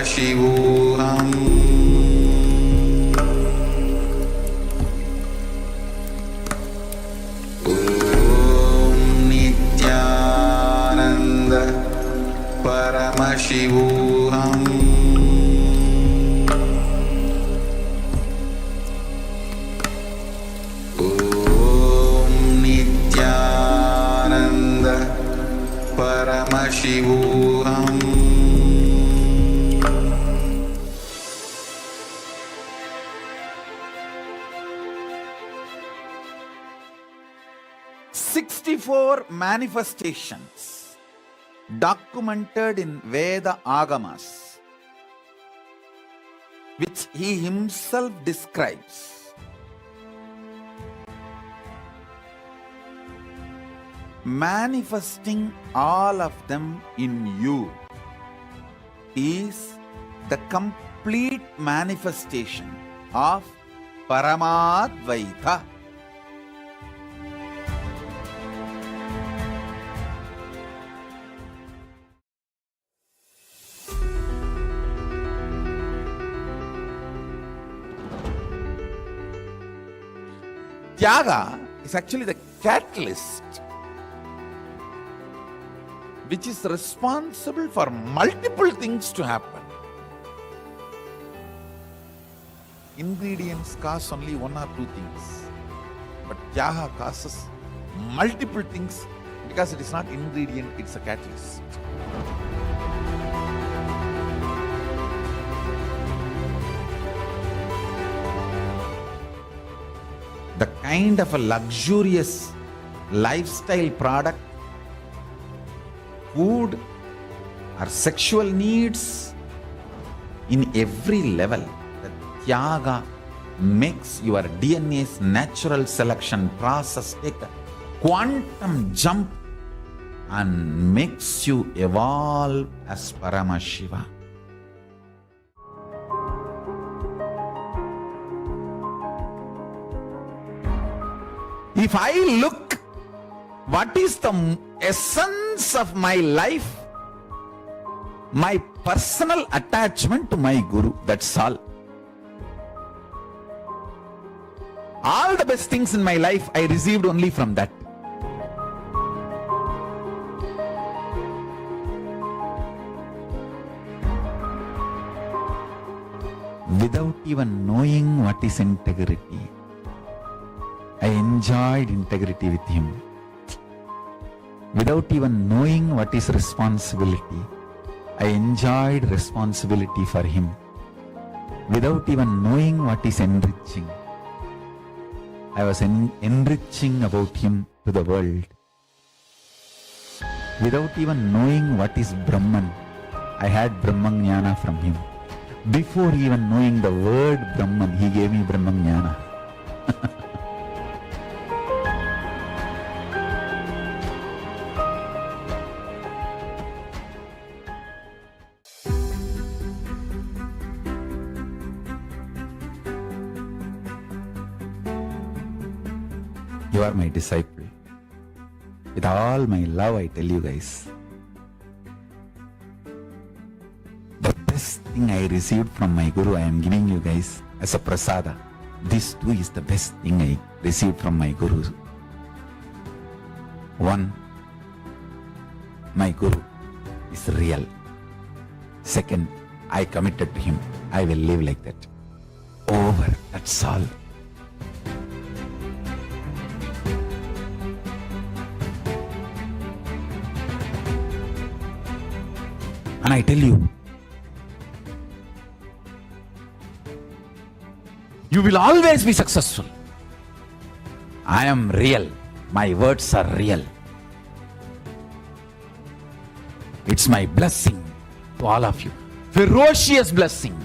Paramashivoham Paramashivoham Om Nityananda Paramashivoham. "64 manifestations documented in Veda Agamas, which he himself describes. Manifesting all of them in you is the complete manifestation of Paramadvaita." Tyaga is actually the catalyst which is responsible for multiple things to happen. Ingredients cause only one or two things, but Tyaga causes multiple things because it is not ingredient, it's a catalyst. The kind of a luxurious lifestyle product, food or sexual needs, in every level, the Tyaga makes your DNA's natural selection process take a quantum jump and makes you evolve as Paramashiva. If I look, what is the essence of my life? My personal attachment to my Guru, that's all. All the best things in my life I received only from that. Without even knowing what is integrity, I enjoyed integrity with him. Without even knowing what is responsibility, I enjoyed responsibility for him. Without even knowing what is enriching, I was enriching about him to the world. Without even knowing what is Brahman, I had Brahman Jnana from him. Before even knowing the word Brahman, he gave me Brahman Jnana. You are my disciple. With all my love, I tell you guys, the best thing I received from my Guru, I am giving you guys as a prasada. This too is the best thing I received from my Guru. One, my Guru is real. Second, I committed to him. I will live like that. Over. That's all. And I tell you, you will always be successful. I am real. My words are real. It's my blessing to all of you. Ferocious blessing.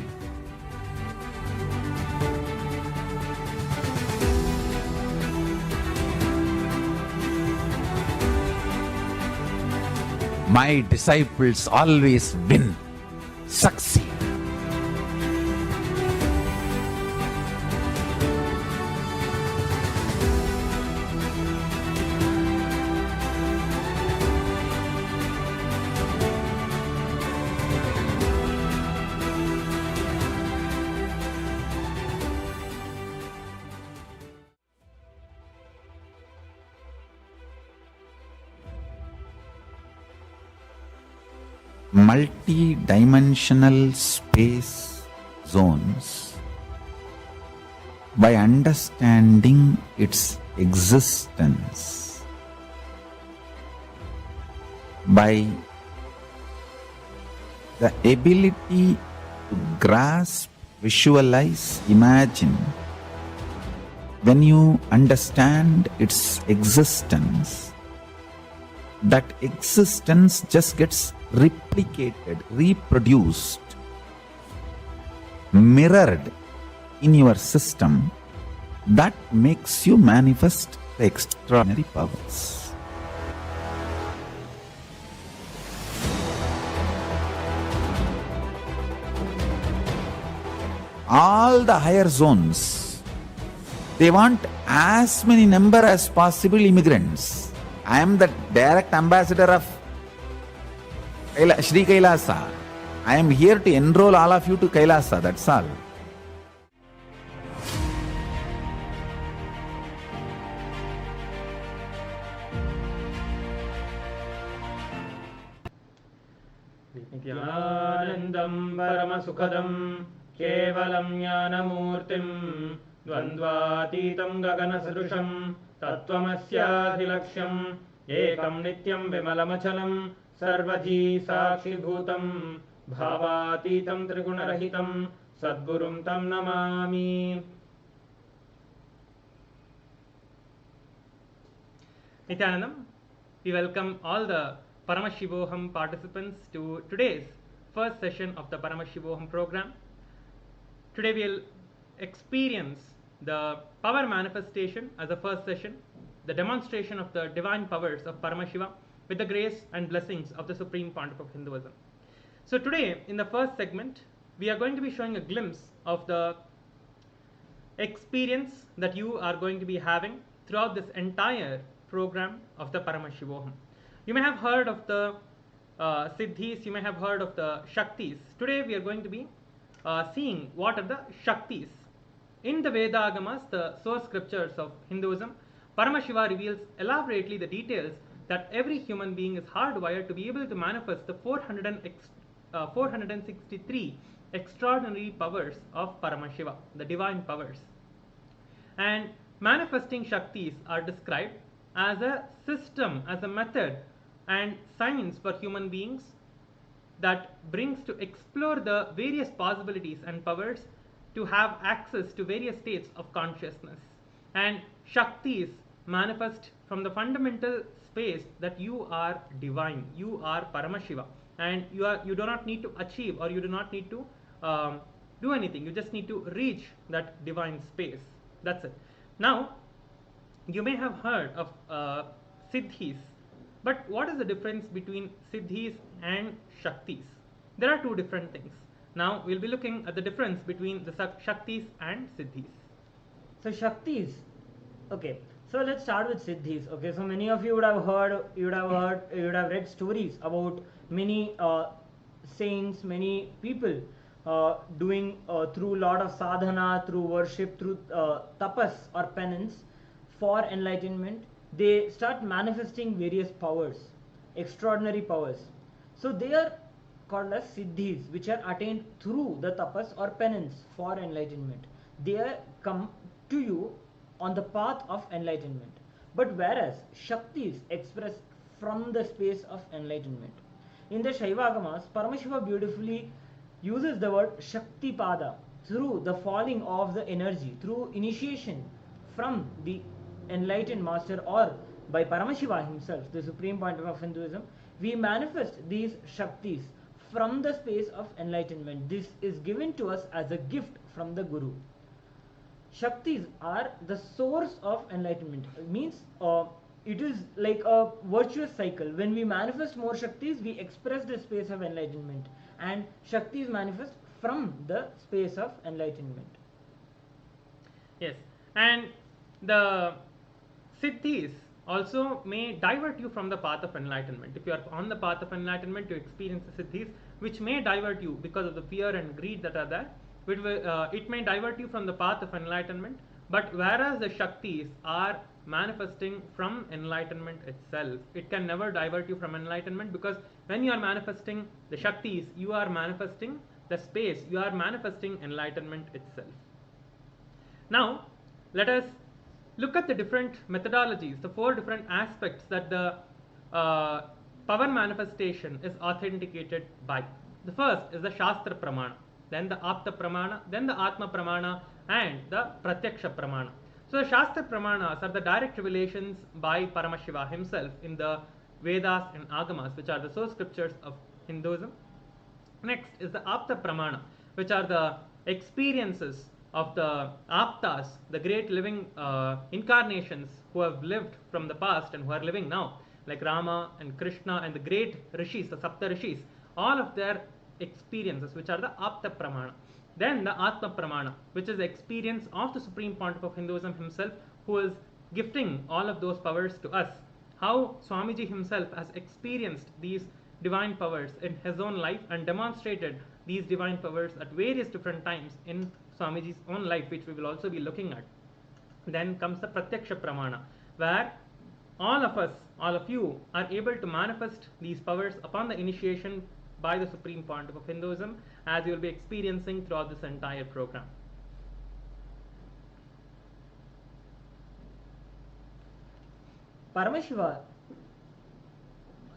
My disciples always win, succeed. multi-dimensional space zones by understanding its existence, by the ability to grasp, visualize, imagine. When you understand its existence, that existence just gets replicated, reproduced, mirrored in your system. That makes you manifest the extraordinary powers. All the higher zones, they want as many number as possible immigrants. I am the direct ambassador of Sri Kailasa. I am here to enroll all of you to Kailasa, that's all. Nityanandam Paramasukadam Kevalam Jnanamurtim Dvandvatitam Gaganasrusham Tattvamasyaadhilaksham Ekam Nityam Vimalamachalam Sarvadhi Sakshibhutam Bhavatitam Trigunarahitam Sadgurum Tam Namami. Nityanandam, we welcome all the Paramashivoham participants to today's first session of the Paramashivoham program. Today we will experience the power manifestation as a first session, the demonstration of the divine powers of Paramashiva with the grace and blessings of the Supreme Pontiff of Hinduism. So today in the first segment we are going to be showing a glimpse of the experience that you are going to be having throughout this entire program of the Paramashivoham. You may have heard of the Siddhis, you may have heard of the Shaktis. Today we are going to be seeing what are the Shaktis. In the Vedagamas, the source scriptures of Hinduism, Paramashiva reveals elaborately the details that every human being is hardwired to be able to manifest the 463 extraordinary powers of Paramashiva, the divine powers. And manifesting Shaktis are described as a system, as a method and science for human beings that brings to explore the various possibilities and powers to have access to various states of consciousness. And Shaktis manifest from the fundamental space that you are divine, you are Paramashiva, and you do not need to achieve or you do not need to do anything, you just need to reach that divine space. That's it. Now, you may have heard of Siddhis, but what is the difference between Siddhis and Shaktis? There are two different things. Now we'll be looking at the difference between the Shaktis and Siddhis. So Shaktis, okay. So let's start with Siddhis. Okay, so many of you would have read stories about many saints, many people doing through lot of sadhana, through worship, through tapas or penance for enlightenment. They start manifesting various powers, extraordinary powers. So they are called as Siddhis, which are attained through the tapas or penance for enlightenment. They come to you on the path of enlightenment. But whereas Shaktis express from the space of enlightenment. In the Shaivagamas, Paramashiva beautifully uses the word Shaktipada through the falling of the energy, through initiation from the enlightened master or by Paramashiva himself, the Supreme Pontiff of Hinduism. We manifest these Shaktis from the space of enlightenment. This is given to us as a gift from the Guru. Shaktis are the source of enlightenment. It means it is like a virtuous cycle. When we manifest more Shaktis, we express the space of enlightenment, and Shaktis manifest from the space of enlightenment. Yes, and the Siddhis also may divert you from the path of enlightenment. If you are on the path of enlightenment, you experience the Siddhis, which may divert you because of the fear and greed that are there. It may divert you from the path of enlightenment, But whereas the Shaktis are manifesting from enlightenment itself, it can never divert you from enlightenment, because when you are manifesting the Shaktis, you are manifesting the space, you are manifesting enlightenment itself. Now, let us look at the different methodologies, the 4 different aspects that the power manifestation is authenticated by. The first is the Shastra Pramana, then the Apta Pramana, then the Atma Pramana, and the Pratyaksha Pramana. So the Shastra Pramanas are the direct revelations by Paramashiva himself in the Vedas and Agamas, which are the source scriptures of Hinduism. Next is the Apta Pramana, which are the experiences of the Aptas, the great living incarnations who have lived from the past and who are living now, like Rama and Krishna and the great rishis, the Sapta rishis, all of their experiences, which are the Apta Pramana. Then the Atma Pramana, which is the experience of the Supreme Pontiff of Hinduism himself, who is gifting all of those powers to us. How Swamiji himself has experienced these divine powers in his own life and demonstrated these divine powers at various different times in Swamiji's own life, which we will also be looking at. Then comes the Pratyaksha Pramana, where all of us, all of you, are able to manifest these powers upon the initiation by the Supreme Pontiff of Hinduism, as you will be experiencing throughout this entire program. Paramashiva,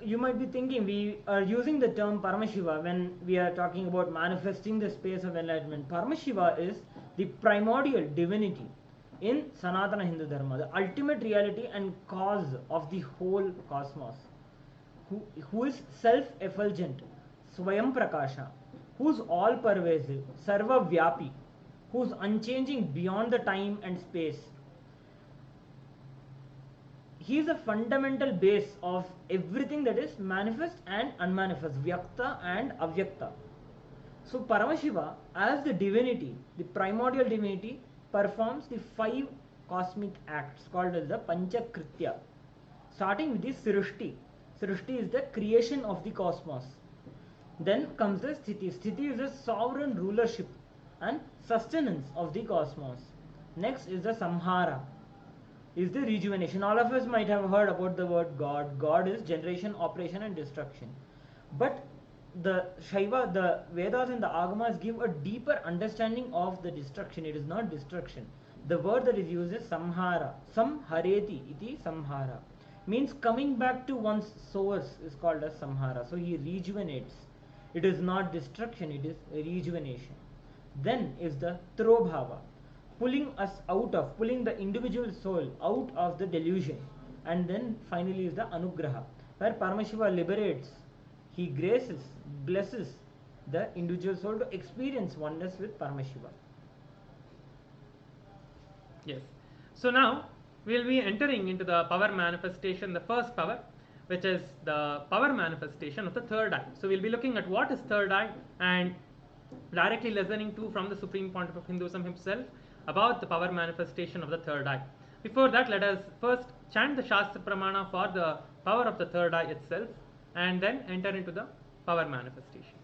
you might be thinking we are using the term Paramashiva when we are talking about manifesting the space of enlightenment. Paramashiva is the primordial divinity in Sanatana Hindu Dharma, the ultimate reality and cause of the whole cosmos, who is self-effulgent, Swayam Prakasha, who is all-pervasive, Sarva Vyapi, who is unchanging beyond the time and space. He is a fundamental base of everything that is manifest and unmanifest, Vyakta and Avyakta. So Paramashiva, as the divinity, the primordial divinity, performs the 5 cosmic acts called as the Panchakritya, starting with the Srishti. Srishti is the creation of the cosmos. Then comes the Sthiti. Sthiti is the sovereign rulership and sustenance of the cosmos. Next is the Samhara, is the rejuvenation. All of us might have heard about the word God. God is generation, operation and destruction. But the Shiva, the Vedas and the Agamas give a deeper understanding of the destruction. It is not destruction. The word that is used is Samhara. Samhareti iti Samhara. Means coming back to one's source is called as Samhara. So he rejuvenates. It is not destruction, it is rejuvenation. Then is the Trobhava, pulling the individual soul out of the delusion. And then finally is the Anugraha, where Paramashiva liberates, he graces, blesses the individual soul to experience oneness with Paramashiva. Yes. So now we will be entering into the power manifestation, the first power, which is the power manifestation of the third eye. So we will be looking at what is third eye and directly listening to from the Supreme Pontiff of Hinduism himself about the power manifestation of the third eye. Before that, let us first chant the Shastra Pramana for the power of the third eye itself and then enter into the power manifestation.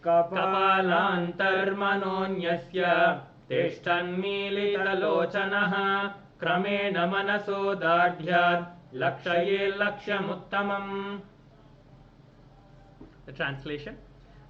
Kapalantarmanonyasya tishtanmilitalochanaha kramena manasodardhyat lakshaye lakshamuttamam. The translation: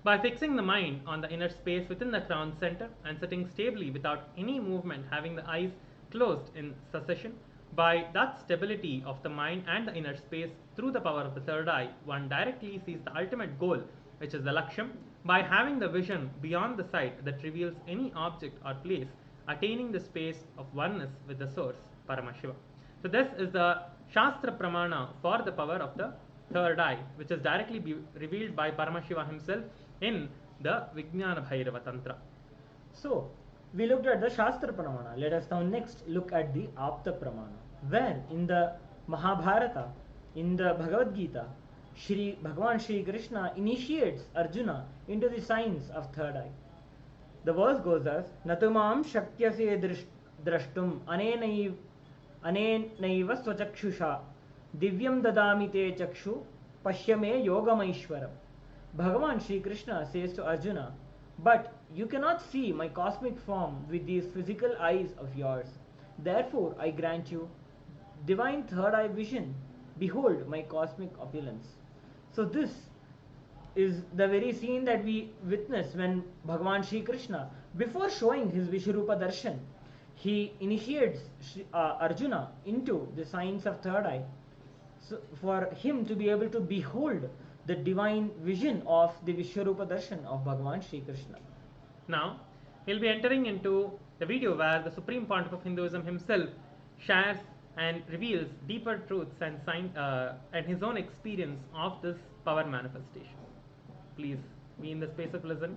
by fixing the mind on the inner space within the crown center and sitting stably without any movement, having the eyes closed in succession, by that stability of the mind and the inner space through the power of the third eye, one directly sees the ultimate goal, which is the Laksham, by having the vision beyond the sight that reveals any object or place, attaining the space of oneness with the source, Paramashiva. So this is the Shastra Pramana for the power of the third eye, which is directly revealed by Paramashiva himself in the Vijnana Bhairava Tantra. So, we looked at the Shastra Pramana. Let us now next look at the Apta Pramana, where in the Mahabharata, in the Bhagavad Gita, Bhagavan Shri Krishna initiates Arjuna into the science of third eye. The verse goes as Natumam Shakyase Drashtum Anenaiva Swachakshusha Divyam Dadami Te Chakshu Pashyame Yogamaishwaram. Bhagavan Shri Krishna says to Arjuna, but you cannot see my cosmic form with these physical eyes of yours. Therefore, I grant you divine third eye vision. Behold my cosmic opulence. So, this is the very scene that we witness when Bhagavan Shri Krishna, before showing his Vishwarupa Darshan, he initiates Arjuna into the science of third eye, so for him to be able to behold the divine vision of the Vishwarupa Darshan of Bhagavan Shri Krishna. Now, we'll be entering into the video where the Supreme Pontiff of Hinduism himself shares and reveals deeper truths and his own experience of this power manifestation. Please be in the space of listening.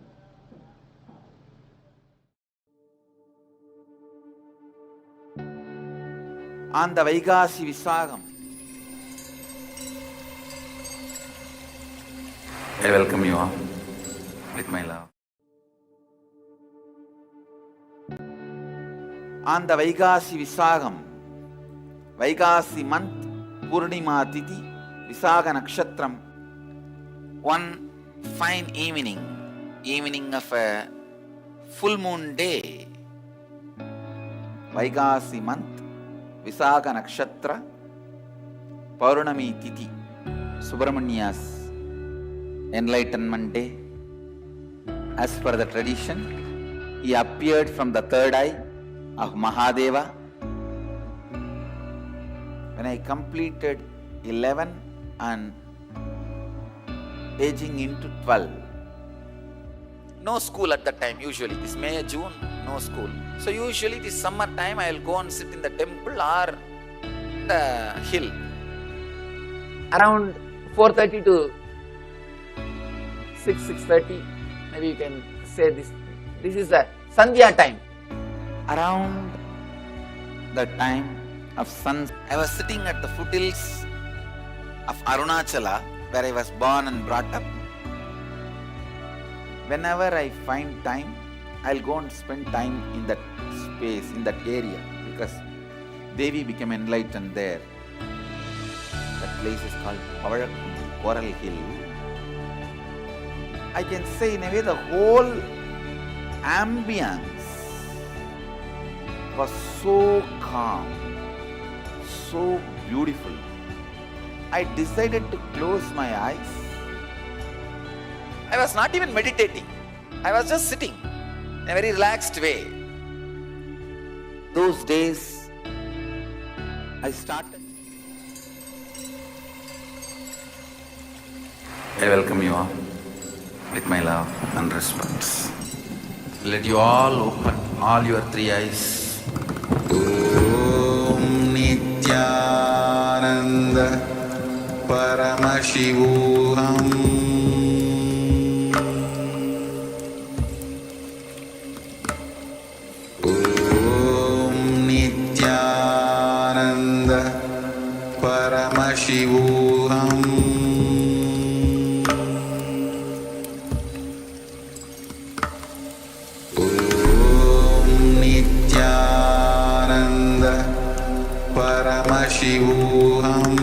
On the Vaikasi Visagam, I welcome you all with my love. On the Vaikasi Visagam, Vaikasi month, Purnima Titi, Visaga Nakshatram, one fine evening of a full moon day, Vaikasi month, Visaga Nakshatra, Paurnami Titi, Subramania's enlightenment day. As per the tradition, he appeared from the third eye of Mahadeva. When I completed 11 and aging into 12. No school at that time usually. This May, June, no school. So usually this summer time I will go and sit in the temple or the hill. Around 4:30 to 6:30, maybe you can say this. This is the Sandhya time. Around the time of sun, I was sitting at the foothills of Arunachala, where I was born and brought up. Whenever I find time, I'll go and spend time in that space, in that area, because Devi became enlightened there. That place is called Coral Hill. I can say in a way the whole ambience was so calm, so beautiful. I decided to close my eyes. I was not even meditating. I was just sitting in a very relaxed way. Those days, I started. I welcome you all with my love and respect. Let you all open all your three eyes. Om Nityananda Paramashivoham Om Nityananda Paramashivoham Om Nityananda Paramashivoham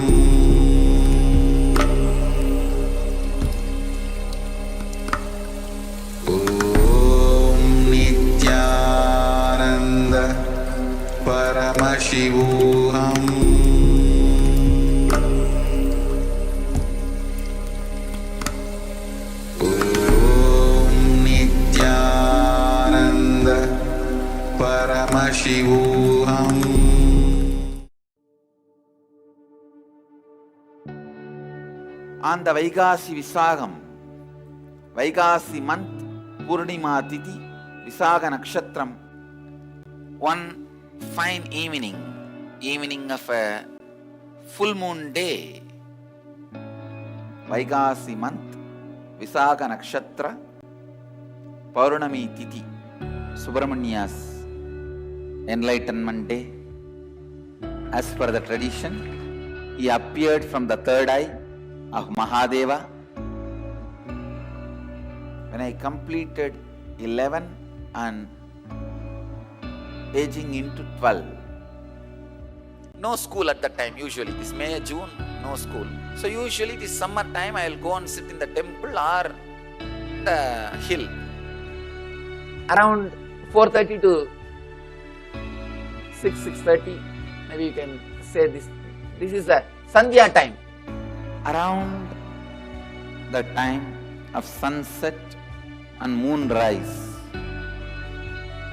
Paramashivoham Om Nityananda Paramashivoham. On the Vaikasi Visagam, Vaikasi month, Purnima Titi, Visaga Nakshatram, one fine evening of a full moon day, Vaikasi month, Visaga Nakshatra, Paurnami Titi, Subramania's enlightenment day. As per the tradition, he appeared from the third eye of Mahadeva. When I completed 11 and aging into 12. No school at that time usually. This May, June, no school. So usually this summer time I will go and sit in the temple or the hill. around 4:30 to 6:30, maybe you can say this is the Sandhya time. Around the time of sunset and moonrise,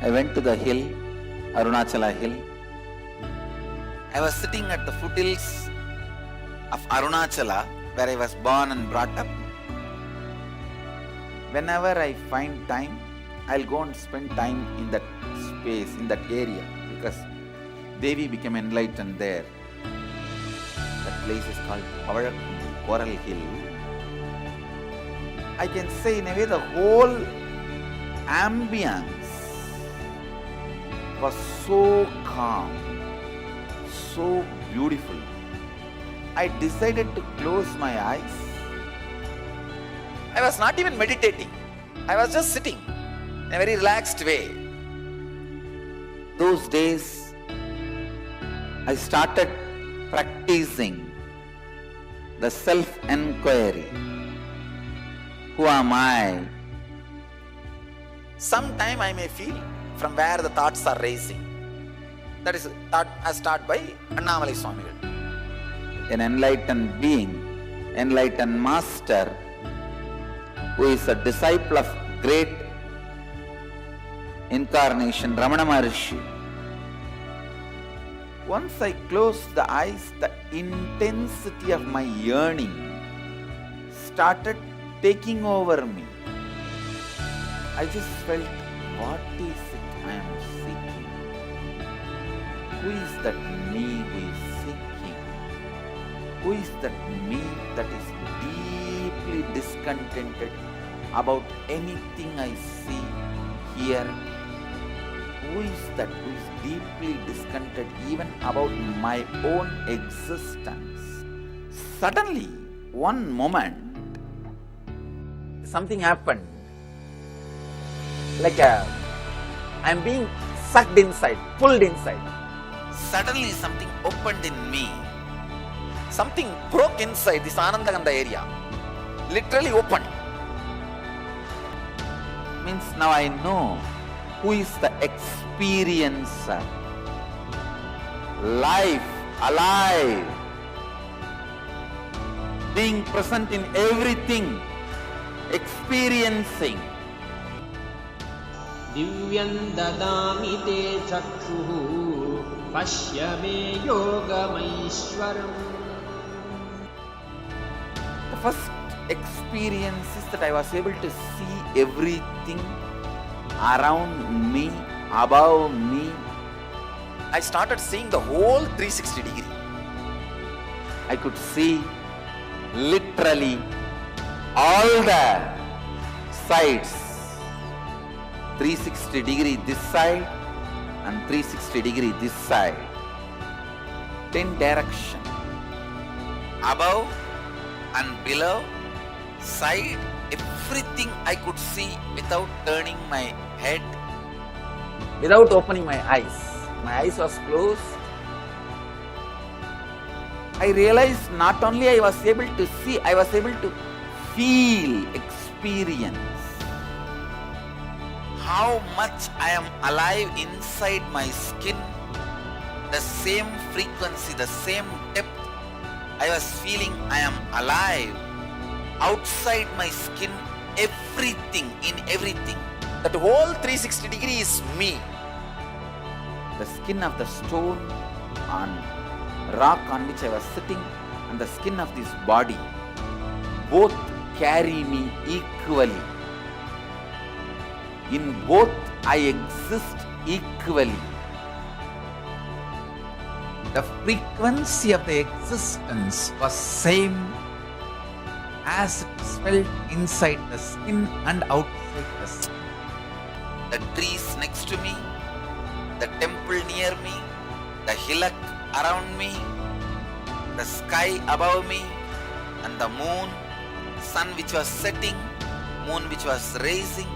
I went to the hill, Arunachala hill. I was sitting at the foothills of Arunachala, where I was born and brought up. Whenever I find time, I'll go and spend time in that space, in that area, because Devi became enlightened there. That place is called Coral Hill. I can say in a way the whole ambience was so calm, so beautiful. I decided to close my eyes. I was not even meditating. I was just sitting in a very relaxed way. Those days, I started practicing the self-enquiry. Who am I? Sometime I may feel from where the thoughts are rising. That is thought as taught by Annamalai Swamigal. An enlightened being, enlightened master, who is a disciple of great incarnation, Ramana Maharshi. Once I closed the eyes, the intensity of my yearning started taking over me. I just felt, what is it I am seeking? Who is that me who is seeking? Who is that me that is deeply discontented about anything I see, hear? Who is that who is deeply discontented even about my own existence? Suddenly, one moment, something happened. Like I'm being sucked inside, pulled inside. Suddenly something opened in me. Something broke inside this Anandaganda area. Literally opened. Means now I know who is the experiencer. Life, alive. Being present in everything. Experiencing. दिव्यं ददामि ते चक्षुः पश्य मे योगमैश्वरम्. The first experience is that I was able to see everything around me, above me. I started seeing the whole 360 degree. I could see literally all the sides. 360 degree this side and 360 degree this side. 10 direction. Above and below, side, everything I could see without turning my head, without opening my eyes. My eyes was closed. I realized not only I was able to see, I was able to feel, experience how much I am alive inside my skin, the same frequency, the same depth. I was feeling I am alive outside my skin, everything, in everything. That whole 360 degree is me. The skin of the stone on rock on which I was sitting and the skin of this body both carry me equally. In both I exist equally. The frequency of the existence was same as it is felt inside the skin and outside the skin. The trees next to me, the temple near me, the hillock around me, the sky above me, and the moon, sun which was setting, moon which was rising.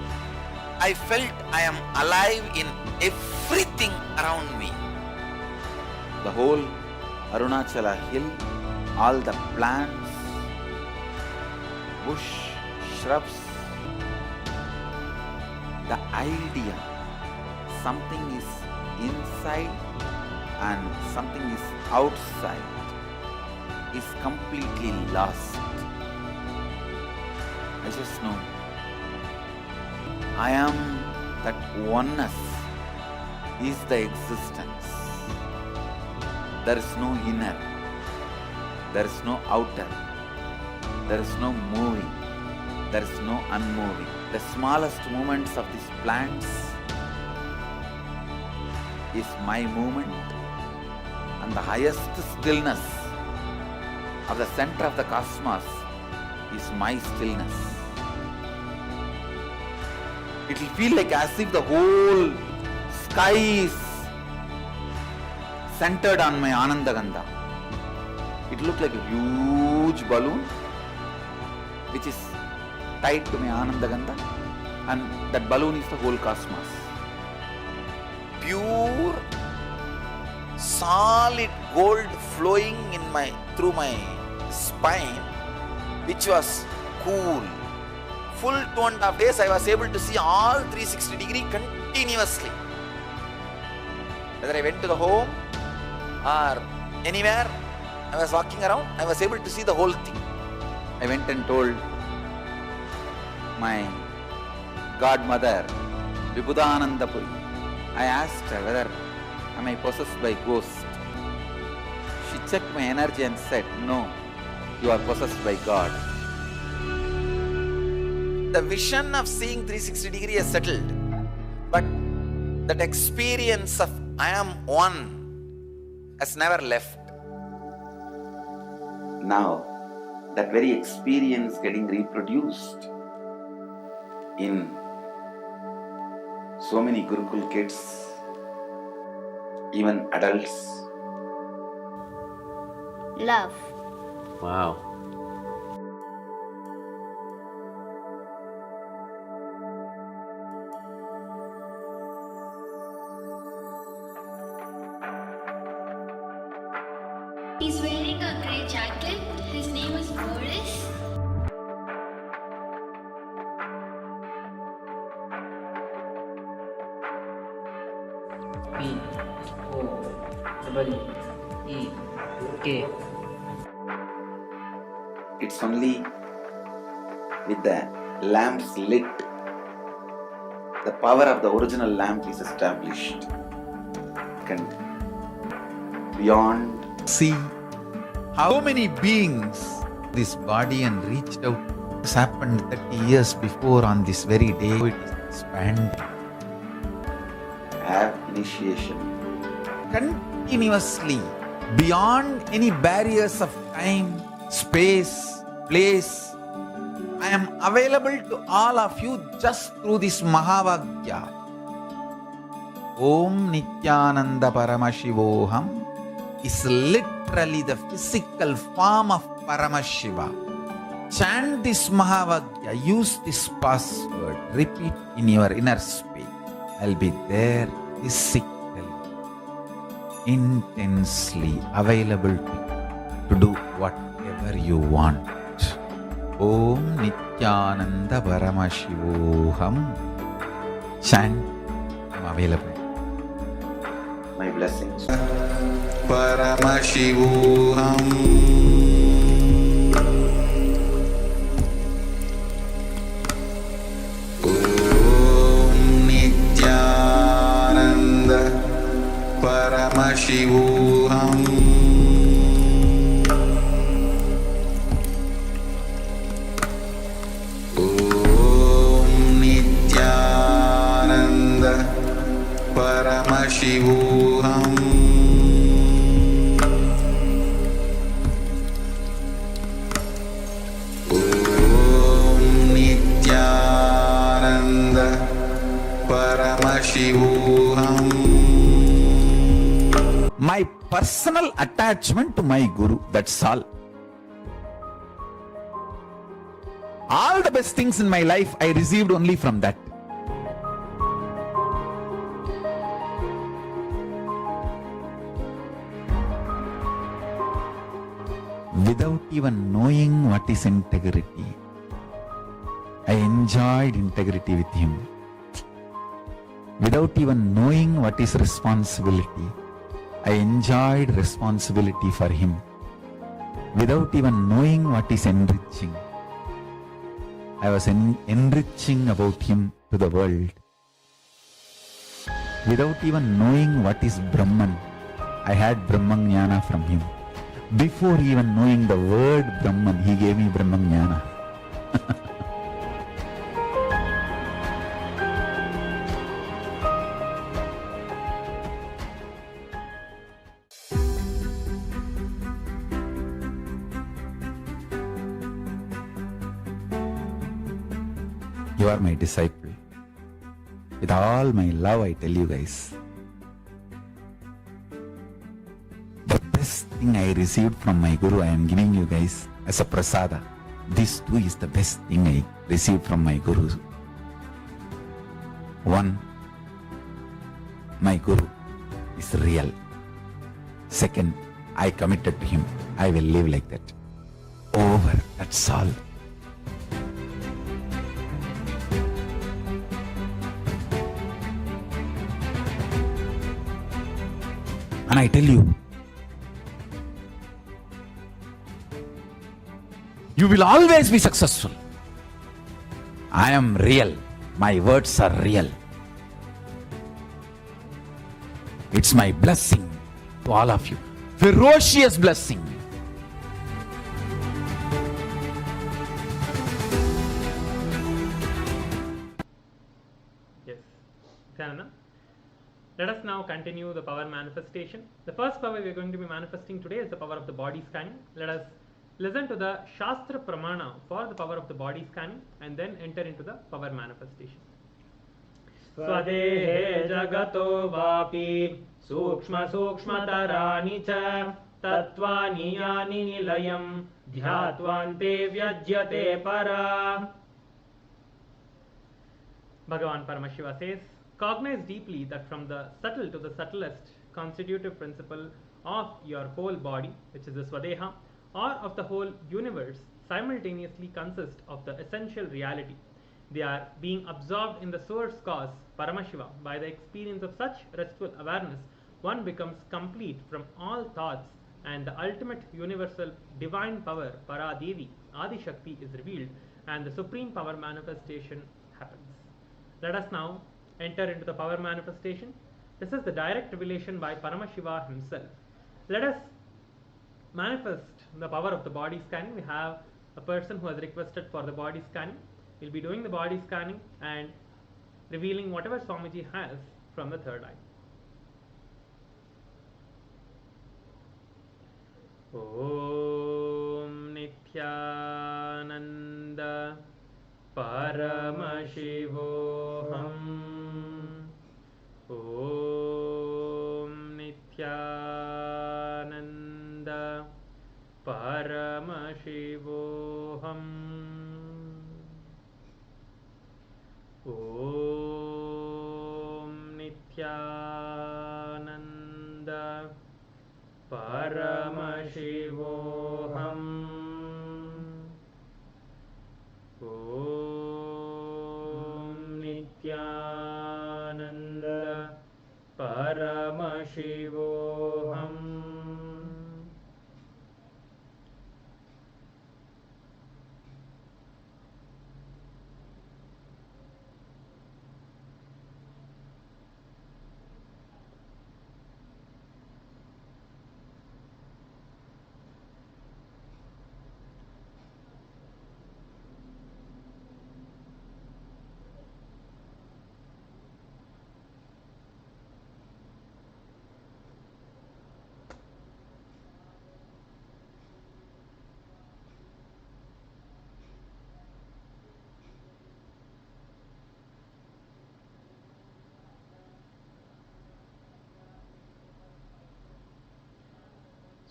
I felt I am alive in everything around me. The whole Arunachala hill, all the plants, bush, shrubs, the idea something is inside and something is outside is completely lost. I just know I am that oneness is the existence. There is no inner, there is no outer, there is no moving, there is no unmoving. The smallest movements of these plants is my movement, and the highest stillness of the center of the cosmos is my stillness. It will feel like as if the whole sky is centered on my Anandagandha. It looks like a huge balloon which is tied to my Anandagandha, and that balloon is the whole cosmos. Pure, solid gold flowing through my spine, which was cool. Full 2.5 days I was able to see all 360 degree continuously. Whether I went to the home or anywhere I was walking around, I was able to see the whole thing. I went and told my godmother, Vibhudanandapuri. I asked her whether am I possessed by ghost. She checked my energy and said, no, you are possessed by God. The vision of seeing 360 degree is settled, but that experience of I am one has never left. Now, that very experience getting reproduced in so many Gurukul kids, even adults. Love. Wow. He's wearing a grey jacket. His name is Boris. P-O-E-E-K. It's only with the lamps lit, the power of the original lamp is established. Can beyond see how many beings this body and reached out. This happened 30 years before on this very day. It is expanding. Have initiation continuously beyond any barriers of time, space, place. I am available to all of you just through this Mahavagya. Om Nityananda Paramashivoham is literally the physical form of Paramashiva. Chant this Mahavagya, use this password, repeat in your inner space. I'll be there physically, intensely available to do whatever you want. Om Nityananda Paramashivoham. Chant, I'm available. My blessings. Paramashivoham. Om Nityananda Paramashivoham. Om Nityananda Paramashivoham. Paramashivoham. My personal attachment to my Guru, that's all. All the best things in my life I received only from that. Without even knowing what is integrity, I enjoyed integrity with him. Without even knowing what is responsibility, I enjoyed responsibility for him. Without even knowing what is enriching, I was enriching about him to the world. Without even knowing what is Brahman, I had Brahman Jnana from him. Before even knowing the word Brahman, he gave me Brahman Jnana. You are my disciple. With all my love, I tell you guys. The best thing I received from my Guru, I am giving you guys as a prasada. This too is the best thing I received from my Guru. One, my Guru is real. Second, I committed to him. I will live like that. Over. That's all. And I tell you, you will always be successful. I am real. My words are real. It's my blessing to all of you. Ferocious blessing. Yes. Dhanana. Let us now continue the power manifestation. The first power we are going to be manifesting today is the power of the body scanning. Let us listen to the Shastra Pramana for the power of the body scanning and then enter into the power manifestation. स्वदेहे जगतो वापि सूक्ष्म सूक्ष्मतराणि च तत्त्वानि यानि निलयं ध्यात्वान्ते व्यज्यते परा. Bhagavan Paramashiva says, cognize deeply that from the subtle to the subtlest constitutive principle of your whole body, which is the Swadeha, or of the whole universe, simultaneously consist of the essential reality. They are being absorbed in the source cause, Paramashiva. By the experience of such restful awareness, one becomes complete from all thoughts, and the ultimate universal divine power, Paradevi, Adi Shakti, is revealed, and the supreme power manifestation happens. Let us now enter into the power manifestation. This is the direct revelation by Paramashiva himself. Let us manifest the power of the body scanning. We have a person who has requested for the body scanning. We'll be doing the body scanning and revealing whatever Swamiji has from the third eye. Om Nityananda Paramashivoham. Om Nityananda Paramashivoham. Om Nityananda Paramashivoham. Om Nityananda Paramashivoham.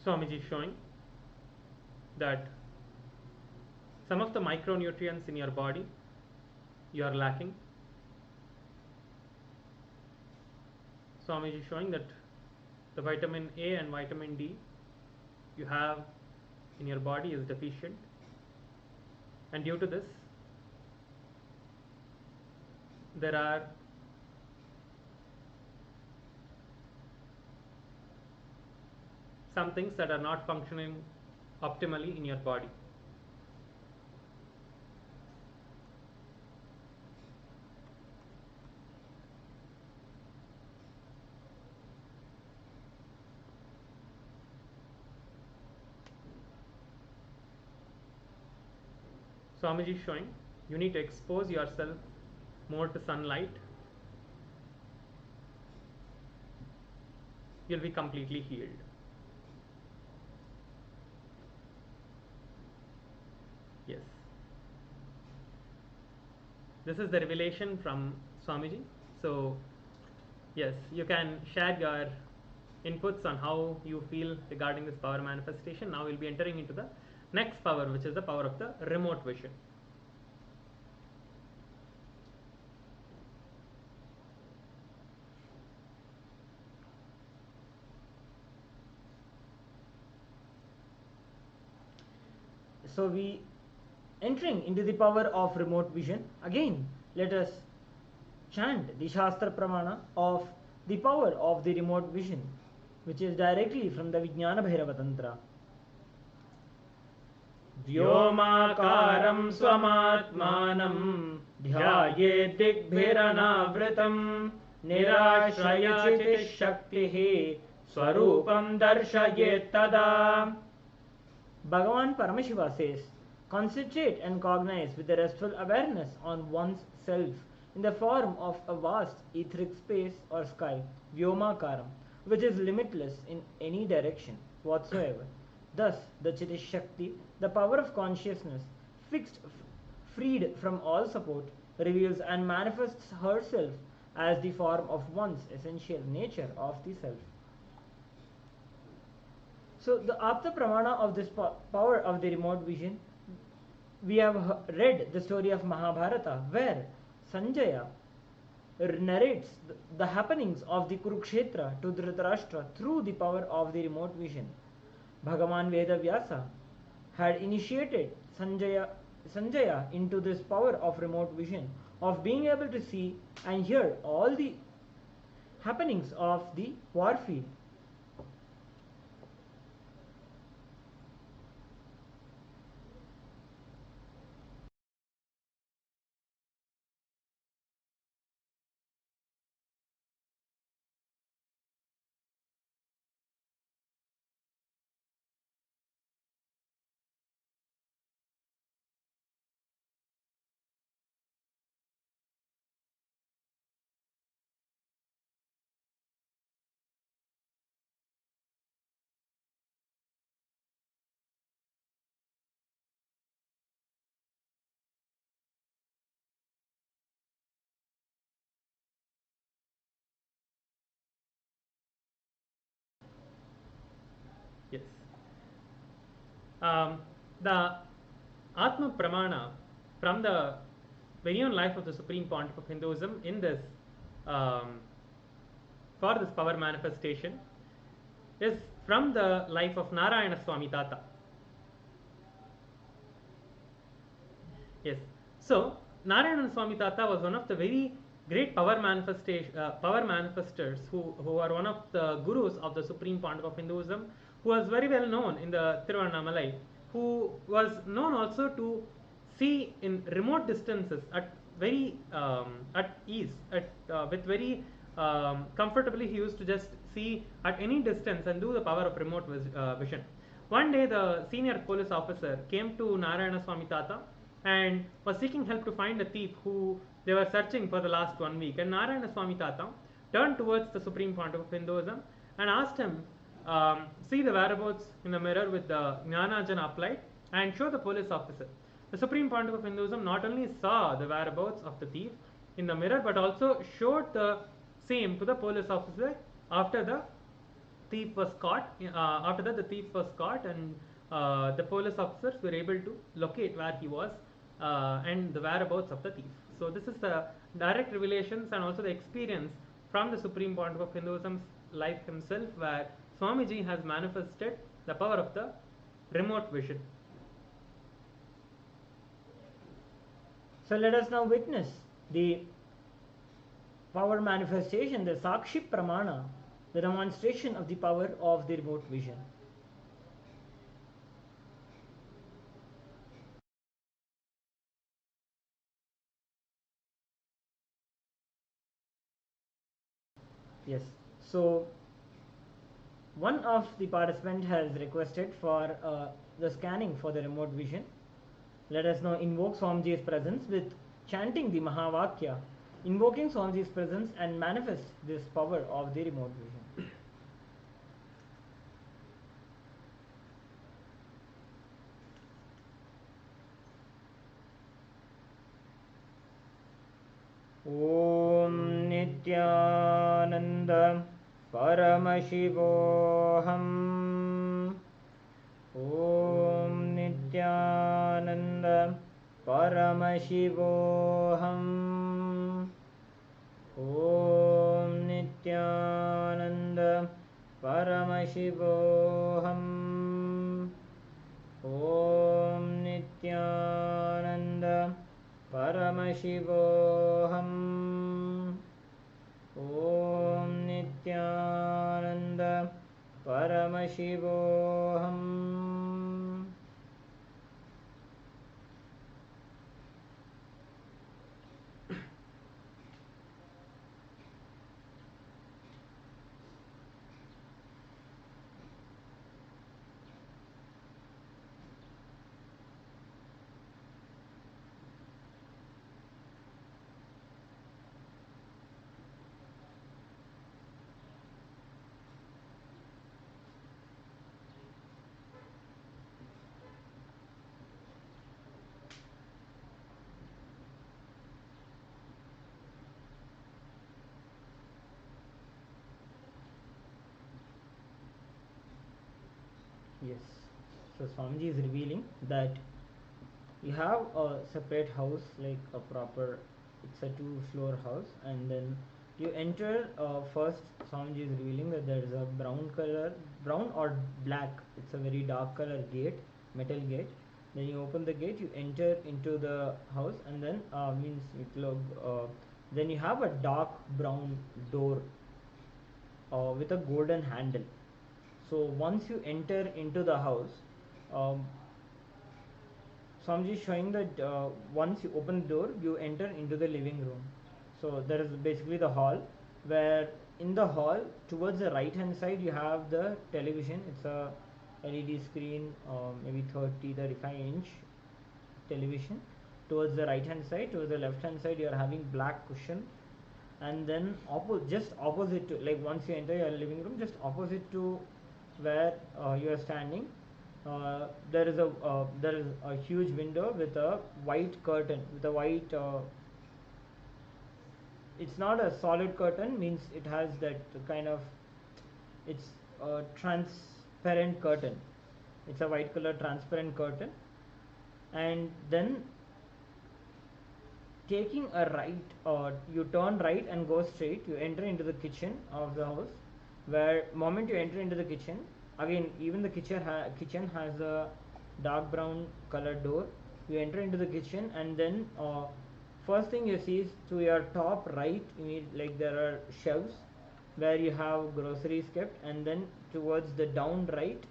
Swamiji is showing that some of the micronutrients in your body you are lacking. Swamiji is showing that the vitamin A and vitamin D you have in your body is deficient, and due to this there are some things that are not functioning optimally in your body. Swamiji is showing you need to expose yourself more to sunlight. You'll be completely healed. Yes. This is the revelation from Swamiji. So, yes, you can share your inputs on how you feel regarding this power manifestation. Now we'll be entering into the next power, which is the power of the remote vision. So we entering into the power of remote vision. Again, let us chant the Shastra Pramana of the power of the remote vision, which is directly from the Vijnana Bhairava Tantra. व्योमाकारं स्वमात्मानं ध्यायेत् दिग्भिरनावृतं निराश्रयचितिशक्तिः स्वरूपं दर्शयेत् तदा. Bhagavan Paramashiva says, concentrate and cognize with a restful awareness on one's self in the form of a vast etheric space or sky, Vyomaakaram, which is limitless in any direction whatsoever. Thus, the Chitishakti, the power of consciousness, freed from all support, reveals and manifests herself as the form of one's essential nature of the self. So, the Apta Pramana of this power of the remote vision, we have read the story of Mahabharata, where Sanjaya narrates the happenings of the Kurukshetra to Dhritarashtra through the power of the remote vision. Bhagavan Vedavyasa had initiated Sanjaya into this power of remote vision, of being able to see and hear all the happenings of the war field. Yes. The Atma Pramana from the very own life of the Supreme Pontiff of Hinduism in this for this power manifestation is from the life of Narayana Swami Tata. Yes. So Narayana Swami Tata was one of the very great power manifestors who are one of the gurus of the Supreme Pontiff of Hinduism, who was very well known in the Tiruvannamalai, who was known also to see in remote distances at very at ease, with very comfortably. He used to just see at any distance and do the power of remote vision. One day, the senior police officer came to Narayana Swami Tata and was seeking help to find a thief who they were searching for the last 1 week. And Narayana Swami Tata turned towards the Supreme Pontiff of Hinduism and asked him, see the whereabouts in the mirror with the Jnanajana applied and show the police officer. The Supreme Pontiff of Hinduism not only saw the whereabouts of the thief in the mirror, but also showed the same to the police officer after the thief was caught. After that, the thief was caught, and the police officers were able to locate where he was and the whereabouts of the thief. So this is the direct revelations and also the experience from the Supreme Pontiff of Hinduism's life himself, where Swamiji has manifested the power of the remote vision. So let us now witness the power manifestation, the Sakshi Pramana, the demonstration of the power of the remote vision. Yes. So one of the participant has requested for the scanning for the remote vision. Let us now invoke Swamiji's presence with chanting the Mahavakya, invoking Swamiji's presence and manifest this power of the remote vision. Om Nityananda Paramashivoham. Om Nityananda Paramashivoham. Om Nityananda Paramashivoham. Om Nityananda Paramashivoham. Om Nityananda Paramashivoham. Yes. So Swamiji is revealing that you have a separate house, like a proper, it's a 2-floor house, and then you enter first. Swamiji is revealing that there is a brown or black, it's a very dark color gate, metal gate. Then you open the gate, you enter into the house, and then then you have a dark brown door with a golden handle. So once you enter into the house, Swamiji is showing that once you open the door, you enter into the living room. So there is basically the hall, where in the hall towards the right hand side you have the television. It's a LED screen, maybe 35-inch television. Towards the right hand side, towards the left hand side you are having black cushion, and then just opposite to, like once you enter your living room, just opposite to where you are standing, there is a huge window with a white curtain, with a white it's not a solid curtain, means it has that kind of, it's a transparent curtain, it's a white color transparent curtain. And then taking a right, you turn right and go straight, you enter into the kitchen of the house, where moment you enter into the kitchen, again even the kitchen has a dark brown colored door. You enter into the kitchen, and then first thing you see is to your top right, like there are shelves where you have groceries kept, and then towards the down right,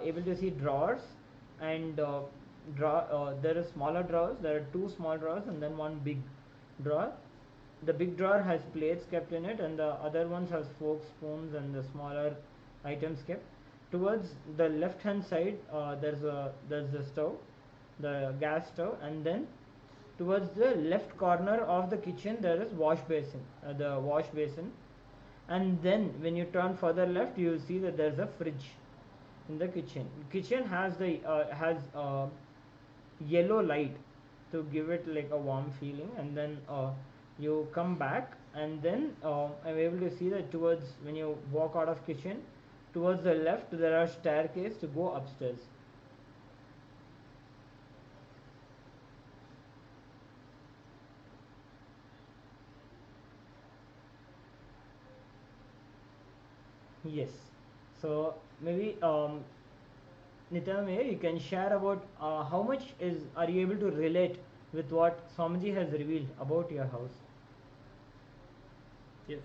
able to see drawers, and there are smaller drawers, there are 2 small drawers and then 1 big drawer. The big drawer has plates kept in it, and the other ones has forks, spoons, and the smaller items kept. Towards the left hand side, there's the stove, the gas stove, and then towards the left corner of the kitchen there is wash basin, and then when you turn further left, you will see that there's a fridge in the kitchen. Kitchen has yellow light to give it like a warm feeling, and then you come back, and then I'm able to see that towards, when you walk out of kitchen, towards the left there are staircase to go upstairs. Yes. So maybe Nityananda, you can share about how much are you able to relate with what Swamiji has revealed about your house? Yes.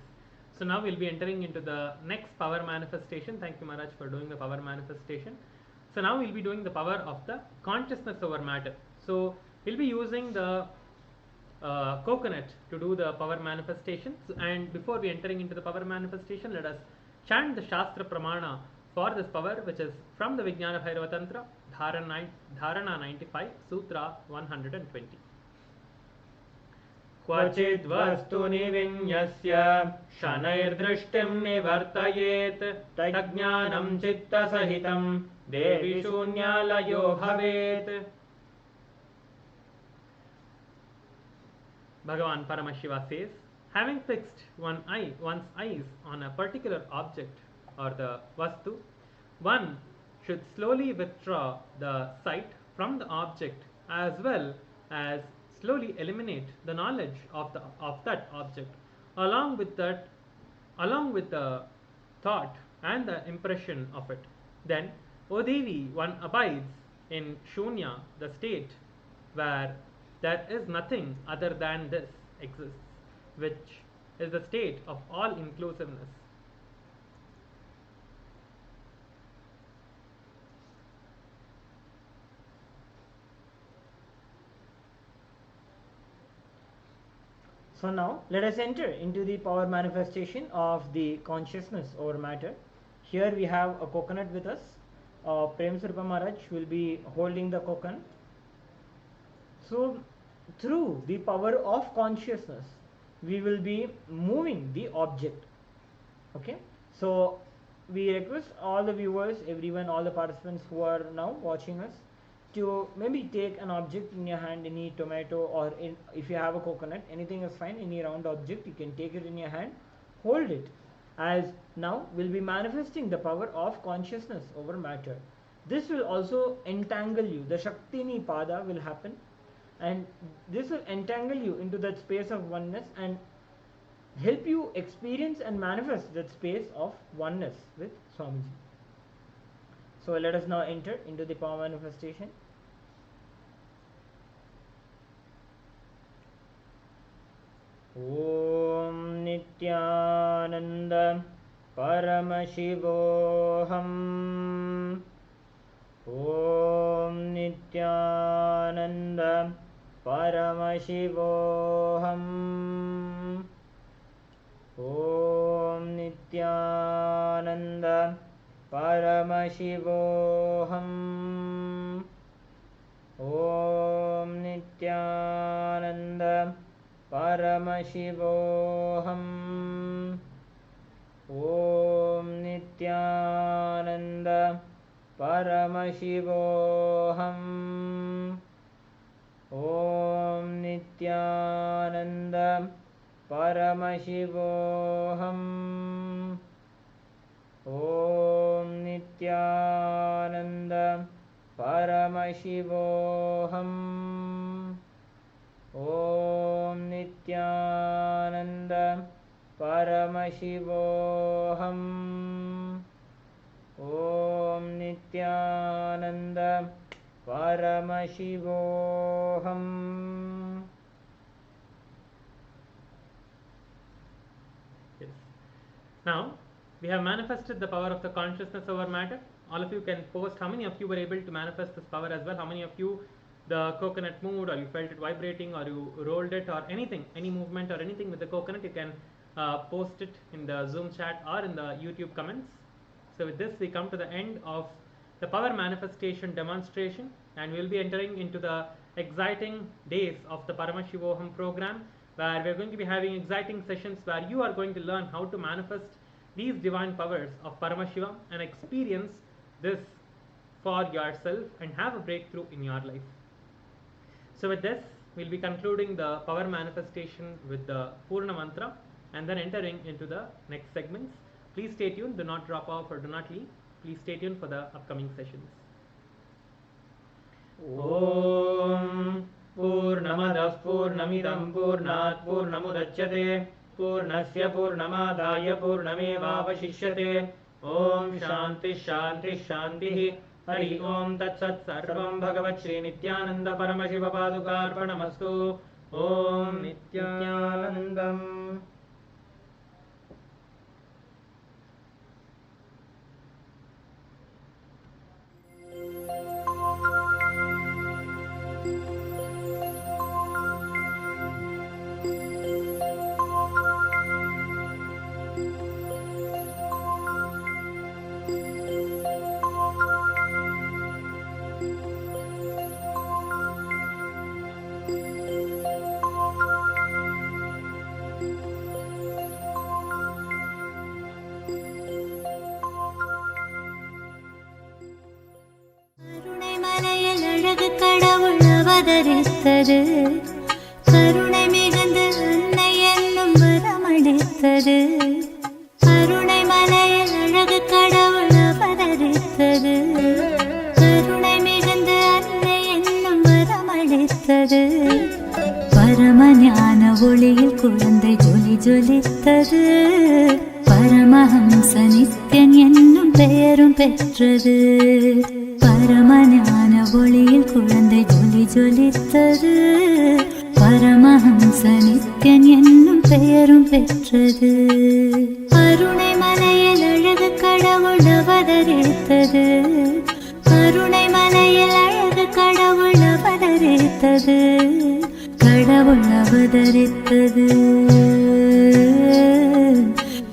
So now we'll be entering into the next power manifestation. Thank you, Maharaj, for doing the power manifestation. So now we'll be doing the power of the consciousness over matter. So we'll be using the coconut to do the power manifestations. And before we entering into the power manifestation, let us chant the Shastra Pramana for this power, which is from the Vijnana Bhairava Tantra, Dharana 95, Sutra 120. क्वचिद् वस्तुनि विन्यस्य शनैर्दृष्टिं निवर्तयेत् तज्ज्ञानं चित्तसहितं देवि शून्यालयो भवेत्. Bhagavan Paramashiva says, having fixed one's eyes on a particular object or the vastu, one should slowly withdraw the sight from the object as well as slowly eliminate the knowledge of that object along with the thought and the impression of it. Then, O Devi, one abides in Shunya, the state where there is nothing other than this exists, which is the state of all inclusiveness. So now let us enter into the power manifestation of the consciousness over matter. Here we have a coconut with us. Prem Swarupa Maharaj will be holding the coconut. So through the power of consciousness, we will be moving the object. Okay. So we request all the viewers, everyone, all the participants who are now watching us, to maybe take an object in your hand, any tomato, or if you have a coconut, anything is fine, any round object, you can take it in your hand, hold it, as now we'll be manifesting the power of consciousness over matter. This will also entangle you, the Shaktini Pada will happen, and this will entangle you into that space of oneness and help you experience and manifest that space of oneness with Swamiji. So let us now enter into the power manifestation. Om Nityananda Paramashivoham. Om Nityananda Paramashivoham. Om Nityananda Paramashivoham. Om Nityananda Paramashivoham. Om Nityananda Paramashivoham. Om Nityananda Paramashivoham. Om Nityananda Paramashivoham. Om Nityananda Paramashivoham. Om Nityananda Paramashivoham. Yes. Now, we have manifested the power of the consciousness over matter. All of you can post how many of you were able to manifest this power as well. How many of you the coconut moved, or you felt it vibrating, or you rolled it, or anything, any movement or anything with the coconut, you can post it in the Zoom chat or in the YouTube comments. So with this we come to the end of the power manifestation demonstration, and we will be entering into the exciting days of the Paramashivoham program, where we are going to be having exciting sessions where you are going to learn how to manifest these divine powers of Paramashiva and experience this for yourself and have a breakthrough in your life. So with this, we'll be concluding the power manifestation with the Purna Mantra and then entering into the next segments. Please stay tuned, do not drop off or do not leave. Please stay tuned for the upcoming sessions. Om Purnamadah Purnamidam Purnat Purnamudachyate Purnasya Purnamadaya Purnamevavashishyate. Om Shanti Shanti Shanti. Hari Om Tat Sat Sarvam Bhagavat Shri Nityananda Paramashiva Padukarpanamastu. Om Nityanandam. வரமளித்தது, கருணை மிகுந்த அன்னை என்னும் வரமளித்தது, கருணை மலையில் அழகு கடவுள் அவதரித்தது, கருணை மிகுந்த அன்னை என்னும் வரமளித்தது, பரமஞான ஒளியில் குழந்தை ஜொலி ஜொலித்தது, பரமஹம்ச நித்யன் என்னும் பெயரும் பெற்றது, பரமஞான ஒளியில் குழந்தை ஜொலி ஜொலித்தது, பரமஹம்ச நித்யன் என்னும் பெயரும் பெற்றது, கருணை மலையில் அழகு கடவுள் அவதரித்தது, கருணை மலையில் அழகு கடவுள் அவதரித்தது, கடவுள் அவதரித்தது,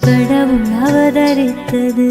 கடவுள் அவதரித்தது.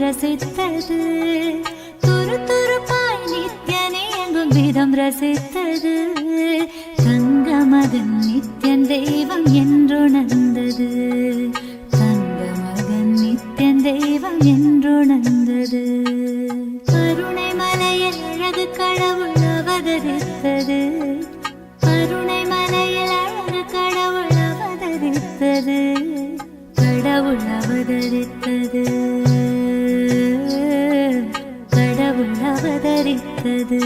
ரசித்தது, துரு துருப்பாய் நித்யனே எங்கும் விதம் ரசித்தது, தங்கமகன் நித்யன் தெய்வம் என்றுணர்ந்தது, தங்கமகன் நித்யன் தெய்வம் என்றுணர்ந்தது, கருணை மலையில் அழகு கடவுள் அவதரித்தது, கருணை மலையில் அழகு கடவுள் அவதரித்தது, கடவுள் அவதரித்தது, கடவுள் அவதரித்தது.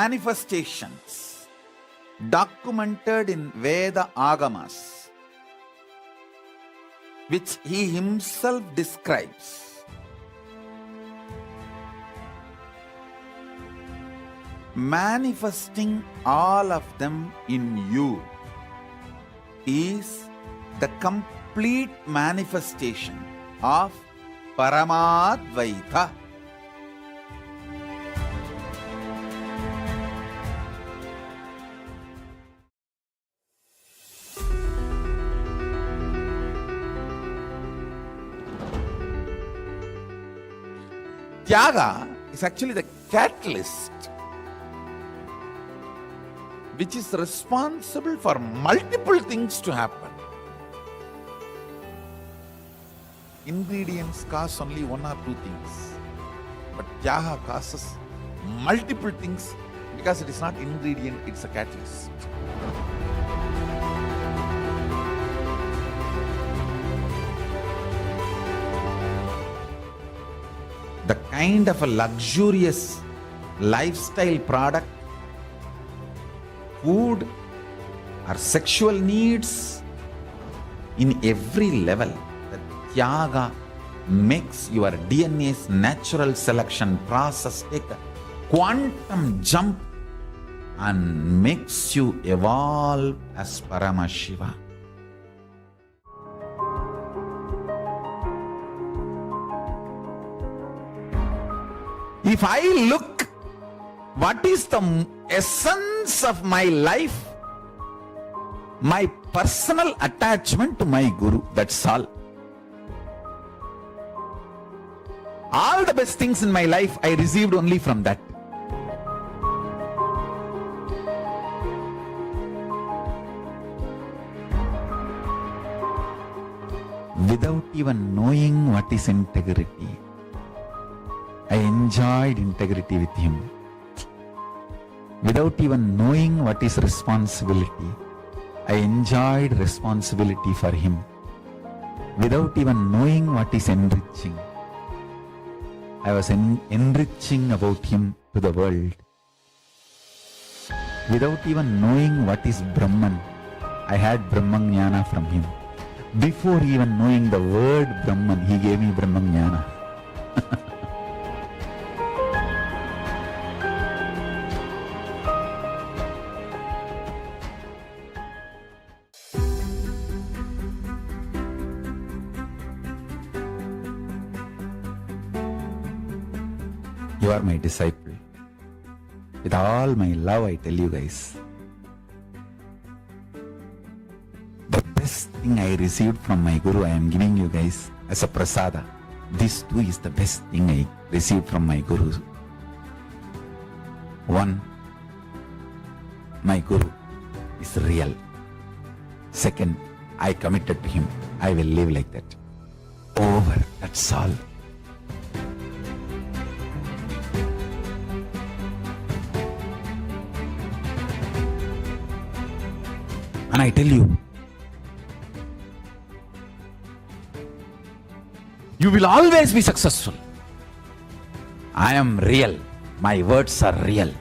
Manifestations documented in Veda Agamas, which he himself describes. Manifesting all of them in you is the complete manifestation of Paramadvaita. Tyaga is actually the catalyst which is responsible for multiple things to happen. Ingredients cause only one or two things, but Tyaga causes multiple things because it is not ingredient, it's a catalyst. The kind of a luxurious lifestyle product, food or sexual needs, in every level, the Tyaga makes your DNA's natural selection process take a quantum jump and makes you evolve as Paramashiva. If I look what is the essence of my life, my personal attachment to my Guru, that's all. All the best things in my life I received only from that. Without even knowing what is integrity, I enjoyed integrity with him. Without even knowing what is responsibility, I enjoyed responsibility for him. Without even knowing what is enriching, I was enriching about him to the world. Without even knowing what is Brahman, I had Brahman Jnana from him. Before even knowing the word Brahman, he gave me Brahman Jnana. You are my disciple. With all my love, I tell you guys, the best thing I received from my Guru, I am giving you guys as a prasada. This too is the best thing I received from my Guru. One, my Guru is real. Second, I committed to him. I will live like that. Over. That's all. And I tell you, you will always be successful. I am real. My words are real.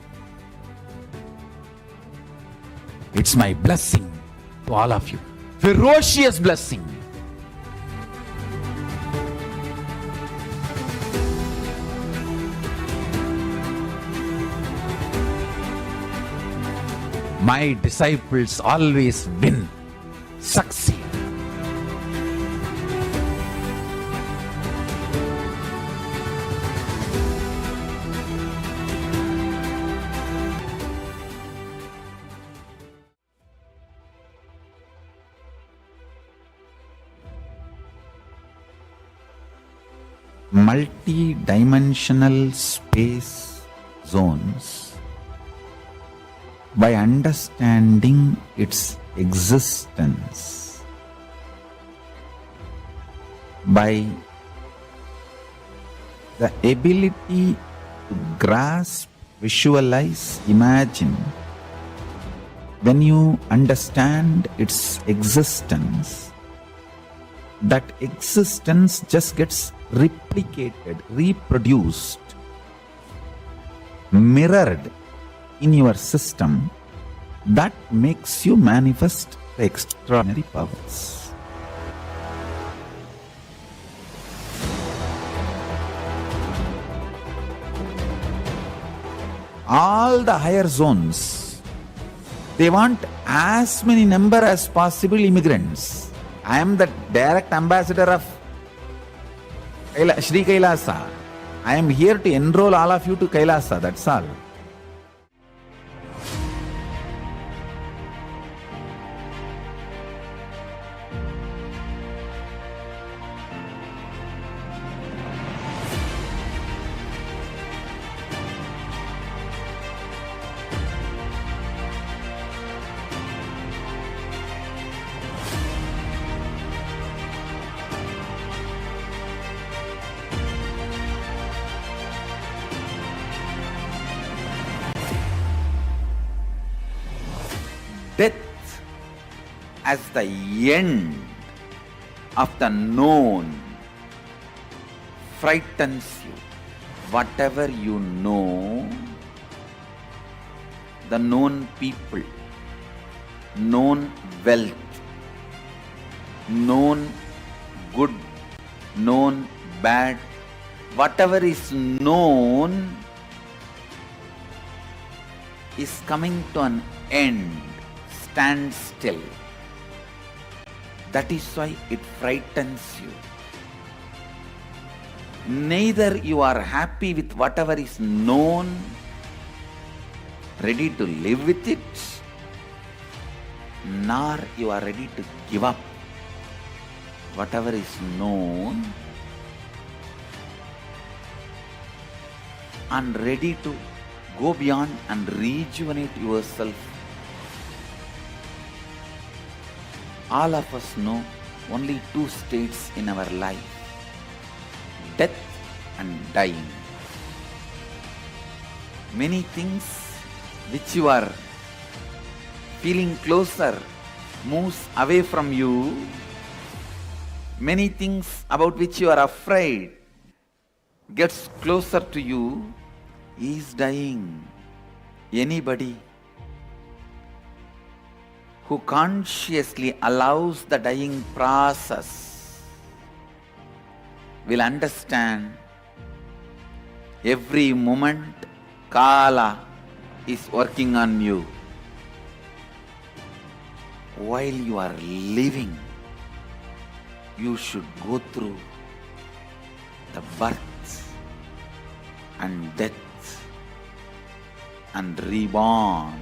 It's my blessing to all of you. Ferocious blessing. My disciples always win, succeed. Multi-dimensional space zones, by understanding its existence, by the ability to grasp, visualize, imagine, when you understand its existence, that existence just gets replicated, reproduced, mirrored in your system. That makes you manifest the extraordinary powers. All the higher zones, they want as many number as possible immigrants. I am the direct ambassador of Sri Kailasa. I am here to enroll all of you to Kailasa, that's all. Death as the end of the known frightens you. Whatever you know, the known people, known wealth, known good, known bad, whatever is known is coming to an end. Stand still. That is why it frightens you. Neither you are happy with whatever is known, ready to live with it, nor you are ready to give up whatever is known and ready to go beyond and rejuvenate yourself. All of us know only two states in our life: death and dying. Many things which you are feeling closer moves away from you. Many things about which you are afraid gets closer to you. He is dying. Anybody who consciously allows the dying process will understand every moment Kala is working on you. While you are living, you should go through the birth and death and reborn.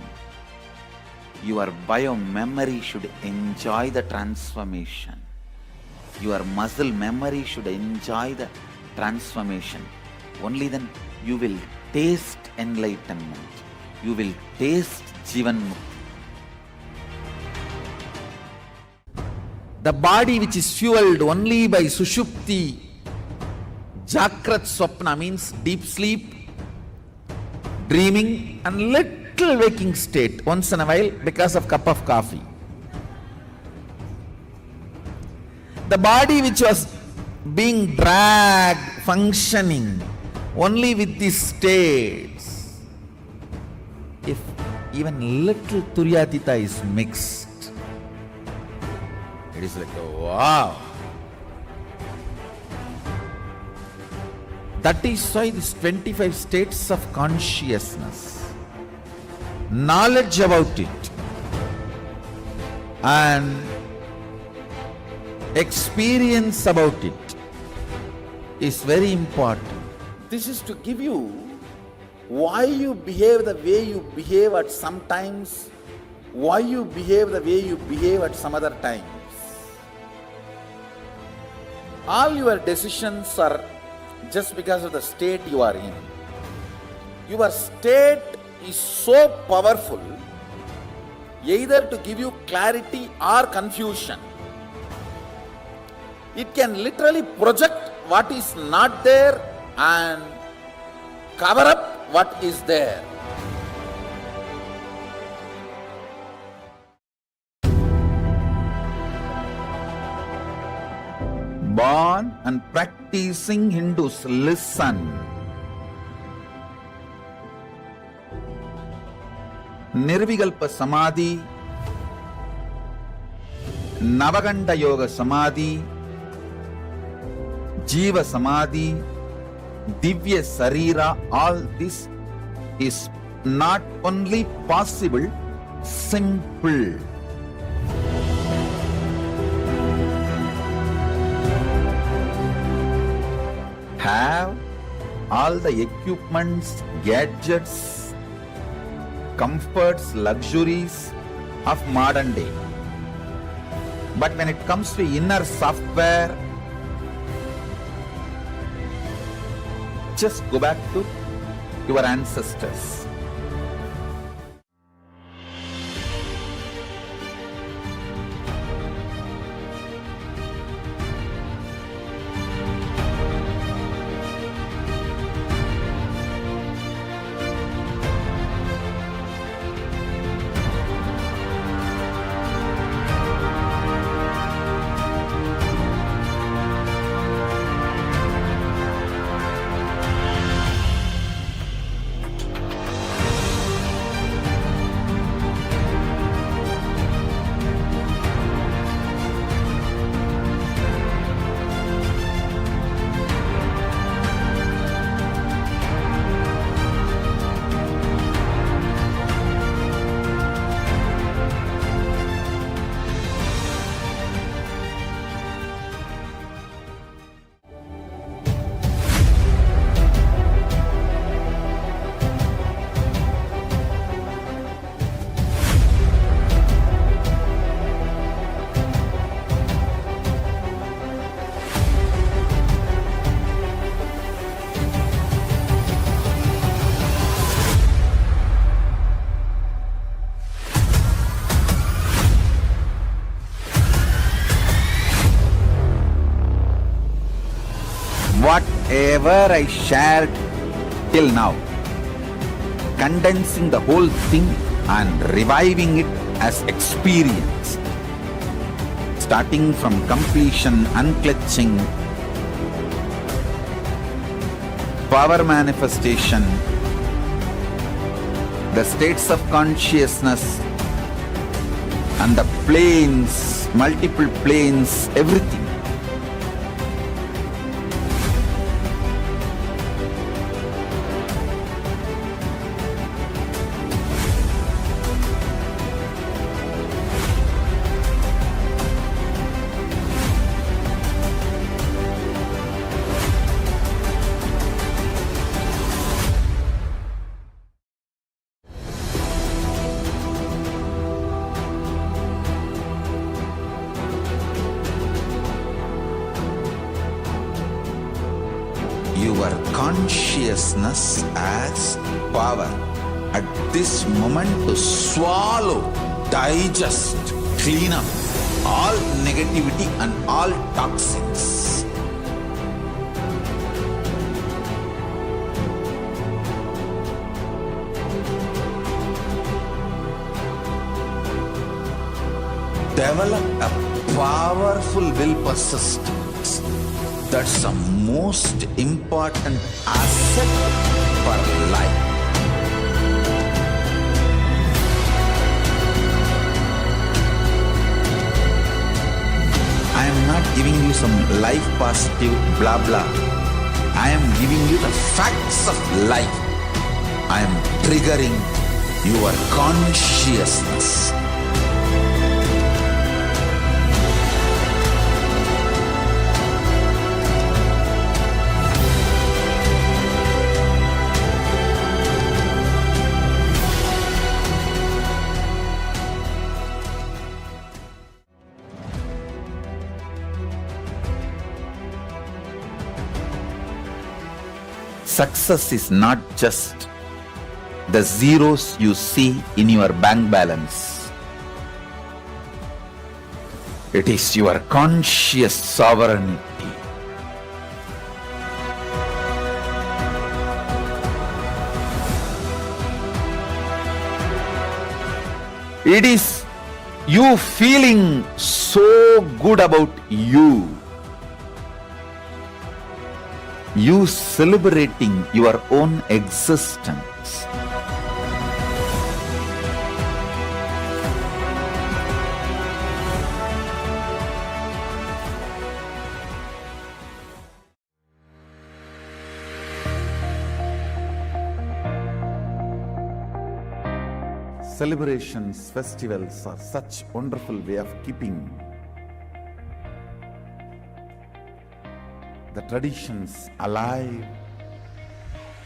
Your bio-memory should enjoy the transformation. Your muscle memory should enjoy the transformation. Only then you will taste enlightenment. You will taste Jivan Mukti. The body which is fueled only by Sushupti, Jakrat Swapna means deep sleep, dreaming and little waking state once in a while because of cup of coffee. The body which was being dragged, functioning only with these states, if even little Turyatita is mixed, it is like, oh, wow. That is why these 25 states of consciousness, knowledge about it and experience about it is very important. This is to give you why you behave the way you behave at some times, why you behave the way you behave at some other times. All your decisions are just because of the state you are in. Your state is so powerful, either to give you clarity or confusion. It can literally project what is not there and cover up what is there. Born and practicing Hindus, listen. Nirvikalpa Samadhi, Navaganda Yoga Samadhi, Jiva Samadhi, Divya Sarira, all this is not only possible, simple. Have all the equipments, gadgets, comforts, luxuries of modern day. But when it comes to inner software, just go back to your ancestors. whatever I shared till now, condensing the whole thing and reviving it as experience, starting from completion, unclutching, power manifestation, the states of consciousness, and the planes, multiple planes, everything. Your consciousness as power at this moment to swallow, digest, clean up all negativity and all toxins. Develop a powerful will persistence. That's the most important asset for life. I am not giving you some life positive blah blah. I am giving you the facts of life. I am triggering your consciousness. Success is not just the zeros you see in your bank balance. It is your conscious sovereignty. It is you feeling so good about you. You celebrating your own existence. Celebrations, festivals are such wonderful way of keeping the traditions alive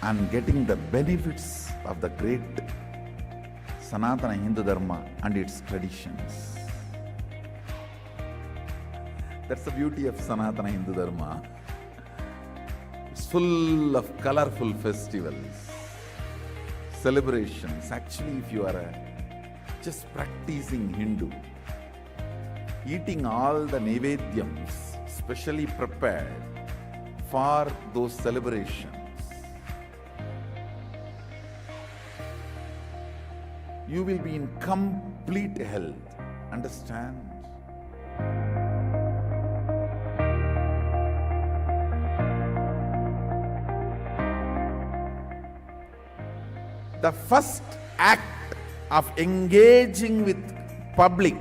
and getting the benefits of the great Sanatana Hindu Dharma and its traditions. That's the beauty of Sanatana Hindu Dharma. It's full of colorful festivals, celebrations. Actually, if you are just practicing Hindu, eating all the Naivedyams specially prepared for those celebrations, you will be in complete health. Understand? The first act of engaging with public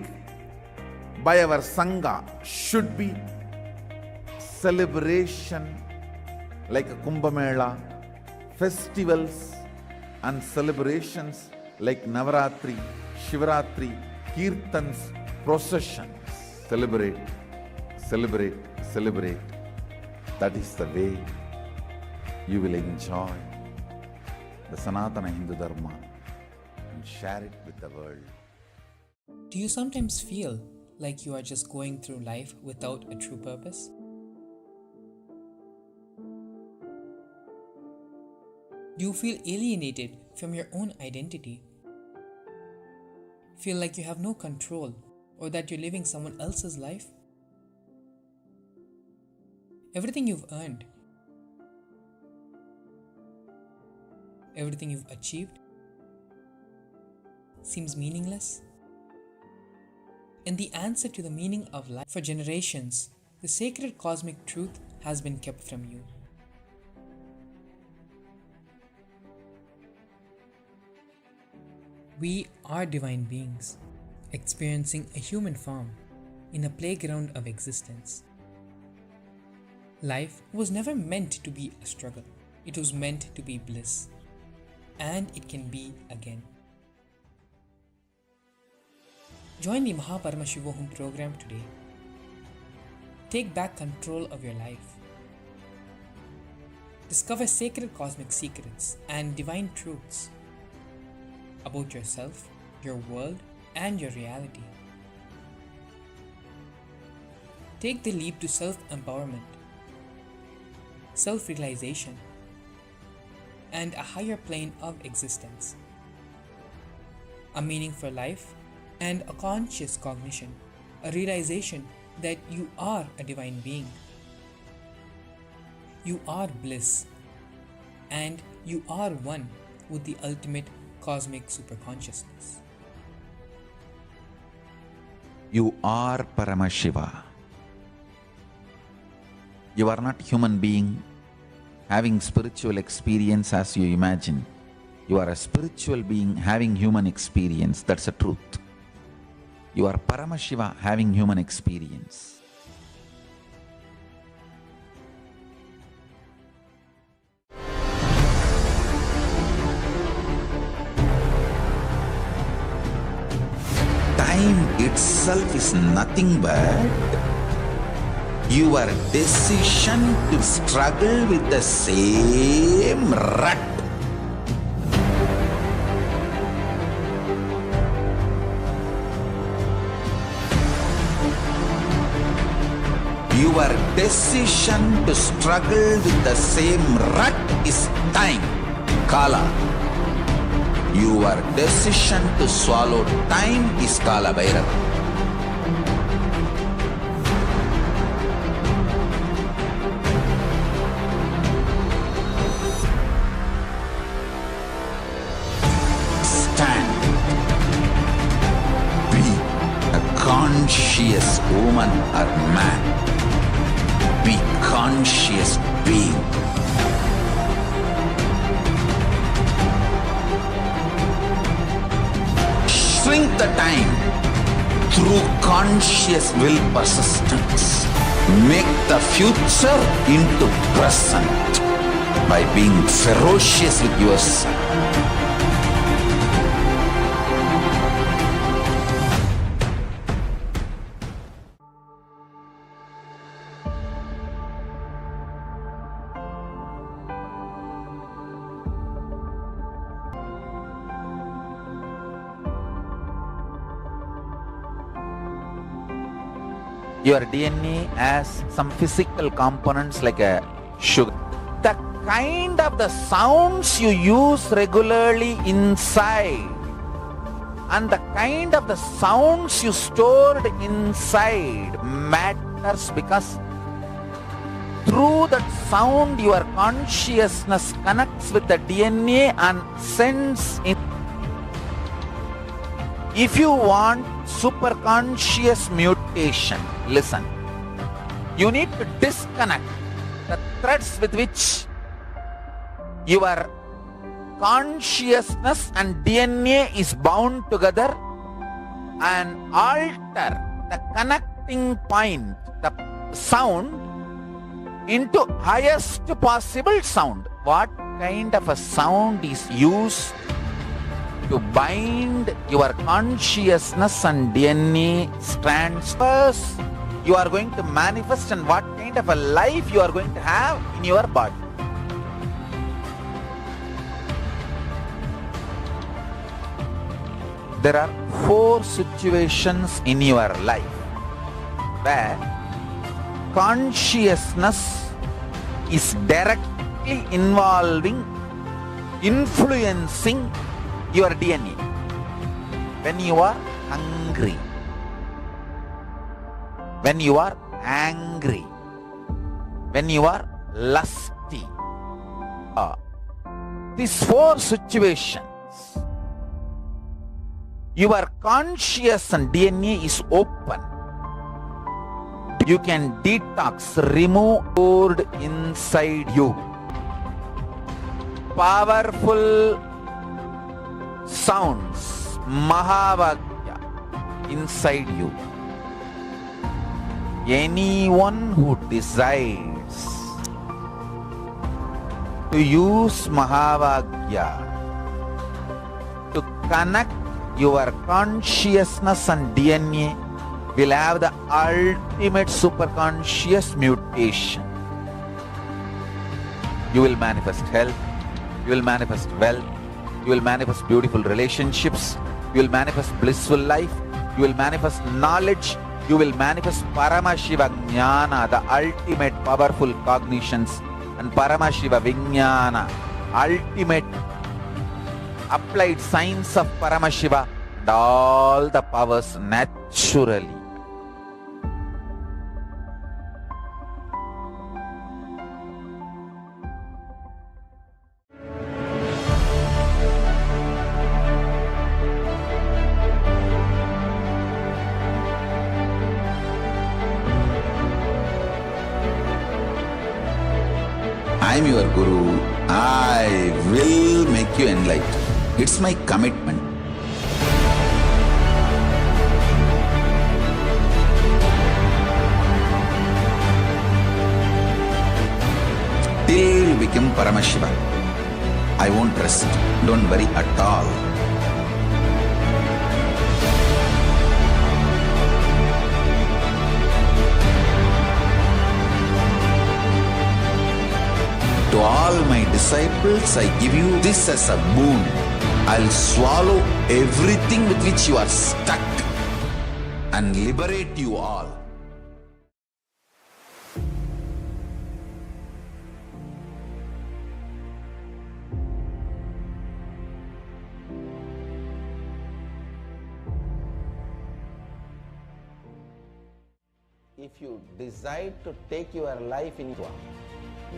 by our Sangha should be celebration like a Kumbh Mela, festivals and celebrations like Navaratri, Shivaratri, Kirtans, processions. Celebrate, celebrate, celebrate. That is the way you will enjoy the Sanatana Hindu Dharma and share it with the world. Do you sometimes feel like you are just going through life without a true purpose? Do you feel alienated from your own identity? Feel like you have no control or that you're living someone else's life? Everything you've earned, everything you've achieved seems meaningless? And the answer to the meaning of life, for generations, the sacred cosmic truth has been kept from you. We are divine beings, experiencing a human form in a playground of existence. Life was never meant to be a struggle. It was meant to be bliss. And it can be again. Join the Paramashivoham program today. Take back control of your life. Discover sacred cosmic secrets and divine truths about yourself, your world, and your reality. Take the leap to self-empowerment, self-realization, and a higher plane of existence. A meaning for life and a conscious cognition, a realization that you are a divine being. You are bliss, and you are one with the ultimate cosmic superconsciousness. You are Paramashiva. You are not human being having spiritual experience as you imagine. You are a spiritual being having human experience. That's the truth. You are Paramashiva having human experience. Time itself is nothing but your decision to struggle with the same rut. Your decision to struggle with the same rut is time, Kala. Your decision to swallow time is Kala Bhairava. Stand. Be a conscious woman or man. Be conscious being. Shrink the time through conscious will persistence. Make the future into present by being ferocious with yourself. Your DNA has some physical components like a sugar. The kind of the sounds you use regularly inside and the kind of the sounds you stored inside matters, because through that sound your consciousness connects with the DNA and sends in. If you want superconscious mutation, listen, you need to disconnect the threads with which your consciousness and DNA is bound together and alter the connecting point, the sound, into highest possible sound. What kind of a sound is used to bind your consciousness and DNA strands? First, you are going to manifest and what kind of a life you are going to have in your body. There are 4 situations in your life where consciousness is directly influencing your DNA. When you are hungry, when you are angry, when you are lusty, these four situations, your conscious and DNA is open. You can detox, remove stored inside you. Powerful sounds, Mahavagya, inside you. Anyone who desires to use Mahavagya to connect your consciousness and DNA will have the ultimate superconscious mutation. You will manifest health, you will manifest wealth, you will manifest beautiful relationships, you will manifest blissful life, you will manifest knowledge, you will manifest Paramashiva Jnana, the ultimate powerful cognitions, and Paramashiva Vijnana, ultimate applied science of Paramashiva, and all the powers naturally. I am your Guru. I will make you enlightened. It's my commitment. Till you become Paramashiva, I won't rest. Don't worry at all. To all my disciples, I give you this as a boon. I'll swallow everything with which you are stuck and liberate you all. If you decide to take your life in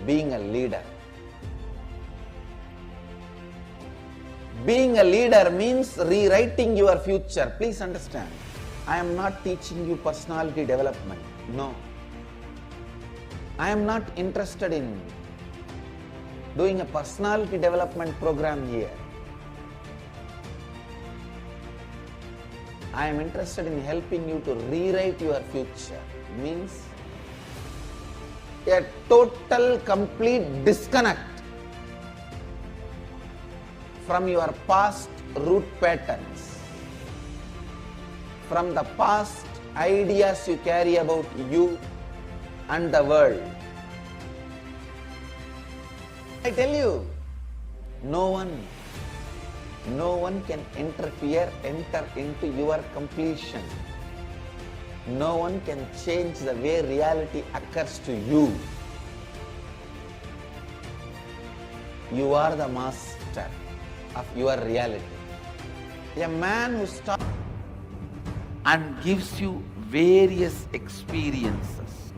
being a leader. Being a leader means rewriting your future. Please understand, I am not teaching you personality development. No. I am not interested in doing a personality development program here. I am interested in helping you to rewrite your future. Means a total, complete disconnect from your past root patterns, from the past ideas you carry about you and the world. I tell you, no one can enter into your completion. No one can change the way reality occurs to you. You are the master of your reality. A man who starts and gives you various experiences.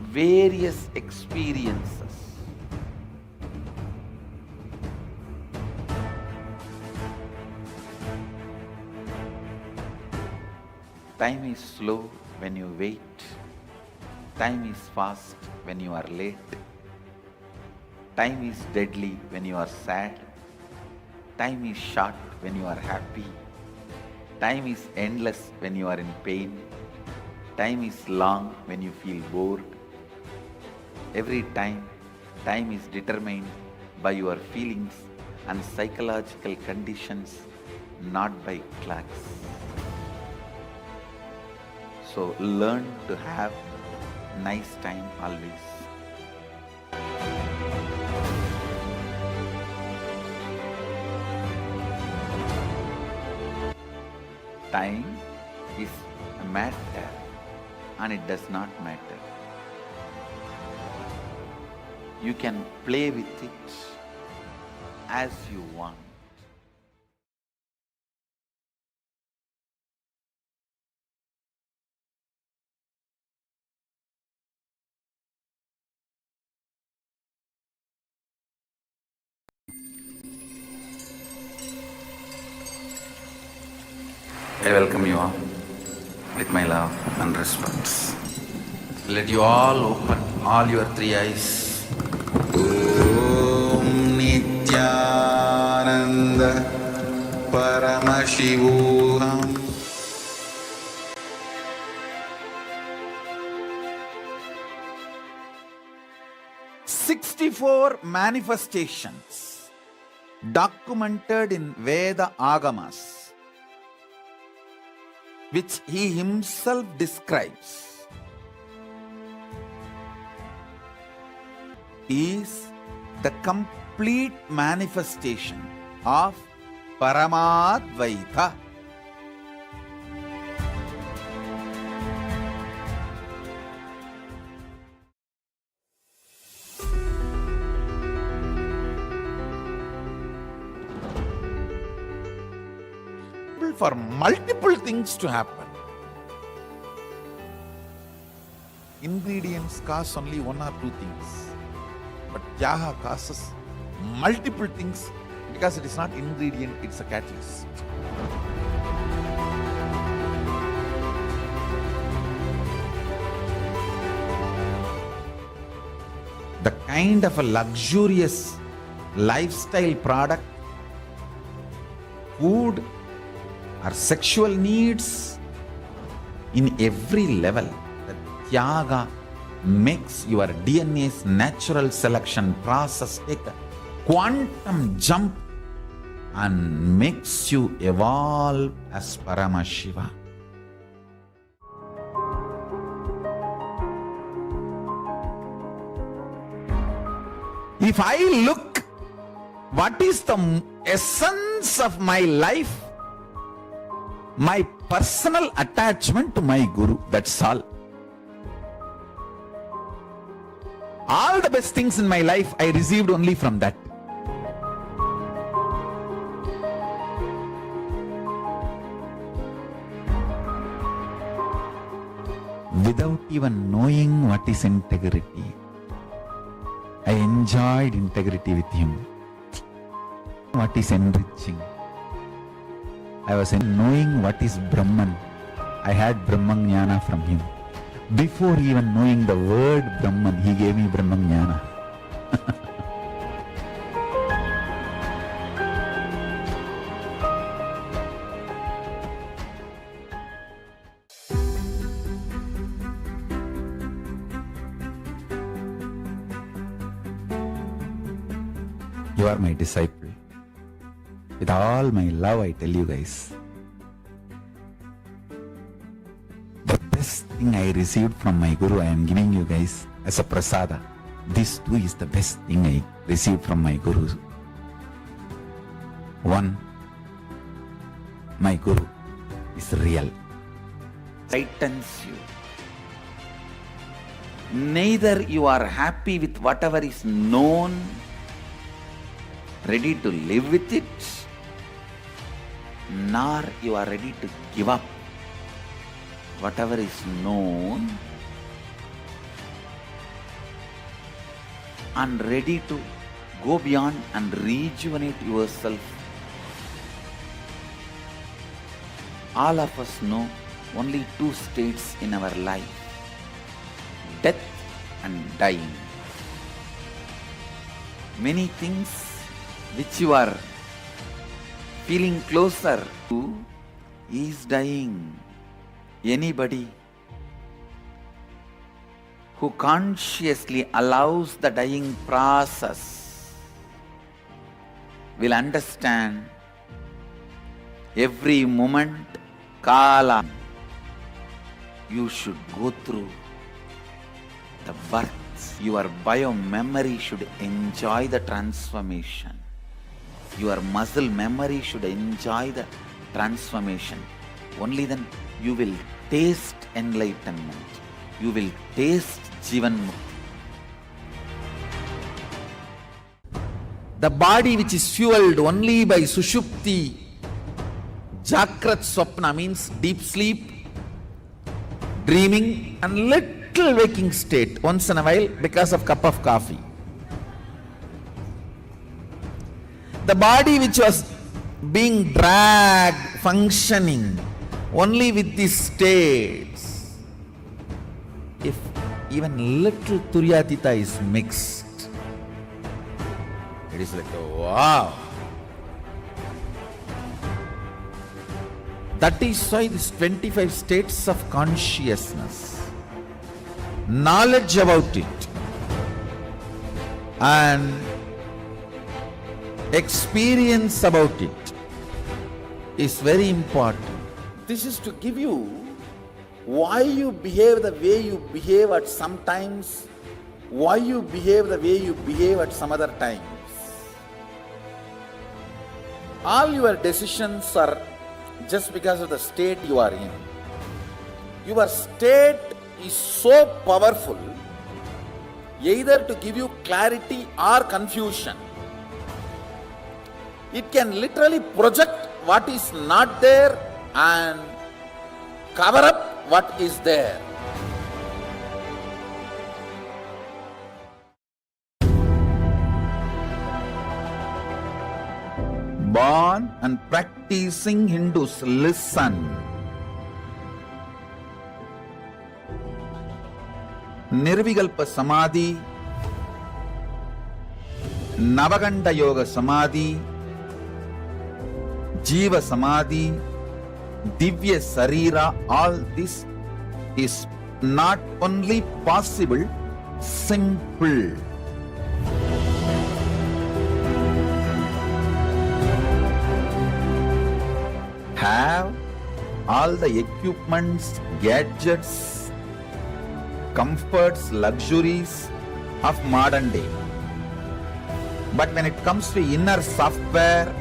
Time is slow when you wait. Time is fast when you are late. Time is deadly when you are sad. Time is short when you are happy. Time is endless when you are in pain. Time is long when you feel bored. Every time is determined by your feelings and psychological conditions, not by clocks. So learn to have nice time always. Time is a matter and it does not matter. You can play with it as you want. I welcome you all with my love and respect. Let you all open all your three eyes. Om Nityananda Paramashivoham. "64 manifestations documented in Veda Agamas, which he himself describes, is the complete manifestation of Paramadvaita." For multiple things to happen, ingredients cause only one or two things, but Tyaga causes multiple things because it is not ingredient, it's a catalyst. The kind of a luxurious lifestyle product, food, or sexual needs in every level, the Tyaga makes your DNA's natural selection process take a quantum jump and makes you evolve as Paramashiva. If I look what is the essence of my life, my personal attachment to my Guru, that's all. All the best things in my life I received only from that. Without even knowing what is integrity, I enjoyed integrity with him. What is enriching? I was knowing what is Brahman. I had Brahman Jnana from him. Before even knowing the word Brahman, he gave me Brahman Jnana. You are my disciple. With all my love, I tell you guys, the best thing I received from my Guru, I am giving you guys as a prasada. This too is the best thing I received from my Guru. One, my Guru is real. Heightens you. Neither you are happy with whatever is known, ready to live with it, nor you are ready to give up whatever is known and ready to go beyond and rejuvenate yourself. All of us know only two states in our life: death and dying. Many things which you are feeling closer to is dying. Anybody who consciously allows the dying process will understand every moment, kala, you should go through the birth. Your bio-memory should enjoy the transformation. Your muscle memory should enjoy the transformation. Only then you will taste enlightenment. You will taste Jivan Mukti. The body which is fueled only by Sushupti, Jakrat Swapna means deep sleep, dreaming and little waking state once in a while because of cup of coffee. The body which was being dragged, functioning Only with these states, if even little Turyatita is mixed, it is like, wow. That is why these 25 states of consciousness, knowledge about it, and experience about it is very important. This is to give you why you behave the way you behave at some times, why you behave the way you behave at some other times. All your decisions are just because of the state you are in. Your state is so powerful, either to give you clarity or confusion. It can literally project what is not there and cover up what is there. Born and practicing Hindus, listen. Nirvikalpa Samadhi, Navaganda Yoga Samadhi, Jiva Samadhi, Divya Sarira, all this is not only possible, simple. Have all the equipments, gadgets, comforts, luxuries of modern day. But when it comes to inner software,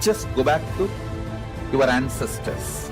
just go back to your ancestors.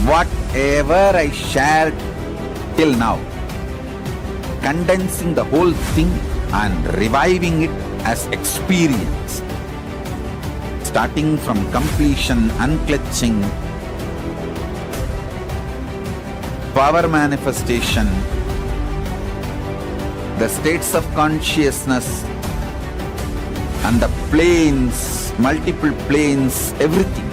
Whatever I shared till now, condensing the whole thing and reviving it as experience, starting from completion, unclutching, power manifestation, the states of consciousness, and the planes, multiple planes, everything.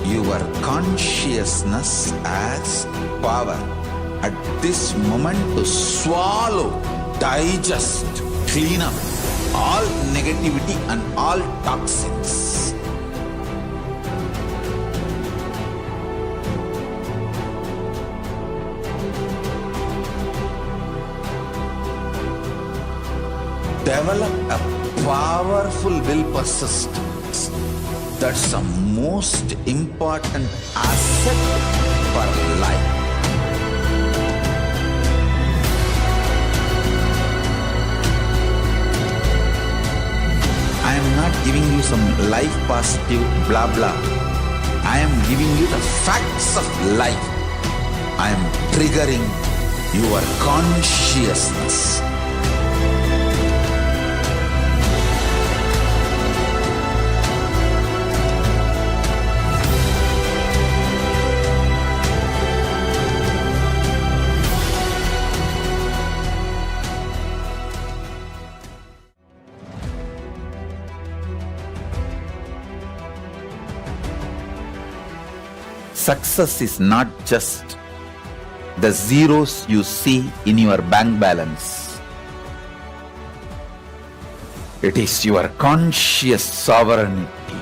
Your consciousness as power at this moment to swallow, digest, clean up all negativity and all toxins. Develop a powerful will persistence. That's the most important asset for life. some life positive blah blah. I am giving you the facts of life. I am triggering your consciousness. Success is not just the zeros you see in your bank balance. It is your conscious sovereignty.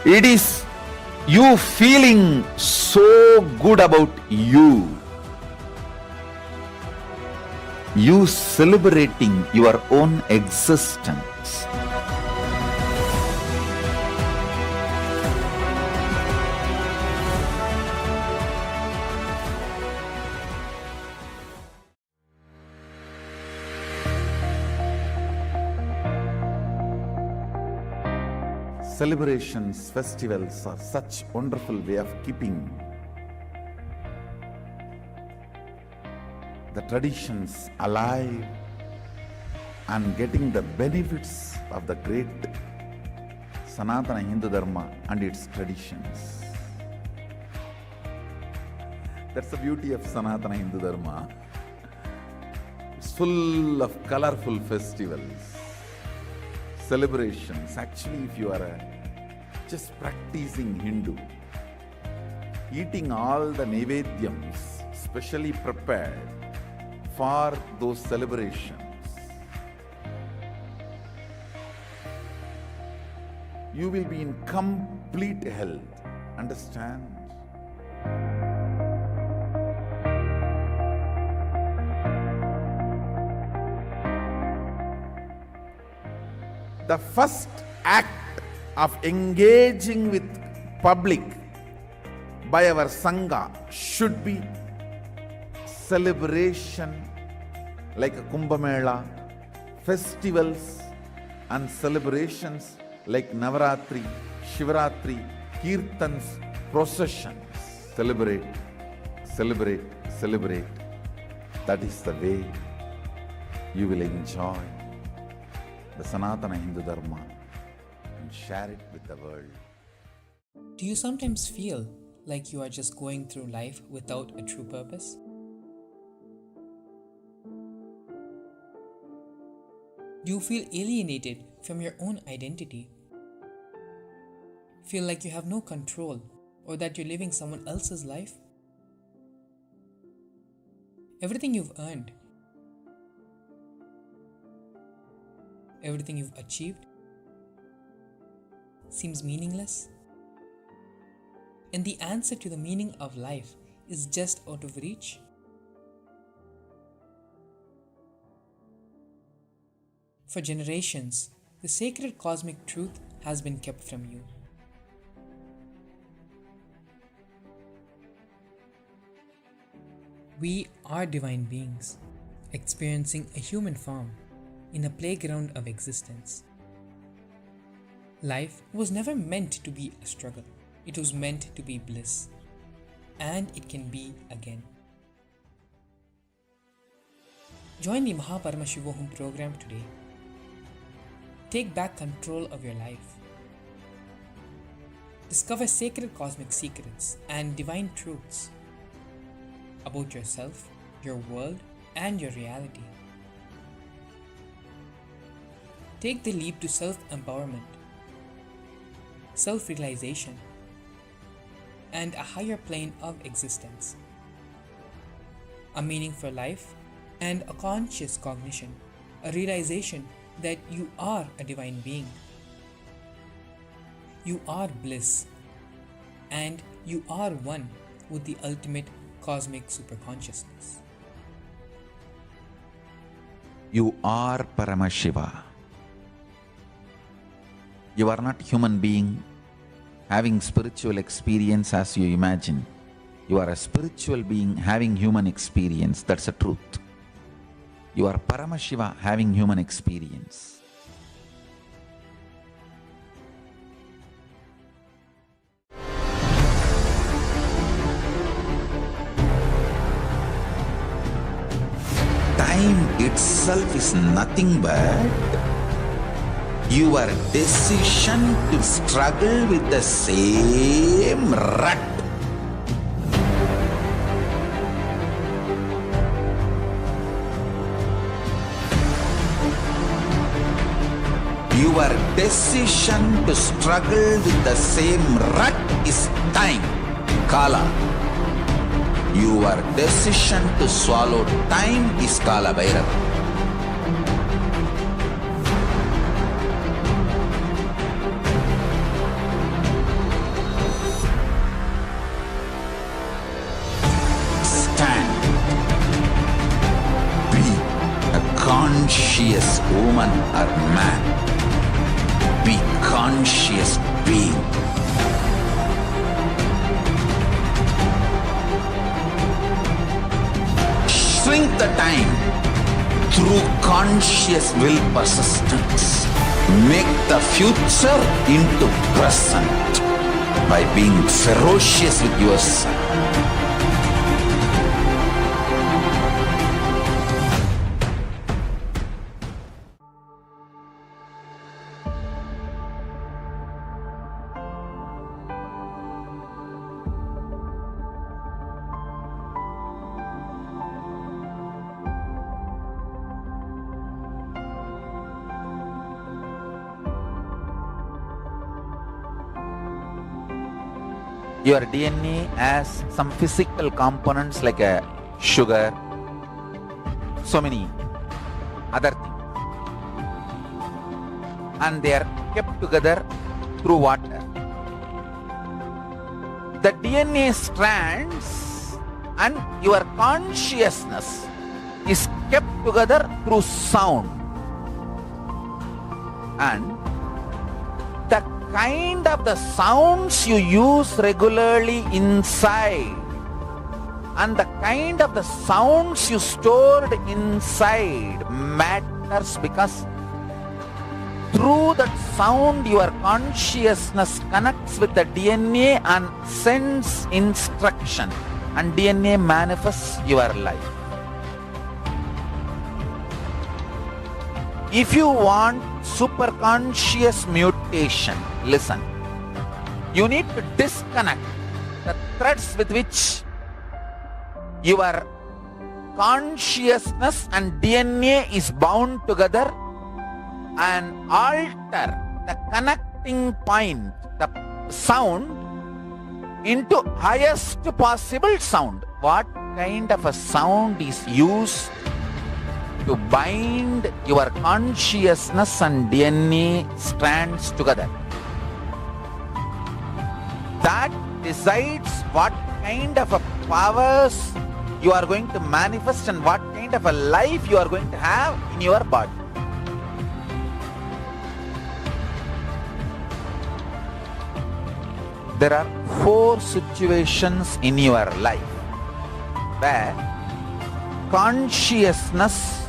It is you feeling so good about you. You celebrating your own existence. Celebrations, festivals are such wonderful way of keeping the traditions alive and getting the benefits of the great Sanatana Hindu Dharma and its traditions. That's the beauty of Sanatana Hindu Dharma. It's full of colorful festivals, celebrations. Actually, if you are just practicing Hindu, eating all the Naivedyams specially prepared for those celebrations, you will be in complete health. Understand? The first act of engaging with public by our Sangha should be celebration like a Kumbh Mela, festivals and celebrations like Navaratri, Shivaratri, Kirtans, processions. Celebrate, celebrate, celebrate. That is the way you will enjoy the Sanatana Hindu Dharma and share it with the world. Do you sometimes feel like you are just going through life without a true purpose? Do you feel alienated from your own identity? Feel like you have no control or that you're living someone else's life? Everything you've earned, everything you've achieved seems meaningless? And the answer to the meaning of life is just out of reach? For generations, the sacred cosmic truth has been kept from you. We are divine beings, experiencing a human form in a playground of existence. Life was never meant to be a struggle. It was meant to be bliss. And it can be again. Join the Paramashivoham program today. Take back control of your life. Discover sacred cosmic secrets and divine truths about yourself, your world, and your reality. Take the leap to self-empowerment, self-realization, and a higher plane of existence. A meaning for life and a conscious cognition, a realization that you are a divine being. You are bliss, and you are one with the ultimate cosmic superconsciousness. You are Paramashiva. You are not human being having spiritual experience as you imagine. You are a spiritual being having human experience. That's a truth. You are Paramashiva having human experience. Time itself is nothing but your decision to struggle with the same rut. Your decision to struggle with the same rut is time, Kala. Your decision to swallow time is Kala Bhairava. Stand. Be a conscious woman or man. Be conscious being. Shrink the time through conscious will persistence. Make the future into present by being ferocious with yourself. Your DNA has some physical components like a sugar, so many other things. And they are kept together through water. The DNA strands and your consciousness is kept together through sound. And the kind of the sounds you use regularly inside and the kind of the sounds you stored inside matters, because through that sound your consciousness connects with the DNA and sends instruction, and DNA manifests your life. If you want superconscious mutation, listen. You need to disconnect the threads with which your consciousness and DNA is bound together and alter the connecting point, the sound, into highest possible sound. What kind of a sound is used to bind your consciousness and DNA strands together? That decides what kind of a powers you are going to manifest and what kind of a life you are going to have in your body. There are 4 situations in your life where consciousness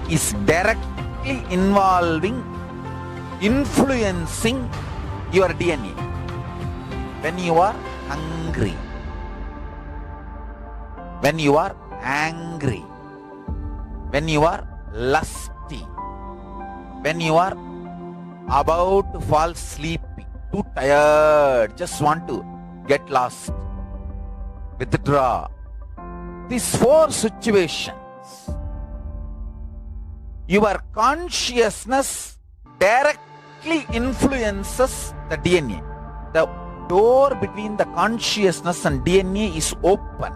is directly influencing your DNA. When you are hungry, when you are angry, when you are lusty, when you are about to fall sleepy, too tired, just want to get lost, withdraw. These 4 situations, your consciousness directly influences the DNA. The door between the consciousness and DNA is open.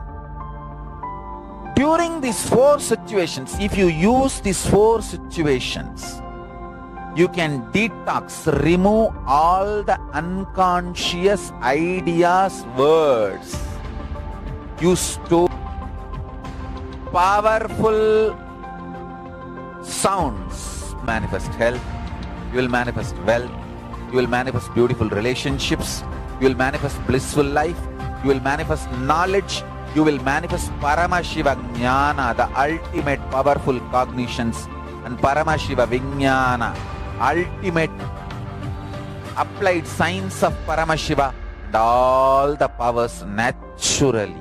During these 4 situations, if you use these 4 situations, you can detox, remove all the unconscious ideas, words. You store powerful sounds. Manifest health, you will manifest wealth, you will manifest beautiful relationships, you will manifest blissful life, you will manifest knowledge, you will manifest Paramashiva Jnana, the ultimate powerful cognitions, and Paramashiva Vijnana, ultimate applied science of Paramashiva, and all the powers naturally.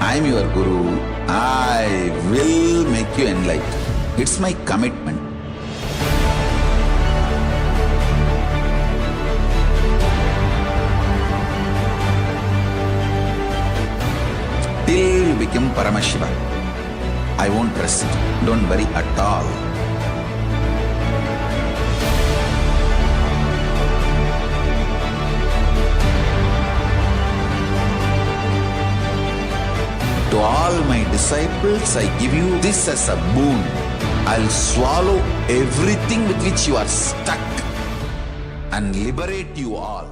I am your Guru. I will make you enlightened. It's my commitment. Till you become Paramashiva, I won't rest. Don't worry at all. To all my disciples, I give you this as a boon. I'll swallow everything with which you are stuck and liberate you all.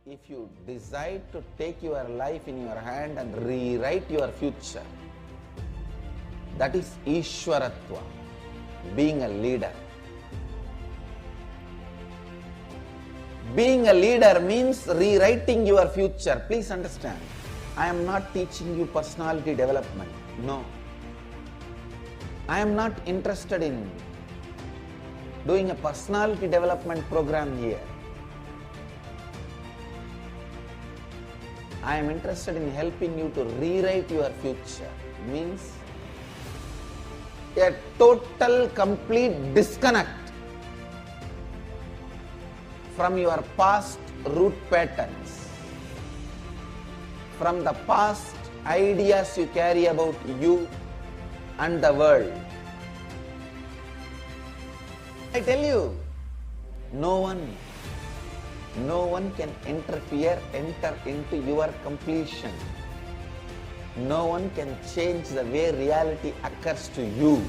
If you decide to take your life in your hand and rewrite your future, that is Ishwaratva, being a leader. Being a leader means rewriting your future. Please understand, I am not teaching you personality development. No. I am not interested in doing a personality development program here. I am interested in helping you to rewrite your future. Means a total, complete disconnect from your past root patterns, from the past ideas you carry about you and the world. I tell you, no one can enter into your completion. No one can change the way reality occurs to you.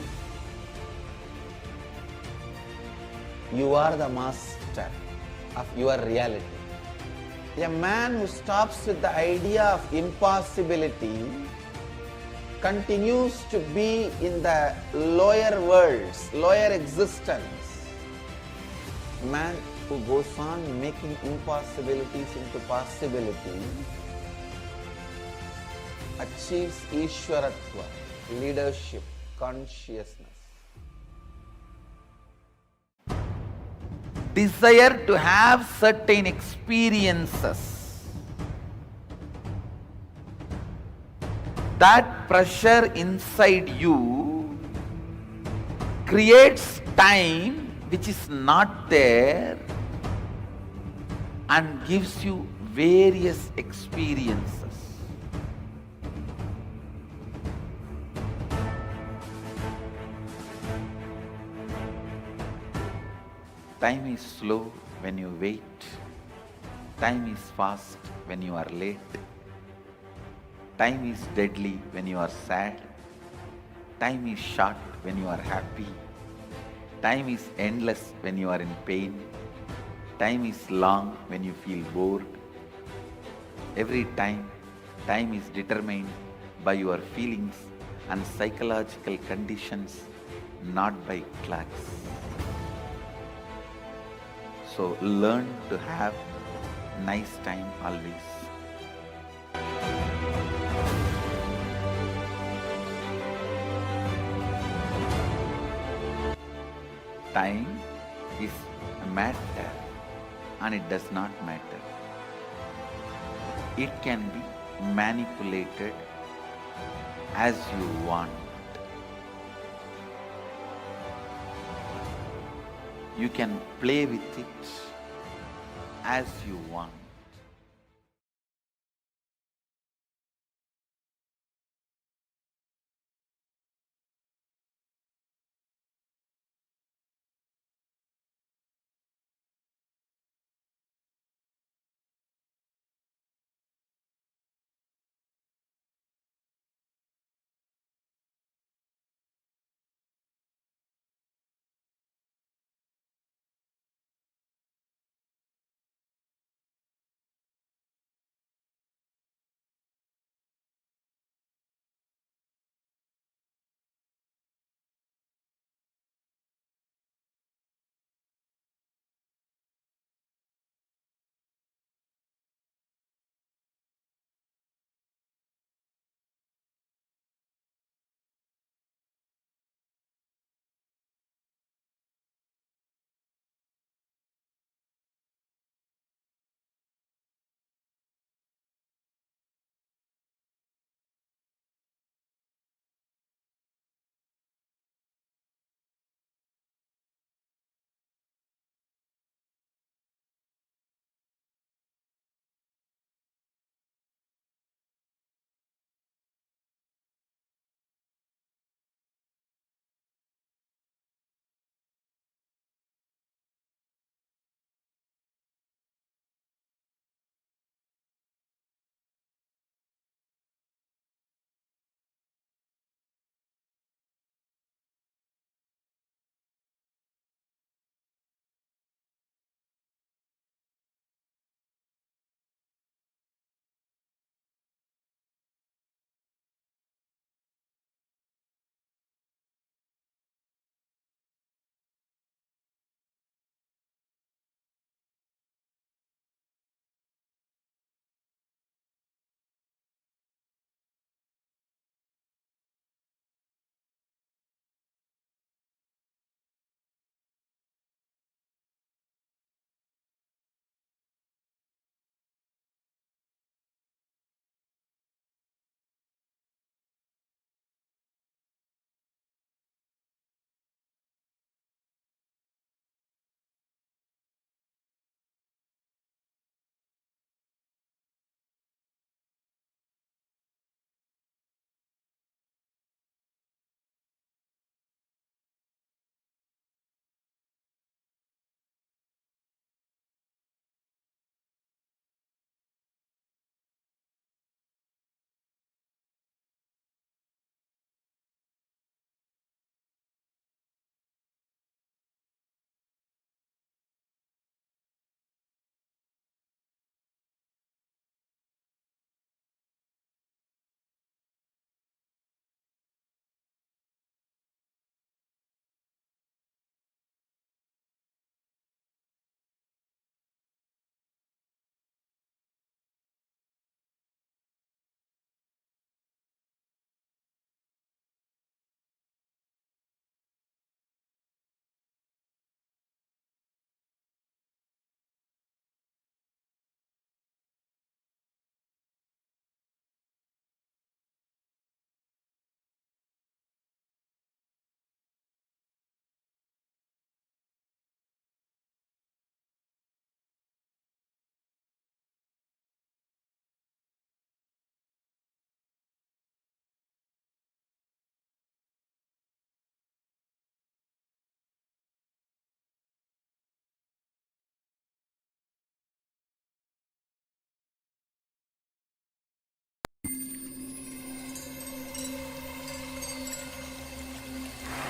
You are the master of your reality. A man who stops with the idea of impossibility continues to be in the lower worlds, lower existence. Man who goes on making impossibilities into possibilities achieves Ishwaratva, leadership, consciousness. Desire to have certain experiences. That pressure inside you creates time which is not there and gives you various experiences. Time is slow when you wait. Time is fast when you are late. Time is deadly when you are sad. Time is short when you are happy. Time is endless when you are in pain. Time is long when you feel bored. Every time is determined by your feelings and psychological conditions, not by clocks. So learn to have nice time always. Time is a matter and it does not matter. It can be manipulated as you want. You can play with it as you want.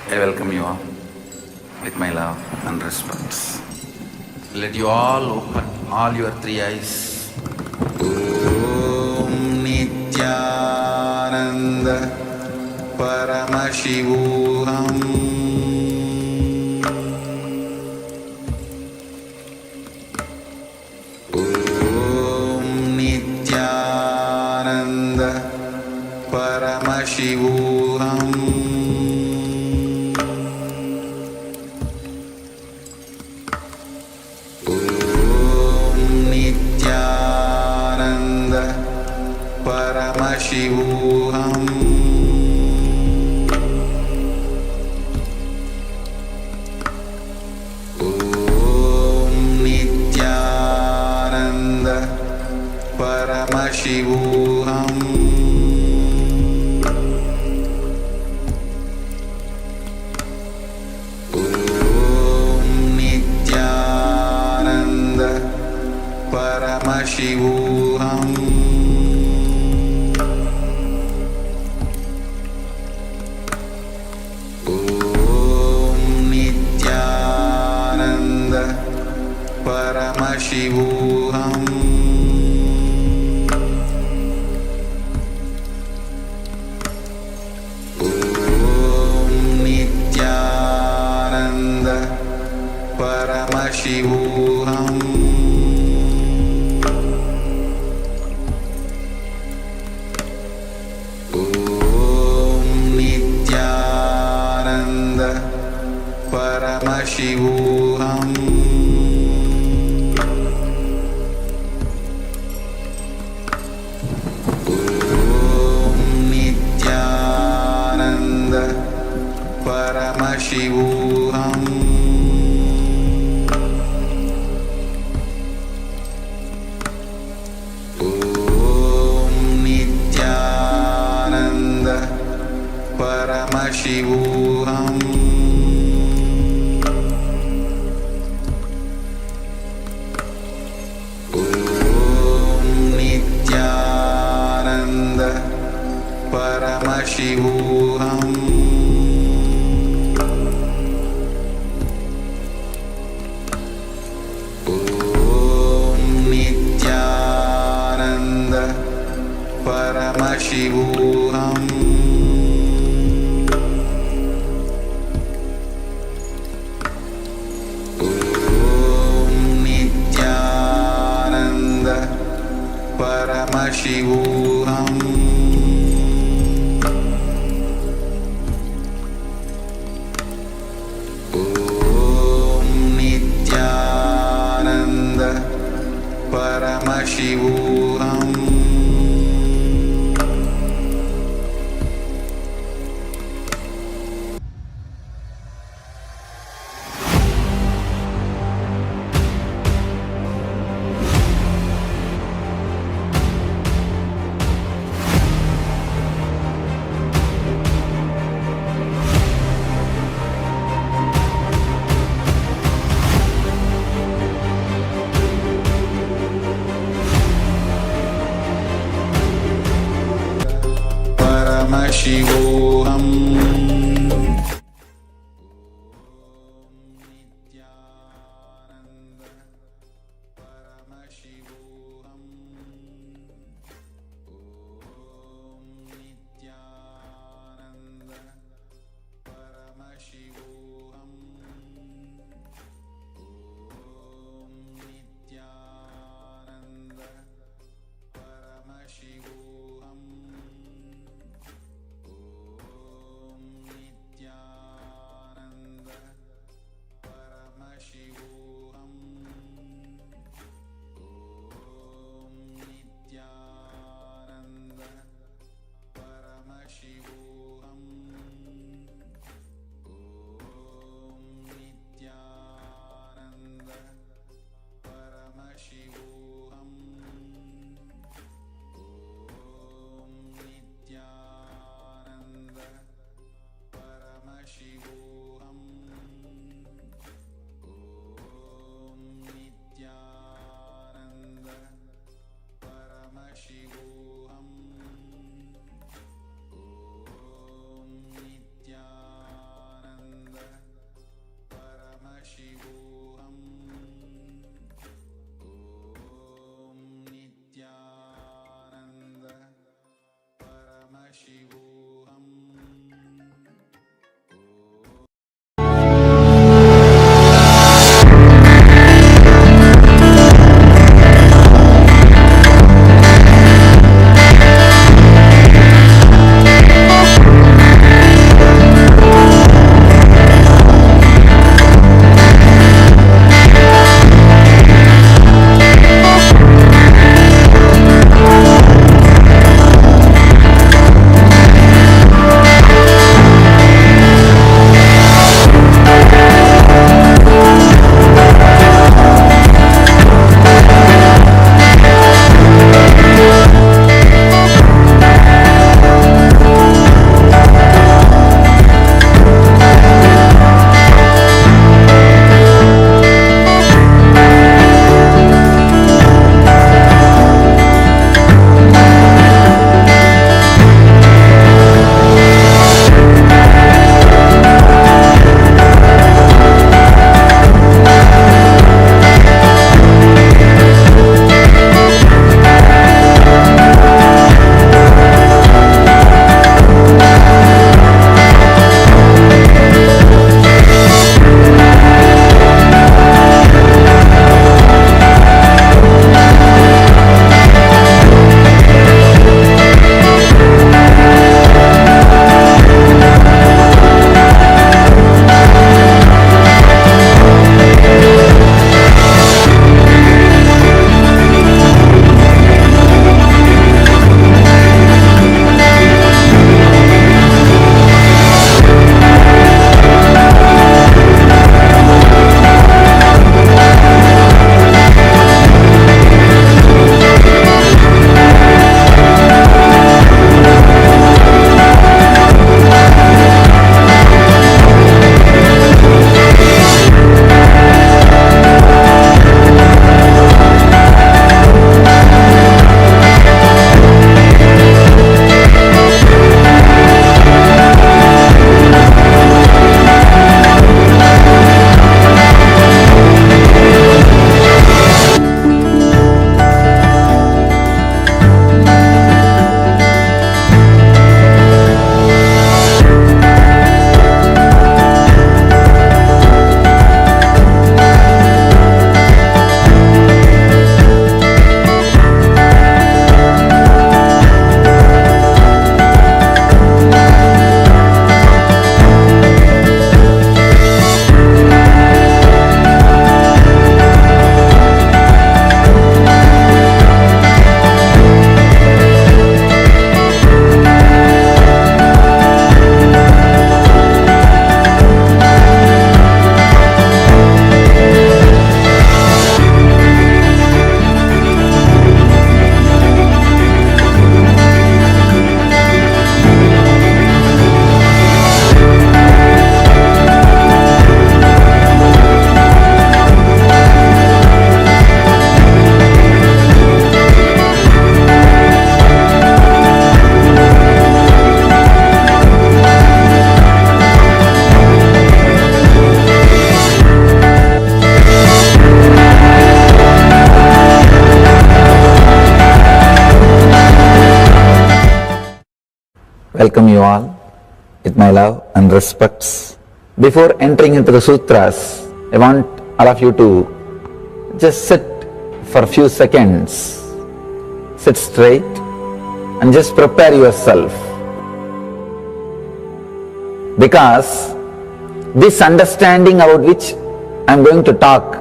I welcome you all with my love and respect. Let you all open all your three eyes. Om Nityananda Paramashivoham Om Nityananda Paramashivoham Paramashivoham Om Nityananda Paramashivoham Om Nityananda Paramashivoham Paramashivoham Om Nityananda Paramashivoham Om Nityananda Paramashivoham Paramashivoham Om Nityananda Paramashivoham Om Nityananda Paramashivoham Paramashivoham Om Nityananda Paramashivoham Om Nityananda Paramashivoham Paramashivoham Paramashivoham welcome you all with my love and respects. Before entering into the sutras, I want all of you to just sit for a few seconds. Sit straight and just prepare yourself. Because this understanding about which I am going to talk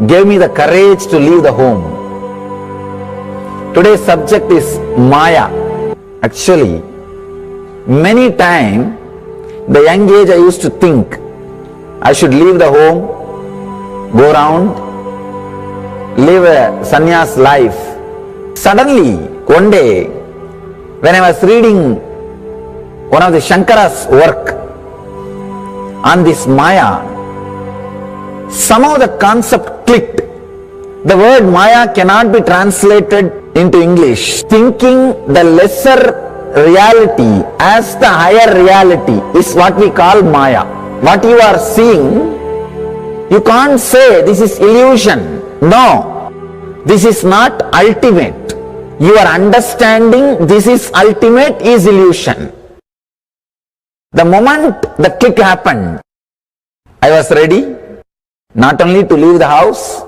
gave me the courage to leave the home. Today's subject is Maya. Actually, many times, the young age I used to think I should leave the home, go around, live a sannyas life. Suddenly, one day, when I was reading one of the Shankara's work on this Maya, somehow the concept clicked. The word Maya cannot be translated into English. Thinking the lesser reality as the higher reality is what we call Maya. What you are seeing, you can't say this is illusion. No, this is not ultimate. Your understanding this is ultimate is illusion. The moment the click happened, I was ready not only to leave the house,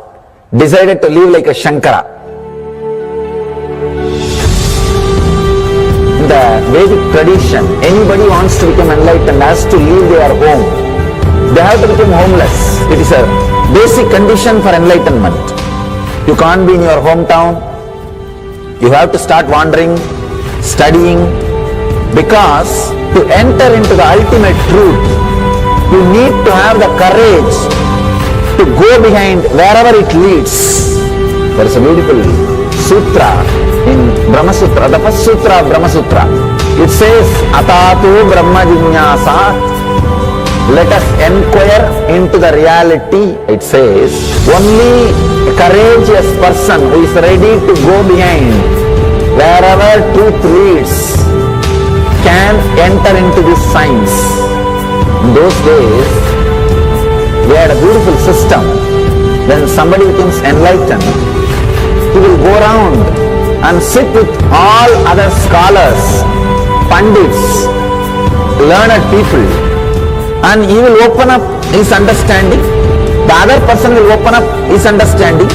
decided to live like a Shankara. In the Vedic tradition, anybody wants to become enlightened has to leave their home. They have to become homeless. It is a basic condition for enlightenment. You can't be in your hometown. You have to start wandering, studying, because to enter into the ultimate truth, you need to have the courage to go behind wherever it leads. There is a beautiful sutra in Brahma Sutra, the first sutra of Brahma Sutra. It says, Atato Brahma Jinyasat. Let us inquire into the reality. It says, only a courageous person who is ready to go behind wherever truth leads can enter into this science. In those days, we had a beautiful system. When somebody becomes enlightened, he will go around and sit with all other scholars, pandits, learned people, and he will open up his understanding. The other person will open up his understanding.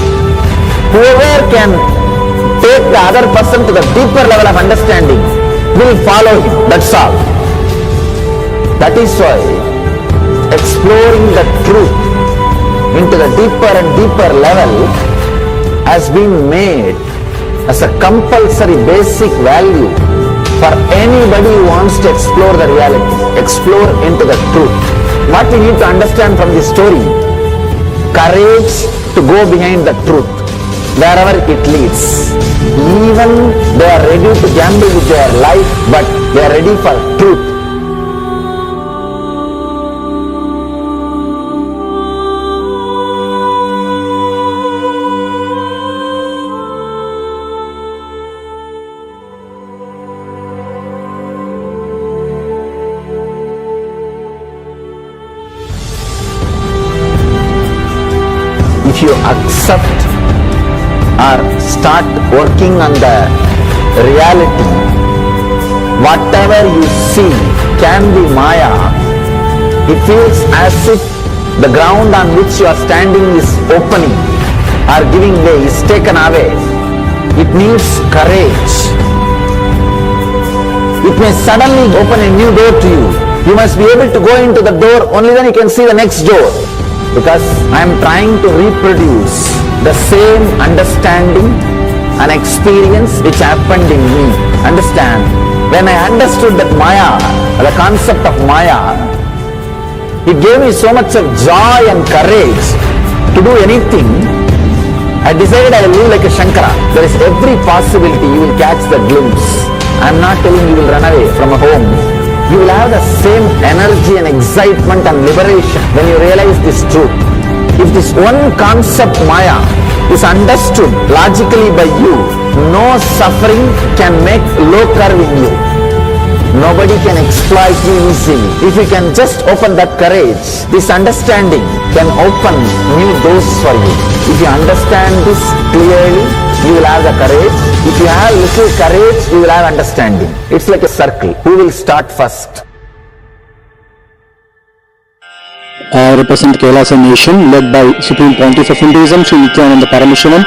Whoever can take the other person to the deeper level of understanding will follow him. That's all. That is why exploring the truth into the deeper and deeper level has been made as a compulsory basic value for anybody who wants to explore the reality, explore into the truth. What we need to understand from this story, courage to go behind the truth, wherever it leads. Even they are ready to gamble with their life, but they are ready for truth. If you accept or start working on the reality, whatever you see can be Maya. It feels as if the ground on which you are standing is opening or giving way, is taken away. It needs courage. It may suddenly open a new door to you. You must be able to go into the door, only then you can see the next door. Because I am trying to reproduce the same understanding and experience which happened in me. Understand? When I understood that Maya, the concept of Maya, it gave me so much of joy and courage to do anything. I decided I will live like a Shankara. There is every possibility you will catch the glimpse. I am not telling you will run away from a home. You will have the same energy and excitement and liberation when you realize this truth. If this one concept Maya is understood logically by you, no suffering can make low curve in you. Nobody can exploit you easily. If you can just open that courage, this understanding can open new doors for you. If you understand this clearly, you will have the courage. If you have little courage, you will have understanding. It's like a circle. Who will start first? I represent Kailasa Nation, led by Supreme Pontiff of Hinduism, Sri Nityananda Paramashivoham,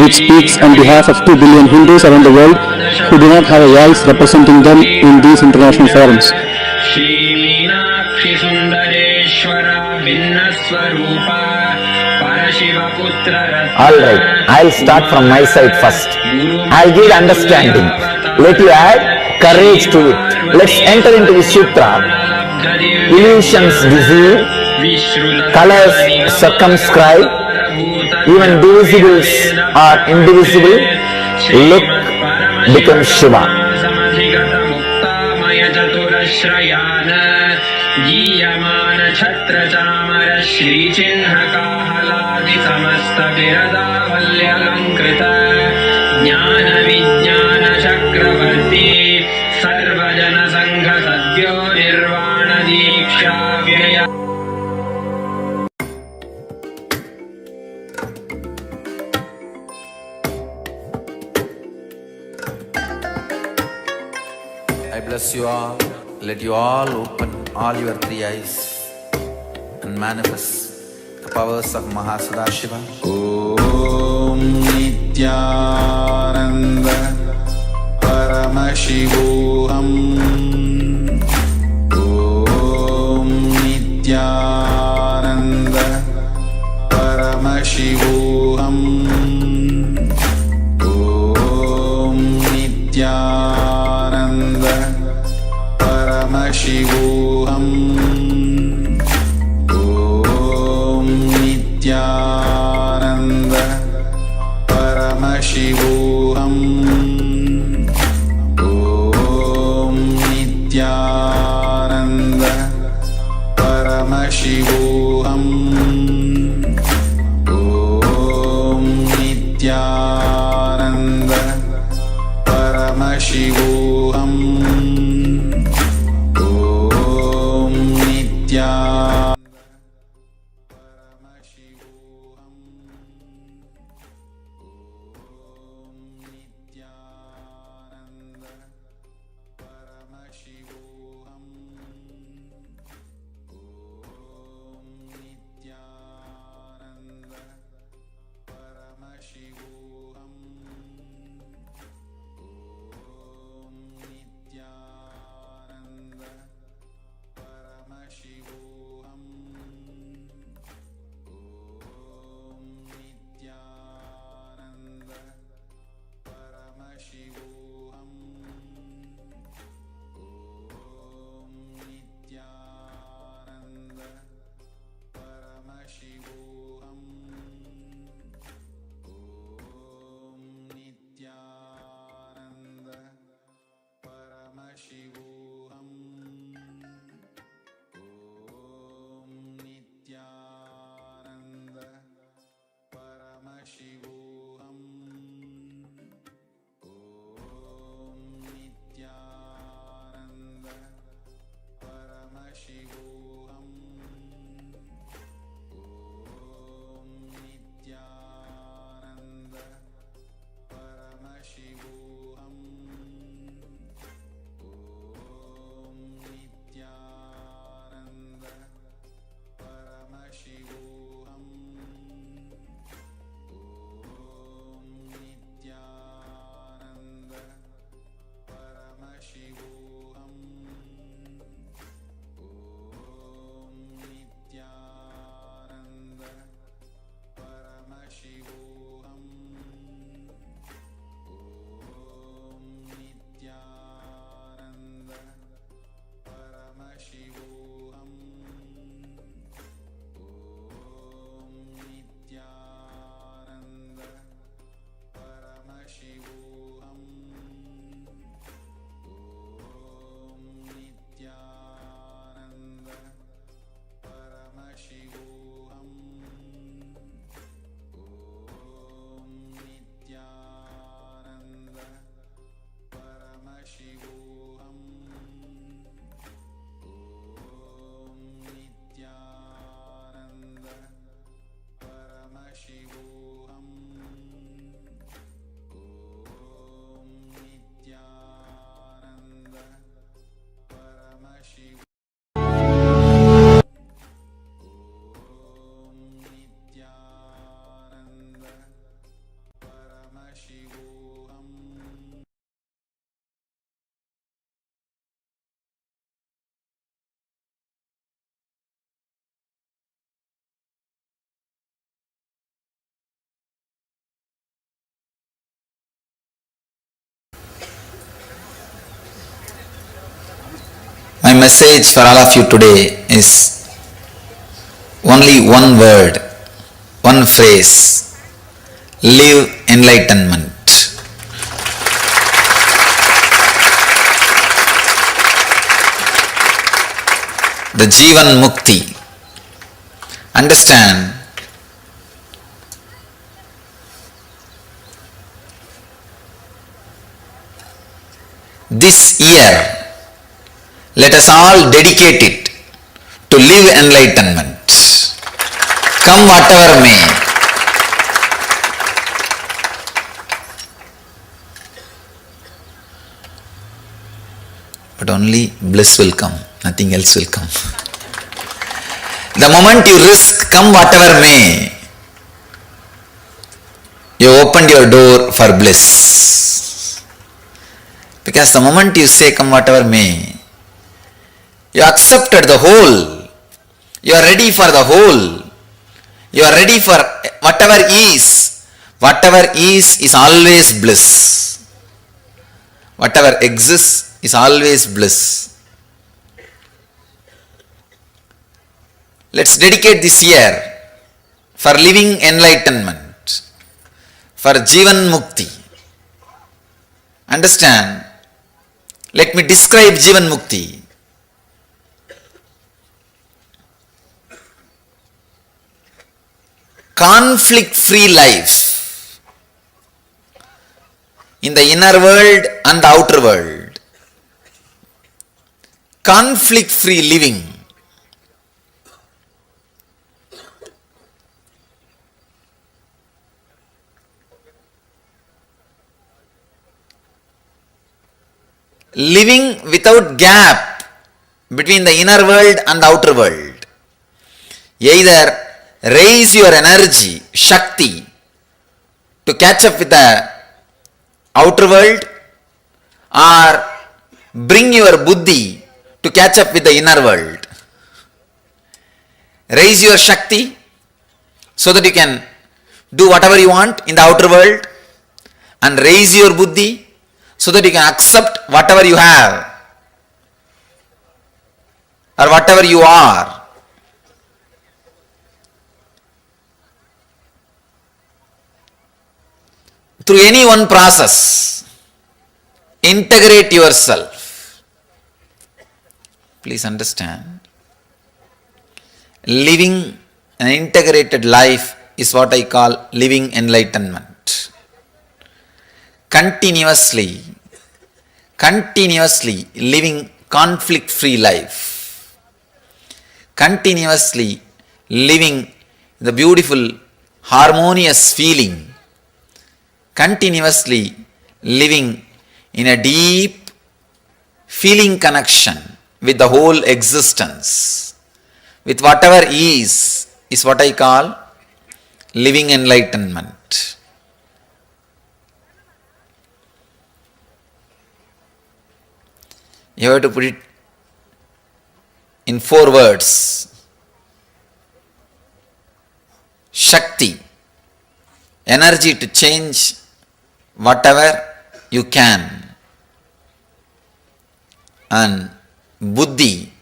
which speaks on behalf of 2 billion Hindus around the world who do not have a voice representing them in these international forums. Alright, I'll start from my side first. I'll give understanding. Let you add courage to it. Let's enter into the sutra. Illusions deceive, colors circumscribe, even divisibles are indivisible. Look, become Shiva. I bless you all. Let you all open all your 3 eyes and manifest the powers of Mahasadashiva. Om Nityananda Paramashivoham. Om Nityananda Paramashivoham. Om Nityananda Paramashivoham. Om Nityananda Paramashivoham. Om Nityananda Paramashivoham. Om Nityananda Paramashivoham. Om Nityananda Paramashivoham. message for all of you today is only one word, one phrase: live enlightenment. The Jivan Mukti. Understand, this year, let us all dedicate it to live enlightenment. Come whatever may. But only bliss will come, nothing else will come. The moment you risk come whatever may, you opened your door for bliss. Because the moment you say come whatever may, you accepted the whole. You are ready for the whole. You are ready for whatever is. Whatever is always bliss. Whatever exists is always bliss. Let's dedicate this year for living enlightenment, for Jivan Mukti. Understand? Let me describe Jivan Mukti. Conflict-free life in the inner world and the outer world. Conflict-free living. Living without gap between the inner world and the outer world. Either raise your energy, Shakti, to catch up with the outer world, or bring your Buddhi to catch up with the inner world. Raise your Shakti so that you can do whatever you want in the outer world, and raise your Buddhi so that you can accept whatever you have or whatever you are. Through any one process, integrate yourself. Please understand, living an integrated life is what I call living enlightenment. Continuously living conflict-free life. Continuously living the beautiful, harmonious feeling. Continuously living in a deep feeling connection with the whole existence, with whatever is what I call living enlightenment. You have to put it in 4 words. Shakti, energy to change whatever you can, and Buddhi,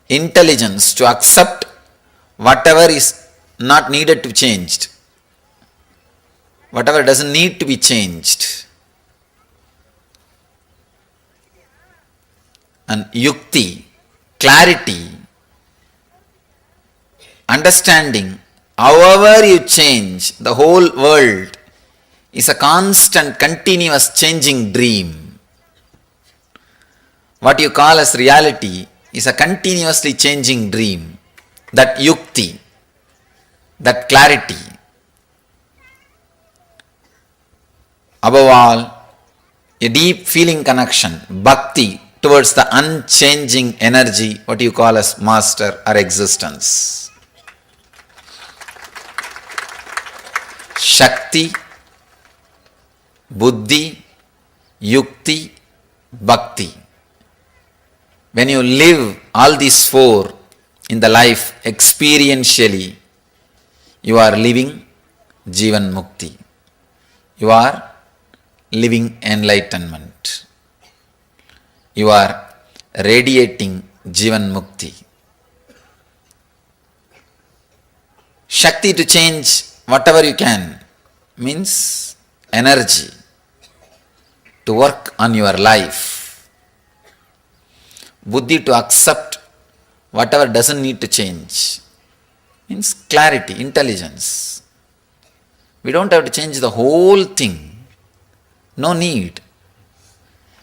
intelligence to accept whatever is not needed to be changed, whatever doesn't need to be changed, and Yukti, clarity, understanding. However you change, the whole world is a constant, continuous changing dream. What you call as reality is a continuously changing dream. That Yukti, that clarity. Above all, a deep feeling connection, bhakti, towards the unchanging energy, what you call as master or existence. Shakti, Buddhi, Yukti, Bhakti. When you live all these 4 in the life experientially, you are living Jivan Mukti. You are living enlightenment. You are radiating Jivan Mukti. Shakti to change whatever you can means energy to work on your life. Buddhi to accept whatever doesn't need to change means clarity, intelligence. We don't have to change the whole thing. No need.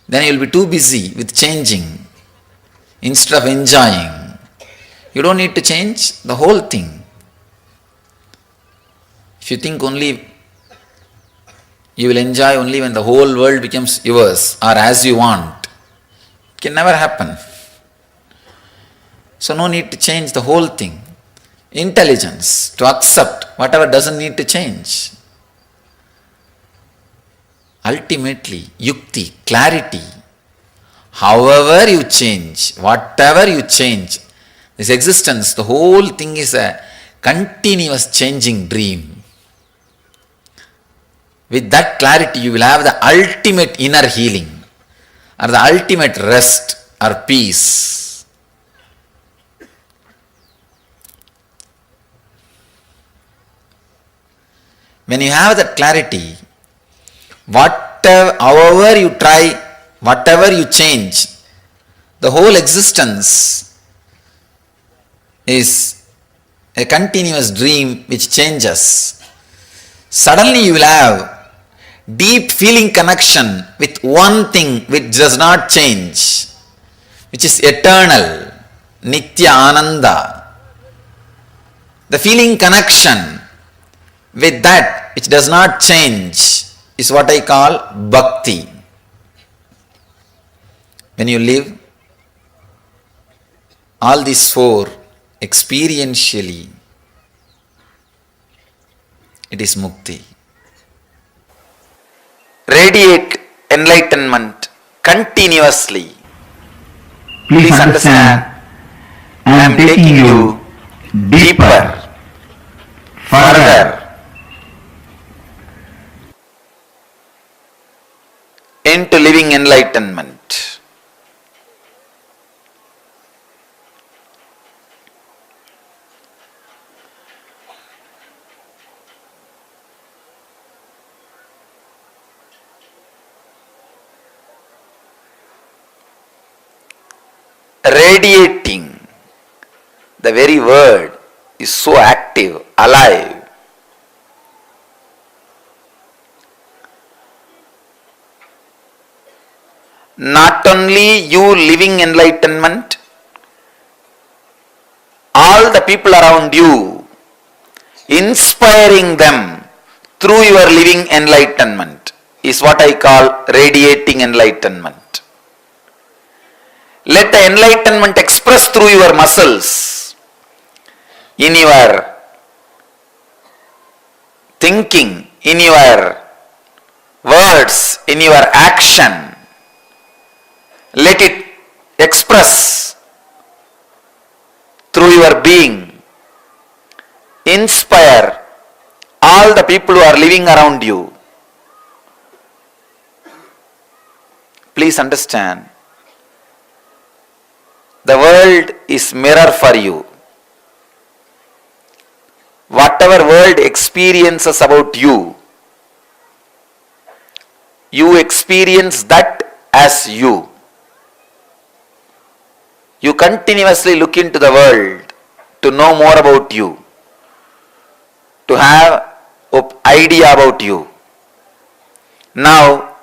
Then you will be too busy with changing instead of enjoying. You don't need to change the whole thing. If you think only you will enjoy only when the whole world becomes yours or as you want, it can never happen. So no need to change the whole thing. Intelligence to accept whatever doesn't need to change. Ultimately, yukti, clarity. However you change, whatever you change, this existence, the whole thing is a continuous changing dream. With that clarity, you will have the ultimate inner healing or the ultimate rest or peace. When you have that clarity, however you try, whatever you change, the whole existence is a continuous dream which changes. Suddenly you will have deep feeling connection with one thing which does not change, which is eternal, Nitya Ananda. The feeling connection with that which does not change is what I call bhakti. When you live all these four experientially, it is mukti. Radiate enlightenment continuously. Please understand, I am taking you deeper, further into living enlightenment. Radiating, the very word is so active, alive. Not only you living enlightenment, all the people around you, inspiring them through your living enlightenment is what I call radiating enlightenment. Let the enlightenment express through your muscles, in your thinking, in your words, in your action. Let it express through your being. Inspire all the people who are living around you. Please understand, the world is mirror for you. Whatever world experiences about you, you experience that as you. You continuously look into the world to know more about you, to have an idea about you. Now,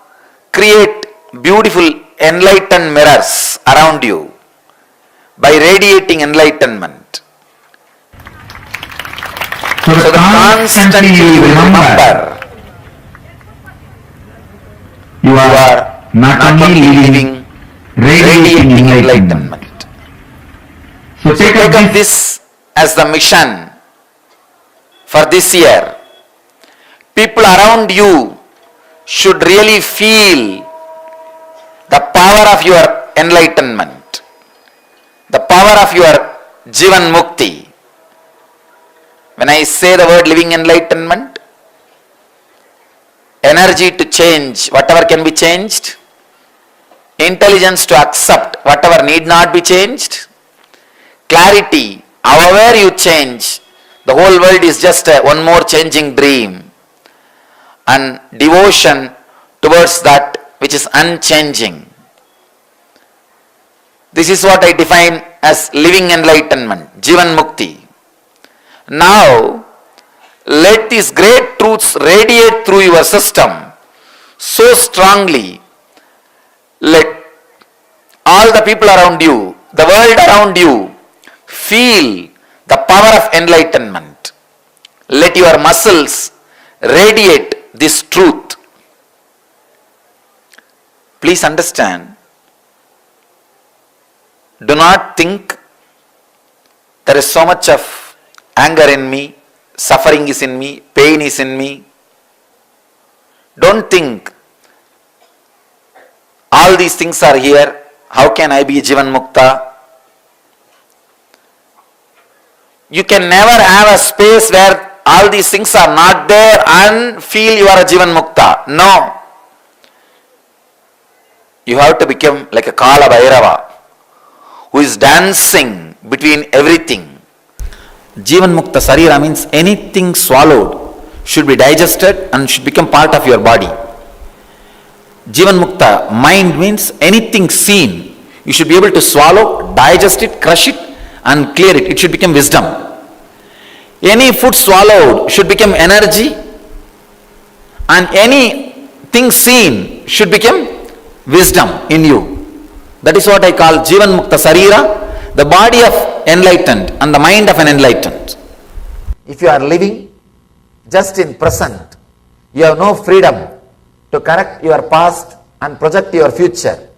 create beautiful enlightened mirrors around you by radiating enlightenment. So that constantly you remember you are not only living, radiating enlightenment. So take up this as the mission for this year. People around you should really feel the power of your enlightenment, the power of your Jivan Mukti. When I say the word living enlightenment, energy to change whatever can be changed, intelligence to accept whatever need not be changed, clarity, however you change, the whole world is just one more changing dream, and devotion towards that which is unchanging. This is what I define as living enlightenment, Jivan Mukti. Now, let these great truths radiate through your system so strongly. Let all the people around you, the world around you, feel the power of enlightenment. Let your muscles radiate this truth. Please understand, do not think there is so much of anger in me, suffering is in me, pain is in me. Don't think all these things are here, how can I be Jivan Mukta? You can never have a space where all these things are not there and feel you are a Jivan Mukta. No. You have to become like a Kala Bhairava who is dancing between everything. Jivan Mukta Sarira means anything swallowed should be digested and should become part of your body. Jivan Mukta mind means anything seen, you should be able to swallow, digest it, crush it and clear it. It should become wisdom. Any food swallowed should become energy, and anything seen should become wisdom in you. That is what I call Jivan Mukta Sarira, the body of enlightened and the mind of an enlightened. If you are living just in present, you have no freedom to correct your past and project your future.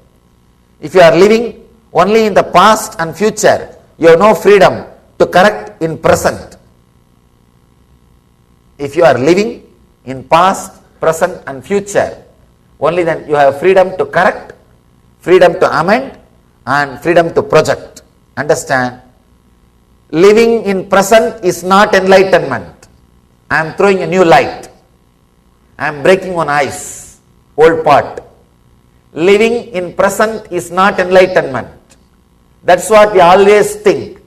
If you are living only in the past and future, you have no freedom to correct in present. If you are living in past, present and future, only then you have freedom to correct, freedom to amend and freedom to project. Understand? Living in present is not enlightenment. I am throwing a new light. I am breaking one ice, old pot. Living in present is not enlightenment. That's what we always think.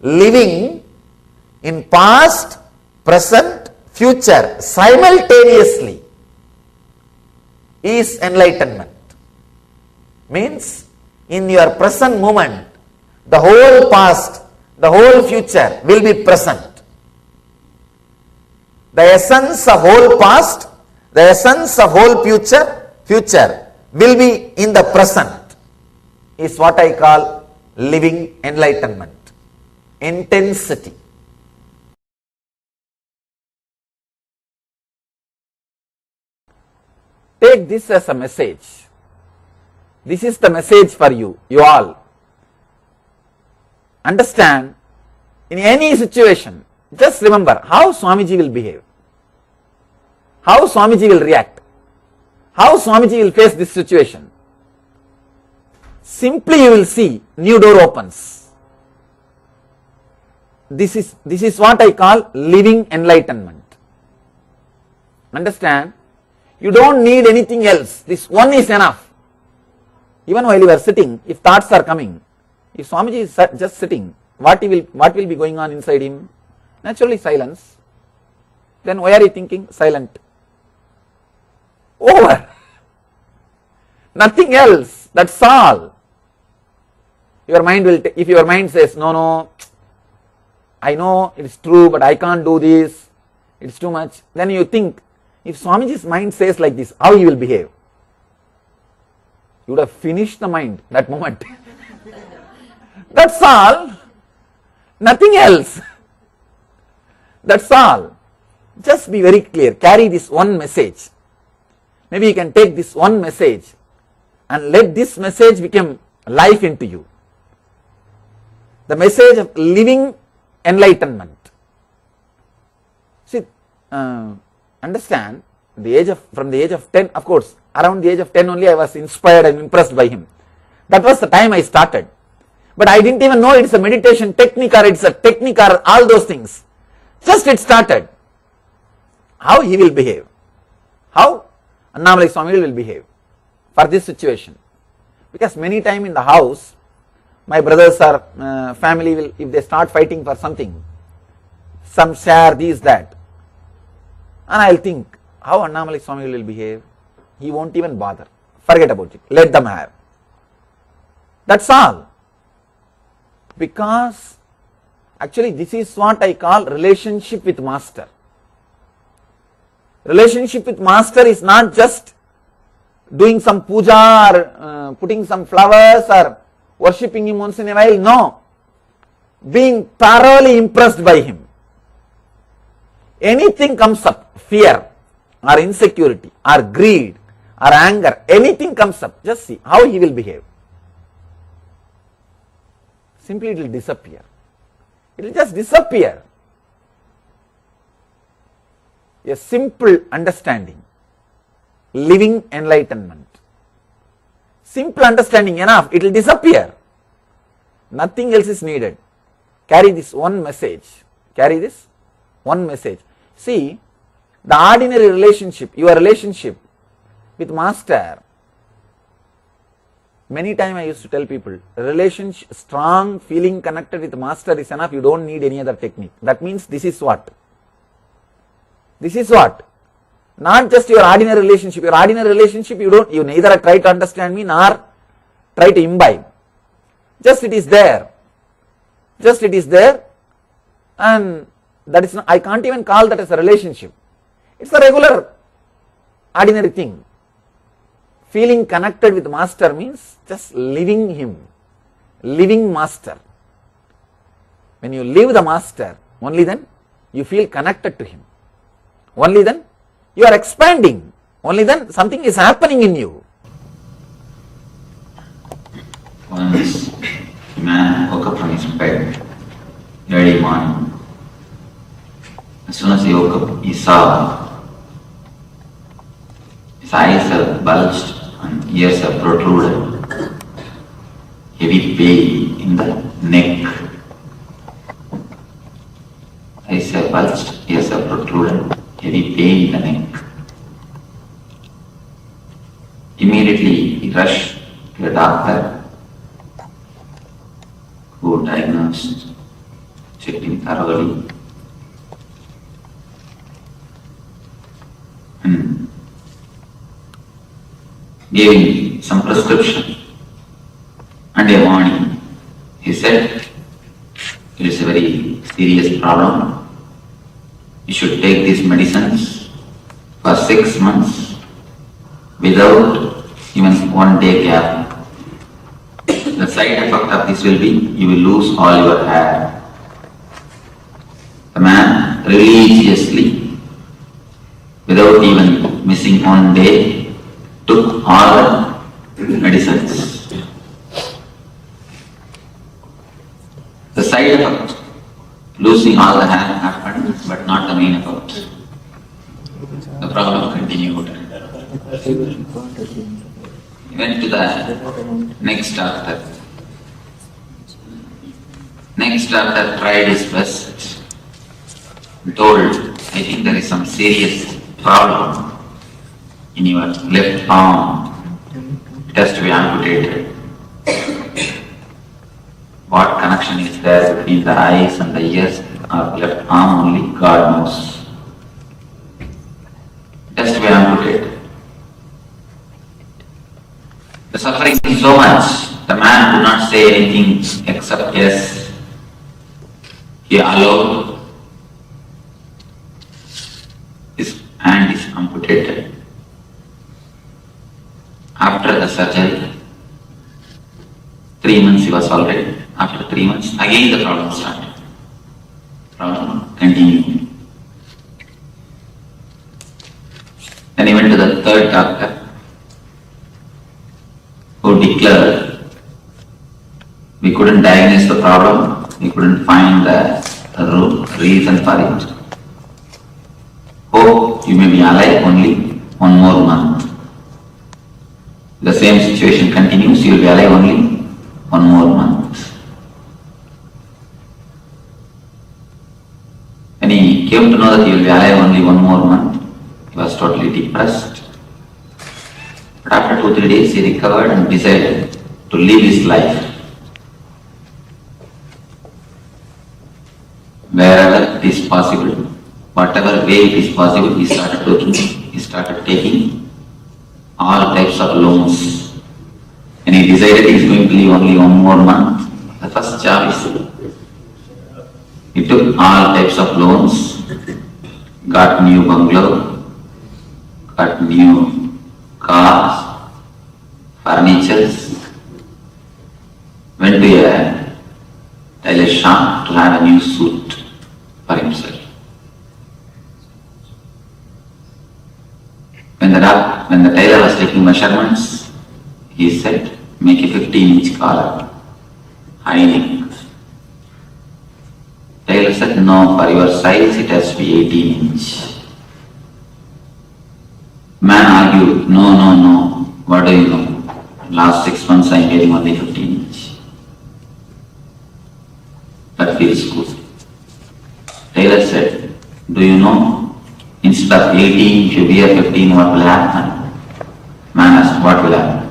Living in past, present, future simultaneously is enlightenment. Means in your present moment, the whole past, the whole future will be present. The essence of whole past, the essence of whole future will be in the present, is what I call living enlightenment. Intensity. Take this as a message. This is the message for you, you all. Understand, in any situation, just remember how Swamiji will behave, how Swamiji will react, how Swamiji will face this situation. Simply you will see new door opens. This is what I call living enlightenment. Understand? You don't need anything else. This one is enough. Even while you are sitting, if thoughts are coming, if Swamiji is just sitting, what will be going on inside him? Naturally silence. Then why are you thinking? Silent. Over. Nothing else. That's all. Your mind will, if your mind says, no, I know it's true, but I can't do this, it's too much. Then you think, if Swamiji's mind says like this, how he will behave? You would have finished the mind that moment. That's all. Nothing else. That's all. Just be very clear. Carry this one message. Maybe you can take this one message and let this message become life into you. The message of living enlightenment. See, understand, from the age of 10, of course, around the age of 10 only I was inspired and impressed by him. That was the time I started. But I didn't even know it's a meditation technique or it's a technique or all those things. Just it started. How he will behave? How Annamalai Swami will behave for this situation? Because many times in the house, my brothers or family will, if they start fighting for something, some share this, that, and I'll think, how Annamalai Swami will behave? He won't even bother. Forget about it. Let them have. That's all. Because actually this is what I call relationship with master. Relationship with master is not just doing some puja or putting some flowers or worshipping him once in a while. No. Being thoroughly impressed by him. Anything comes up, fear or insecurity or greed or anger, anything comes up, just see how he will behave. Simply it will disappear. It will just disappear. A simple understanding, living enlightenment. Simple understanding enough, it will disappear. Nothing else is needed. Carry this one message. Carry this one message. See, the ordinary relationship, your relationship with master, many times I used to tell people, relationship, strong feeling connected with master is enough, you don't need any other technique. That means this is what? This is what? Not just your ordinary relationship. Your ordinary relationship, you neither try to understand me nor try to imbibe. Just it is there. Just it is there, and that is not, I can't even call that as a relationship. It's a regular, ordinary thing. Feeling connected with master means just living him, living master. When you live the master, only then you feel connected to him. Only then you are expanding. Only then something is happening in you. Once a man woke up from his bed early morning. As soon as he woke up, he saw his eyes have bulged and ears have protruded. Heavy pain in the neck. Eyes have bulged, ears have protruded. Heavy pain in the neck. Immediately he rushed to a doctor who diagnosed, checked him thoroughly, and gave him some prescription and a warning. He said, it is a very serious problem. You should take these medicines for 6 months without even 1 day gap. The side effect of this will be, you will lose all your hair. The man religiously, without even missing 1 day, took all the medicines. The side effect, losing all the hair happened, but not the main effect. The problem continued. He went to the next doctor. Next doctor tried his best. He told, I think there is some serious problem in your left arm. It has to be amputated. What connection is there between the eyes and the ears or left arm only God knows. It has to be amputated. The suffering is so much, the man could not say anything except yes. He allowed his hand is amputated. After the surgery, 3 months he was alright. After 3 months, again the problem started. Problem continued. Then he went to the third doctor, who declared, we couldn't diagnose the problem, we couldn't find the reason for it. Hope you may be alive only 1 more month. The same situation continues, you will be alive only 1 more month. When he came to know that he will be alive only 1 more month, he was totally depressed. But after 2-3 days he recovered and decided to live his life. Wherever it is possible, whatever way it is possible, he started working. He started taking all types of loans. And he decided he is going to live only one more month. The first choice. He took all types of loans, got new bungalow, got new cars, furnitures, went to a tailor shop to have a new suit for himself. When the tailor was taking measurements, he said, make a 15-inch collar, high neck. Tailor said, no, for your size it has to be 18-inch. Man argued, no, what do you know? Last 6 months I am wearing only 15-inch. That feels good. Tailor said, do you know, instead of 18, if you wear 15, what will happen? Man asked, what will happen?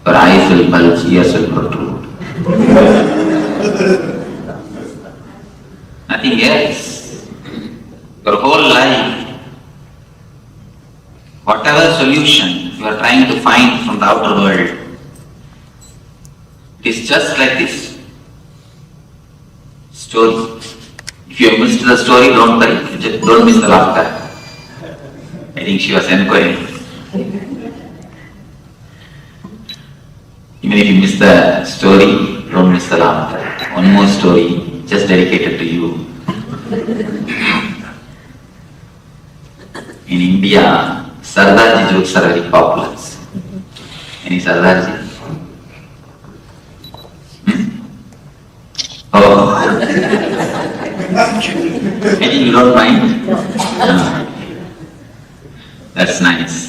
Your eyes will bulge, ears will protrude. Nothing else. Your whole life, whatever solution you are trying to find from the outer world, it is just like this story. If you have missed the story, don't worry, just don't miss the laughter. I think she was enquiring. Even if you miss the story, don't miss the laughter. One more story, just dedicated to you. In India, Sardarji jokes are very popular. Any Sardarji? Oh. Any you don't mind? That's nice.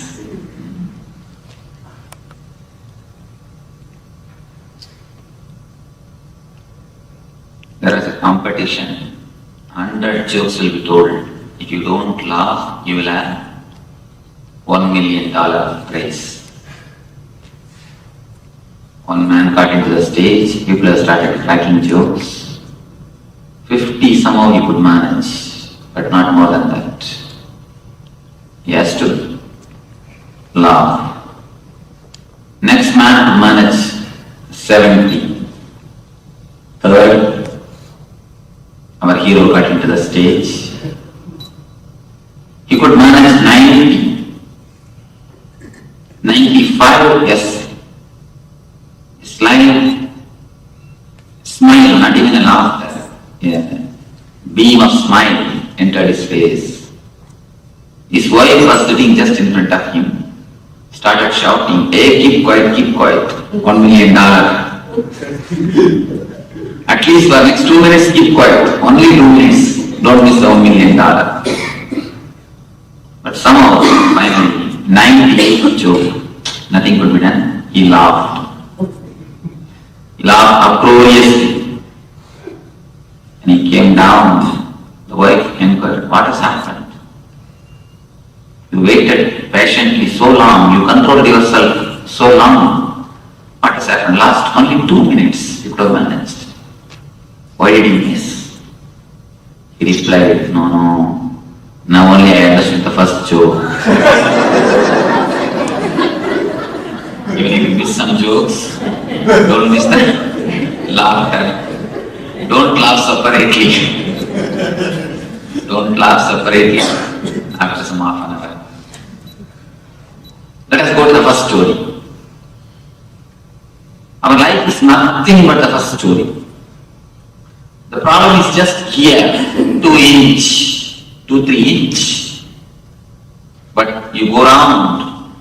There is a competition. 100 jokes will be told. If you don't laugh, you will have $1 million prize. One man got into the stage, people have started cracking jokes. 50 somehow he could manage, but not more than that. He has to laugh. Next man could manage 70. Third, our hero got into the stage. He could manage 90. 95, yes. Smile, not even a laughter. Yeah. Beam of smile entered his face. His wife was sitting just in front of him. Started shouting, hey, keep quiet, $1 million. At least for the next 2 minutes, keep quiet. Only 2 minutes. Don't miss the $1 million. But somehow, finally, 98 joke. Nothing could be done. He laughed. He laughed uproariously. And he came down. The wife inquired, what has happened? You waited patiently so long. You controlled yourself so long. What has happened? Last only 2 minutes. You could have managed. Why did you miss? He replied, no. Now only I understood the first joke. Even if you miss some jokes, don't miss the laughter. Don't laugh separately. Don't laugh separately after some half an hour. Let us go to the first story. Our life is nothing but the first story. The problem is just here, 2 inch, 2-3 inch. But you go around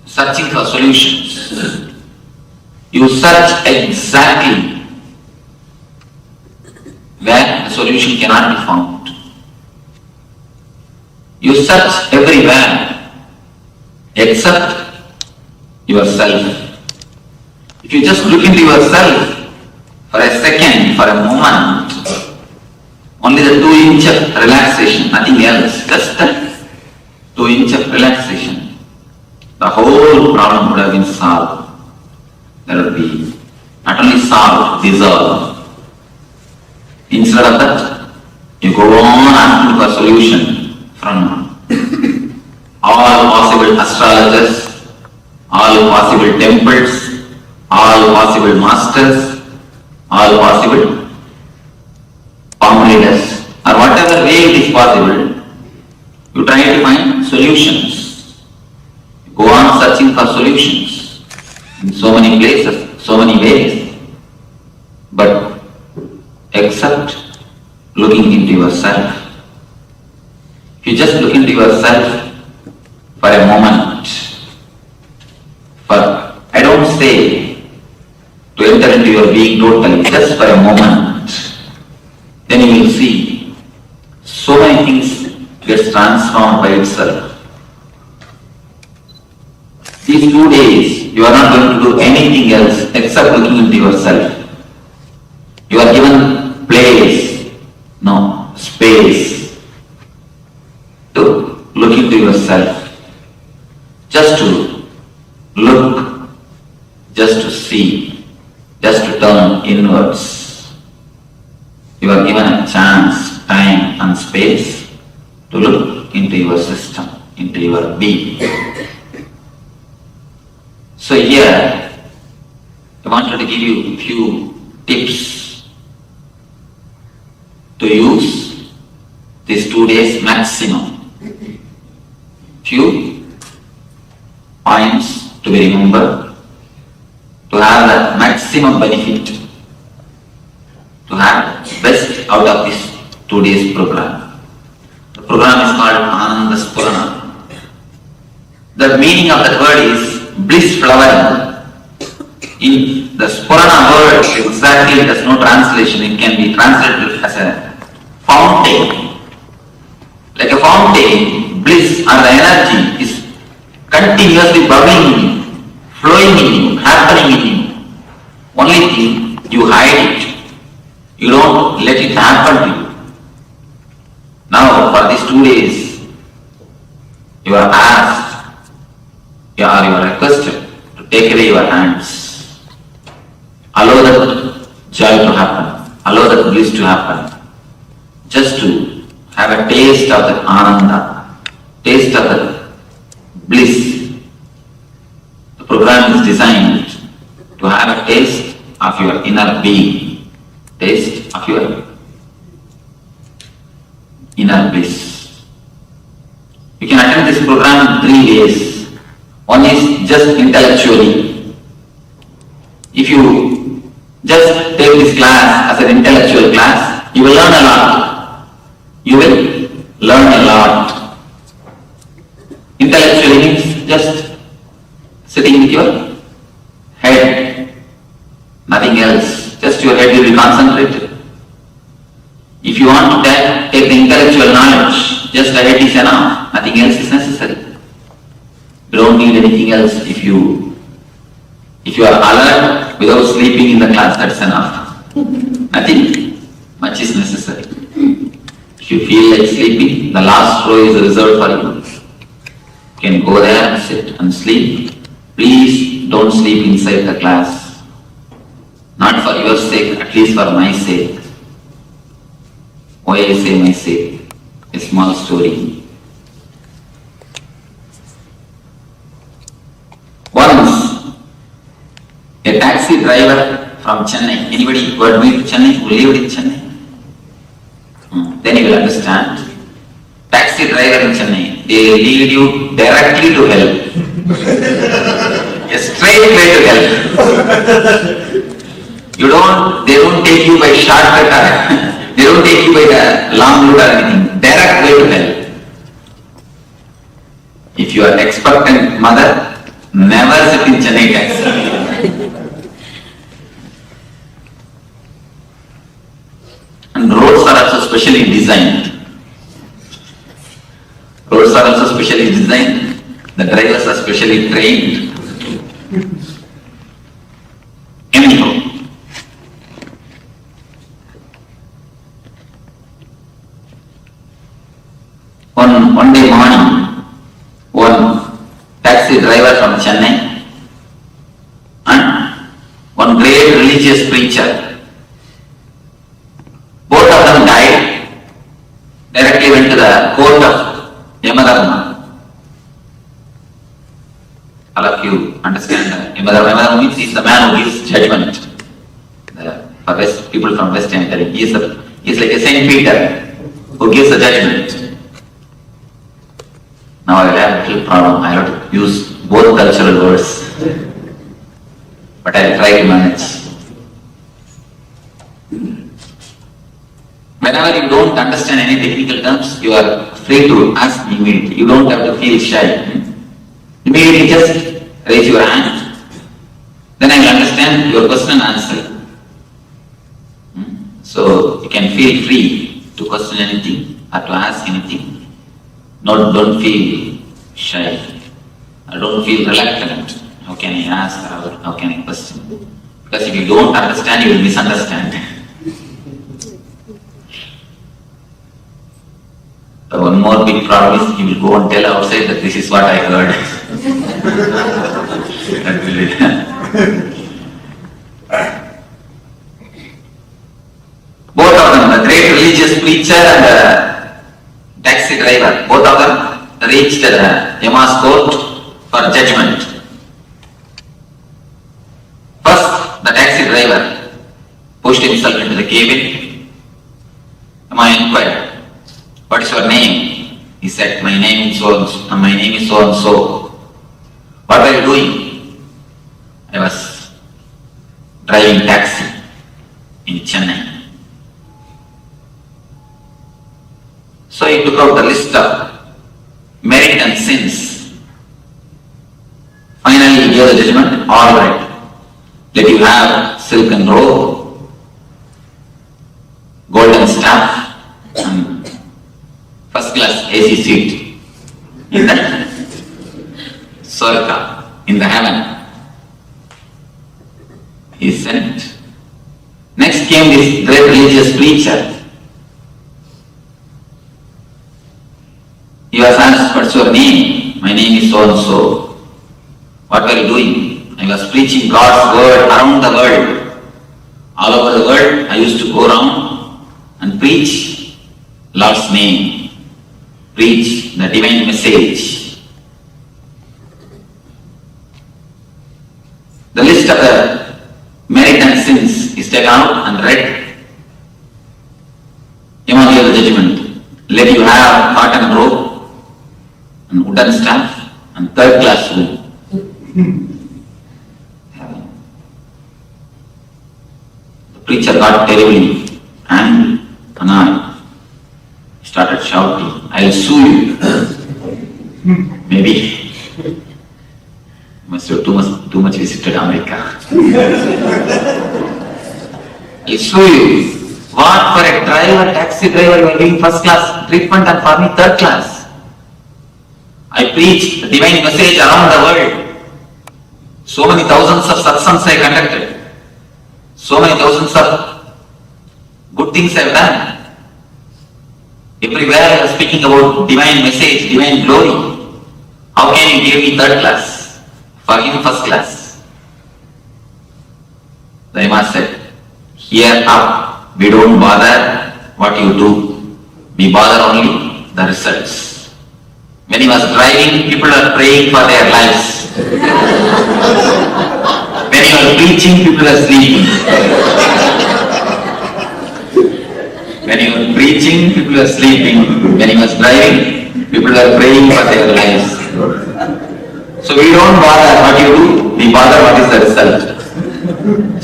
searching for solutions. You search exactly where the solution cannot be found. You search everywhere except yourself. If you just look into yourself for a second, for a moment, only the 2 inch of relaxation, nothing else, just that 2 inch of relaxation, the whole problem would have been solved. there will be not only solved, dissolved. Instead of that, you go on asking for solution from all possible astrologers, all possible temples, all possible masters, all possible palm readers, or whatever way it is possible, you try to find solutions. You go on searching for solutions in so many places, so many ways, but except looking into yourself. If you just look into yourself for a moment, I don't say to enter into your being totally, just for a moment, then you will see so many things gets transformed by itself. These 2 days, you are not going to do anything else except looking into yourself. You are given place, no, space to look into yourself. Just to look, just to see, just to turn inwards. You are given a chance, time and space to look into your system, into your being. So here, I wanted to give you a few tips to use these 2 days maximum. Few points to be remembered, to have the maximum benefit, to have best out of this 2 days program. The program is called Ananda Spurana. The meaning of that word is bliss flowering. In the Spurana word, exactly there's no translation. It can be translated as a fountain. Like a fountain, bliss or the energy is continuously bubbling in you, flowing in you, happening in you. Only thing, you hide it. You don't let it happen to you. Now, for these 2 days, you are asked, you are requested to take away your hands. Allow that joy to happen. Allow that bliss to happen. Just to have a taste of that ananda, taste of that bliss. The program is designed to have a taste of your inner being, taste of your inner bliss. You can attend this program in 3 ways. One is just intellectually. If you just take this class as an intellectual class, you will learn a lot. You will learn a lot. Intellectually means just sitting with your head, nothing else. Just your head will be concentrated. If you want to take the intellectual knowledge, just the head is enough. Nothing else is necessary. You don't need anything else. If you are alert without sleeping in the class, that's enough. Nothing much is necessary. If you feel like sleeping, the last row is reserved for you. You can go there, sit and sleep. Please don't sleep inside the class. Not for your sake, at least for my sake. Why I say my sake? A small story. Once, a taxi driver from Chennai, anybody who had been to Chennai, who lived in Chennai? Then you will understand. Taxi driver in Chennai, they lead you directly to hell. A straight way to hell. They don't take you by shortcut or they don't take you by the long route or anything. Direct way to hell. If you are expectant mother, never sit in Chennai taxi. And roads are also specially designed. Roads are also specially designed. The drivers are specially trained. Anyhow, one day morning, one taxi driver from Chennai and religious preacher. Both of them died, directly went to the court of Yamadharma. All of you understand that Yamadharma means he is the man who gives judgment. For people from West End, he is like a Saint Peter who gives the judgment. Now I will have a little problem. I have to use both cultural words, but I will try to manage. Whenever you don't understand any technical terms, you are free to ask me immediately. You don't have to feel shy. Immediately just raise your hand. Then I will understand your question and answer. So you can feel free to question anything or to ask anything. Don't feel shy. Or don't feel reluctant. How can I ask or how can I question? Because if you don't understand, you will misunderstand. So one more big problem is you will go and tell outside that this is what I heard. That will be both of them, the great religious preacher and the taxi driver, both of them reached the Yama's court for judgment. First, the taxi driver pushed himself into the cabin. Yama inquired, "What is your name?" He said, my name is so and so. "What were you doing?" "I was driving taxi in Chennai." So he took out the list of merit and sins. Finally he gave the judgment, "All right, let you have silken robe, golden staff, and first class AC seat in the Swarga, in the heaven." He sent. Next came this great religious preacher. He was asked, "What's your name?" "My name is so and so." "What were you doing?" "I was preaching God's word around the world. All over the world, I used to go around and preach Lord's name, preach the divine message." The list of the merit and sins is taken out and read. Yama gave the judgment. "Let you have cotton robe and wooden staff and third class room." The preacher got terribly angry, annoyed. He started shouting, "I'll sue you." Maybe must have too much visited America. "I'll sue you. What, for a driver, taxi driver, you are giving first class treatment and for me third class? I preached the divine message around the world. So many thousands of satsangs I conducted. So many thousands of good things I have done. Everywhere I was speaking about divine message, divine glory. How can you give me third class? For him first class." The Immerse said, "Here up, we don't bother what you do. We bother only the results." When he was driving, people are praying for their lives. When he was preaching, people are sleeping. When he was preaching, people are sleeping. When he was driving, people are praying for their lives. So we don't bother what you do, we bother what is the result.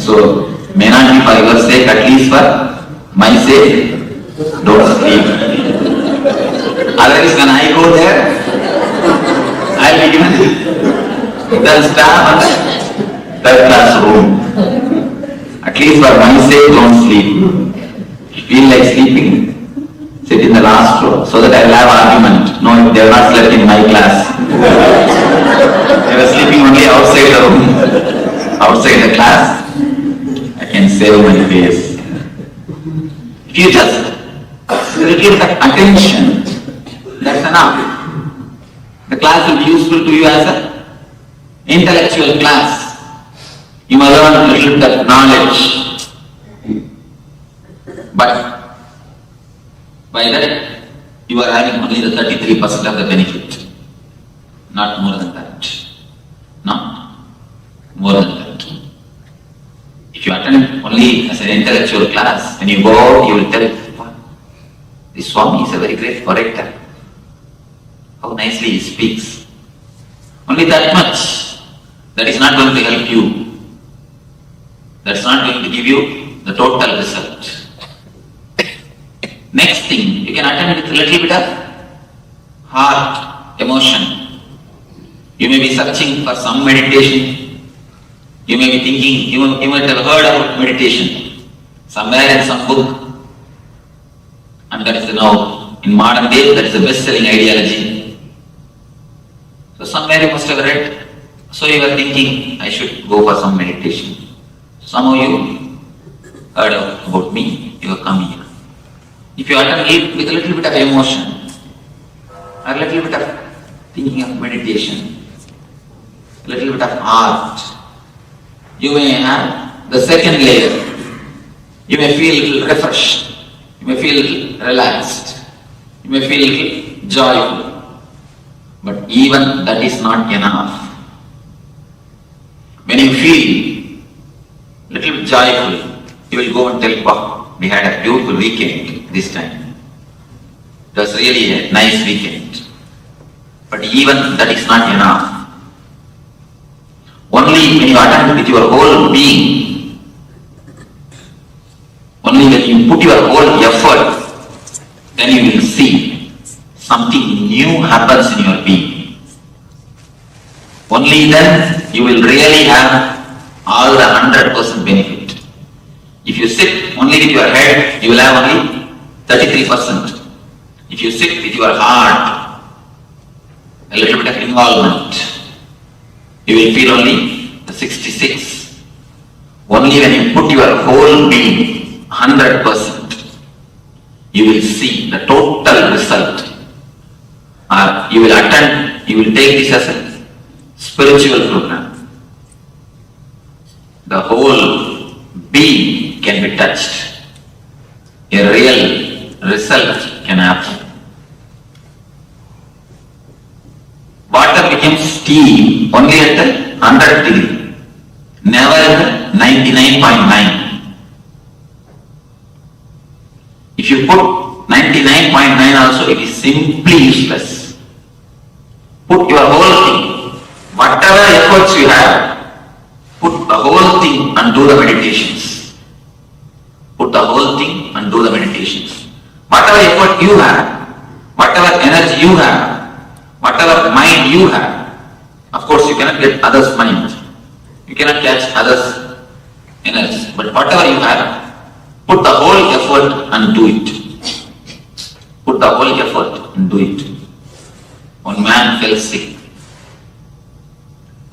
So may not be for your sake, at least for my sake, don't sleep. Otherwise, when I go there, I will be given the staff and third class room. At least for my sake, don't sleep. If you feel like sleeping, sit in the last row so that I will have argument. No, they have not slept in my class. They were sleeping only outside the room, outside the class. I can save my face. If you just give the attention, that's enough. The class will be useful to you as an intellectual class. You may learn a little bit of knowledge, but by that you are having only the 33% of the benefit, not more than that. Not more than that. If you attend only as an intellectual class, when you go out, you will tell, wow, this Swami is a very great orator. How nicely he speaks. Only that much. That is not going to help you. That's not going to give you the total result. Next thing, you can attend with a little bit of heart, emotion. You may be searching for some meditation. You may be thinking, you might have heard about meditation somewhere in some book. And that is now, in modern days, that is the best-selling ideology. So somewhere you must have read. So you are thinking, I should go for some meditation. Some of you heard about me, you are coming here. If you attend it with a little bit of emotion, or a little bit of thinking of meditation, a little bit of art, you may have the second layer. You may feel a little refreshed, you may feel a little relaxed, you may feel a little joyful. But even that is not enough. When you feel a little bit joyful, you will go and tell, wow, we had a beautiful weekend this time. It was really a nice weekend. But even that is not enough. Only when you attend with your whole being, only when you put your whole effort, then you will see something new happens in your being. Only then you will really have all the 100% benefit. If you sit only with your head, you will have only 33%. If you sit with your heart, a little bit of involvement, you will feel only the 66. Only when you put your whole being 100%, you will see the total result. You will attend, you will take this as a spiritual program. The whole being can be touched. A real result can happen. Water becomes steam only at the 100 degree, never at the 99.9. If you put 99.9 also, it is simply useless. Put your whole thing, whatever efforts you have, put the whole thing and do the meditations. Put the whole thing and do the meditations. Whatever effort you have, whatever energy you have, whatever mind you have, of course you cannot get others' mind. You cannot catch others' energy. But whatever you have, put the whole effort and do it. Put the whole effort and do it. One man fell sick.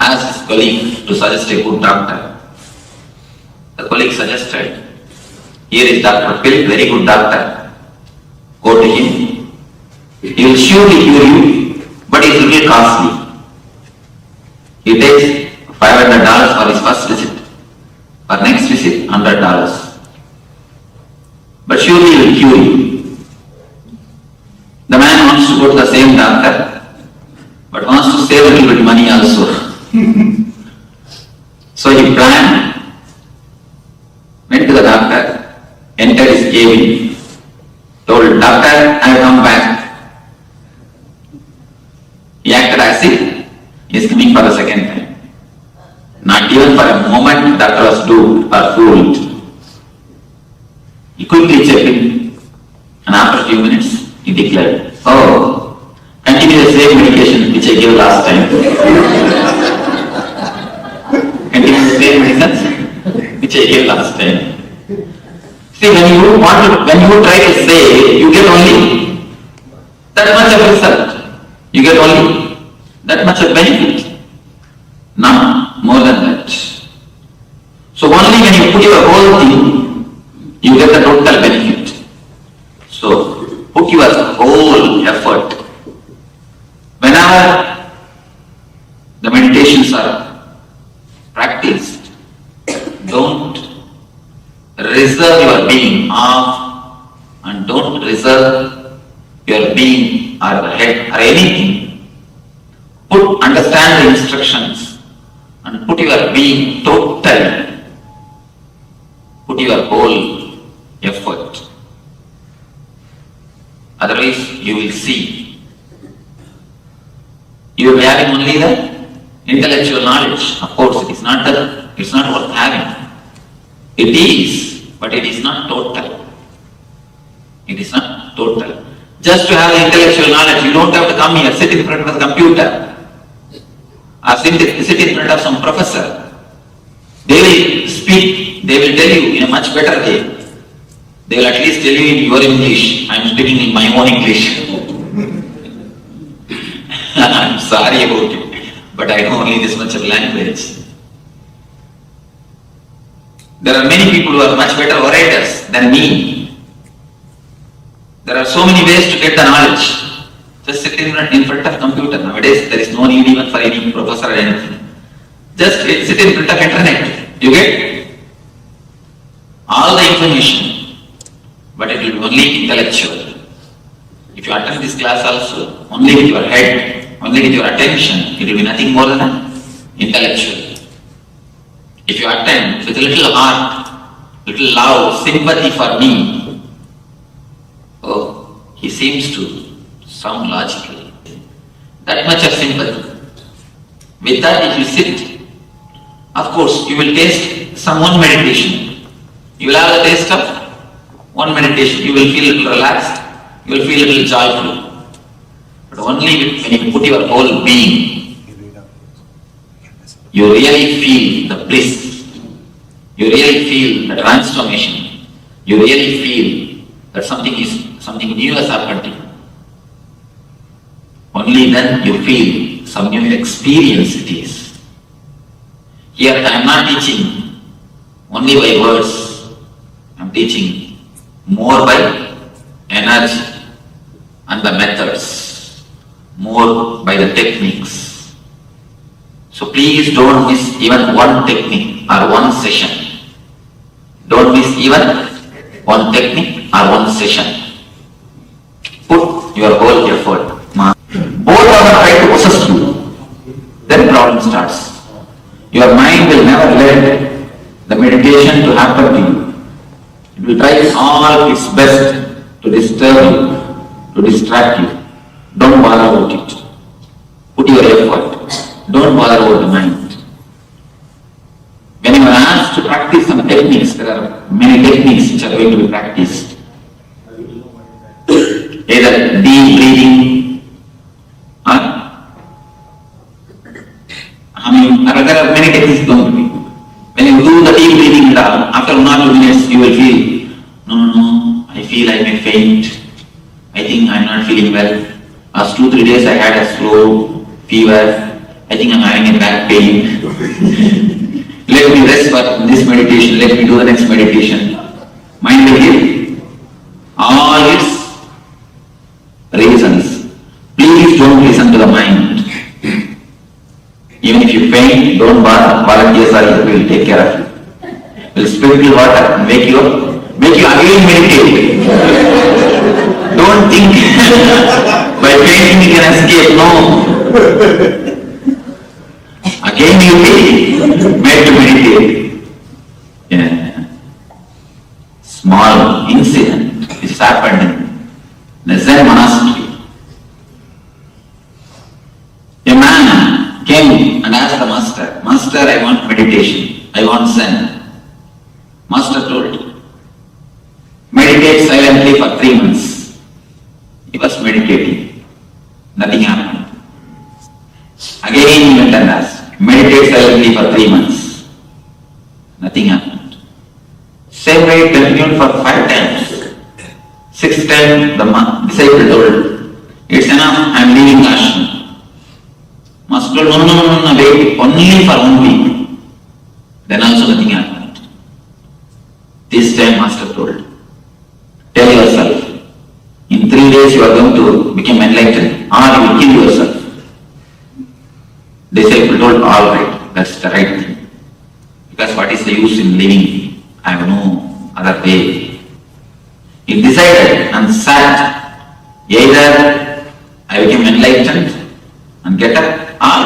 Asked his colleague to suggest a good doctor. The colleague suggested, here is Dr. Phil, very good doctor. Go to him. He will surely cure you, but it will be costly. He takes $500 for his first visit. For next visit, $100. But surely he will cure you. The man wants to go to the same doctor, but wants to save a little bit money also. So he planned, went to the doctor, entered his cabin, told doctor, I have come back. He acted as if he is coming for the second time. Not even for a moment doctor was duped or fooled. He quickly checked in, and after a few minutes he declared, oh, continue the same medication which I gave last time. Continue the same medicines which I gave last time. See, when you try to say, you get only that much of result. You get only that much of benefit. Not more than that. So only when you put your whole thing, you get the total benefit. So put your whole effort. Whenever the meditations are practiced, off and don't reserve your being or the head or anything. Understand the instructions and put your being totally, put your whole effort. Otherwise you will see, you will be having only the intellectual knowledge. Of course it is not worth having. It is, but it is not total. It is not total. Just to have the intellectual knowledge, you don't have to come here, sit in front of the computer or sit in front of some professor. They will speak, they will tell you in a much better way. They will at least tell you in your English. I am speaking in my own English. I am sorry about it, but I know only this much of language. There are many people who are much better orators than me. There are so many ways to get the knowledge. Just sit in front of computer. Nowadays there is no need even for any professor or anything. Just sit in front of internet. You get all the information, but it will be only intellectual. If you attend this class also, only with your head, only with your attention, it will be nothing more than intellectual. If you attend with a little heart, little love, sympathy for me, oh, he seems to sound logical. That much of sympathy. With that, if you sit, of course, you will taste some one meditation. You will have the taste of one meditation. You will feel a little relaxed. You will feel a little joyful. But only when you put your whole being, you really feel the bliss. You really feel the transformation. You really feel that something new has happened to you. Only then you feel some new experience it is. Here I am not teaching only by words. I am teaching more by energy and the methods, more by the techniques. So please don't miss even one technique or one session. Don't miss even one technique or one session. Put your whole effort. Both of them try to possess you. Then problem starts. Your mind will never let the meditation to happen to you. It will try all its best to disturb you, to distract you. Don't bother about it. Put your effort. Don't bother about the mind. When you are asked to practice some techniques, there are many techniques which are going to be practiced. Either deep breathing, there are many techniques going to be. When you do the deep breathing, after 1 or 2 minutes, you will feel, no, I feel I may faint. I think I am not feeling well. Last 2-3 days I had a slow fever. I think I am having a back pain. Let me rest for this meditation. Let me do the next meditation. Mind will give all its reasons. Please don't listen to the mind. Even if you faint, don't bother. Volunteers are here, will take care of you. Will sprinkle water and make you again meditate. Don't think by fainting you can escape. No. Again you will be made to meditate. Yeah. Small incident which happened in the Zen monastery. A man came and asked the master, Master, I want meditation. I want Zen. Master told, meditate silently for 3 months. He was meditating. Nothing happened. Again he went and asked, meditate silently for 3 months. Nothing happened. Same way it continued for 5 times. 6th time the disciple told, it's enough, I am leaving ashram. Master told, no, wait, only for 1 week. Then also nothing happened. This time Master told, tell yourself, in 3 days you are going to become enlightened or you will kill yourself. Disciple told, all right, that's the right thing. Because what is the use in living? I have no other way. He decided and sat, either I become enlightened and get up, or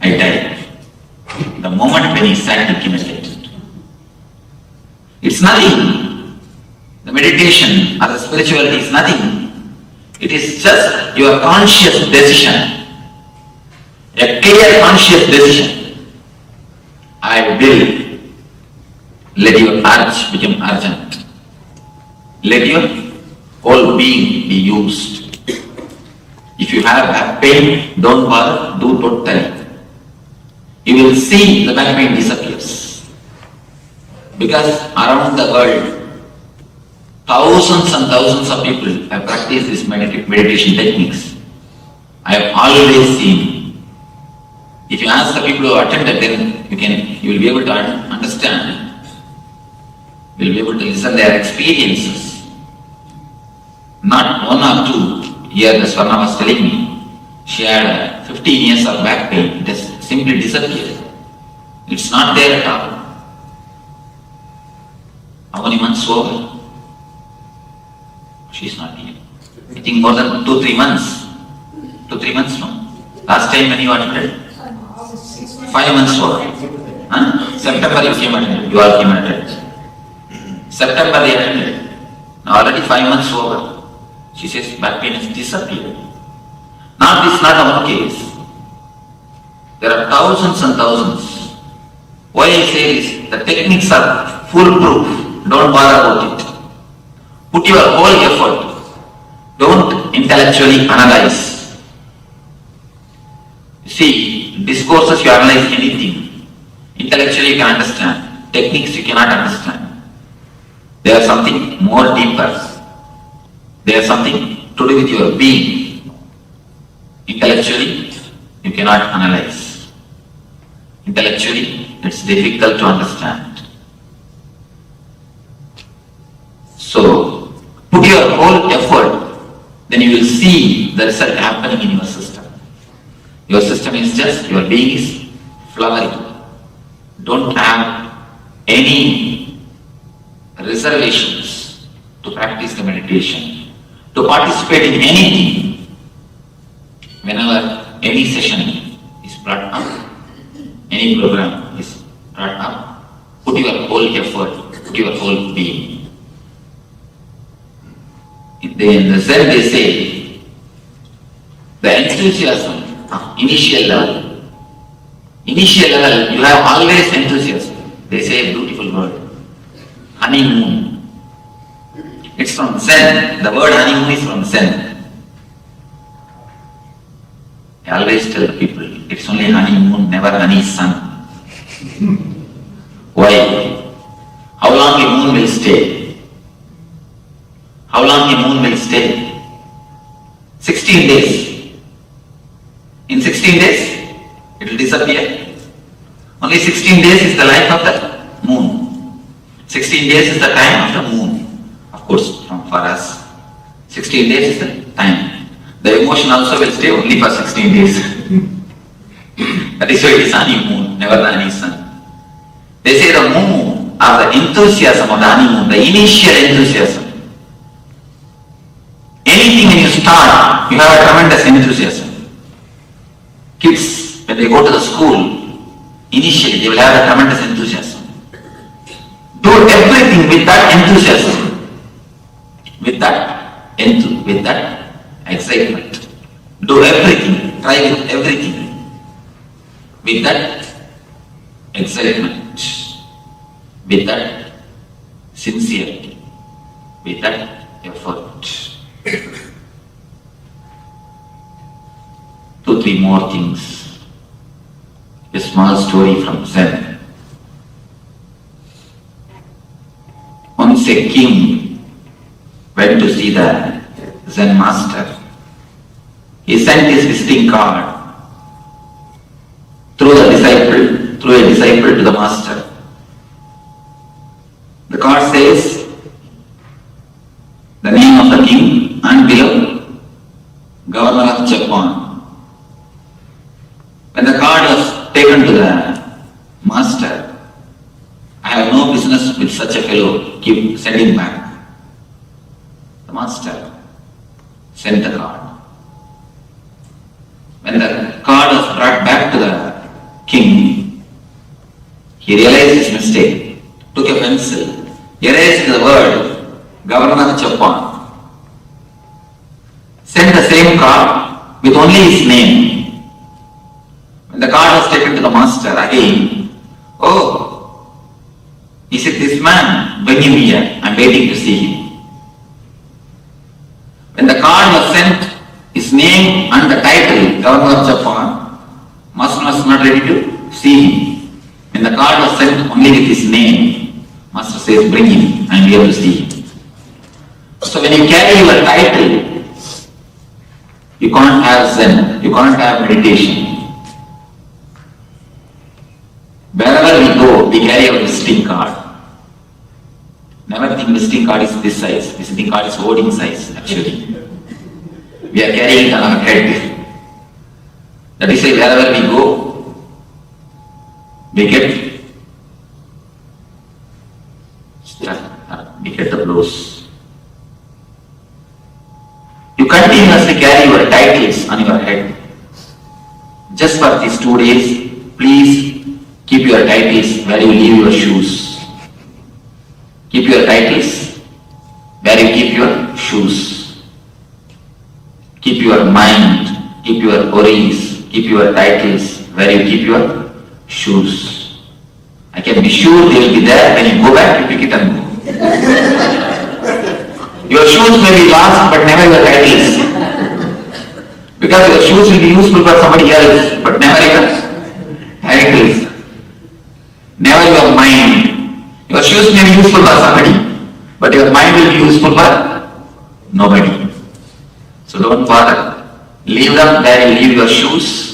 I die. The moment when he sat, he became enlightened. It's nothing. The meditation or the spirituality is nothing. It is just your conscious decision. A clear conscious decision. I will let your urge become urgent. Let your whole being be used. If you have back pain, don't bother, do totally. You will see the back pain disappears. Because around the world, thousands and thousands of people have practiced these meditation techniques. I have always seen. If you ask the people who attended, then you will be able to understand. You will be able to listen their experiences. Not one or two. Here the Swarna was telling me, she had 15 years of back pain. It has simply disappeared. It's not there at all. How many months over? She's not here. I think more than 2-3 months. 2-3 months, no? Last time when you attended? 5 months over. Huh? September you came attended. You all came attended. September they attended. Now already 5 months over. She says back pain has disappeared. Now this is not our case. There are thousands and thousands. Why I say this? The techniques are foolproof. Don't bother about it. Put your whole effort. Don't intellectually analyze. See, discourses you analyze anything. Intellectually you can understand. Techniques you cannot understand. They are something more deeper. They are something to do with your being. Intellectually you cannot analyze. Intellectually it's difficult to understand. So, put your whole effort, then you will see the result happening in your system. Your system is just, your being is flowering. Don't have any reservations to practice the meditation, to participate in anything. Whenever any session is brought up, any program is brought up, put your whole effort, put your whole being. In the Zen they say, the enthusiasm of initial level, you have always enthusiasm. They say a beautiful word, honeymoon. It's from Zen, the word honeymoon is from Zen. I always tell people, it's only honeymoon, never honey sun. Why? How long a moon will stay? How long a moon will stay? 16 days. In 16 days, it will disappear. Only 16 days is the life of the moon. 16 days is the time of the moon. Of course, for us, 16 days is the time. The emotion also will stay only for 16 days. That is why it is honeymoon, never the honey sun. They say the moon, or the enthusiasm of the honeymoon, the initial enthusiasm. Anything when you start, you have a tremendous enthusiasm. Kids, when they go to the school, initially they will have a tremendous enthusiasm. Do everything with that enthusiasm, with that excitement. Do everything, try with everything, with that excitement, with that sincerity, with that effort. 2-3 more things. A small story from Zen. Once a king went to see the Zen master. He sent his visiting card through a disciple to the master. The card says the name of the king and below Governor of Japan. When the card was taken to the master, I have no business with such a fellow, send him back. master sent the card. When the card was brought back to the king, he realized his mistake, took a pencil, erased the word Governor Chappan, sent the same card with only his name. When the card was taken to the master again, oh, he said, this man, bring him here, I am waiting to see him. When the card was sent, his name and the title, Governor of Japan, master was not ready to see him. When the card was sent only with his name, master says, bring him, I am here to see him. So when you carry your title, you can't have Zen, you can't have meditation. Wherever we go, we carry our visiting card. Never think visiting card is this size. Visiting card is voting size, actually. We are carrying it on our head. That is why wherever we go, we get the blows. You continuously carry your titles on your head. Just for these 2 days, please keep your titles where you leave your shoes. Keep your titles where you keep your shoes. Keep your mind, keep your worries, keep your titles where you keep your shoes. I can be sure they will be there. When you go back, you pick it and go. Your shoes may be lost, but never your titles. Because your shoes will be useful for somebody else, but never your titles. Never your mind. Your shoes may be useful for somebody, but your mind will be useful for nobody. So don't bother. Leave them where you leave your shoes.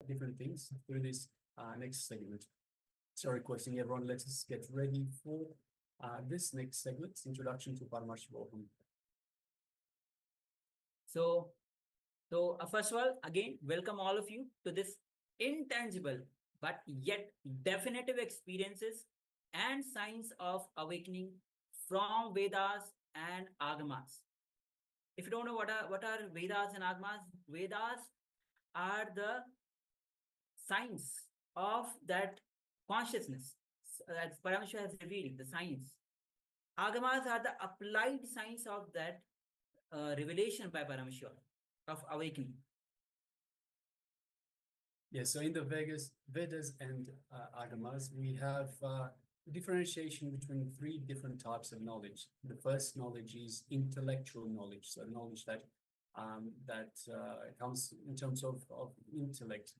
different things through this next segment. So requesting everyone, let us get ready for this next segment, Introduction to Paramashivoham. So first of all, again, welcome all of you to this intangible but yet definitive experiences and signs of awakening from Vedas and Agamas. If you don't know what are Vedas and Agamas, Vedas are the signs of that consciousness that Paramashiva has revealed, the science. Agamas are the applied science of that revelation by Paramashiva of awakening. Yes, so in the Vedas and Agamas, we have differentiation between three different types of knowledge. The first knowledge is intellectual knowledge, so knowledge that comes in terms of intellect.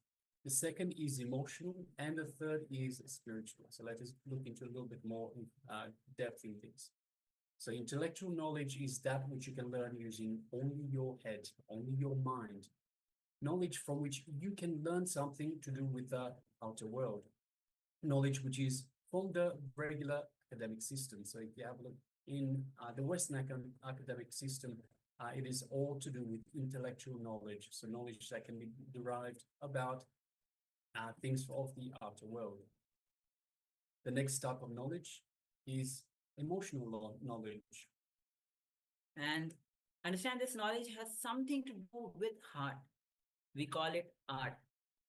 The second is emotional, and the third is spiritual. So let us look into a little bit more depth in this. So intellectual knowledge is that which you can learn using only your head, only your mind. Knowledge from which you can learn something to do with the outer world. Knowledge which is from the regular academic system. So if you have a look in the Western academic system, it is all to do with intellectual knowledge. So knowledge that can be derived about things of the outer world. The next type of knowledge is emotional knowledge. And understand this knowledge has something to do with heart. We call it art.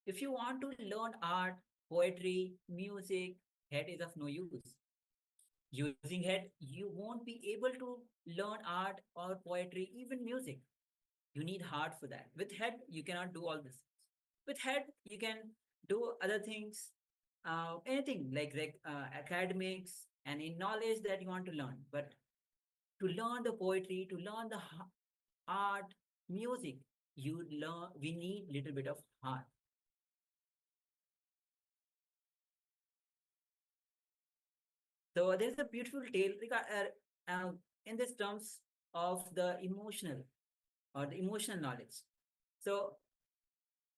If you want to learn art, poetry, music, head is of no use. Using head, you won't be able to learn art or poetry, even music. You need heart for that. With head, you cannot do all this. With head, you can do other things, anything like academics and in knowledge that you want to learn. But to learn the poetry, to learn the art, music, we need little bit of heart. So there's a beautiful tale in this terms of the emotional or the emotional knowledge. So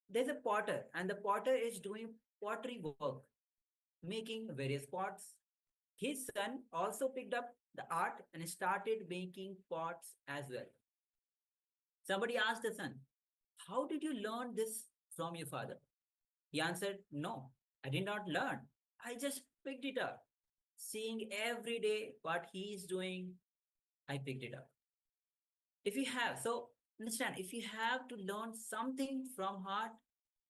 there's a potter, and the potter is doing pottery work, making various pots. His son also picked up the art and started making pots as well. Somebody asked the son, "How did you learn this from your father?" He answered, "No, I did not learn. I just picked it up. Seeing every day what he is doing, I picked it up." If you have to learn something from heart,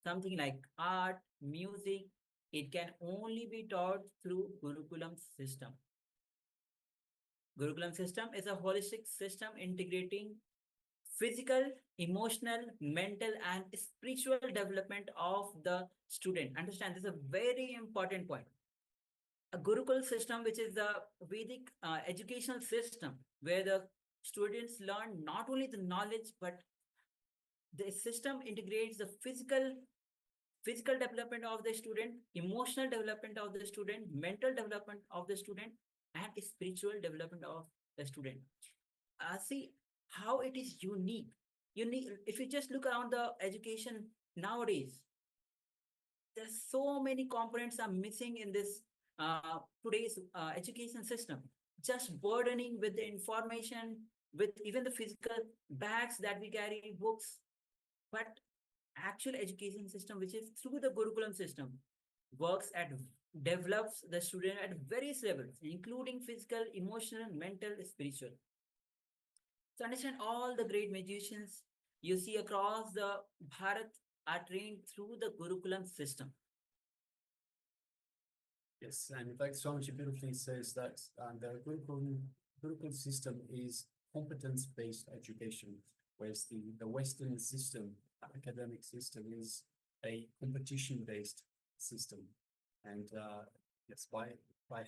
something like art, music, it can only be taught through Gurukulam system. Gurukulam system is a holistic system integrating physical, emotional, mental, and spiritual development of the student. Understand, this is a very important point. A Gurukul system, which is the Vedic educational system, where the students learn not only the knowledge, but the system integrates the physical development of the student, emotional development of the student, mental development of the student, and spiritual development of the student. See how it is unique. If you just look around the education nowadays, there's so many components are missing in this today's education system. Just burdening with the information, with even the physical bags that we carry, books, but actual education system, which is through the Gurukulam system, develops the student at various levels, including physical, emotional, mental, spiritual. So understand, all the great magicians you see across the Bharat are trained through the Gurukulam system. Yes, and in fact, Swamiji beautifully says that the Gurukul system is competence-based education, whereas the Western system, academic system, is a competition-based system. And yes, by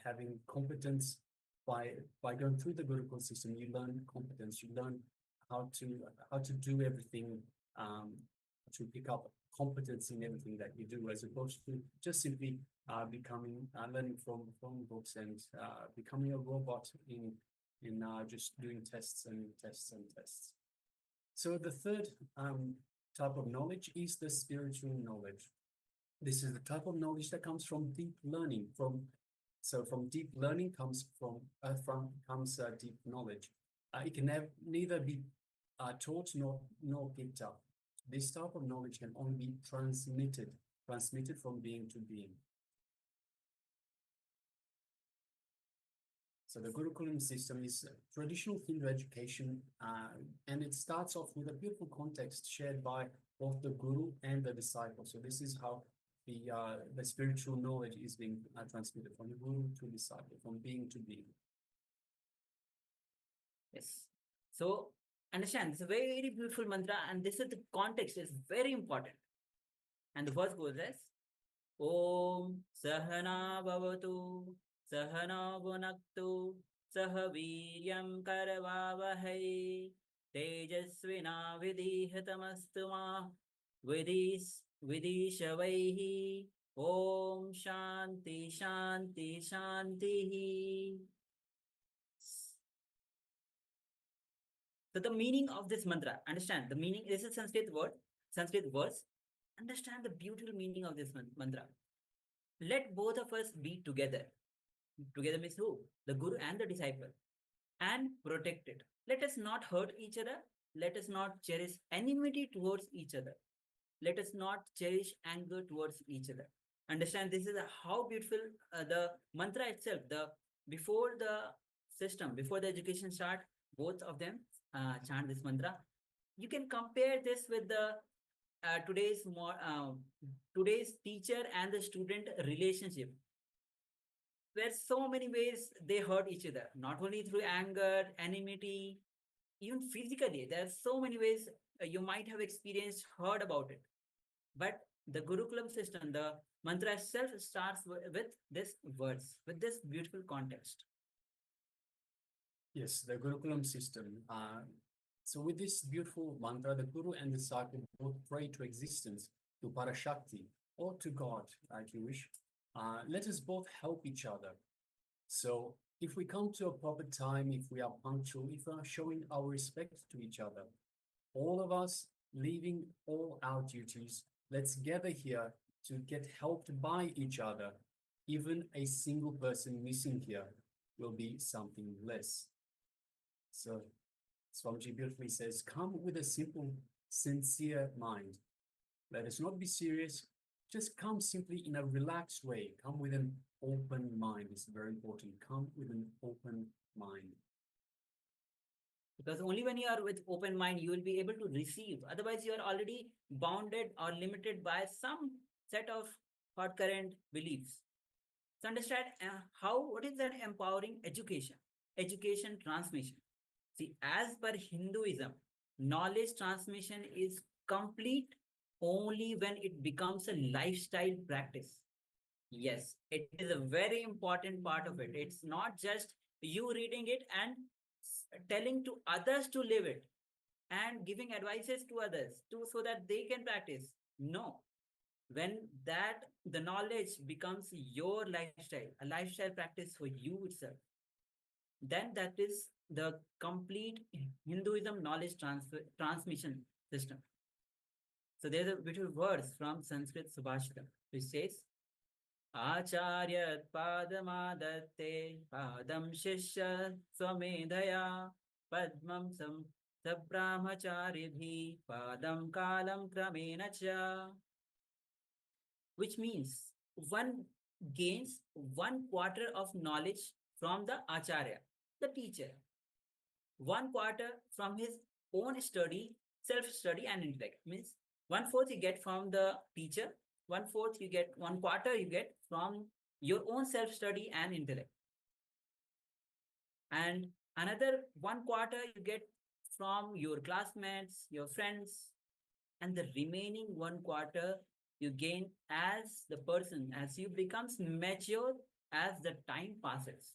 having competence, by going through the Gurukul system, you learn competence. You learn how to do everything, to pick up competence in everything that you do, as opposed to just simply learning from books and becoming a robot in just doing tests and tests and tests. So the third type of knowledge is the spiritual knowledge. This is the type of knowledge that comes from deep learning. From deep learning comes deep knowledge. It can neither be taught nor picked up. This type of knowledge can only be transmitted from being to being. So the Gurukulam system is traditional Hindu education, and it starts off with a beautiful context shared by both the Guru and the disciple. So this is how the spiritual knowledge is being transmitted from the Guru to disciple, from being to being. Yes. So understand, it's a very beautiful mantra, and this is the context is very important. And the verse goes as Om Sahana Bhavatu Sahana Bhunaktu Saha Viryam Karavavahai Tejasvina Vidhihatamastuma Vidhishavaihi Om Shanti Shanti Shanti. So the meaning of this mantra, understand the meaning. This is Sanskrit words. Understand the beautiful meaning of this mantra. Let both of us be together. Together means who? The Guru and the disciple. And protect it. Let us not hurt each other. Let us not cherish enmity towards each other. Let us not cherish anger towards each other. Understand, this is how beautiful the mantra itself. Before the system, before the education start, both of them chant this mantra. You can compare this with the today's teacher and the student relationship, where so many ways they hurt each other, not only through anger, enmity, even physically. There are so many ways you might have experienced, heard about it. But the Gurukulam system, the mantra itself starts with this words, with this beautiful context. Yes, the Gurukulam system. So with this beautiful mantra, the Guru and the disciple both pray to existence, to Parashakti, or to God, like you wish. Let us both help each other. So if we come to a proper time, if we are punctual, if we are showing our respect to each other, all of us leaving all our duties, let's gather here to get helped by each other. Even a single person missing here will be something less. So Swamiji beautifully says, come with a simple, sincere mind. Let us not be serious. Just come simply in a relaxed way. Come with an open mind. It's very important. Come with an open mind. Because only when you are with open mind, you will be able to receive. Otherwise, you are already bounded or limited by some set of hot current beliefs. So understand what is that empowering education? Education transmission. See, as per Hinduism, knowledge transmission is complete only when it becomes a lifestyle practice. Yes, it is a very important part of it. It's not just you reading it and telling to others to live it and giving advices to others so that they can practice. No. When the knowledge becomes your lifestyle, a lifestyle practice for you itself, then that is the complete Hinduism knowledge transmission system. So there's a beautiful verse from Sanskrit Subhashitam which says, Acharya padamadatte padam shishya swamedhaya padmam sabrahmacharibhi padam kalam kramena cha. Which means one gains 1/4 of knowledge from the Acharya, the teacher. 1/4 from his own study, self-study and intellect. Means 1/4 you get from the teacher, 1/4 you get, 1/4 you get from your own self-study and intellect. And another 1/4 you get from your classmates, your friends, and the remaining 1/4 you gain as the person, as you becomes mature as the time passes.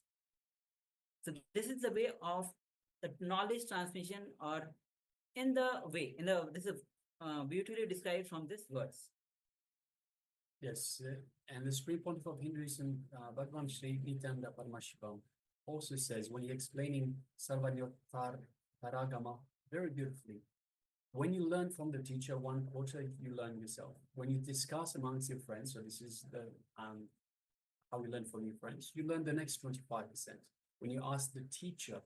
So this is the way of the knowledge transmission, or this is beautifully described from this verse. Yes, and the Supreme Pontiff of Hinduism, Bhagwan Sri Nityananda Paramashivoham, also says, when he's explaining Sarvanyottar Paragama very beautifully, When you learn from the teacher, 1/4 you learn yourself. When you discuss amongst your friends, so this is the how you learn from your friends, you learn the next 25%. When you ask the teacher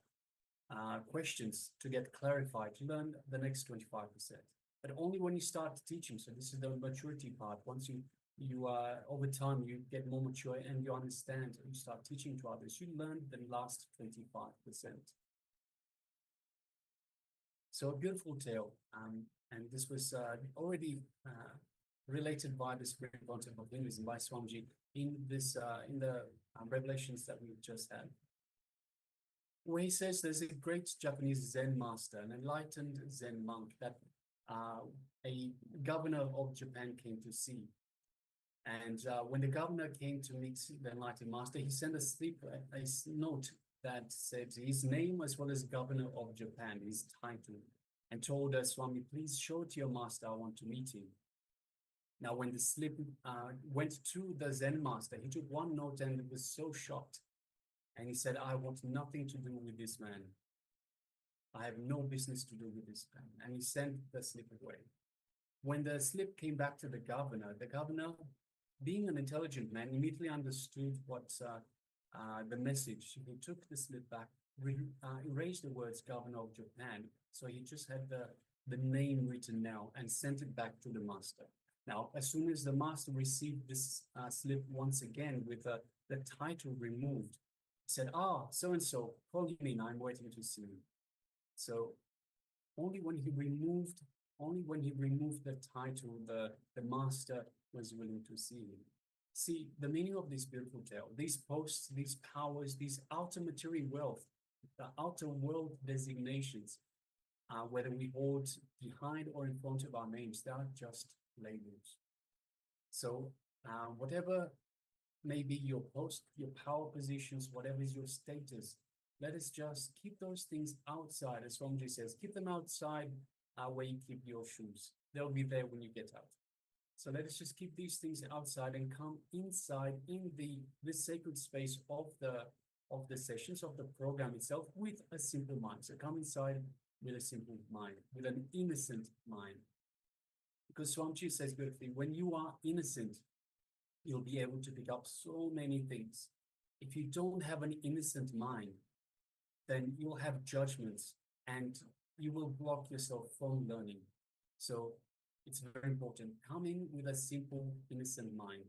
questions to get clarified, you learn the next 25%. But only when you start teaching, so this is the maturity part. Once you over time, you get more mature and you understand, and you start teaching to others, you learn the last 25%. So a beautiful tale, and this was already related by the Supreme Pontiff of Hinduism, by Swamiji, in this in the revelations that we've just had, where he says there's a great Japanese Zen master, an enlightened Zen monk that a governor of Japan came to see. And when the governor came to meet the enlightened master, he sent a note that said his name as well as governor of Japan, his title, and told us, Swami, please show it to your master, I want to meet him. Now, when the slip went to the Zen master, he took one note and was so shocked. And he said, I want nothing to do with this man. I have no business to do with this man. And he sent the slip away. When the slip came back to the governor, being an intelligent man, immediately understood what the message. He took the slip back, erased the words governor of Japan. So he just had the name written now and sent it back to the master. Now, as soon as the master received this slip once again with the title removed, he said, so-and-so, call him in, I'm waiting to see you. So only when he removed the title, the master was willing to see him. See, the meaning of this beautiful tale, these posts, these powers, these outer material wealth, the outer world designations, whether we hold behind or in front of our names, they are just labels. So whatever may be your post, your power positions, whatever is your status, let us just keep those things outside, as Swamiji says, keep them outside where you keep your shoes. They'll be there when you get out. So let us just keep these things outside and come inside in the sacred space of the sessions, of the program itself, with a simple mind. So come inside with a simple mind, with an innocent mind. Because Swamiji says beautifully, when you are innocent, you'll be able to pick up so many things. If you don't have an innocent mind, then you'll have judgments and you will block yourself from learning. So it's very important. Come in with a simple, innocent mind.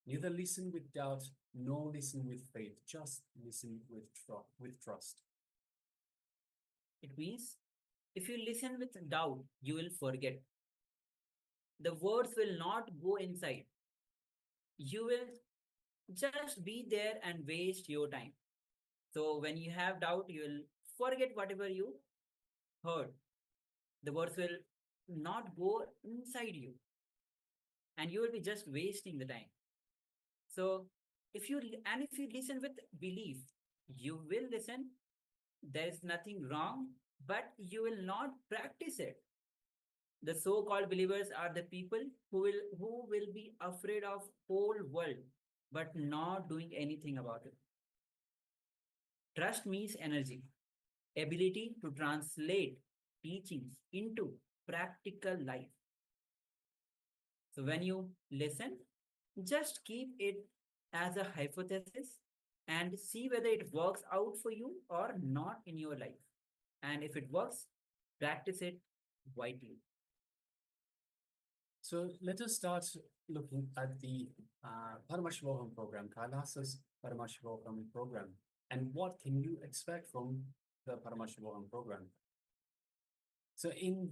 Neither listen with doubt, nor listen with faith. Just listen with trust. It means if you listen with doubt, you will forget. The words will not go inside. You will just be there and waste your time. So when you have doubt, you will forget whatever you heard. The words will not go inside you. And you will be just wasting the time. So if you listen with belief, you will listen. There is nothing wrong, but you will not practice it. The so-called believers are the people who will be afraid of whole world, but not doing anything about it. Trust means energy, ability to translate teachings into practical life. So when you listen, just keep it as a hypothesis and see whether it works out for you or not in your life. And if it works, practice it widely. So let us start looking at the Paramashivoham program, Kailasa's Paramashivoham program, and what can you expect from the Paramashivoham program. So in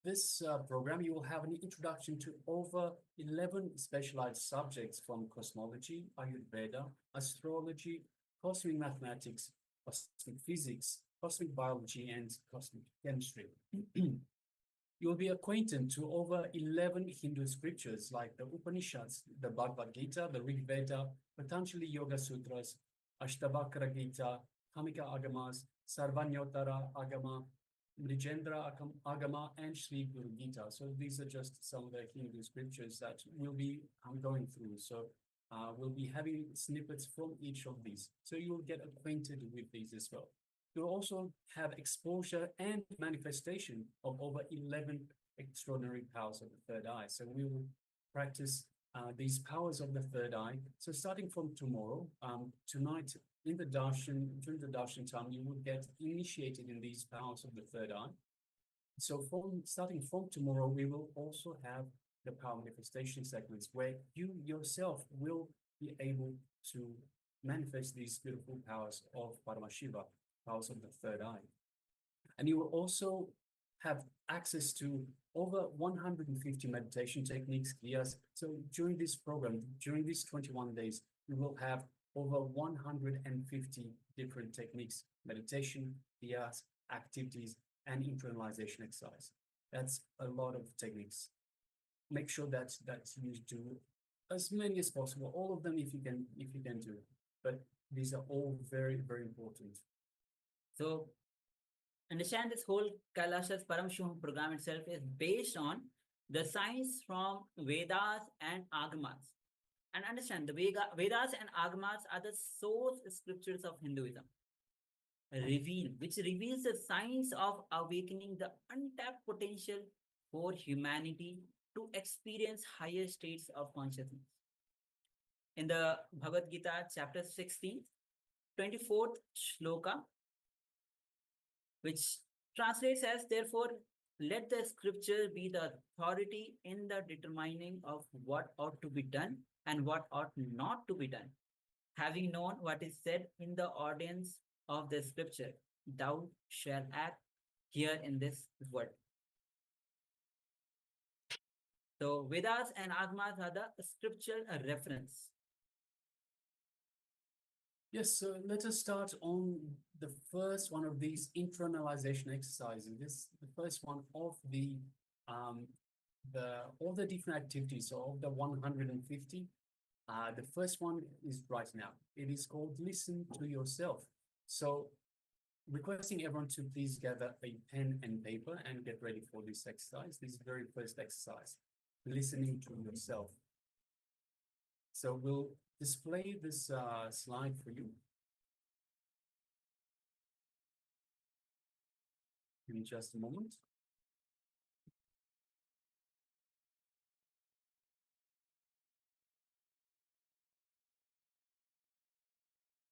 this program, you will have an introduction to over 11 specialized subjects from cosmology, Ayurveda, astrology, cosmic mathematics, cosmic physics, cosmic biology, and cosmic chemistry. You will be acquainted to over 11 Hindu scriptures like the Upanishads, the Bhagavad Gita, the Rig Veda, Patanjali Yoga Sutras, Ashtavakra Gita, Kamika Agamas, Sarvanyotara Agama, Mrijendra Agama, and Sri Guru Gita. So these are just some of the Hindu scriptures that we'll be going through. So we'll be having snippets from each of these. So you'll get acquainted with these as well. you'll also have exposure and manifestation of over 11 extraordinary powers of the third eye. So we will practice these powers of the third eye. So starting from tomorrow, tonight in the darshan, during the darshan time, you will get initiated in these powers of the third eye. So starting from tomorrow, we will also have the power manifestation segments where you yourself will be able to manifest these beautiful powers of Paramashiva, powers of the third eye. And you will also have access to over 150 meditation techniques, kriyas. So during this program, during these 21 days, you will have over 150 different techniques, meditation, kriyas, activities, and internalization exercise. That's a lot of techniques. Make sure that you do as many as possible, all of them if you can do. But these are all very, very important. So understand this whole Kailasha's Paramashivoham program itself is based on the science from Vedas and Agamas. And understand the Vedas and Agamas are the source scriptures of Hinduism. Which reveals the science of awakening the untapped potential for humanity to experience higher states of consciousness. In the Bhagavad Gita, chapter 16, 24th shloka, which translates as, therefore, let the scripture be the authority in the determining of what ought to be done and what ought not to be done. Having known what is said in the audience of the scripture, thou shalt act here in this world. So Vedas and Agamas are the scriptural reference. Yes, so let us start on the first one of these internalization exercises. The first one of all the different activities, so of the 150. The first one is right now. It is called Listen to Yourself. So requesting everyone to please gather a pen and paper and get ready for this exercise. This is the very first exercise, listening to yourself. So we'll display this slide for you in just a moment.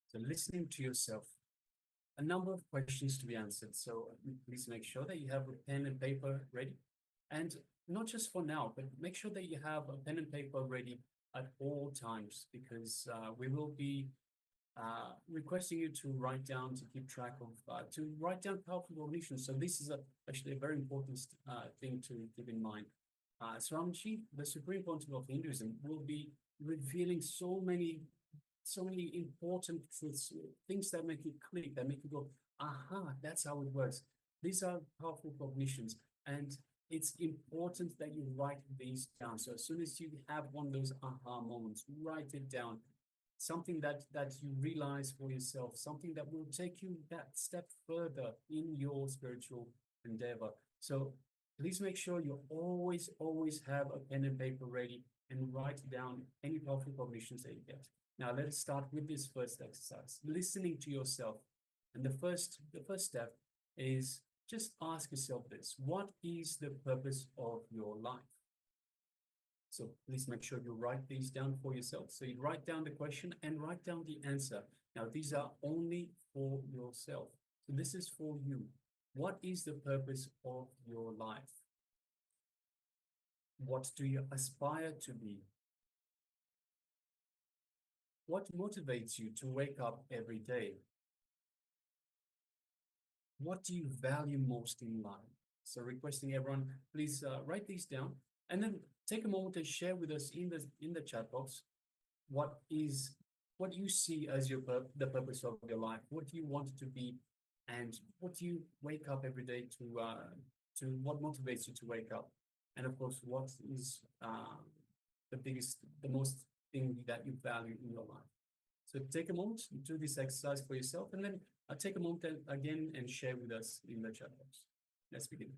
So listening to yourself, a number of questions to be answered. So please make sure that you have a pen and paper ready. And not just for now, but make sure that you have a pen and paper ready at all times, because we will be requesting you to write down, to keep track of, to write down powerful cognitions. So this is actually a very important thing to keep in mind. Swamiji, the Supreme Pontiff of Hinduism, will be revealing so many important truths, things that make you click, that make you go, aha, that's how it works. These are powerful cognitions, and it's important that you write these down. So as soon as you have one of those aha moments, write it down. Something that you realize for yourself, something that will take you that step further in your spiritual endeavor. So please make sure you always have a pen and paper ready and write down any powerful cognitions that you get. Now let us start with this first exercise, listening to yourself. And the first step is just ask yourself this: what is the purpose of your life? So please make sure you write these down for yourself. So you write down the question and write down the answer. Now these are only for yourself. So this is for you. What is the purpose of your life? What do you aspire to be? What motivates you to wake up every day? What do you value most in life? So requesting everyone, please write these down, and then take a moment to share with us in the chat box what you see as the purpose of your life. What do you want it to be, and what do you wake up every day to what motivates you to wake up, and of course, what is the most thing that you value in your life. So take a moment to do this exercise for yourself, and then take a moment again and share with us in the chat box. Let's begin.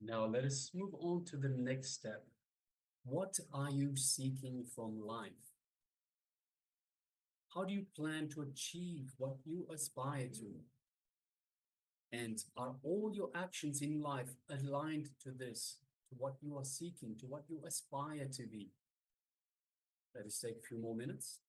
Now let us move on to the next step. What are you seeking from life? How do you plan to achieve what you aspire to? And are all your actions in life aligned to this, to what you are seeking, to what you aspire to be? Let us take a few more minutes.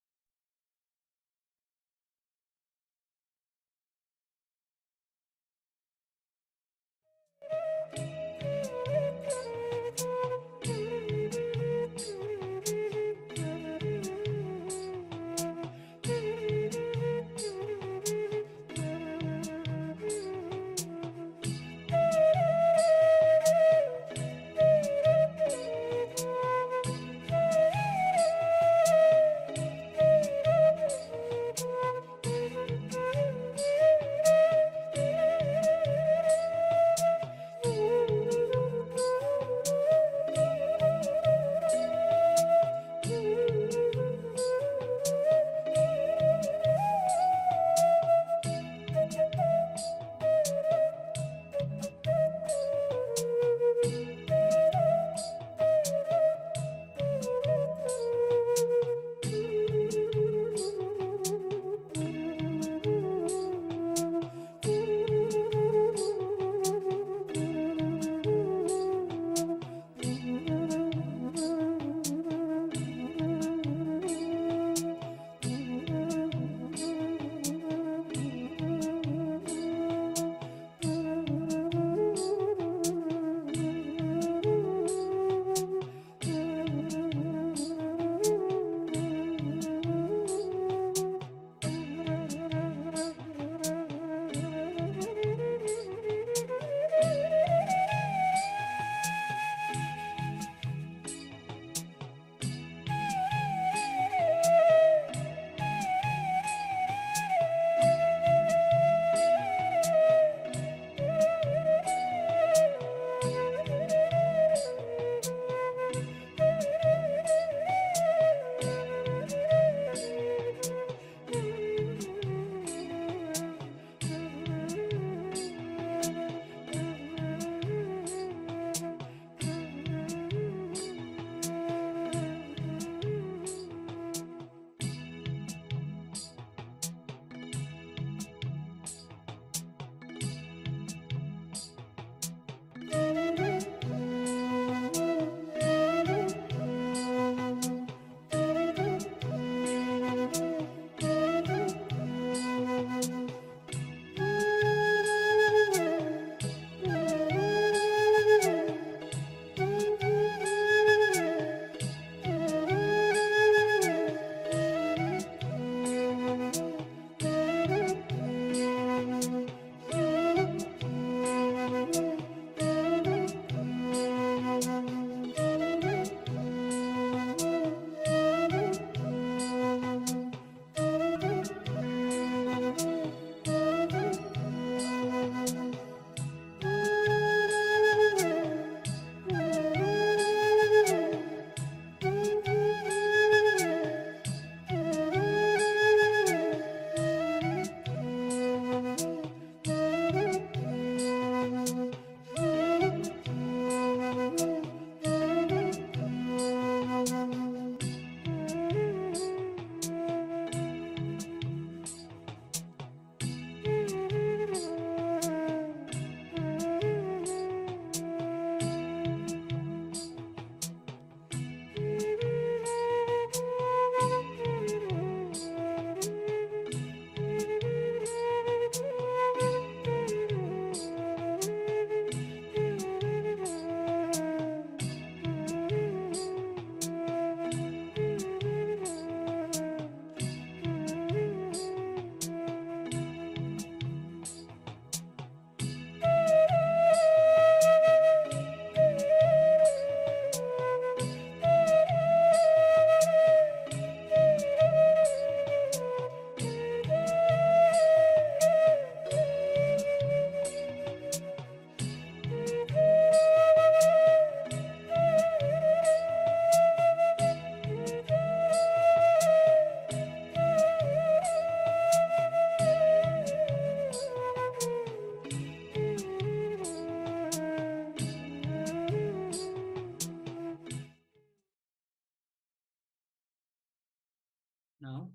Now,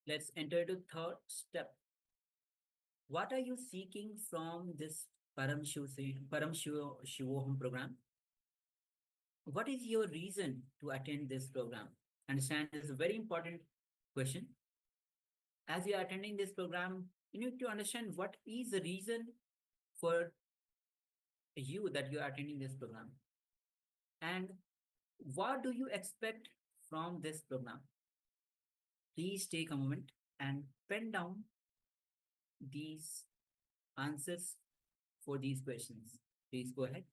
let's enter to third step. What are you seeking from this Paramashivoham program? What is your reason to attend this program? Understand, this is a very important question. As you are attending this program, you need to understand what is the reason for you that you are attending this program, and what do you expect from this program. Please take a moment and pen down these answers for these questions. Please go ahead.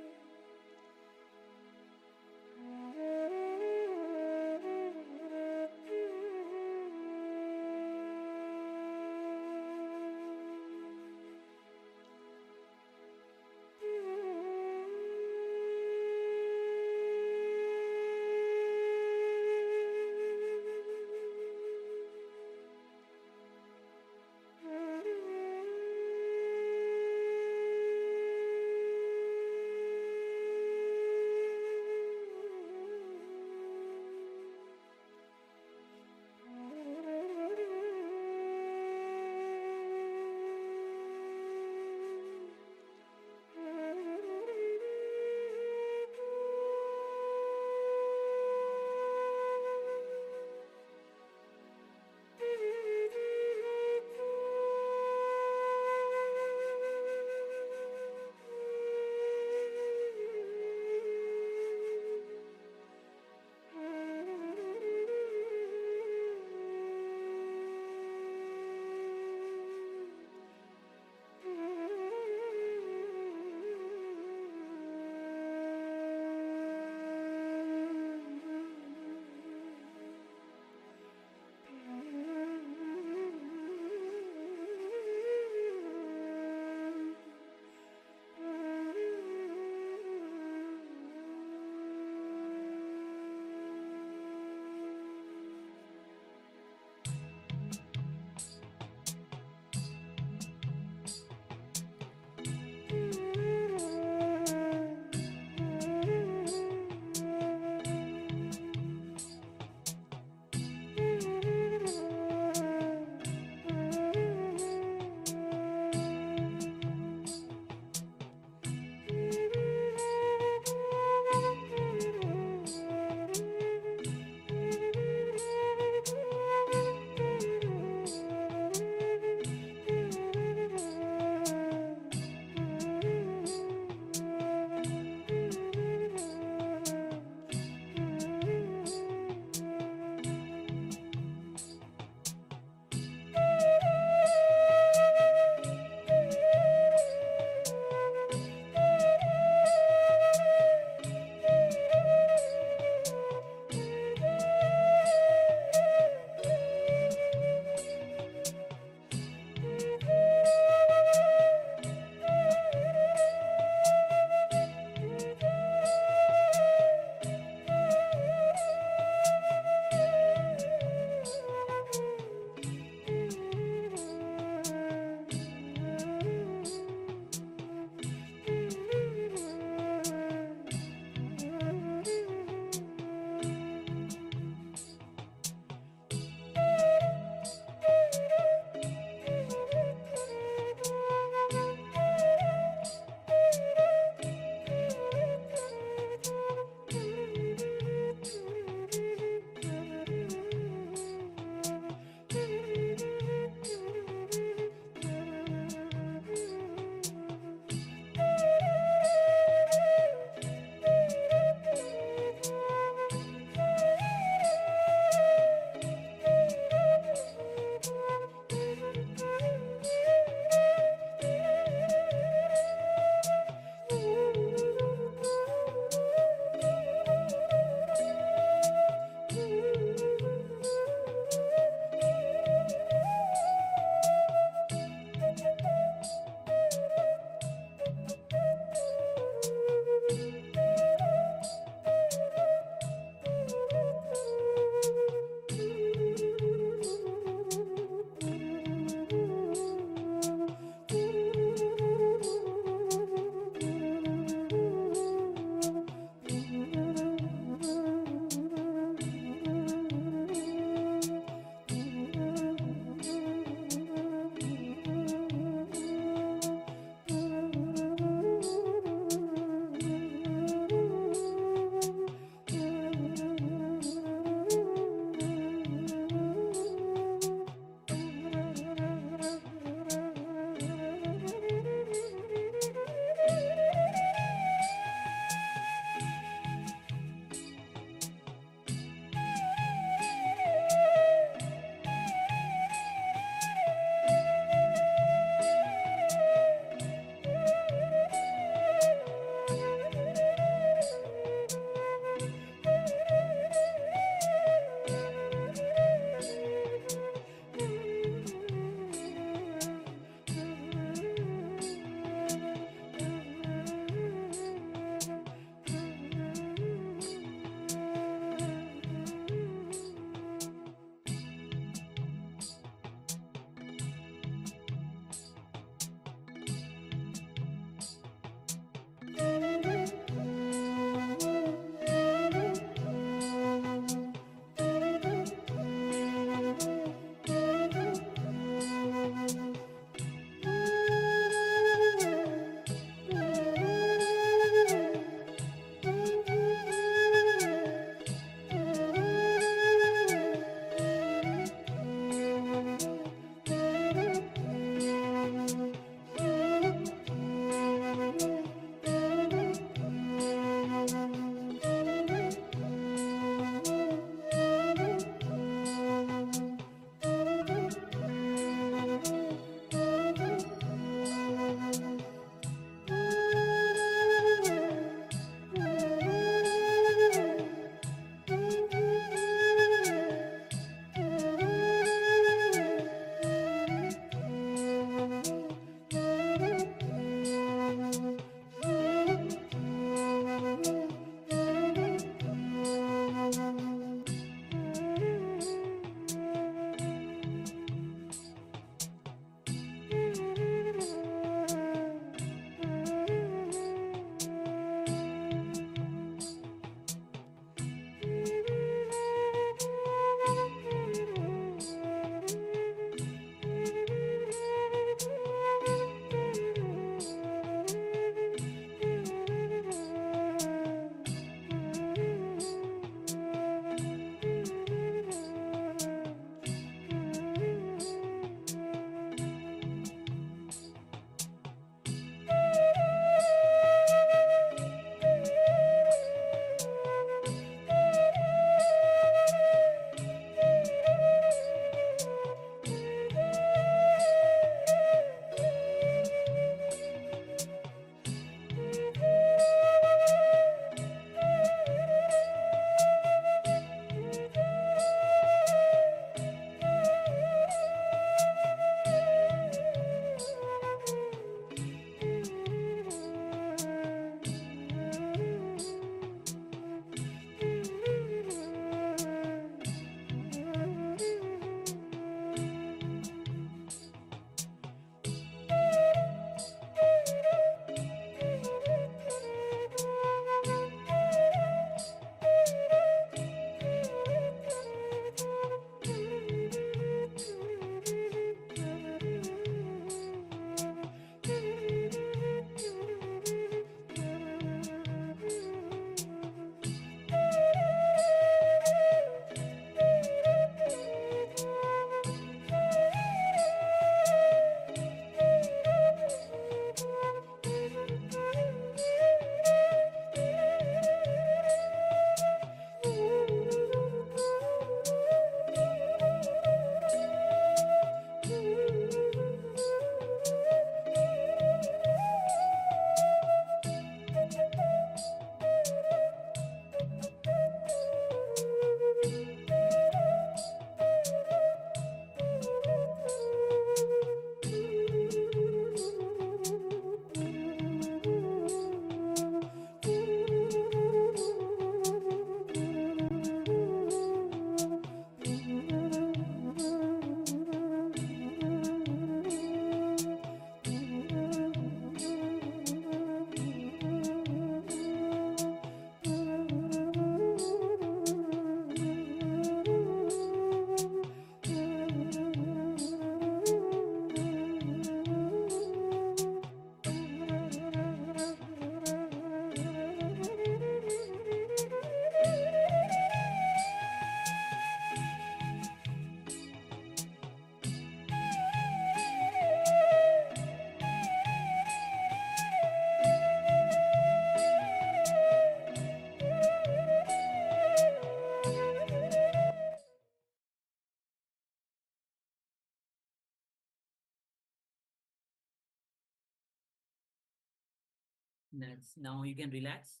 Now you can relax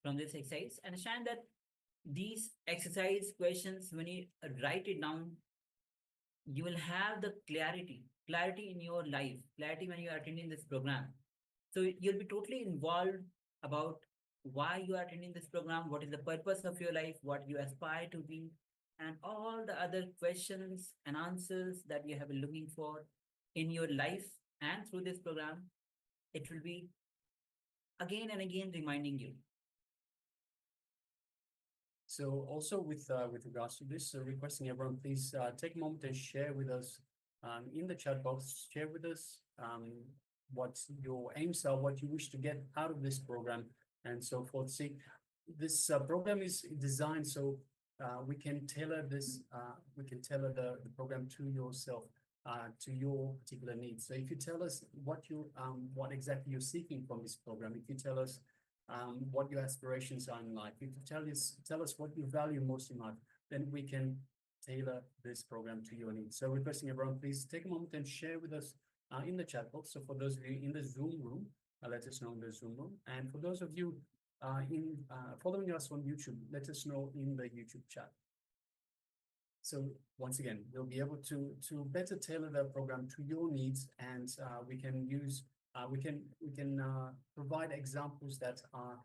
from this exercise. Understand that these exercise questions, when you write it down, you will have the clarity in your life, clarity when you are attending this program. So you'll be totally involved about why you are attending this program, what is the purpose of your life, what you aspire to be, and all the other questions and answers that you have been looking for in your life. And through this program, it will be again and again reminding you. So also with regards to this, requesting everyone please take a moment and share with us in the chat box, share with us what your aims are, what you wish to get out of this program, and so forth. See, this program is designed so we can tailor this, we can tailor the program to yourself, to your particular needs. So if you tell us what exactly you're seeking from this program, if you tell us what your aspirations are in life, if you tell us what you value most in life, then we can tailor this program to your needs. So requesting everyone, please take a moment and share with us in the chat box. So for those of you in the Zoom room, let us know in the Zoom room. And for those of you following us on YouTube, let us know in the YouTube chat. So once again, we'll be able to better tailor the program to your needs, and we can use we can provide examples that are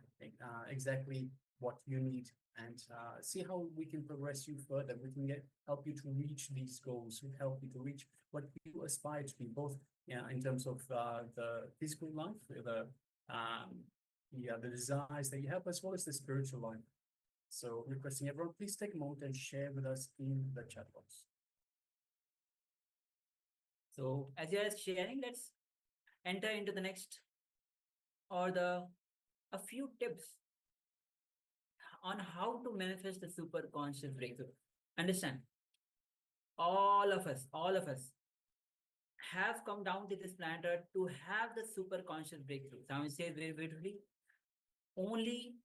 exactly what you need, and see how we can progress you further. We can help you to reach these goals, we help you to reach what you aspire to be, both in terms of the physical life, the desires that you have, as well as the spiritual life. So requesting everyone, please take a moment and share with us in the chat box. So as you are sharing, let's enter into the next, or a few tips on how to manifest the super conscious breakthrough. Understand, all of us have come down to this planet Earth to have the super conscious breakthrough. Swami says very beautifully, only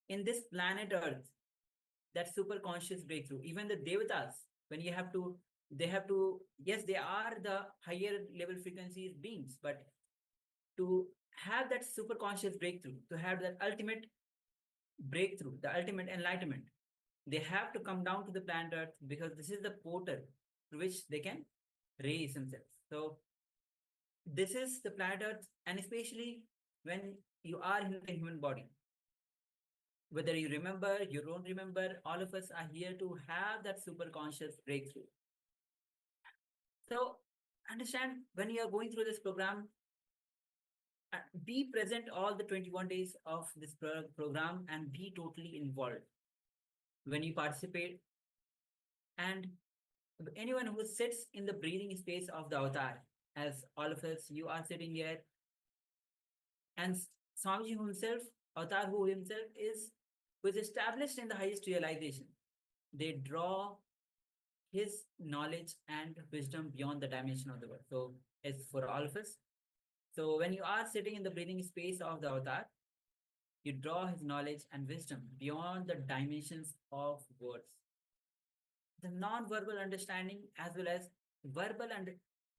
in this planet Earth, that super conscious breakthrough. Even the devatas, when they have to, yes, they are the higher level frequencies beings, but to have that super conscious breakthrough, to have that ultimate breakthrough, the ultimate enlightenment, they have to come down to the planet Earth, because this is the portal through which they can raise themselves. So this is the planet Earth, and especially when you are in the human body, whether you remember, you don't remember, all of us are here to have that super conscious breakthrough. So understand, when you are going through this program, be present all the 21 days of this program and be totally involved when you participate. And anyone who sits in the breathing space of the avatar, as all of us, you are sitting here, and Swamiji himself, avatar who himself was established in the highest realization. They draw his knowledge and wisdom beyond the dimension of the world. So it's for all of us. So when you are sitting in the breathing space of the avatar, you draw his knowledge and wisdom beyond the dimensions of words. The non-verbal understanding as well as verbal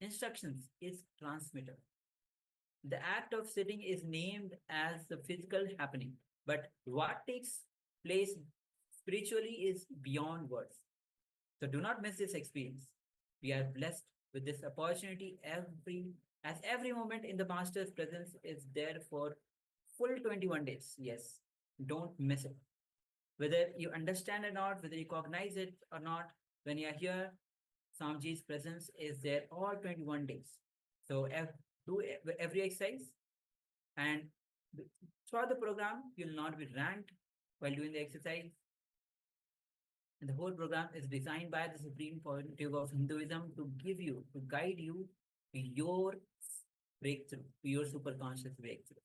instructions is transmitted. The act of sitting is named as the physical happening, but what takes place spiritually is beyond words. So do not miss this experience. We are blessed with this opportunity every moment in the Master's presence is there for full 21 days. Yes, don't miss it. Whether you understand or not, whether you cognize it or not, when you are here, Swamiji's presence is there all 21 days. So do every exercise, and throughout the program, you will not be ranked while doing the exercise. And the whole program is designed by the Supreme Pontiff of Hinduism to guide you to your breakthrough, to your superconscious breakthrough.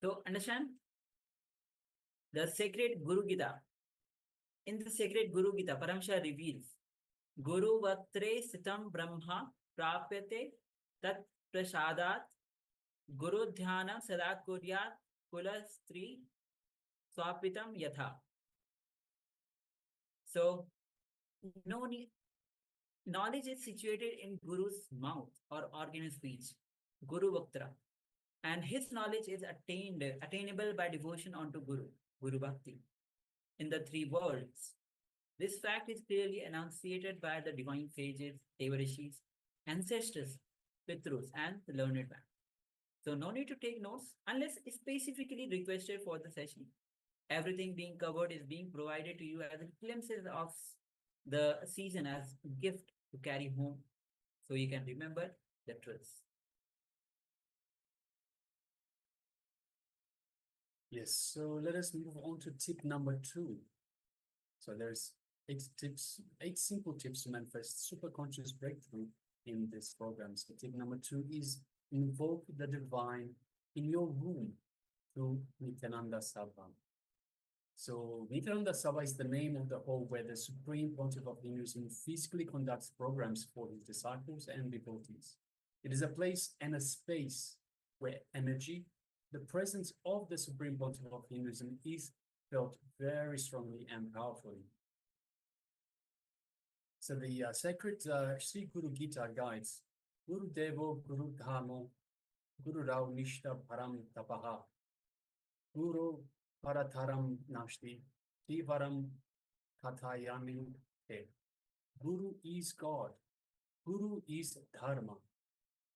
So understand, the sacred Guru Gita. In the sacred Guru Gita, Paramashivoham reveals, Guru Vatre Sitam Brahma Prapyate Tat Prasadat Guru Dhyana Sada Kuryat Kula Stri Swapitam Yatha. So no need knowledge is situated in Guru's mouth or organ of speech, Guru Vaktra, and his knowledge is attainable by devotion unto Guru Bhakti, in the three worlds. This fact is clearly enunciated by the divine sages, Devarishis, ancestors, Pitrus, and the learned man. So no need to take notes unless specifically requested for the session. Everything being covered is being provided to you as glimpses of the season as a gift to carry home, so you can remember the truths. Yes, so let us move on to tip number 2. So there's 8 simple tips to manifest super conscious breakthrough in this program. So tip number 2 is invoke the divine in your room through Nityananda Sabha. So Nityananda Sabha is the name of the hall where the Supreme Pontiff of Hinduism physically conducts programs for his disciples and devotees. It is a place and a space where energy, the presence of the Supreme Pontiff of Hinduism, is felt very strongly and powerfully. So the sacred Sri Guru Gita guides Guru Devo Guru Dharmo Guru Rao Nishta Param Tapaha Guru Parataram Nashti Divaram Kathayami Te. Guru is God. Guru is Dharma.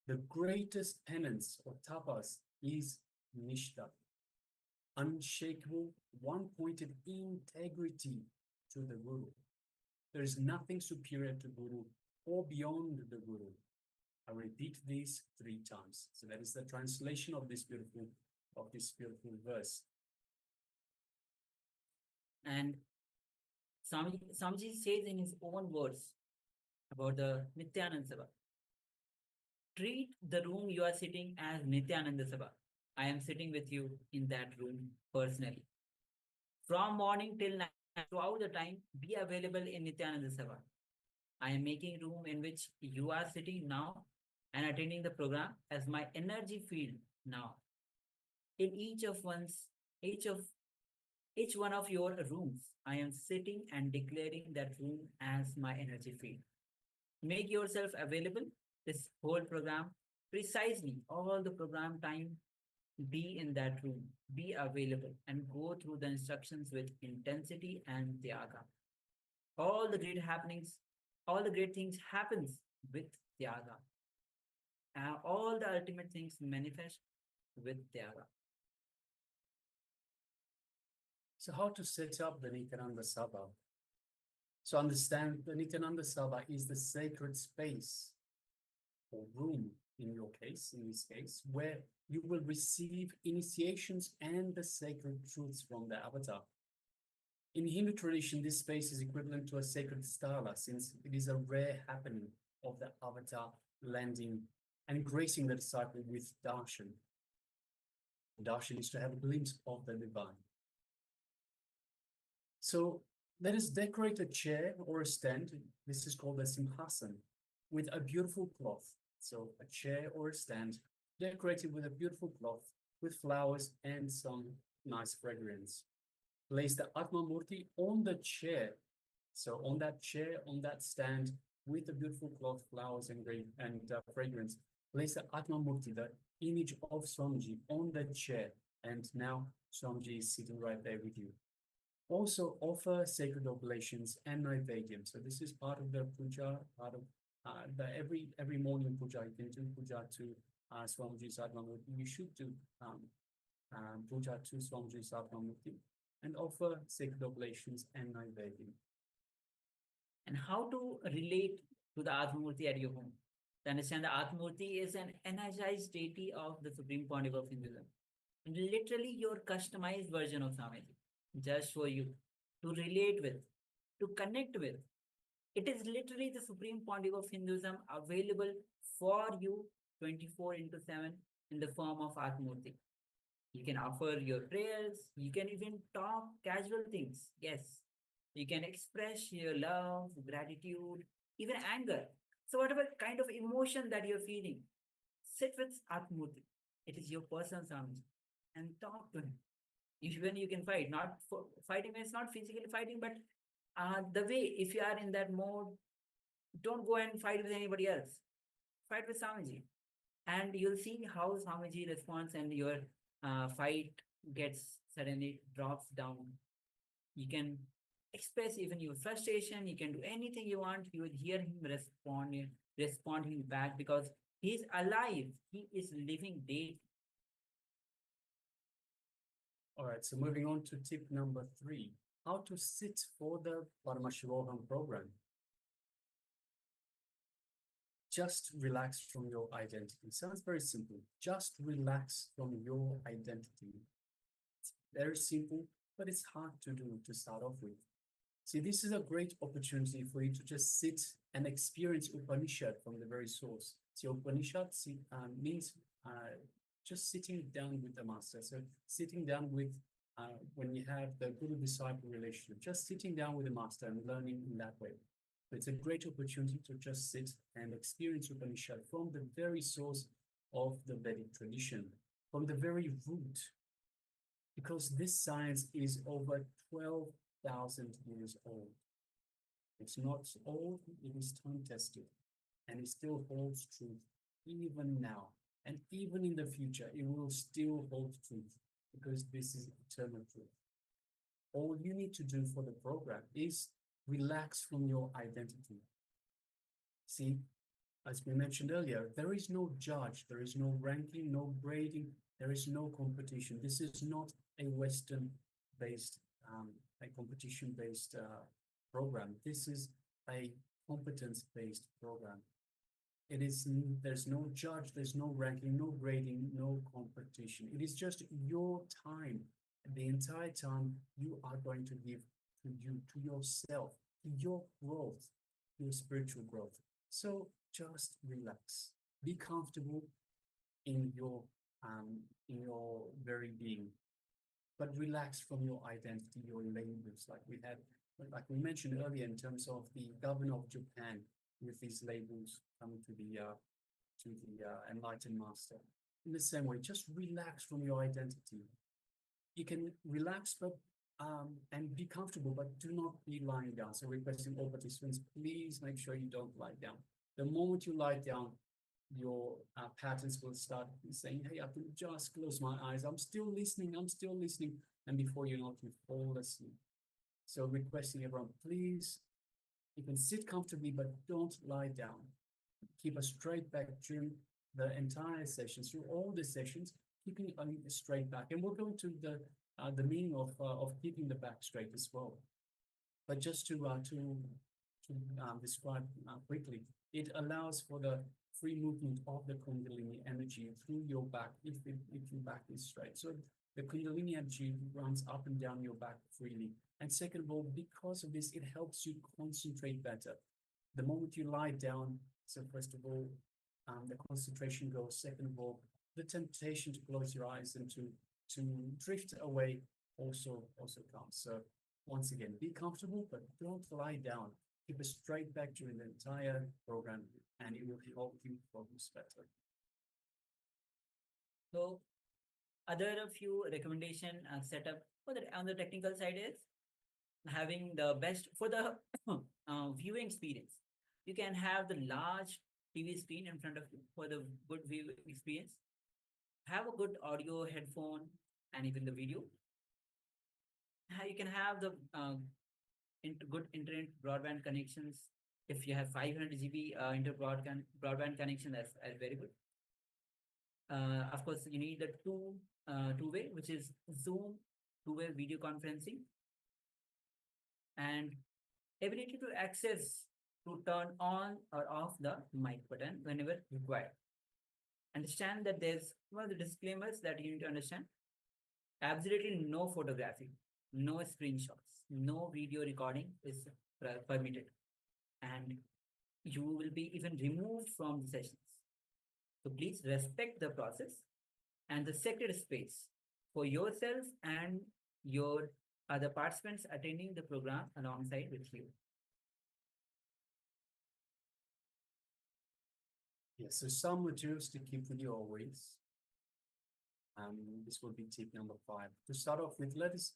The greatest penance or tapas is Nishta, unshakable, one-pointed integrity to the Guru. There is nothing superior to Guru or beyond the Guru. I repeat these 3 times. So that is the translation of this beautiful verse. And Swamiji says in his own words about the Nityananda Sabha. Treat the room you are sitting as Nityananda Sabha. I am sitting with you in that room personally. From morning till night, throughout the time, be available in Nityananda Sabha. I am making room in which you are sitting now and attending the program as my energy field now. In each one of your rooms, I am sitting and declaring that room as my energy field. Make yourself available this whole program, precisely all the program time, be in that room, be available, and go through the instructions with intensity and Tyaga. All the great things happens with Tyaga. All the ultimate things manifest with Tyaga. So how to set up the Nityananda Sabha? So understand the Nityananda Sabha is the sacred space or room in this case, where you will receive initiations and the sacred truths from the avatar. In Hindu tradition, this space is equivalent to a sacred sthala, since it is a rare happening of the avatar landing and gracing the disciple with darshan. Darshan is to have a glimpse of the divine. So let us decorate a chair or a stand. This is called a simhasan, with a beautiful cloth. So a chair or a stand decorated with a beautiful cloth with flowers and some nice fragrance. Place the Atma Murti on the chair. So on that chair, on that stand, with the beautiful cloth, flowers and fragrance, place the Atma Murti, the image of Swamiji, on the chair. And now Swamiji is sitting right there with you. Also offer sacred oblations and Naivedyam. So this is part of the puja, part of every morning puja. You can do puja to Swamiji's Atma Murti. You should do puja to Swamiji's Atma Murti and offer sacred oblations and Naivedyam. And how to relate to the Atma Murti at your home? To understand the Atma Murti is an energized deity of the Supreme Pontiff of Hinduism. Literally your customized version of Swamiji, just for you to relate with, to connect with. It is literally the Supreme Pontiff of Hinduism available for you 24/7 in the form of Atma Murti. You can offer your prayers, you can even talk casual things. Yes, you can express your love, gratitude, even anger. So whatever kind of emotion that you're feeling, sit with Atma Murti. It is your personal Swamiji and talk to him. Even you can fight, not for fighting means not physically fighting, but the way, if you are in that mode, don't go and fight with anybody else. Fight with Swamiji. And you'll see how Swamiji responds, and your fight gets suddenly drops down. You can express even your frustration, you can do anything you want, you would hear him responding back, because he's alive, he is living day. All right, so moving on to tip number 3, how to sit for the Paramashivoham program. Just relax from your identity. Sounds very simple. Just relax from your identity. It's very simple, but it's hard to do to start off with. See, this is a great opportunity for you to just sit and experience Upanishad from the very source. See, Upanishad means just sitting down with the master. So sitting down with, when you have the guru-disciple relationship, just sitting down with the master and learning in that way. It's a great opportunity to just sit and experience Upanishad from the very source of the Vedic tradition, from the very root, because this science is over 12,000 years old. It's not old, it is time-tested, and it still holds truth even now. And even in the future, it will still hold truth, because this is eternal truth. All you need to do for the program is relax from your identity. See, as we mentioned earlier, there is no judge, there is no ranking, no grading, there is no competition. This is not a Western-based, a competition-based program. This is a competence-based program. There's no judge, there's no ranking, no grading, no competition. It is just your time. The entire time you are going to give to you, to yourself, to your growth, your spiritual growth. So just relax. Be comfortable in your very being, but relax from your identity, your labels, like we mentioned earlier in terms of the governor of Japan with these labels coming to the enlightened master. In the same way, just relax from your identity. You can relax, but and be comfortable, but do not be lying down. So requesting all participants, please make sure you don't lie down. The moment you lie down, your patterns will start saying, hey, I can just close my eyes. I'm still listening. And before you know it, you fall asleep. So requesting everyone, please, you can sit comfortably, but don't lie down. Keep a straight back during the entire session, through all the sessions, keeping a straight back. And we'll go into the meaning of keeping the back straight as well. But just to describe quickly, it allows for the free movement of the Kundalini energy through your back if your back is straight. So the Kundalini energy runs up and down your back freely. And second of all, because of this, it helps you concentrate better. The moment you lie down, so first of all, the concentration goes. Second of all, the temptation to close your eyes and to drift away also comes. So once again, be comfortable, but don't lie down. Keep a straight back during the entire program, and it will help you focus better. So, other few recommendation setup on the technical side is having the best for the viewing experience. You can have the large TV screen in front of you for the good viewing experience. Have a good audio headphone and even the video. You can have the good internet broadband connections. If you have 500 GB broadband connection, that's very good. Of course, you need the two-way, which is Zoom two-way video conferencing, and ability to access to turn on or off the mic button whenever required. Understand that there's one of the disclaimers that you need to understand. Absolutely no photography, no screenshots, no video recording is permitted, and you will be even removed from the sessions. So please respect the process and the sacred space for yourself and your other participants attending the program alongside with you. Yes, so some materials to keep with you always. This will be tip number 5. To start off with, let us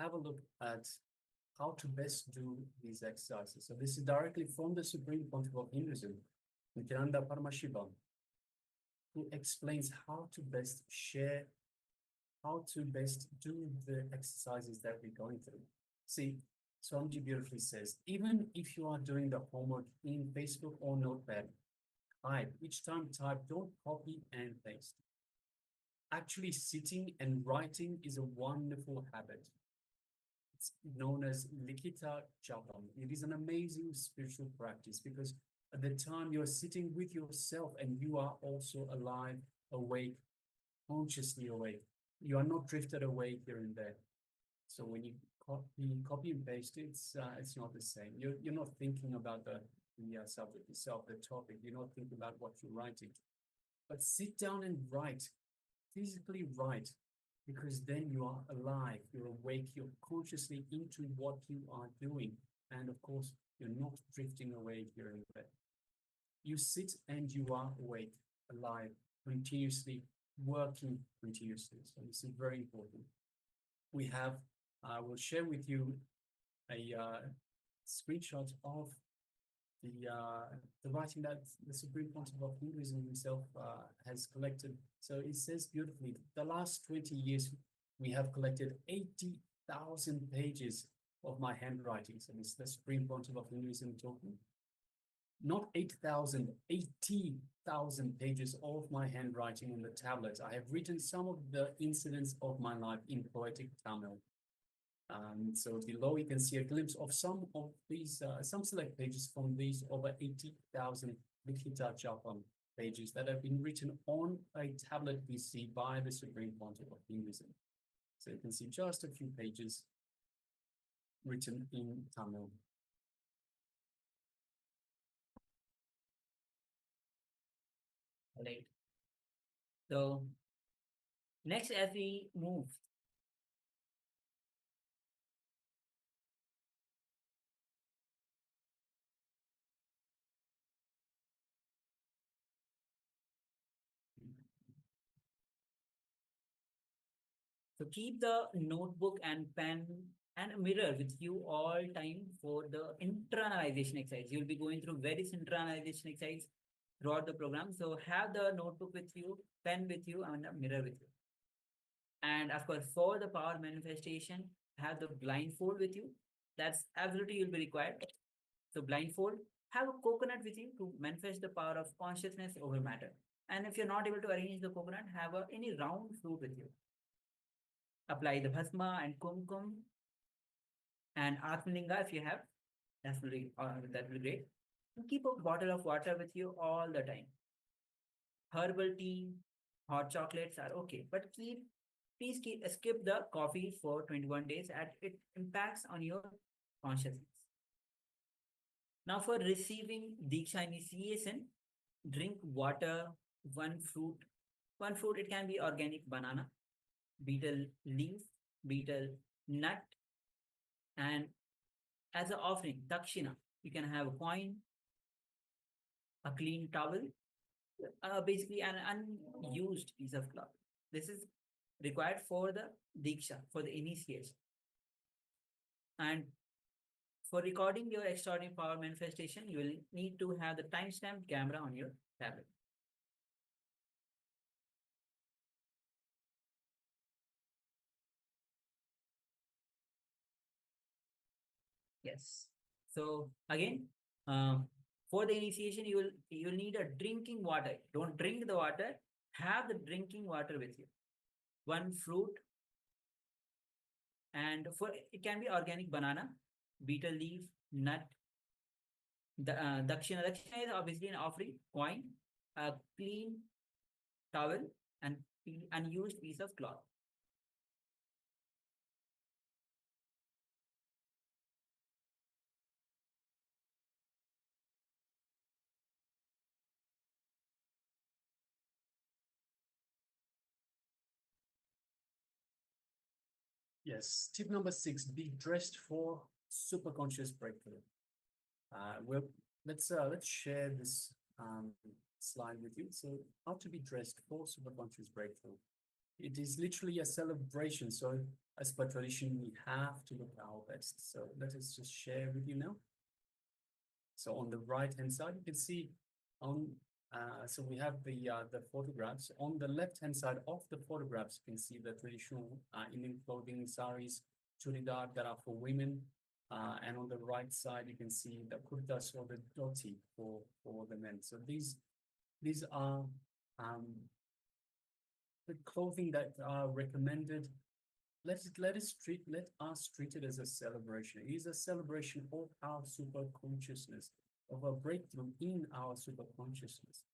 have a look at how to best do these exercises. So this is directly from the Supreme Pontiff of Hinduism, Nityananda Paramashivoham, who explains how to best share, how to best do the exercises that we're going through. See, Swamiji beautifully says, even if you are doing the homework in Facebook or Notepad, type, each time type, don't copy and paste. Actually sitting and writing is a wonderful habit. It's known as Likita Japam. It is an amazing spiritual practice because at the time you're sitting with yourself and you are also alive, awake, consciously awake. You are not drifted away here and there. So when you copy and paste, it's not the same. You're not thinking about the subject itself, the topic. You're not thinking about what you're writing. But sit down and write, physically write, because then you are alive, you're awake, you're consciously into what you are doing. And of course, you're not drifting away here and there. You sit and you are awake, alive, continuously, working continuously. So this is very important. We have, we'll share with you a screenshot of the writing that the Supreme Pontiff of Hinduism himself has collected. So it says beautifully, the last 20 years, we have collected 80,000 pages of my handwriting. So this is the Supreme Pontiff of Hinduism talking. Not 8,000, 80,000 pages of my handwriting on the tablets. I have written some of the incidents of my life in poetic Tamil. So below you can see a glimpse of some of these, some select pages from these over 80,000 Likita Japam pages that have been written on a tablet PC by the Supreme Pontiff of Hinduism. So you can see just a few pages written in Tamil. Right. So next, as we move, so keep the notebook and pen and a mirror with you all time for the internalization exercise. You'll be going through various internalization exercise throughout the program. So have the notebook with you, pen with you, and a mirror with you. And of course, for the power manifestation, have the blindfold with you. That's absolutely you'll be required. So blindfold, have a coconut with you to manifest the power of consciousness over matter. And if you're not able to arrange the coconut, have any round fruit with you. Apply the bhasma and kumkum and atmalinga if you have. That will be great. And keep a bottle of water with you all the time. Herbal tea, hot chocolates are okay, but please skip the coffee for 21 days as it impacts on your consciousness. Now for receiving Dīkṣā initiation, drink water, one fruit, it can be organic banana, betel leaf, betel nut, and as an offering, dakshina, you can have a coin, a clean towel, basically an unused piece of cloth. This is required for the Dīkṣā, for the initiation. And for recording your extraordinary power manifestation, you will need to have the timestamp camera on your tablet. Yes. So again, for the initiation, you will need a drinking water. Don't drink the water. Have the drinking water with you. One fruit, and for it can be organic banana, betel leaf, nut. The dakshina is obviously an offering, coin, a clean towel, and unused piece of cloth. Yes, tip number 6, be dressed for superconscious breakthrough. Let's share this slide with you. So how to be dressed for superconscious breakthrough. It is literally a celebration. So as per tradition, we have to look our best. So let us just share with you now. So on the right-hand side, you can see on, so we have the photographs. On the left-hand side of the photographs, you can see the traditional Indian clothing, saris, churidar that are for women. And on the right side, you can see the kurtas or the dhoti for the men. So these are the clothing that are recommended. Let us treat it as a celebration. It is a celebration of our super consciousness, of a breakthrough in our super consciousness.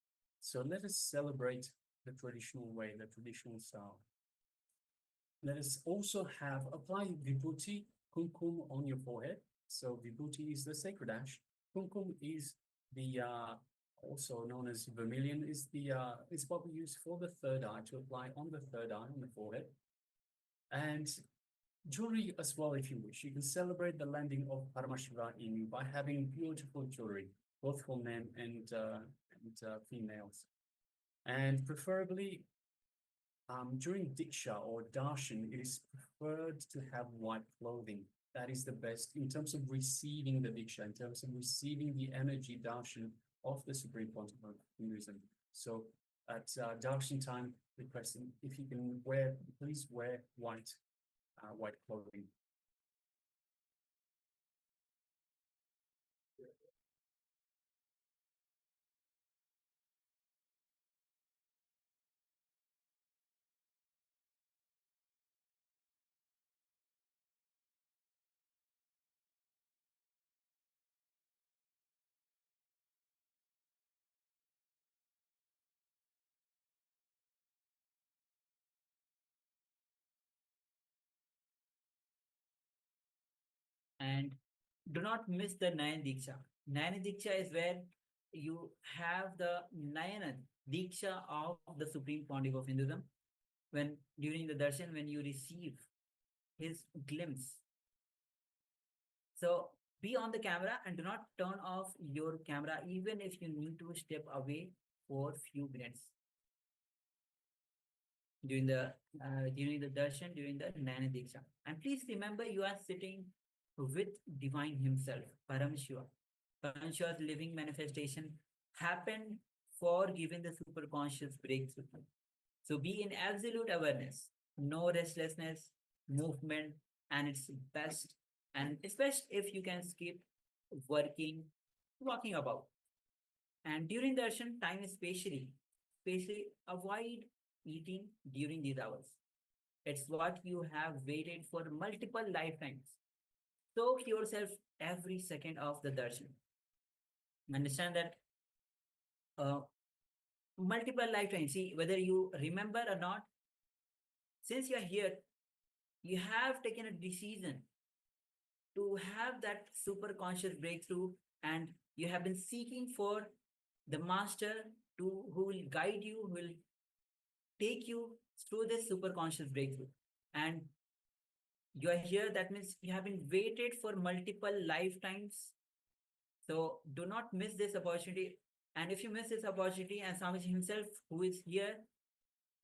So let us celebrate the traditional way, the traditional style. Let us also apply vibhuti, kumkum on your forehead. So vibhuti is the sacred ash. Kumkum is the also known as vermilion, is what we use for the third eye, to apply on the third eye, on the forehead. And jewelry as well, if you wish. You can celebrate the landing of Paramashiva in you by having beautiful jewelry, both for men and females. And preferably, during Dīkṣā or Darshan, it is preferred to have white clothing. That is the best in terms of receiving the Dīkṣā, in terms of receiving the energy Darshan of the Supreme Pontiff of Hinduism. So at Darshan time, requesting if you can please wear white clothing. And do not miss the Nayana Dīkṣā. Nayana Dīkṣā is where you have the Nayana Dīkṣā of the Supreme Pontiff of Hinduism. When during the darshan, when you receive his glimpse. So be on the camera and do not turn off your camera even if you need to step away for few minutes during the darshan, during the Nayana Dīkṣā. And please remember, you are sitting with divine himself, Paramashiva. Paramashiva's living manifestation happened for giving the super conscious breakthrough. So be in absolute awareness, no restlessness, movement, and it's best. And especially if you can skip working, walking about. And during darshan time, especially avoid eating during these hours. It's what you have waited for multiple lifetimes. Soak yourself every second of the darshan. Understand that multiple lifetimes, see whether you remember or not, since you are here, you have taken a decision to have that super conscious breakthrough, and you have been seeking for the master who will guide you, who will take you through this super conscious breakthrough. And you are here, that means you have been waited for multiple lifetimes. So do not miss this opportunity. And if you miss this opportunity, and Swamiji himself, who is here,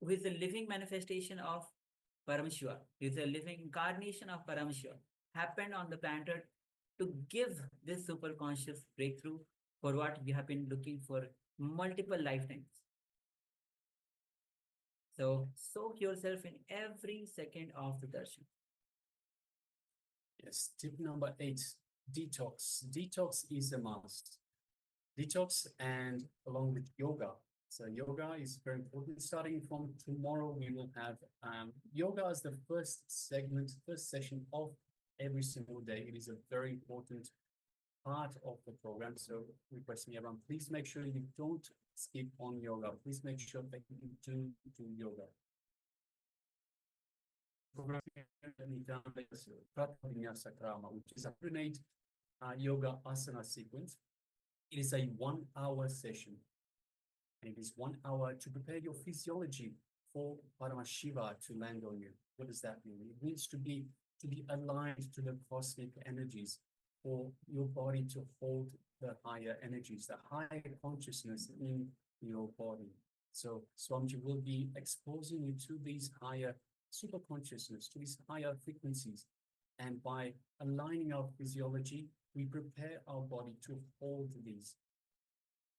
who is the living manifestation of Paramashiva, who is the living incarnation of Paramashiva, happened on the planet Earth to give this super conscious breakthrough for what we have been looking for multiple lifetimes. So soak yourself in every second of the darshan. Yes, tip number 8, detox. Detox is a must. Detox and along with yoga. So yoga is very important. Starting from tomorrow, we will have yoga as the first session of every single day. It is a very important part of the program. So requesting everyone, please make sure you don't skip on yoga. Please make sure that you do yoga. Which is a grenade yoga asana sequence. It is a 1 hour session. And it is 1 hour to prepare your physiology for Paramashiva to land on you. What does that mean? It means to be aligned to the cosmic energies, for your body to hold the higher energies, the higher consciousness in your body. So Swamiji will be exposing you to these higher superconsciousness, to these higher frequencies. And by aligning our physiology, we prepare our body to hold these.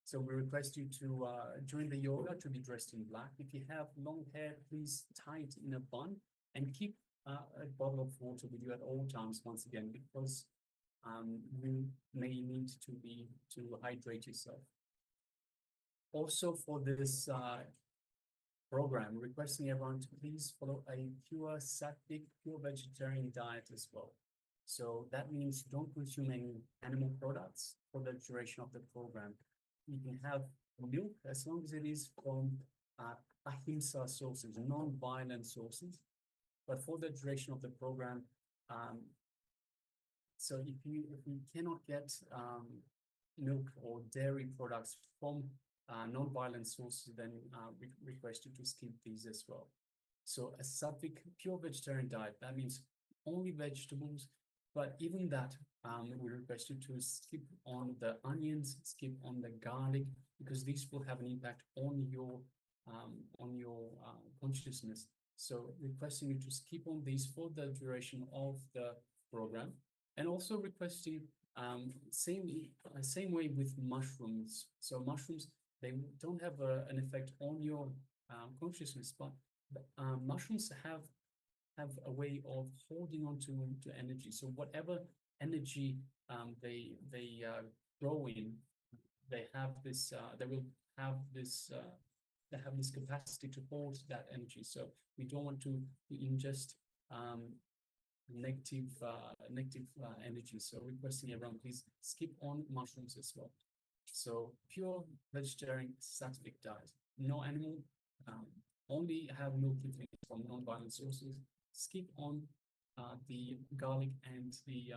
So we request you to join the yoga to be dressed in black. If you have long hair, please tie it in a bun and keep a bottle of water with you at all times, once again, because you may need to hydrate yourself. Also for this program, requesting everyone to please follow a pure sattvic, pure vegetarian diet as well. So that means don't consume any animal products for the duration of the program. You can have milk as long as it is from ahimsa sources, non-violent sources. But for the duration of the program, so if you cannot get milk or dairy products from non-violent sources, then we request you to skip these as well. So a sattvic, pure vegetarian diet, that means only vegetables, but even that, we request you to skip on the onions, skip on the garlic, because these will have an impact on your consciousness. So requesting you to skip on these for the duration of the program, and also requesting same way with mushrooms. So mushrooms, they don't have an effect on your consciousness, but mushrooms have a way of holding on to energy. So whatever energy they grow in, they have this they have this capacity to hold that energy. So we don't want to ingest negative energy. So requesting everyone, please skip on mushrooms as well. So pure vegetarian sattvic diet, no animal, only have milk from non-violent sources. Skip on the garlic and the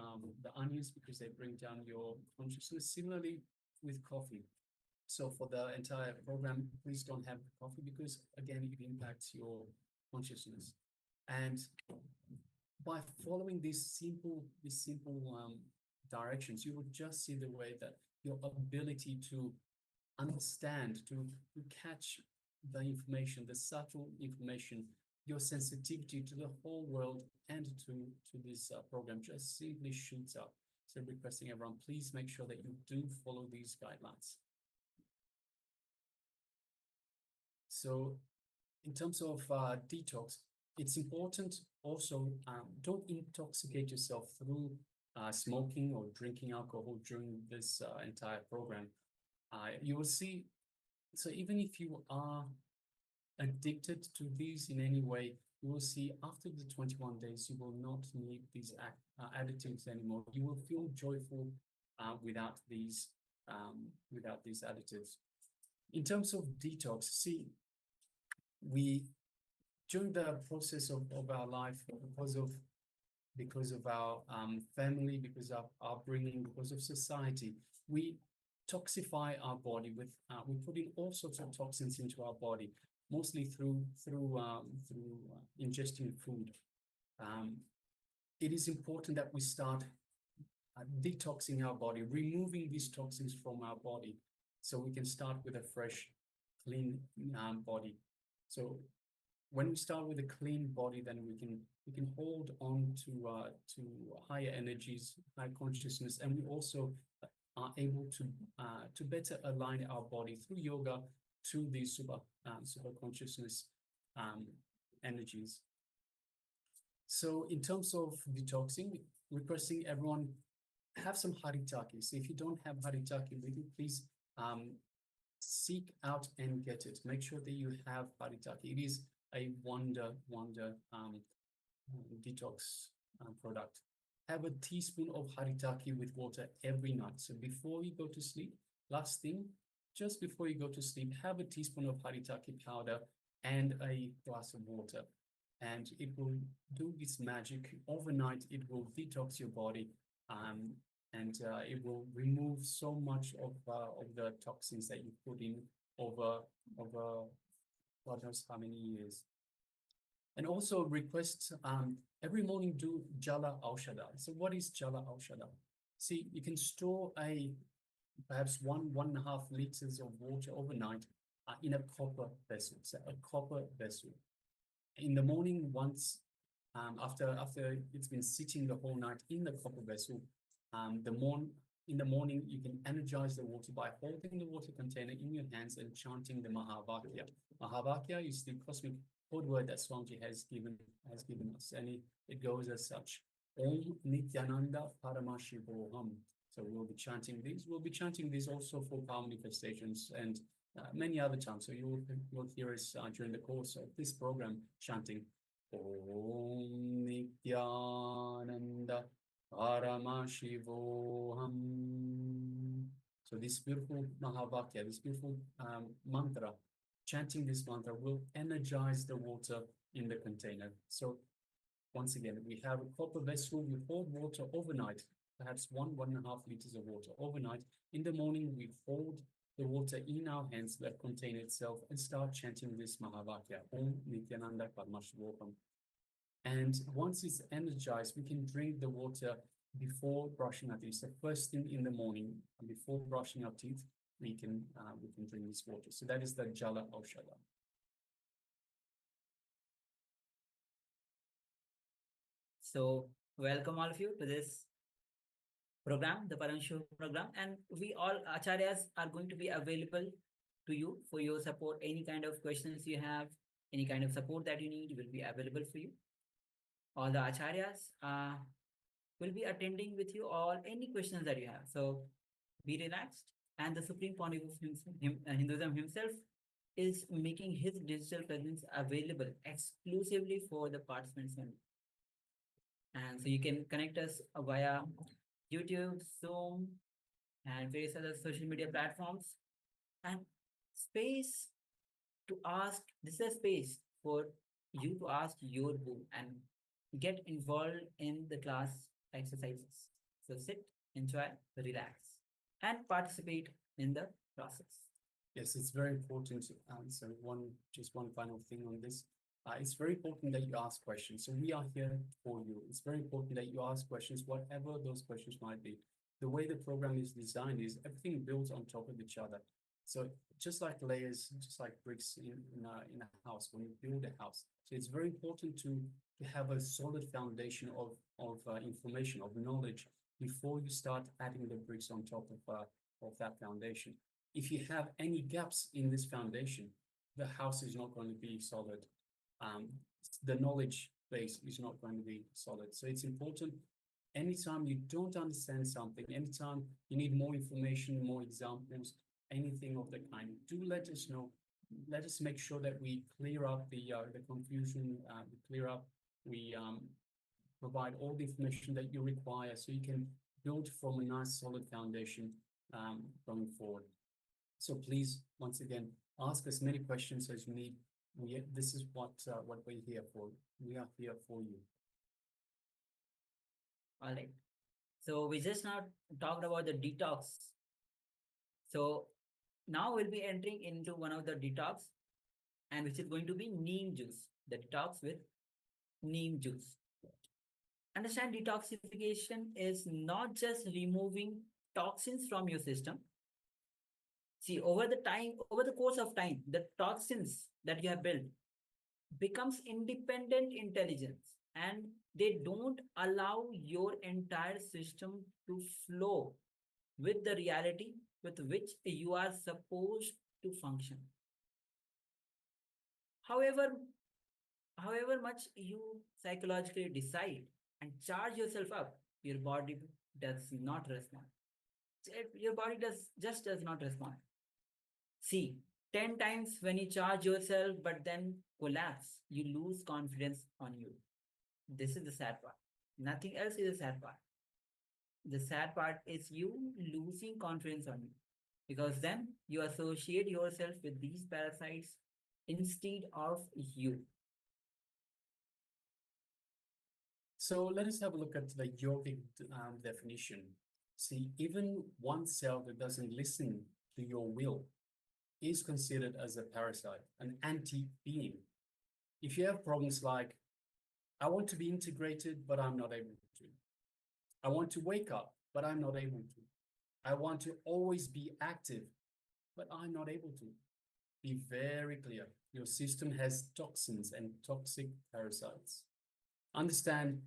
onions, because they bring down your consciousness. Similarly with coffee. So for the entire program, please don't have coffee, because again, it impacts your consciousness. And by following these simple directions, you will just see the way that your ability to understand, to catch the information, the subtle information, your sensitivity to the whole world and to this program just simply shoots up. So requesting everyone, please make sure that you do follow these guidelines. So in terms of detox, it's important also, don't intoxicate yourself through smoking or drinking alcohol during this entire program. You will see, so even if you are addicted to these in any way, you will see after the 21 days, you will not need these additives anymore. You will feel joyful without these additives. In terms of detox, see, during the process of our life, because of our family, because of our upbringing, because of society, we toxify our body with we put in all sorts of toxins into our body, mostly through ingesting food. It is important that we start detoxing our body, removing these toxins from our body, so we can start with a fresh, clean body. So when we start with a clean body, then we can hold on to higher energies, high consciousness, and we also are able to better align our body through yoga to these super consciousness energies. So in terms of detoxing, requesting everyone have some haritaki. So if you don't have haritaki with you, please seek out and get it. Make sure that you have haritaki. It is a wonder detox product. Have a teaspoon of haritaki with water every night. So before you go to sleep, last thing, just before you go to sleep, have a teaspoon of haritaki powder and a glass of water. And it will do its magic. Overnight, it will detox your body, and it will remove so much of the toxins that you put in over God knows how many years. And also request every morning do Jala Aushada. So what is Jala Aushada? See, you can store perhaps 1.5 liters of water overnight in a copper vessel. So a copper vessel. in the morning, once after it's been sitting the whole night in the copper vessel, in the morning you can energize the water by holding the water container in your hands and chanting the Mahavakya. Mahavakya is the cosmic code word that Swamiji has given us, and it goes as such: Om Nityananda Paramashivoham. So we'll be chanting these. We'll be chanting these also for power manifestations and many other chants. So you'll hear us during the course of this program chanting Om Nityananda Paramashivoham. So this beautiful Mahavakya, this beautiful mantra, chanting this mantra will energize the water in the container. So once again, we have a copper vessel, we hold water overnight, perhaps 1.5 liters of water overnight. In the morning, we hold the water in our hands, that container itself, and start chanting this Mahavakya, Om Nityananda Paramashivoham. And once it's energized, we can drink the water before brushing our teeth. So first thing in the morning, before brushing our teeth, we can drink this water. So that is the Jala Aushadha. So welcome all of you to this program, the Paramashivoham program, and we all acharyas are going to be available to you for your support. Any kind of questions you have, any kind of support that you need will be available for you. All the acharyas will be attending with you all any questions that you have. So be relaxed. And the Supreme Pontiff of Hinduism himself is making his digital presence available exclusively for the participants only. And so you can connect us via YouTube, Zoom, and various other social media platforms. And space to ask, this is a space for you to ask your book and get involved in the class exercises. So sit, enjoy, relax, and participate in the process. Yes, it's very important. So just one final thing on this. It's very important that you ask questions. So we are here for you. It's very important that you ask questions, whatever those questions might be. The way the program is designed is everything builds on top of each other. So just like layers, just like bricks in a house, when you build a house. So it's very important to have a solid foundation of information, of knowledge, before you start adding the bricks on top of that foundation. If you have any gaps in this foundation, the house is not going to be solid. The knowledge base is not going to be solid. So it's important, anytime you don't understand something, anytime you need more information, more examples, anything of the kind, do let us know. Let us make sure that we clear up the confusion, we provide all the information that you require so you can build from a nice solid foundation going forward. So please, once again, ask as many questions as you need. This is what we're here for. We are here for you. All right. So we just now talked about the detox. So now we'll be entering into one of the detox, and which is going to be neem juice. The detox with neem juice. Understand, detoxification is not just removing toxins from your system. See, over the course of time, the toxins that you have built becomes independent intelligence, and they don't allow your entire system to flow with the reality with which you are supposed to function. However much you psychologically decide and charge yourself up, your body does not respond. Your body does not respond. See, 10 times when you charge yourself but then collapse, you lose confidence on you. This is the sad part. Nothing else is the sad part. The sad part is you losing confidence on you, because then you associate yourself with these parasites instead of you. So let us have a look at the yogic definition. See, even one cell that doesn't listen to your will is considered as a parasite, an anti-being. If you have problems like, I want to be integrated, but I'm not able to. I want to wake up, but I'm not able to. I want to always be active, but I'm not able to. Be very clear. Your system has toxins and toxic parasites. Understand,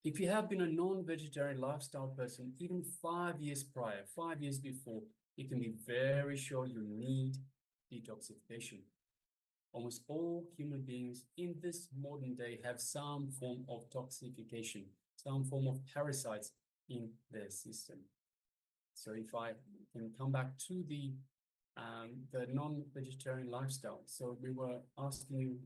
if you have been a non-vegetarian lifestyle person, even 5 years prior, 5 years before, you can be very sure you need detoxification. Almost all human beings in this modern day have some form of toxification, some form of parasites in their system. So if I can come back to the non-vegetarian lifestyle. So we were asking you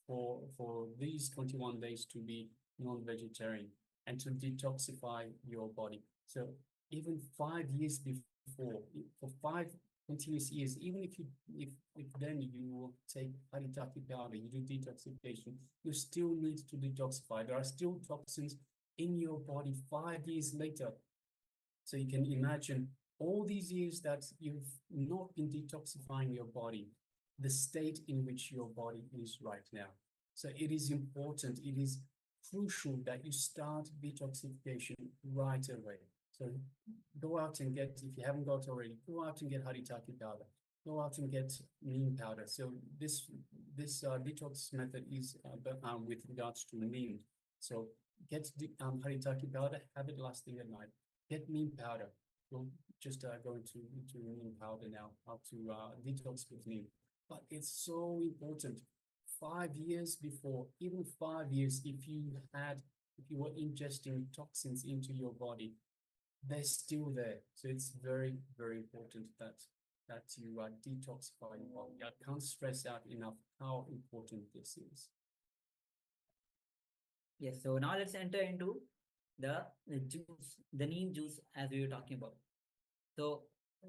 for these 21 days to be non-vegetarian and to detoxify your body. So even 5 years before, for 5 continuous years, even if then you take haritaki powder, you do detoxification, you still need to detoxify. There are still toxins in your body 5 years later. So you can imagine all these years that you've not been detoxifying your body, the state in which your body is right now. So it is important, it is crucial that you start detoxification right away. So go out and get, if you haven't got already, go out and get haritaki powder. Go out and get neem powder. So this detox method is with regards to neem. So get haritaki powder, have it lasting at night. Get neem powder. We'll just go into neem powder now, how to detox with neem. But it's so important. 5 years before, even 5 years, if you were ingesting toxins into your body, they're still there. So it's very, very important that you detoxify your body. I can't stress out enough how important this is. Yes, so now let's enter into the juice, the neem juice, as we were talking about. So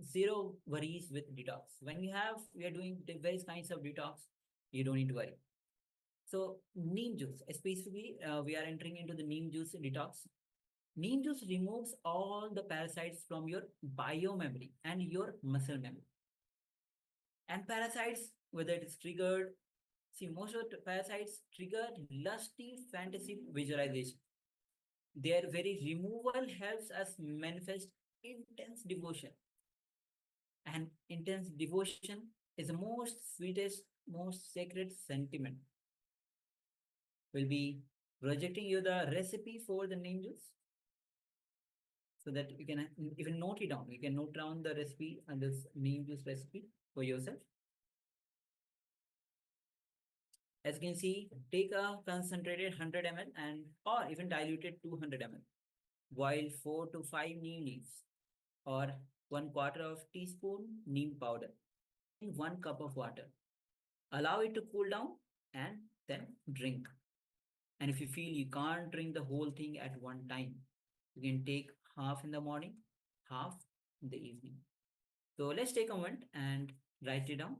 zero worries with detox. When we are doing various kinds of detox, you don't need to worry. So neem juice, specifically, we are entering into the neem juice detox. Neem juice removes all the parasites from your biomemory and your muscle memory. And parasites, whether it is triggered, see, most of the parasites trigger lusty fantasy visualization. Their very removal helps us manifest intense devotion. And intense devotion is the most sweetest, most sacred sentiment. We'll be projecting you the recipe for the neem juice, so that you can even note it down. You can note down the recipe and this neem juice recipe for yourself. As you can see, take a concentrated 100 ml or even diluted 200 ml. Boil 4 to 5 neem leaves or 1/4 teaspoon neem powder in 1 cup of water. Allow it to cool down and then drink. And if you feel you can't drink the whole thing at one time, you can take half in the morning, half in the evening. So let's take a moment and write it down.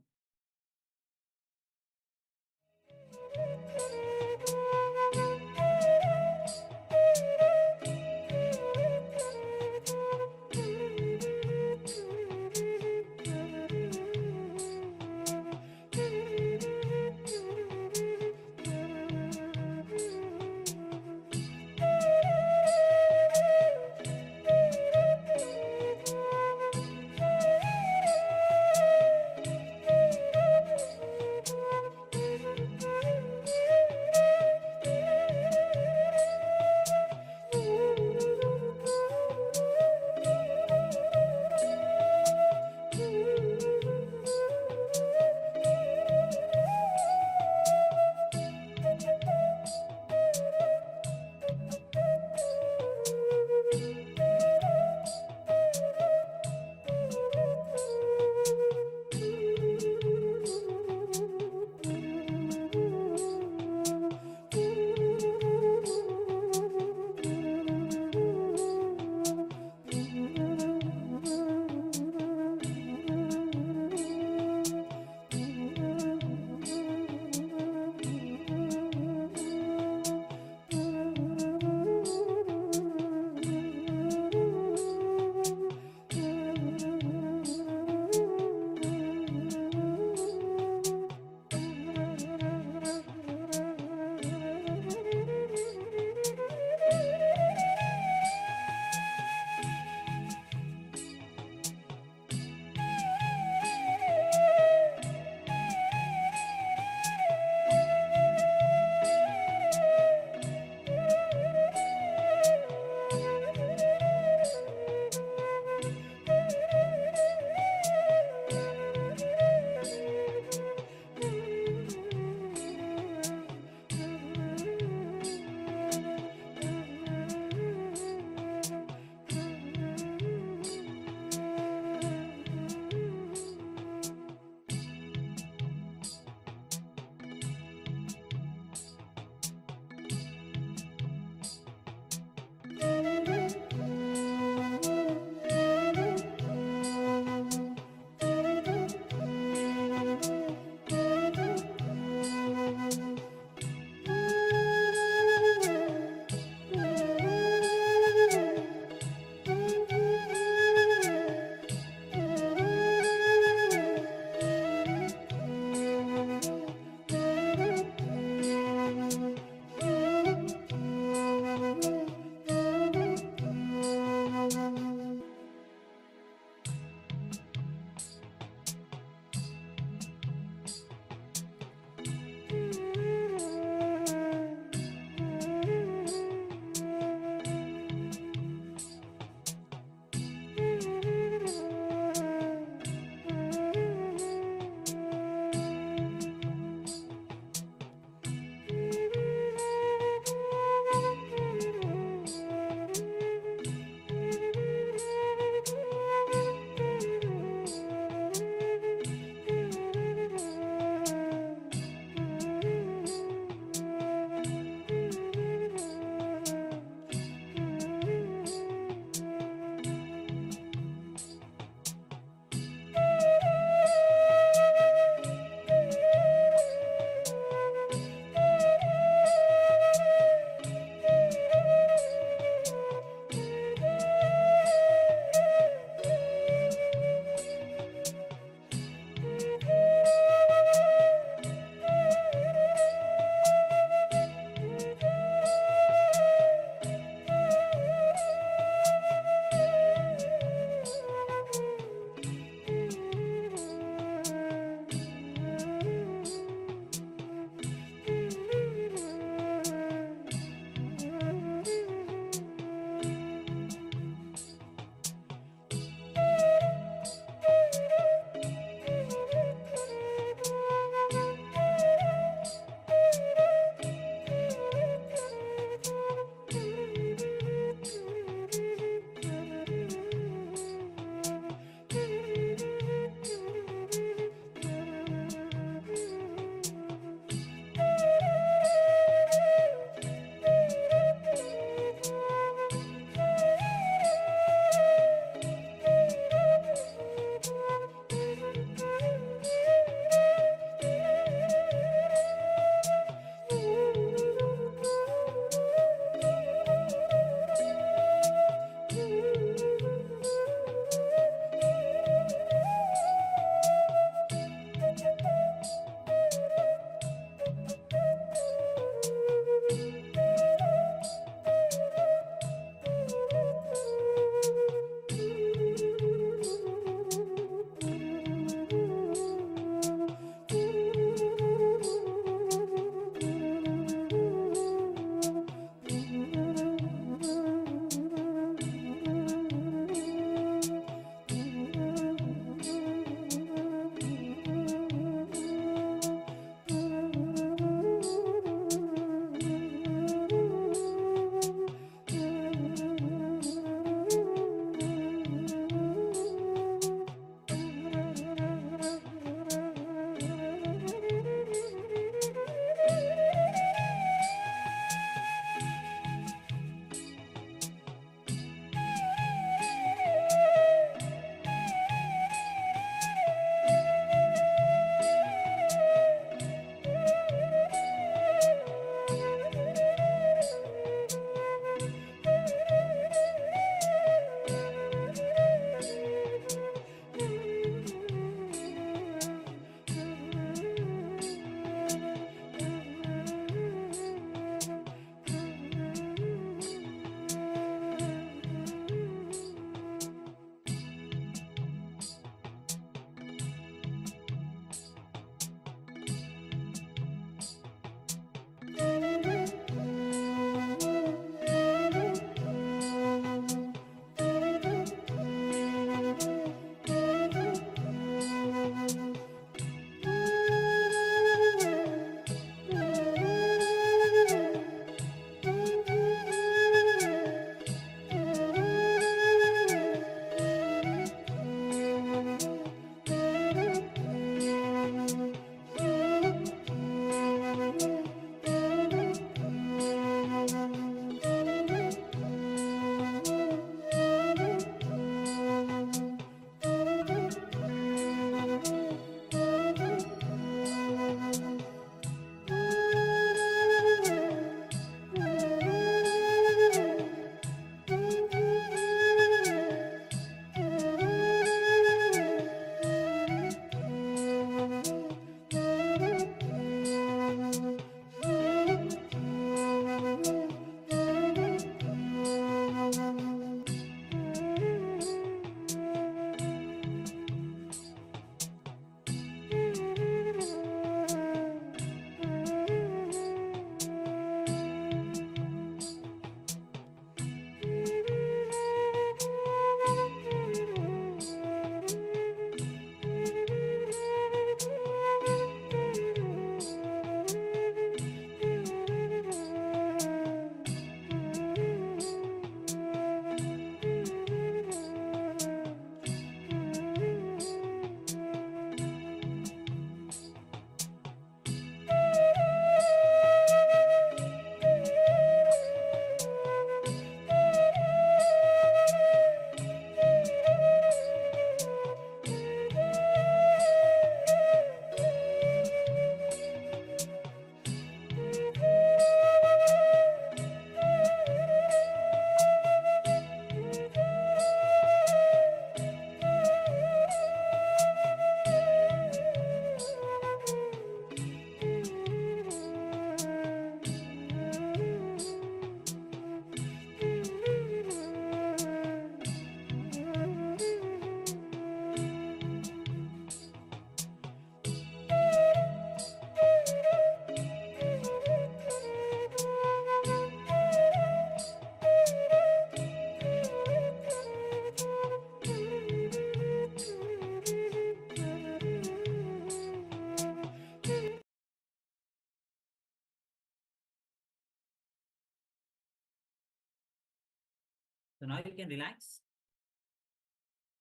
So now you can relax.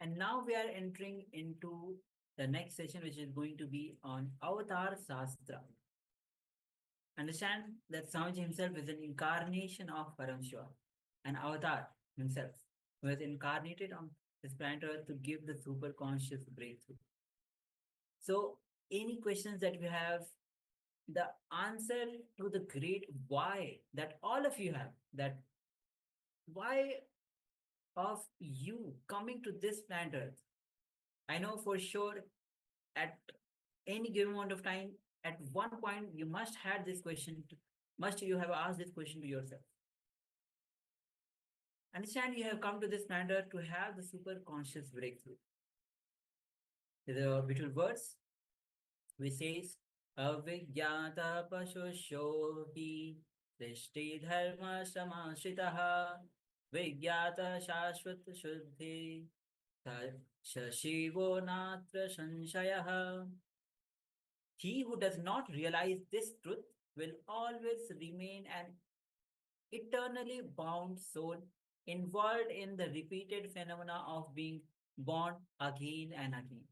And now we are entering into the next session, which is going to be on Avatar Sastra. Understand that Swamiji himself is an incarnation of Paramashiva, an avatar himself, who has incarnated on this planet Earth to give the super conscious breakthrough. So, any questions that you have, the answer to the great why that all of you have, that why of you coming to this planet Earth, I know for sure at any given moment of time, at one point you must have this question, must you have asked this question to yourself. Understand you have come to this planet Earth to have the super conscious breakthrough. The beautiful words which says, Avigyata Pashusho hi Drishti Dharma Samashritaha Vigyata Shashvat Shuddhi Shashivo Natra Sanshayaha. He who does not realize this truth will always remain an eternally bound soul involved in the repeated phenomena of being born again and again.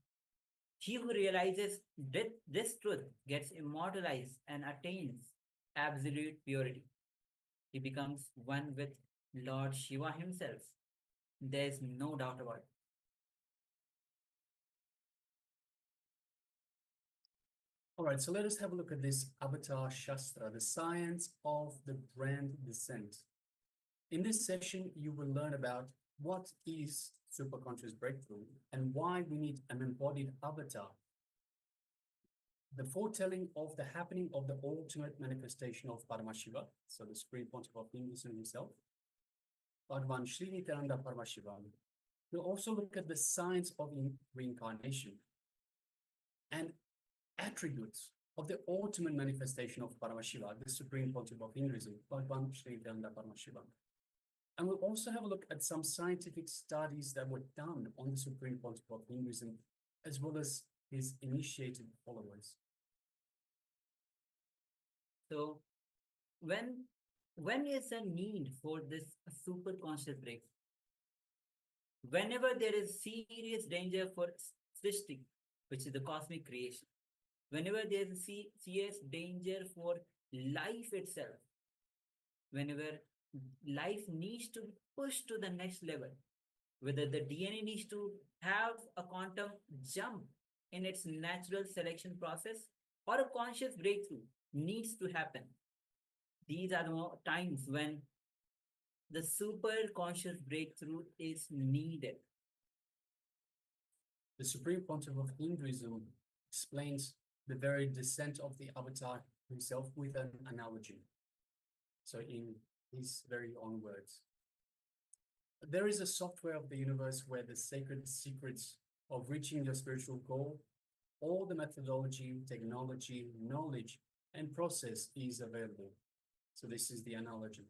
He who realizes this truth gets immortalized and attains absolute purity. He becomes one with Lord Shiva himself. There is no doubt about it. All right, so let us have a look at this Avatar Shastra, the science of the grand descent. In this session, you will learn about what is superconscious breakthrough and why we need an embodied avatar. The foretelling of the happening of the ultimate manifestation of Paramashiva, so the Supreme Pontiff of Hinduism himself, Bhagavan Sri Nityananda Paramashivam. We'll also look at the science of reincarnation and attributes of the ultimate manifestation of Paramashiva, the Supreme Pontiff of Hinduism, Bhagavan Sri Nityananda Paramashivam. And we'll also have a look at some scientific studies that were done on the Supreme Pontiff of Hinduism, as well as his initiated followers. So, when is a need for this super conscious breakthrough? Whenever there is serious danger for Srishti, which is the cosmic creation, whenever there is a serious danger for life itself, whenever life needs to be pushed to the next level, whether the DNA needs to have a quantum jump in its natural selection process or a conscious breakthrough needs to happen. These are the times when the super conscious breakthrough is needed. The Supreme Pontiff of Hinduism explains the very descent of the avatar himself with an analogy. So in his very own words, there is a software of the universe where the sacred secrets of reaching your spiritual goal, all the methodology, technology, knowledge, and process is available. So this is the analogy.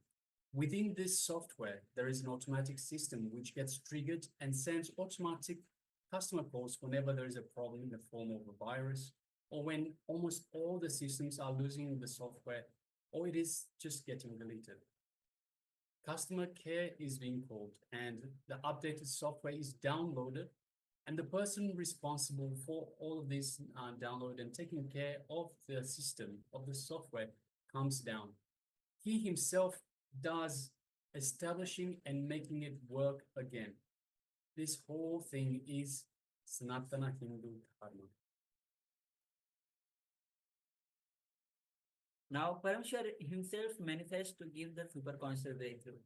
Within this software, there is an automatic system which gets triggered and sends automatic customer calls whenever there is a problem in the form of a virus, or when almost all the systems are losing the software, or it is just getting deleted. Customer care is being called, and the updated software is downloaded, and the person responsible for all of this download and taking care of the system, of the software, comes down. He himself does establishing and making it work again. This whole thing is Sanatana Hindu Dharma. Now, Paramashiva himself manifests to give the superconscious breakthrough.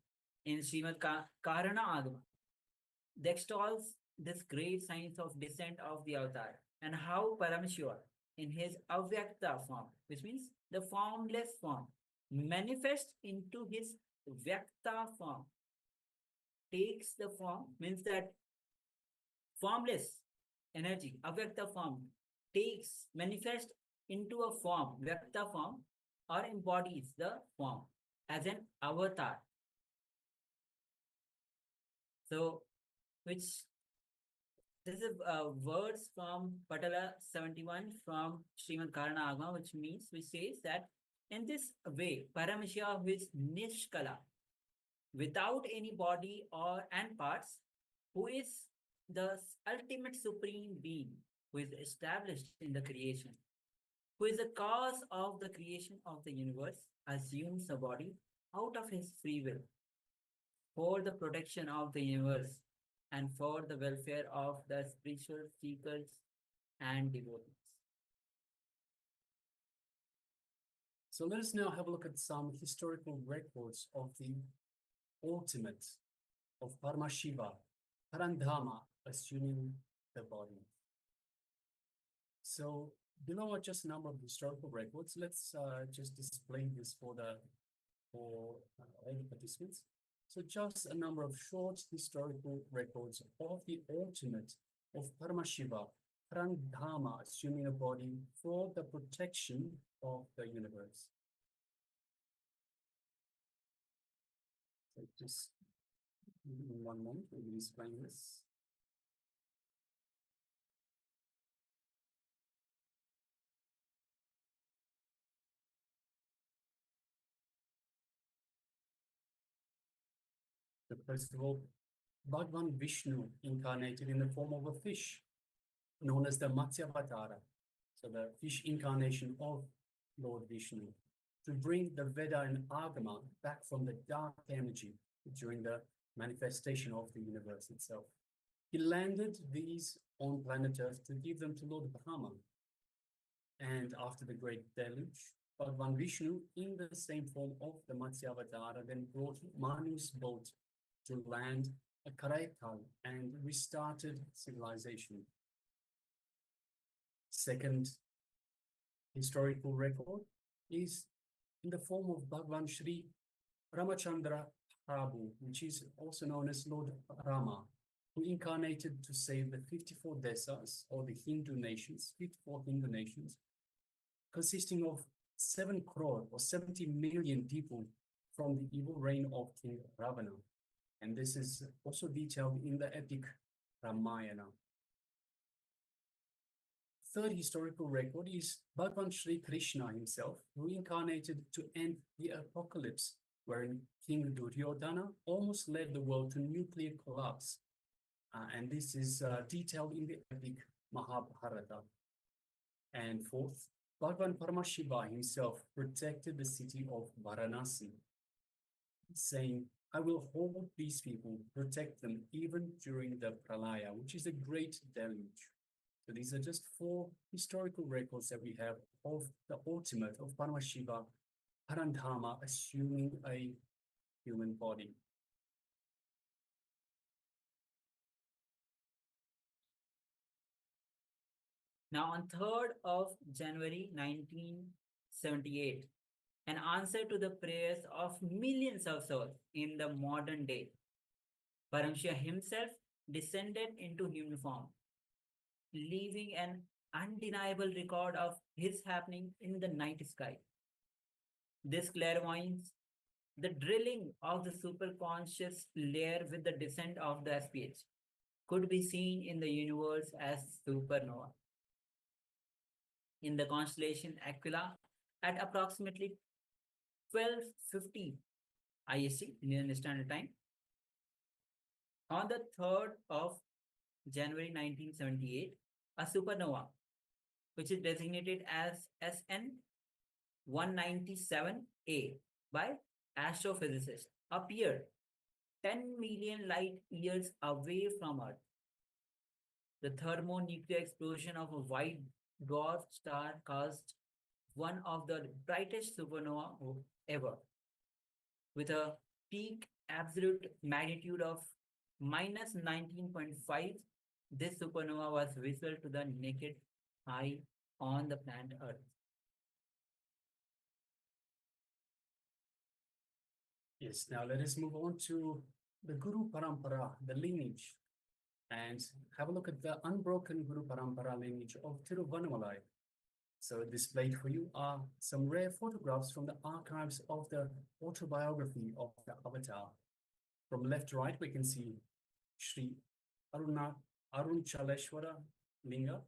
In Srimad Karana Agama, that extols this great science of descent of the avatar and how Paramashiva, in his avyakta form, which means the formless form, manifests into his vyakta form. Takes the form, means that formless energy, avyakta form, manifests into a form, vyakta form, or embodies the form as an avatar. So, this is words from Patala 71 from Srimad Karana Agama, which says that in this way, Paramashiva, who is Nishkala, without any body or and parts, who is the ultimate supreme being, who is established in the creation, who is the cause of the creation of the universe, assumes a body out of his free will for the protection of the universe and for the welfare of the spiritual seekers and devotees. So let us now have a look at some historical records of the ultimate of Paramashiva, Parandhama, assuming the body. So below are just a number of historical records. Let's just display this for all the participants. So just a number of short historical records of the ultimate of Paramashiva, Parandhama, assuming a body for the protection of the universe. So just in one moment, we'll explain this. So first of all, Bhagavan Vishnu incarnated in the form of a fish, known as the Matsyavatara, so the fish incarnation of Lord Vishnu, to bring the Veda and Agama back from the dark energy during the manifestation of the universe itself. He landed these on planet Earth to give them to Lord Brahma. And after the great deluge, Bhagavan Vishnu, in the same form of the Matsyavatara, then brought Manu's boat to land at Karaikal and restarted civilization. Second historical record is in the form of Bhagavan Shri Ramachandra Prabhu, which is also known as Lord Rama, who incarnated to save the 54 desas, or the Hindu nations, 54 Hindu nations, consisting of 7 crore or 70 million people from the evil reign of King Ravana. And this is also detailed in the epic Ramayana. Third historical record is Bhagavan Sri Krishna himself, who incarnated to end the apocalypse, wherein King Duryodhana almost led the world to nuclear collapse. And this is detailed in the epic Mahabharata. And fourth, Bhagavan Paramashiva himself protected the city of Varanasi, saying, I will hold these people, protect them even during the Pralaya, which is a great deluge. So these are just 4 historical records that we have of the ultimate of Paramashiva, Parandhama, assuming a human body. Now, on 3rd of January 1978, an answer to the prayers of millions of souls in the modern day, Paramashiva himself descended into human form, leaving an undeniable record of his happening in the night sky. This clairvoyance, the drilling of the superconscious layer with the descent of the SPH, could be seen in the universe as supernova. In the constellation Aquila, at approximately 12:50 IST, Indian Standard Time, on the 3rd of January 1978, a supernova, which is designated as SN 197A by astrophysicists, appeared 10 million light years away from Earth. The thermonuclear explosion of a white dwarf star caused one of the brightest supernova ever, with a peak absolute magnitude of minus 19.5. This supernova was visible to the naked eye on the planet Earth. Yes, now let us move on to the Guru Parampara, the lineage, and have a look at the unbroken Guru Parampara lineage of Tiruvannamalai. So displayed for you are some rare photographs from the archives of the autobiography of the Avatar. From left to right, we can see Sri Arunchaleshwara Linga,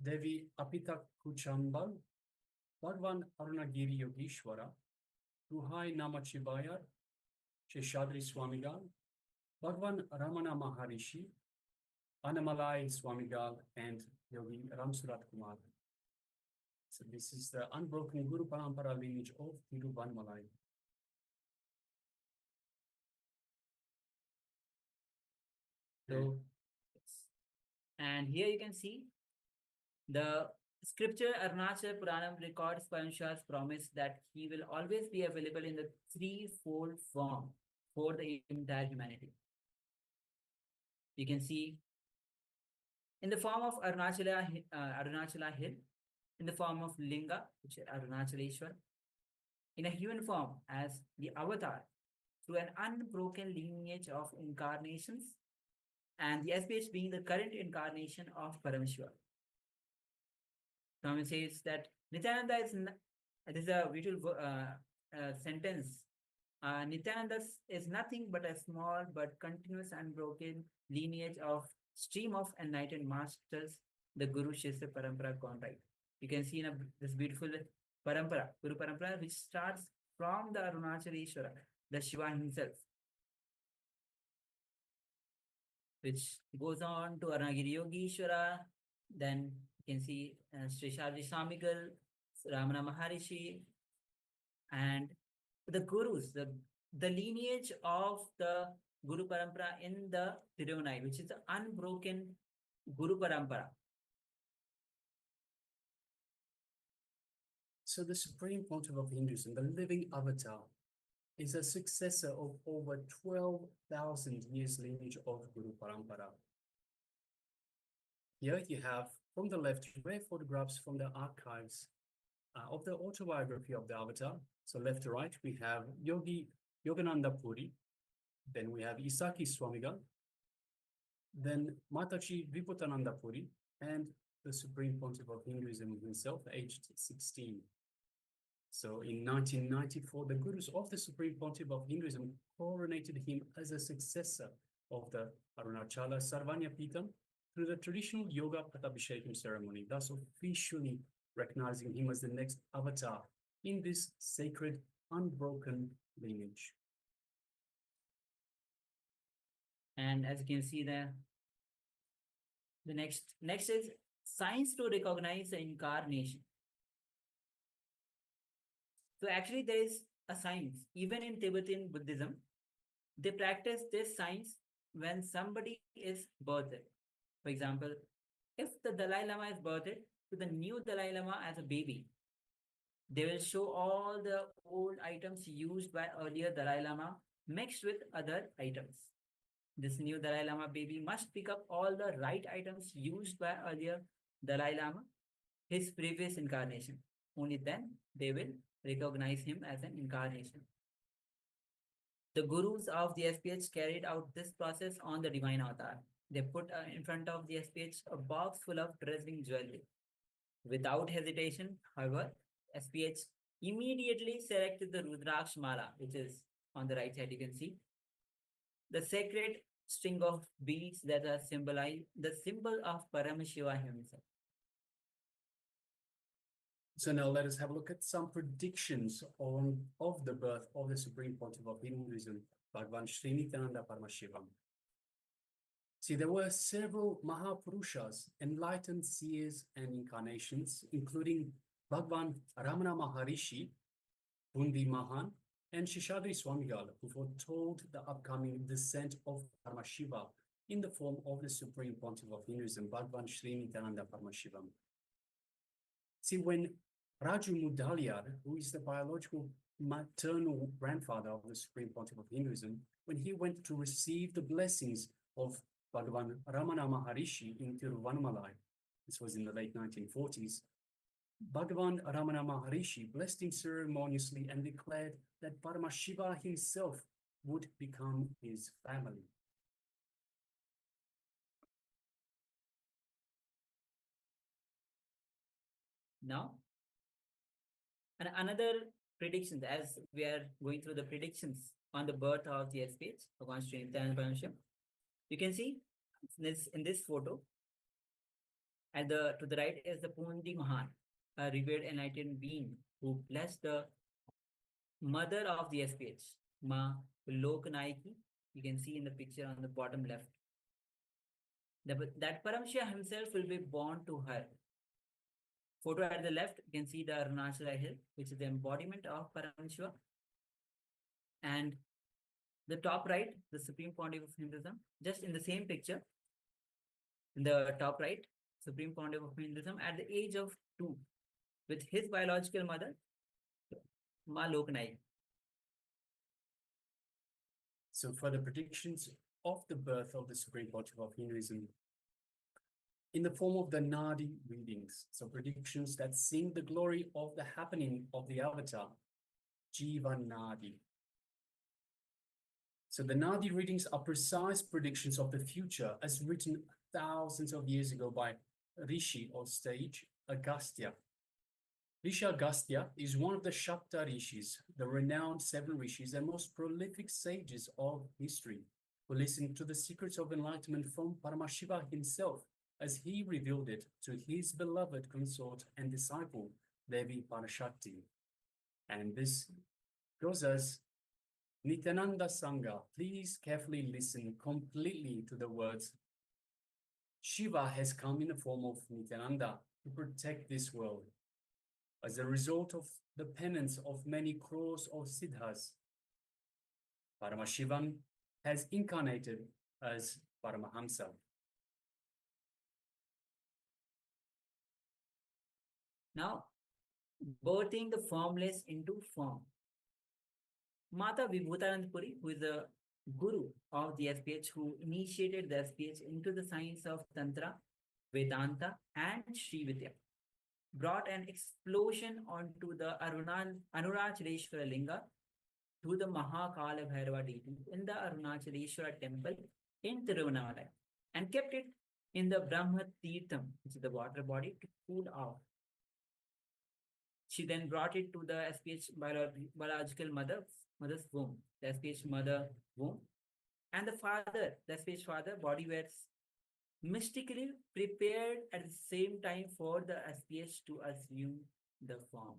Devi Apita Kuchambal, Bhagavan Arunagiri Yogeshwara, Ruhai Namachivaya, Sheshadri Swamigal, Bhagwan Ramana Maharishi, Annamalai Swamigal, and Yogi Ramsurat Kumar. So this is the unbroken Guru Parampara lineage of Tiruvannamalai. So, and here you can see the scripture Arunachal Puranam records Paramashiva's promise that he will always be available in the threefold form for the entire humanity. You can see in the form of Arunachala Hill, in the form of Linga, which is Arunachaleshwar, in a human form as the avatar, through an unbroken lineage of incarnations, and the SPH being the current incarnation of Paramashiva. Swami says that Nityananda is, this is a beautiful sentence. Nityananda is nothing but a small but continuous unbroken lineage of stream of enlightened masters, the Guru Shishya Parampara gone right. You can see in this beautiful Parampara, Guru Parampara, which starts from the Arunachaleshwara, the Shiva himself, which goes on to Arunagiri Yogeshwara. Then you can see Sri Shadri Swamigal, Ramana Maharishi, and the Gurus, the lineage of the Guru Parampara in the Tirunai, which is the unbroken Guru Parampara. So the Supreme Pontiff of Hinduism, the living avatar, is a successor of over 12,000 years lineage of Guru Parampara. Here you have, from the left, rare photographs from the archives of the autobiography of the avatar. So left to right, we have Yogi Yogananda Puri, then we have Isaki Swamigal, then Mataji Viputananda Puri, and the Supreme Pontiff of Hinduism himself, aged 16. So in 1994, the Gurus of the Supreme Pontiff of Hinduism coronated him as a successor of the Arunachala Sarvanya Pitam through the traditional Yoga Patabhishekam ceremony, thus officially recognizing him as the next avatar in this sacred, unbroken lineage. And as you can see there, the next is science to recognize the incarnation. So actually there is a science, even in Tibetan Buddhism, they practice this science when somebody is birthed. For example, if the Dalai Lama is birthed to the new Dalai Lama as a baby, they will show all the old items used by earlier Dalai Lama mixed with other items. This new Dalai Lama baby must pick up all the right items used by earlier Dalai Lama, his previous incarnation. Only then they will recognize him as an incarnation. The Gurus of the SPH carried out this process on the Divine Avatar. They put in front of the SPH a box full of dazzling jewelry. Without hesitation, however, SPH immediately selected the Rudraksh Mala, which is on the right side, you can see. The sacred string of beads that are symbolize the symbol of Paramashiva himself. So now let us have a look at some predictions of the birth of the Supreme Pontiff of Hinduism, Bhagwan Srinityananda Paramashivam. See, there were several Mahapurushas, enlightened seers and incarnations, including Bhagwan Ramana Maharishi, Bundi Mahan, and Sheshadri Swamigal, who foretold the upcoming descent of Paramashiva in the form of the Supreme Pontiff of Hinduism, Bhagwan Srinityananda Paramashivam. See, when Raju Mudaliar, who is the biological maternal grandfather of the Supreme Pontiff of Hinduism, when he went to receive the blessings of Bhagwan Ramana Maharishi in Tiruvannamalai, this was in the late 1940s, Bhagwan Ramana Maharishi blessed him ceremoniously and declared that Paramashiva himself would become his family. Now, and another prediction, as we are going through the predictions on the birth of the SPH, Bhagwan Srinityananda Paramashivam, you can see in this photo, and to the right is the Pundi Mahan, a revered enlightened being who blessed the mother of the SPH. Ma Lokanaiki. You can see in the picture on the bottom left. That Paramashiva himself will be born to her. Photo at the left, you can see the Arunachala hill, which is the embodiment of Paramashiva. And the top right, the Supreme Pontiff of Hinduism, just in the same picture, in the top right, Supreme Pontiff of Hinduism at the age of 2, with his biological mother, Ma Lokanaik. So for the predictions of the birth of the Supreme Pontiff of Hinduism, in the form of the Nadi readings, so predictions that sing the glory of the happening of the avatar, Jiva Nadi. So the Nadi readings are precise predictions of the future as written thousands of years ago by Rishi or sage Agastya. Rishi Agastya is one of the Shapta Rishis, the renowned 7 Rishis and most prolific sages of history, who listened to the secrets of enlightenment from Paramashiva himself as he revealed it to his beloved consort and disciple, Devi Parashakti. And this goes as Nityananda Sangha, please carefully listen completely to the words. Shiva has come in the form of Nityananda to protect this world. As a result of the penance of many crores of siddhas, Paramashivam has incarnated as Paramahamsa. Now, birthing the formless into form. Mata Vibhutanandpuri, who is the guru of the SPH, who initiated the SPH into the science of Tantra, Vedanta, and Sri Vidya, brought an explosion onto the Arunachaleshwara Linga to the Mahakala Bhairava deity in the Arunachaleshwara temple in Tiruvannamalai and kept it in the Brahma Tirtham, which is the water body, to cool off. She then brought it to the SPH biological mother's womb, the SPH mother womb, and the SPH father body were mystically prepared at the same time for the SPH to assume the form.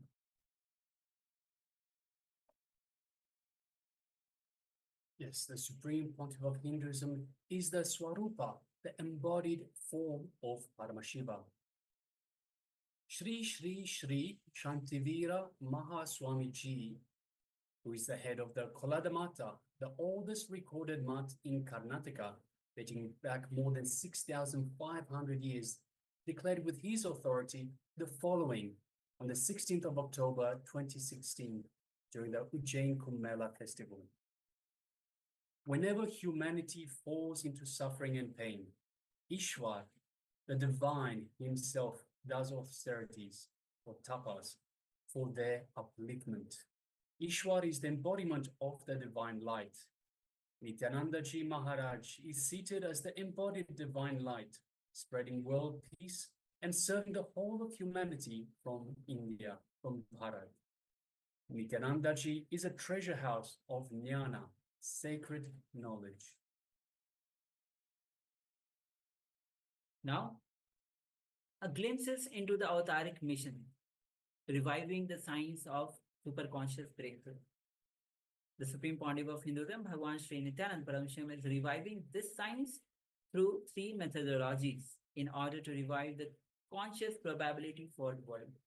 Yes, the Supreme Pontiff of Hinduism is the Swarupa, the embodied form of Paramashiva. Shri Shri Shri Shantivira Mahaswamiji, who is the head of the Kolada Mata, the oldest recorded mat in Karnataka, dating back more than 6,500 years, declared with his authority the following on the 16th of October 2016 during the Ujjain Kumbh Mela festival. Whenever humanity falls into suffering and pain, Ishwar, the divine himself, does austerities or tapas for their upliftment. Ishwar is the embodiment of the divine light. Nityananda Ji Maharaj is seated as the embodied divine light, spreading world peace and serving the whole of humanity from India, from Bharat. Nityananda Ji is a treasure house of jnana, sacred knowledge. Now, a glimpses into the avataric mission, reviving the science of superconscious breakthrough. The Supreme Pontiff of Hinduism, Bhagavan Sri Nityananda Paramashivam, is reviving this science through 3 methodologies in order to revive the conscious probability for the world,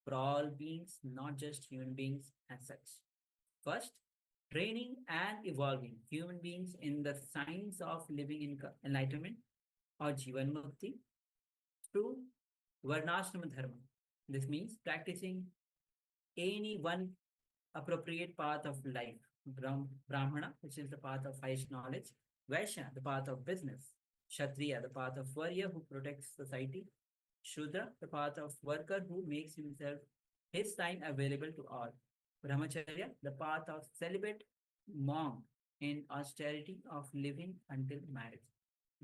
for all beings, not just human beings as such. First, training and evolving human beings in the science of living in enlightenment or Jivan Mukti through Varnashrama Dharma. This means practicing any one appropriate path of life. Brahmana, which is the path of highest knowledge. Vaishya, the path of business. Kshatriya, the path of warrior who protects society. Shudra, the path of worker who makes himself his time available to all. Brahmacharya, the path of celibate monk in austerity of living until marriage.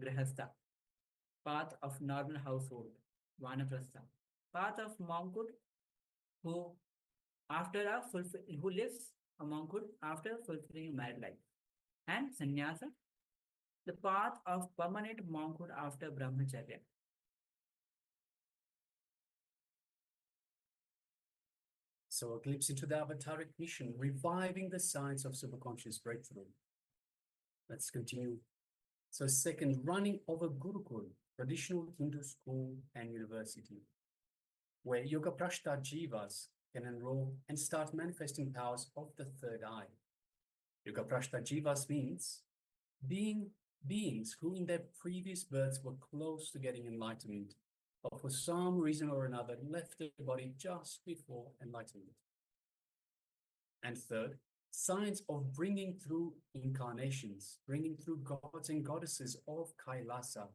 Grihastha, path of normal household. Vanaprastha, path of monkhood who lives a monkhood after fulfilling a married life. And sannyasa, the path of permanent monkhood after brahmacharya. So a glimpse into the avataric mission, reviving the science of superconscious breakthrough. Let's continue. So second, running over Gurukul, traditional Hindu school and university, where Yoga Prashta Jivas can enroll and start manifesting powers of the third eye. Yoga Prashta Jivas means beings who in their previous births were close to getting enlightenment, but for some reason or another left their body just before enlightenment. And third, science of bringing through incarnations, bringing through gods and goddesses of Kailasa,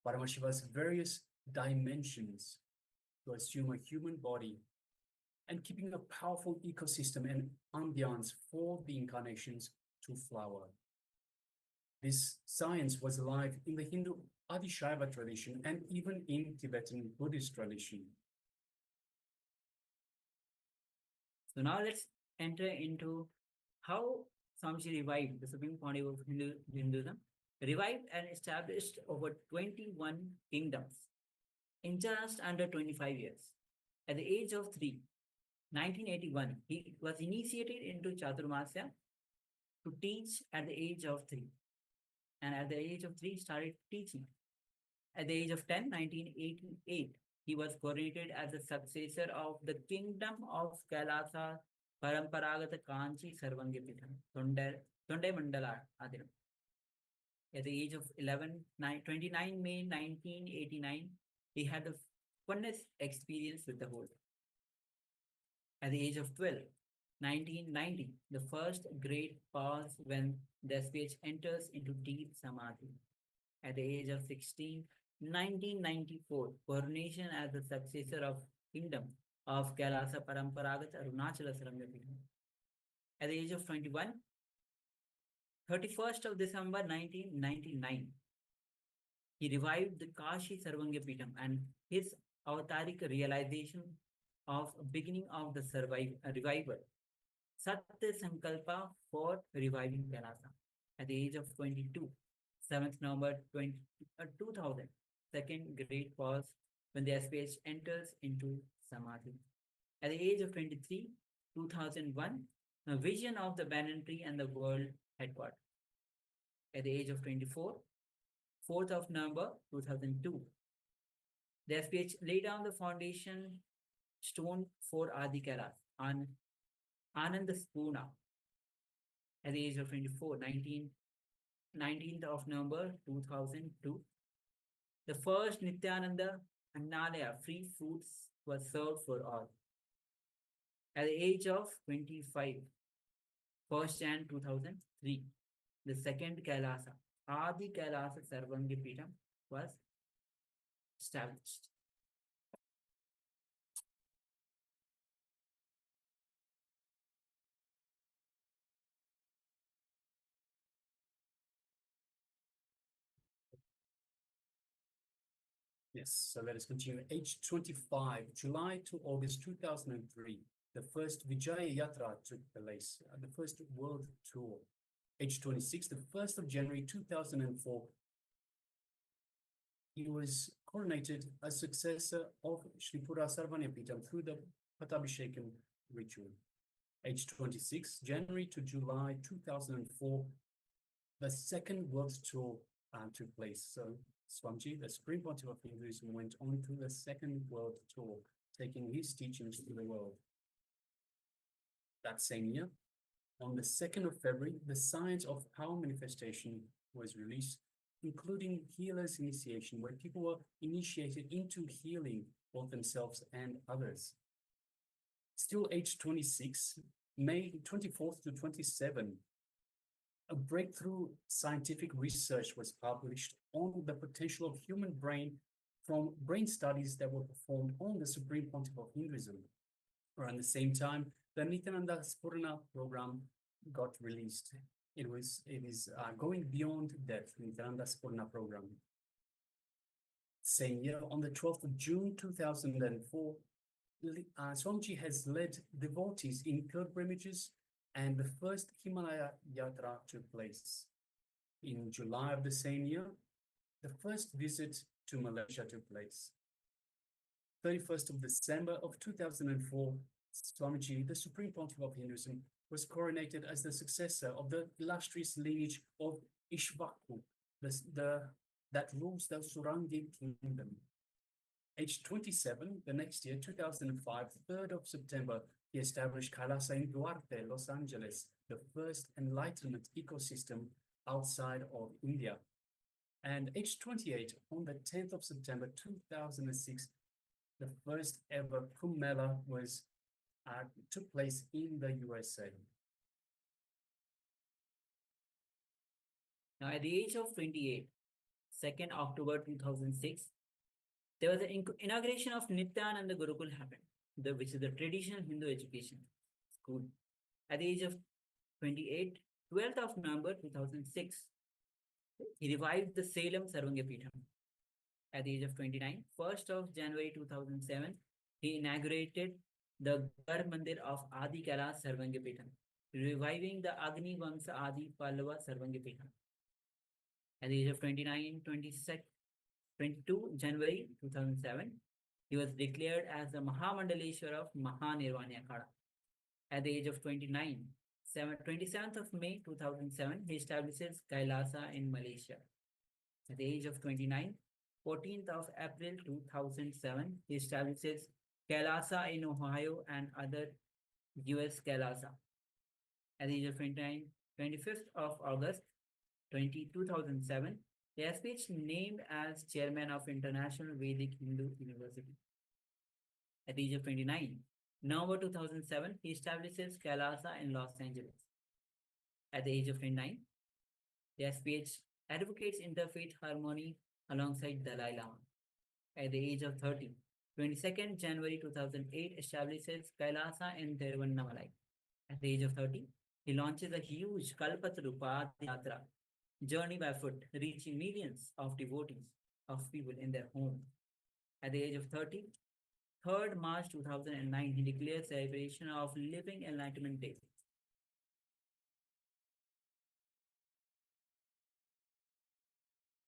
Paramashiva's various dimensions to assume a human body, and keeping a powerful ecosystem and ambience for the incarnations to flower. This science was alive in the Hindu Adishaiva tradition and even in Tibetan Buddhist tradition. So now let's enter into how Swamiji revived the Supreme Pontiff of Hinduism, revived and established over 21 kingdoms in just under 25 years. At the age of 3, 1981, he was initiated into Chaturmasya to teach at the age of 3. And at the age of 3, started teaching. At the age of 10, 1988, he was coronated as the successor of the kingdom of Kailasa Paramparagata Kanchi Sarvangipitham, Tonde Mandala Adiram. At the age of 29 May 1989, he had the funnest experience with the whole. At the age of 12, 1990, the first great pause when the speech enters into deep samadhi. At the age of 16, 1994, coronation as the successor of kingdom of Kailasa Paramparagata Arunachala Sarvangipitham. At the age of 21, 31st of December 1999, he revived the Kashi Sarvangipitham and his avataric realization of beginning of the revival, Satya Sankalpa for reviving Kailasa. At the age of 22, 7th November 2000, second great pause when the SPH enters into Samadhi. At the age of 23, 2001, a vision of the banyan tree and the world headquarters. At the age of 24, 4th of November 2002, the SPH laid down the foundation stone for Adi Kailas on Ananda Spurna. At the age of 24, 19th of November 2002, the first Nityananda Annalaya free foods was served for all. At the age of 25, 1st Jan 2003, the second Kailasa, Adi Kailasa Sarvangipitham, was established. Yes, so let us continue. Age 25, July to August 2003, the first Vijaya Yatra took place, the first world tour. Age 26, the 1st of January 2004, he was coronated as successor of Sri Pura Sarvanyapitham through the Patabhishekam ritual. Age 26, January to July 2004, the second world tour took place. So Swamiji, the Supreme Pontiff of Hinduism, went on to the second world tour, taking his teachings to the world. That same year, on the 2nd of February, the Science of Power Manifestation was released, including healer's initiation, where people were initiated into healing both themselves and others. Still age 26, May 24th to 27, a breakthrough scientific research was published on the potential of human brain from brain studies that were performed on the Supreme Pontiff of Hinduism. Around the same time, the Nityananda Spurna program got released. It is going beyond death, Nityananda Spurna program. Same year, on the 12th of June 2004, Swamiji has led devotees in pilgrimages, and the first Himalaya Yatra took place. In July of the same year, the first visit to Malaysia took place. 31st of December of 2004, Swamiji, the Supreme Pontiff of Hinduism, was coronated as the successor of the illustrious lineage of Ishvaku, that rules the Surangi kingdom. Aged 27, the next year, 2005, 3rd of September, he established Kailasa in Duarte, Los Angeles, the first enlightenment ecosystem outside of India. And aged 28, on the 10th of September 2006, the first ever Kumbh Mela took place in the USA. Now, at the age of 28, 2nd October 2006, there was the inauguration of Nityananda Gurukul happened, which is the traditional Hindu education school. At the age of 28, 12th of November 2006, he revived the Salem Sarvangapitham. At the age of 29, 1st of January 2007, he inaugurated the Gar Mandir of Adi Kailash Sarvangapitham, reviving the Agni Vamsa Adi Pallava Sarvangapitham. At the age of 29, 22 January 2007, he was declared as the Mahamandaleshwar of Mahanirvani Akhada. At the age of 29, 27th of May 2007, he establishes Kailasa in Malaysia. At the age of 29, 14th of April 2007, he establishes Kailasa in Ohio and other US Kailasa. At the age of 29, 25th of August 2007, he has been named as chairman of International Vedic Hindu University. At the age of 29, November 2007, he establishes Kailasa in Los Angeles. At the age of 29, the SPH advocates interfaith harmony alongside Dalai Lama. At the age of 30, 22nd January 2008, establishes Kailasa in Tiruvannamalai. At the age of 30, he launches a huge Kalpataru Padayatra journey by foot, reaching millions of devotees of people in their home. At the age of 30, 3rd March 2009, he declares celebration of Living Enlightenment Day.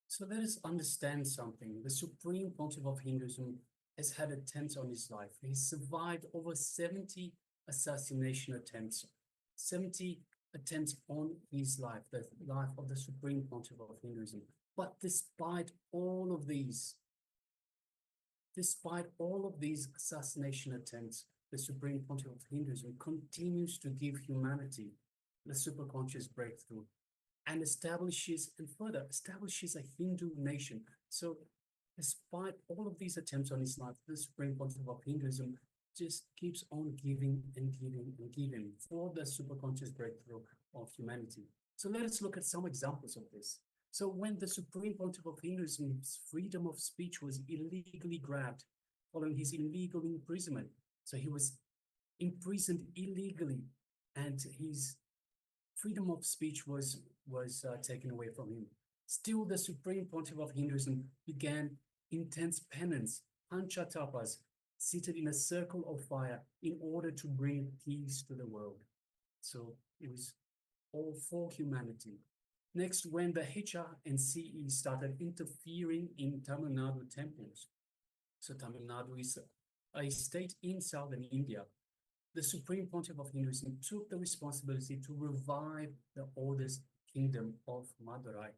So let us understand something. The Supreme Pontiff of Hinduism has had attempts on his life. He survived over 70 assassination attempts, 70 attempts on his life, the life of the Supreme Pontiff of Hinduism. But despite all of these assassination attempts, the Supreme Pontiff of Hinduism continues to give humanity the superconscious breakthrough and establishes a Hindu nation. So despite all of these attempts on his life, the Supreme Pontiff of Hinduism just keeps on giving and giving and giving for the superconscious breakthrough of humanity. So let us look at some examples of this. So when the Supreme Pontiff of Hinduism's freedom of speech was illegally grabbed following his illegal imprisonment, so he was imprisoned illegally and his freedom of speech was taken away from him. Still, the Supreme Pontiff of Hinduism began intense penance, panchatapas, seated in a circle of fire in order to bring peace to the world. So it was all for humanity. Next, when the HRNCE started interfering in Tamil Nadu temples, so Tamil Nadu is a state in southern India, the Supreme Pontiff of Hinduism took the responsibility to revive the oldest kingdom of Madurai.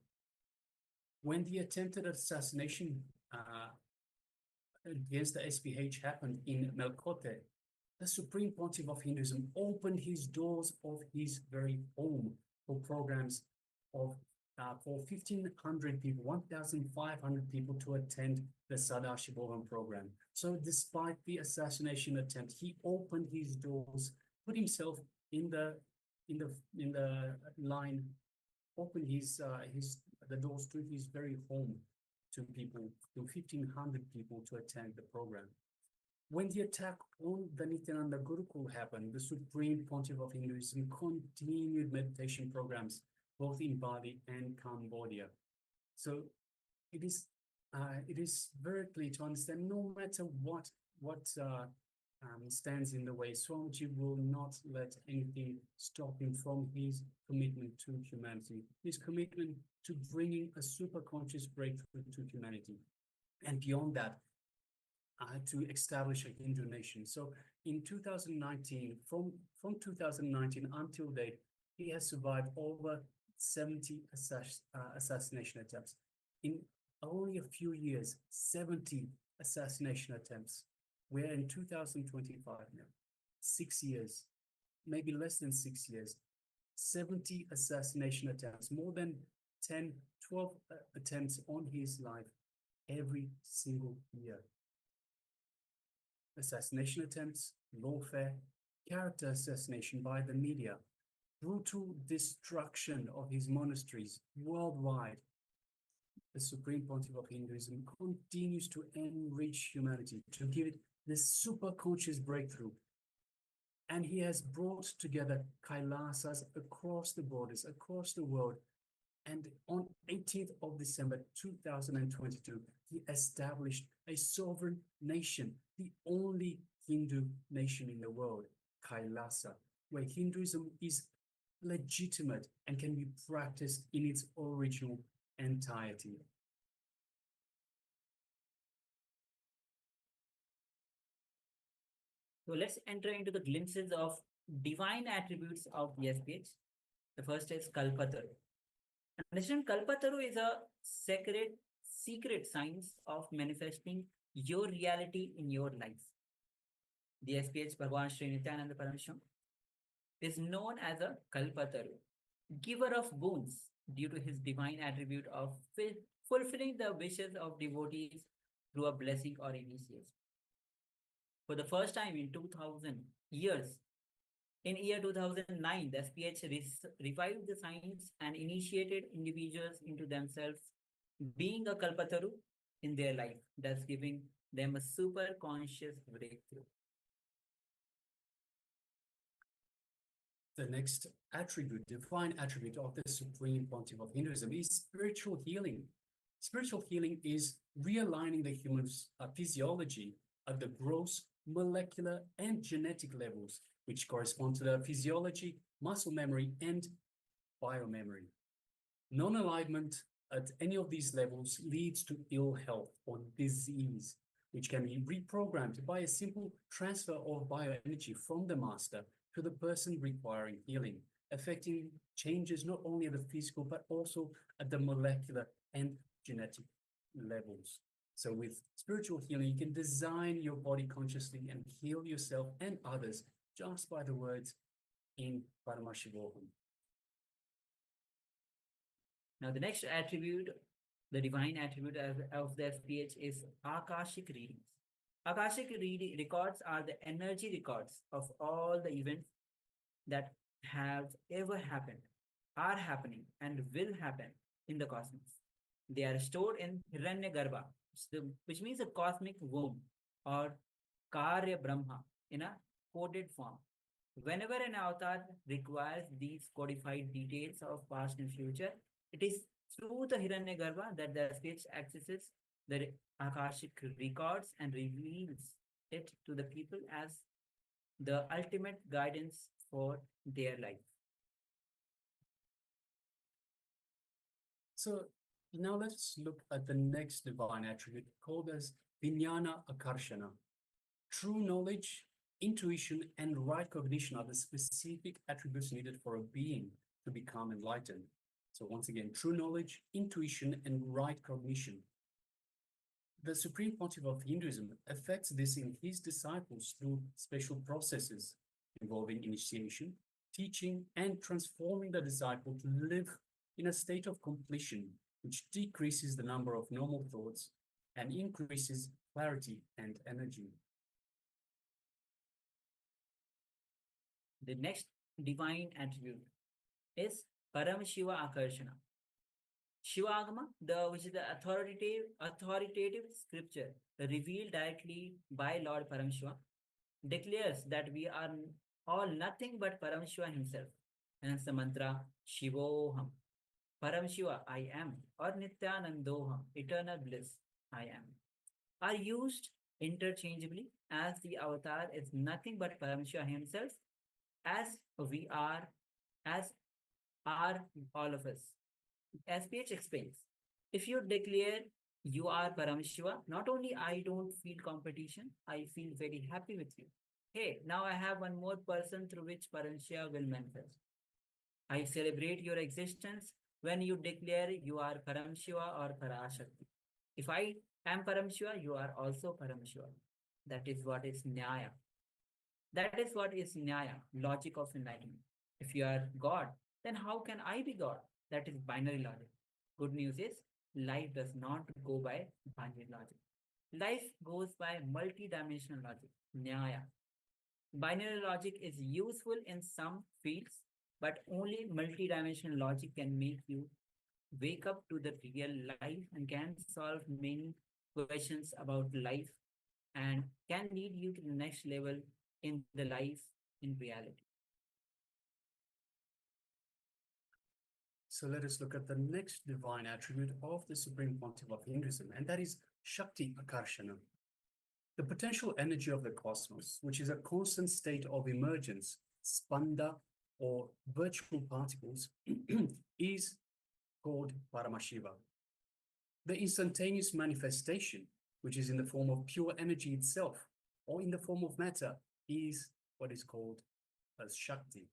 When the attempted assassination against the SPH happened in Melkote, the Supreme Pontiff of Hinduism opened his doors of his very home for programs of for 1,500 people, 1,500 people to attend the Sadashivoham program. So despite the assassination attempt, he opened his doors, put himself in the line, opened the doors to his very home to people, to 1,500 people to attend the program. When the attack on the Nityananda Gurukul happened, the Supreme Pontiff of Hinduism continued meditation programs both in Bali and Cambodia. So it is very clear to understand no matter what stands in the way, Swamiji will not let anything stop him from his commitment to humanity, his commitment to bringing a superconscious breakthrough to humanity. And beyond that, to establish a Hindu nation. So in 2019, from 2019 until date, he has survived over 70 assassination attempts. In only a few years, 70 assassination attempts. We're in 2025 now. 6 years, maybe less than 6 years. 70 assassination attempts, more than 10, 12 attempts on his life every single year. Assassination attempts, lawfare, character assassination by the media, brutal destruction of his monasteries worldwide. The Supreme Pontiff of Hinduism continues to enrich humanity, to give it this super conscious breakthrough. And he has brought together Kailasas across the borders, across the world. And on 18th of December 2022, he established a sovereign nation, the only Hindu nation in the world, Kailasa, where Hinduism is legitimate and can be practiced in its original entirety. So let's enter into the glimpses of divine attributes of the SPH. The first is Kalpataru. Understand, Kalpataru is a secret science of manifesting your reality in your life. The SPH Bhagavan Sri Nityananda Parameshwaram is known as a Kalpataru, giver of boons, due to his divine attribute of fulfilling the wishes of devotees through a blessing or initiation. For the first time in 2000 years, in year 2009, the SPH revived the science and initiated individuals into themselves being a Kalpataru in their life, thus giving them a super conscious breakthrough. The next attribute, divine attribute of the Supreme Pontiff of Hinduism is spiritual healing. Spiritual healing is realigning the human's physiology at the gross, molecular, and genetic levels, which correspond to the physiology, muscle memory, and biomemory. Non-alignment at any of these levels leads to ill health or disease, which can be reprogrammed by a simple transfer of bioenergy from the master to the person requiring healing, affecting changes not only at the physical, but also at the molecular and genetic levels. So with spiritual healing, you can design your body consciously and heal yourself and others just by the words in Paramashivoham. Now the next attribute, the divine attribute of the SPH is Akashic readings. Akashic records are the energy records of all the events that have ever happened, are happening, and will happen in the cosmos. They are stored in Hiranyagarbha, which means a cosmic womb, or Karya Brahma in a coded form. Whenever an avatar requires these codified details of past and future, it is through the Hiranyagarbha that the SPH accesses the Akashic records and reveals it to the people as the ultimate guidance for their life. So now let's look at the next divine attribute called as Vijnana Akarshana. True knowledge, intuition, and right cognition are the specific attributes needed for a being to become enlightened. So once again, true knowledge, intuition, and right cognition. The Supreme Pontiff of Hinduism affects this in his disciples through special processes involving initiation, teaching, and transforming the disciple to live in a state of completion, which decreases the number of normal thoughts and increases clarity and energy. The next divine attribute is Paramashiva Akarshana. Shivagama, which is the authoritative scripture revealed directly by Lord Paramashiva, declares that we are all nothing but Paramashiva himself. Hence the mantra Shivoham, Paramashiva I am, or Nityanandoham, eternal bliss I am, are used interchangeably as the avatar is nothing but Paramashiva himself, as we are, as are all of us. SPH explains, if you declare You are Paramashiva. Not only I don't feel competition, I feel very happy with you. Hey, now I have one more person through which Paramashiva will manifest. I celebrate your existence when you declare you are Paramashiva or Parashakti. If I am Paramashiva, you are also Paramashiva. That is what is Nyaya. That is what is Nyaya, logic of enlightenment. If you are God, then how can I be God? That is binary logic. Good news is, life does not go by binary logic. Life goes by multi-dimensional logic, Nyaya. Binary logic is useful in some fields, but only multi-dimensional logic can make you wake up to the real life and can solve many questions about life and can lead you to the next level in the life in reality. So let us look at the next divine attribute of the Supreme Pontiff of Hinduism, and that is Shakti Akarshana. The potential energy of the cosmos, which is a constant state of emergence, spanda, or virtual particles, is called Paramashiva. The instantaneous manifestation, which is in the form of pure energy itself, or in the form of matter, is what is called as Shakti.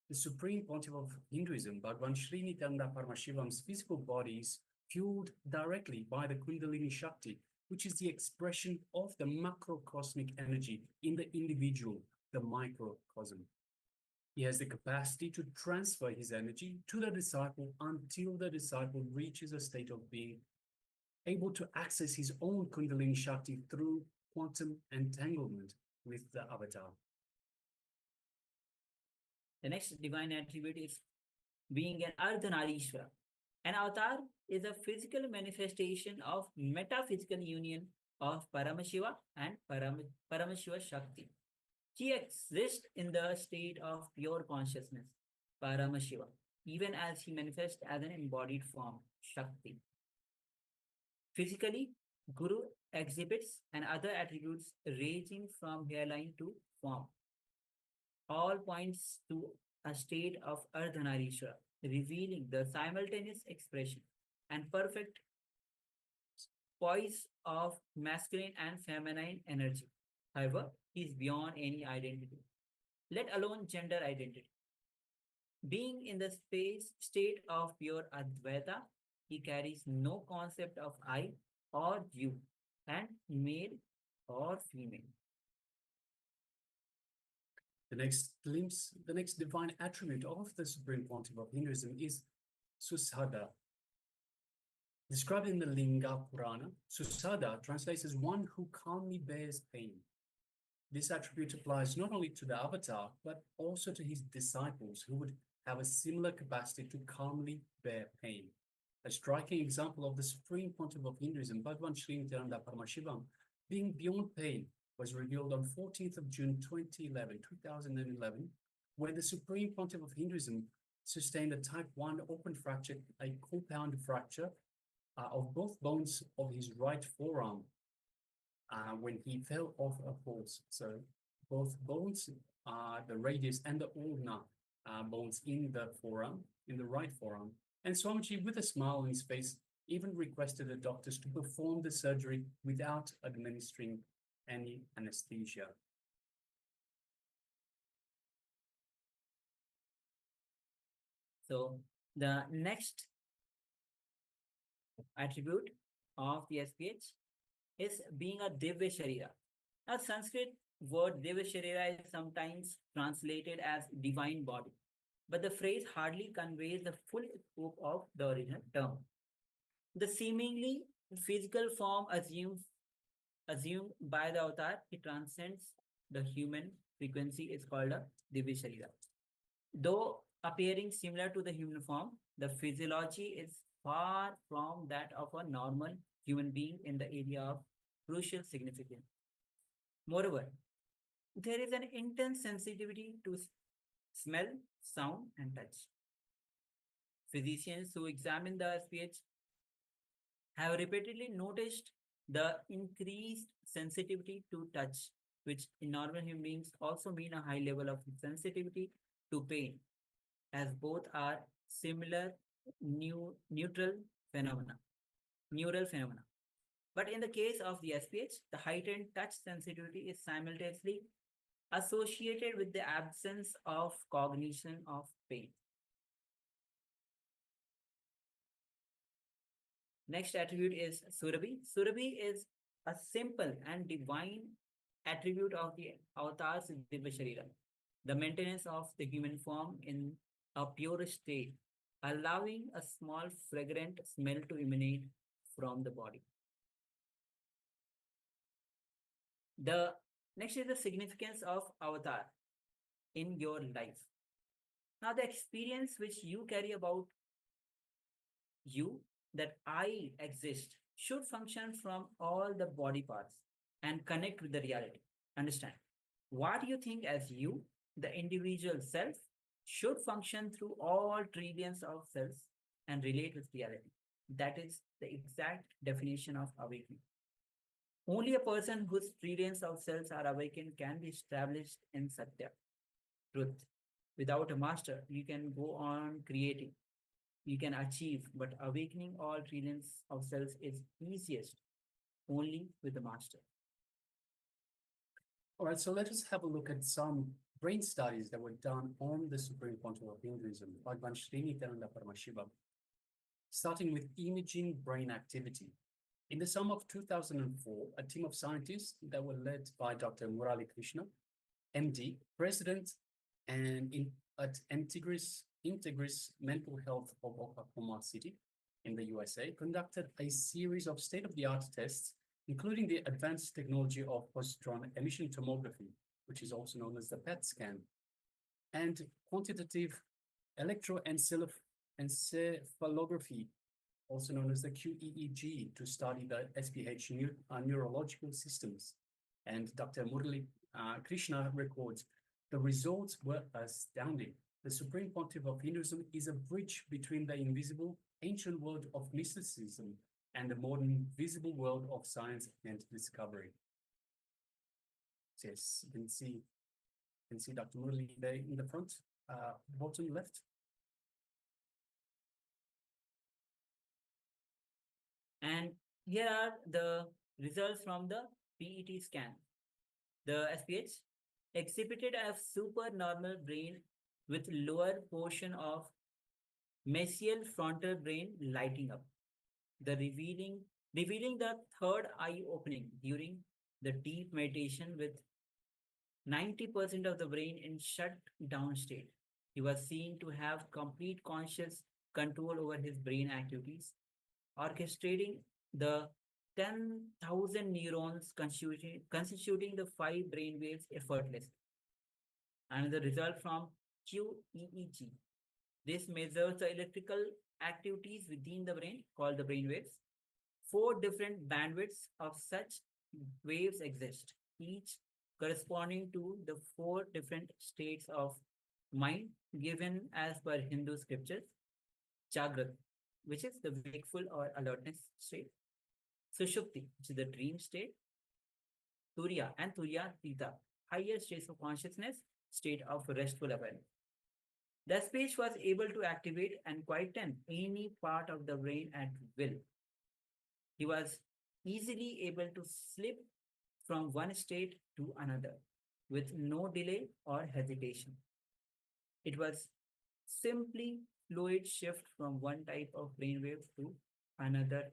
The Supreme Pontiff of Hinduism, Bhagavan Sri Nityananda Paramashivaham's physical body is fueled directly by the Kundalini Shakti, which is the expression of the macrocosmic energy in the individual, the microcosm. He has the capacity to transfer his energy to the disciple until the disciple reaches a state of being able to access his own Kundalini Shakti through quantum entanglement with the avatar. The next divine attribute is being an Ardhanarishvara. An avatar is a physical manifestation of metaphysical union of Paramashiva and Paramashiva Shakti. He exists in the state of pure consciousness, Paramashiva, even as he manifests as an embodied form, Shakti. Physically, Guru exhibits and other attributes ranging from hairline to form. All points to a state of Ardhanarishvara, revealing the simultaneous expression and perfect poise of masculine and feminine energy. However, he is beyond any identity, let alone gender identity. Being in the state of pure Advaita, he carries no concept of I or you, and male or female. The next glimpse, the next divine attribute of the Supreme Pontiff of Hinduism is Susada. Described in the Linga Purana, Susada translates as one who calmly bears pain. This attribute applies not only to the avatar, but also to his disciples who would have a similar capacity to calmly bear pain. A striking example of the Supreme Pontiff of Hinduism, Bhagavan Sri Nityananda Paramashivam, being beyond pain, was revealed on 14th of June 2011, when the Supreme Pontiff of Hinduism sustained a type 1 open fracture, a compound fracture of both bones of his right forearm when he fell off a horse. So both bones, the radius and the ulna bones in the forearm, in the right forearm. And Swamiji, with a smile on his face, even requested the doctors to perform the surgery without administering any anesthesia. So the next attribute of the SPH is being a Divya Sharira. Now, Sanskrit word Divya Sharira is sometimes translated as divine body, but the phrase hardly conveys the full scope of the original term. The seemingly physical form assumed by the avatar, it transcends the human frequency, is called a Divya Sharira. Though appearing similar to the human form, the physiology is far from that of a normal human being in the area of crucial significance. Moreover, there is an intense sensitivity to smell, sound, and touch. Physicians who examine the SPH have repeatedly noticed the increased sensitivity to touch, which in normal human beings also mean a high level of sensitivity to pain, as both are similar neutral phenomena. neural phenomena. But in the case of the SPH, the heightened touch sensitivity is simultaneously associated with the absence of cognition of pain. Next attribute is Surabhi. Surabhi is a simple and divine attribute of the avatar's Divya Sharira, the maintenance of the human form in a pure state, allowing a small fragrant smell to emanate from the body. The next is the significance of avatar in your life. Now, the experience which you carry about you, that I exist, should function from all the body parts and connect with the reality. Understand? What you think as you, the individual self, should function through all trillions of cells and relate with reality. That is the exact definition of awakening. Only a person whose trillions of cells are awakened can be established in Satya, truth. Without a master, you can go on creating, you can achieve, but awakening all trillions of cells is easiest only with the master. All right, so let us have a look at some brain studies that were done on the Supreme Pontiff of Hinduism, Bhagwan Srinitananda Paramashivoham, starting with imaging brain activity. In the summer of 2004, a team of scientists that were led by Dr. Murali Krishna, MD, president at Integris Mental Health of Oklahoma City in the USA, conducted a series of state-of-the-art tests, including the advanced technology of positron emission tomography, which is also known as the PET scan, and quantitative electroencephalography, also known as the QEEG, to study the SPH neurological systems. And Dr. Murali Krishna records, the results were astounding. The Supreme Pontiff of Hinduism is a bridge between the invisible ancient world of mysticism and the modern visible world of science and discovery. So yes, you can see Dr. Murali there in the front, bottom left. And here are the results from the PET scan. The SPH exhibited a supernormal brain with lower portion of mesial frontal brain lighting up, revealing the third eye opening during the deep meditation with 90% of the brain in shut down state. He was seen to have complete conscious control over his brain activities, orchestrating the 10,000 neurons constituting the 5 brain waves effortlessly. And the result from QEEG. This measures the electrical activities within the brain, called the brain waves. 4 different bandwidths of such waves exist, each corresponding to the 4 different states of mind given as per Hindu scriptures. Jagrat, which is the wakeful or alertness state. Sushupti, which is the dream state. Turiya and Turiya Tita, higher states of consciousness, state of restful awareness. The speech was able to activate and quieten any part of the brain at will. He was easily able to slip from one state to another with no delay or hesitation. It was simply fluid shift from one type of brainwave to another.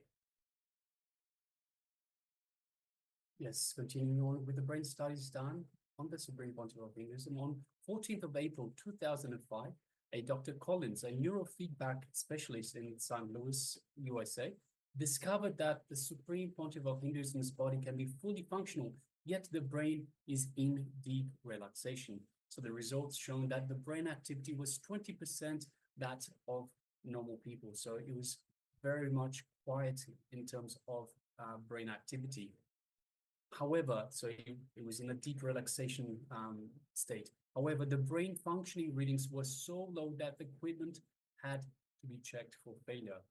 Yes, continuing on with the brain studies done on the Supreme Pontiff of Hinduism. On 14th of April 2005, a Dr. Collins, a neurofeedback specialist in St. Louis, USA, discovered that the Supreme Pontiff of Hinduism's body can be fully functional, yet the brain is in deep relaxation. So the results shown that the brain activity was 20% that of normal people. So it was very much quiet in terms of brain activity. However, so it was in a deep relaxation state. However, the brain functioning readings were so low that the equipment had to be checked for failure.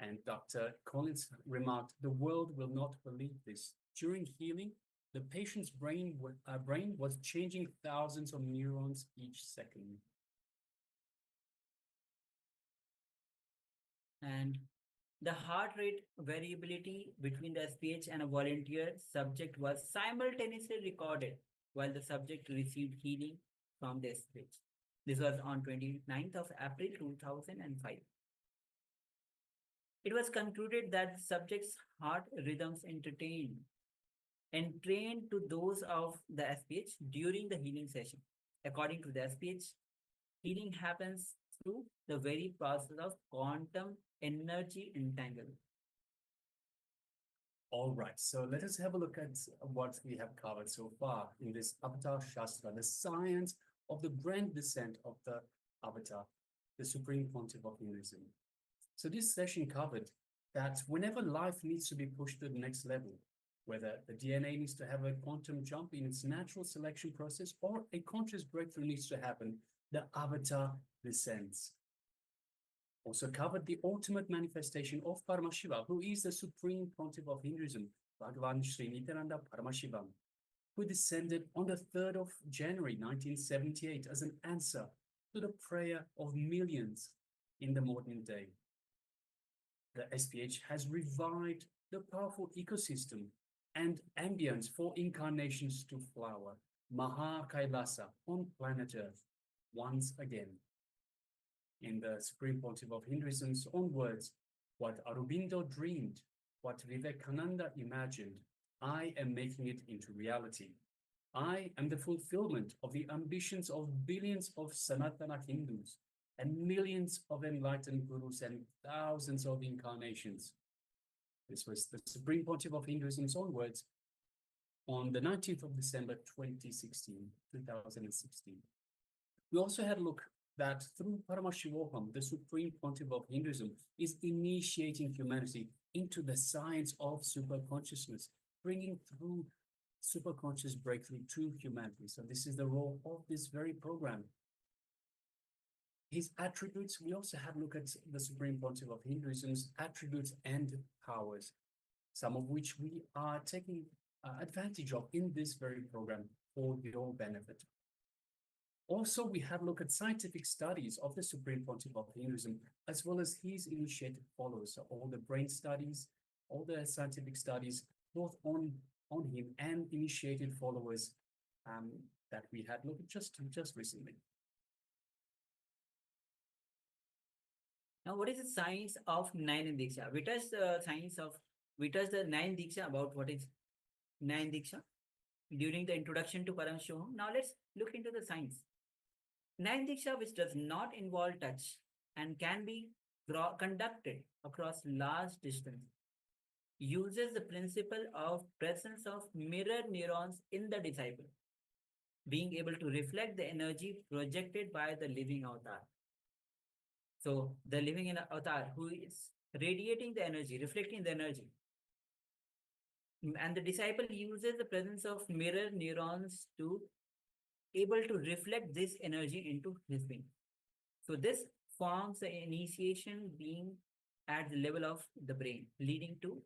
And Dr. Collins remarked, the world will not believe this. During healing, the patient's brain was changing thousands of neurons each second. And The heart rate variability between the SPH and a volunteer subject was simultaneously recorded while the subject received healing from the SPH. This was on 29th of April 2005. It was concluded that the subject's heart rhythms entrained to those of the SPH during the healing session. According to the SPH, healing happens through the very process of quantum energy entanglement. All right, so let us have a look at what we have covered so far in this Avatar Shastra, the science of the grand descent of the Avatar, the Supreme Pontiff of Hinduism. So this session covered that whenever life needs to be pushed to the next level, whether the DNA needs to have a quantum jump in its natural selection process or a conscious breakthrough needs to happen, the Avatar descends. Also covered the ultimate manifestation of Paramashiva, who is the Supreme Pontiff of Hinduism, Bhagavan Sri Nityananda Paramashivam, who descended on the 3rd of January 1978 as an answer to the prayer of millions in the modern day. The SPH has revived the powerful ecosystem and ambience for incarnations to flower, Maha Kailasa on planet Earth, once again. In the Supreme Pontiff of Hinduism's own words, what Aurobindo dreamed, what Vivekananda imagined, I am making it into reality. I am the fulfillment of the ambitions of billions of Sanatana Hindus and millions of enlightened gurus and thousands of incarnations. This was the Supreme Pontiff of Hinduism's own words on the 19th of December 2016. We also had a look that through Paramashivoham, the Supreme Pontiff of Hinduism is initiating humanity into the science of superconsciousness, bringing through superconscious breakthrough to humanity. So this is the role of this very program. His attributes, we also had a look at the Supreme Pontiff of Hinduism's attributes and powers, some of which we are taking advantage of in this very program for your benefit. Also, we had a look at scientific studies of the Supreme Pontiff of Hinduism, as well as his initiated followers. So all the brain studies, all the scientific studies, both on him and initiated followers that we had looked at just recently. Now, what is the science of Nine Dīkṣā? We touched the Nine Dīkṣā about what is Nine Dīkṣā during the introduction to Paramashivoham. Now, let's look into the science. Nine Dīkṣā, which does not involve touch and can be conducted across large distances, uses the principle of presence of mirror neurons in the disciple, being able to reflect the energy projected by the living avatar. So the living avatar who is radiating the energy, reflecting the energy. And the disciple uses the presence of mirror neurons to able to reflect this energy into his being. So this forms the initiation being at the level of the brain, leading to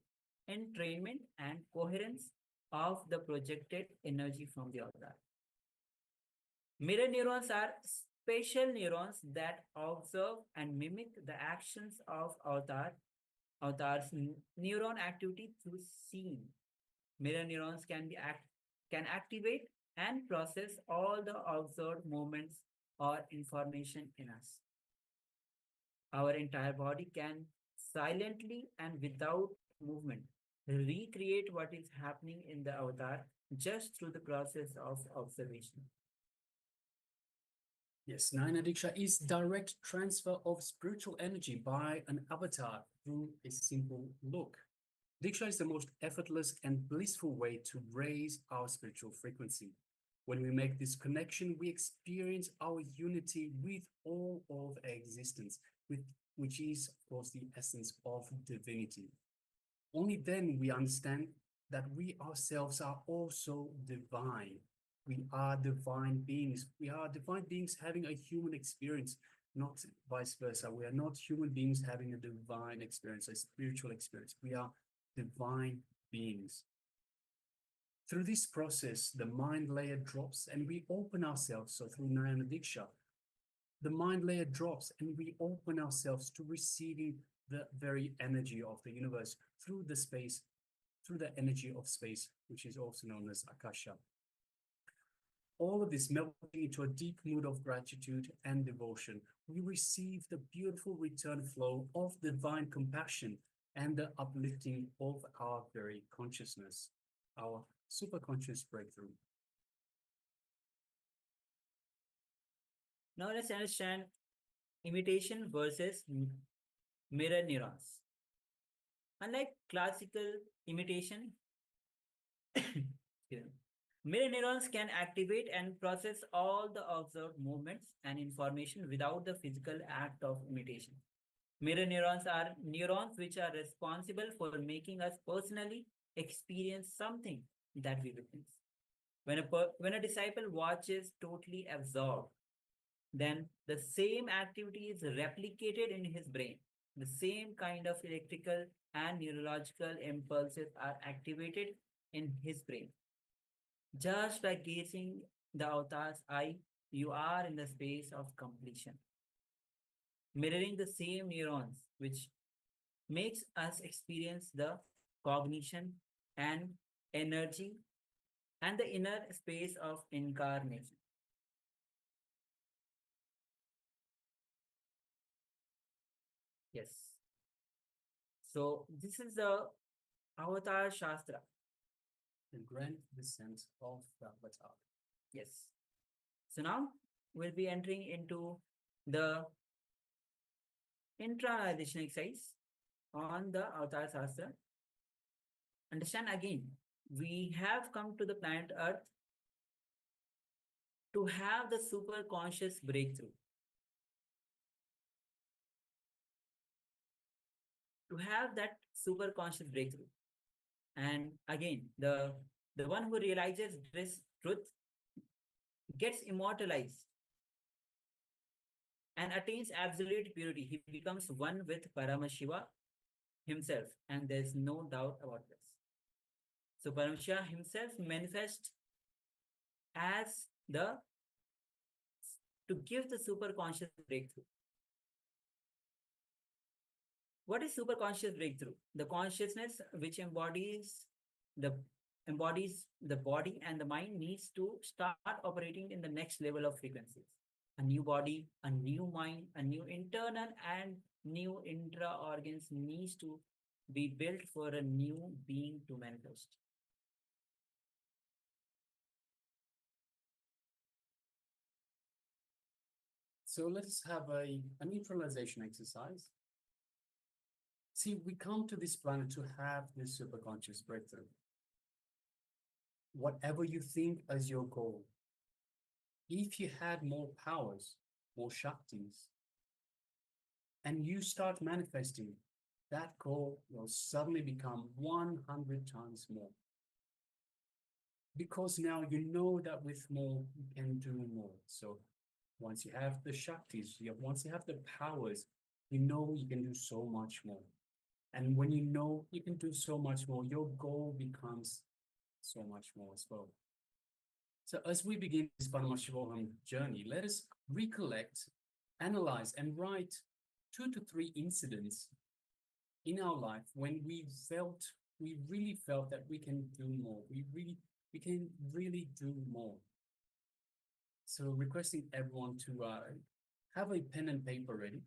entrainment and coherence of the projected energy from the avatar. Mirror neurons are special neurons that observe and mimic the actions of avatar's neuron activity through seeing. Mirror neurons can activate and process all the observed movements or information in us. Our entire body can silently and without movement recreate what is happening in the avatar just through the process of observation. Yes, Nine Dīkṣā is direct transfer of spiritual energy by an avatar through a simple look. Dīkṣā is the most effortless and blissful way to raise our spiritual frequency. When we make this connection, we experience our unity with all of existence, which is, of course, the essence of divinity. Only then we understand that we ourselves are also divine. We are divine beings. We are divine beings having a human experience, not vice versa. We are not human beings having a divine experience, a spiritual experience. We are divine beings. Through this process, the mind layer drops and we open ourselves. So through Nine Dīkṣā, the mind layer drops and we open ourselves to receiving the very energy of the universe through the space, through the energy of space, which is also known as Akasha. All of this melting into a deep mood of gratitude and devotion, we receive the beautiful return flow of divine compassion and the uplifting of our very consciousness, our superconscious breakthrough. Now let's understand imitation versus mirror neurons. Unlike classical imitation, mirror neurons can activate and process all the observed movements and information without the physical act of imitation. Mirror neurons are neurons which are responsible for making us personally experience something that we witness. When a disciple watches totally absorbed, then the same activity is replicated in his brain. The same kind of electrical and neurological impulses are activated in his brain. Just by gazing the avatar's eye, you are in the space of completion, mirroring the same neurons, which makes us experience the cognition and energy and the inner space of incarnation. Yes. So this is the Avatar Shastra. The grand descent of the Avatar. Yes. So now we'll be entering into the internalization exercise on the Avatar Shastra. Understand again, we have come to the planet Earth to have the super conscious breakthrough. To have that super conscious breakthrough. And again, the one who realizes this truth gets immortalized and attains absolute purity. He becomes one with Paramashiva himself, and there's no doubt about this. So Paramashiva himself manifests as to give the super conscious breakthrough. What is super conscious breakthrough? The consciousness which embodies the body and the mind needs to start operating in the next level of frequencies. A new body, a new mind, a new internal and new intra organs needs to be built for a new being to manifest. So let's have a neutralization exercise. See, we come to this planet to have this superconscious breakthrough. Whatever you think as your goal, if you had more powers, more Shaktis, and you start manifesting, that goal will suddenly become 100 times more. Because now you know that with more, you can do more. So once you have the Shaktis, once you have the powers, you know you can do so much more. And when you know you can do so much more, your goal becomes so much more as well. So as we begin this Paramashivoham journey, let us recollect, analyze, and write 2 to 3 incidents in our life when we really felt that we can do more. We can really do more. So requesting everyone to have a pen and paper ready.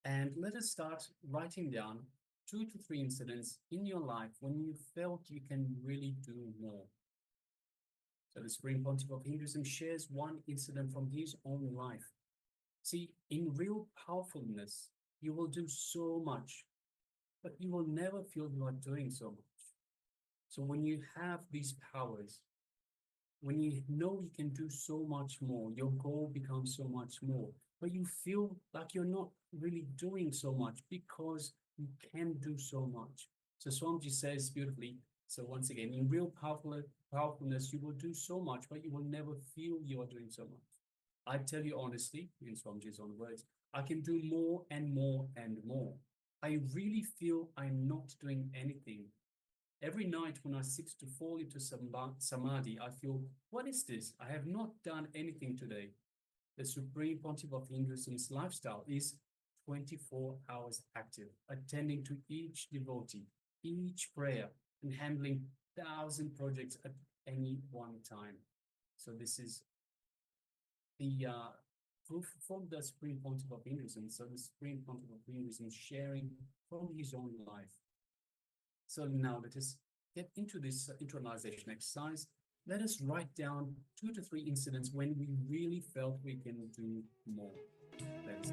And let us start writing down 2 to 3 incidents in your life when you felt you can really do more. So the Supreme Pontiff of Hinduism shares one incident from his own life. See, in real powerfulness, you will do so much, but you will never feel you are doing so much. So when you have these powers, when you know you can do so much more, your goal becomes so much more, but you feel like you're not really doing so much because you can do so much. So Swamiji says beautifully, so once again, in real powerfulness, you will do so much, but you will never feel you are doing so much. I tell you honestly, in Swamiji's own words, I can do more and more and more. I really feel I'm not doing anything. Every night when I seek to fall into samadhi, I feel, what is this? I have not done anything today. The Supreme Pontiff of Hinduism's lifestyle is 24 hours active, attending to each devotee, each prayer, and handling 1,000 projects at any one time. So this is the proof from the Supreme Pontiff of Hinduism. So the Supreme Pontiff of Hinduism sharing from his own life. So now let us get into this internalization exercise. Let us write down 2 to 3 incidents when we really felt we can do more. Let's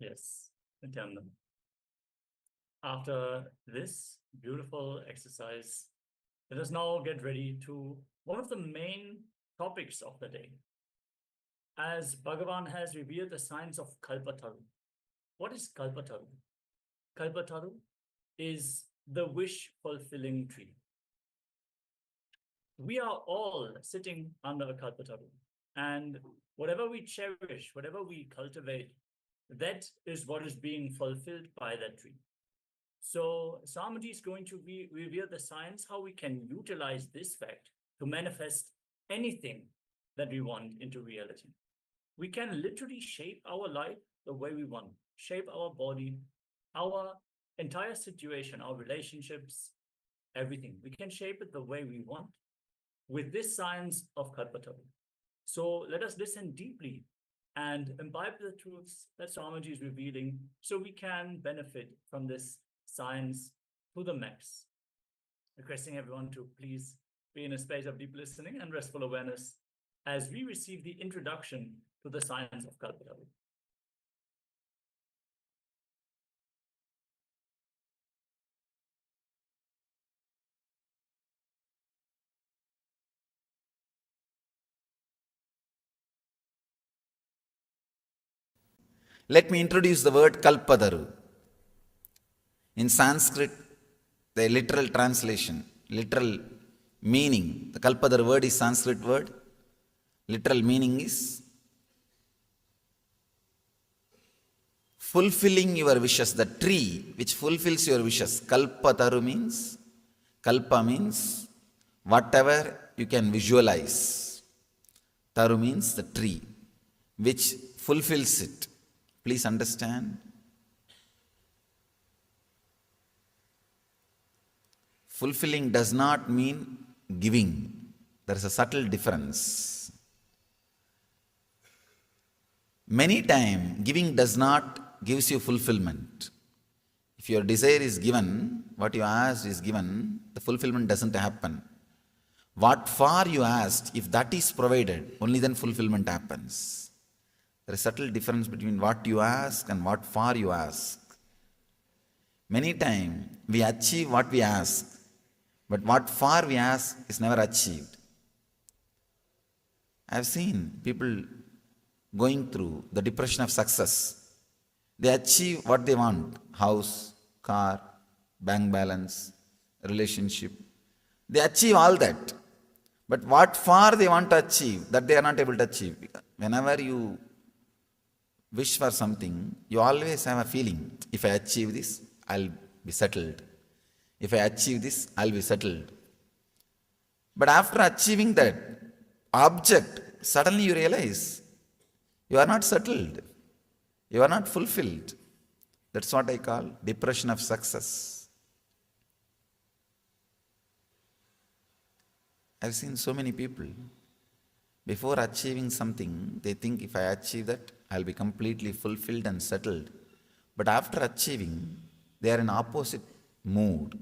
Yes, Nityananda. After this beautiful exercise, let us now get ready to one of the main topics of the day. As Bhagavan has revealed the science of Kalpataru. What is Kalpataru? Kalpataru is the wish-fulfilling tree. We are all sitting under a Kalpataru, and whatever we cherish, whatever we cultivate, that is what is being fulfilled by that tree. So Swamiji is going to reveal the science, how we can utilize this fact to manifest anything that we want into reality. We can literally shape our life the way we want, shape our body, our entire situation, our relationships, everything. We can shape it the way we want with this science of Kalpataru. So let us listen deeply and imbibe the truths that Swamiji is revealing so we can benefit from this science to the max. Requesting everyone to please be in a space of deep listening and restful awareness as we receive the introduction to the science of Kalpataru. Let me introduce the word Kalpataru. In Sanskrit, the literal translation, literal meaning, the Kalpataru word is Sanskrit word. Literal meaning is fulfilling your wishes, the tree which fulfills your wishes. Kalpataru means, Kalpa means whatever you can visualize. Taru means the tree which fulfills it. Please understand. Fulfilling does not mean giving. There is a subtle difference. Many times, giving does not gives you fulfillment. If your desire is given, what you asked is given, the fulfillment doesn't happen. What for you asked, if that is provided, only then fulfillment happens. There is a subtle difference between what you ask and what for you ask. Many times, we achieve what we ask, but what for we ask is never achieved. I have seen people going through the depression of success. They achieve what they want: house, car, bank balance, relationship. They achieve all that. But what for they want to achieve, that they are not able to achieve. Whenever you wish for something, you always have a feeling, if I achieve this, I'll be settled. If I achieve this, I'll be settled. But after achieving that object, suddenly you realize you are not settled. You are not fulfilled. That's what I call depression of success. I've seen so many people, before achieving something, they think if I achieve that, I'll be completely fulfilled and settled. But after achieving, they are in opposite mood.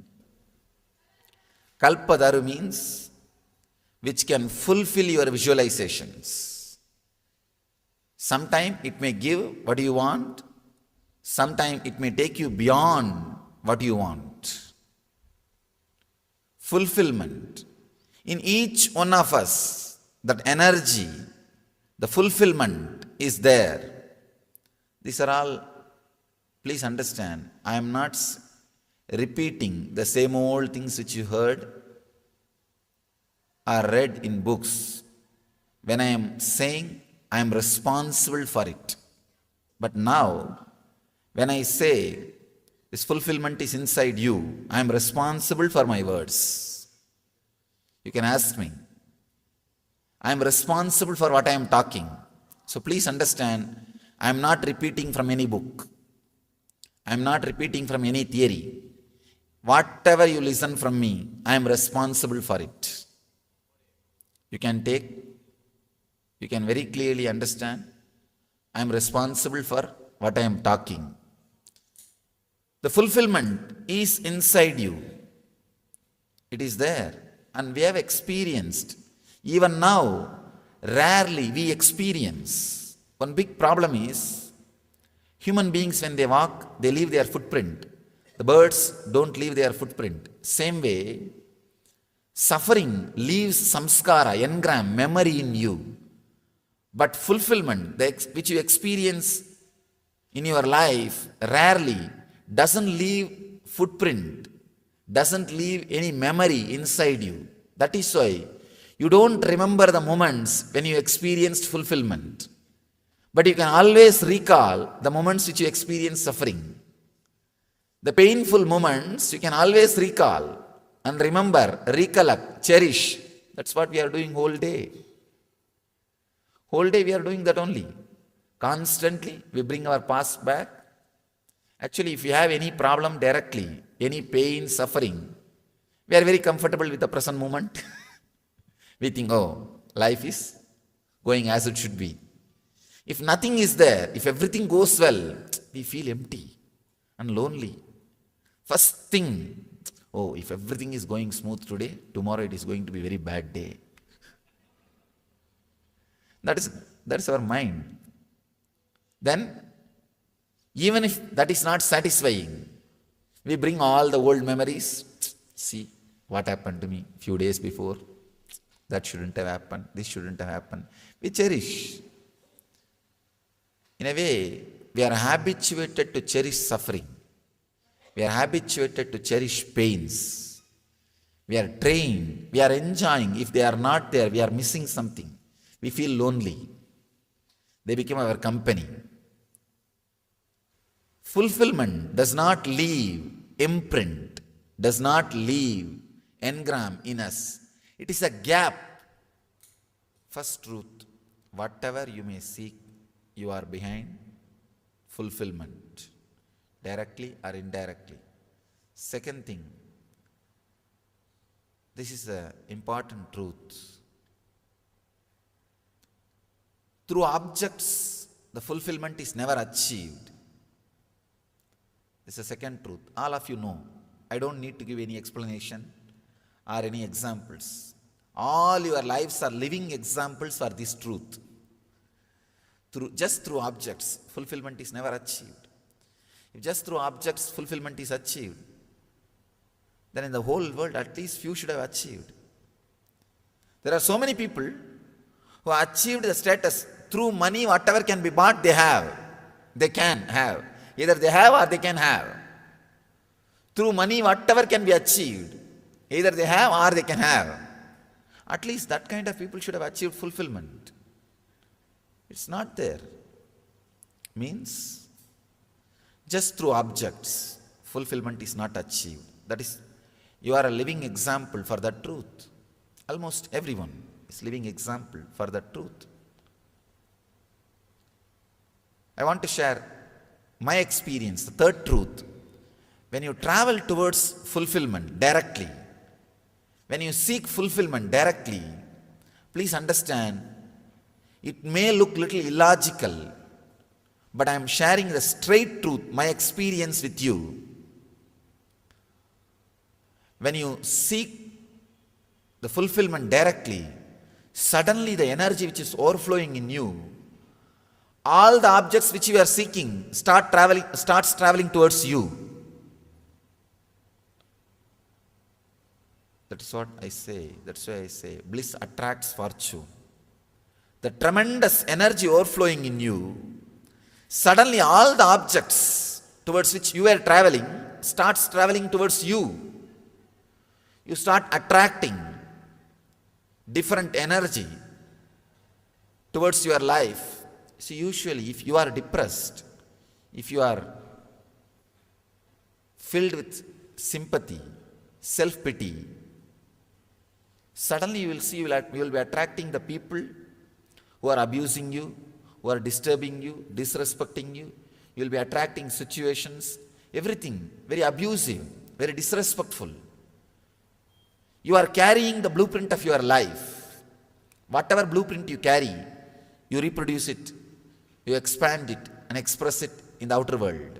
Kalpataru means which can fulfill your visualizations. Sometimes it may give what you want, sometimes it may take you beyond what you want. Fulfillment. In each one of us, that energy, the fulfillment is there. These are all, please understand, I am not repeating the same old things which you heard or read in books. When I am saying, I am responsible for it. But now, when I say, this fulfillment is inside you, I am responsible for my words. You can ask me. I am responsible for what I am talking. So please understand, I am not repeating from any book. I am not repeating from any theory. Whatever you listen from me, I am responsible for it. You can very clearly understand, I am responsible for what I am talking. The fulfillment is inside you. It is there. And we have experienced. Even now, rarely we experience. One big problem is, Human beings, when they walk, they leave their footprint. The birds don't leave their footprint. Same way, suffering leaves samskara, engram, memory in you. But fulfillment, which you experience in your life, rarely doesn't leave footprint, doesn't leave any memory inside you. That is why you don't remember the moments when you experienced fulfillment. But you can always recall the moments which you experienced suffering. The painful moments you can always recall and remember, recollect, cherish. That's what we are doing whole day. Whole day we are doing that only. Constantly we bring our past back. Actually, if you have any problem directly, any pain, suffering, we are very comfortable with the present moment. We think, oh, life is going as it should be. If nothing is there, if everything goes well, we feel empty and lonely. First thing, oh, if everything is going smooth today, tomorrow it is going to be a very bad day. That's our mind. Then, even if that is not satisfying, we bring all the old memories. See what happened to me a few days before. That shouldn't have happened. This shouldn't have happened. We cherish. In a way, we are habituated to cherish suffering. We are habituated to cherish pains. We are trained. We are enjoying. If they are not there, we are missing something. We feel lonely. They become our company. Fulfillment does not leave imprint, does not leave engram in us. It is a gap. First truth, whatever you may seek, you are behind fulfillment, directly or indirectly. Second thing, this is an important truth. Through objects, the fulfillment is never achieved. This is the second truth. All of you know. I don't need to give any explanation or any examples. All your lives are living examples for this truth. Just through objects, fulfillment is never achieved. If just through objects fulfillment is achieved, then in the whole world at least few should have achieved. There are so many people who achieved the status through money, whatever can be bought, they have. They can have. Either they have or they can have. Through money, whatever can be achieved, either they have or they can have. At least that kind of people should have achieved fulfillment. It's not there. Means, just through objects, fulfillment is not achieved. That is, you are a living example for that truth. Almost everyone is living example for that truth. I want to share my experience, the third truth. When you travel towards fulfillment directly, when you seek fulfillment directly, please understand, it may look little illogical, but I am sharing the straight truth, my experience with you. When you seek the fulfillment directly, suddenly the energy which is overflowing in you, all the objects which you are seeking starts traveling towards you. That is what I say. That's why I say bliss attracts fortune. The tremendous energy overflowing in you, suddenly all the objects towards which you are traveling starts traveling towards you. You start attracting different energy towards your life. See, usually if you are depressed, if you are filled with sympathy, self-pity, suddenly you will see you will be attracting the people who are abusing you, who are disturbing you, disrespecting you. You will be attracting situations, everything very abusive, very disrespectful. You are carrying the blueprint of your life. Whatever blueprint you carry, you reproduce it, you expand it and express it in the outer world.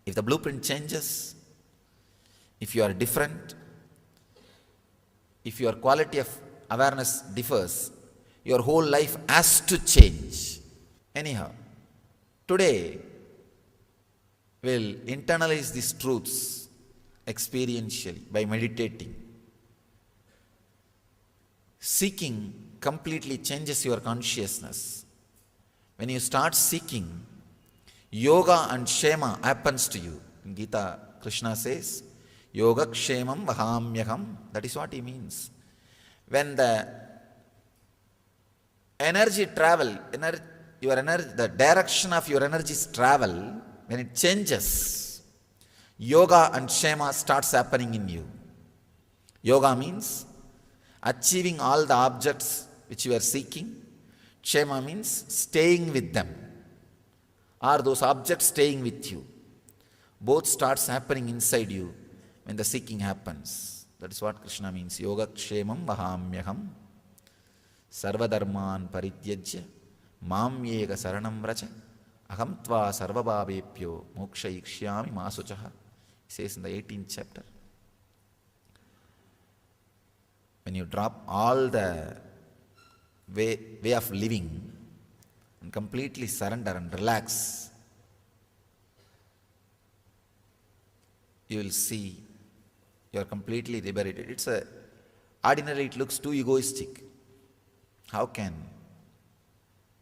If the blueprint changes, if you are different, if your quality of awareness differs, your whole life has to change. Anyhow, today will internalize these truths experientially by meditating. Seeking completely changes your consciousness. When you start seeking, yoga and kshema happens to you. In Gita, Krishna says, yoga kshemam vahamyaham. That is what he means. When the energy travel, the direction of your energies travel, when it changes, yoga and kshema starts happening in you. Yoga means achieving all the objects which you are seeking. Kshema means staying with them, or those objects staying with you. Both starts happening inside you when the seeking happens. That is what Krishna means. Yoga kshemam vahamyaham sarvadharman parityajya mam yega saranam vracha aham tva sarvabhavepyo moksha ikshayami masuchaha. He says in the 18th chapter. When you drop all the way of living and completely surrender and relax, you will see you are completely liberated. Ordinarily it looks too egoistic. How can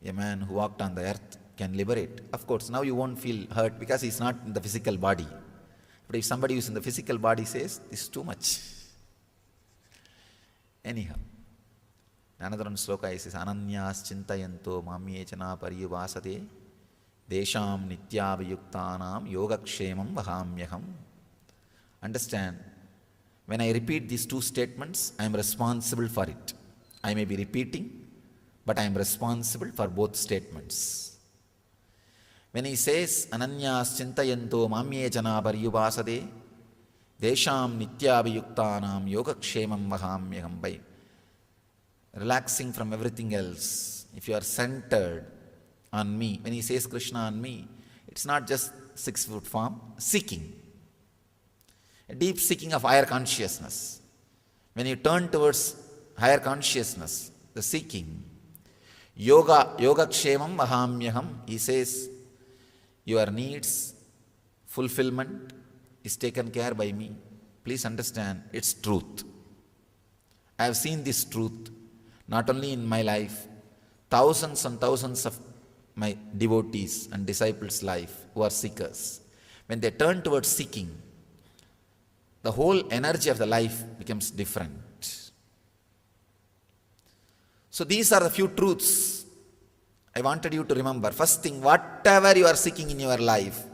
a man who walked on the earth can liberate? Of course, now you won't feel hurt because he's not in the physical body. But if somebody who's in the physical body says, this is too much. Anyhow, another one sloka says, Ananyas chintayanto mamyechana pariyuvasade desham nityavayuktanam yogakshemam vahamyaham. Understand, when I repeat these two statements, I am responsible for it. I may be repeating, but I am responsible for both statements. When he says, Ananyas chintayanto mamyechana pariyuvasade desham nityavayuktanam yogakshemam vahamyaham, by relaxing from everything else, if you are centered on me, when he says Krishna on me, it's not just 6-foot form, seeking. A deep seeking of higher consciousness. When you turn towards higher consciousness, the seeking, yogakshemam vahamyaham, he says, your needs, fulfillment is taken care by me. Please understand, it's truth. I have seen this truth not only in my life, thousands and thousands of my devotees and disciples' life who are seekers. When they turn towards seeking, the whole energy of the life becomes different. So these are the few truths I wanted you to remember. First thing, whatever you are seeking in your life,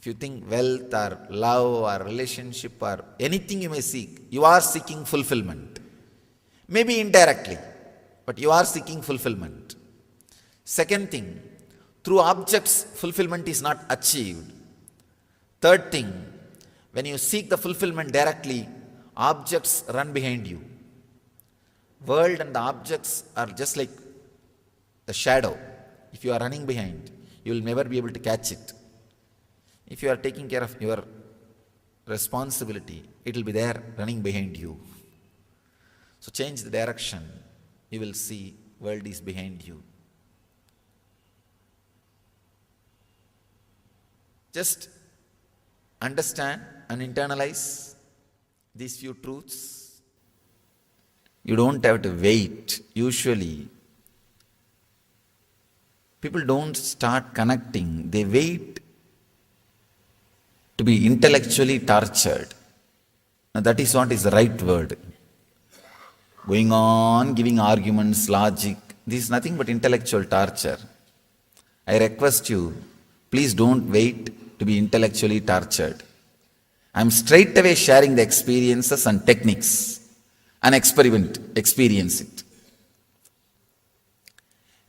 if you think wealth or love or relationship or anything you may seek, you are seeking fulfillment. Maybe indirectly, but you are seeking fulfillment. Second thing, through objects, fulfillment is not achieved. Third thing, when you seek the fulfillment directly, objects run behind you. World and the objects are just like the shadow. If you are running behind, you will never be able to catch it. If you are taking care of your responsibility, it will be there running behind you. So change the direction, you will see world is behind you. Just understand and internalize these few truths. You don't have to wait. Usually, people don't start connecting. They wait to be intellectually tortured. Now, that is what is the right word. Going on, giving arguments, logic. This is nothing but intellectual torture. I request you, please don't wait to be intellectually tortured. I am straight away sharing the experiences and techniques and experience it.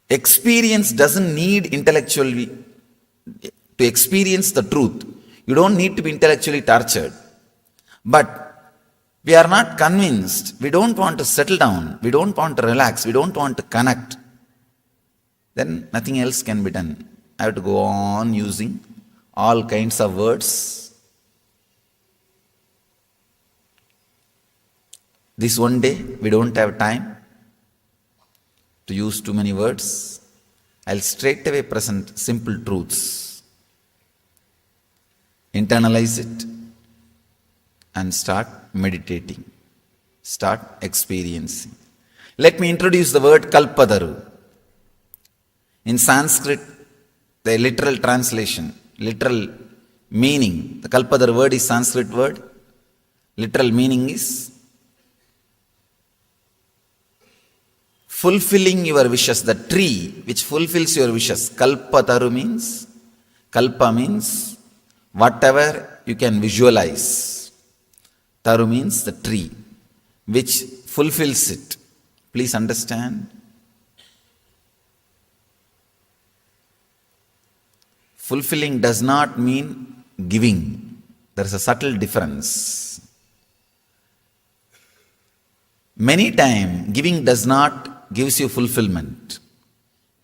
Experience doesn't need intellectually, to experience the truth, you don't need to be intellectually tortured. But we are not convinced, we don't want to settle down, we don't want to relax, we don't want to connect. Then nothing else can be done. I have to go on using all kinds of words. This one day, we don't have time to use too many words. I'll straight away present simple truths. internalize it, and start meditating, start experiencing. Let me introduce the word Kalpadaru. In Sanskrit, the literal translation, literal meaning, the Kalpadaru word is Sanskrit word. Literal meaning is fulfilling your wishes, the tree which fulfills your wishes. Kalpataru means, kalpa means whatever you can visualize. Taru means the tree which fulfills it. Please understand. Fulfilling does not mean giving. There is a subtle difference. Many times, giving does not gives you fulfillment.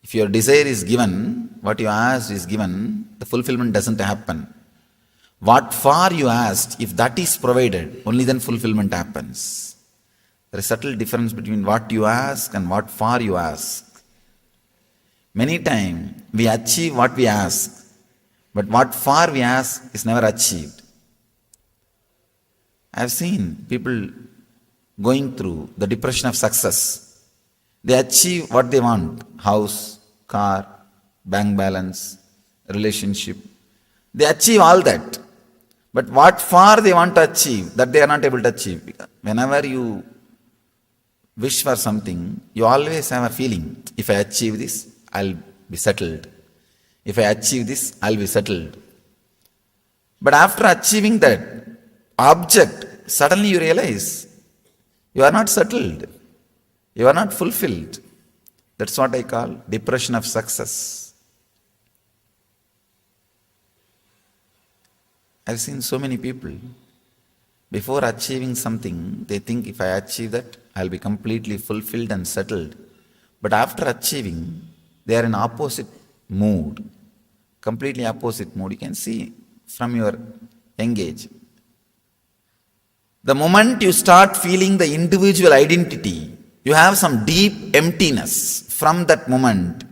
If your desire is given, what you asked is given, the fulfillment doesn't happen. What for you asked, if that is provided, only then fulfillment happens. There is a subtle difference between what you ask and what for you ask. Many times, we achieve what we ask, but what for we ask is never achieved. I have seen people going through the depression of success. They achieve what they want: house, car, bank balance, relationship. They achieve all that. But what for they want to achieve, that they are not able to achieve. Whenever you wish for something, you always have a feeling, if I achieve this, I'll be settled. If I achieve this, I'll be settled. But after achieving that object, suddenly you realize you are not settled. You are not fulfilled. That's what I call depression of success. I've seen so many people, before achieving something, they think if I achieve that, I'll be completely fulfilled and settled. But after achieving, they are in opposite mood. Completely opposite mood. You can see from your young age. The moment you start feeling the individual identity, you have some deep emptiness. From that moment,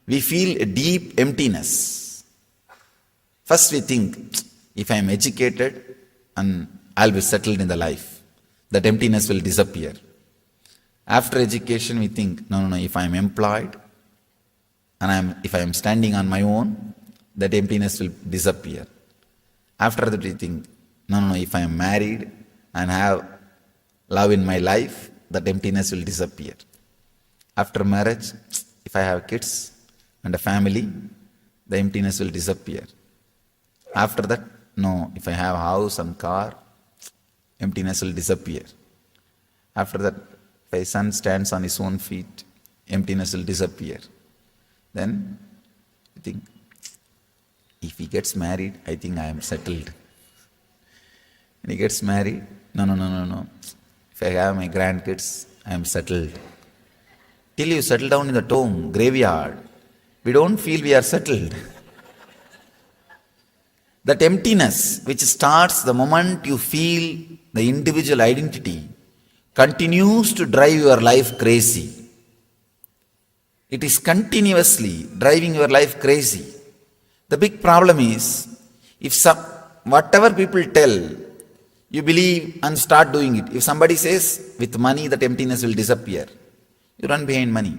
we feel a deep emptiness. First we think, if I am educated and I'll be settled in the life, that emptiness will disappear. After education we think, no, if I am employed and if I am standing on my own, that emptiness will disappear. After that we think, no, if I am married and have love in my life, that emptiness will disappear. After marriage, if I have kids and a family, the emptiness will disappear. After that, no, if I have a house and car, emptiness will disappear. After that, if a son stands on his own feet, emptiness will disappear. Then you think, if he gets married, I think I am settled. When he gets married, no. If I have my grandkids, I am settled. Till you settle down in the tomb, graveyard, we don't feel we are settled. That emptiness which starts the moment you feel the individual identity continues to drive your life crazy. It is continuously driving your life crazy. The big problem is, whatever people tell, you believe and start doing it. If somebody says, with money that emptiness will disappear, you run behind money.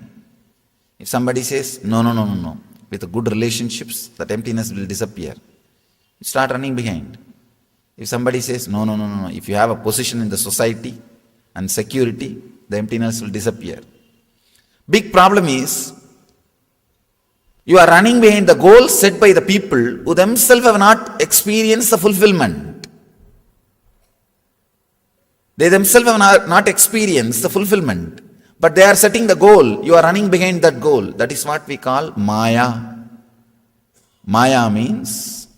If somebody says, no, with good relationships, that emptiness will disappear, you start running behind. If somebody says, no, if you have a position in the society and security, the emptiness will disappear. Big problem is, you are running behind the goals set by the people who themselves have not experienced the fulfillment. They themselves have not experienced the fulfillment. But they are setting the goal. You are running behind that goal. That is what we call Maya. Maya means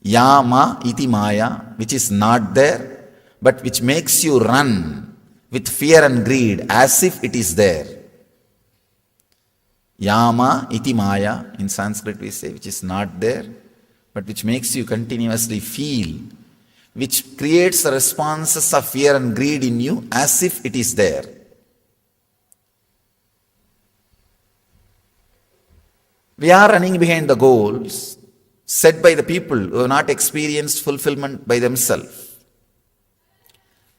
Yama iti Maya, which is not there, but which makes you run with fear and greed as if it is there. Yama iti Maya, in Sanskrit we say, which is not there, but which makes you continuously feel, which creates the responses of fear and greed in you as if it is there. We are running behind the goals said by the people who have not experienced fulfillment by themselves.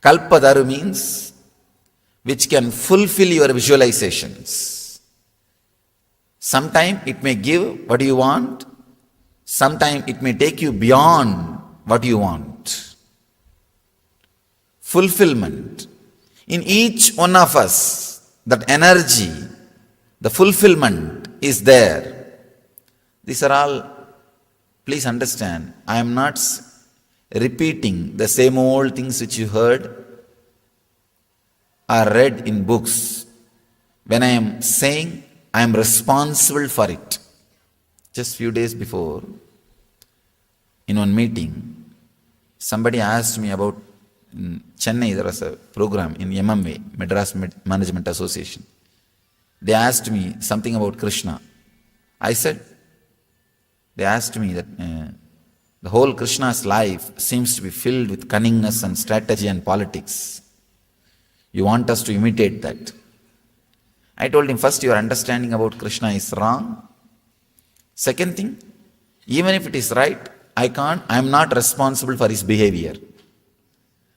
Kalpadaru means which can fulfill your visualizations. Sometimes it may give what you want, sometimes it may take you beyond what you want. Fulfillment. In each one of us, that energy, the fulfillment is there. These are all, please understand, I am not repeating the same old things which you heard or read in books. When I am saying, I am responsible for it. Just few days before, in one meeting, somebody asked me about, in Chennai there was a program in MMA, Madras Management Association. They asked me something about Krishna. They asked me that the whole Krishna's life seems to be filled with cunningness and strategy and politics. You want us to imitate that. I told him, first, your understanding about Krishna is wrong. Second thing, even if it is right, I am not responsible for his behavior.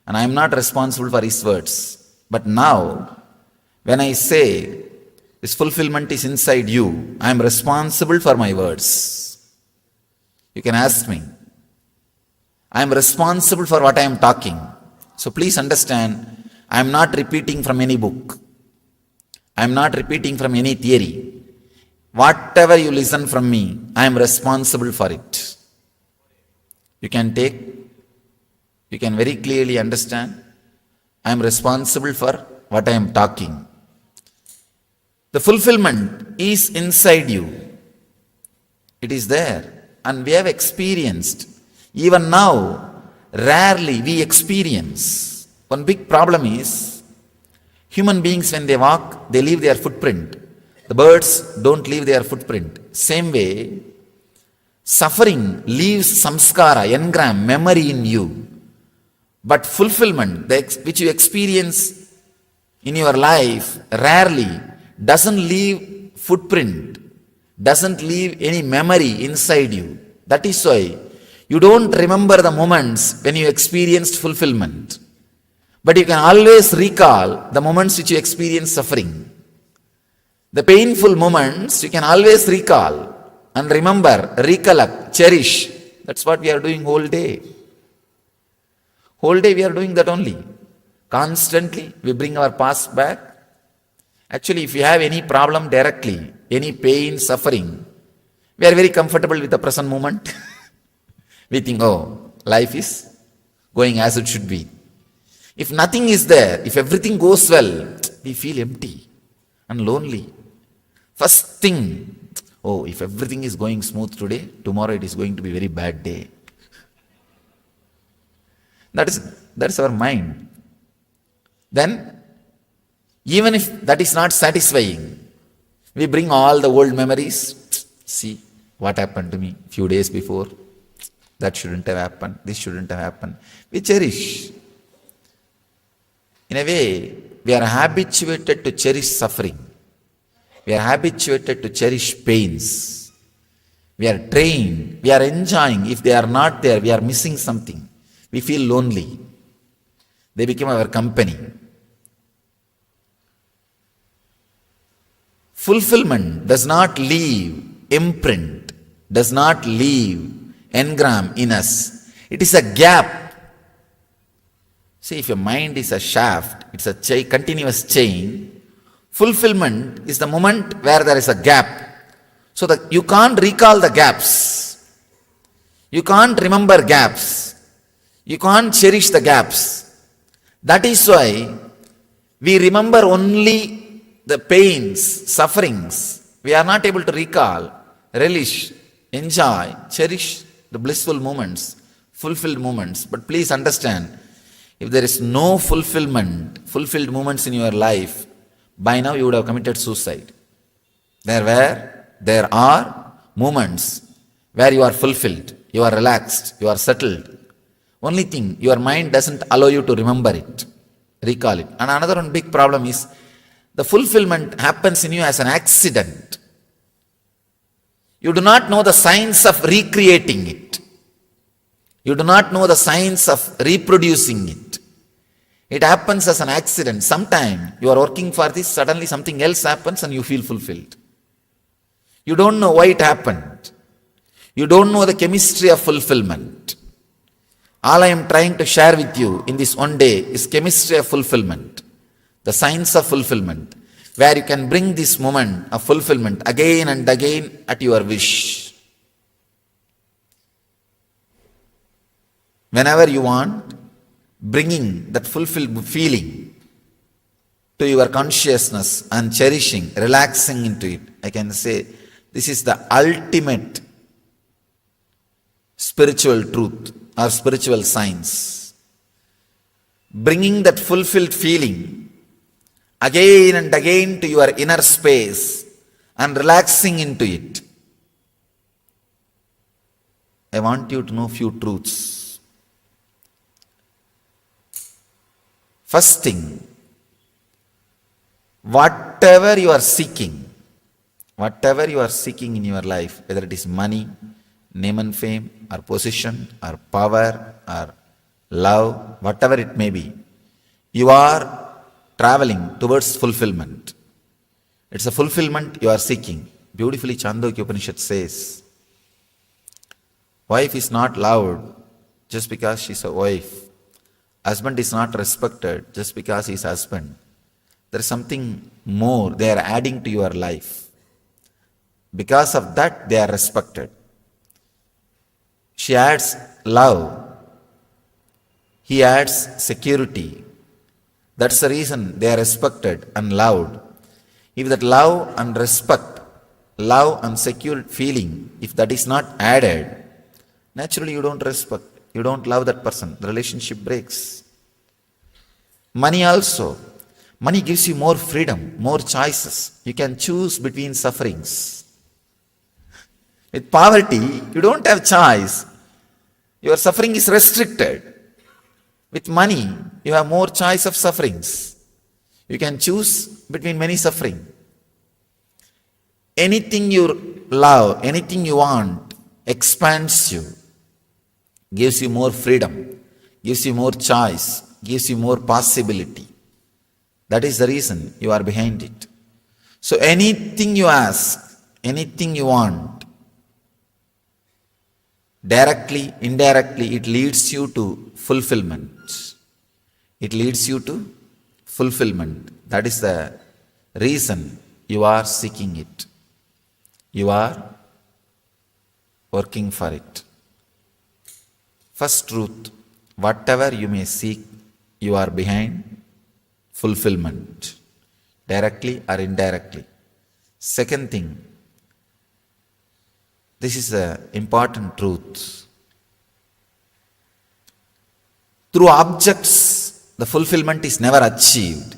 And I am not responsible for his words. But now, when I say this fulfillment is inside you, I am responsible for my words. You can ask me. I am responsible for what I am talking. So please understand, I am not repeating from any book. I am not repeating from any theory. Whatever you listen from me, I am responsible for it. You can very clearly understand, I am responsible for what I am talking. The fulfillment is inside you. It is there. And we have experienced. Even now, rarely we experience. One big problem is, human beings when they walk, they leave their footprint. The birds don't leave their footprint. Same way, suffering leaves samskara, engram, memory in you. But fulfillment, which you experience in your life, rarely doesn't leave footprint, doesn't leave any memory inside you. That is why you don't remember the moments when you experienced fulfillment. But you can always recall the moments which you experienced suffering. The painful moments you can always recall and remember, recollect, cherish. That's what we are doing whole day. Whole day we are doing that only. Constantly we bring our past back. Actually, if you have any problem directly, any pain, suffering, we are very comfortable with the present moment. We think, oh, life is going as it should be. If nothing is there, if everything goes well, we feel empty and lonely. First thing, oh, if everything is going smooth today, tomorrow it is going to be a very bad day. That's our mind. Then, even if that is not satisfying, we bring all the old memories. See what happened to me a few days before. That shouldn't have happened. This shouldn't have happened. We cherish. In a way, we are habituated to cherish suffering. We are habituated to cherish pains. We are trained. We are enjoying. If they are not there, we are missing something. We feel lonely. They become our company. Fulfillment does not leave imprint, does not leave engram in us. It is a gap. See, if your mind is a shaft, it's a continuous chain. Fulfillment is the moment where there is a gap. So that you can't recall the gaps. You can't remember gaps. You can't cherish the gaps. That is why we remember only the pains, sufferings. We are not able to recall, relish, enjoy, cherish the blissful moments, fulfilled moments. But please understand, if there is no fulfilled moments in your life, by now you would have committed suicide. There are moments where you are fulfilled, you are relaxed, you are settled. Only thing, your mind doesn't allow you to remember it, recall it. And another one big problem is, the fulfillment happens in you as an accident. You do not know the science of recreating it. You do not know the science of reproducing it. It happens as an accident. Sometime you are working for this, suddenly something else happens and you feel fulfilled. You don't know why it happened. You don't know the chemistry of fulfillment. All I am trying to share with you in this one day is chemistry of fulfillment, the science of fulfillment, where you can bring this moment of fulfillment again and again at your wish. Whenever you want, bringing that fulfilled feeling to your consciousness and cherishing, relaxing into it. I can say this is the ultimate spiritual truth or spiritual science. Bringing that fulfilled feeling again and again to your inner space and relaxing into it. I want you to know few truths. First thing, whatever you are seeking in your life, whether it is money, name and fame, or position, or power, or love, whatever it may be, you are traveling towards fulfillment. It's a fulfillment you are seeking. Beautifully Chandogya Upanishad says, wife is not loved just because she's a wife. Husband is not respected just because he is husband. There is something more they are adding to your life. Because of that, they are respected. She adds love. He adds security. That's the reason they are respected and loved. If that love and respect, love and secure feeling, if that is not added, naturally you don't respect. You don't love that person. The relationship breaks. Money also. Money gives you more freedom, more choices. You can choose between sufferings. With poverty, you don't have choice. Your suffering is restricted. With money, you have more choice of sufferings. You can choose between many suffering. Anything you love, anything you want, expands you. Gives you more freedom, gives you more choice, gives you more possibility. That is the reason you are behind it. So anything you ask, anything you want, directly, indirectly, it leads you to fulfillment. It leads you to fulfillment. That is the reason you are seeking it. You are working for it. First truth, whatever you may seek, you are behind fulfillment, directly or indirectly. Second thing, this is an important truth. Through objects, the fulfillment is never achieved.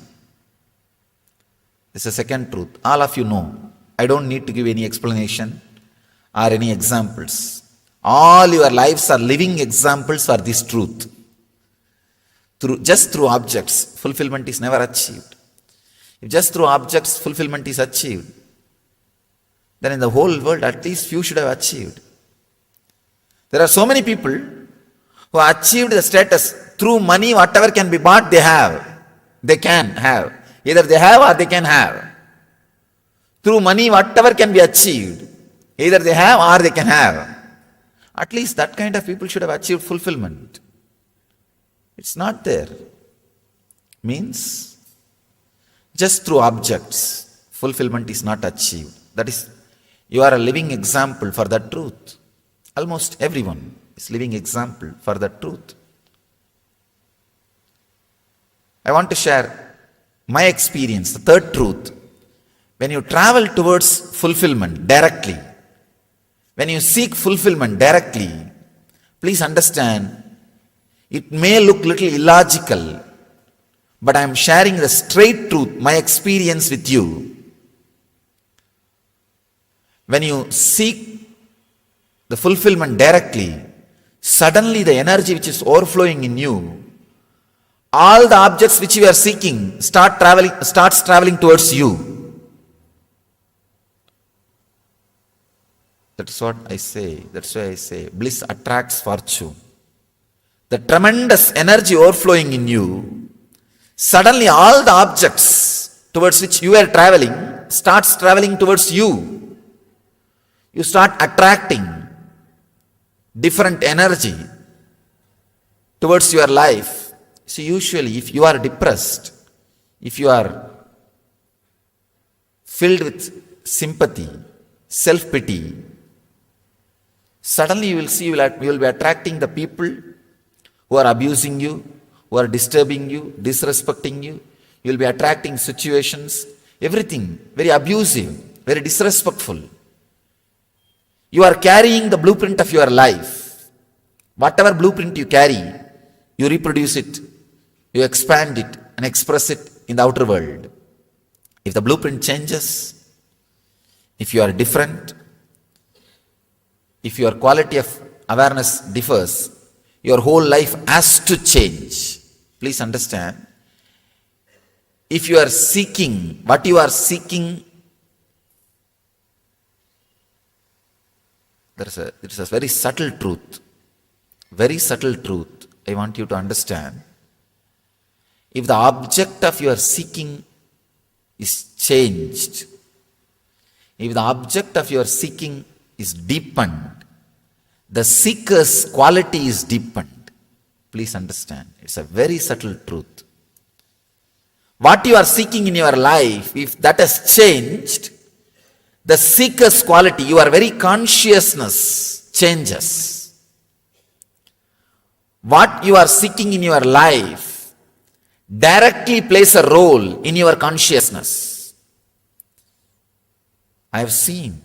This is the second truth. All of you know. I don't need to give any explanation or any examples. All your lives are living examples for this truth. Just through objects, fulfillment is never achieved. If just through objects fulfillment is achieved, then in the whole world at least few should have achieved. There are so many people who achieved the status through money. Whatever can be bought, they have. They can have. Either they have or they can have. Through money, whatever can be achieved, either they have or they can have. At least that kind of people should have achieved fulfillment. It's not there. Means, just through objects, fulfillment is not achieved. That is, you are a living example for that truth. Almost everyone is living example for that truth. I want to share my experience, the third truth. When you travel towards fulfillment directly, when you seek fulfillment directly, please understand, it may look little illogical, but I am sharing the straight truth, my experience with you. When you seek the fulfillment directly, suddenly the energy which is overflowing in you, all the objects which you are seeking starts traveling towards you. That's what I say. That's why I say bliss attracts fortune. The tremendous energy overflowing in you, suddenly all the objects towards which you are traveling starts traveling towards you. You start attracting different energy towards your life. See, usually if you are depressed, if you are filled with sympathy, self-pity, suddenly you will see you will be attracting the people who are abusing you, who are disturbing you, disrespecting you. You will be attracting situations, everything very abusive, very disrespectful. You are carrying the blueprint of your life. Whatever blueprint you carry, you reproduce it, you expand it and express it in the outer world. If the blueprint changes, if you are different, if your quality of awareness differs, your whole life has to change. Please understand. If you are seeking, what you are seeking, there is a very subtle truth. Very subtle truth I want you to understand. If the object of your seeking is changed, if the object of your seeking is deepened, the seeker's quality is deepened. Please understand. It's a very subtle truth. What you are seeking in your life, if that has changed, the seeker's quality, your very consciousness changes. What you are seeking in your life directly plays a role in your consciousness. I have seen,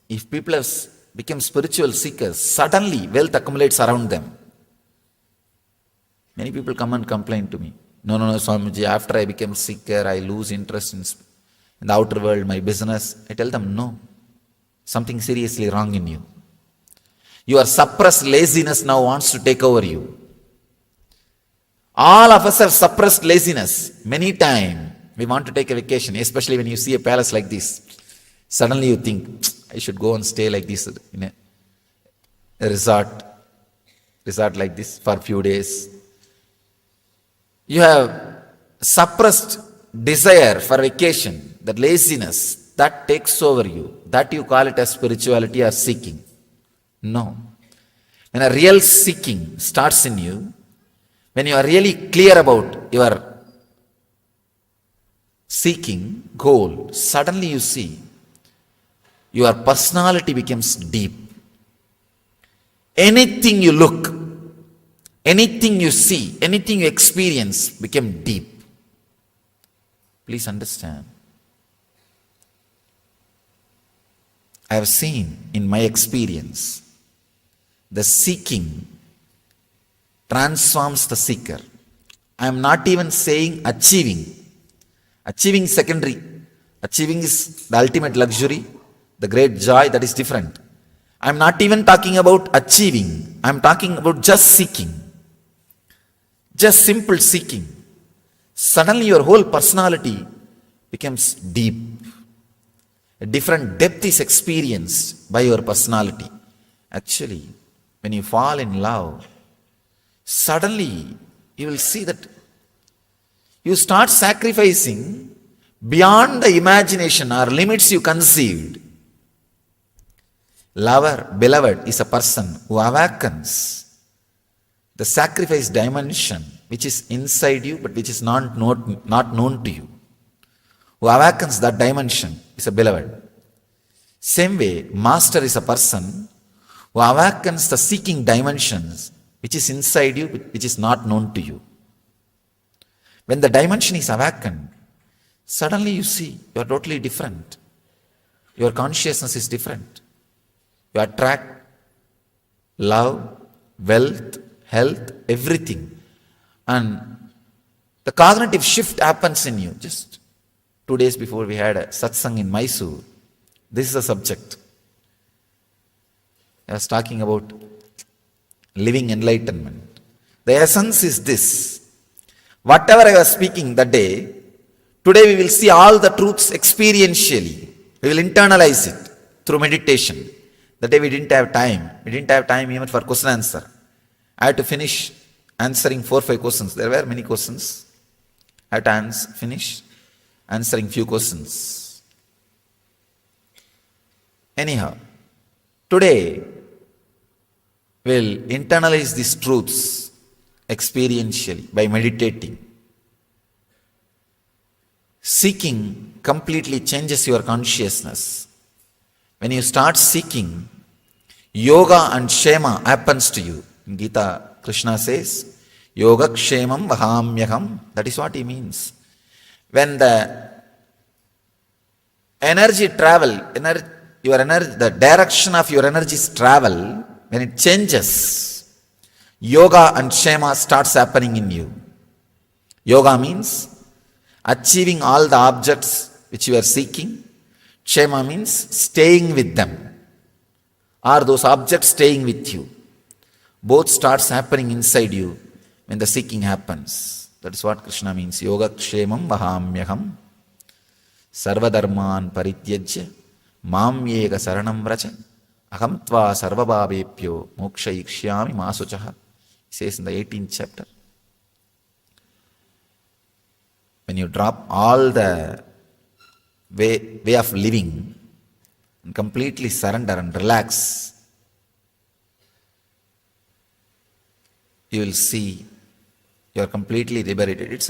if people have become spiritual seekers, suddenly wealth accumulates around them. Many people come and complain to me. No, Swamiji, after I became seeker, I lose interest in the outer world, my business. I tell them, no, something seriously wrong in you. Your suppressed laziness now wants to take over you. All of us have suppressed laziness. Many times we want to take a vacation, especially when you see a palace like this. Suddenly you think, I should go and stay like this in a resort like this for a few days. You have suppressed desire for vacation, that laziness, that takes over you. That you call it as spirituality or seeking. No. When a real seeking starts in you, when you are really clear about your seeking goal, suddenly you see your personality becomes deep. Anything you look, anything you see, anything you experience become deep. Please understand. I have seen in my experience, the seeking transforms the seeker. I am not even saying achieving. Achieving secondary. Achieving is the ultimate luxury, the great joy, that is different. I am not even talking about achieving. I am talking about just seeking. Just simple seeking. Suddenly your whole personality becomes deep. A different depth is experienced by your personality. Actually, when you fall in love, suddenly you will see that you start sacrificing beyond the imagination or limits you conceived. Lover, beloved, is a person who awakens the sacrifice dimension which is inside you but which is not known to you. Who awakens that dimension is a beloved. Same way, master is a person who awakens the seeking dimensions which is inside you but which is not known to you. When the dimension is awakened, suddenly you see you are totally different. Your consciousness is different. You attract love, wealth, health, everything. And the cognitive shift happens in you. Just 2 days before we had a satsang in Mysore. This is the subject. I was talking about living enlightenment. The essence is this. Whatever I was speaking that day, today we will see all the truths experientially. We will internalize it through meditation. The day we didn't have time. We didn't have time even for question answer. I had to finish answering 4-5 questions. There were many questions. I had to finish answering few questions. Anyhow, today we'll internalize these truths experientially by meditating. Seeking completely changes your consciousness. When you start seeking, yoga and kshema happens to you. In Gita, Krishna says, yoga kshemam vahamyaham. That is what he means. When the energy travel, the direction of your energies travel, when it changes, yoga and kshema starts happening in you. Yoga means achieving all the objects which you are seeking. Kshema means staying with them, or those objects staying with you. Both starts happening inside you when the seeking happens. That is what Krishna means. Yoga kshemam vahamyaham sarvadharman parityajya mam yega saranam vracha aham tva sarvabhavepyo moksha ikshami masuchaha. He says in the 18th chapter. When you drop all the way of living and completely surrender and relax, you will see you are completely liberated.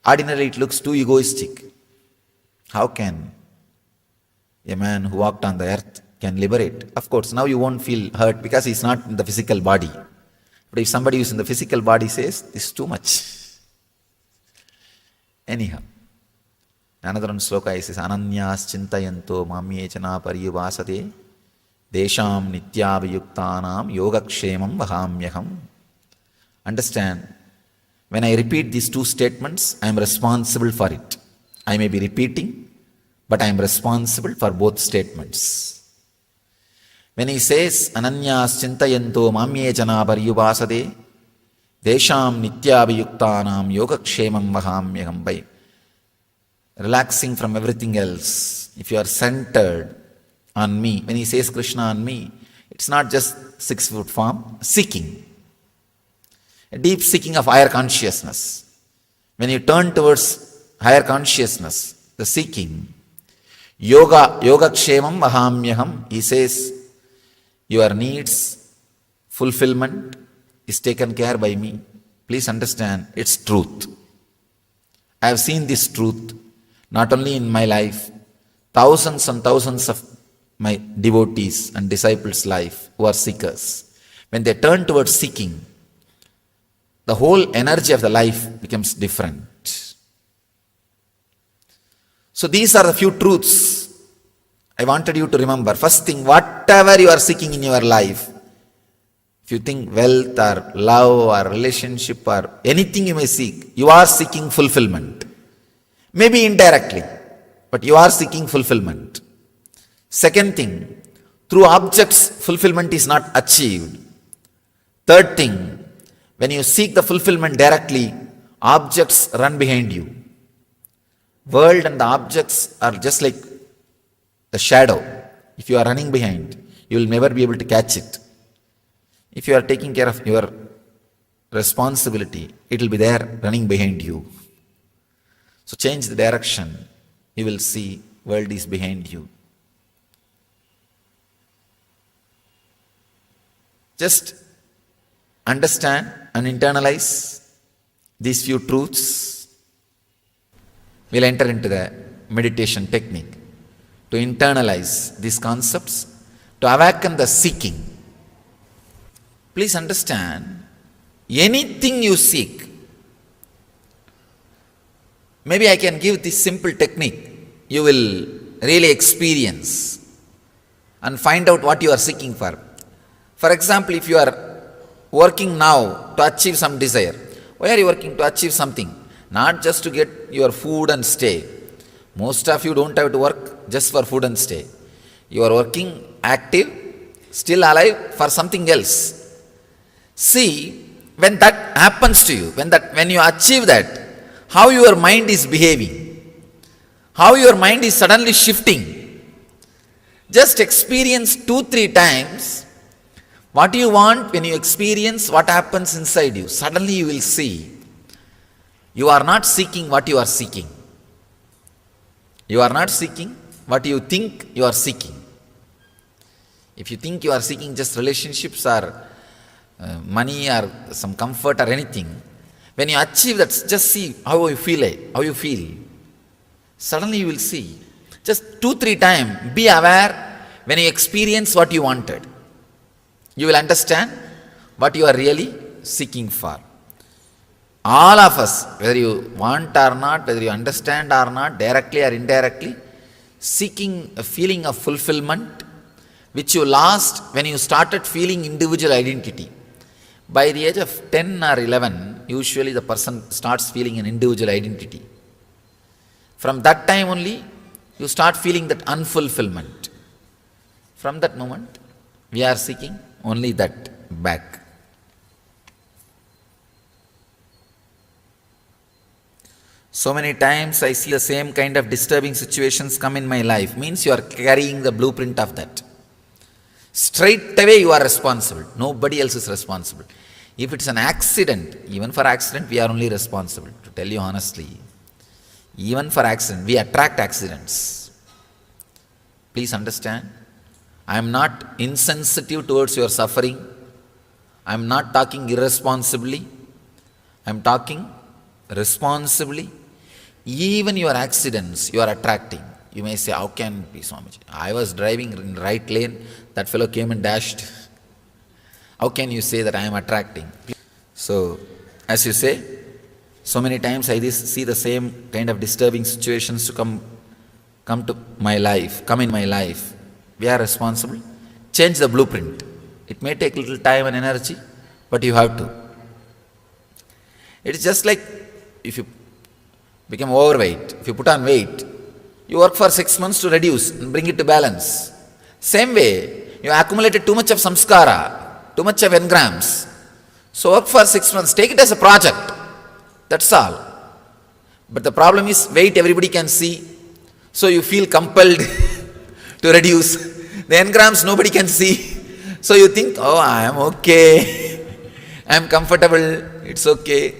Ordinarily it looks too egoistic. How can a man who walked on the earth can liberate? Of course, now you won't feel hurt because he's not in the physical body. But if somebody who's in the physical body says, this is too much. Anyhow, another one sloka says, Ananyas chintayanto mamyechana pariyuvasade desham nityavayuktanam yogakshemam vahamyaham. Understand, when I repeat these two statements, I am responsible for it. I may be repeating, but I am responsible for both statements. When he says, Ananyas chintayanto mamyechana pariyuvasade desham nityavayuktanam yogakshemam vahamyaham. By relaxing from everything else, if you are centered on me, when he says Krishna on me, it's not just 6-foot form, seeking. A deep seeking of higher consciousness. When you turn towards higher consciousness, the seeking, yogakshemam vahamyaham, he says, your needs, fulfillment is taken care by me. Please understand, it's truth. I have seen this truth not only in my life, thousands and thousands of my devotees and disciples' life who are seekers. When they turn towards seeking, the whole energy of the life becomes different. So these are the few truths I wanted you to remember. First thing, whatever you are seeking in your life, if you think wealth or love or relationship or anything you may seek, you are seeking fulfillment. Maybe indirectly, but you are seeking fulfillment. Second thing, through objects, fulfillment is not achieved. Third thing, when you seek the fulfillment directly, objects run behind you. World and the objects are just like the shadow. If you are running behind, you will never be able to catch it. If you are taking care of your responsibility, it will be there running behind you. So change the direction, you will see world is behind you. Just understand and internalize these few truths. We'll enter into the meditation technique to internalize these concepts, to awaken the seeking. Please understand, anything you seek, maybe I can give this simple technique, you will really experience and find out what you are seeking for. For example, if you are working now to achieve some desire, why are you working to achieve something? Not just to get your food and stay. Most of you don't have to work just for food and stay. You are working active, still alive for something else. See, when that happens to you, when you achieve that, how your mind is behaving, how your mind is suddenly shifting. Just experience 2-3 times what you want. When you experience what happens inside you, suddenly you will see you are not seeking what you are seeking. You are not seeking what you think you are seeking. If you think you are seeking just relationships or money or some comfort or anything, when you achieve that, just see how you feel. Suddenly you will see. Just 2-3 times, be aware when you experience what you wanted. You will understand what you are really seeking for. All of us, whether you want or not, whether you understand or not, directly or indirectly, seeking a feeling of fulfillment, which you lost when you started feeling individual identity. By the age of 10 or 11, usually the person starts feeling an individual identity. From that time only, you start feeling that unfulfillment. From that moment, we are seeking only that back. So many times I see the same kind of disturbing situations come in my life. Means you are carrying the blueprint of that. Straight away you are responsible. Nobody else is responsible. If it's an accident, even for accident we are only responsible. To tell you honestly, even for accident, we attract accidents. Please understand, I am not insensitive towards your suffering. I am not talking irresponsibly. I am talking responsibly. Even your accidents you are attracting. You may say, how can it be, Swamiji? I was driving in right lane, that fellow came and dashed. How can you say that I am attracting? So, as you say, so many times I see the same kind of disturbing situations to come in my life. We are responsible. Change the blueprint. It may take little time and energy, but you have to. It is just like if you become overweight, if you put on weight, you work for 6 months to reduce and bring it to balance. Same way, you accumulated too much of samskara, too much of engrams. So work for 6 months, take it as a project. That's all. But the problem is weight everybody can see, so you feel compelled to reduce. The engrams nobody can see, so you think, oh, I am okay, I am comfortable, it's okay.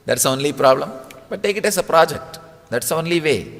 That's the only problem. But take it as a project. That's the only way.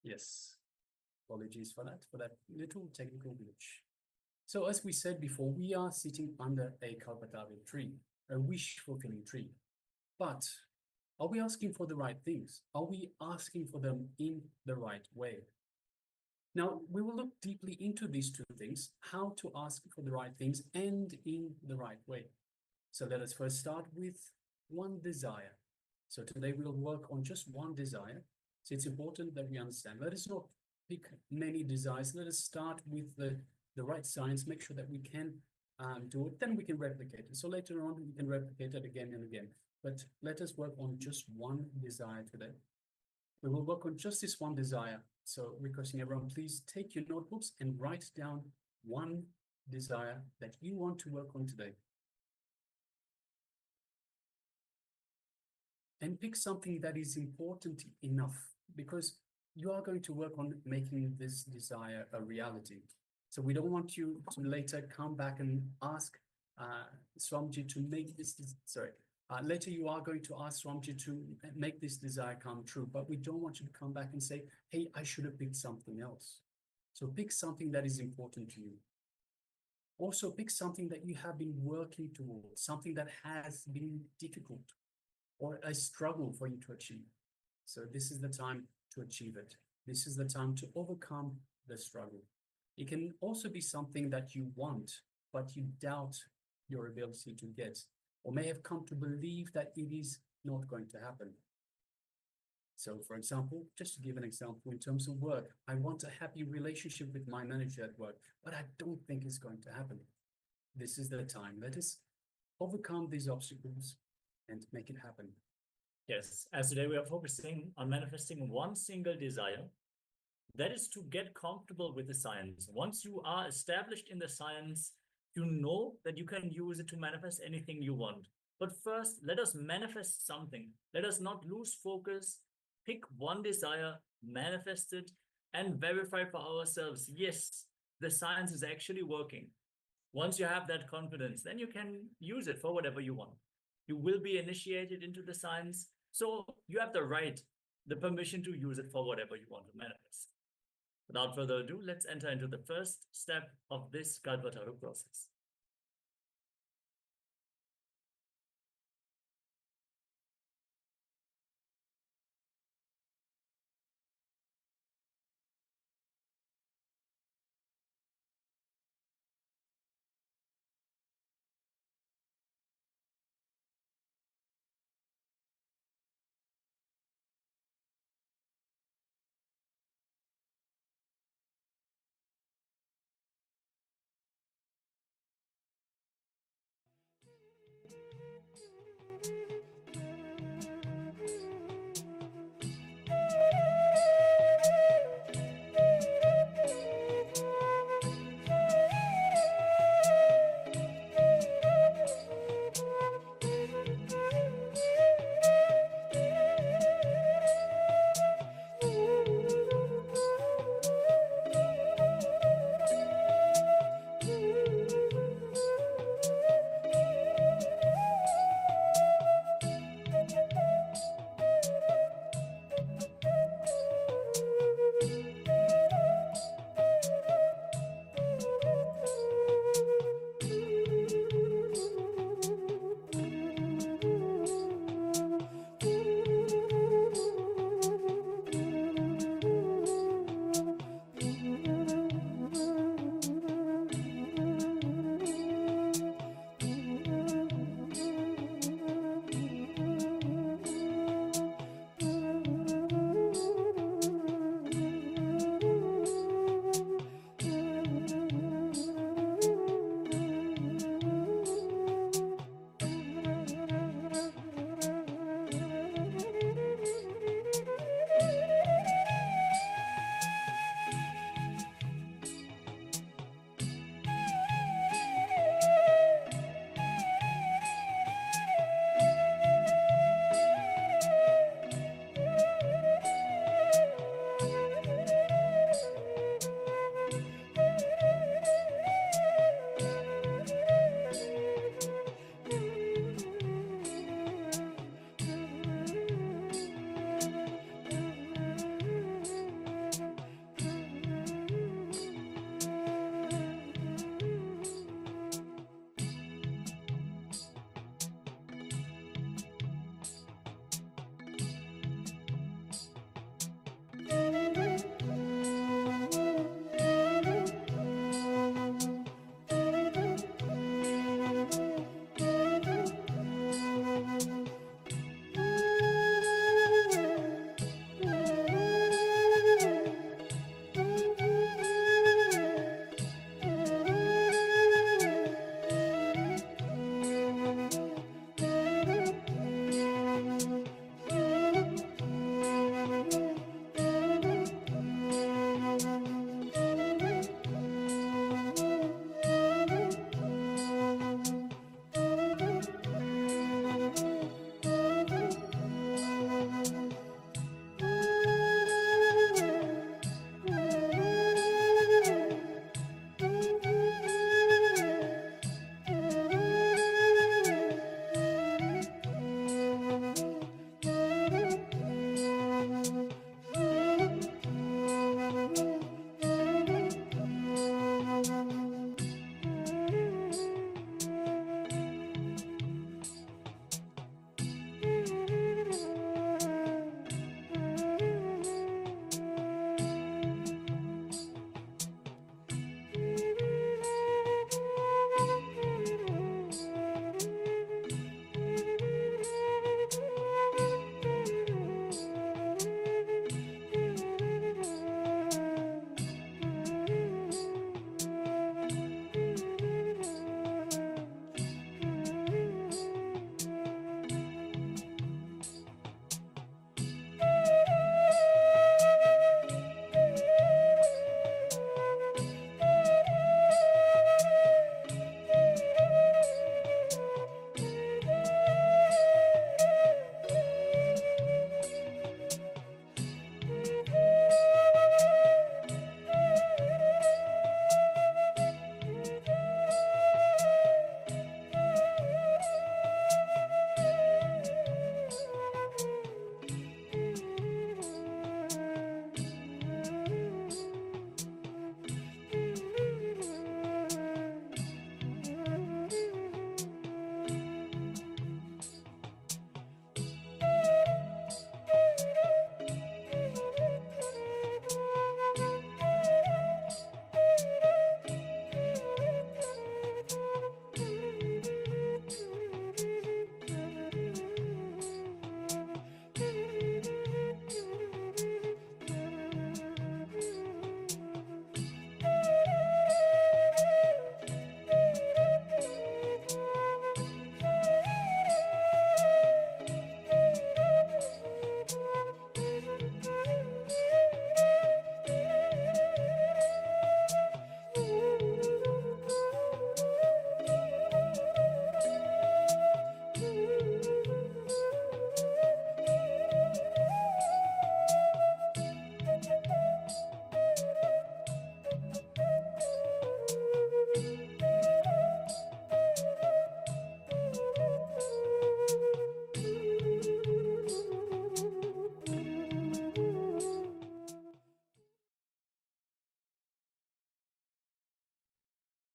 Yes. Apologies for that little technical glitch. So as we said before, we are sitting under a Kalpataru tree, a wish-fulfilling tree. But are we asking for the right things? Are we asking for them in the right way? Now, we will look deeply into these two things, how to ask for the right things and in the right way. So let us first start with one desire. So today we'll work on just one desire. So it's important that we understand. Let us not pick many desires. Let us start with the right science, make sure that we can do it, then we can replicate it. So later on, we can replicate it again and again. But let us work on just one desire today. We will work on just this one desire. So requesting everyone, please take your notebooks and write down one desire that you want to work on today. And pick something that is important enough, because you are going to work on making this desire a reality. So we don't want you to later come back and ask Swamiji to make this, later you are going to ask Swamiji to make this desire come true, but we don't want you to come back and say, hey, I should have picked something else. So pick something that is important to you. Also pick something that you have been working towards, something that has been difficult or a struggle for you to achieve. So this is the time to achieve it. This is the time to overcome the struggle. It can also be something that you want, but you doubt your ability to get, or may have come to believe that it is not going to happen. So for example, just to give an example in terms of work, I want a happy relationship with my manager at work, but I don't think it's going to happen. This is the time. Let us overcome these obstacles and make it happen. Yes, as today we are focusing on manifesting one single desire, that is to get comfortable with the science. Once you are established in the science, you know that you can use it to manifest anything you want. But first, let us manifest something. Let us not lose focus. Pick one desire, manifest it, and verify for ourselves, yes, the science is actually working. Once you have that confidence, then you can use it for whatever you want. You will be initiated into the science, so you have the right, the permission to use it for whatever you want to manifest. Without further ado, let's enter into the first step of this Kalpataru process.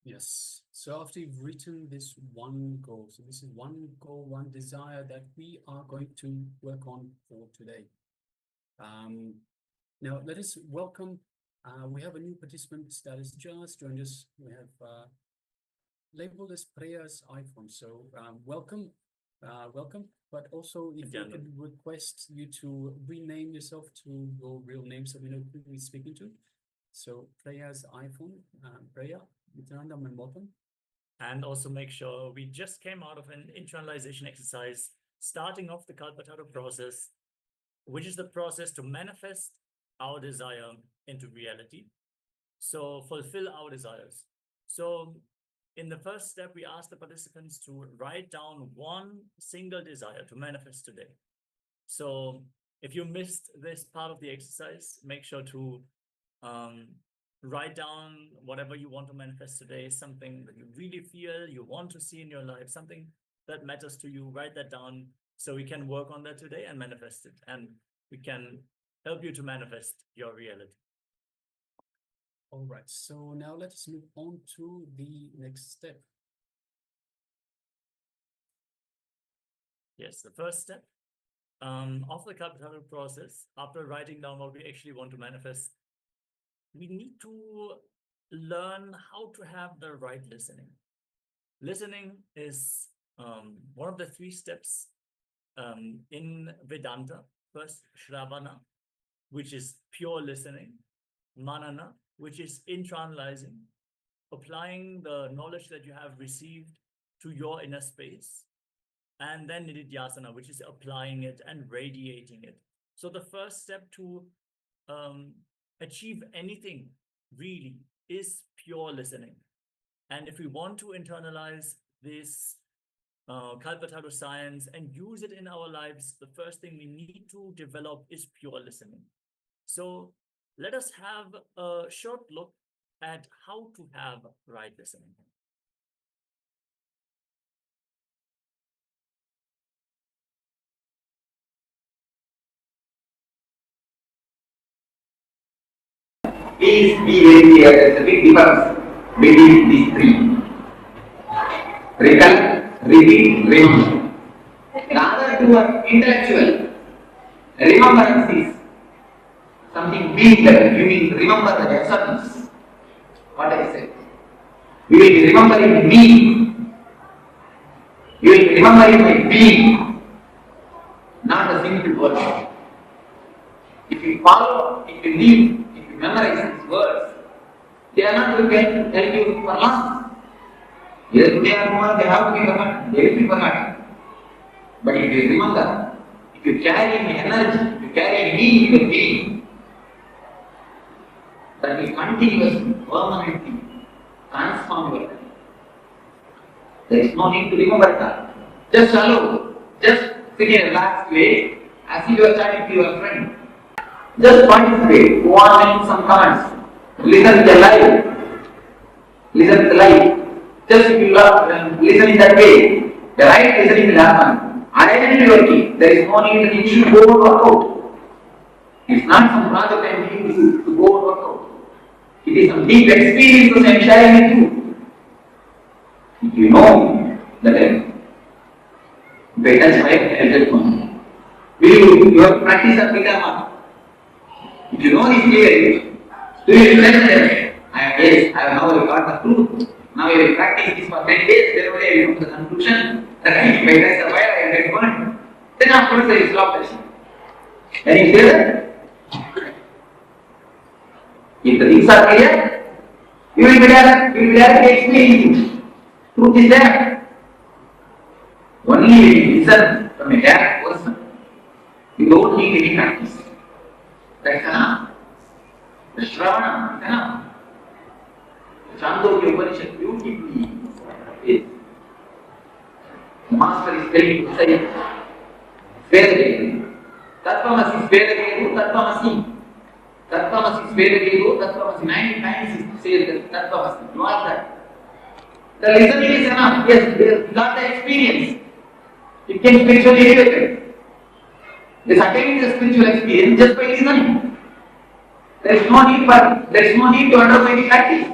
Yes. So after you've written this one goal, so this is one goal, one desire that we are going to work on for today. Now let us welcome, we have a new participant that has just joined us. We have labeled as Preya's iPhone. So welcome, welcome. But also if we could request you to rename yourself to your real name so we know who we're speaking to. So Preya's iPhone, Preya, Nityanandam, and welcome. And also make sure we just came out of an internalization exercise, starting off the Kalpataru process, which is the process to manifest our desire into reality. So fulfill our desires. So in the first step, we asked the participants to write down one single desire to manifest today. So if you missed this part of the exercise, make sure to write down whatever you want to manifest today, something that you really feel you want to see in your life, something that matters to you. Write that down so we can work on that today and manifest it, and we can help you to manifest your reality. All right, so now let's move on to the next step. Yes, the first step of the Kalpataru process, after writing down what we actually want to manifest, we need to learn how to have the right listening. Listening is one of the 3 steps in Vedanta. First, Shravana, which is pure listening. Manana, which is internalizing, applying the knowledge that you have received to your inner space. And then Nididhyasana, which is applying it and radiating it. So the first step to achieve anything really is pure listening. And if we want to internalize this Kalpataru science and use it in our lives, the first thing we need to develop is pure listening. So let us have a short look at how to have right listening. Please be very clear, there is a big difference between these 3. Recollect, repeat, remember. The other 2 are intellectual. Remembrance is something deep level. You will remember the essence. What I said. You will remember in me. You will remember in my being. Not a single word. If you follow, if you live, if you memorize these words, they are not going to help you for long. Either today or tomorrow they have to be forgotten. They will be forgotten. But if you remember, if you carry my energy, if you carry me in your being, that will continuously, permanently transform your life. There is no need to remember that. Just allow, just sit in a relaxed way, as if you are chatting to your friend. Just participate, go on making some comments, listen to the live, listen to the live. Just if you listen in that way, the right listening will happen. Identity working, there is no need that you should go and work out. It's not some project I am giving you to go and work out. It is some deep experiences I am sharing with you. If you know that if I touch fire, I will touch one. Will you have practice of Vidama? If you know this clearly, do you tell them, yes, I have now got the truth. Now you will practice this for 10 days, then only I will come to the conclusion that if I touch the fire, I will get burned. Then afterwards I will stop touching. Can you hear that? If the things are clear, you will be directly experiencing. Truth is there. Only when you listen from a direct person, you don't need any practice. That's enough. The Shravana is enough. The Chandogya Upanishad beautifully is. The master is telling to say, Vedagelu. Tattvamasi Vedagelu, Tattvamasi. Tattvamasi Vedagelu, Tattvamasi. 9 times it says that Tattvamasi. You are that. The listening is enough. Yes, you got the experience. It can spiritually elevated. Is attaining the spiritual experience just by listening. There is no need to undergo any practice.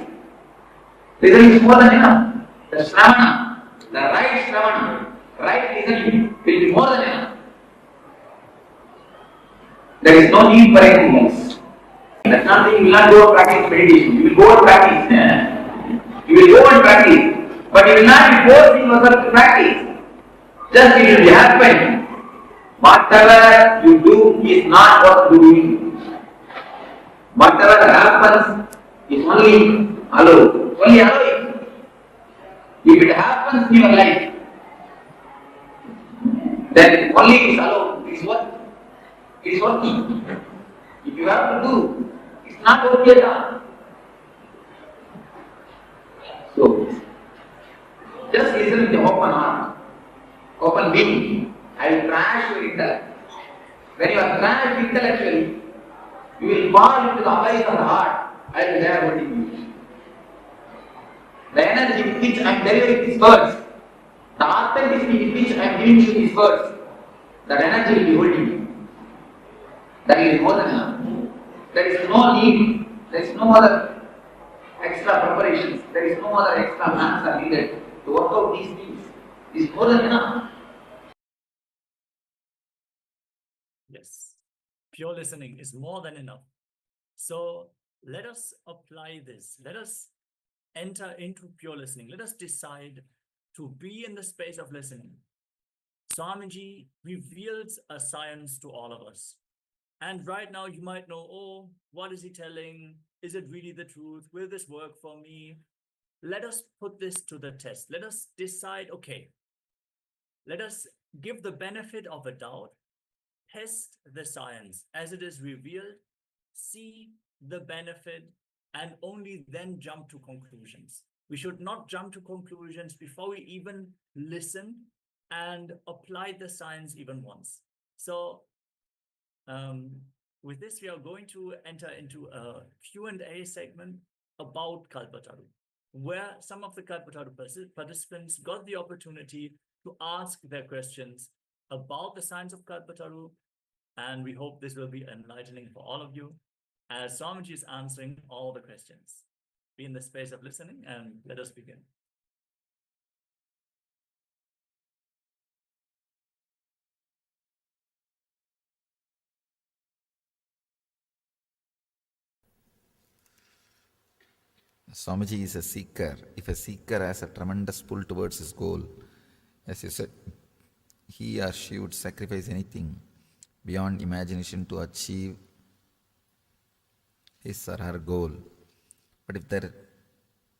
Listening is more than enough. The Shravana, the right Shravana, right listening will be more than enough. There is no need for anything else. That's not saying you will not go and practice meditation. You will go and practice. You will go and practice. But you will not be forcing yourself to practice. Just it will be happening. Whatever you do is not worth doing. Whatever happens is only allow. Only allow it. If it happens in your life, then only it is allowed. It is what? It is working. If you have to do, it's not okay at all. So, just listen with the open heart, open being. I will crash your intellect. When you are crashed intellectually, you will fall into the eyes of the heart. I will there holding you. The energy with which I am delivering these words, the authenticity with which I am giving you these words, that energy will be holding you. That is more than enough. There is no need, there is no other extra preparations, there is no other extra plans are needed to work out these things. It is more than enough. Yes, pure listening is more than enough. So let us apply this. Let us enter into pure listening. Let us decide to be in the space of listening. Swamiji reveals a science to all of us. And right now you might know, oh, what is he telling? Is it really the truth? Will this work for me? Let us put this to the test. Let us decide, okay, let us give the benefit of a doubt, test the science as it is revealed, see the benefit, and only then jump to conclusions. We should not jump to conclusions before we even listen and apply the science even once. So with this, we are going to enter into a Q&A segment about Kalpataru, where some of the Kalpataru participants got the opportunity to ask their questions about the science of Kalpataru, and we hope this will be enlightening for all of you as Swamiji is answering all the questions. Be in the space of listening and let us begin. Swamiji is a seeker. If a seeker has a tremendous pull towards his goal, as you said, he or she would sacrifice anything beyond imagination to achieve his or her goal. But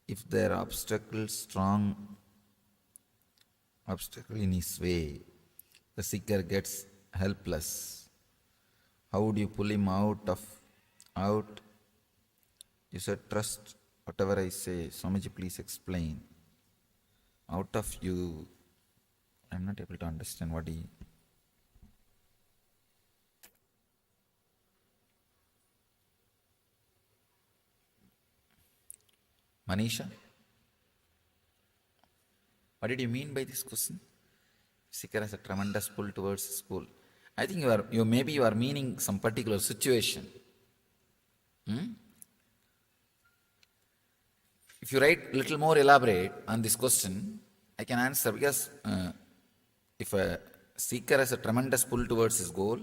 if there are strong obstacle in his way, the seeker gets helpless. How would you pull him out? You said trust whatever I say. Swamiji, please explain. Out of you, I'm not able to understand what he... Manisha, what did you mean by this question? Seeker has a tremendous pull towards his goal. I think you are meaning some particular situation. If you write a little more elaborate on this question, I can answer, because if a seeker has a tremendous pull towards his goal,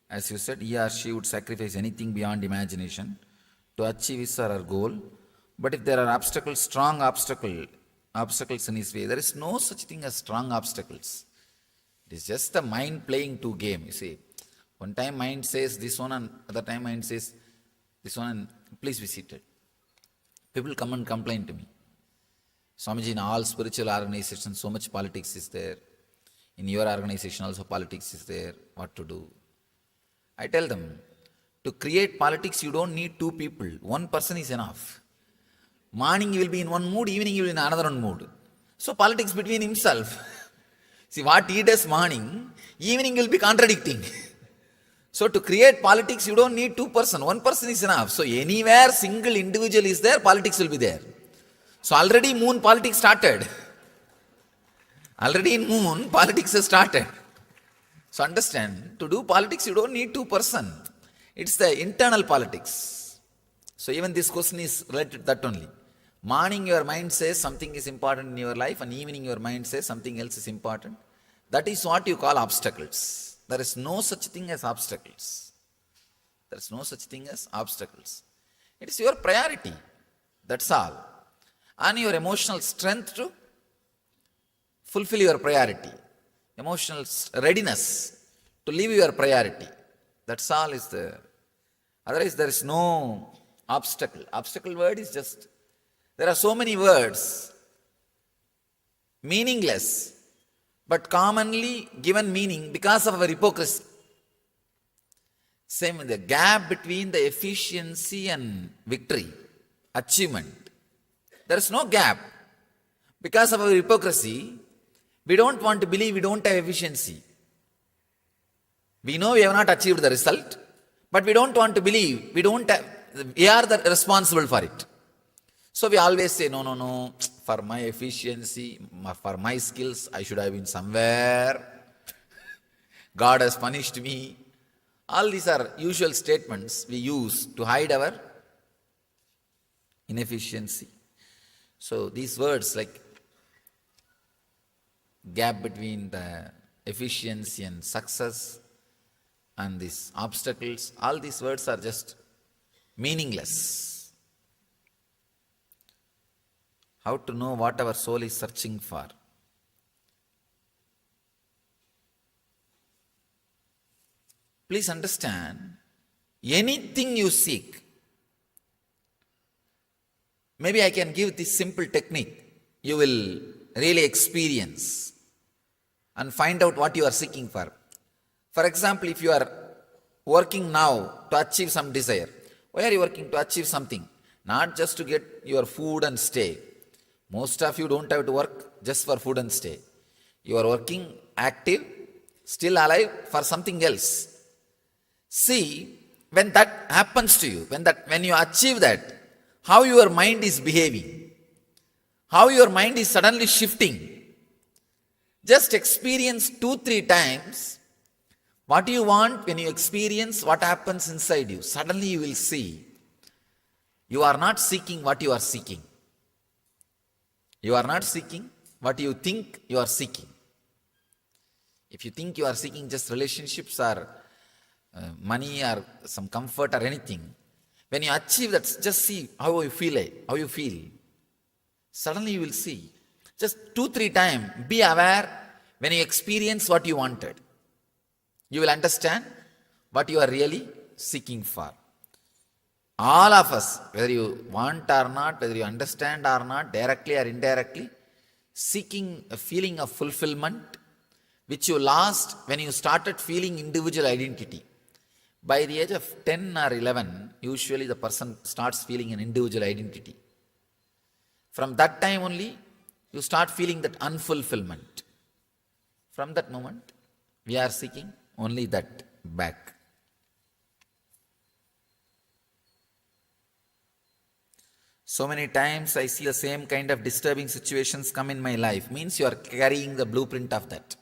as you said, he or she would sacrifice anything beyond imagination to achieve his or her goal. But if there are strong obstacles in his way, there is no such thing as strong obstacles. It is just the mind playing two games, you see. One time mind says this one, and other time mind says this one, and please be seated. People come and complain to me. Swamiji, in all spiritual organizations, so much politics is there. In your organization also politics is there. What to do? I tell them, to create politics, you don't need two people. One person is enough. Morning you will be in one mood, evening you will be in another one mood. So politics between himself. See, what he does morning, evening will be contradicting. So to create politics, you don't need two person. One person is enough. So anywhere single individual is there, politics will be there. So already moon politics started. Already in moon, politics has started. So understand, to do politics, you don't need two person. It's the internal politics. So even this question is related to that only. Morning your mind says something is important in your life, and evening your mind says something else is important. That is what you call obstacles. There is no such thing as obstacles. There is no such thing as obstacles. It is your priority. That's all. And your emotional strength to fulfill your priority. Emotional readiness to live your priority. That's all is there. Otherwise there is no obstacle. Obstacle word is just, there are so many words, meaningless, but commonly given meaning because of our hypocrisy. Same with the gap between the efficiency and victory, achievement. There is no gap. Because of our hypocrisy, we don't want to believe we don't have efficiency. We know we have not achieved the result, but we don't want to believe we are responsible for it. So we always say, no, for my efficiency, for my skills, I should have been somewhere. God has punished me. All these are usual statements we use to hide our inefficiency. So these words like gap between the efficiency and success and these obstacles, all these words are just meaningless. How to know what our soul is searching for? Please understand, anything you seek, maybe I can give this simple technique, you will really experience and find out what you are seeking for. For example, if you are working now to achieve some desire, why are you working? To achieve something, not just to get your food and stay. Most of you don't have to work just for food and stay. You are working active, still alive for something else. See, when that happens to you, when you achieve that, how your mind is behaving, how your mind is suddenly shifting. Just experience 2-3 times what you want. When you experience what happens inside you, suddenly you will see you are not seeking what you are seeking. You are not seeking what you think you are seeking. If you think you are seeking just relationships or money or some comfort or anything, when you achieve that, just see how you feel. Suddenly you will see. Just 2-3 times, be aware when you experience what you wanted. You will understand what you are really seeking for. All of us, whether you want or not, whether you understand or not, directly or indirectly, seeking a feeling of fulfillment, which you lost when you started feeling individual identity. By the age of 10 or 11, usually the person starts feeling an individual identity. From that time only, you start feeling that unfulfillment. From that moment, we are seeking only that back. So many times I see the same kind of disturbing situations come in my life. Means you are carrying the blueprint of that.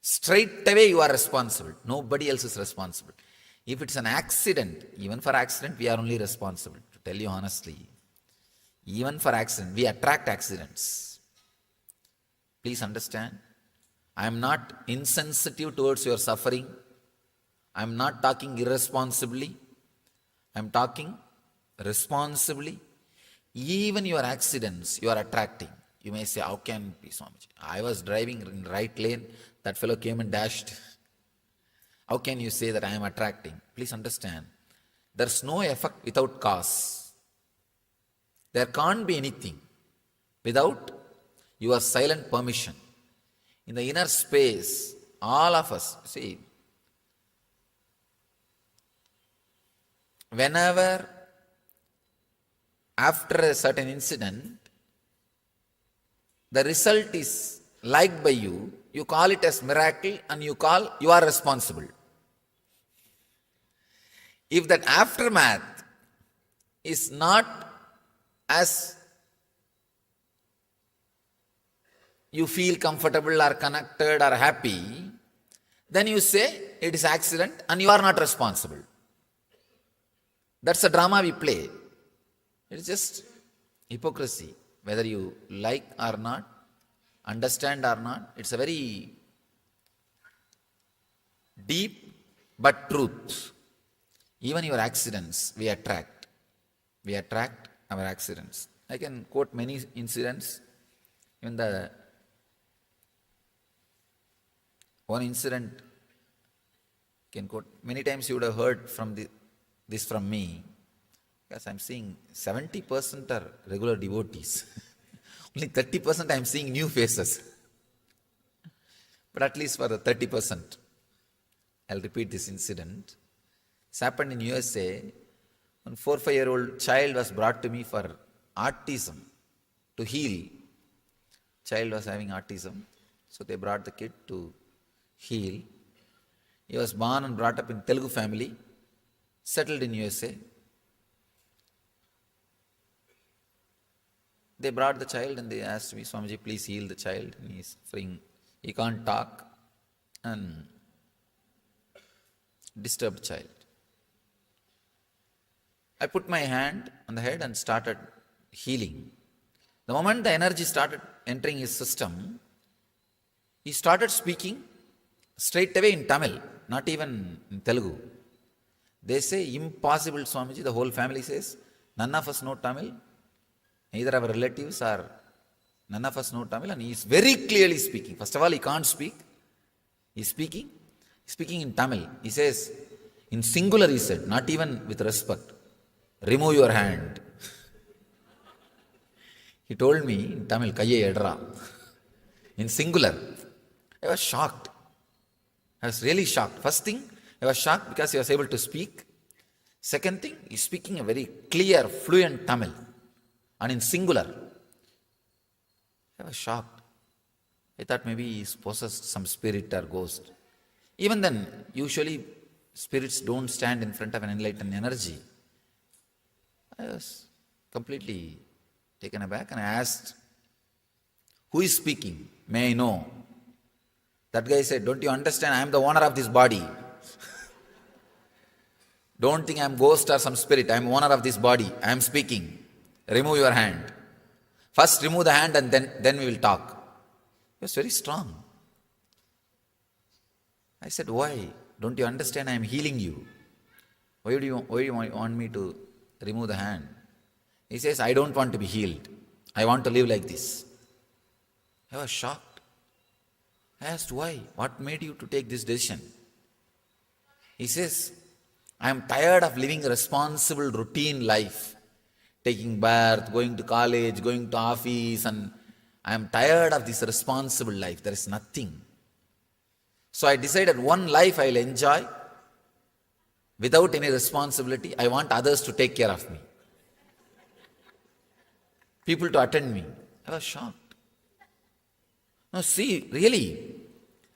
Straight away you are responsible. Nobody else is responsible. If it's an accident, even for accident we are only responsible. To tell you honestly, even for accident, we attract accidents. Please understand, I am not insensitive towards your suffering. I am not talking irresponsibly. I am talking responsibly. Even your accidents you are attracting. You may say, how can it be, Swamiji? I was driving in the right lane, that fellow came and dashed. How can you say that I am attracting? Please understand, there is no effect without cause. There can't be anything without your silent permission. In the inner space, all of us, see, whenever after a certain incident, the result is liked by you, you call it as miracle and you are responsible. If that aftermath is not as you feel comfortable or connected or happy, then you say it is accident and you are not responsible. That's a drama we play. It's just hypocrisy, whether you like or not, understand or not. It's a very deep but truth. Even your accidents, we attract. We attract our accidents. I can quote many incidents. Even the one incident can quote. Many times you would have heard from this from me, because I'm seeing 70% are regular devotees. Only 30% I'm seeing new faces. But at least for the 30%, I'll repeat this incident. It's happened in USA. One 4 or 5-year-old child was brought to me for autism, to heal. Child was having autism, so they brought the kid to heal. He was born and brought up in Telugu family, settled in USA. They brought the child and they asked me, Swamiji, please heal the child. And he's suffering. He can't talk. And disturbed child. I put my hand on the head and started healing. The moment the energy started entering his system, he started speaking straight away in Tamil, not even in Telugu. They say, impossible, Swamiji. The whole family says, none of us know Tamil. Neither our relatives or none of us know Tamil. And he is very clearly speaking. First of all, he can't speak. He is speaking in Tamil. He says, in singular he said, not even with respect, remove your hand. He told me in Tamil, Kaiye edra. In singular. I was shocked. I was really shocked. First thing, I was shocked because he was able to speak. Second thing, he's speaking a very clear, fluent Tamil. And in singular. I was shocked. I thought maybe he's possessed some spirit or ghost. Even then, usually spirits don't stand in front of an enlightened energy. I was completely taken aback and I asked, who is speaking? May I know? That guy said, don't you understand? I am the owner of this body. Don't think I am ghost or some spirit. I am owner of this body. I am speaking. Remove your hand. First remove the hand and then we will talk. He was very strong. I said, why? Don't you understand? I am healing you. Why do you want me to remove the hand? He says, I don't want to be healed. I want to live like this. I was shocked. I asked, why? What made you to take this decision? He says, I am tired of living a responsible routine life. Taking bath, going to college, going to office, and I am tired of this responsible life. There is nothing. So I decided one life I will enjoy without any responsibility. I want others to take care of me. People to attend me. I was shocked. Now see, really,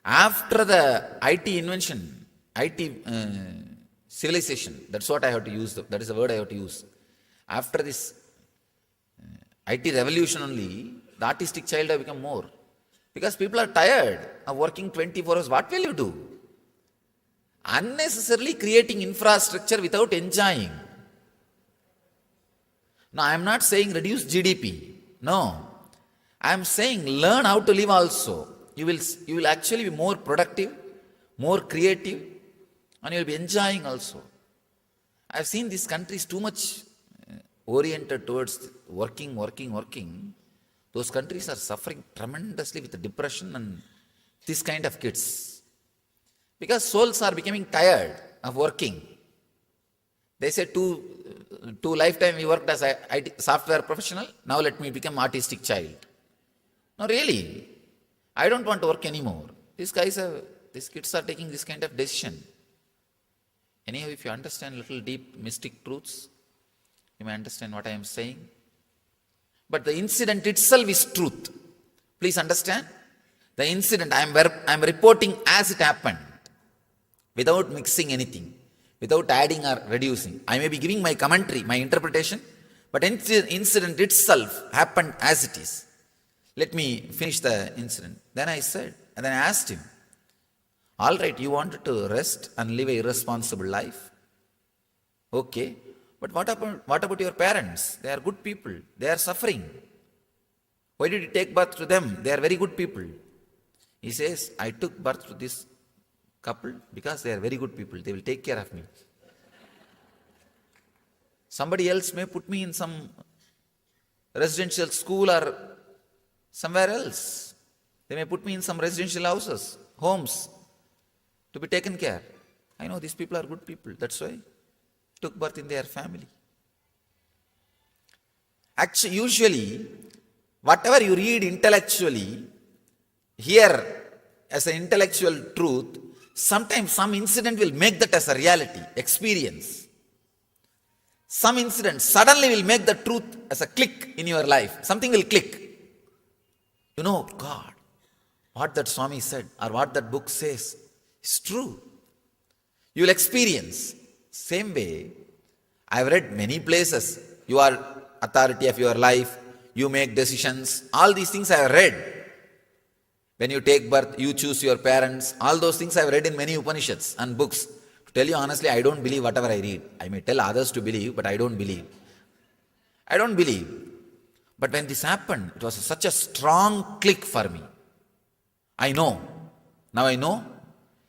after the IT invention, IT civilization, that's what I have to use, that is the word I have to use. After this IT revolution only, the artistic child have become more. Because people are tired of working 24 hours. What will you do? Unnecessarily creating infrastructure without enjoying. Now, I am not saying reduce GDP. No. I am saying learn how to live also. You will actually be more productive, more creative, and you will be enjoying also. I have seen these countries too much oriented towards working. Those countries are suffering tremendously with depression and this kind of kids. Because souls are becoming tired of working. They say two lifetime we worked as a software professional, now let me become artistic child. No, really, I don't want to work anymore. These kids are taking this kind of decision. Anyhow, if you understand little deep mystic truths, you may understand what I am saying. But the incident itself is truth. Please understand. The incident I am reporting as it happened, without mixing anything, without adding or reducing. I may be giving my commentary, my interpretation, but incident itself happened as it is. Let me finish the incident. Then I asked him, all right, you wanted to rest and live a irresponsible life. Okay. But what about your parents? They are good people. They are suffering. Why did you take birth to them? They are very good people. He says, I took birth to this couple because they are very good people. They will take care of me. Somebody else may put me in some residential school or somewhere else. They may put me in some residential houses, homes, to be taken care. I know these people are good people. That's why I took birth in their family. Actually, usually, whatever you read intellectually, here as an intellectual truth, sometimes some incident will make that as a reality, experience. Some incident suddenly will make the truth as a click in your life. Something will click. You know, God, what that Swami said or what that book says is true. You will experience. Same way, I have read many places. You are authority of your life. You make decisions. All these things I have read. When you take birth, you choose your parents. All those things I have read in many Upanishads and books. To tell you honestly, I don't believe whatever I read. I may tell others to believe, but I don't believe. I don't believe. But when this happened, it was such a strong click for me. I know. Now I know.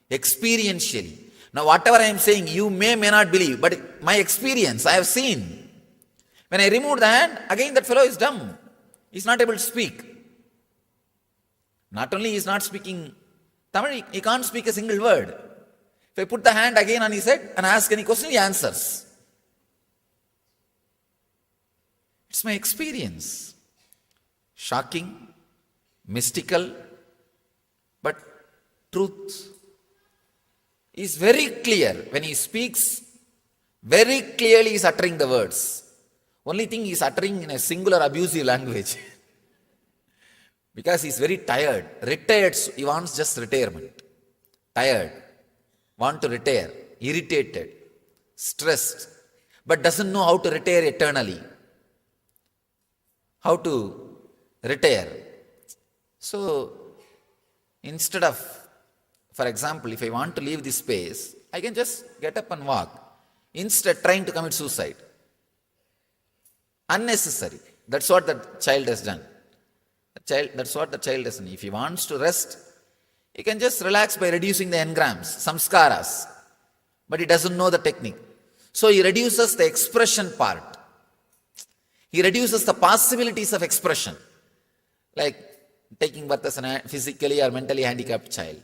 Experientially. Now whatever I am saying, you may not believe, but my experience, I have seen. When I remove the hand, again that fellow is dumb. He is not able to speak. Not only he is not speaking Tamil, he can't speak a single word. If I put the hand again on his head and ask any question, he answers. It's my experience. Shocking, mystical, but truth is very clear. When he speaks, very clearly he is uttering the words. Only thing he is uttering in a singular abusive language. Because he is very tired. Retired, he wants just retirement. Tired. Want to retire. Irritated. Stressed. But doesn't know how to retire eternally. How to retire. So, instead of, for example, if I want to leave this space, I can just get up and walk. Instead trying to commit suicide. Unnecessary. That's what that child has done. That's what the child has done. If he wants to rest, he can just relax by reducing the engrams, samskaras. But he doesn't know the technique. So he reduces the expression part. He reduces the possibilities of expression. Like taking birth as a physically or mentally handicapped child.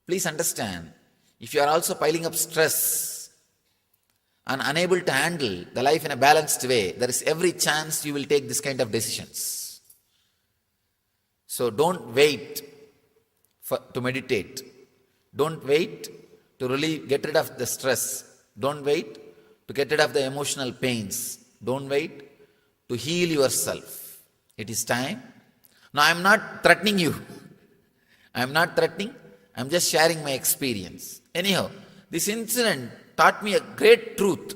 Please understand, if you are also piling up stress and unable to handle the life in a balanced way, there is every chance you will take this kind of decisions. So don't wait to meditate. Don't wait to get rid of the stress. Don't wait to get rid of the emotional pains. Don't wait to heal yourself. It is time. Now I am not threatening you. I am not threatening. I am just sharing my experience. Anyhow, this incident taught me a great truth.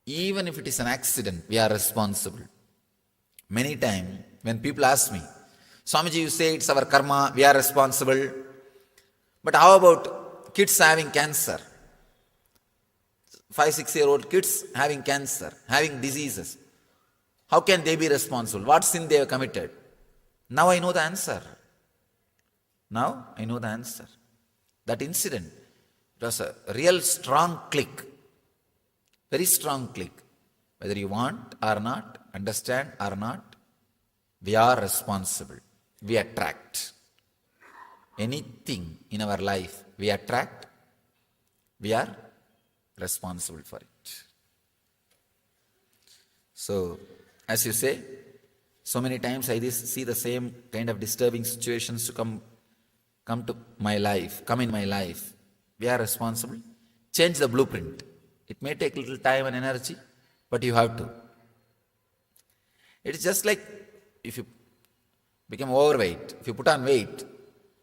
Even if it is an accident, we are responsible. Many times, when people ask me, Swamiji, you say it's our karma, we are responsible. But how about kids having cancer? 5-6-year-old kids having cancer, having diseases. How can they be responsible? What sin they have committed? Now I know the answer. Now I know the answer. That incident, it was a real strong click. Very strong click. Whether you want or not, understand or not, we are responsible. We attract. Anything in our life we attract, we are responsible for it. So, as you say, so many times I see the same kind of disturbing situations to come in my life. We are responsible. Change the blueprint. It may take little time and energy, but you have to. It is just like if you become overweight, if you put on weight,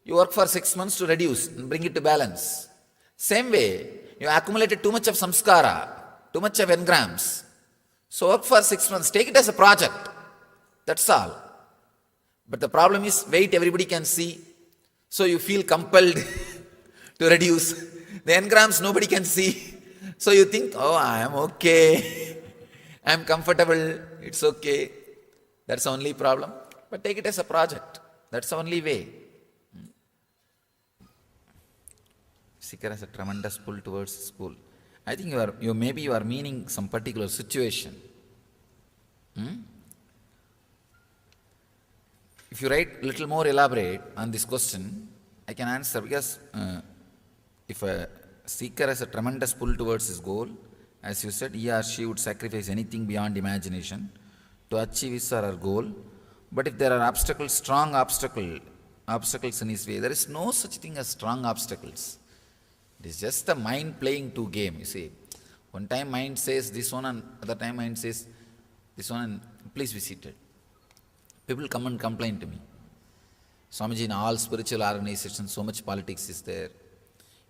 you work for 6 months to reduce and bring it to balance. Same way, you accumulated too much of samskara, too much of engrams. So work for 6 months, take it as a project. That's all. But the problem is weight everybody can see. So you feel compelled to reduce. The engrams nobody can see. So you think, oh, I am okay, I am comfortable, it's okay. That's the only problem. But take it as a project. That's the only way. Seeker has a tremendous pull towards school. I think you are meaning some particular situation. If you write little more elaborate on this question, I can answer, because if a seeker has a tremendous pull towards his goal, as you said, he or she would sacrifice anything beyond imagination to achieve his or her goal. But if there are obstacles, strong obstacles in his way, there is no such thing as strong obstacles. It is just the mind playing two games, you see. One time mind says this one, and other time mind says this one, and please be seated. People come and complain to me. Swamiji, in all spiritual organizations, so much politics is there.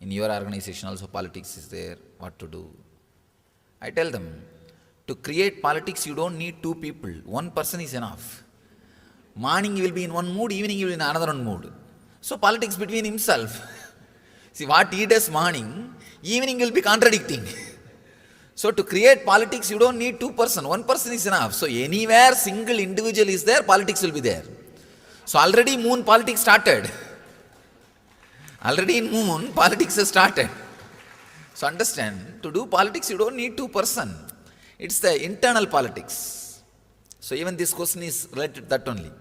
In your organization also politics is there. What to do? I tell them, to create politics, you don't need two people. One person is enough. Morning you will be in one mood, evening you will be in another one mood. So politics between himself. See, what he does morning, evening will be contradicting. So to create politics, you don't need two person. One person is enough. So anywhere single individual is there, politics will be there. So already moon politics started. Already in moon, politics has started. So understand, to do politics, you don't need two person. It's the internal politics. So even this question is related to that only.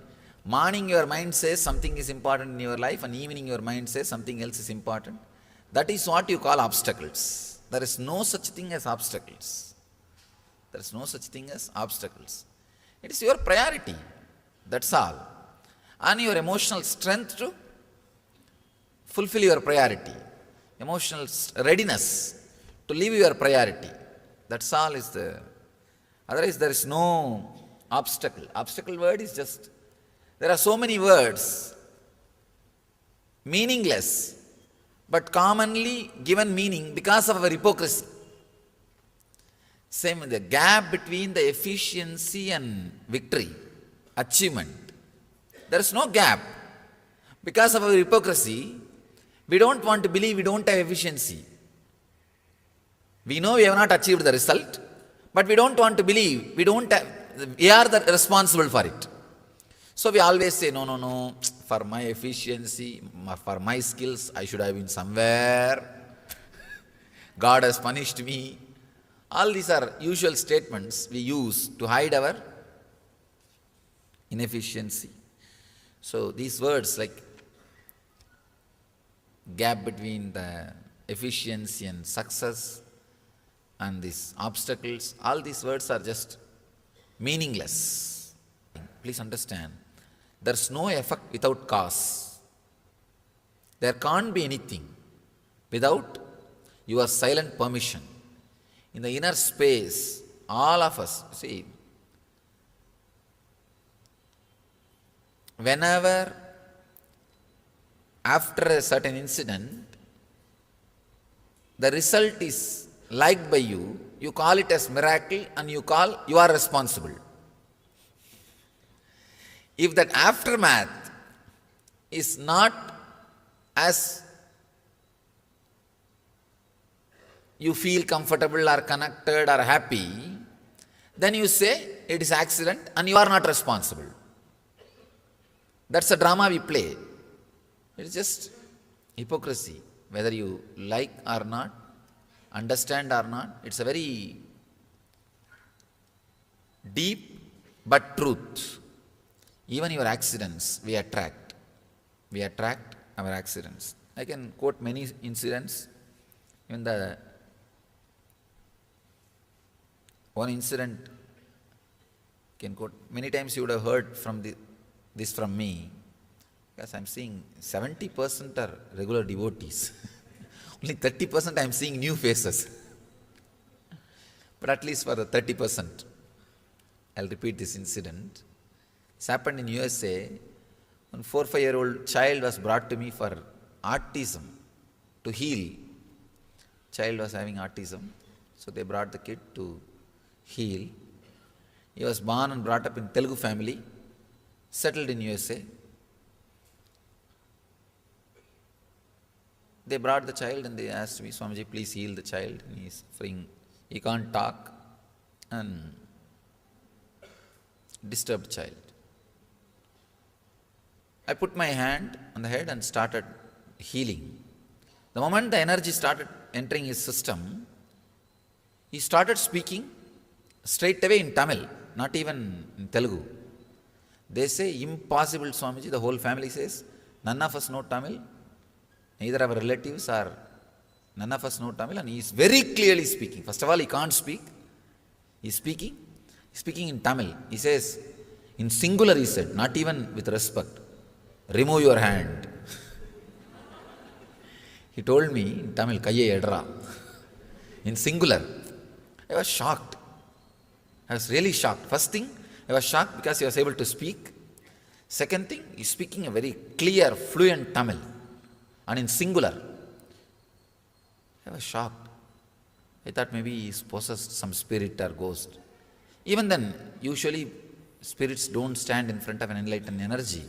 Morning your mind says something is important in your life, and evening your mind says something else is important. That is what you call obstacles. There is no such thing as obstacles. There is no such thing as obstacles. It is your priority. That's all. And your emotional strength to fulfill your priority. Emotional readiness to live your priority. That's all is the... Otherwise there is no obstacle. Obstacle word is just... There are so many words, meaningless, but commonly given meaning because of our hypocrisy. Same with the gap between the efficiency and victory, achievement. There is no gap. Because of our hypocrisy, we don't want to believe we don't have efficiency. We know we have not achieved the result, but we don't want to believe we are responsible for it. So we always say, no, for my efficiency, for my skills, I should have been somewhere. God has punished me. All these are usual statements we use to hide our inefficiency. So these words like gap between the efficiency and success and these obstacles, all these words are just meaningless. Please understand, there's no effect without cause. There can't be anything without your silent permission. In the inner space, all of us, see, whenever after a certain incident, the result is liked by you, you call it as miracle and you are responsible. If that aftermath is not as you feel comfortable or connected or happy, then you say it is accident and you are not responsible. That's a drama we play. It's just hypocrisy. Whether you like or not, understand or not, it's a very deep but truth. Even your accidents, we attract. We attract our accidents. I can quote many incidents. Even one incident can quote. Many times you would have heard from this from me, because I am seeing 70% are regular devotees. Only 30% I am seeing new faces. But at least for the 30%, I'll repeat this incident. It's happened in USA. One 4 or 5-year-old child was brought to me for autism, to heal. Child was having autism, so they brought the kid to heal. He was born and brought up in Telugu family, settled in USA. They brought the child and they asked me, Swamiji, please heal the child. And he is suffering. He can't talk. And disturbed child. I put my hand on the head and started healing. The moment the energy started entering his system, he started speaking straight away in Tamil, not even in Telugu. They say, impossible, Swamiji. The whole family says, none of us know Tamil. Neither our relatives or none of us know Tamil. And he is very clearly speaking. First of all, he can't speak. He is speaking in Tamil. He says, in singular he said, not even with respect, remove your hand. He told me in Tamil, Kaiye edra. In singular. I was shocked. I was really shocked. First thing, I was shocked because he was able to speak. Second thing, he is speaking a very clear, fluent Tamil. And in singular. I was shocked. I thought maybe he possessed some spirit or ghost. Even then, usually spirits don't stand in front of an enlightened energy.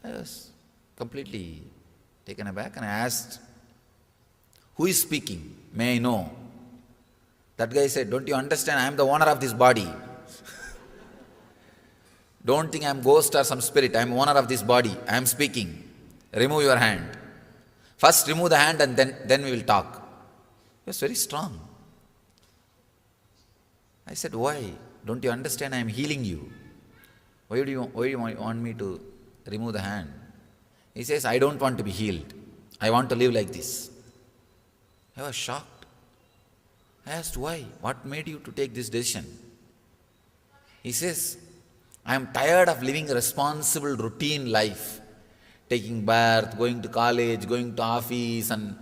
I was completely taken aback and I asked, who is speaking? May I know? That guy said, don't you understand? I am the owner of this body. Don't think I am ghost or some spirit. I am owner of this body. I am speaking. Remove your hand. First remove the hand and then we will talk. He was very strong. I said, why? Don't you understand? I am healing you. Why do you want me to remove the hand? He says, I don't want to be healed. I want to live like this. I was shocked. I asked, why? What made you to take this decision? He says, I am tired of living a responsible routine life. Taking bath, going to college, going to office, and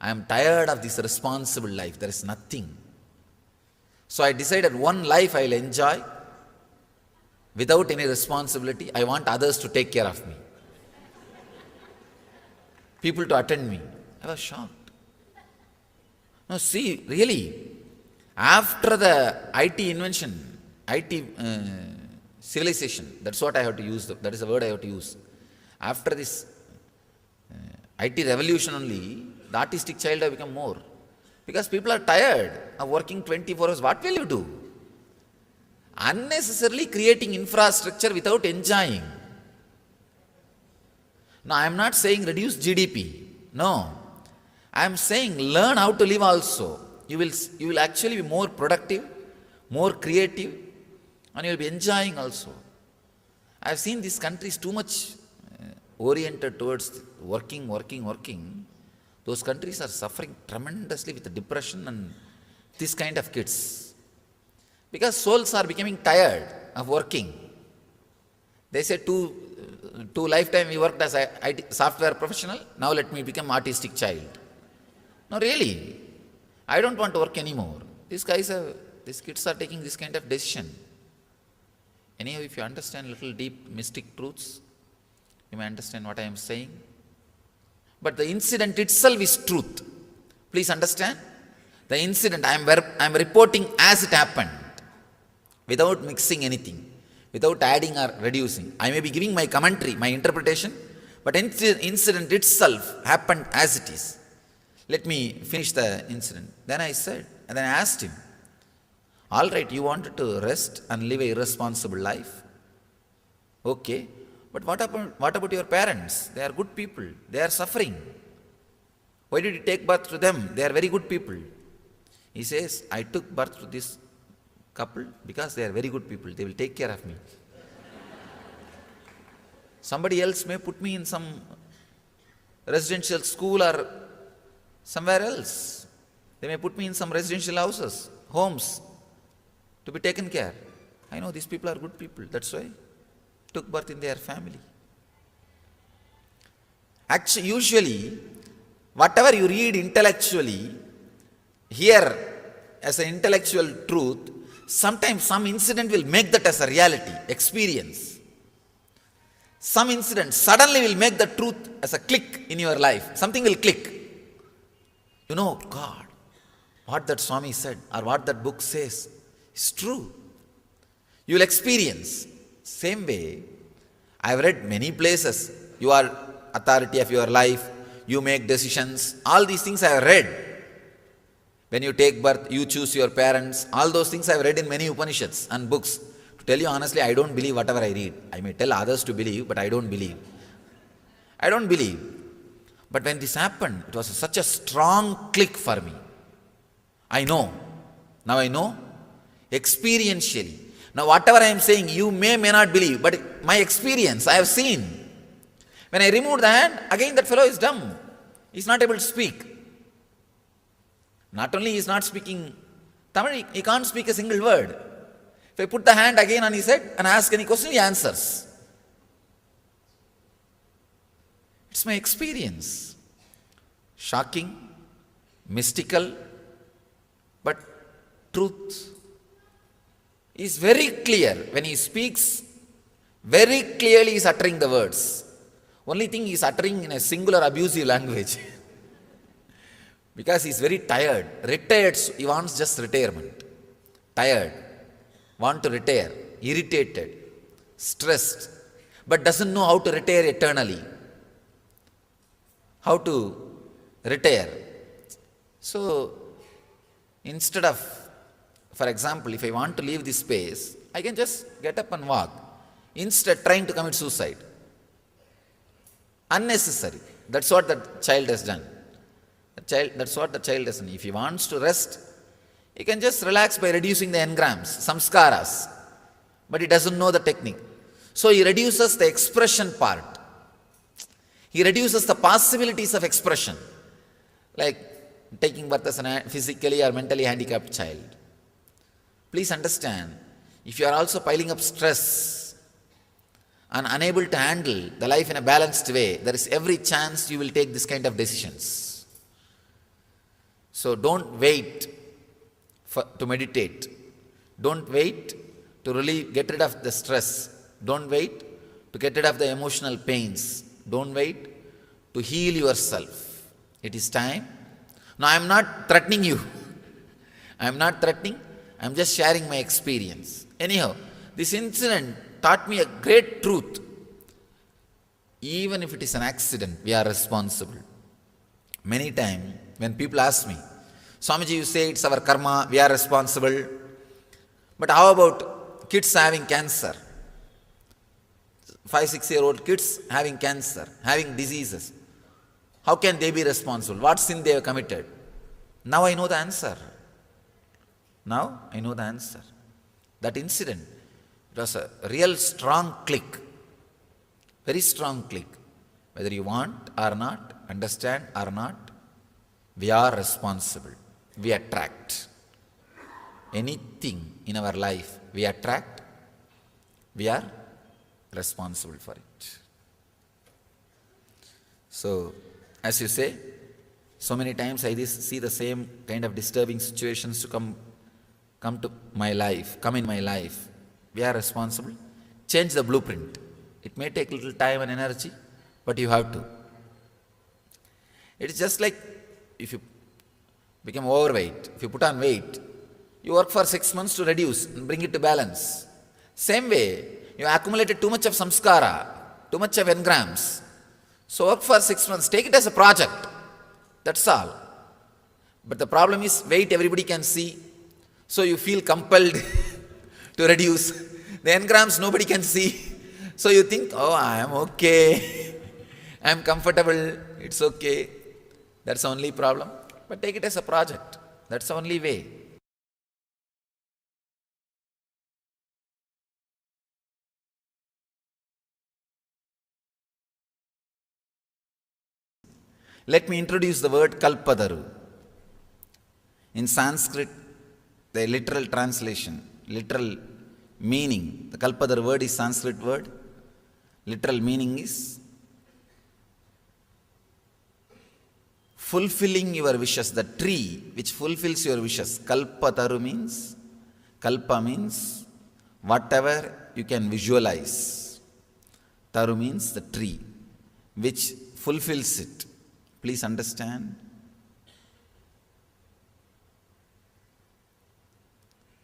I am tired of this responsible life. There is nothing. So I decided one life I will enjoy without any responsibility. I want others to take care of me. People to attend me. I was shocked. Now see, really, after the IT invention, IT civilization, that's what I have to use, that is the word I have to use. After this IT revolution only, the artistic child have become more. Because people are tired of working 24 hours. What will you do? Unnecessarily creating infrastructure without enjoying. Now, I am not saying reduce GDP. No. I am saying learn how to live also. You will actually be more productive, more creative, and you will be enjoying also. I have seen these countries too much oriented towards working. Those countries are suffering tremendously with depression and this kind of kids. Because souls are becoming tired of working. They say two lifetime we worked as a IT software professional, now let me become artistic child. No, really, I don't want to work anymore. These kids are taking this kind of decision. Anyhow, if you understand little deep mystic truths, you may understand what I am saying. But the incident itself is truth. Please understand. The incident I am reporting as it happened, without mixing anything, without adding or reducing. I may be giving my commentary, my interpretation, but incident itself happened as it is. Let me finish the incident. Then I asked him, all right, you wanted to rest and live a irresponsible life. Okay. But what about your parents? They are good people. They are suffering. Why did you take birth to them? They are very good people. He says, I took birth to this couple because they are very good people. They will take care of me. Somebody else may put me in some residential school or somewhere else. They may put me in some residential houses, homes, to be taken care. I know these people are good people. That's why took birth in their family. Actually, usually, whatever you read intellectually, here as an intellectual truth, sometimes some incident will make that as a reality, experience. Some incident suddenly will make the truth as a click in your life. Something will click. You know, God, what that Swami said or what that book says is true. You will experience. Same way, I have read many places. You are authority of your life. you make decisions. All these things I have read. When you take birth, you choose your parents. All those things I have read in many Upanishads and books. To tell you honestly, I don't believe whatever I read. I may tell others to believe, but I don't believe. I don't believe. But when this happened, it was such a strong click for me. I know. Now I know experientially. Now whatever I am saying, you may not believe, but my experience, I have seen. When I remove the hand, again that fellow is dumb. He is not able to speak. Not only he is not speaking Tamil, he can't speak a single word. If I put the hand again on his head and ask any question, he answers. It's my experience. Shocking, mystical, but truth. He is very clear. When he speaks, very clearly he is uttering the words. Only thing he is uttering in a singular abusive language. Because he is very tired. Retired, he wants just retirement. Tired, want to retire, irritated, stressed, but doesn't know how to retire eternally. How to retire. So, instead of, for example, if I want to leave this space, I can just get up and walk. Instead, trying to commit suicide. Unnecessary. That's what that child has done. That's what the child has done. If he wants to rest, he can just relax by reducing the engrams, samskaras. But he doesn't know the technique. So he reduces the expression part. He reduces the possibilities of expression. Like taking birth as a physically or mentally handicapped child. Please understand, if you are also piling up stress and unable to handle the life in a balanced way, there is every chance you will take this kind of decisions. So don't wait to meditate. Don't wait to get rid of the stress. Don't wait to get rid of the emotional pains. Don't wait to heal yourself. It is time. Now I am not threatening you. I am not threatening. I am just sharing my experience. Anyhow, this incident taught me a great truth. Even if it is an accident, we are responsible. Many times, when people ask me, Swamiji, you say it's our karma, we are responsible. But how about kids having cancer? 5-6-year-old kids having cancer, having diseases. How can they be responsible? What sin they have committed? Now I know the answer. Now I know the answer. That incident, it was a real strong click. Very strong click. Whether you want or not, understand or not, we are responsible. We attract. Anything in our life we attract, we are responsible for it. So, as you say, so many times I see the same kind of disturbing situations to come in my life. We are responsible. Change the blueprint. It may take little time and energy, but you have to. It is just like if you become overweight, if you put on weight, you work for 6 months to reduce and bring it to balance. Same way, you accumulated too much of samskara, too much of engrams. So work for 6 months, take it as a project. That's all. But the problem is weight everybody can see. So you feel compelled to reduce. The engrams nobody can see. So you think, oh, I am okay. I am comfortable. It's okay. That's the only problem. But take it as a project. That's the only way. Let me introduce the word kalpadaru. In Sanskrit, the literal translation, literal meaning, the kalpadaru word is Sanskrit word. Literal meaning is fulfilling your wishes, the tree which fulfills your wishes. Kalpataru means, kalpa means whatever you can visualize. Taru means the tree which fulfills it. Please understand.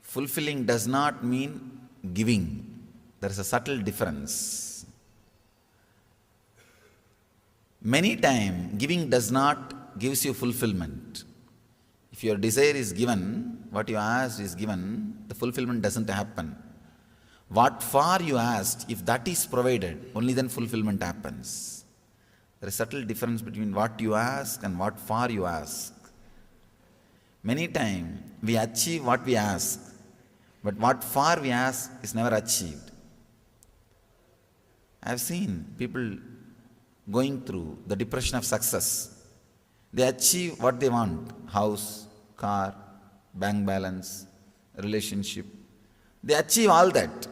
Fulfilling does not mean giving. There is a subtle difference. Many times, giving does not gives you fulfillment. If your desire is given, what you asked is given, the fulfillment doesn't happen. What for you asked, if that is provided, only then fulfillment happens. There is a subtle difference between what you ask and what for you ask. Many times, we achieve what we ask, but what for we ask is never achieved. I have seen people going through the depression of success. They achieve what they want: house, car, bank balance, relationship. They achieve all that.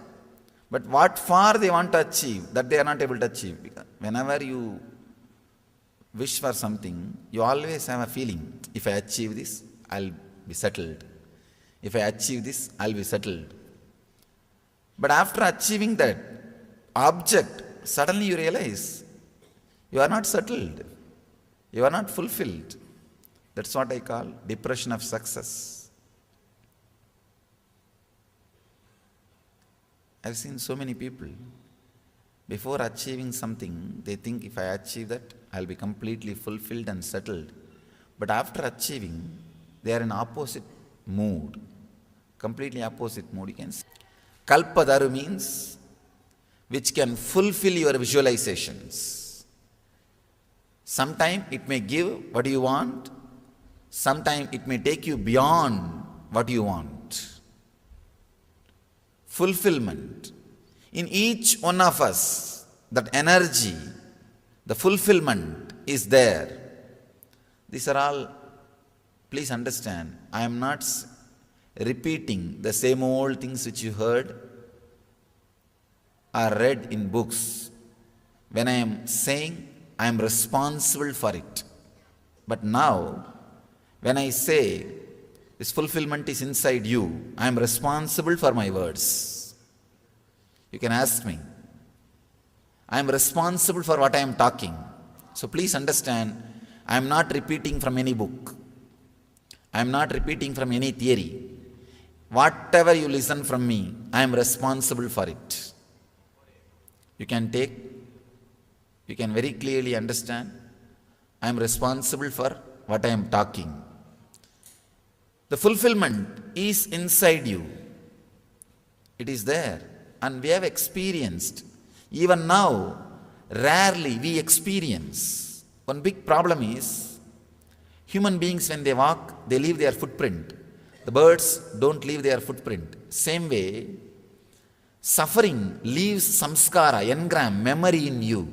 But what for they want to achieve, that they are not able to achieve. Whenever you wish for something, you always have a feeling, if I achieve this, I'll be settled. If I achieve this, I'll be settled. But after achieving that object, suddenly you realize you are not settled. You are not fulfilled. That's what I call depression of success. I've seen so many people, before achieving something, they think if I achieve that, I'll be completely fulfilled and settled. But after achieving, they are in opposite mood. Completely opposite mood, you can see. Kalpadaru means which can fulfill your visualizations. Sometimes it may give what you want, sometimes it may take you beyond what you want. Fulfillment. In each one of us, that energy, the fulfillment is there. These are all, please understand, I am not repeating the same old things which you heard or read in books. When I am saying, I am responsible for it. But now, when I say, this fulfillment is inside you, I am responsible for my words. You can ask me. I am responsible for what I am talking. So please understand, I am not repeating from any book. I am not repeating from any theory. Whatever you listen from me, I am responsible for it. You can take, you can very clearly understand, I am responsible for what I am talking. The fulfillment is inside you. It is there. And we have experienced. Even now, rarely we experience. One big problem is, human beings when they walk, they leave their footprint. The birds don't leave their footprint. Same way, suffering leaves samskara, engram, memory in you.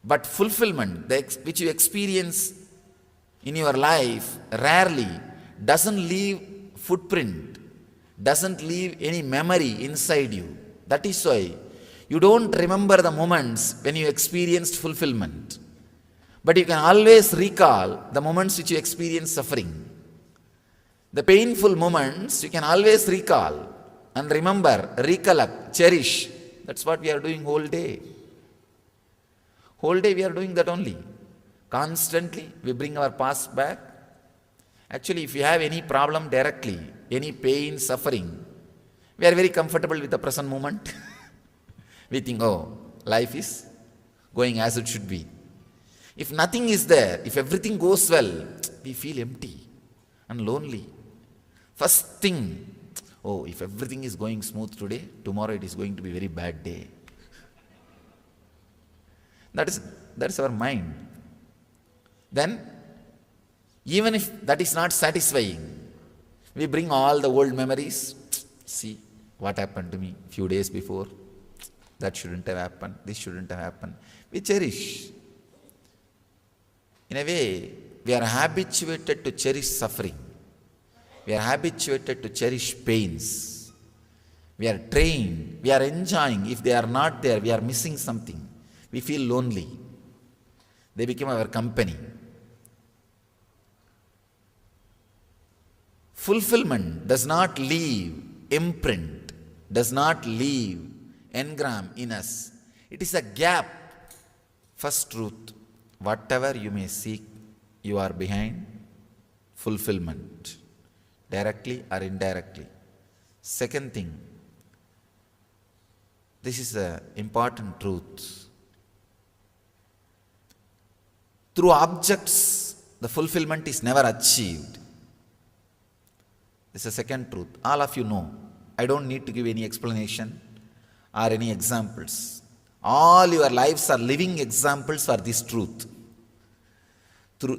But fulfillment, which you experience in your life, rarely doesn't leave footprint, doesn't leave any memory inside you. That is why you don't remember the moments when you experienced fulfillment. But you can always recall the moments which you experienced suffering. The painful moments you can always recall and remember, recollect, cherish. That's what we are doing whole day. Whole day we are doing that only. Constantly we bring our past back. Actually, if you have any problem directly, any pain, suffering, we are very comfortable with the present moment. We think, oh, life is going as it should be. If nothing is there, if everything goes well, we feel empty and lonely. First thing, oh, if everything is going smooth today, tomorrow it is going to be a very bad day. That is our mind. Then, even if that is not satisfying, we bring all the old memories. See what happened to me a few days before. That shouldn't have happened. This shouldn't have happened. We cherish. In a way, we are habituated to cherish suffering. We are habituated to cherish pains. We are trained. We are enjoying. If they are not there, we are missing something. We feel lonely. They become our company. Fulfillment does not leave imprint, does not leave engram in us. It is a gap. First truth, whatever you may seek, you are behind fulfillment, directly or indirectly. Second thing, this is an important truth. Through objects, the fulfillment is never achieved. This is the second truth. All of you know. I don't need to give any explanation or any examples. All your lives are living examples for this truth.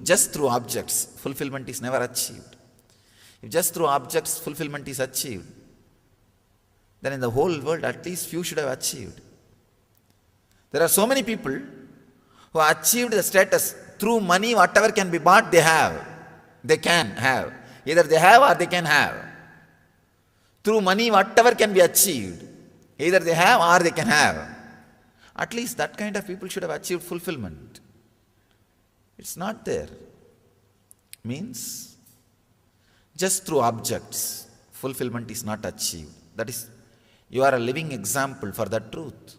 Just through objects, fulfillment is never achieved. If just through objects fulfillment is achieved, then in the whole world at least few should have achieved. There are so many people who achieved the status through money. Whatever can be bought, they have. They can have. Either they have or they can have. Through money, whatever can be achieved, either they have or they can have. At least that kind of people should have achieved fulfillment. It's not there. Means, just through objects, fulfillment is not achieved. That is, you are a living example for that truth.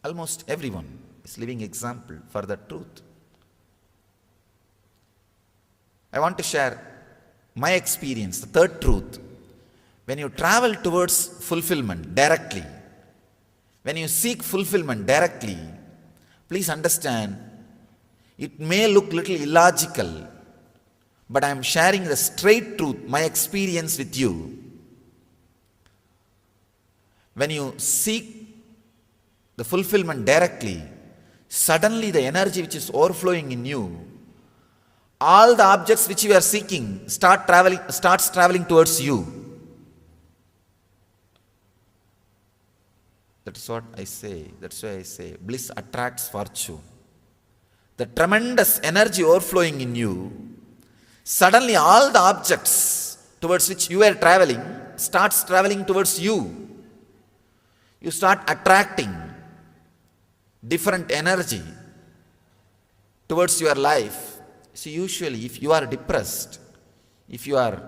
Almost everyone is living example for that truth. I want to share my experience, the third truth. When you travel towards fulfillment directly, when you seek fulfillment directly, please understand, it may look little illogical, but I am sharing the straight truth, my experience with you. When you seek the fulfillment directly, suddenly the energy which is overflowing in you, all the objects which you are seeking starts traveling towards you. That is what I say. That's why I say bliss attracts fortune. The tremendous energy overflowing in you, suddenly all the objects towards which you are traveling starts traveling towards you. You start attracting different energy towards your life. See, usually if you are depressed, if you are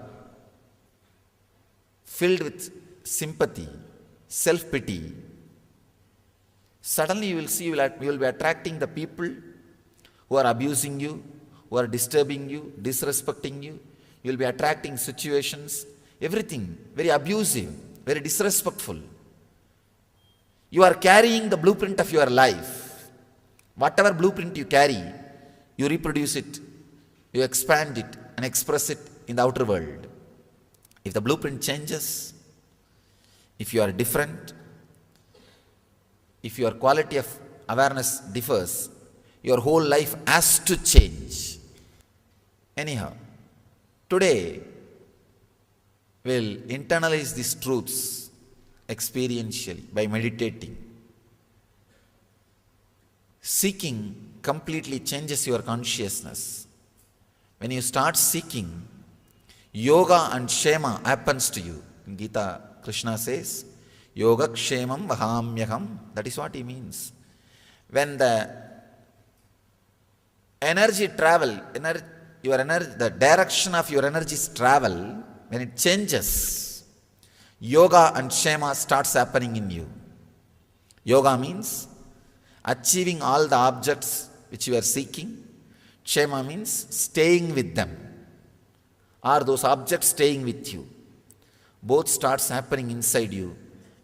filled with sympathy, self-pity, suddenly you will see you will be attracting the people who are abusing you, who are disturbing you, disrespecting you. You will be attracting situations, everything very abusive, very disrespectful. You are carrying the blueprint of your life. Whatever blueprint you carry, you reproduce it, you expand it and express it in the outer world. If the blueprint changes, if you are different, if your quality of awareness differs, your whole life has to change. Anyhow, today we'll internalize these truths experientially by meditating. Seeking completely changes your consciousness. When you start seeking, yoga and kshema happens to you. In Gita, Krishna says, yoga kshemam vahamyaham. That is what he means. When the energy travel, the direction of your energies travel, when it changes, yoga and kshema starts happening in you. Yoga means achieving all the objects which you are seeking. Kshema means staying with them, or those objects staying with you. Both starts happening inside you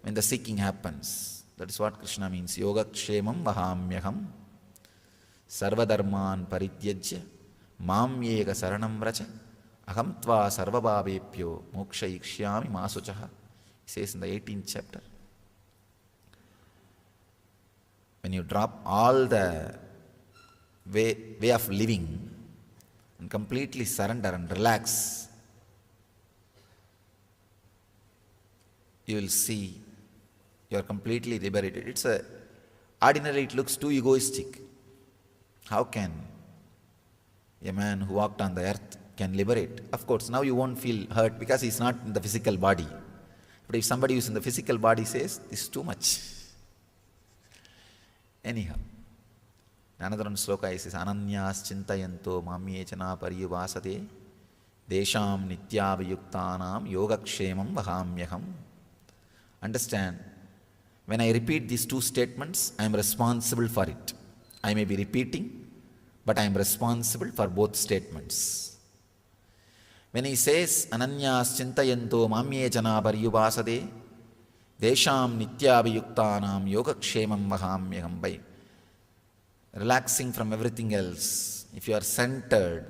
when the seeking happens. That is what Krishna means. Yoga kshemam vahamyaham sarvadharman parityajya mamyega saranam vracha aham tva sarvabhavepyo mokshayikshami masuchaha. He says in the 18th chapter. When you drop all the way of living and completely surrender and relax, you will see you are completely liberated. Ordinarily it looks too egoistic. How can a man who walked on the earth can liberate? Of course, now you won't feel hurt because he is not in the physical body. But if somebody who is in the physical body says, this is too much. Anyhow, another one sloka says, Ananyas chintayanto mamyechana pariyuvasate desham nityavayuktanam yogakshemam vahamyaham. Understand, when I repeat these two statements, I am responsible for it. I may be repeating, but I am responsible for both statements. When he says, Ananyas chintayanto mamyechana pariyuvasate desham nityavayuktanam yogakshemam vahamyaham, by relaxing from everything else, if you are centered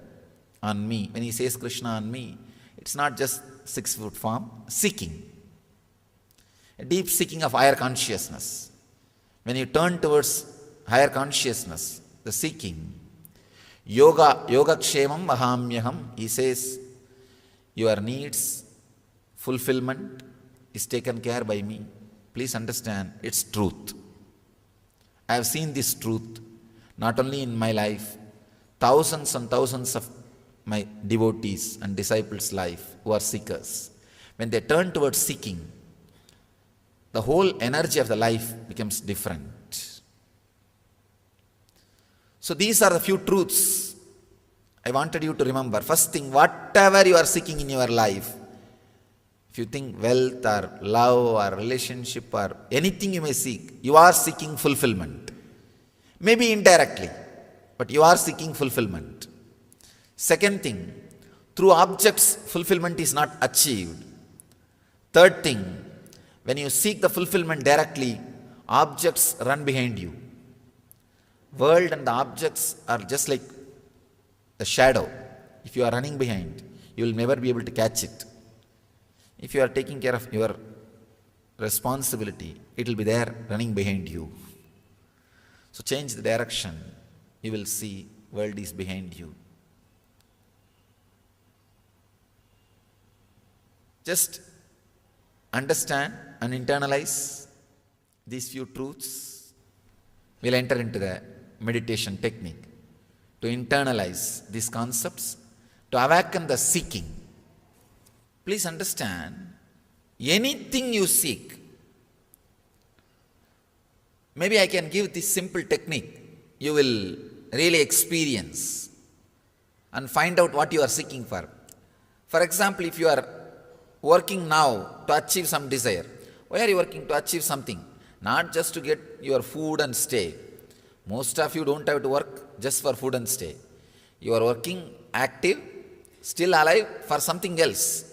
on me, when he says Krishna on me, it's not just 6-foot form, seeking. A deep seeking of higher consciousness. When you turn towards higher consciousness, the seeking, Yogakshemam Mahamyaham, he says, your needs, fulfillment is taken care by me. Please understand, it's truth. I have seen this truth, not only in my life, thousands and thousands of my devotees and disciples' life who are seekers. When they turn towards seeking, the whole energy of the life becomes different. So these are the few truths I wanted you to remember. First thing, whatever you are seeking in your life, if you think wealth or love or relationship or anything you may seek, you are seeking fulfillment. Maybe indirectly, but you are seeking fulfillment. Second thing, through objects, fulfillment is not achieved. Third thing, when you seek the fulfillment directly, objects run behind you. World and the objects are just like the shadow. If you are running behind, you will never be able to catch it. If you are taking care of your responsibility, it will be there running behind you. So change the direction, you will see world is behind you. Just understand and internalize these few truths. We'll enter into the meditation technique to internalize these concepts, to awaken the seeking. Please understand, anything you seek, maybe I can give this simple technique, you will really experience and find out what you are seeking for. For example, if you are working now to achieve some desire, why are you working? To achieve something, not just to get your food and stay. Most of you don't have to work just for food and stay. You are working active, still alive for something else.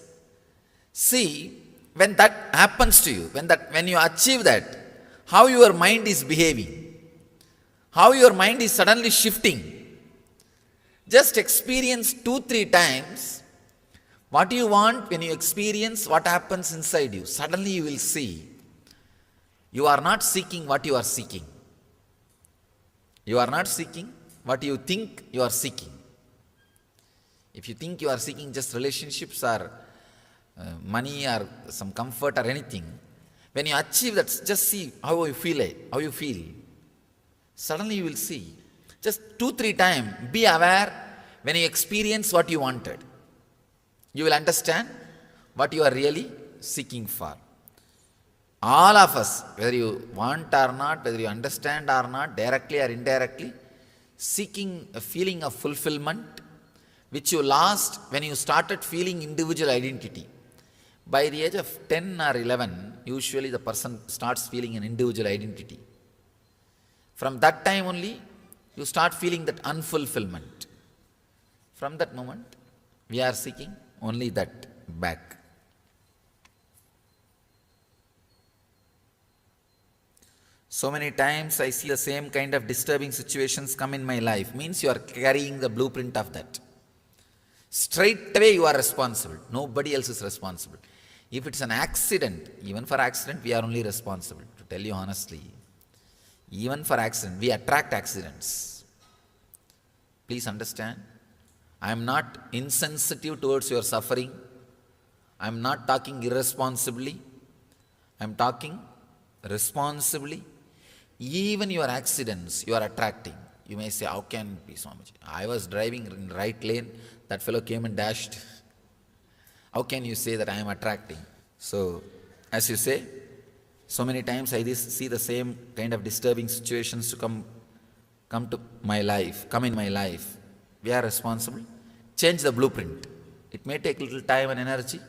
See, when that happens to you, when you achieve that, how your mind is behaving, how your mind is suddenly shifting. Just experience 2-3 times what you want. When you experience what happens inside you, suddenly you will see you are not seeking what you are seeking. You are not seeking what you think you are seeking. If you think you are seeking just relationships or money or some comfort or anything, when you achieve that, just see how you feel. Suddenly you will see. Just 2-3 times, be aware when you experience what you wanted. You will understand what you are really seeking for. All of us, whether you want or not, whether you understand or not, directly or indirectly, seeking a feeling of fulfillment, which you lost when you started feeling individual identity. By the age of 10 or 11, usually the person starts feeling an individual identity. From that time only, you start feeling that unfulfillment. From that moment, we are seeking only that back. So many times I see the same kind of disturbing situations come in my life. Means you are carrying the blueprint of that. Straight away you are responsible. Nobody else is responsible. If it's an accident, even for accident we are only responsible. To tell you honestly, even for accident, we attract accidents. Please understand, I am not insensitive towards your suffering. I am not talking irresponsibly. I am talking responsibly. Even your accidents you are attracting. You may say, how can it be so much? I was driving in right lane, that fellow came and dashed. How can you say that I am attracting? So, as you say, so many times I see the same kind of disturbing situations to come in my life. We are responsible. Change the blueprint. It may take little time and energy,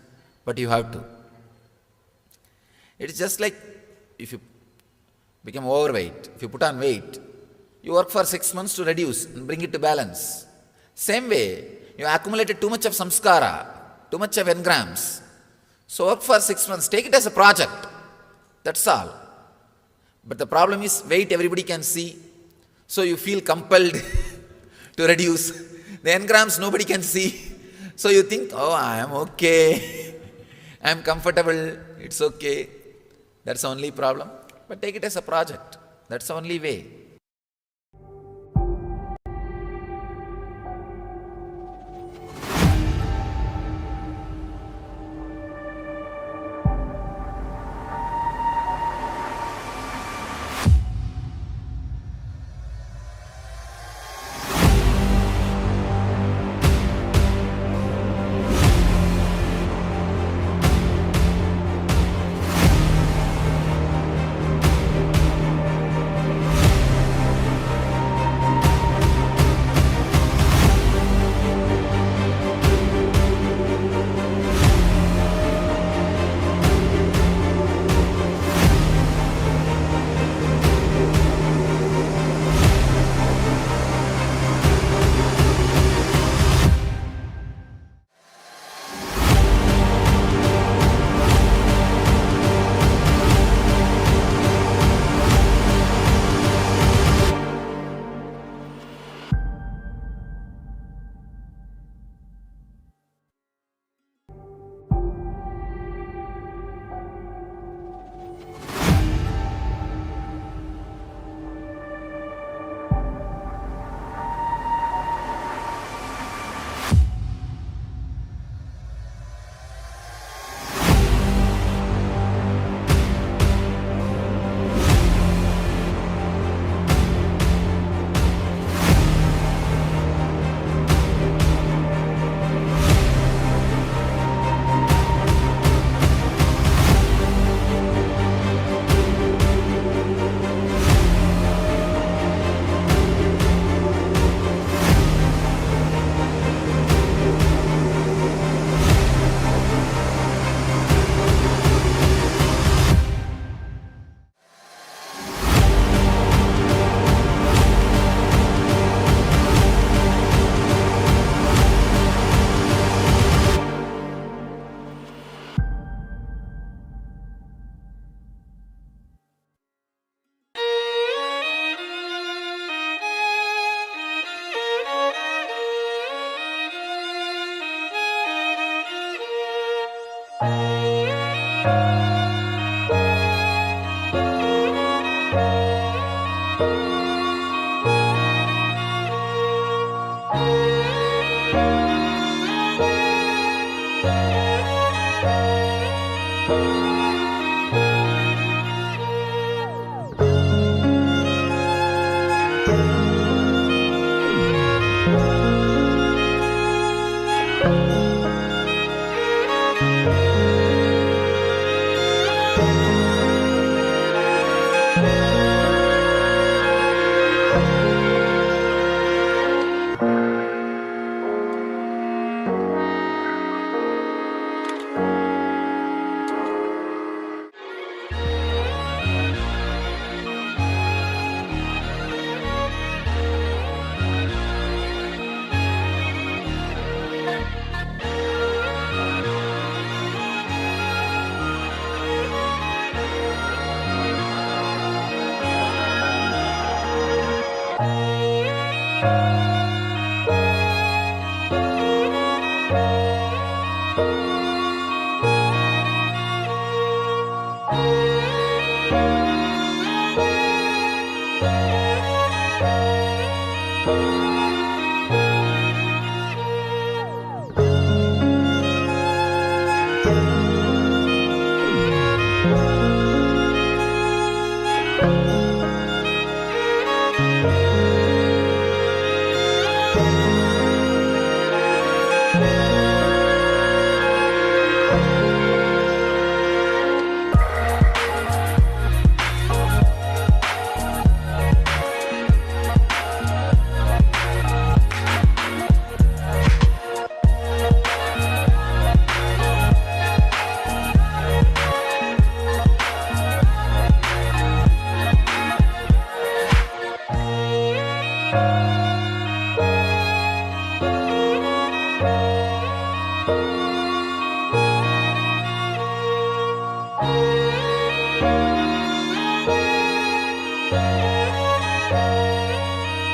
but you have to. It's just like if you become overweight, if you put on weight, you work for 6 months to reduce and bring it to balance. Same way, you accumulated too much of samskara, too much of engrams. So work for 6 months, take it as a project. That's all. But the problem is weight everybody can see. So you feel compelled to reduce. The engrams nobody can see. So you think, oh, I am okay. I am comfortable. It's okay. That's the only problem. But take it as a project. That's the only way.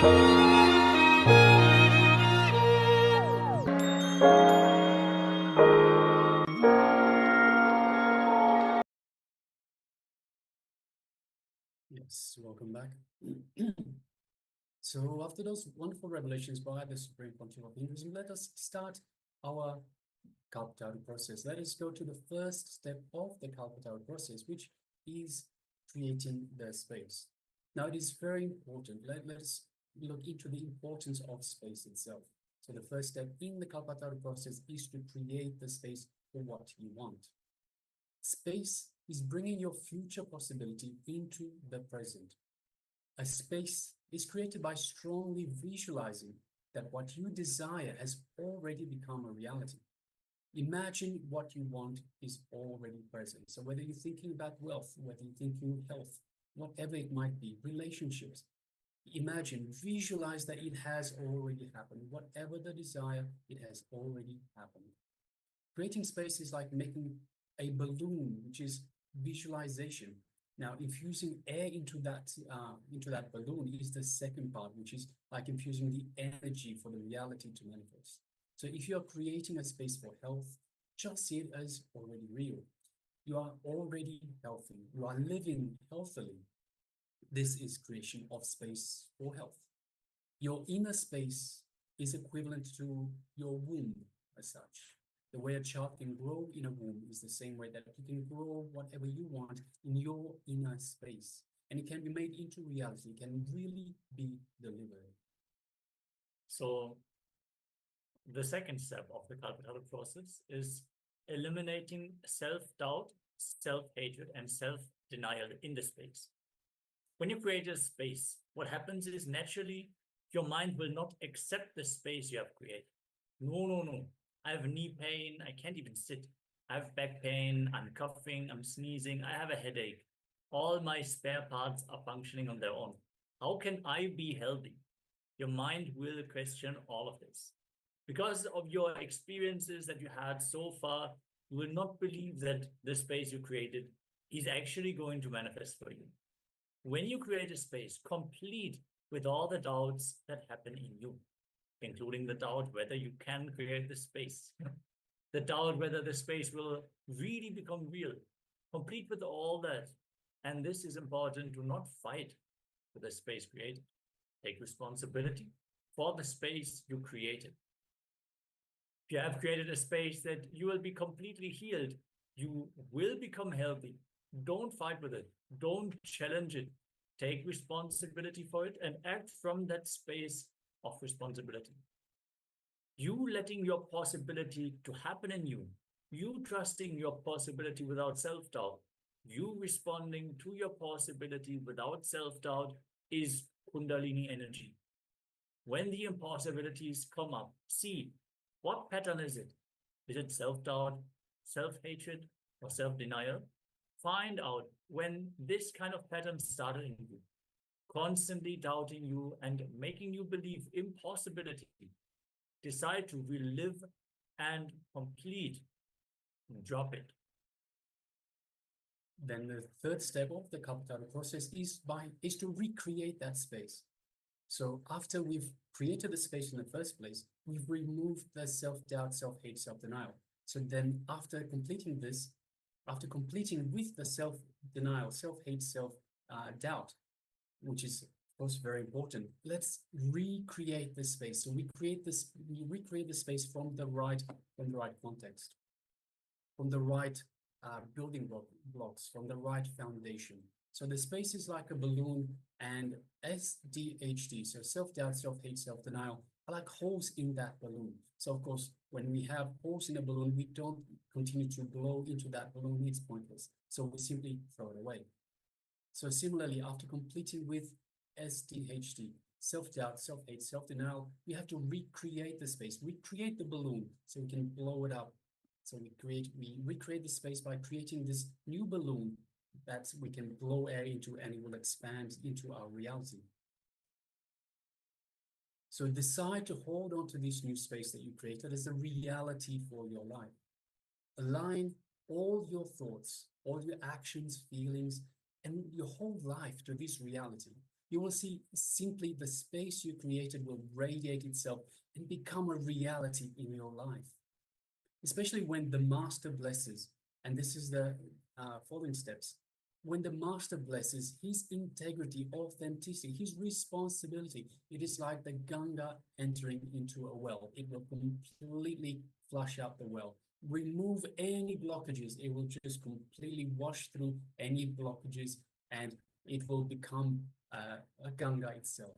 Yes, welcome back. So after those wonderful revelations by the Supreme Pontiff of Hinduism, let us start our Kalpataru process. Let us go to the first step of the Kalpataru process, which is creating the space. Now it is very important. Let's look into the importance of space itself. So the first step in the Kalpataru process is to create the space for what you want. Space is bringing your future possibility into the present. A space is created by strongly visualizing that what you desire has already become a reality. Imagine what you want is already present. So whether you're thinking about wealth, whether you're thinking health, whatever it might be, relationships, imagine, visualize that it has already happened. Whatever the desire, it has already happened. Creating space is like making a balloon, which is visualization. Now, infusing air into that balloon is the second part, which is like infusing the energy for the reality to manifest. So if you're creating a space for health, just see it as already real. You are already healthy. You are living healthily. This is creation of space for health. Your inner space is equivalent to your womb as such. The way a child can grow in a womb is the same way that you can grow whatever you want in your inner space. And it can be made into reality. It can really be delivered. So the second step of the Kalpataru process is eliminating self-doubt, self-hatred, and self-denial in the space. When you create a space, what happens is naturally your mind will not accept the space you have created. No. I have knee pain. I can't even sit. I have back pain. I'm coughing. I'm sneezing. I have a headache. All my spare parts are functioning on their own. How can I be healthy? Your mind will question all of this. Because of your experiences that you had so far, you will not believe that the space you created is actually going to manifest for you. When you create a space complete with all the doubts that happen in you, including the doubt whether you can create the space, the doubt whether the space will really become real, complete with all that. And this is important to not fight with the space created. Take responsibility for the space you created. If you have created a space that you will be completely healed, you will become healthy. Don't fight with it. Don't challenge it. Take responsibility for it and act from that space of responsibility. You letting your possibility to happen in you, you trusting your possibility without self-doubt, you responding to your possibility without self-doubt is Kundalini energy. When the impossibilities come up, see what pattern is it? Is it self-doubt, self-hatred, or self-denial? Find out when this kind of pattern started in you, constantly doubting you and making you believe impossibility. Decide to relive and complete. Drop it. Then the third step of the Kalpataru process is to recreate that space. So after we've created the space in the first place, we've removed the self-doubt, self-hate, self-denial. So then after completing with the self-denial, self-hate, self-doubt, which is of course very important, let's recreate this space. So we recreate the space from the right context, from the right building blocks, from the right foundation. So the space is like a balloon, and SDHD, so self-doubt, self-hate, self-denial, are like holes in that balloon. So of course, when we have holes in a balloon, we don't continue to blow into that balloon. It's pointless. So we simply throw it away. So similarly, after completing with SDHD, self-doubt, self-hate, self-denial, we have to recreate the space, recreate the balloon so we can blow it up. So we recreate the space by creating this new balloon that we can blow air into, and it will expand into our reality. So decide to hold on to this new space that you created as a reality for your life. Align all your thoughts, all your actions, feelings, and your whole life to this reality. you will see simply the space you created will radiate itself and become a reality in your life. Especially when the master blesses, and this is the following steps. When the master blesses, his integrity, authenticity, his responsibility, it is like the Ganga entering into a well. It will completely flush out the well. Remove any blockages. It will just completely wash through any blockages, and it will become a Ganga itself.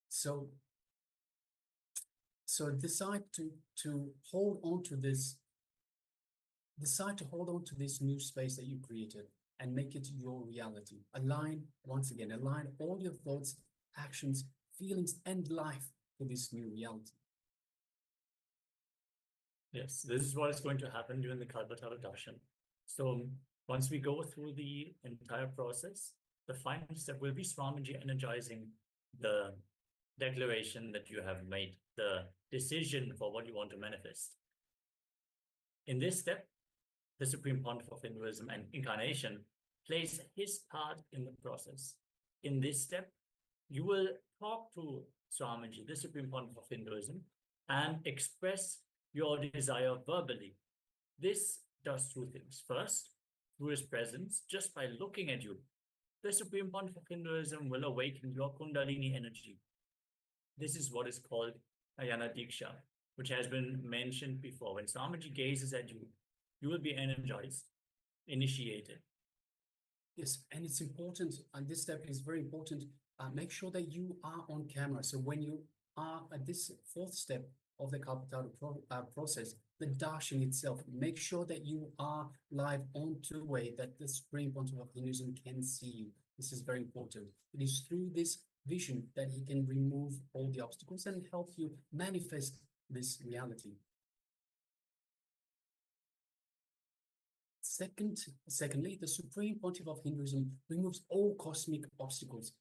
So decide to hold on to this. Decide to hold on to this new space that you created and make it your reality. Align all your thoughts, actions, feelings, and life to this new reality. Yes, this is what is going to happen during the Kalpataru Darshan. So once we go through the entire process, the final step will be Swamiji energizing the declaration that you have made, the decision for what you want to manifest. In this step, the Supreme Pontiff of Hinduism and incarnation plays his part in the process. In this step, you will talk to Swamiji, the Supreme Pontiff of Hinduism, and express your desire verbally. This does two things. First, through his presence, just by looking at you, the Supreme Pontiff of Hinduism will awaken your Kundalini energy. This is what is called Shiva Dīkṣā, which has been mentioned before. When Swamiji gazes at you, you will be energized, initiated. Yes, and it's important, and this step is very important. Make sure that you are on camera. So when you are at this fourth step of the Kalpataru process, the darshan itself, make sure that you are live on the way that the Supreme Pontiff of Hinduism can see you. This is very important. It is through this vision that he can remove all the obstacles and help you manifest this reality. Secondly, the Supreme Pontiff of Hinduism removes all cosmic obstacles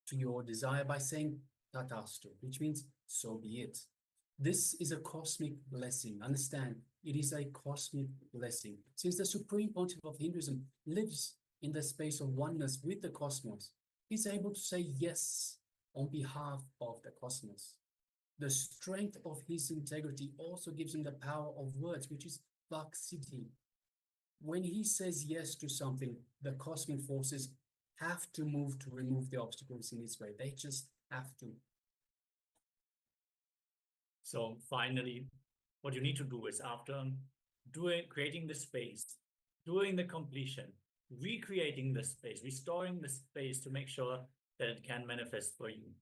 to your desire by saying Tathastu, which means so be it. This is a cosmic blessing. Understand, it is a cosmic blessing. Since the Supreme Pontiff of Hinduism lives in the space of oneness with the cosmos, he's able to say yes on behalf of the cosmos. The strength of his integrity also gives him the power of words, which is Vaksiti. When he says yes to something, the cosmic forces have to move to remove the obstacles in his way. They just have to. So finally, what you need to do is after creating the space, doing the completion, recreating the space, restoring the space to make sure that it can manifest for you.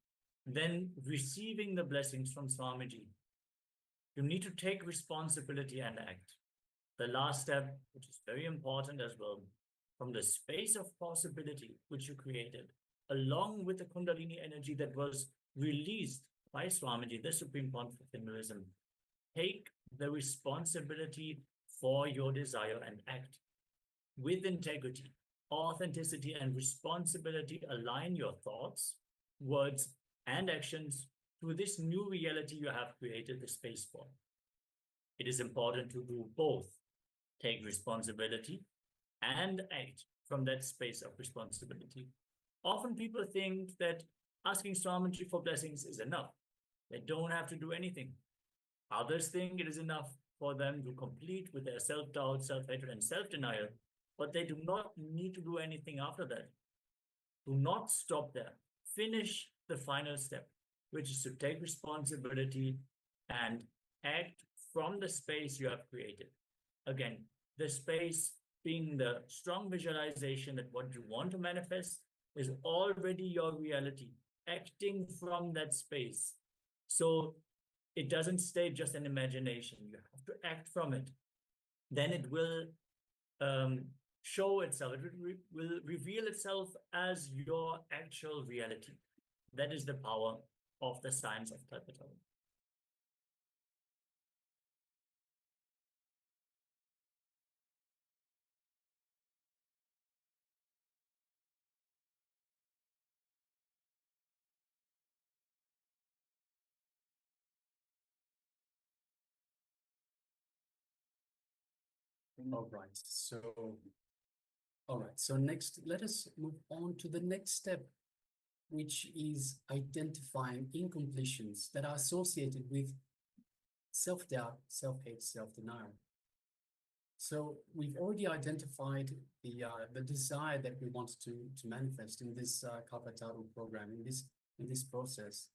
Then receiving the blessings from Swamiji. You need to take responsibility and act. The last step, which is very important as well, from the space of possibility which you created, along with the Kundalini energy that was released by Swamiji, the Supreme Pontiff of Hinduism, take the responsibility for your desire and act. With integrity, authenticity, and responsibility, align your thoughts, words, and actions to this new reality you have created the space for. It is important to do both. Take responsibility and act from that space of responsibility. Often people think that asking Swamiji for blessings is enough. They don't have to do anything. Others think it is enough for them to complete with their self-doubt, self-hatred, and self-denial, but they do not need to do anything after that. Do not stop there. Finish the final step, which is to take responsibility and act from the space you have created. Again, the space being the strong visualization that what you want to manifest is already your reality, acting from that space. So it doesn't stay just an imagination. You have to act from it. Then it will show itself, it will reveal itself as your actual reality. That is the power of the science of Kalpataru. All right, so next, let us move on to the next step which is identifying incompletions that are associated with self-doubt, self-hate, self-denial. So we've already identified the desire that we want to manifest in this Kalpataru program, in this process.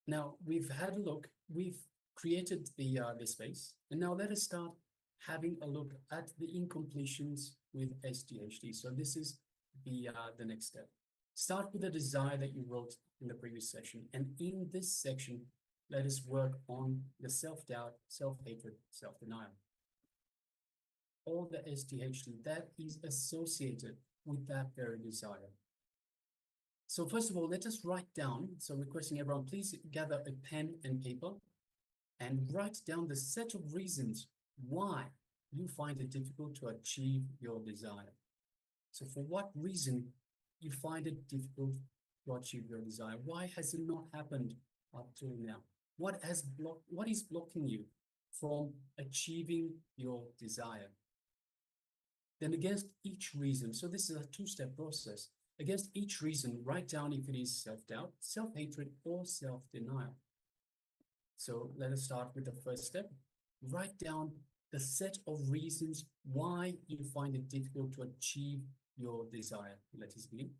Now we've had a look, we've created the space, and now let us start having a look at the incompletions with SDHD. So this is the next step. Start with the desire that you wrote in the previous section, and in this section, let us work on the self-doubt, self-hatred, self-denial. All the SDHD that is associated with that very desire. So first of all, let us write down, so requesting everyone, please gather a pen and paper and write down the set of reasons why you find it difficult to achieve your desire. So for what reason you find it difficult to achieve your desire? Why has it not happened up till now? What is blocking you from achieving your desire? Then against each reason, so this is a two-step process. Against each reason, write down if it is self-doubt, self-hatred, or self-denial. So let us start with the first step. Write down the set of reasons why you find it difficult to achieve your desire. Let us begin.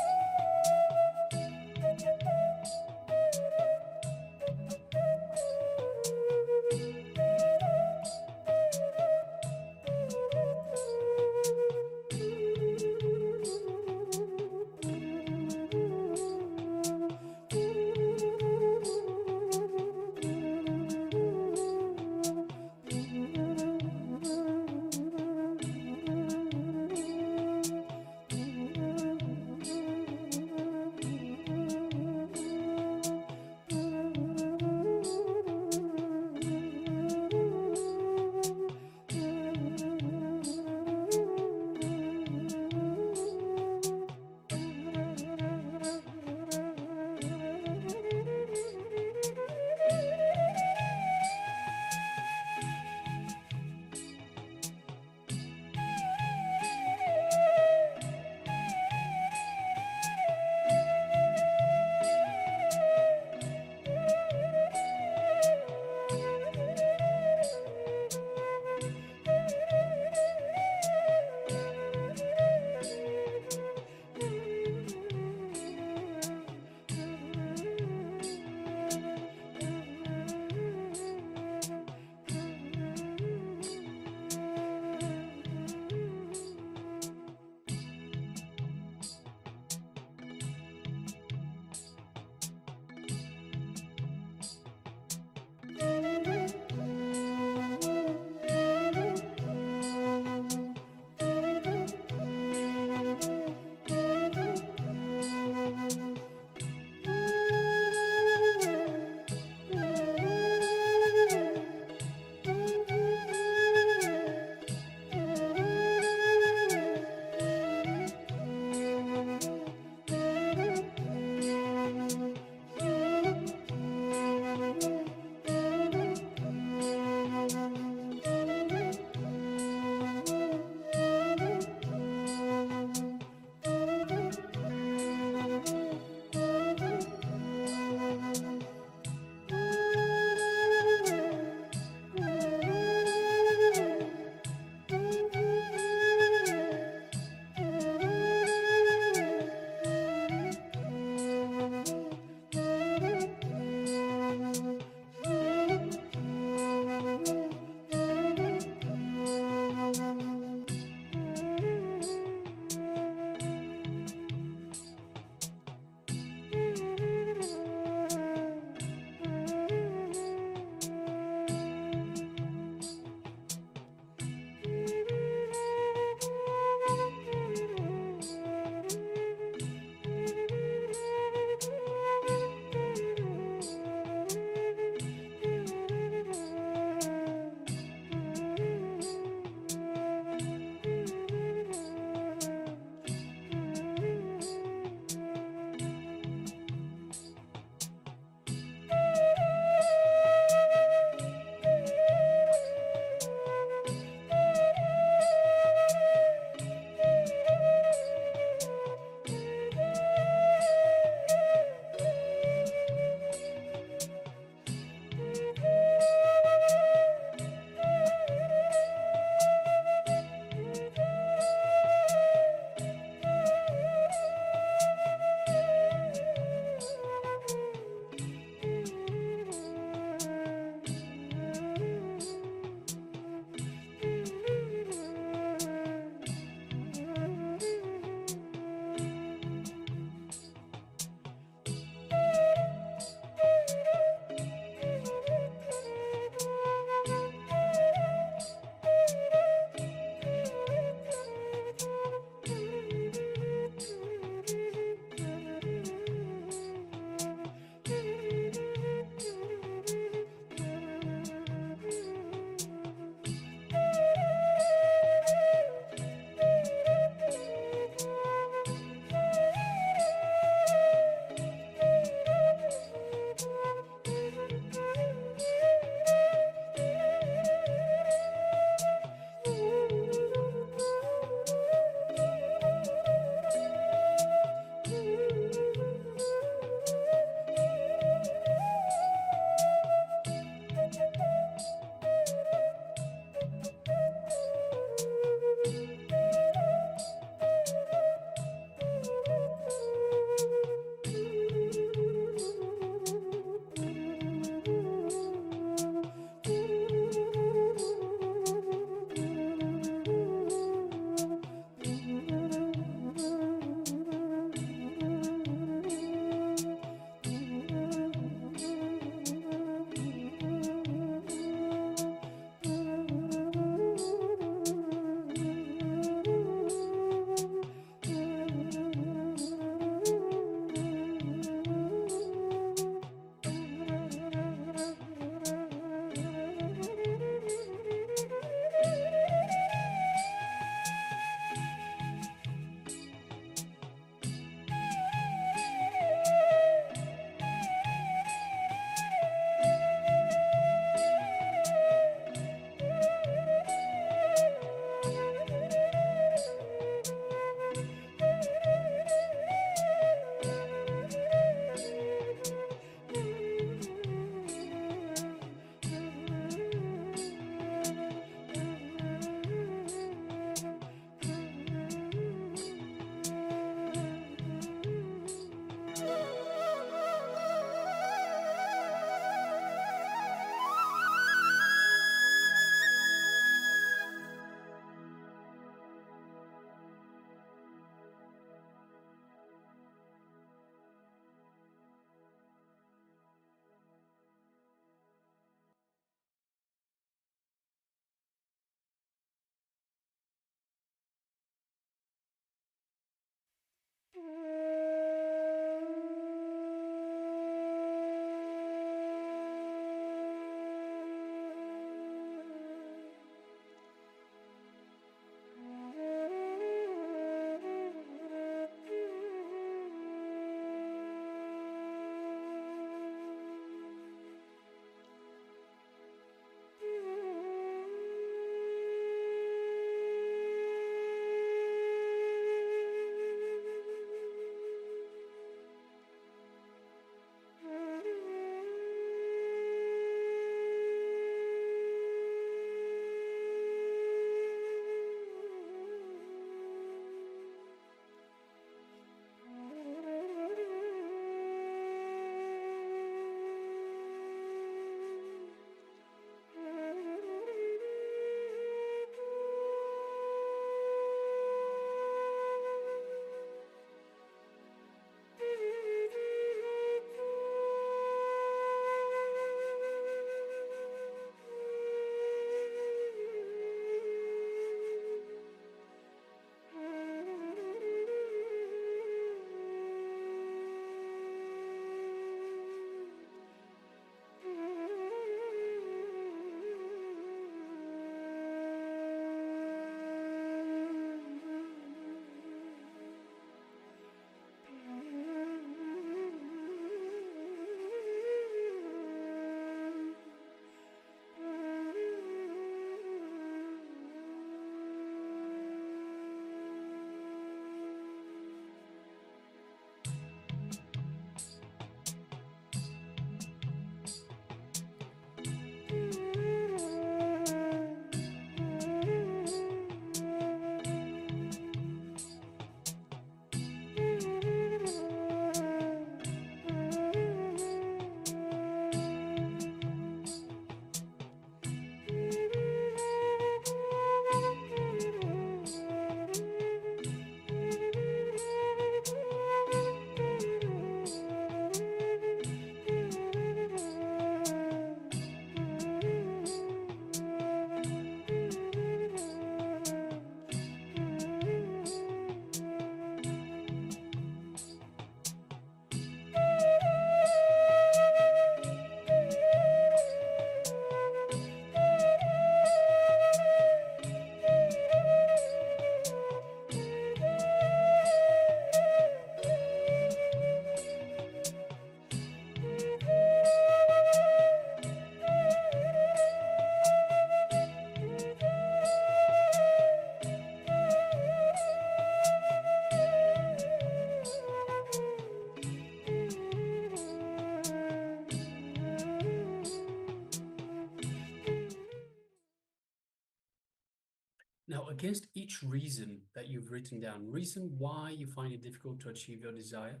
Now, against each reason that you've written down, reason why you find it difficult to achieve your desire,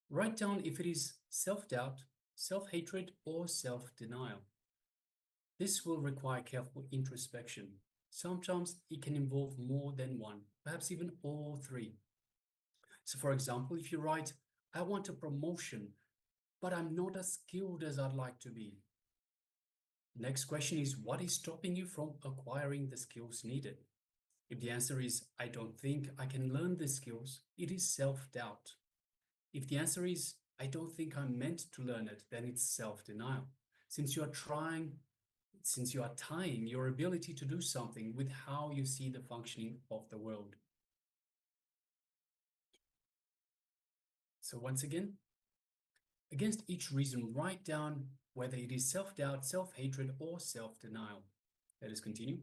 write down if it is self-doubt, self-hatred, or self-denial. This will require careful introspection. Sometimes it can involve more than one, perhaps even all three. So for example, if you write, I want a promotion, but I'm not as skilled as I'd like to be. Next question is, what is stopping you from acquiring the skills needed? If the answer is, I don't think I can learn these skills, it is self-doubt. If the answer is, I don't think I'm meant to learn it, then it's self-denial. Since you are tying your ability to do something with how you see the functioning of the world. So once again, against each reason, write down whether it is self-doubt, self-hatred, or self-denial. Let us continue.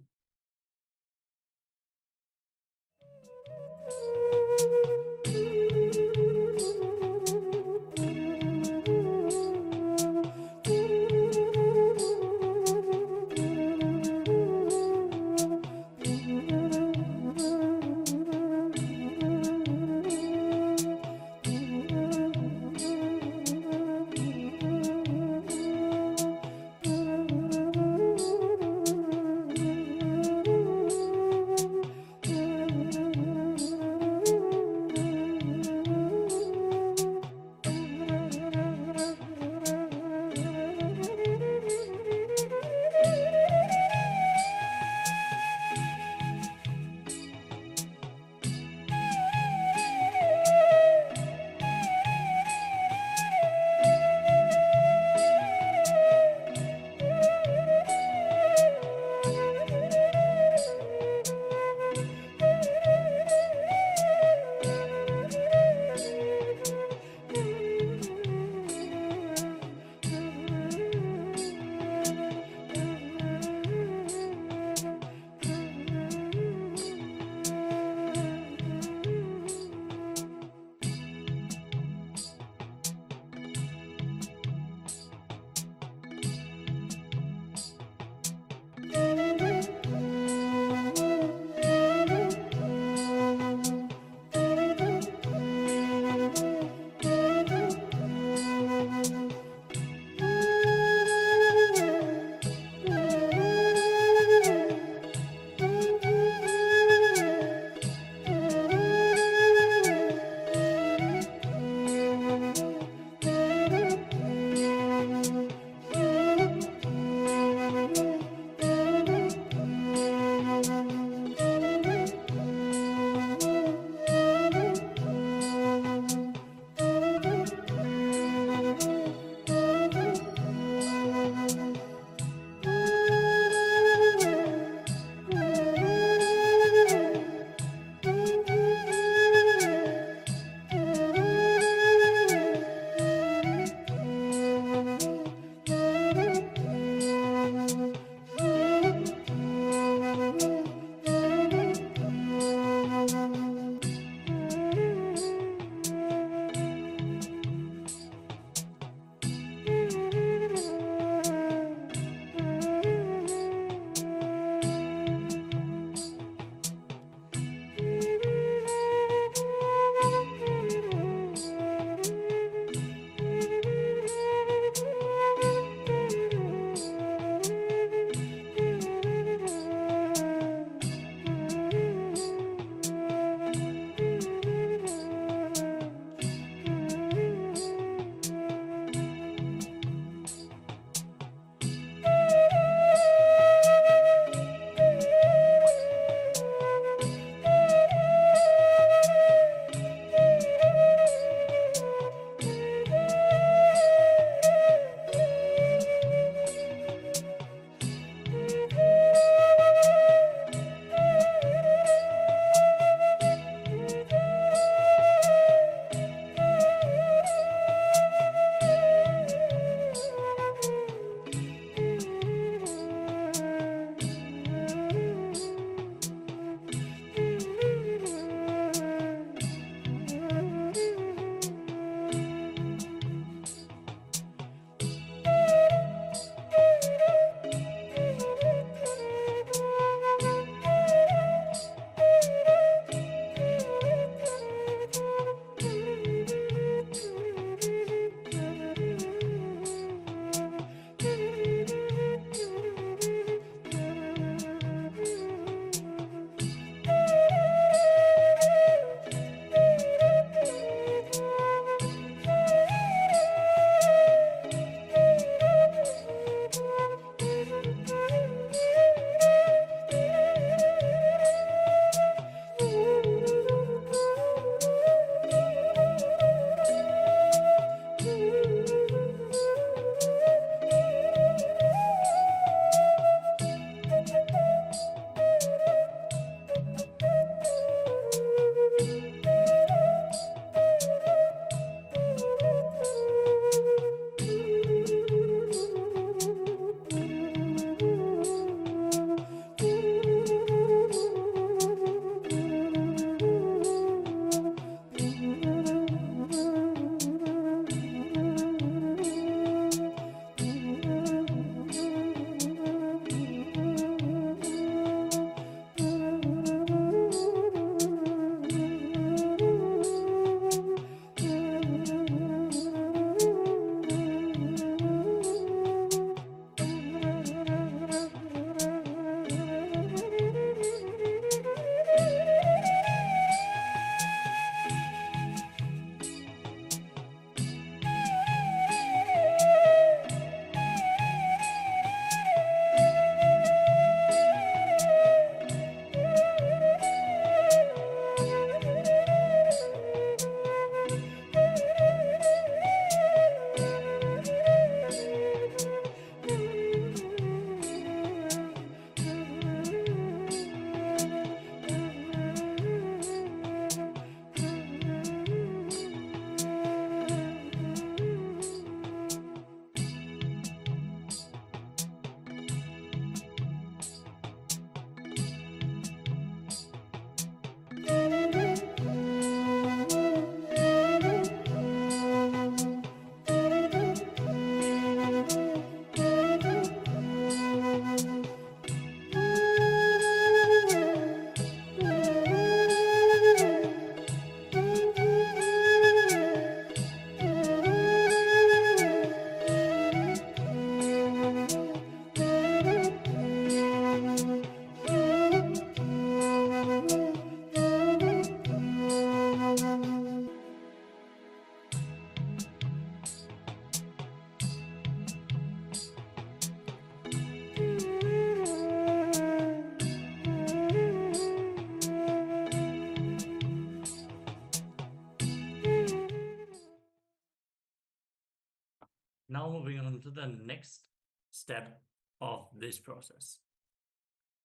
Now moving on to the next step of this process.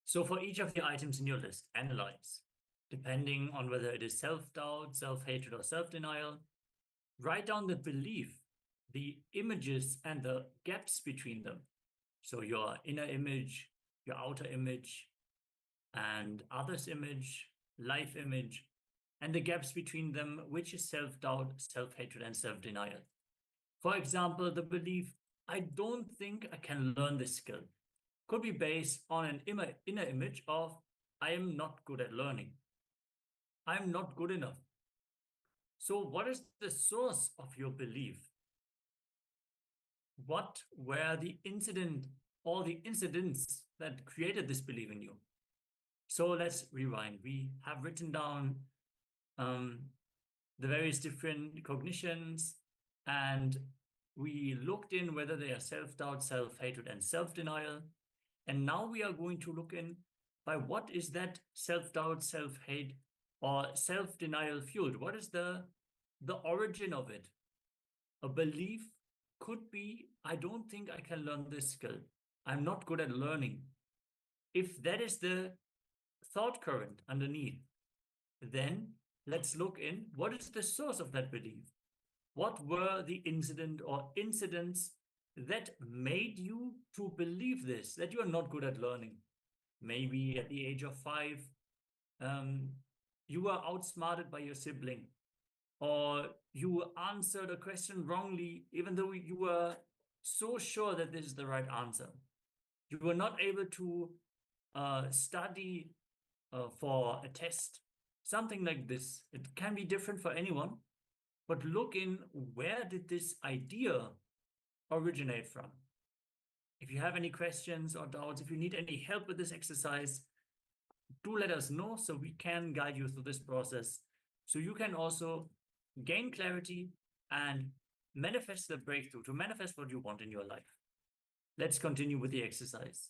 So for each of the items in your list, analyze, depending on whether it is self-doubt, self-hatred, or self-denial. Write down the belief, the images, and the gaps between them. So your inner image, your outer image, and others' image, life image, and the gaps between them, which is self-doubt, self-hatred, and self-denial. For example, the belief, I don't think I can learn this skill, could be based on an inner image of, I am not good at learning. I am not good enough. So what is the source of your belief? What were the incident or the incidents that created this belief in you? So let's rewind. We have written down the various different cognitions, and we looked in whether they are self-doubt, self-hatred, and self-denial. And now we are going to look in by what is that self-doubt, self-hate, or self-denial fueled? What is the origin of it? A belief could be, I don't think I can learn this skill. I'm not good at learning. If that is the thought current underneath, then let's look in what is the source of that belief. What were the incident or incidents that made you to believe this, that you are not good at learning? Maybe at the age of 5, you were outsmarted by your sibling, or you answered a question wrongly, even though you were so sure that this is the right answer. You were not able to study for a test, something like this. It can be different for anyone, but look in, where did this idea originate from? If you have any questions or doubts, if you need any help with this exercise, do let us know so we can guide you through this process, so you can also gain clarity and manifest the breakthrough, to manifest what you want in your life. Let's continue with the exercise.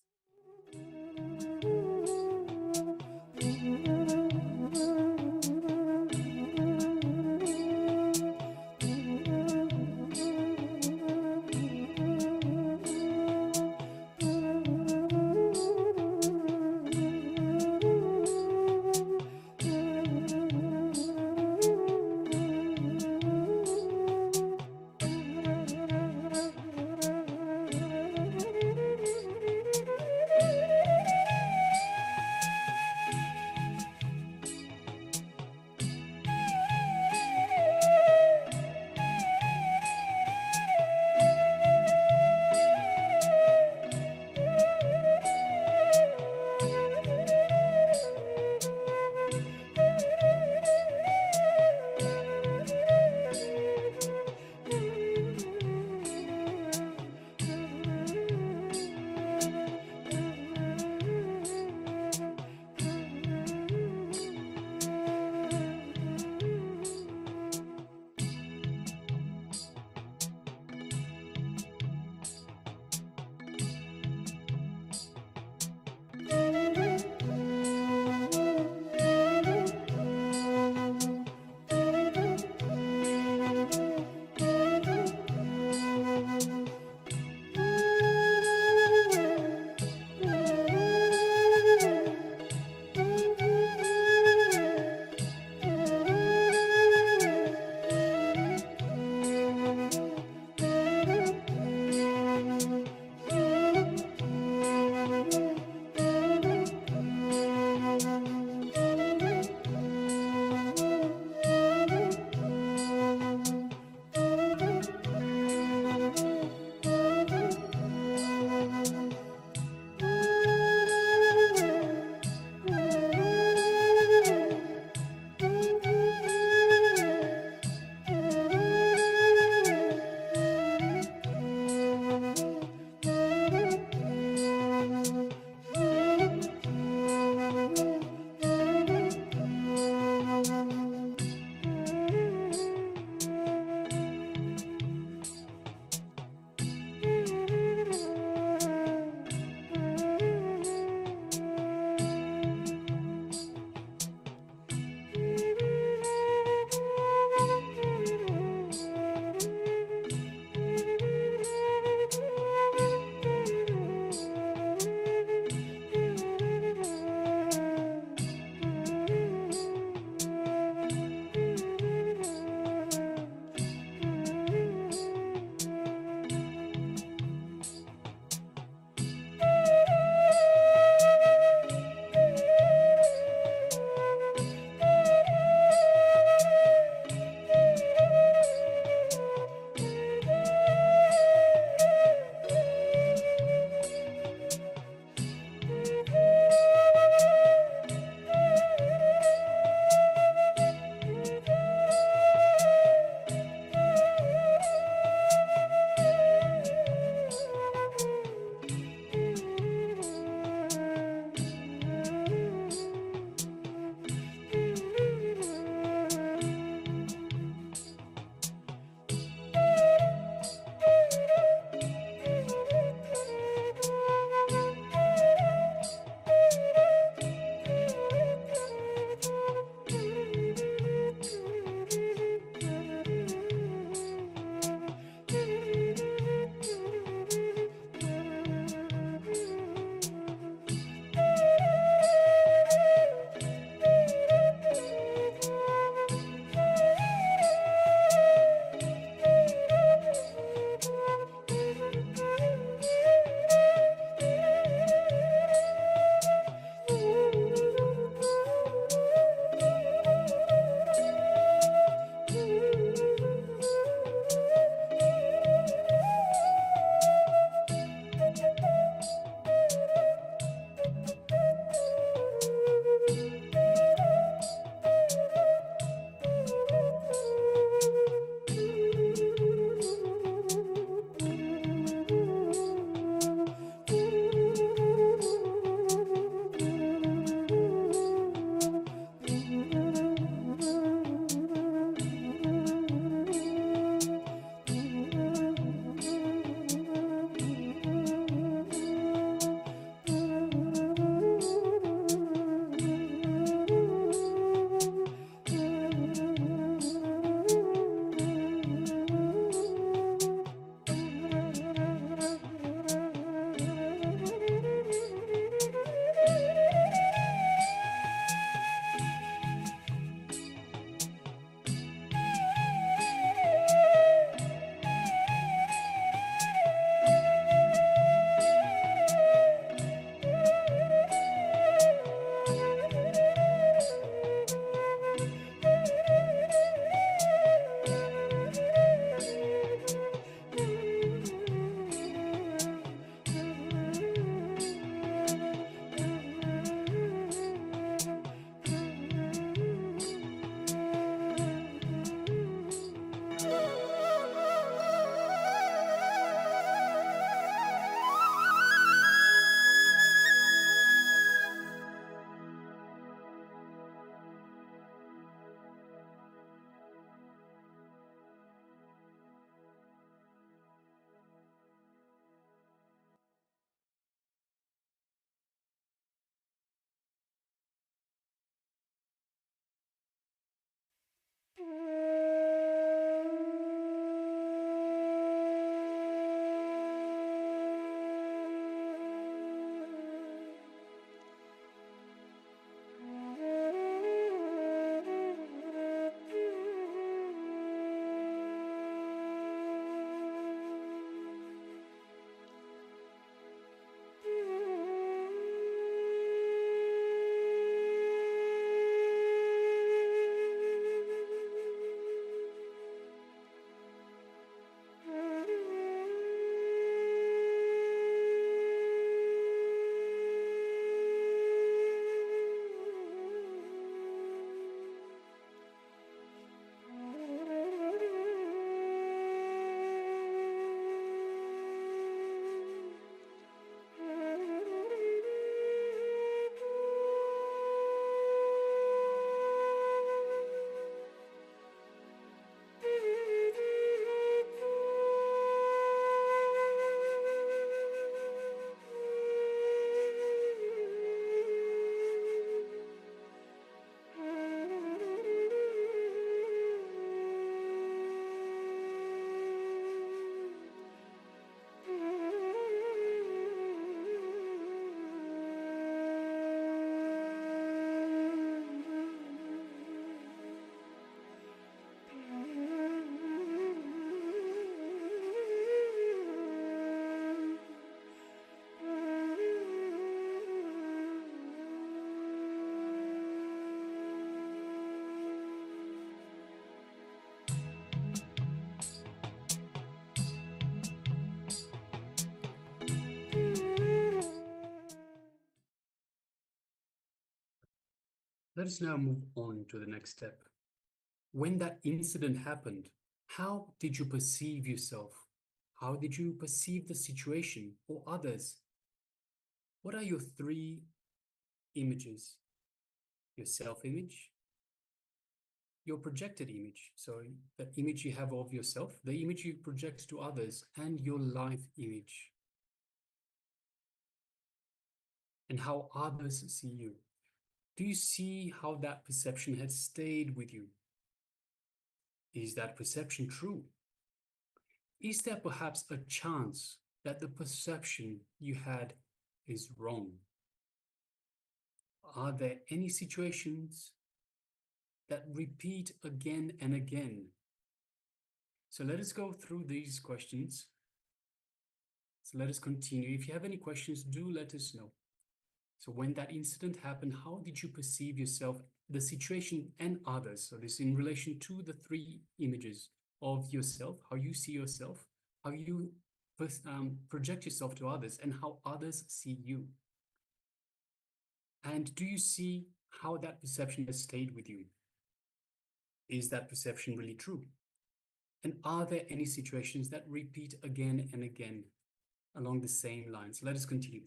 let us now move on to the next step. When that incident happened, how did you perceive yourself? How did you perceive the situation or others? What are your three images? Your self-image, your projected image, so the image you have of yourself, the image you project to others, and your life image. And how others see you. Do you see how that perception has stayed with you? Is that perception true? Is there perhaps a chance that the perception you had is wrong? Are there any situations that repeat again and again? So let us go through these questions. So let us continue. If you have any questions, do let us know. So when that incident happened, how did you perceive yourself, the situation, and others? So this in relation to the three images of yourself, how you see yourself, how you project yourself to others, and how others see you. And do you see how that perception has stayed with you? Is that perception really true? And are there any situations that repeat again and again along the same lines? Let us continue.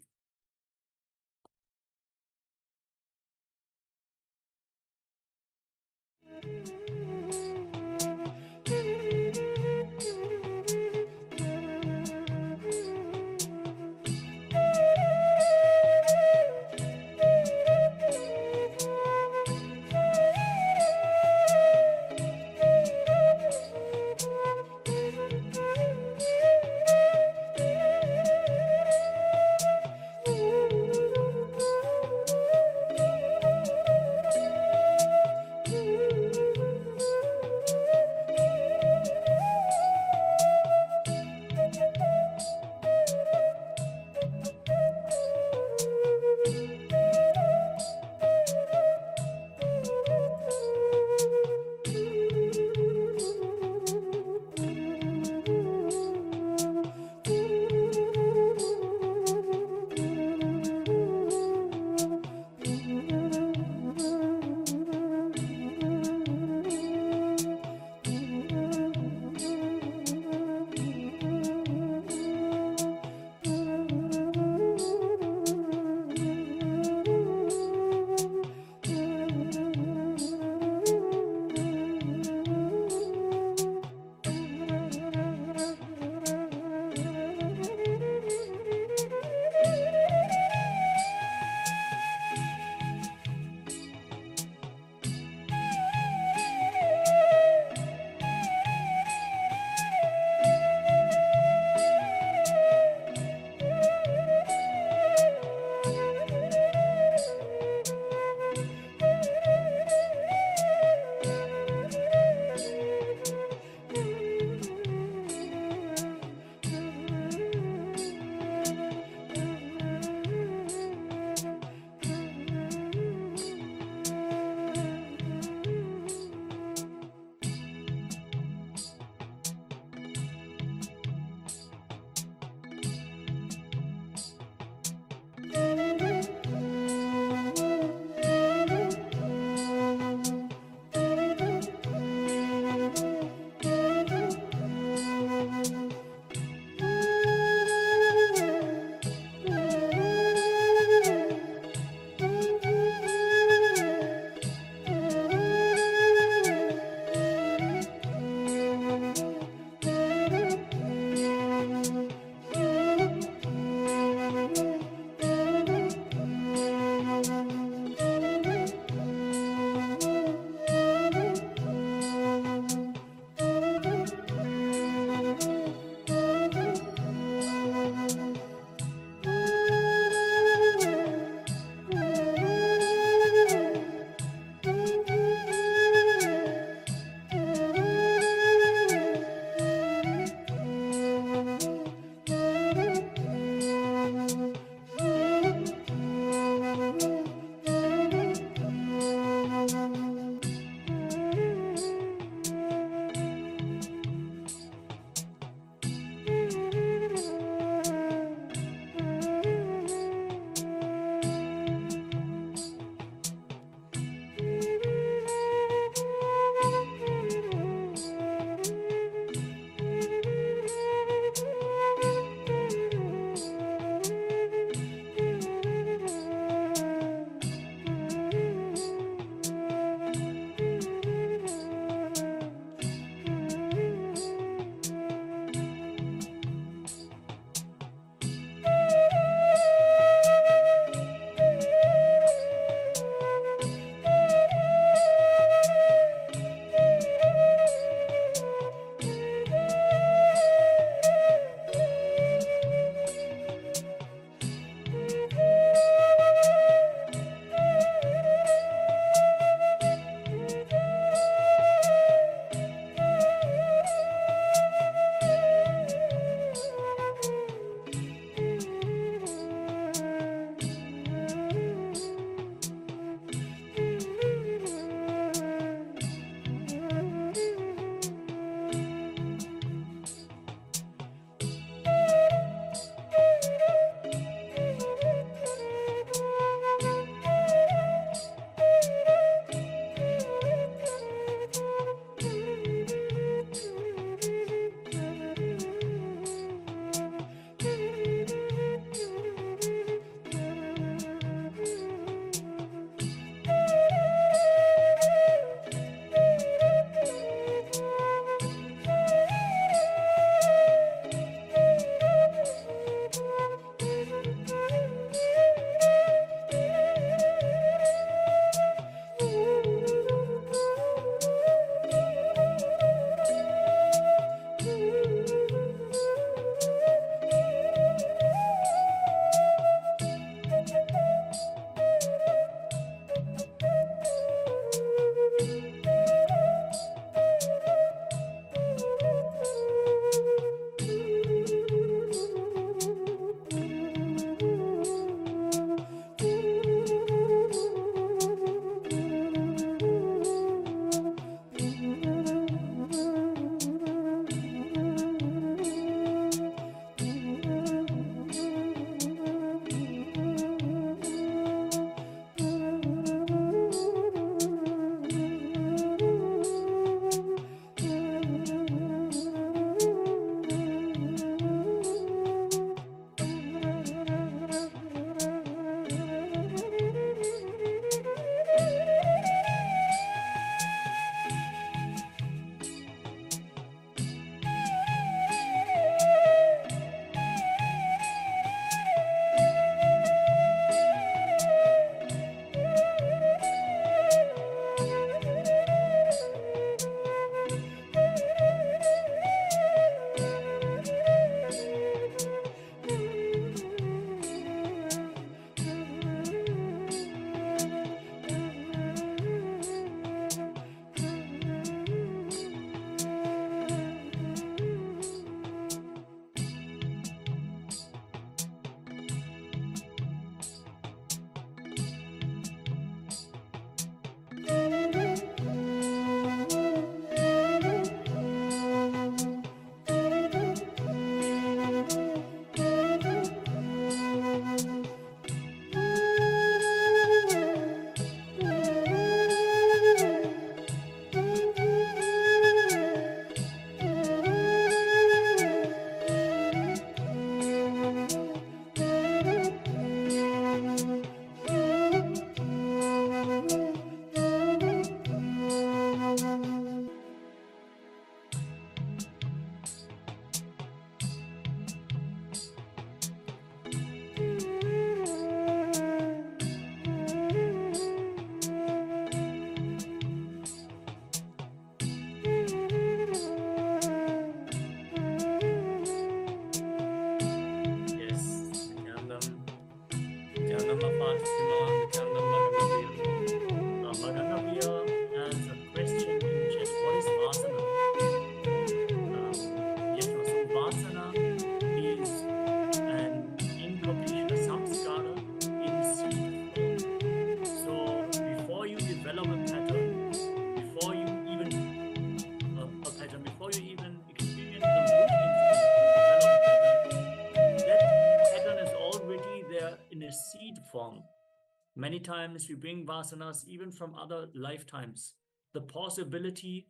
Many times we bring vasanas even from other lifetimes. The possibility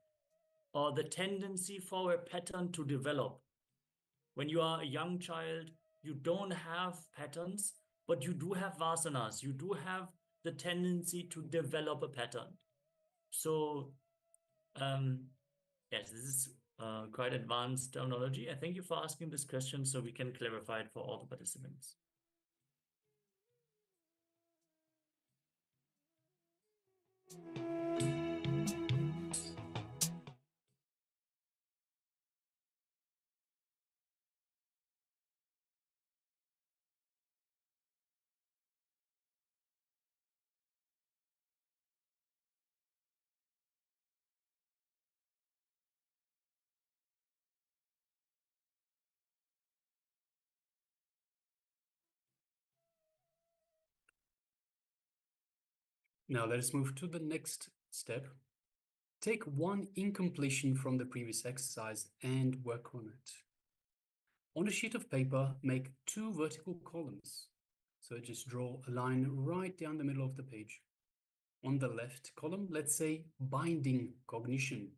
or the tendency for a pattern to develop. When you are a young child, you don't have patterns, but you do have vasanas. You do have the tendency to develop a pattern. So, yes, this is quite advanced terminology. I thank you for asking this question so we can clarify it for all the participants. Now let us move to the next step. Take one incompletion from the previous exercise and work on it. On a sheet of paper, make 2 vertical columns. So just draw a line right down the middle of the page. On the left column, let's say binding cognition.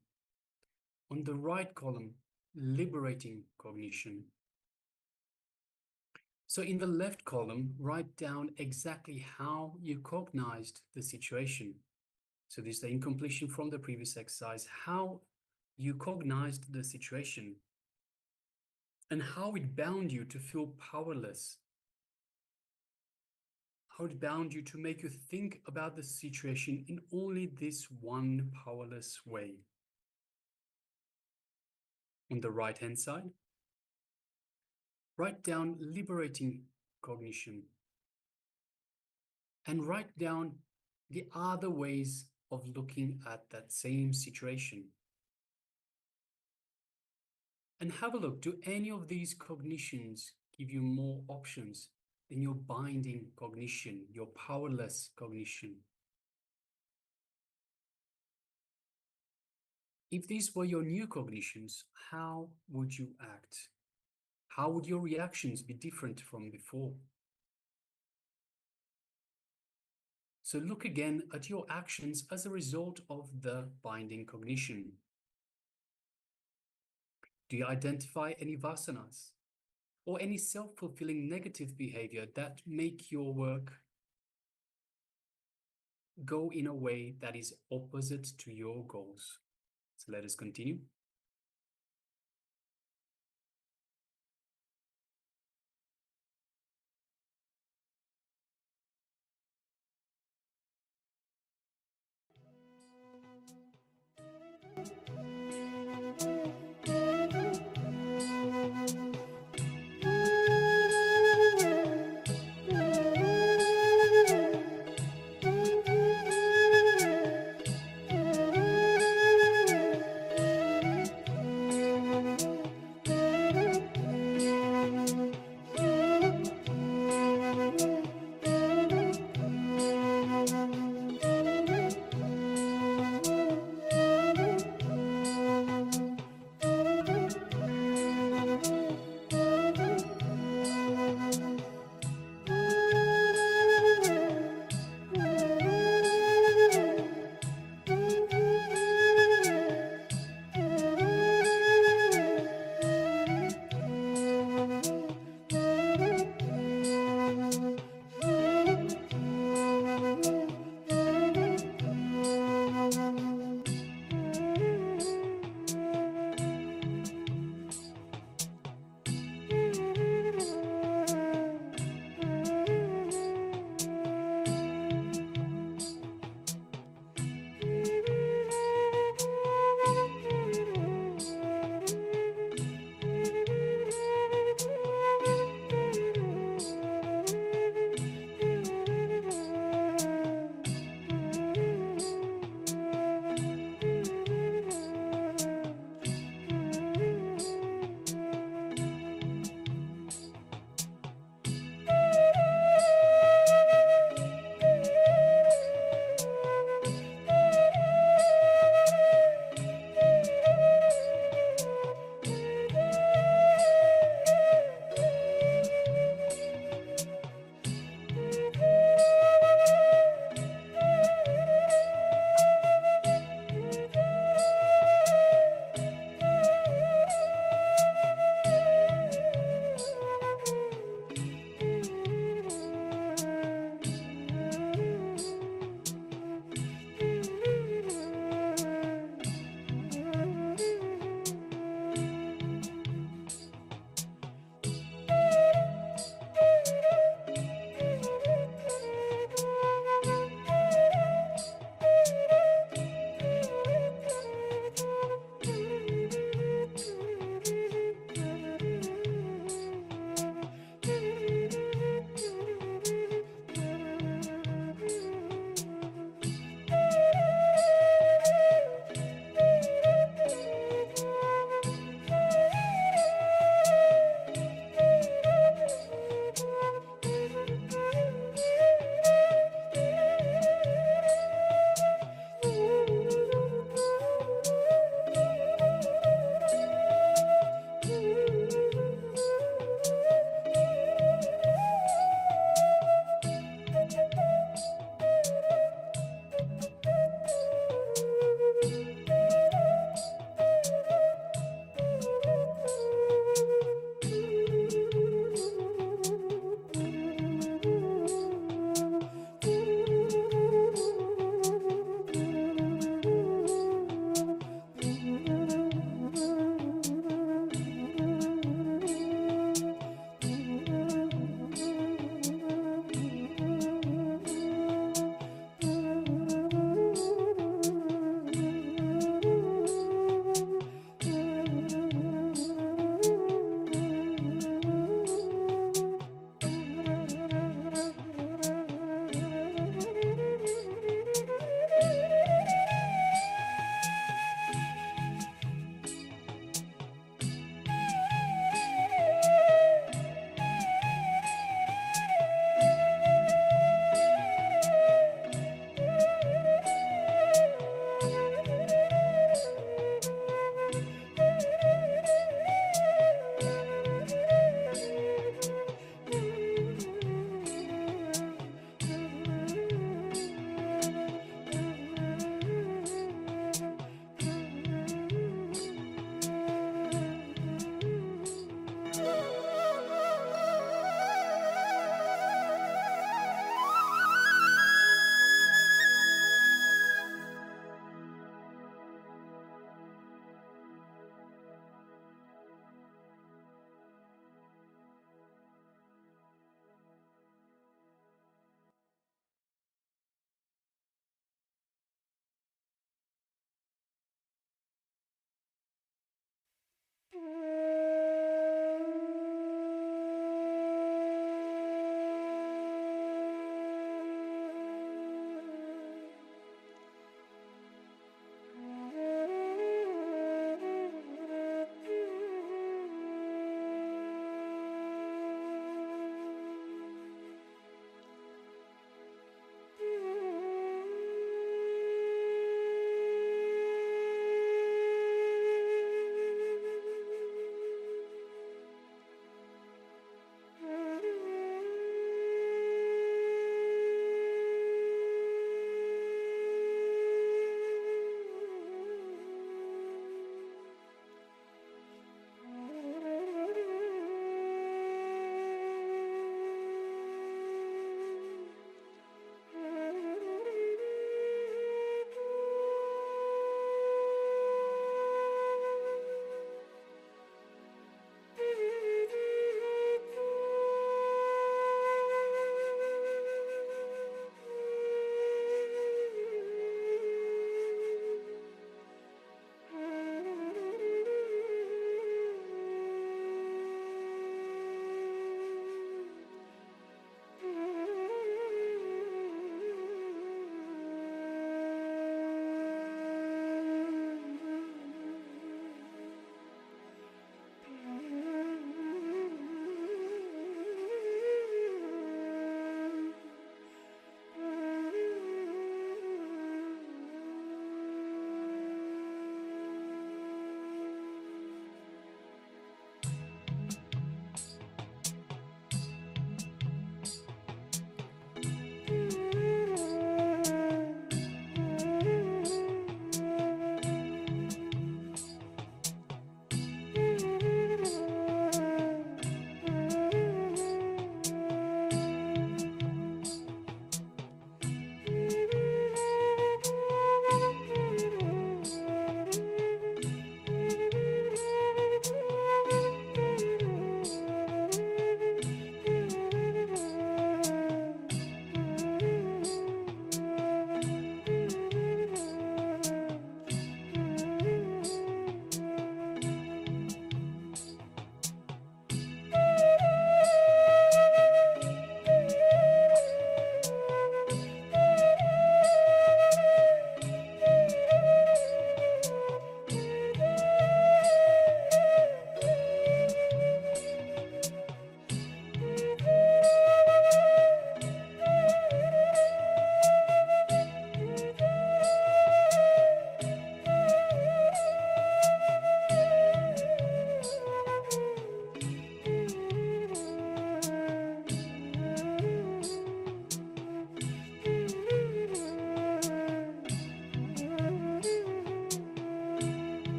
On the right column, liberating cognition. So in the left column, write down exactly how you cognized the situation. So this is the incompletion from the previous exercise, how you cognized the situation and how it bound you to feel powerless. How it bound you to make you think about the situation in only this one powerless way. On the right-hand side, write down liberating cognition and write down the other ways of looking at that same situation. And have a look, do any of these cognitions give you more options than your binding cognition, your powerless cognition? If these were your new cognitions, how would you act? How would your reactions be different from before? So look again at your actions as a result of the binding cognition. Do you identify any vasanas or any self-fulfilling negative behavior that make your work go in a way that is opposite to your goals? So let us continue.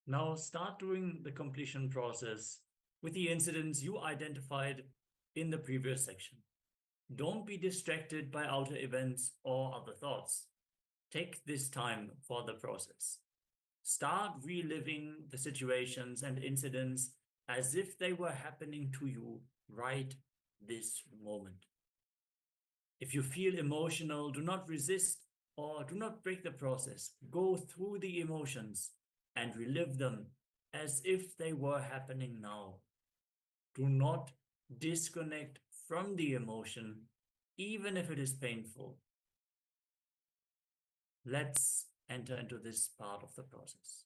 Now start doing the completion process with the incidents you identified in the previous section. Don't be distracted by outer events or other thoughts. Take this time for the process. Start reliving the situations and incidents as if they were happening to you right this moment. If you feel emotional, do not resist or do not break the process. Go through the emotions and relive them as if they were happening now. Do not disconnect from the emotion, even if it is painful. Let's enter into this part of the process.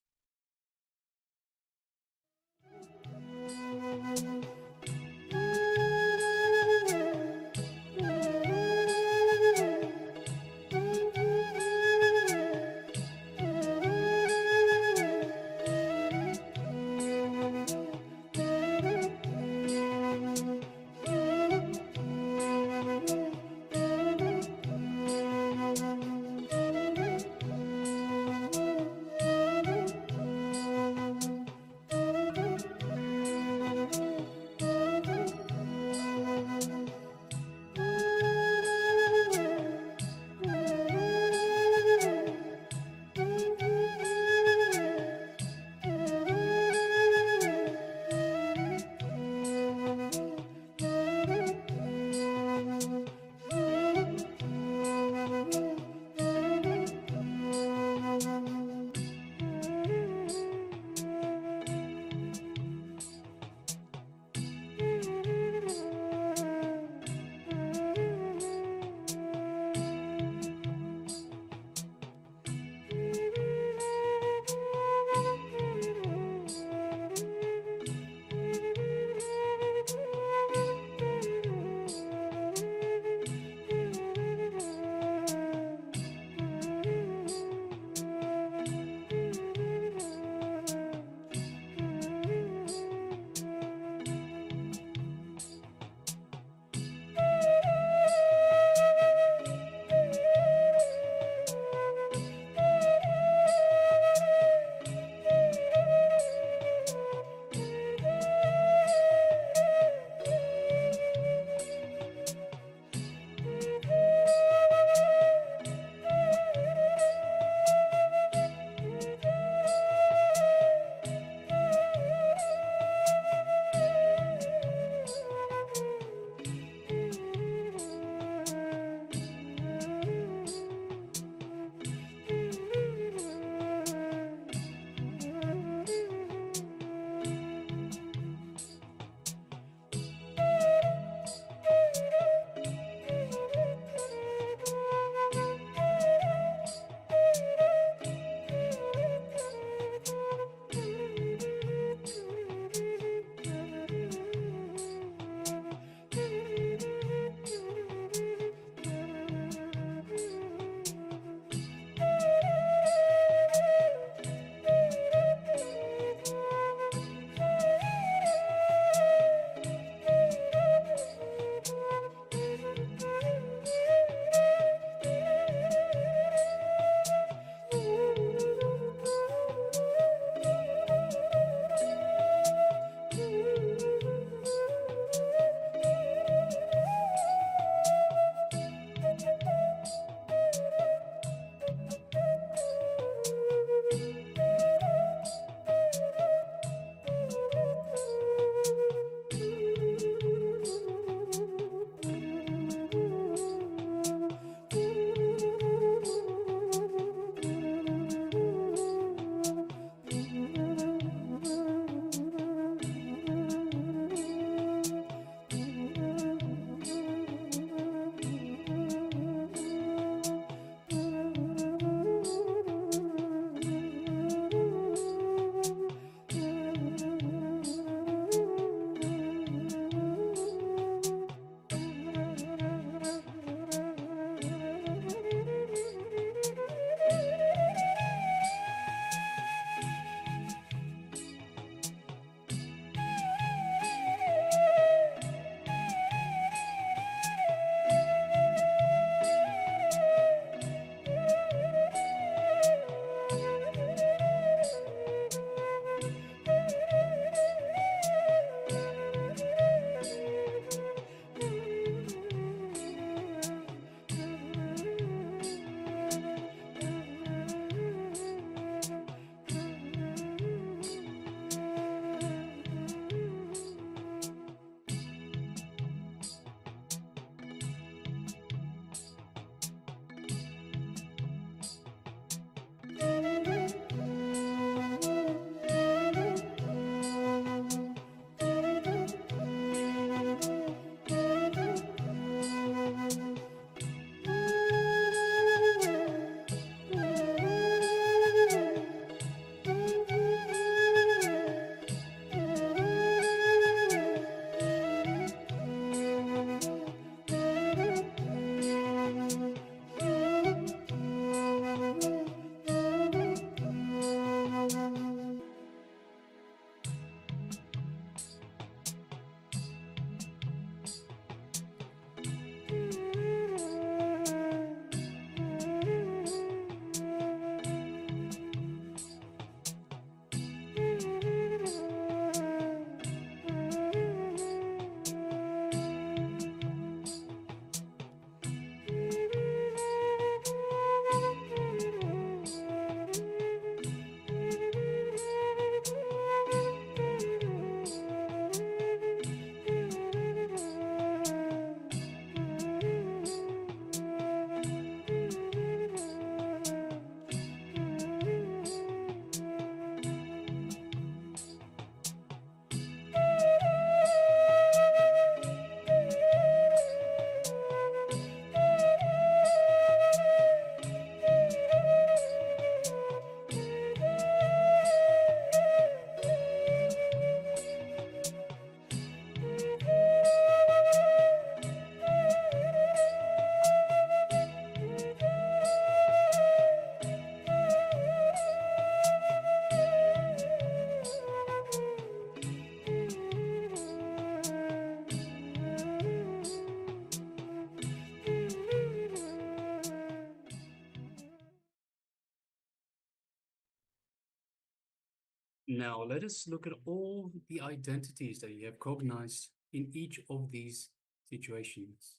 Now let us look at all the identities that you have cognized in each of these situations.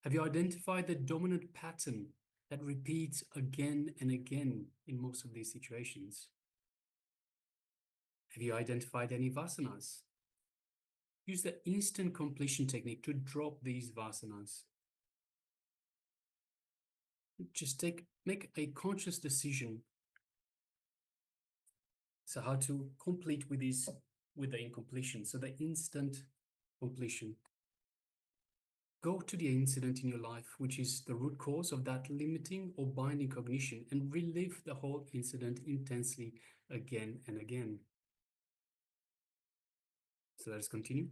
Have you identified the dominant pattern that repeats again and again in most of these situations? Have you identified any vasanas? Use the instant completion technique to drop these vasanas. Just make a conscious decision. So how to complete with the incompletion, so the instant completion. Go to the incident in your life, which is the root cause of that limiting or binding cognition, and relive the whole incident intensely again and again. So let's continue.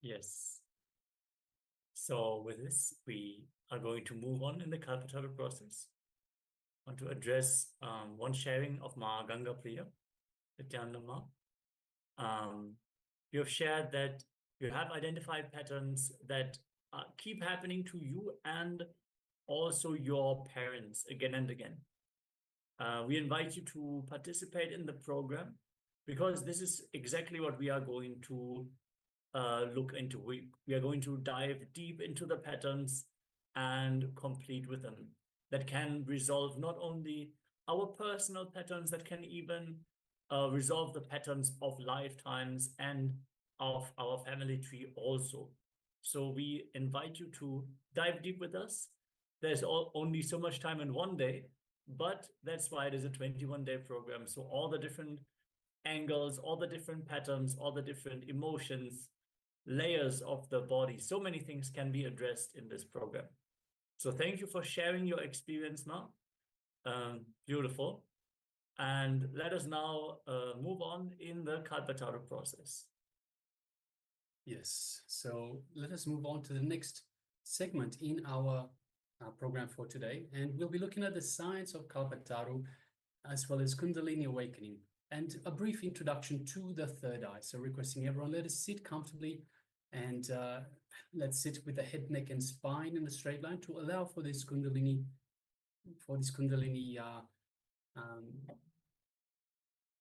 Yes. So with this, we are going to move on in the Kalpataru process. I want to address one sharing of Ma Ganga Priya, Nityananda. You have shared that you have identified patterns that keep happening to you and also your parents again and again. We invite you to participate in the program because this is exactly what we are going to look into. We are going to dive deep into the patterns and complete with them that can resolve not only our personal patterns, that can even resolve the patterns of lifetimes and of our family tree also. So we invite you to dive deep with us. There's only so much time in one day, but that's why it is a 21-day program. So all the different angles, all the different patterns, all the different emotions, layers of the body, so many things can be addressed in this program. So thank you for sharing your experience now. Beautiful. And let us now move on in the Kalpataru process. Yes, so let us move on to the next segment in our program for today. And we'll be looking at the science of Kalpataru as well as Kundalini awakening and a brief introduction to the third eye. So requesting everyone, let us sit comfortably and let's sit with the head, neck and spine in a straight line to allow for this Kundalini,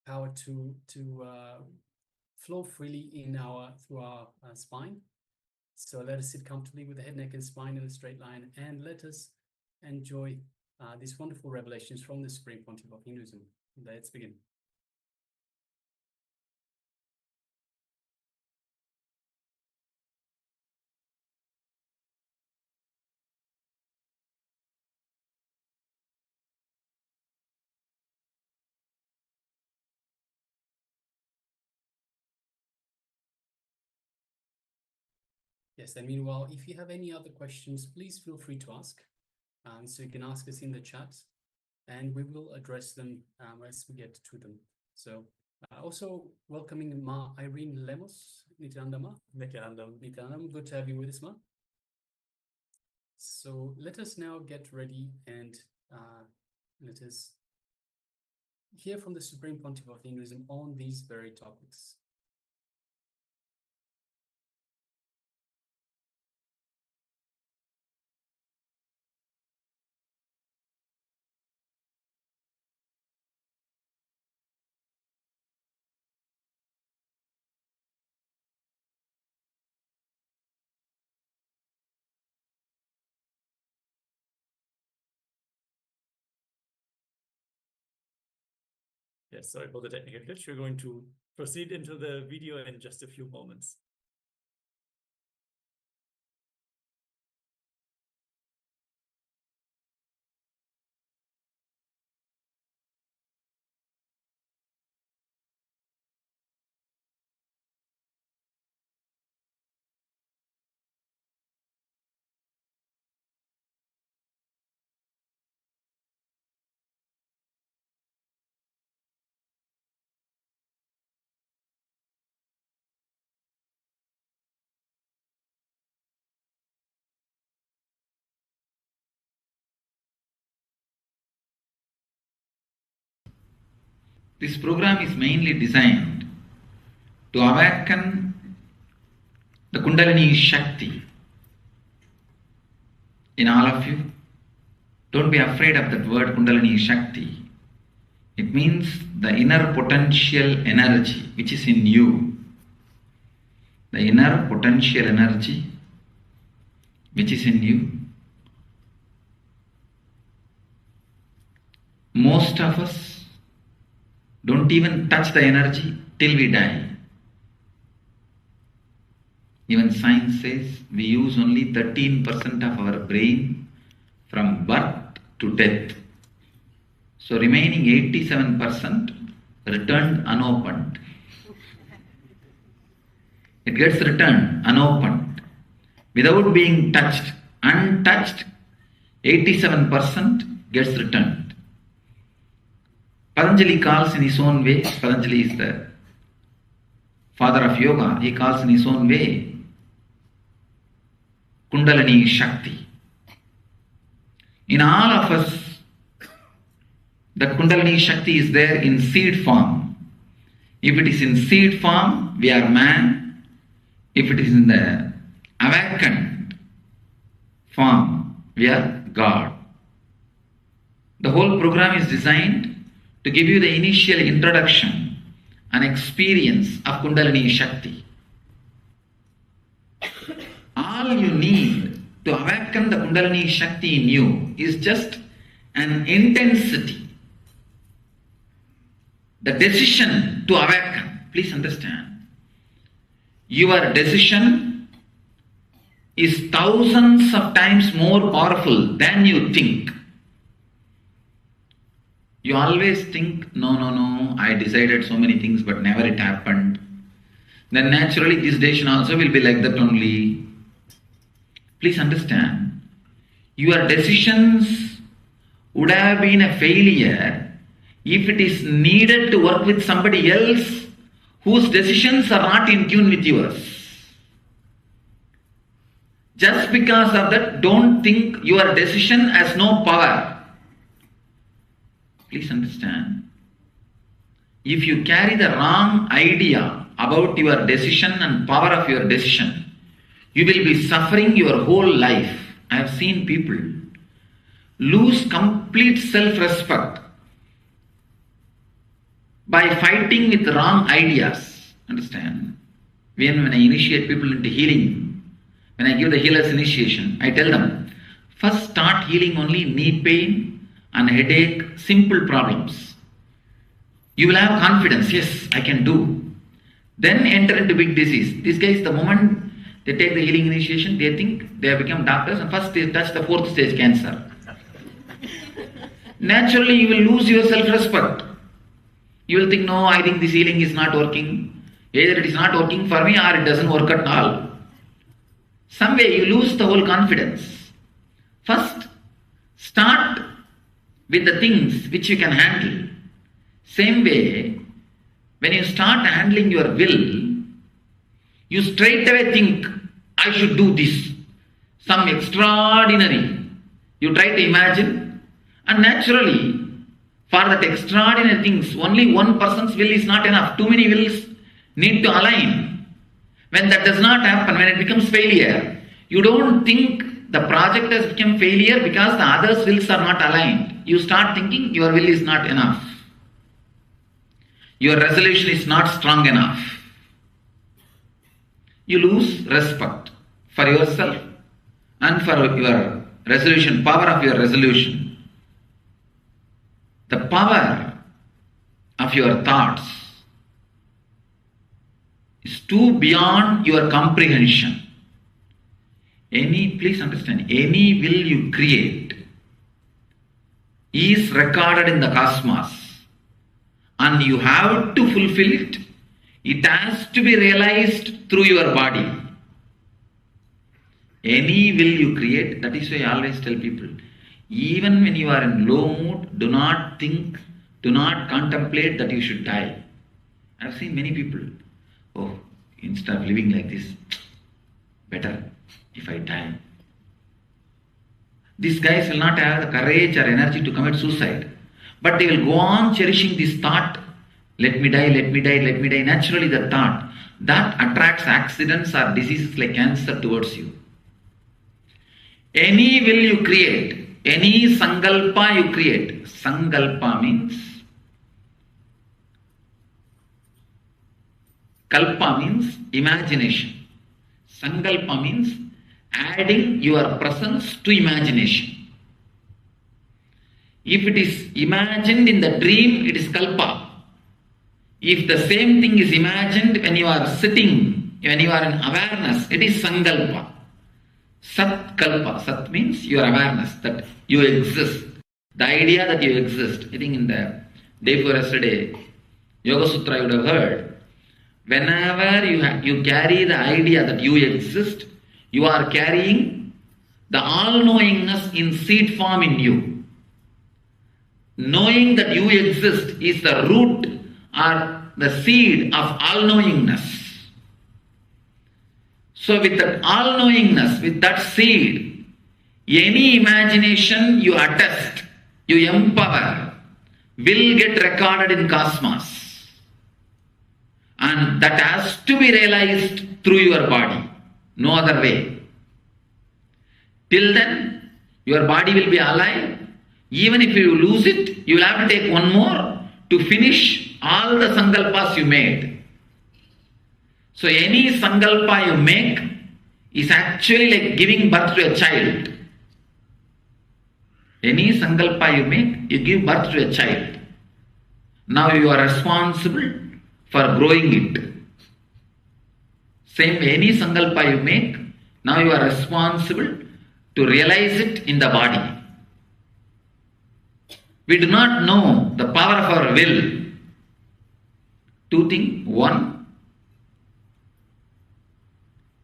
power to flow freely in through our spine. So let us sit comfortably with the head, neck, and spine in a straight line, and let us enjoy these wonderful revelations from the Supreme Pontiff of Hinduism. Let's begin. Yes, and meanwhile, if you have any other questions, please feel free to ask. So you can ask us in the chat, and we will address them as we get to them. So also welcoming Ma Irene Lemos, Nityananda. Nityananda, good to have you with us, Ma. So let us now get ready and let us hear from the Supreme Pontiff of Hinduism on these very topics. Yes, sorry for the technical glitch. We're going to proceed into the video in just a few moments. This program is mainly designed to awaken the Kundalini Shakti in all of you. Don't be afraid of that word Kundalini Shakti. It means the inner potential energy which is in you. The inner potential energy which is in you. Most of us don't even touch the energy till we die. Even science says we use only 13% of our brain from birth to death. So remaining 87% returned unopened. It gets returned unopened. Without being touched, untouched, 87% gets returned. Patanjali calls in his own way, Patanjali is the father of yoga, he calls in his own way Kundalini Shakti. In all of us, the Kundalini Shakti is there in seed form. If it is in seed form, we are man. If it is in the awakened form, we are God. The whole program is designed to give you the initial introduction and experience of Kundalini Shakti. All you need to awaken the Kundalini Shakti in you is just an intensity. The decision to awaken. Please understand. Your decision is thousands of times more powerful than you think. You always think, no, I decided so many things but never it happened. Then naturally this decision also will be like that only. Please understand, your decisions would have been a failure if it is needed to work with somebody else whose decisions are not in tune with yours. Just because of that, don't think your decision has no power. Please understand, if you carry the wrong idea about your decision and power of your decision, you will be suffering your whole life. I have seen people lose complete self-respect by fighting with wrong ideas. Understand? When I initiate people into healing, when I give the healer's initiation, I tell them, first start healing only knee pain and headache, simple problems. You will have confidence, yes, I can do. Then enter into big disease. These guys, the moment they take the healing initiation, they think they have become doctors, and first they touch the 4th stage cancer. Naturally, you will lose your self-respect. You will think, no, I think this healing is not working. Either it is not working for me or it doesn't work at all. Some way you lose the whole confidence. First, start with the things which you can handle. Same way, when you start handling your will, you straight away think, I should do this. Some extraordinary. You try to imagine, and naturally, for that extraordinary things, only one person's will is not enough. Too many wills need to align. When that does not happen, when it becomes failure, you don't think the project has become failure because the others' wills are not aligned. You start thinking your will is not enough. Your resolution is not strong enough. You lose respect for yourself and for your resolution, power of your resolution. The power of your thoughts is too beyond your comprehension. Please understand, any will you create is recorded in the cosmos. And you have to fulfill it. It has to be realized through your body. Any will you create, that is why I always tell people, even when you are in low mood, do not think, do not contemplate that you should die. I have seen many people, oh, instead of living like this, better if I die. These guys will not have the courage or energy to commit suicide. But they will go on cherishing this thought, let me die, let me die, let me die. Naturally the thought, that attracts accidents or diseases like cancer towards you. Any will you create, any sankalpa you create. Sankalpa means, kalpa means imagination. Sankalpa means adding your presence to imagination. If it is imagined in the dream, it is kalpa. If the same thing is imagined when you are sitting, when you are in awareness, it is sankalpa. Sat kalpa. Sat means your awareness, that you exist. The idea that you exist. I think in the day before yesterday, Yoga Sutra you would have heard. Whenever you carry the idea that you exist, you are carrying the all-knowingness in seed form in you. Knowing that you exist is the root or the seed of all-knowingness. So with that all-knowingness, with that seed, any imagination you attest, you empower, will get recorded in cosmos. And that has to be realized through your body. No other way. Till then, your body will be alive. Even if you lose it, you will have to take one more to finish all the sankalpas you made. So any sankalpa you make is actually like giving birth to a child. Any sankalpa you make, you give birth to a child. Now you are responsible for growing it. Same way, any sankalpa you make, now you are responsible to realize it in the body. We do not know the power of our will. Two things. One,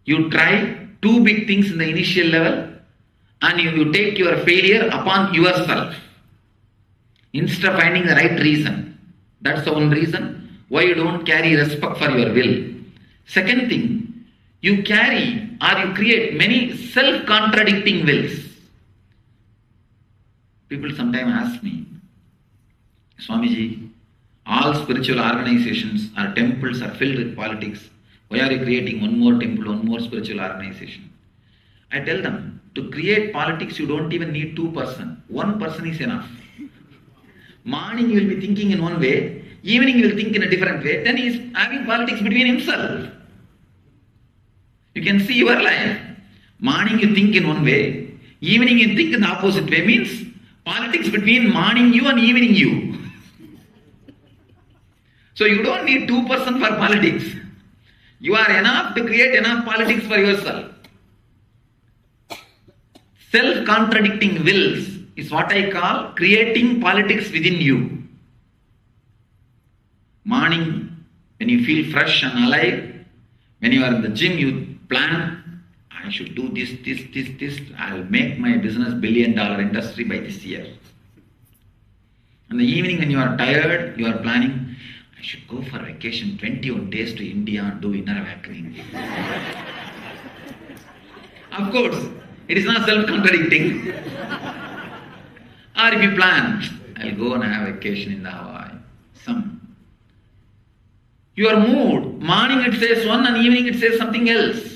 you try two big things in the initial level and you take your failure upon yourself instead of finding the right reason. That's the one reason why you don't carry respect for your will. Second thing, you carry or you create many self-contradicting wills. People sometimes ask me, Swamiji, all spiritual organizations or temples are filled with politics. Why are you creating one more temple, one more spiritual organization? I tell them, to create politics you don't even need two persons. One person is enough. Morning you will be thinking in one way, evening you will think in a different way, then he is having politics between himself. You can see your life. Morning you think in one way, evening you think in the opposite way, means politics between morning you and evening you. So you don't need 2% for politics. You are enough to create enough politics for yourself. Self-contradicting wills is what I call creating politics within you. Morning, when you feel fresh and alive, when you are in the gym, you plan, I should do this. I'll make my business $1 billion industry by this year. In the evening, when you are tired, you are planning, I should go for vacation 21 days to India and do inner awakening. Of course, it is not self-contradicting. Or if you plan, I'll go and have vacation in the Hawaii. Your mood, morning it says one and evening it says something else.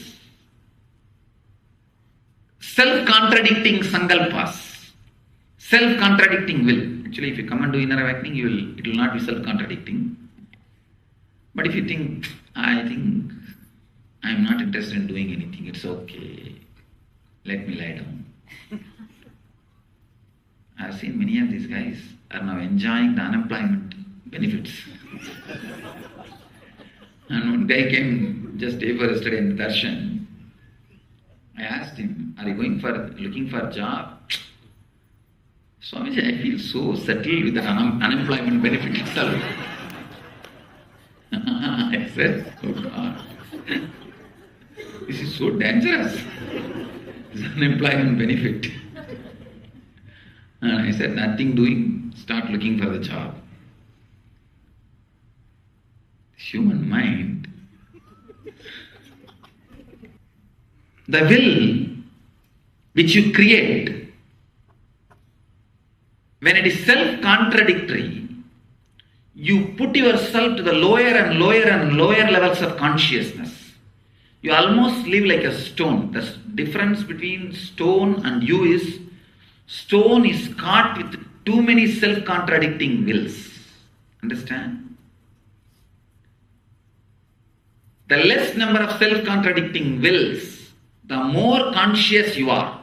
Self-contradicting sankalpas, self-contradicting will. Actually, if you come and do inner awakening, it will not be self-contradicting. But if you think, I think I'm not interested in doing anything, it's okay, let me lie down. I've seen many of these guys are now enjoying the unemployment benefits. And one guy came just day before yesterday in the darshan. I asked him, are you looking for a job? Swamiji, I feel so settled with the unemployment benefit itself. I said, oh God, this is so dangerous, this unemployment benefit. And I said, nothing doing, start looking for the job. Human mind, the will which you create, when it is self-contradictory, you put yourself to the lower and lower and lower levels of consciousness. You almost live like a stone. The difference between stone and you is, stone is caught with too many self-contradicting wills. Understand? The less number of self-contradicting wills, the more conscious you are.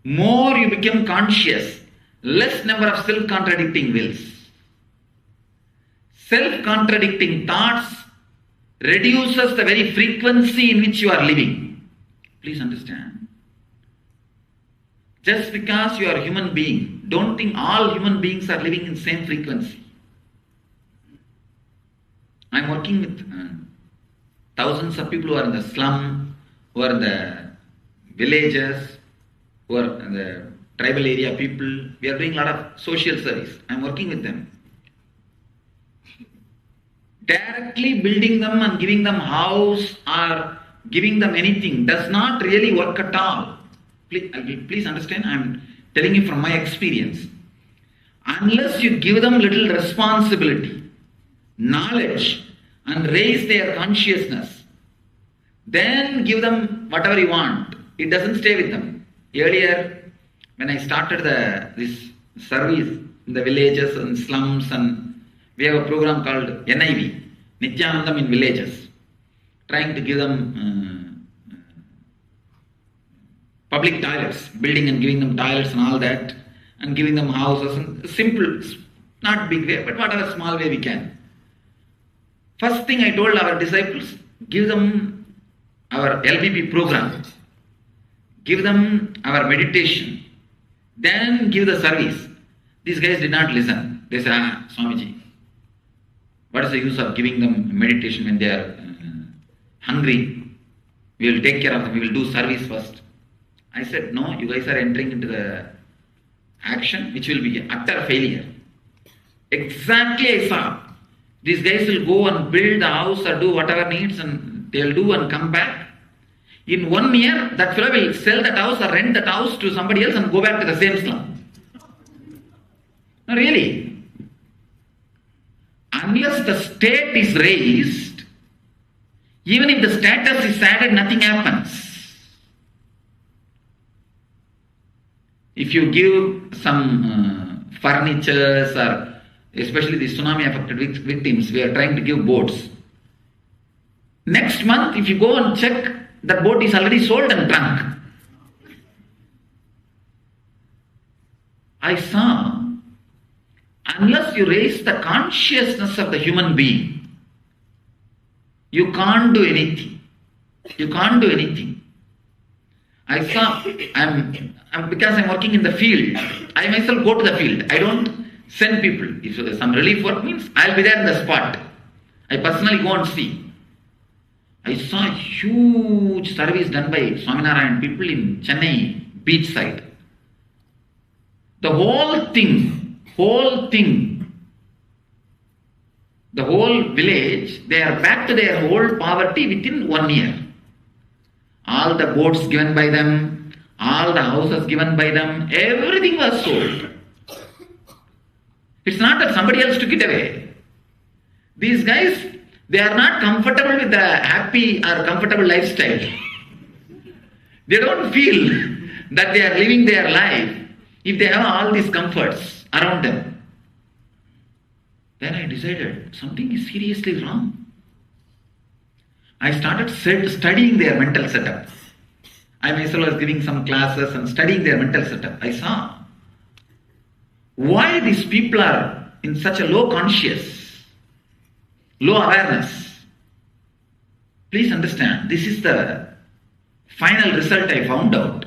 More you become conscious, less number of self-contradicting wills. Self-contradicting thoughts reduces the very frequency in which you are living. Please understand. Just because you are a human being, don't think all human beings are living in the same frequency. I'm working with thousands of people who are in the slum, who are in the villages, who are in the tribal area people. We are doing a lot of social service. I'm working with them. Directly building them and giving them house or giving them anything does not really work at all. Please understand, I'm telling you from my experience. Unless you give them little responsibility, knowledge, and raise their consciousness, then give them whatever you want. It doesn't stay with them. Earlier, when I started this service in the villages and slums, and we have a program called NIV, Nityanandam in Villages, trying to give them public toilets, building and giving them toilets and all that, and giving them houses, and simple, not big way, but whatever small way we can. First thing I told our disciples, give them our LBP program, give them our meditation, then give the service. These guys did not listen. They said, Swamiji, what is the use of giving them meditation when they are hungry? We will take care of them, we will do service first. I said, no, you guys are entering into the action which will be utter failure. Exactly I saw. These guys will go and build the house or do whatever needs, and they'll do and come back. In 1 year, that fellow will sell that house or rent that house to somebody else and go back to the same slum. No, really. Unless the state is raised, even if the status is added, nothing happens. If you give some furnitures, or especially the tsunami affected victims, we are trying to give boats. Next month, if you go and check, that boat is already sold and drunk. I saw, unless you raise the consciousness of the human being, you can't do anything. You can't do anything. I saw, because I'm working in the field, I myself go to the field. I don't send people. If some relief work means, I'll be there in the spot. I personally go and see. I saw huge service done by Swaminarayan people in Chennai beach side. The whole thing, the whole village, they are back to their old poverty within 1 year. All the boats given by them, all the houses given by them, everything was sold. It's not that somebody else took it away. These guys, they are not comfortable with the happy or comfortable lifestyle. They don't feel that they are living their life if they have all these comforts around them. Then I decided something is seriously wrong. I started studying their mental setup. I myself was giving some classes and studying their mental setup. I saw why these people are in such a low conscious, low awareness. Please understand, this is the final result I found out.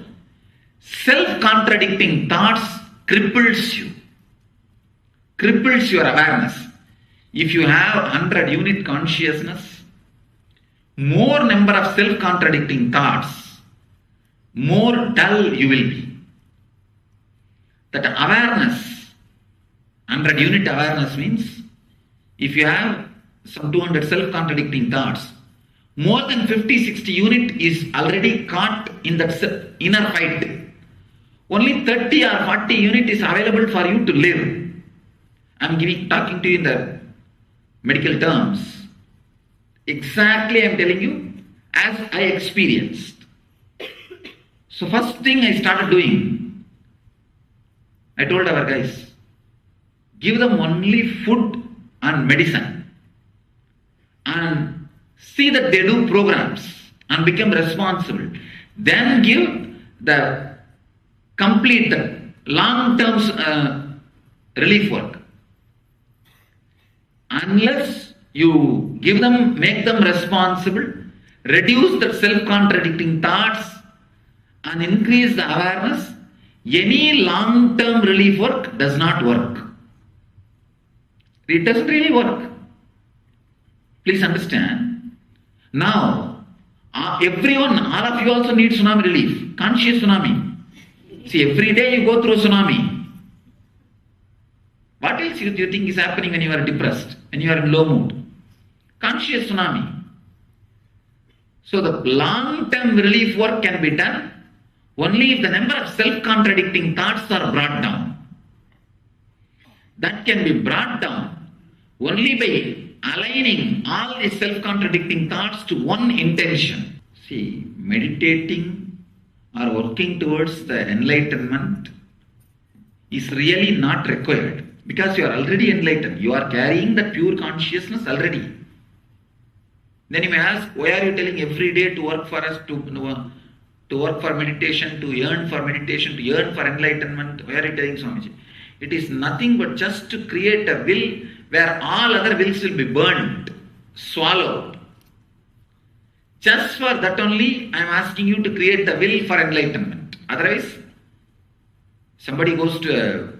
Self-contradicting thoughts cripples you, cripples your awareness. If you have 100 unit consciousness, more number of self-contradicting thoughts, more dull you will be. That awareness, 100 unit awareness means, if you have some 200 self-contradicting thoughts, more than 50-60 unit is already caught in that inner fight. Only 30 or 40 unit is available for you to live. I am talking to you in the medical terms. Exactly I am telling you as I experienced. So first thing I started doing, I told our guys, give them only food and medicine and see that they do programs and become responsible. Then give the complete the long-term relief work. Unless you give them, make them responsible, reduce the self-contradicting thoughts and increase the awareness, any long-term relief work does not work. It doesn't really work. Please understand. Now, everyone, all of you also need tsunami relief, conscious tsunami. See, every day you go through a tsunami. What else do you think is happening when you are depressed, when you are in low mood? Conscious tsunami. So the long-term relief work can be done only if the number of self-contradicting thoughts are brought down. That can be brought down only by aligning all the self-contradicting thoughts to one intention. See, meditating or working towards the enlightenment is really not required because you are already enlightened. You are carrying that pure consciousness already. Then you may ask, why are you telling every day to work for us, to work for meditation, to yearn for meditation, to yearn for enlightenment? Why are you telling Swamiji? It is nothing but just to create a will where all other wills will be burnt, swallowed. Just for that only I am asking you to create the will for enlightenment. Otherwise, somebody goes to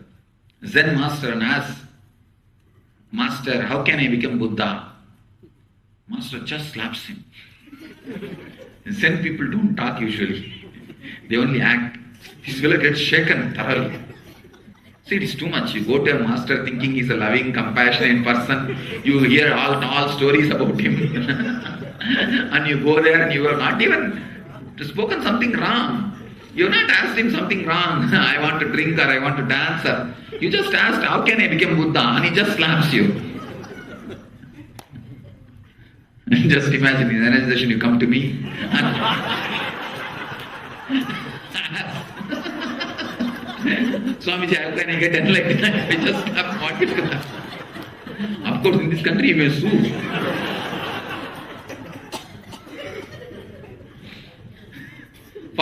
a Zen master and asks, Master, how can I become Buddha? Master just slaps him. Zen people don't talk usually. They only act. This fellow gets shaken thoroughly. See, it is too much. You go to a master thinking he's a loving, compassionate person. You hear all stories about him. And you go there and you have not even spoken something wrong. You have not asked him something wrong. I want to drink or I want to dance. Or you just asked, how can I become Buddha? And he just slaps you. Just imagine, in another session you come to me. Swamiji, how can I get enlightened? I just slap pocket to that. Of course, in this country you may sue.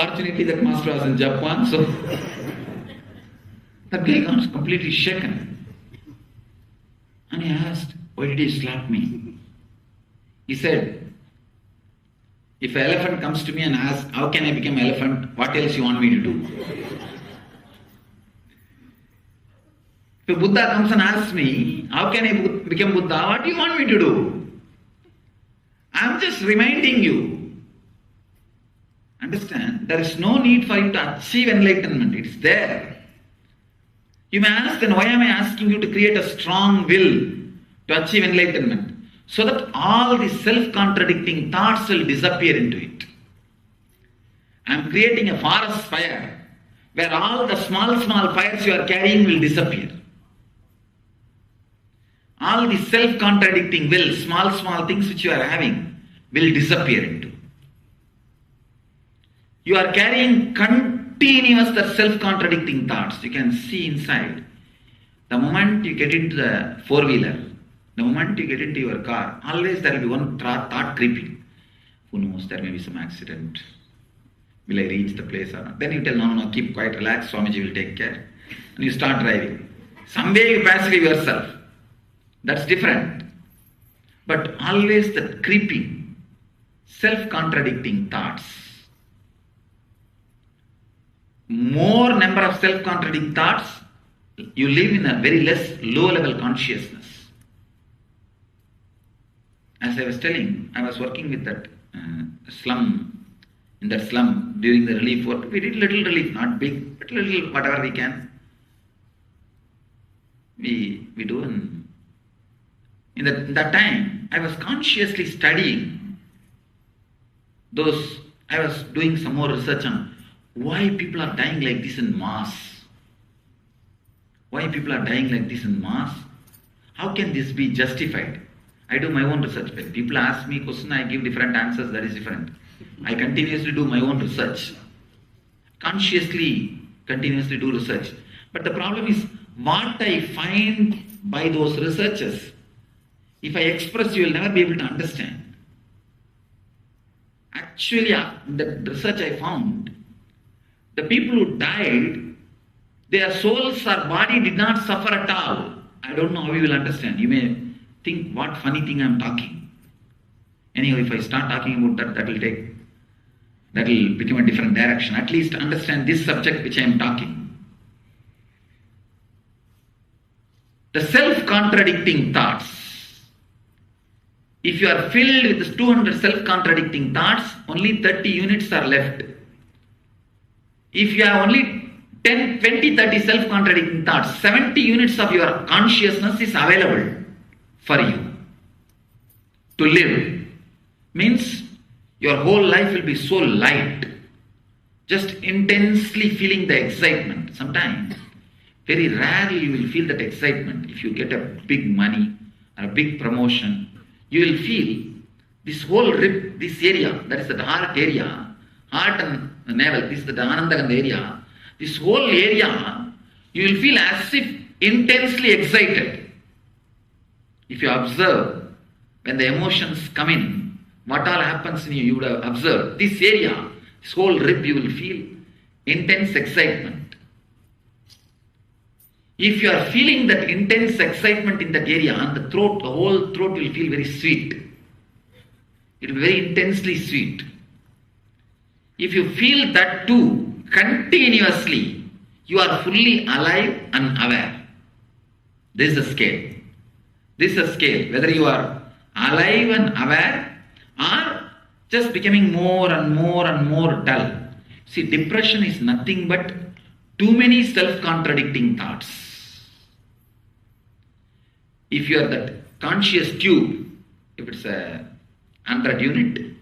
Fortunately, that master was in Japan, so that guy got completely shaken. And he asked, why did he slap me? He said, if an elephant comes to me and asks, how can I become an elephant, what else you want me to do? If a Buddha comes and asks me, how can I become Buddha, what do you want me to do? I am just reminding you. Understand? There is no need for you to achieve enlightenment. It's there. You may ask, then why am I asking you to create a strong will to achieve enlightenment? So that all the self-contradicting thoughts will disappear into it. I am creating a forest fire where all the small fires you are carrying will disappear. All the self-contradicting will, small things which you are having will disappear into. You are carrying continuous self-contradicting thoughts. You can see inside. The moment you get into the four-wheeler, the moment you get into your car, always there will be one thought creeping. Who knows, there may be some accident. Will I reach the place or not? Then you tell, no, keep quiet, relax, Swamiji will take care. And you start driving. Someday you pass yourself. That's different. But always that creeping, self-contradicting thoughts. More number of self-contradicting thoughts, you live in a very less low-level consciousness. As I was telling, I was working with that slum, in that slum during the relief work. We did little relief, not big, but little, whatever we can. We do. In that time, I was consciously studying those. I was doing some more research on why people are dying like this in mass. Why people are dying like this in mass? How can this be justified? I do my own research. When people ask me question, I give different answers, that is different. I continuously do my own research. Continuously do research. But the problem is, what I find by those researches, if I express, you will never be able to understand. Actually, the research I found, the people who died, their souls or body did not suffer at all. I don't know how you will understand. You may think what funny thing I am talking. Anyhow, if I start talking about that will become a different direction. At least understand this subject which I am talking. The self-contradicting thoughts. If you are filled with 200 self-contradicting thoughts, only 30 units are left. If you have only 10, 20, 30 self-contradicting thoughts, 70 units of your consciousness is available for you to live. Means your whole life will be so light, just intensely feeling the excitement. Sometimes, very rarely you will feel that excitement. If you get a big money or a big promotion, you will feel this whole rib, this area, that is the heart area, heart and navel, this is the Anandaganda area, this whole area, you will feel as if intensely excited. If you observe, when the emotions come in, what all happens in you, you would have observed. This area, this whole rib, you will feel intense excitement. If you are feeling that intense excitement in that area, and the throat, the whole throat will feel very sweet. It will be very intensely sweet. If you feel that too, continuously, you are fully alive and aware. This is the scale. This is a scale. Whether you are alive and aware or just becoming more and more dull. See, depression is nothing but too many self-contradicting thoughts. If you are that conscious tube, if it's a 100 unit,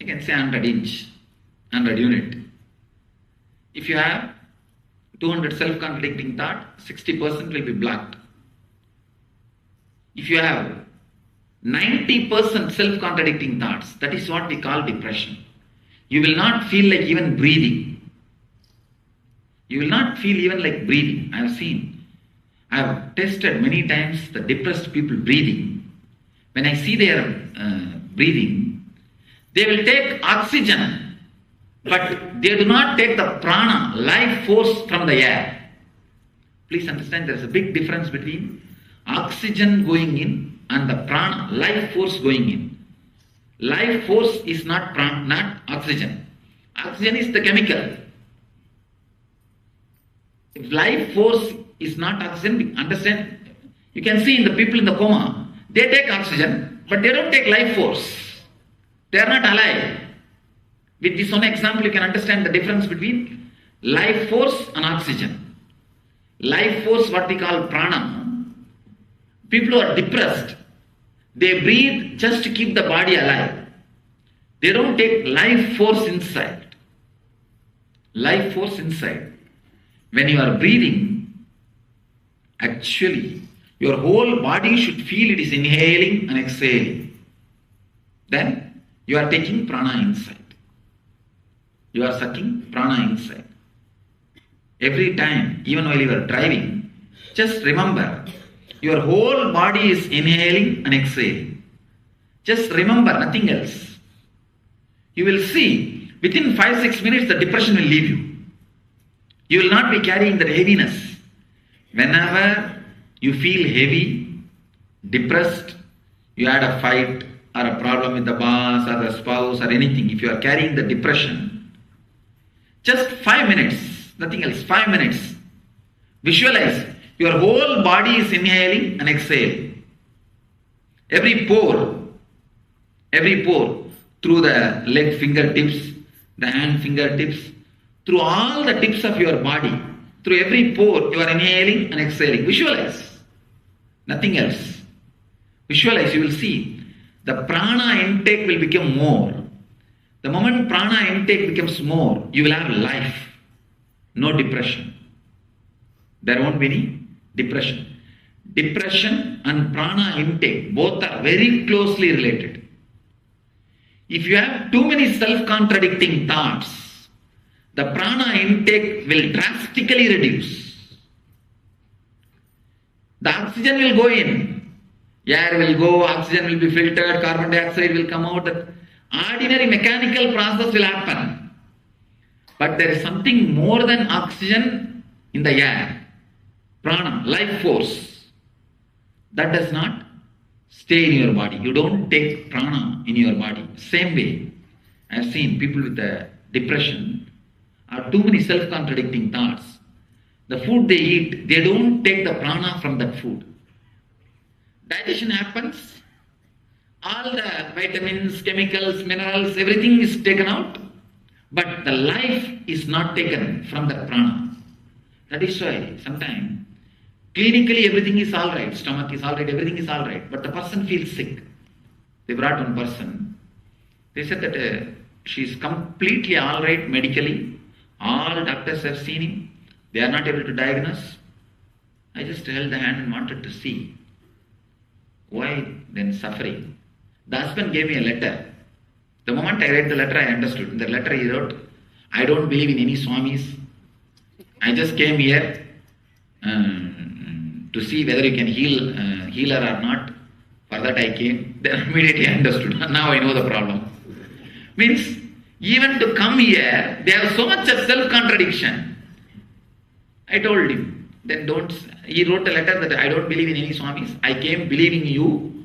you can say 100 inch, 100 unit. If you have 200 self-contradicting thought, 60% will be blocked. If you have 90% self-contradicting thoughts, that is what we call depression. You will not feel like even breathing. You will not feel even like breathing. I have seen. I have tested many times the depressed people breathing. When I see their breathing, they will take oxygen but they do not take the prana, life force from the air. Please understand, there is a big difference between oxygen going in and the prana, life force going in. Life force is not prana, not oxygen. Oxygen is the chemical. If life force is not oxygen, understand, you can see in the people in the coma, they take oxygen, but they don't take life force. They are not alive. With this one example, you can understand the difference between life force and oxygen. Life force, what we call prana. People who are depressed, they breathe just to keep the body alive. They don't take life force inside. Life force inside. When you are breathing, actually, your whole body should feel it is inhaling and exhaling. Then you are taking prana inside. You are sucking prana inside. Every time, even while you are driving, just remember, your whole body is inhaling and exhaling. Just remember, nothing else. You will see, within 5-6 minutes, the depression will leave you. You will not be carrying that heaviness. Whenever you feel heavy, depressed, you had a fight or a problem with the boss or the spouse or anything, if you are carrying the depression, just 5 minutes, nothing else, 5 minutes. Visualize, your whole body is inhaling and exhaling. Every pore, through the leg fingertips, the hand fingertips, through all the tips of your body, through every pore, you are inhaling and exhaling. Visualize, nothing else. Visualize, you will see, the prana intake will become more. The moment prana intake becomes more, you will have life, no depression. There won't be any depression. Depression and prana intake, both are very closely related. If you have too many self-contradicting thoughts, the prana intake will drastically reduce. The oxygen will go in, air will go, oxygen will be filtered, carbon dioxide will come out. The ordinary mechanical process will happen. But there is something more than oxygen in the air. Prana, life force. That does not stay in your body. You don't take prana in your body. Same way, I have seen people with depression or too many self-contradicting thoughts. The food they eat, they don't take the prana from that food. Digestion happens, all the vitamins, chemicals, minerals, everything is taken out, but the life is not taken from the prana. That is why sometimes clinically everything is alright, stomach is alright, everything is alright, but the person feels sick. They brought one person. They said that she is completely alright medically. All doctors have seen him. They are not able to diagnose. I just held the hand and wanted to see. Why then suffering? The husband gave me a letter. The moment I read the letter, I understood. In the letter he wrote, I don't believe in any swamis. I just came here to see whether you can heal her or not. For that I came. Then immediately I understood. Now I know the problem. Means, even to come here, they have so much of self-contradiction. I told him, then don't, he wrote a letter that I don't believe in any swamis. I came believing you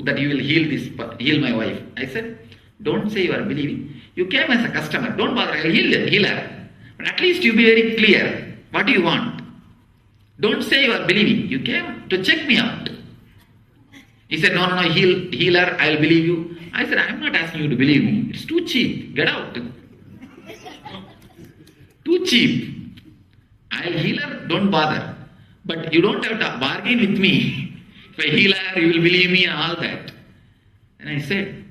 that you will heal my wife. I said, don't say you are believing. You came as a customer, don't bother, I will heal her. But at least you be very clear. What do you want? Don't say you are believing. You came to check me out. He said, no, heal her, I will believe you. I said, I am not asking you to believe me. It's too cheap. Get out. Too cheap. I'll heal her, don't bother. But you don't have to bargain with me. If I heal her, you will believe me and all that. And I said,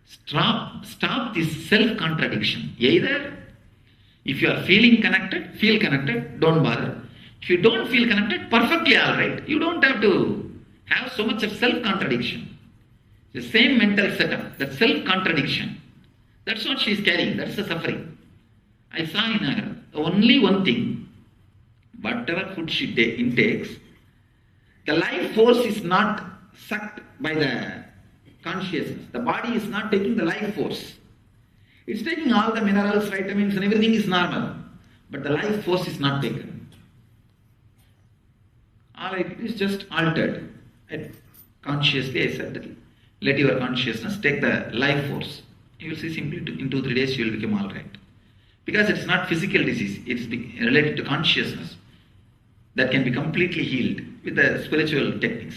stop this self-contradiction. Either, if you are feeling connected, feel connected, don't bother. If you don't feel connected, perfectly alright. You don't have to have so much of self-contradiction. The same mental setup, that self-contradiction. That's what she is carrying, that's the suffering. I saw in her only one thing. Whatever food she intakes, the life force is not sucked by the consciousness. The body is not taking the life force. It's taking all the minerals, vitamins and everything is normal. But the life force is not taken. All it is just altered. And consciously I said that let your consciousness take the life force. You will see simply in 2-3 days you will become alright. Because it's not physical disease, it's related to consciousness that can be completely healed with the spiritual techniques.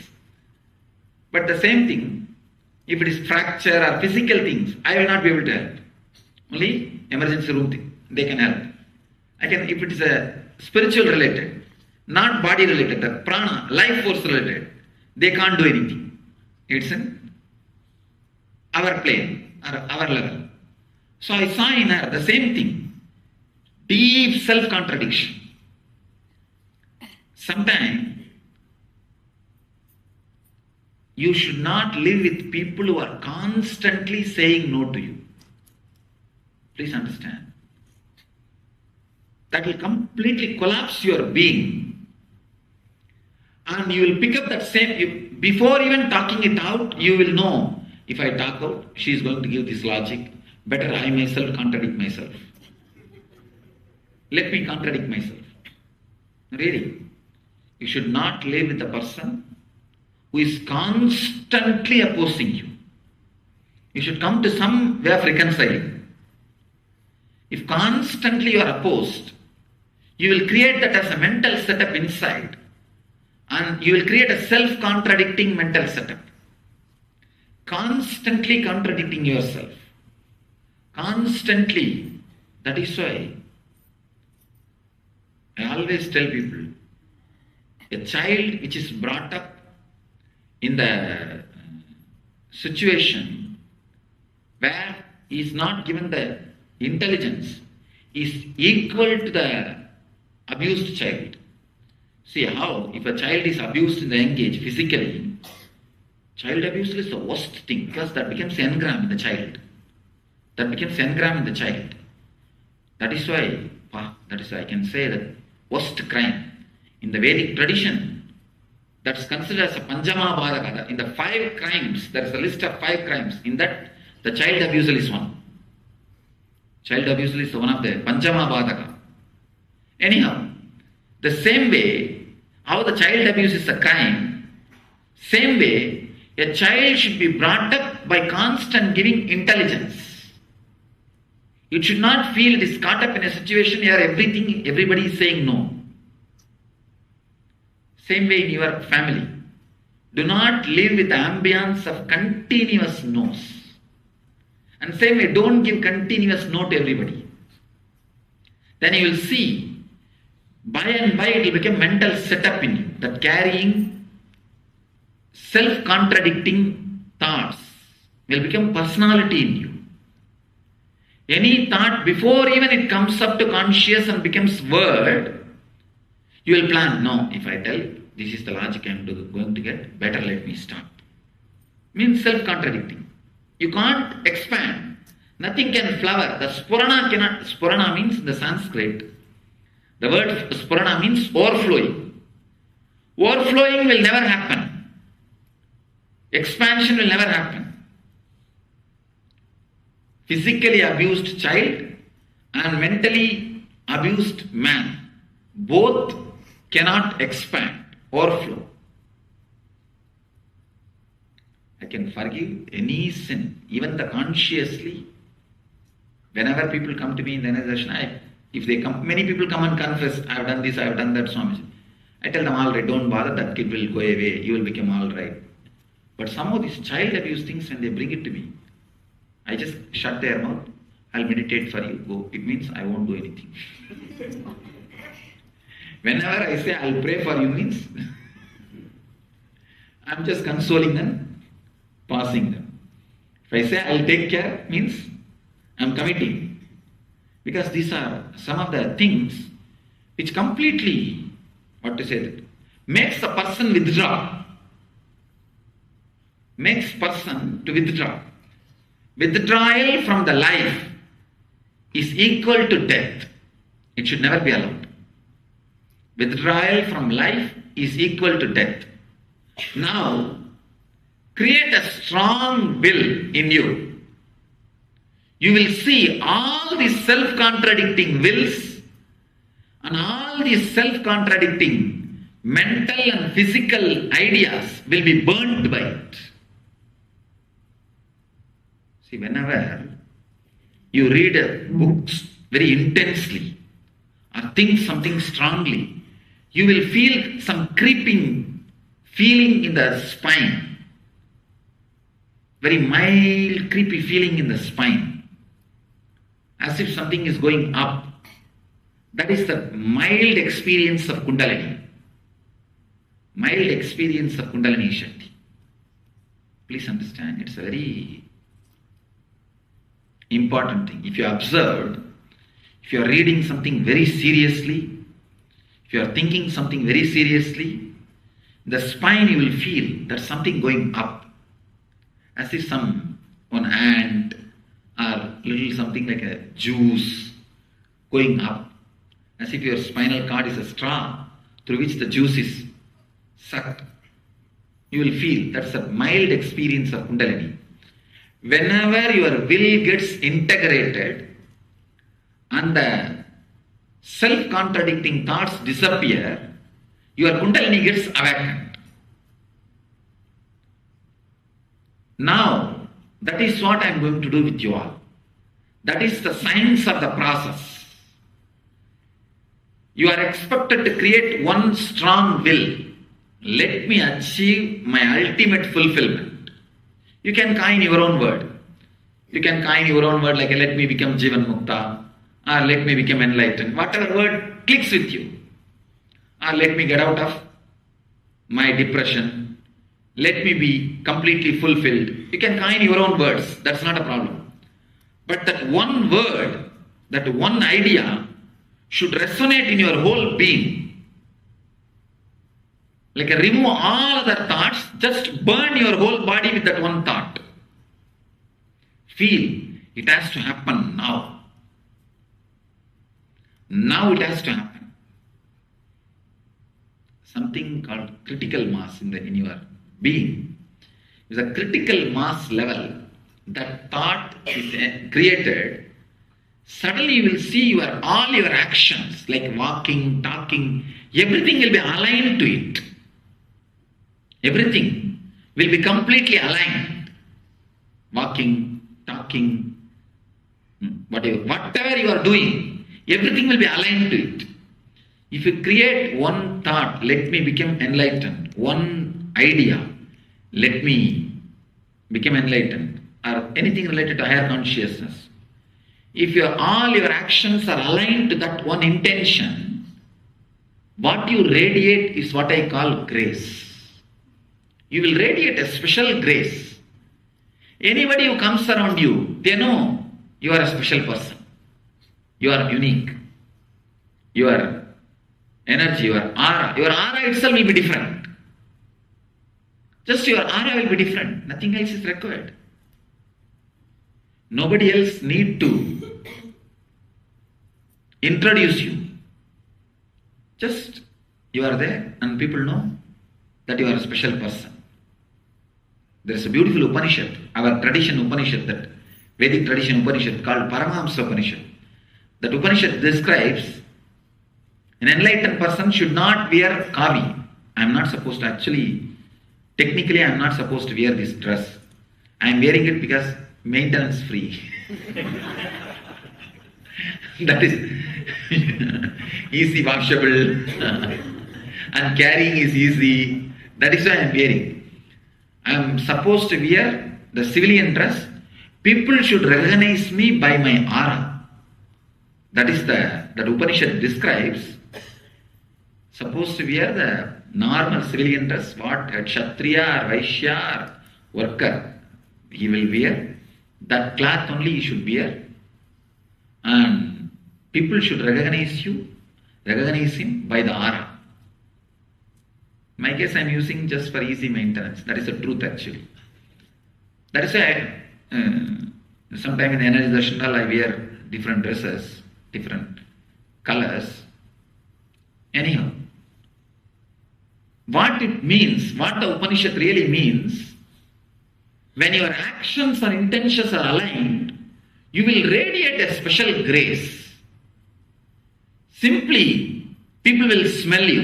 But the same thing, if it is fracture or physical things, I will not be able to help. Only emergency room thing, they can help. I can, if it is a spiritual related, not body related, the prana, life force related, they can't do anything. It's in our plane, or our level. So I saw in her the same thing. Deep self-contradiction. Sometimes you should not live with people who are constantly saying no to you. Please understand. That will completely collapse your being. And you will pick up that same, before even talking it out, you will know, if I talk out, she is going to give this logic, better I myself contradict myself. Let me contradict myself. Really, you should not live with a person who is constantly opposing you. You should come to some way of reconciling. If constantly you are opposed, you will create that as a mental setup inside, and you will create a self-contradicting mental setup. Constantly contradicting yourself. Constantly. That is why I always tell people, a child which is brought up in the situation where he is not given the intelligence is equal to the abused child. See how, if a child is abused in the young age physically, child abuse is the worst thing because that becomes engram in the child. That becomes engram in the child. That is why I can say that worst crime in the Vedic tradition, that's considered as a Panchama Bhadaka. In the 5 crimes, there is a list of 5 crimes. In that, the child abusal is one. Child abusal is one of the Panchama Bhadaka. Anyhow, the same way, how the child abuse is a crime, same way, a child should be brought up by constant giving intelligence. It should not feel it is caught up in a situation where everybody is saying no. Same way in your family. Do not live with the ambience of continuous no's. And same way, don't give continuous no to everybody. Then you will see, by and by it will become mental setup in you, that carrying self-contradicting thoughts will become personality in you. Any thought, before even it comes up to conscious and becomes word, you will plan, no, if I tell this is the logic I am going to get, better let me stop. Means self-contradicting. You can't expand. Nothing can flower. The spurana cannot, spurana means in the Sanskrit, the word spurana means overflowing. Overflowing will never happen. Expansion will never happen. Physically abused child and mentally abused man, both cannot expand, overflow. I can forgive any sin, even the consciously. Whenever people come to me in the organization, if they come, many people come and confess, I have done this, I have done that, Swamiji. I tell them, all right, don't bother, that kid will go away, you will become all right. But some of these child abuse things, when they bring it to me, I just shut their mouth, I'll meditate for you, go. It means I won't do anything. Whenever I say I'll pray for you means, I'm just consoling them, passing them. If I say I'll take care, means I'm committing. Because these are some of the things which completely, makes the person withdraw. Makes person to withdraw. Withdrawal from the life is equal to death. It should never be allowed. Withdrawal from life is equal to death. Now, create a strong will in you. you will see all these self-contradicting wills and all these self-contradicting mental and physical ideas will be burnt by it. See, whenever you read books very intensely or think something strongly, you will feel some creeping feeling in the spine, very mild creepy feeling in the spine, as if something is going up. That is the mild experience of Kundalini. Mild experience of Kundalini Shakti. Please understand, it's a very important thing. If you observed, if you are reading something very seriously, if you are thinking something very seriously, the spine you will feel there's something going up, as if one ant or little something like a juice going up, as if your spinal cord is a straw through which the juice is sucked. You will feel that's a mild experience of Kundalini. Whenever your will gets integrated and the self-contradicting thoughts disappear, your Kundalini gets awakened. Now, that is what I am going to do with you all. That is the science of the process. You are expected to create one strong will. Let me achieve my ultimate fulfillment. You can coin your own word. You can coin your own word like let me become Jivan Mukta or let me become enlightened. Whatever word clicks with you. Or let me get out of my depression. Let me be completely fulfilled. You can coin your own words. That's not a problem. But that one word, that one idea should resonate in your whole being. Like remove all other thoughts, just burn your whole body with that one thought. Feel it has to happen now. Now it has to happen. Something called critical mass in your being. Is a critical mass level. That thought is created. Suddenly you will see all your actions like walking, talking, everything will be aligned to it. Everything will be completely aligned. Walking, talking, whatever you are doing, everything will be aligned to it. If you create one thought, let me become enlightened, one idea, let me become enlightened, or anything related to higher consciousness, if all your actions are aligned to that one intention, what you radiate is what I call grace. You will radiate a special grace. Anybody who comes around you, they know you are a special person. You are unique. Your energy, your aura itself will be different. Just your aura will be different. Nothing else is required. Nobody else need to introduce you. Just you are there and people know that you are a special person. There is a beautiful Upanishad, our tradition Upanishad, that Vedic tradition Upanishad called Paramashivoham Upanishad. That Upanishad describes an enlightened person should not wear kavi. I am not supposed to technically I am not supposed to wear this dress. I am wearing it because maintenance free. That is easy washable and carrying is easy. That is why I am wearing. I am supposed to wear the civilian dress. People should recognize me by my aura. That is that Upanishad describes. Supposed to wear the normal civilian dress, what a Kshatriya or Vaishya or worker, he will wear. That cloth only he should wear. And people should recognize him by the aura. In my case, I am using just for easy maintenance. That is the truth actually. That is why sometime in the energy darshanal I wear different dresses, different colors. Anyhow, what it means, what the Upanishad really means, when your actions and intentions are aligned, you will radiate a special grace. Simply, people will smell you.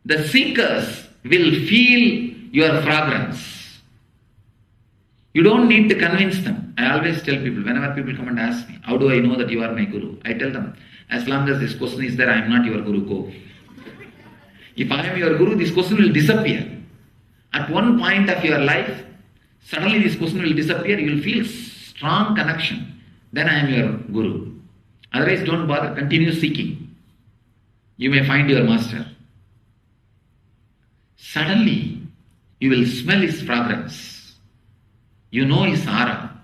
The seekers will feel your fragrance. You don't need to convince them. I always tell people, whenever people come and ask me, how do I know that you are my guru? I tell them, as long as this question is there, I am not your guru, go. If I am your guru, this question will disappear. At one point of your life, suddenly this question will disappear, you will feel strong connection. Then I am your guru. Otherwise, don't bother, continue seeking. You may find your master. Suddenly, you will smell his fragrance. You know his aura.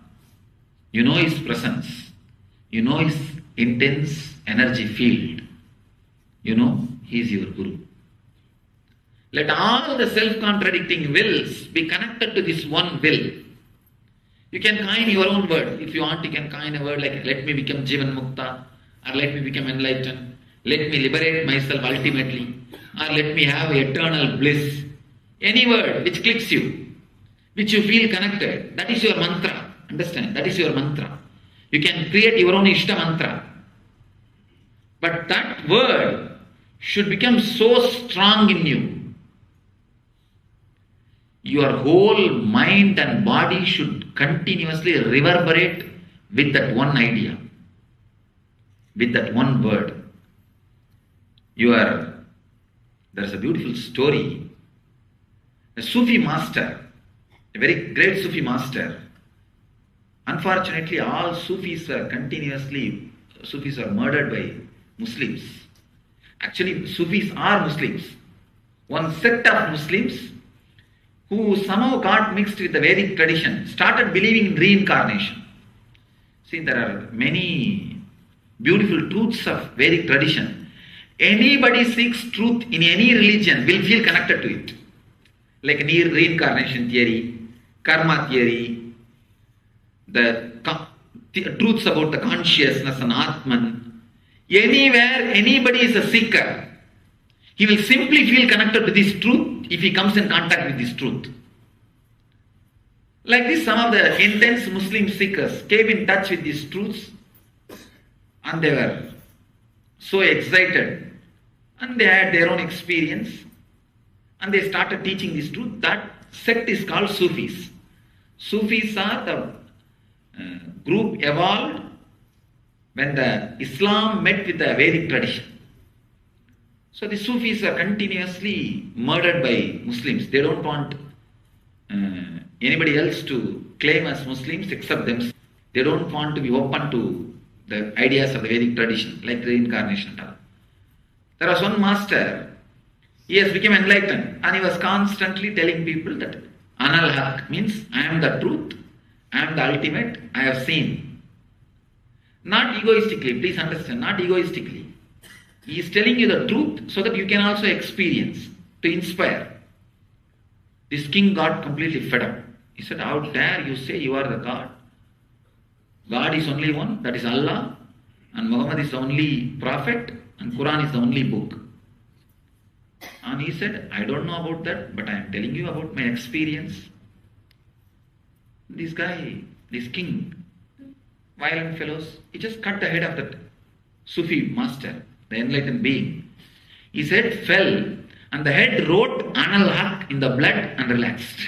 You know his presence. You know his intense energy field. You know he is your guru. Let all the self-contradicting wills be connected to this one will. You can coin your own word. If you want, you can coin a word like, let me become Jivan Mukta, or let me become enlightened, let me liberate myself ultimately, or let me have eternal bliss. Any word which clicks you, which you feel connected, that is your mantra. Understand? That is your mantra. You can create your own Ishta mantra. But that word should become so strong in you. Your whole mind and body should continuously reverberate with that one idea, with that one word. There's a beautiful story. A Sufi master, a very great Sufi master. Unfortunately, all Sufis are murdered by Muslims. Actually, Sufis are Muslims. One sect of Muslims who somehow got mixed with the Vedic tradition, started believing in reincarnation. See, there are many beautiful truths of Vedic tradition. Anybody seeks truth in any religion will feel connected to it. Like reincarnation theory, karma theory, the truths about the consciousness and Atman. Anywhere anybody is a seeker, he will simply feel connected to this truth if he comes in contact with this truth. Like this, some of the intense Muslim seekers came in touch with these truths and they were so excited and they had their own experience and they started teaching this truth. That sect is called Sufis. Sufis are the group evolved when the Islam met with the Vedic tradition. So the Sufis are continuously murdered by Muslims. They don't want anybody else to claim as Muslims except themselves. They don't want to be open to the ideas of the Vedic tradition, like reincarnation. There was one master, he has become enlightened and he was constantly telling people that Anal Haq means I am the truth, I am the ultimate, I have seen. Not egoistically, please understand, not egoistically. He is telling you the truth so that you can also experience, to inspire. This king got completely fed up. He said, how dare you say you are the God? God is only one, that is Allah, and Muhammad is the only prophet, and Quran is the only book. And he said, I don't know about that, but I am telling you about my experience. This guy, this king, violent fellows, he just cut the head of that Sufi master, the enlightened being. His head fell and the head wrote Anal Haq in the blood and relaxed.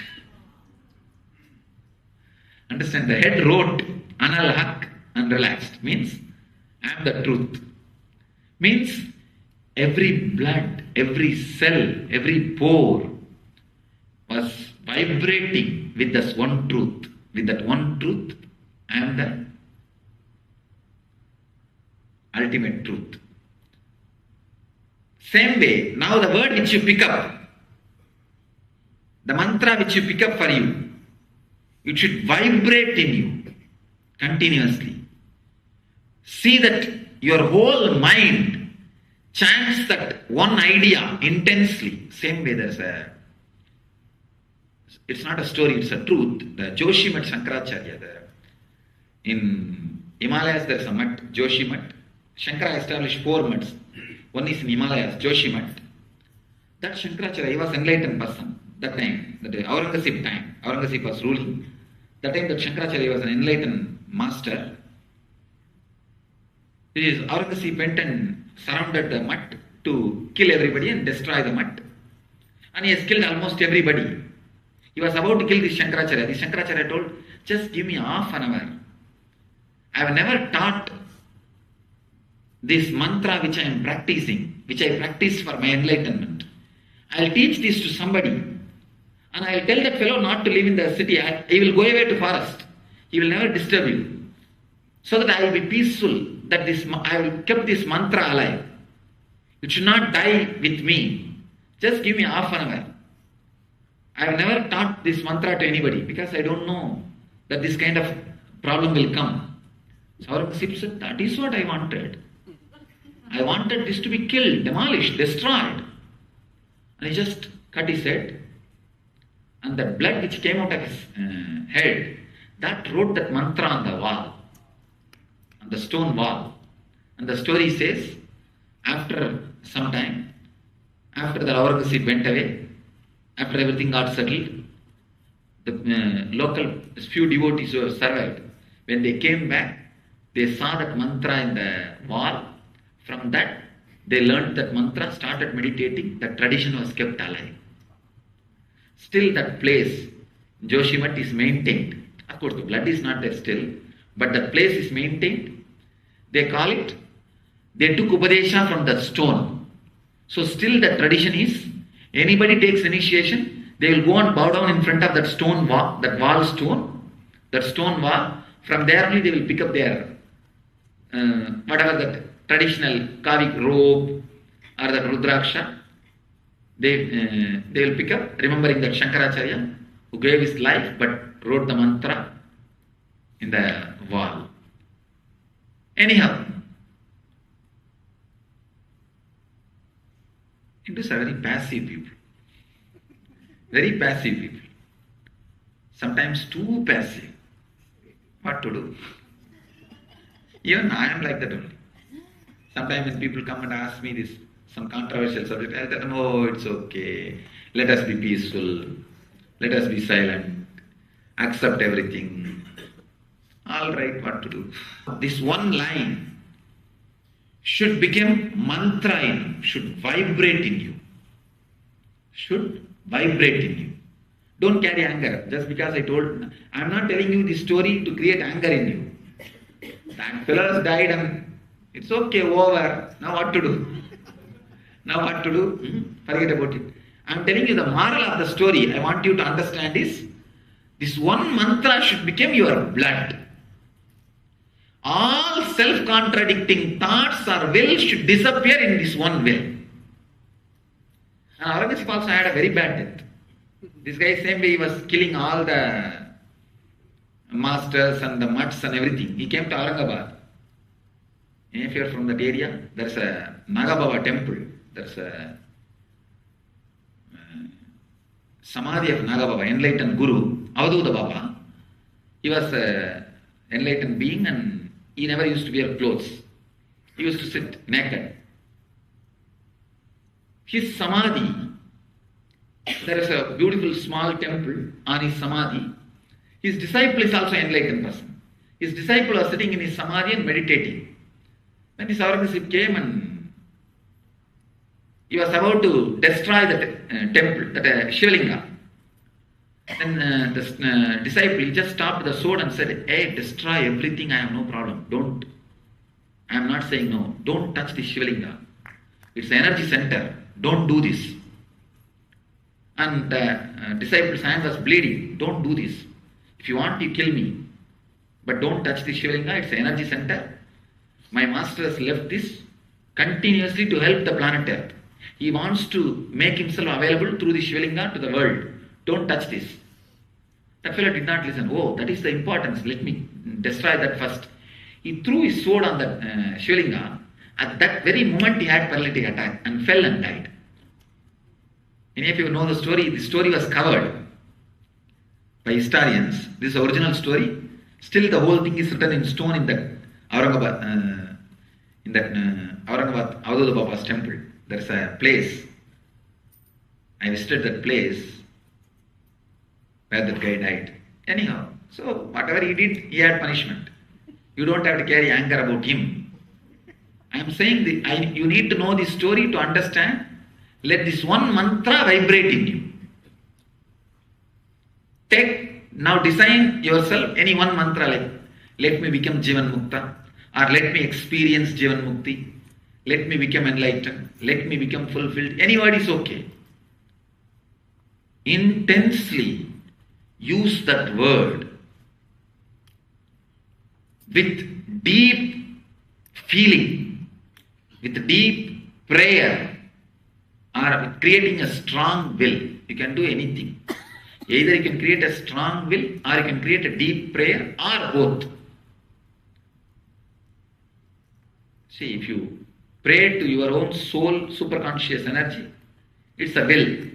Understand? The head wrote Anal Haq and relaxed. Means I am the truth. Means every blood, every cell, every pore was vibrating with this one truth. With that one truth, I am the ultimate truth. Same way, now the word which you pick up, the mantra which you pick up for you, it should vibrate in you continuously. See that your whole mind chants that one idea intensely. Same way there's it's not a story, it's a truth. The Joshi Mat Shankaracharya there. In Himalayas there's a mat, Joshi Mat. Shankara established 4 mats. One is in Himalayas, Joshi Mat. That Shankaracharya, he was enlightened person that time, that Aurangzeb time. Aurangzeb was ruling. That time that Shankaracharya was an enlightened master. His Aurangzeb went and surrounded the mutt to kill everybody and destroy the mutt. And he has killed almost everybody. He was about to kill this Shankaracharya. The Shankaracharya told, just give me half an hour. I have never taught this mantra which I am practicing, which I practice for my enlightenment. I will teach this to somebody and I will tell that fellow not to live in the city. He will go away to forest. He will never disturb you. So that I will be peaceful, that I will keep this mantra alive. It should not die with me. Just give me half an hour. I have never taught this mantra to anybody because I don't know that this kind of problem will come. So Aurangzeb said, that is what I wanted. I wanted this to be killed, demolished, destroyed. And he just cut his head. And the blood which came out of his head, that wrote that mantra on the wall, on the stone wall. And the story says, after some time, after the Aurangzeb went away, after everything got settled, the local few devotees who have survived, when they came back, they saw that mantra in the wall. From that, they learned that mantra, started meditating, that tradition was kept alive. Still that place, Joshimath, is maintained. Of course, the blood is not there still, but that place is maintained. They call it, they took Upadesha from that stone. So still that tradition is, anybody takes initiation, they will go and bow down in front of that stone wall, that stone wall. From there only they will pick up their, whatever that traditional Kavik robe or that Rudraksha, they will pick up, remembering that Shankaracharya, who gave his life but wrote the mantra in the wall. Anyhow, Hindus are very passive people. Very passive people. Sometimes too passive. What to do? Even I am like that only. Sometimes when people come and ask me this, some controversial subject, I tell them, oh, it's okay. Let us be peaceful. Let us be silent. Accept everything. All right, what to do? This one line should become mantra in you, should vibrate in you. Should vibrate in you. Don't carry anger. Just because I am not telling you this story to create anger in you. That fellow has died and it's okay, over. Now what to do? Now what to do? Forget about it. I am telling you the moral of the story. I want you to understand is, this one mantra should become your blood. All self-contradicting thoughts or will should disappear in this one will. And Aurangzeb also had a very bad death. This guy, same way he was killing all the masters and the mutts and everything. He came to Aurangabad. If you are from that area, there is a Nagababa temple. There is a Samadhi of Nagababa, enlightened Guru, Avadhuta Baba. He was an enlightened being and he never used to wear clothes. He used to sit naked. His Samadhi, there is a beautiful small temple on his Samadhi. His disciple is also an enlightened person. His disciple was sitting in his Samadhi and meditating. When this Aurangzeb came and he was about to destroy that temple, that Shivalinga. Then this disciple, he just stopped the sword and said, hey, destroy everything, I have no problem. Don't. I am not saying no. Don't touch the Shivalinga. It's an energy center. Don't do this. And the disciple's hand was bleeding. Don't do this. If you want, you kill me. But don't touch the Shivalinga. It's an energy center. My master has left this continuously to help the planet Earth. He wants to make himself available through the Shivalinga to the world. Don't touch this. That fellow did not listen. Oh, that is the importance. Let me destroy that first. He threw his sword on that Shivalinga. At that very moment he had paralytic attack and fell and died. Any of you know the story? The story was covered by historians. This is the original story. Still the whole thing is written in stone in that Aurangabad, Aurangabad Avadhuta Baba's temple. There is a place. I visited that place where that guy died. Anyhow, So whatever he did, he had punishment. You don't have to carry anger about him. I am saying you need to know this story to understand. Let this one mantra vibrate in you. Now design yourself any one mantra like, let me become Jivan Mukta, or let me experience Jivan Mukti, let me become enlightened, let me become fulfilled. Any word is okay. Intensely use that word with deep feeling, with deep prayer, or with creating a strong will. You can do anything. Either you can create a strong will, or you can create a deep prayer, or both. See, if you pray to your own soul, superconscious energy, it's a will.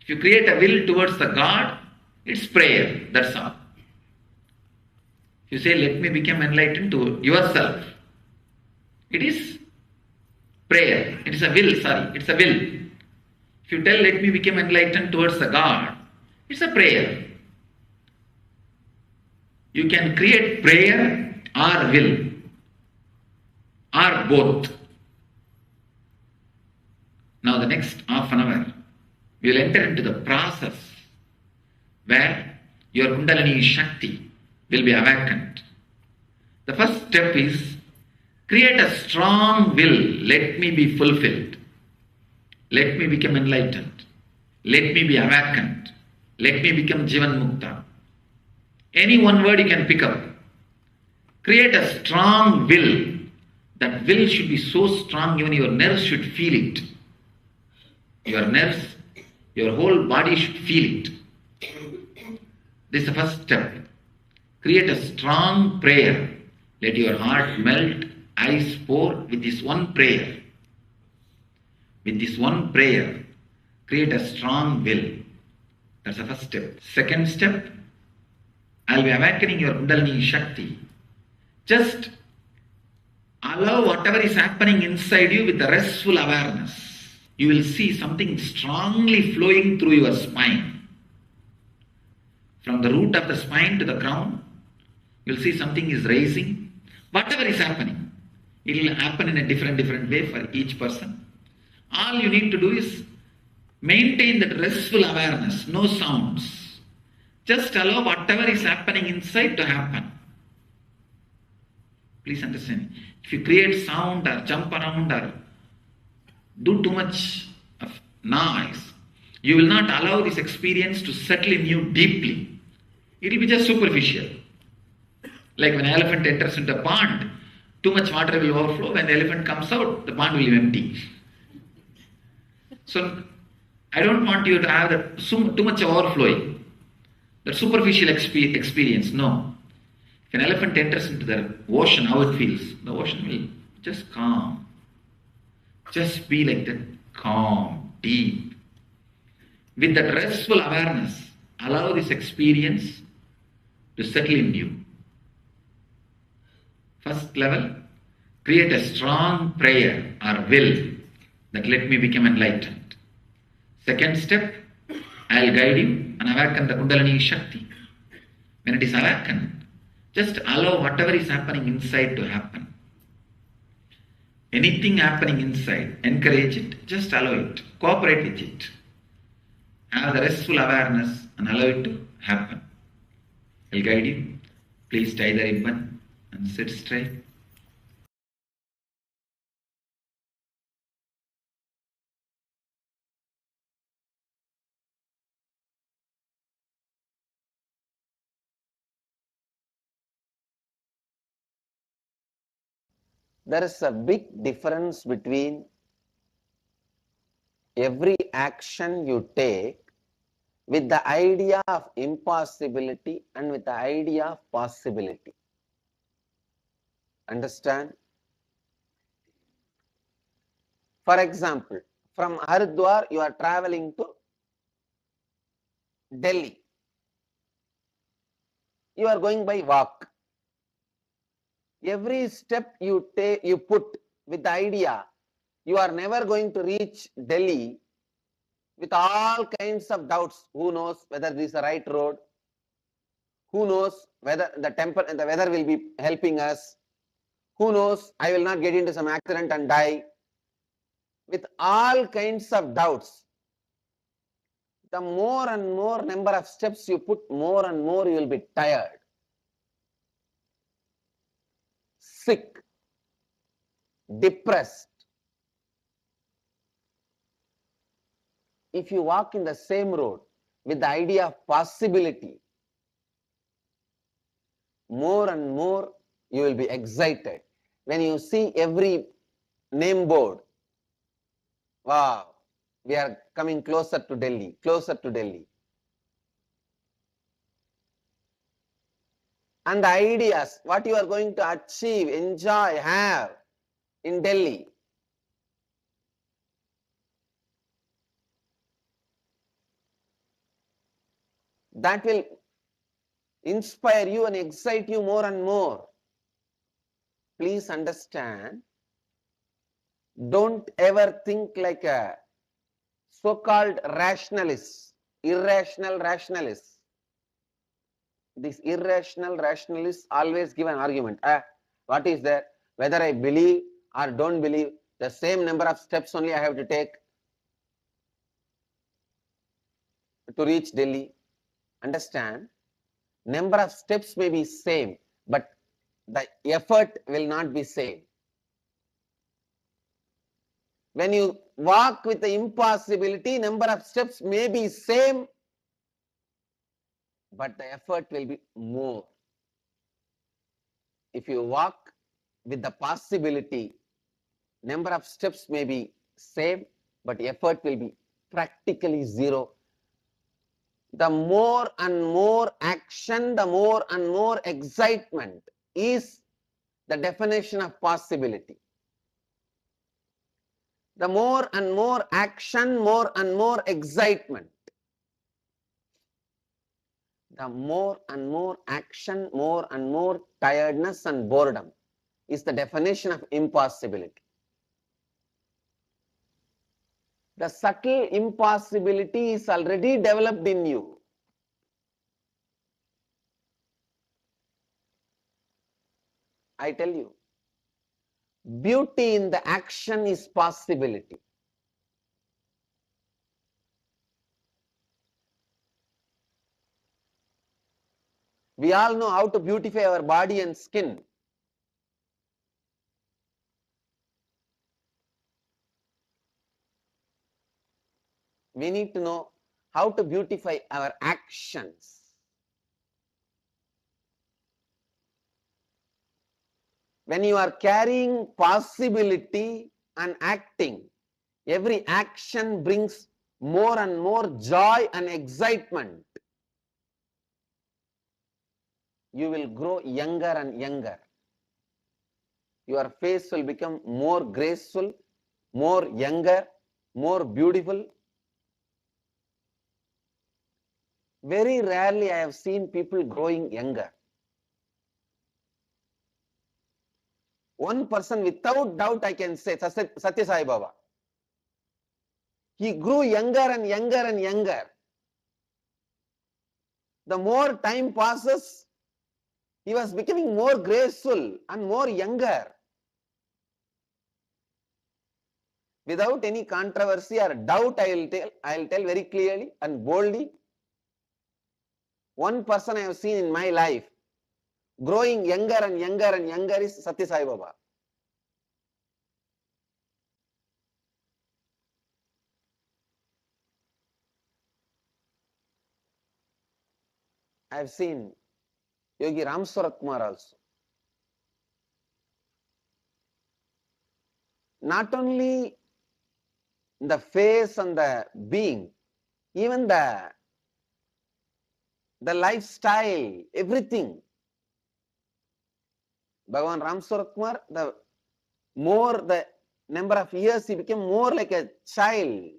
If you create a will towards the God, it's prayer, that's all. If you say, let me become enlightened to yourself, it is prayer. It is a will, it's a will. If you tell, let me become enlightened towards the God, it's a prayer. You can create prayer or will, or both. Now the next half an hour, we will enter into the process where your Kundalini Shakti will be awakened. The first step is create a strong will. Let me be fulfilled. Let me become enlightened. Let me be awakened. Let me become Jivan Mukta. Any one word you can pick up. Create a strong will. That will should be so strong, even your nerves should feel it. Your nerves, your whole body should feel it. This is the first step. Create a strong prayer. Let your heart melt, eyes pour with this one prayer. With this one prayer, create a strong will. That's the first step. Second step, I'll be awakening your Kundalini Shakti. Just allow whatever is happening inside you with the restful awareness. You will see something strongly flowing through your spine. From the root of the spine to the crown, you'll see something is rising. Whatever is happening, it will happen in a different way for each person. All you need to do is maintain that restful awareness, no sounds. Just allow whatever is happening inside to happen. Please understand. If you create sound or jump around or do too much of noise, you will not allow this experience to settle in you deeply. It will be just superficial. Like when an elephant enters into a pond, too much water will overflow. When the elephant comes out, the pond will be empty. So I don't want you to have that too much overflowing, that superficial experience. No. If an elephant enters into the ocean, how it feels? The ocean will just calm. Just be like that, calm, deep. With that restful awareness, allow this experience to settle in you. First level, create a strong prayer or will that let me become enlightened. Second step, I'll guide you and awaken the Kundalini Shakti. When it is awakened, just allow whatever is happening inside to happen. Anything happening inside, encourage it, just allow it, cooperate with it. Have the restful awareness and allow it to happen. I'll guide you. Please tie the ribbon and sit straight. There is a big difference between every action you take with the idea of impossibility and with the idea of possibility. Understand? For example, from Haridwar you are traveling to Delhi. You are going by walk. Every step you take, you put with the idea you are never going to reach Delhi, with all kinds of doubts. Who knows whether this is the right road? Who knows whether the weather will be helping us? Who knows, I will not get into some accident and die. With all kinds of doubts. The more and more number of steps you put, more and more you will be tired, sick, depressed. If you walk in the same road with the idea of possibility, more and more you will be excited. When you see every name board, wow, we are coming closer to Delhi, closer to Delhi. And the ideas, what you are going to achieve, enjoy, have in Delhi. That will inspire you and excite you more and more. Please understand, don't ever think like a so-called rationalist, irrational rationalist. These irrational rationalists always give an argument. What is there? Whether I believe or don't believe, the same number of steps only I have to take to reach Delhi. Understand, number of steps may be same, but the effort will not be same. When you walk with the impossibility, number of steps may be same, but the effort will be more. If you walk with the possibility, number of steps may be same, but effort will be practically zero. The more and more action, the more and more excitement is the definition of possibility. The more and more action, more and more excitement. The more and more action, more and more tiredness and boredom is the definition of impossibility. The subtle impossibility is already developed in you. I tell you, beauty in the action is possibility. We all know how to beautify our body and skin. We need to know how to beautify our actions. When you are carrying possibility and acting, every action brings more and more joy and excitement. You will grow younger and younger. Your face will become more graceful, more younger, more beautiful. Very rarely I have seen people growing younger. One person without doubt I can say, Satya Sai Baba. He grew younger and younger and younger. The more time passes, he was becoming more graceful and more younger. Without any controversy or doubt, I will tell very clearly and boldly. One person I have seen in my life growing younger and younger and younger is Satya Sai Baba. I have seen Yogi Ram Sarat Kumar also. Not only the face and the being, even the lifestyle, everything. Bhagavan Ram Sarat Kumar, the more the number of years, he became more like a child.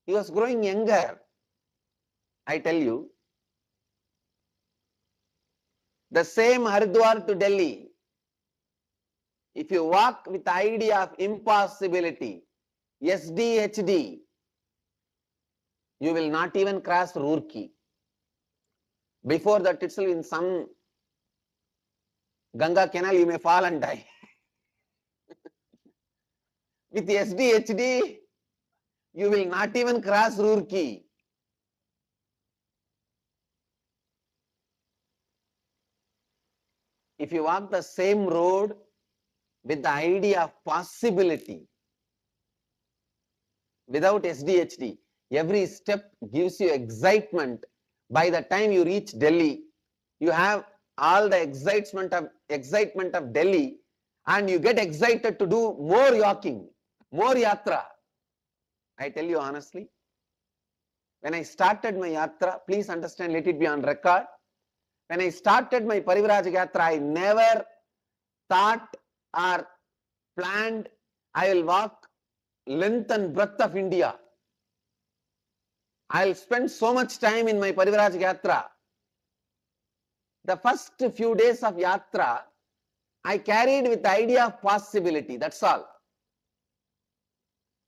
He was growing younger. I tell you, the same Haridwar to Delhi, if you walk with the idea of impossibility, SDHD, you will not even cross Roorkee. Before that itself, in some Ganga canal, you may fall and die. With SDHD, you will not even cross Roorkee. If you walk the same road with the idea of possibility, without SDHD, every step gives you excitement. By the time you reach Delhi, you have all the excitement of Delhi, and you get excited to do more walking, more yatra. I tell you honestly, when I started my yatra, please understand, let it be on record. When I started my Parivrajak yatra, I never thought or planned I will walk length and breadth of India. I will spend so much time in my Parivrajak yatra. The first few days of yatra, I carried with the idea of possibility, that's all.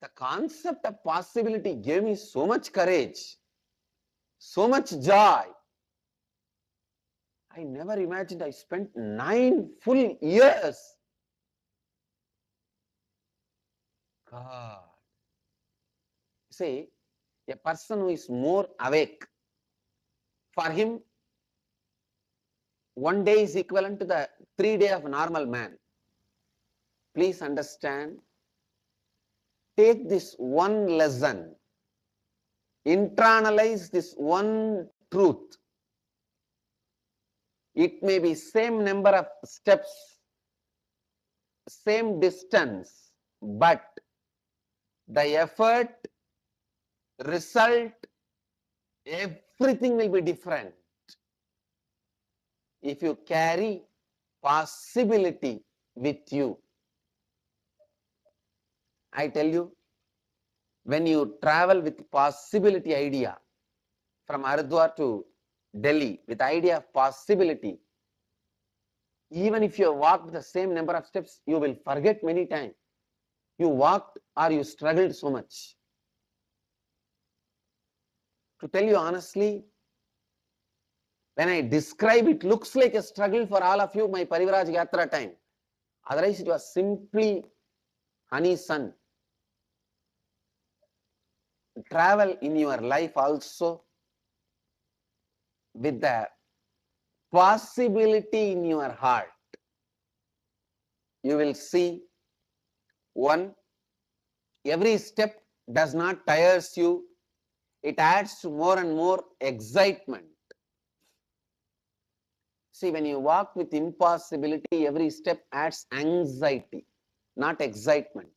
The concept of possibility gave me so much courage, so much joy. I never imagined I spent 9 full years. God. See, a person who is more awake, for him, 1 day is equivalent to the 3 days of a normal man. Please understand, take this one lesson, internalize this one truth. It may be same number of steps, same distance, but the effort, result, everything will be different. If you carry possibility with you, I tell you, when you travel with possibility idea from Haridwar to Delhi with idea of possibility, even if you walked the same number of steps, you will forget many times. You walked or you struggled so much. To tell you honestly, when I describe it, looks like a struggle for all of you, my Parivrajak yatra time. Otherwise, it was simply honey sun. Travel in your life also with the possibility in your heart. You will see, one, every step does not tires you. It adds to more and more excitement. See, when you walk with impossibility, every step adds anxiety, not excitement.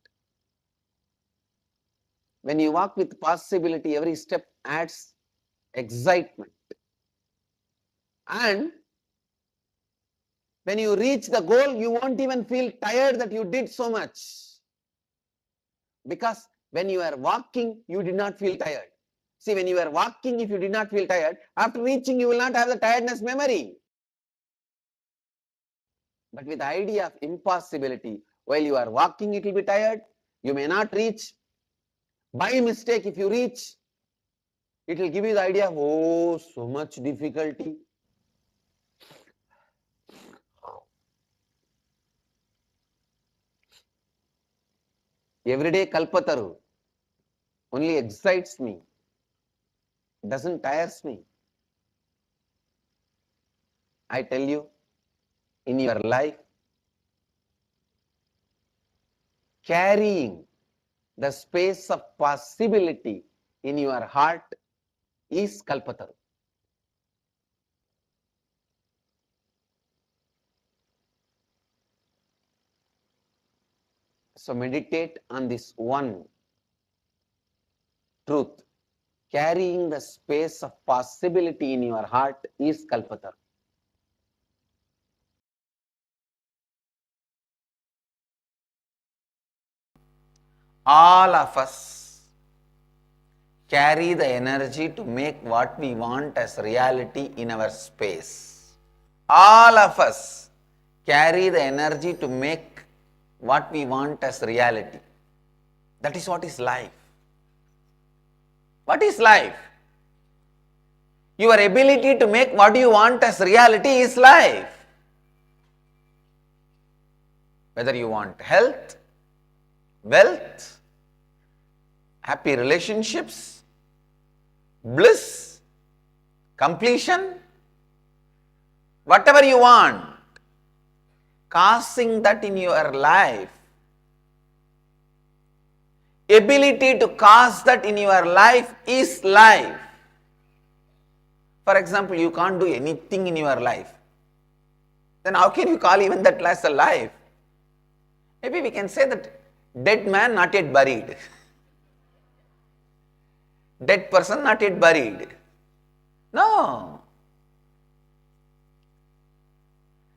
When you walk with possibility, every step adds excitement. And when you reach the goal, you won't even feel tired that you did so much. Because when you are walking, you did not feel tired. See, when you are walking, if you did not feel tired, after reaching, you will not have the tiredness memory. But with the idea of impossibility, while you are walking, it will be tired. You may not reach. By mistake, if you reach, it will give you the idea of, oh, so much difficulty. Everyday Kalpataru only excites me, doesn't tires me. I tell you, in your life, carrying the space of possibility in your heart is Kalpataru. So meditate on this one truth. Carrying the space of possibility in your heart is Kalpataru. All of us carry the energy to make what we want as reality in our space. All of us carry the energy to make what we want as reality. That is what is life. What is life? Your ability to make what you want as reality is life. Whether you want health, wealth, happy relationships, bliss, completion, whatever you want, causing that in your life, ability to cause that in your life is life. For example, you can't do anything in your life. Then how can you call even that as a life? Maybe we can say that dead man not yet buried. Dead person not yet buried. No.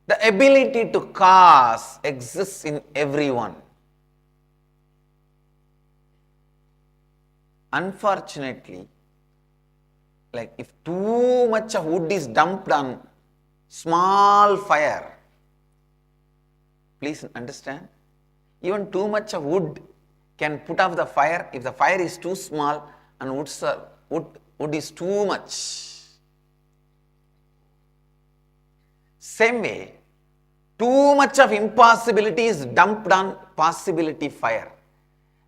The ability to cause exists in everyone. Unfortunately, like if too much of wood is dumped on small fire, please understand, even too much of wood can put off the fire if the fire is too small and wood is too much. Same way, too much of impossibility is dumped on possibility fire.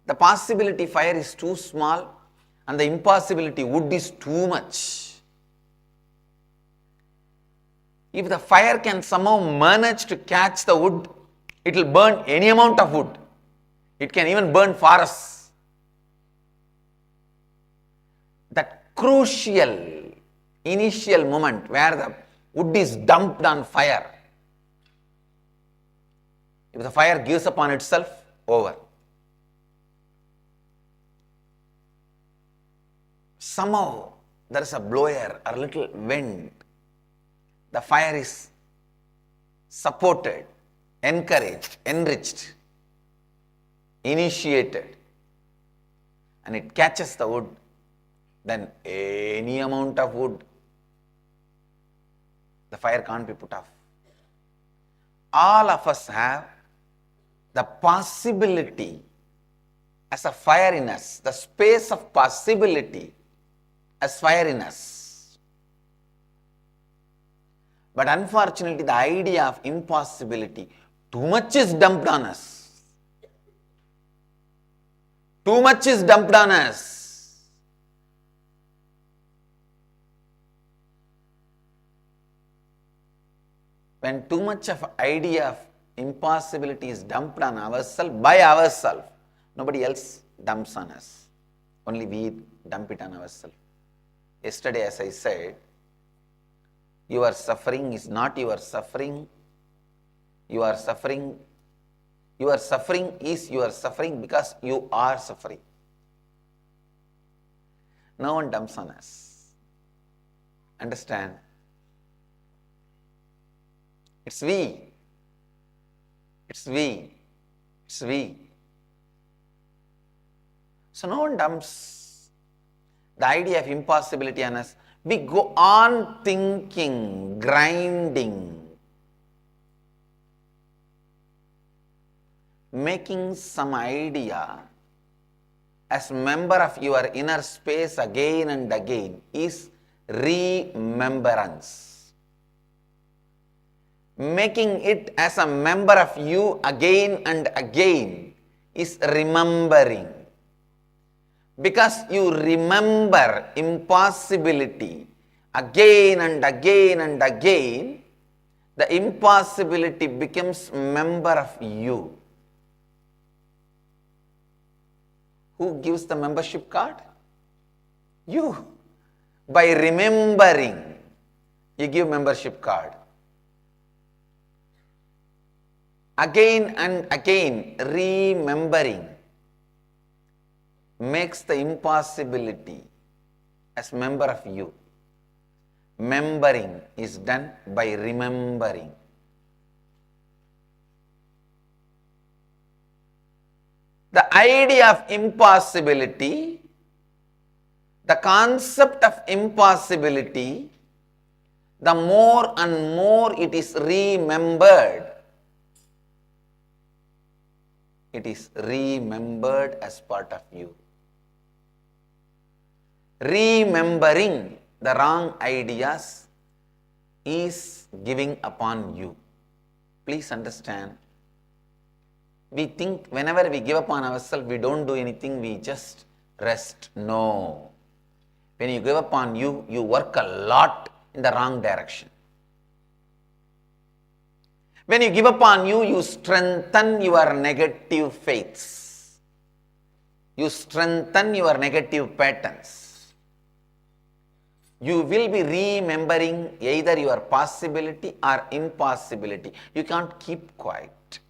The possibility fire is too small and the impossibility wood is too much. If the fire can somehow manage to catch the wood, it will burn any amount of wood. It can even burn forests. That crucial initial moment where the wood is dumped on fire, if the fire gives up on itself, over. Somehow there is a blower or a little wind, the fire is supported, encouraged, enriched, initiated, and it catches the wood, then any amount of wood, the fire can't be put off. All of us have the possibility as a fire in us, the space of possibility as fire in us. But unfortunately, the idea of impossibility, too much is dumped on us. Too much is dumped on us. When too much of idea of impossibility is dumped on ourselves, by ourselves, nobody else dumps on us. Only we dump it on ourselves. Yesterday, as I said, your suffering is not your suffering. Your suffering is your suffering because you are suffering. No one dumps on us. Understand? It's we. It's we. It's we. So no one dumps the idea of impossibility on us. We go on thinking, grinding, making some idea as member of your inner space again and again is remembrance. Making it as a member of you again and again is remembering. Because you remember impossibility again and again and again, the impossibility becomes member of you. Who gives the membership card? You. By remembering, you give membership card. Again and again, remembering makes the impossibility as member of you. Membering is done by remembering. The idea of impossibility, the concept of impossibility, the more and more it is remembered, it is remembered as part of you. Remembering the wrong ideas is giving upon you. Please understand. We think whenever we give upon ourselves, we don't do anything, we just rest. No. When you give upon you, you work a lot in the wrong direction. When you give upon you, you strengthen your negative faiths. You strengthen your negative patterns. You will be remembering either your possibility or impossibility. You can't keep quiet.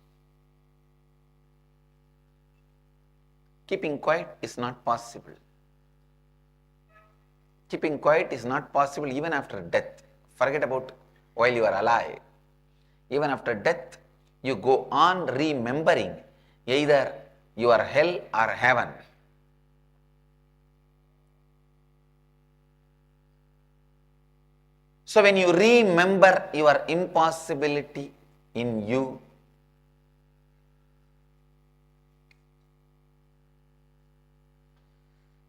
Keeping quiet is not possible. Keeping quiet is not possible even after death. Forget about while you are alive. Even after death, you go on remembering either your hell or heaven. So when you remember your impossibility in you,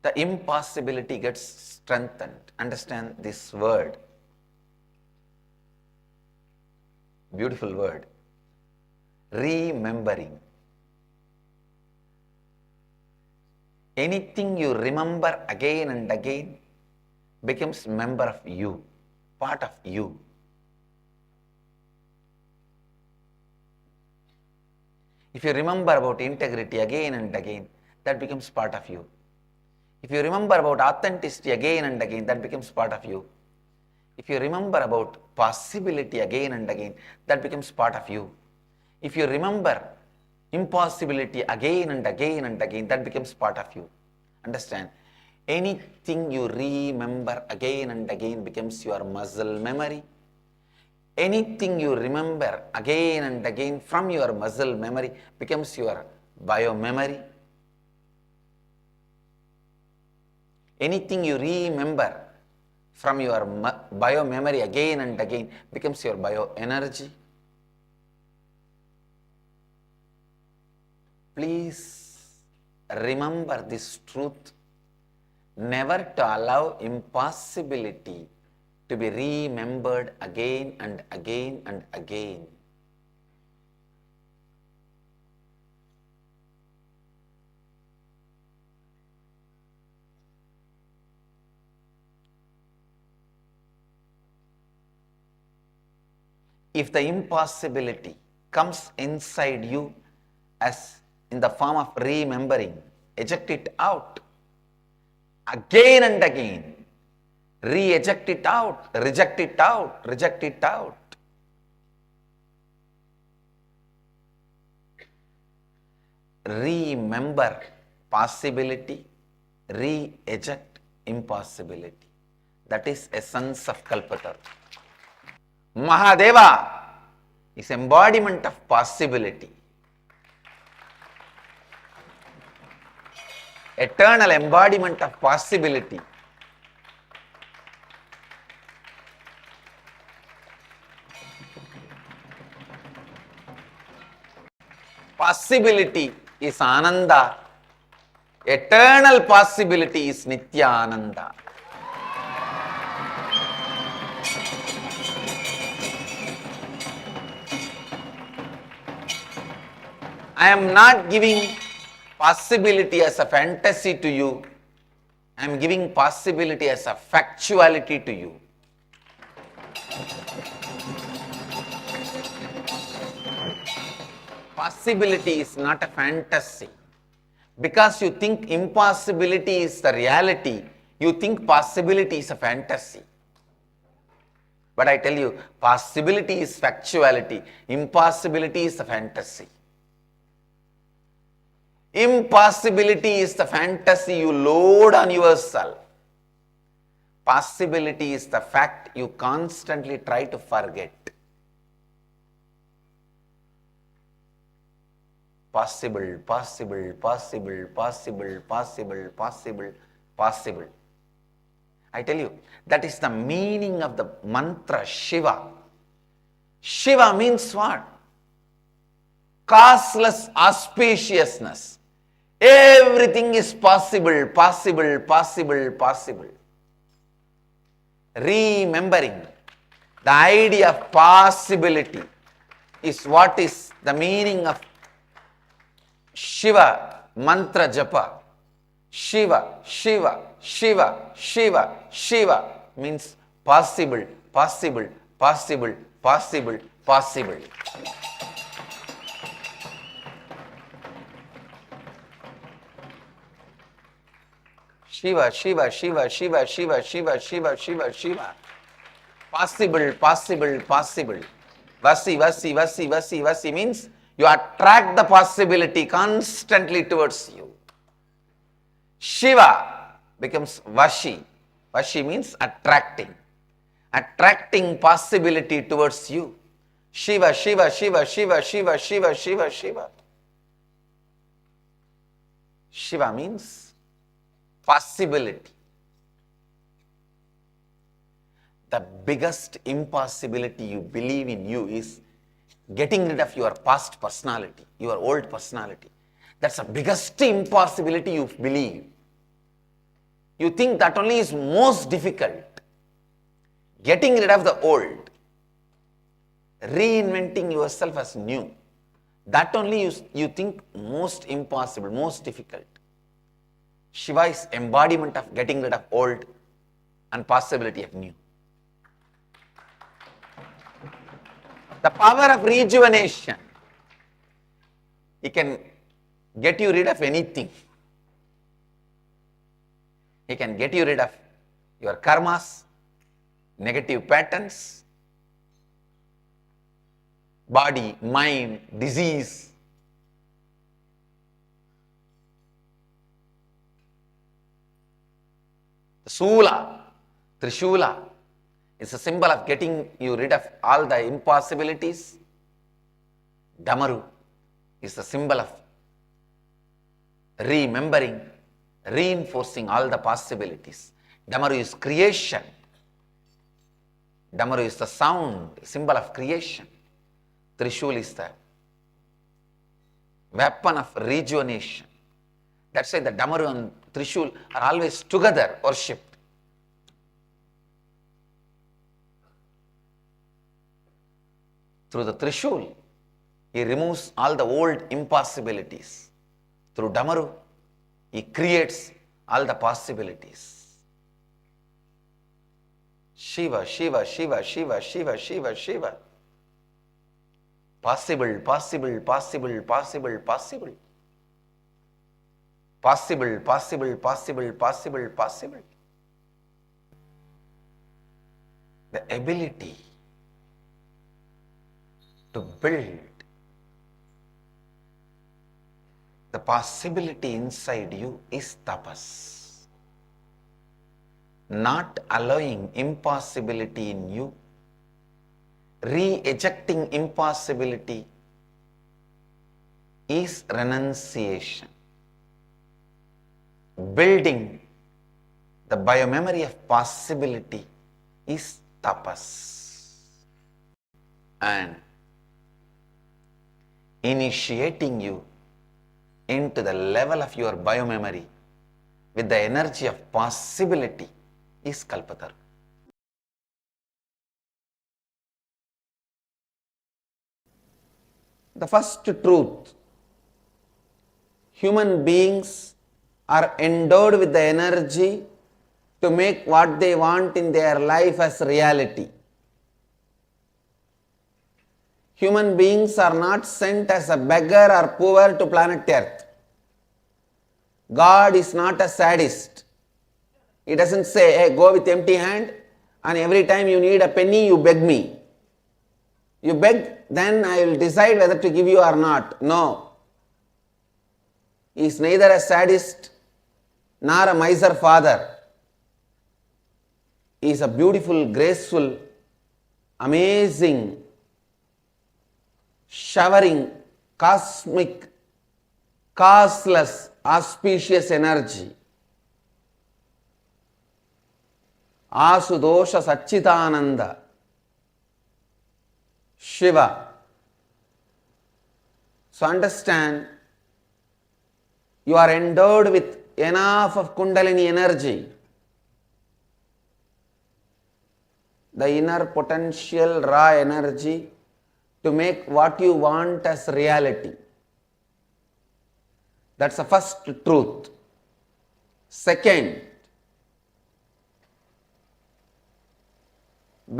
the impossibility gets strengthened. Understand this word. Beautiful word. Remembering. Anything you remember again and again becomes member of you, part of you. If you remember about integrity again and again, that becomes part of you. If you remember about authenticity again and again, that becomes part of you. If you remember about possibility again and again, that becomes part of you. If you remember impossibility again and again and again, that becomes part of you. Understand? Anything you remember again and again becomes your muscle memory. Anything you remember again and again from your muscle memory becomes your bio memory. Anything you remember from your bio memory again and again becomes your bio energy. Please remember this truth, never to allow impossibility to be remembered again and again and again. If the impossibility comes inside you as in the form of remembering, eject it out again and again. Re-eject it out, reject it out, reject it out. Remember possibility, re-eject impossibility. That is essence of Kalpataru. Mahadeva is embodiment of possibility. Eternal embodiment of possibility. Possibility is Ananda. Eternal possibility is Nitya Ananda. I am not giving possibility as a fantasy to you. I am giving possibility as a factuality to you. Possibility is not a fantasy. Because you think impossibility is the reality, you think possibility is a fantasy. But I tell you, possibility is factuality, impossibility is a fantasy. Impossibility is the fantasy you load on yourself. Possibility is the fact you constantly try to forget. Possible, possible, possible, possible, possible, possible, possible. I tell you, that is the meaning of the mantra Shiva. Shiva means what? Causeless auspiciousness. Everything is possible, possible, possible, possible. remembering. The idea of possibility is what is the meaning of Shiva mantra japa. Shiva, Shiva, Shiva, Shiva, Shiva means possible, possible, possible, possible, possible. Shiva, Shiva, Shiva, Shiva, Shiva, Shiva, Shiva, Shiva, Shiva. Possible, possible, possible. Vasi, Vasi, Vasi, Vasi, Vasi means you attract the possibility constantly towards you. Shiva becomes Vashi. Vashi means attracting. Attracting possibility towards you. Shiva, Shiva, Shiva, Shiva, Shiva, Shiva, Shiva, Shiva. Shiva means possibility. The biggest impossibility you believe in you is getting rid of your past personality, your old personality. That's the biggest impossibility you believe. You think that only is most difficult. Getting rid of the old, reinventing yourself as new. That only you think most impossible, most difficult. Shiva is embodiment of getting rid of old and possibility of new. The power of rejuvenation. He can get you rid of anything. He can get you rid of your karmas, negative patterns, body, mind, disease. The Sula, Trishula, is a symbol of getting you rid of all the impossibilities. Damaru is a symbol of remembering, reinforcing all the possibilities. Damaru is creation. Damaru is the sound, symbol of creation. Trishul is the weapon of rejuvenation. That's why the Damaru and Trishul are always together worshipped. Through the Trishul, he removes all the old impossibilities. Through Damaru, he creates all the possibilities. Shiva, Shiva, Shiva, Shiva, Shiva, Shiva, Shiva. Possible, possible, possible, possible, possible. Possible, possible, possible, possible, possible. The ability to build the possibility inside you is tapas. Not allowing impossibility in you, re-ejecting impossibility is renunciation. Building the biomemory of possibility is tapas. And initiating you into the level of your biomemory with the energy of possibility is Kalpataru. The first truth, human beings are endowed with the energy to make what they want in their life as reality. Human beings are not sent as a beggar or poor to planet Earth. God is not a sadist. He doesn't say, hey, go with empty hand and every time you need a penny, you beg me. You beg, then I will decide whether to give you or not. No. He is neither a sadist nor a miser father. He is a beautiful, graceful, amazing, showering, cosmic, causeless, auspicious energy. Asudosha Satchitananda, Shiva. So understand, you are endowed with enough of Kundalini energy the inner potential, raw energy to make what you want as reality. That's the first truth. Second,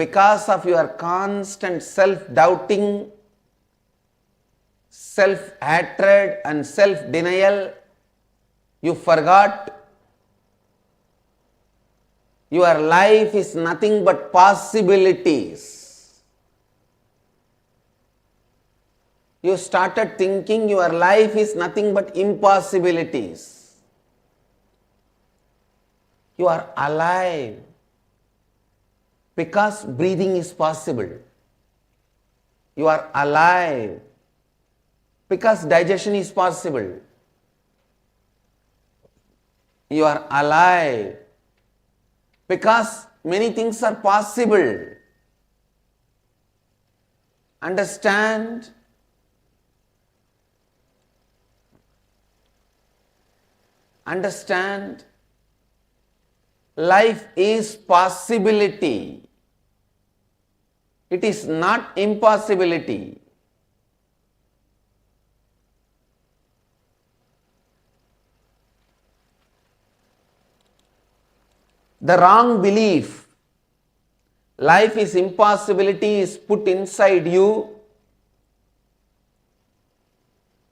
because of your constant self-doubting, self-hatred and self-denial, you forgot your life is nothing but possibilities. You started thinking your life is nothing but impossibilities. You are alive because breathing is possible. You are alive because digestion is possible. You are alive because many things are possible. Understand? Understand? Life is possibility. It is not impossibility. The wrong belief, life is impossibility, is put inside you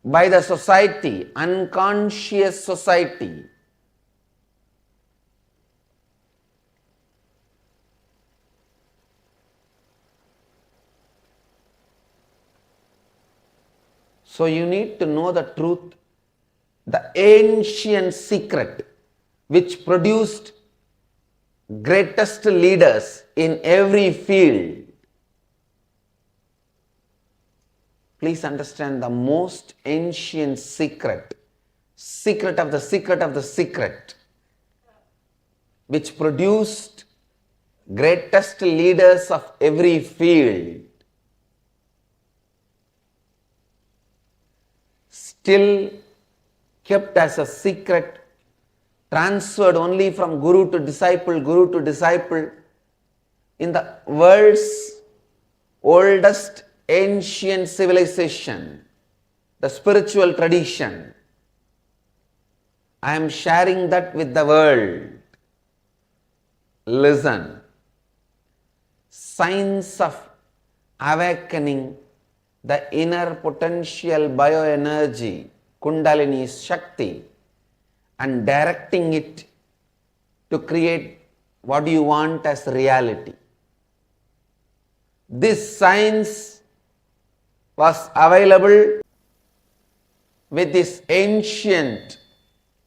by the society, unconscious society. So you need to know the truth, the ancient secret which produced greatest leaders in every field. Please understand the most ancient secret, secret of the secret of the secret, which produced greatest leaders of every field. Still kept as a secret, transferred only from guru to disciple, in the world's oldest ancient civilization, the spiritual tradition. I am sharing that with the world. Listen. Science of awakening the inner potential bioenergy, Kundalini Shakti, and directing it to create what you want as reality. This science was available with this ancient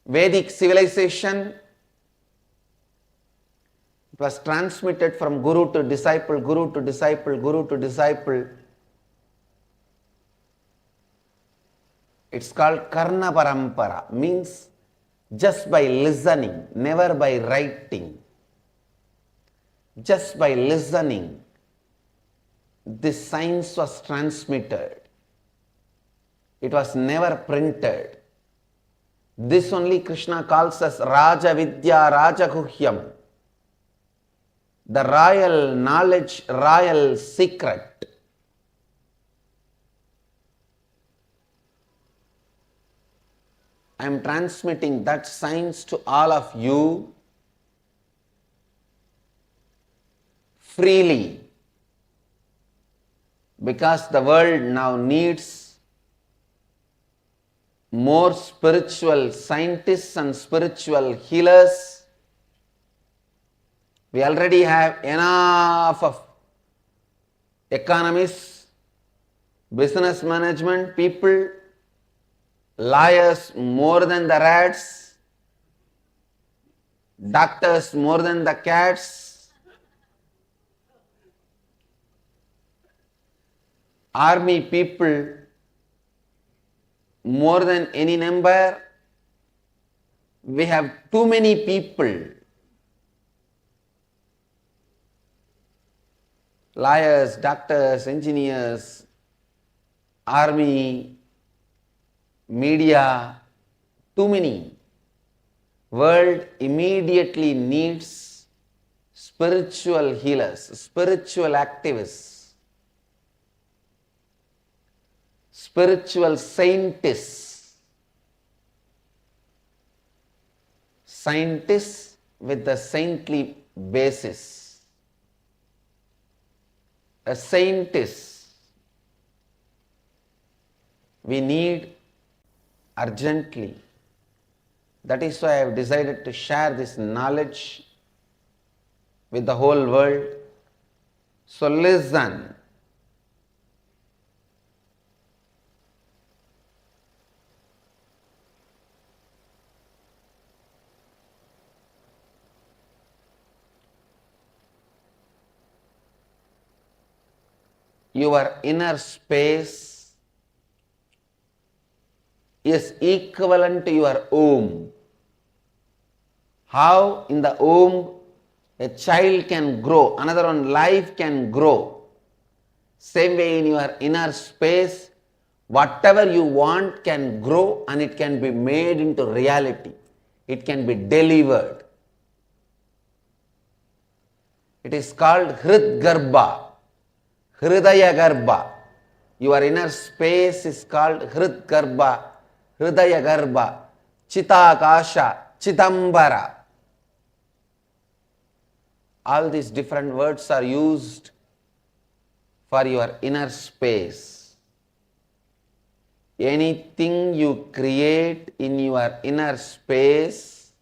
Vedic civilization. It was transmitted from guru to disciple, guru to disciple, guru to disciple. It's called Karna Parampara, means just by listening, never by writing. Just by listening, this science was transmitted. It was never printed. This only Krishna calls as Raja Vidya Rajaguhyam, the royal knowledge, royal secret. I am transmitting that science to all of you freely, because the world now needs more spiritual scientists and spiritual healers. We already have enough of economists, business management people, lawyers more than the rats, doctors more than the cats, army people more than any number. We have too many people. Lawyers, doctors, engineers, army, media, too many. World immediately needs spiritual healers, spiritual activists, spiritual scientists, scientists with the saintly basis, a scientist we need urgently. That is why I have decided to share this knowledge with the whole world. So listen. Your inner space is equivalent to your womb. How in the womb a child can grow, another one life can grow. Same way in your inner space, whatever you want can grow and it can be made into reality. It can be delivered. It is called Hrid Garbha, Hridaya Garbha. Your inner space is called Hrid Garbha, Hridaya Garbha, Chitakasha, Chidambara. All these different words are used for your inner space. Anything you create in your inner space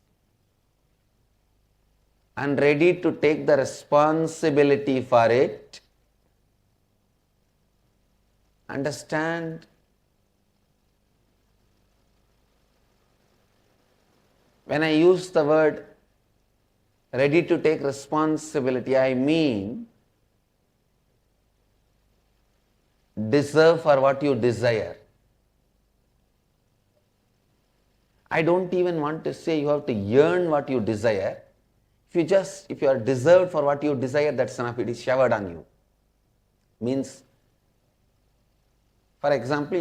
and ready to take the responsibility for it, understand? When I use the word ready to take responsibility, I mean deserve for what you desire. I don't even want to say you have to earn what you desire. If you are deserved for what you desire, that's enough. It is showered on you. Means, for example,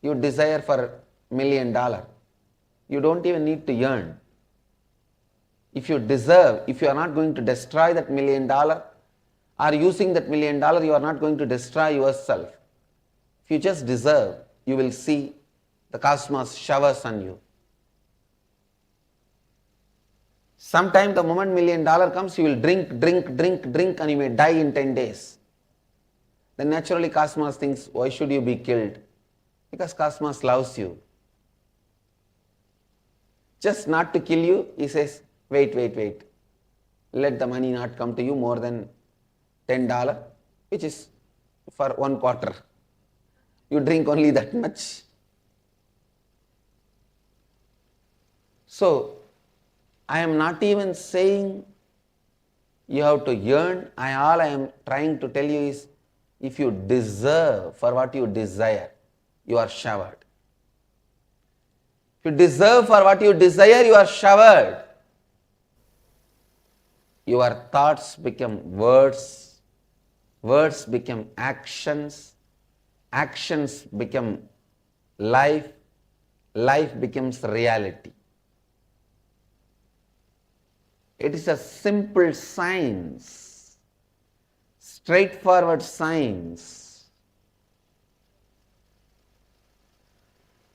you desire for $1 million. You don't even need to earn. If you deserve, if you are not going to destroy that $1 million or using that $1 million, you are not going to destroy yourself. If you just deserve, you will see the cosmos showers on you. Sometime the moment $1 million comes, you will drink and you may die in 10 days. Then naturally cosmos thinks, why should you be killed? Because cosmos loves you. Just not to kill you, he says, wait. Let the money not come to you more than $10, which is for 1 quarter. You drink only that much. So, I am not even saying you have to earn. All I am trying to tell you is, if you deserve for what you desire, you are showered. If you deserve for what you desire, you are showered. Your thoughts become words, words become actions, actions become life, life becomes reality. It is a simple science, straightforward science.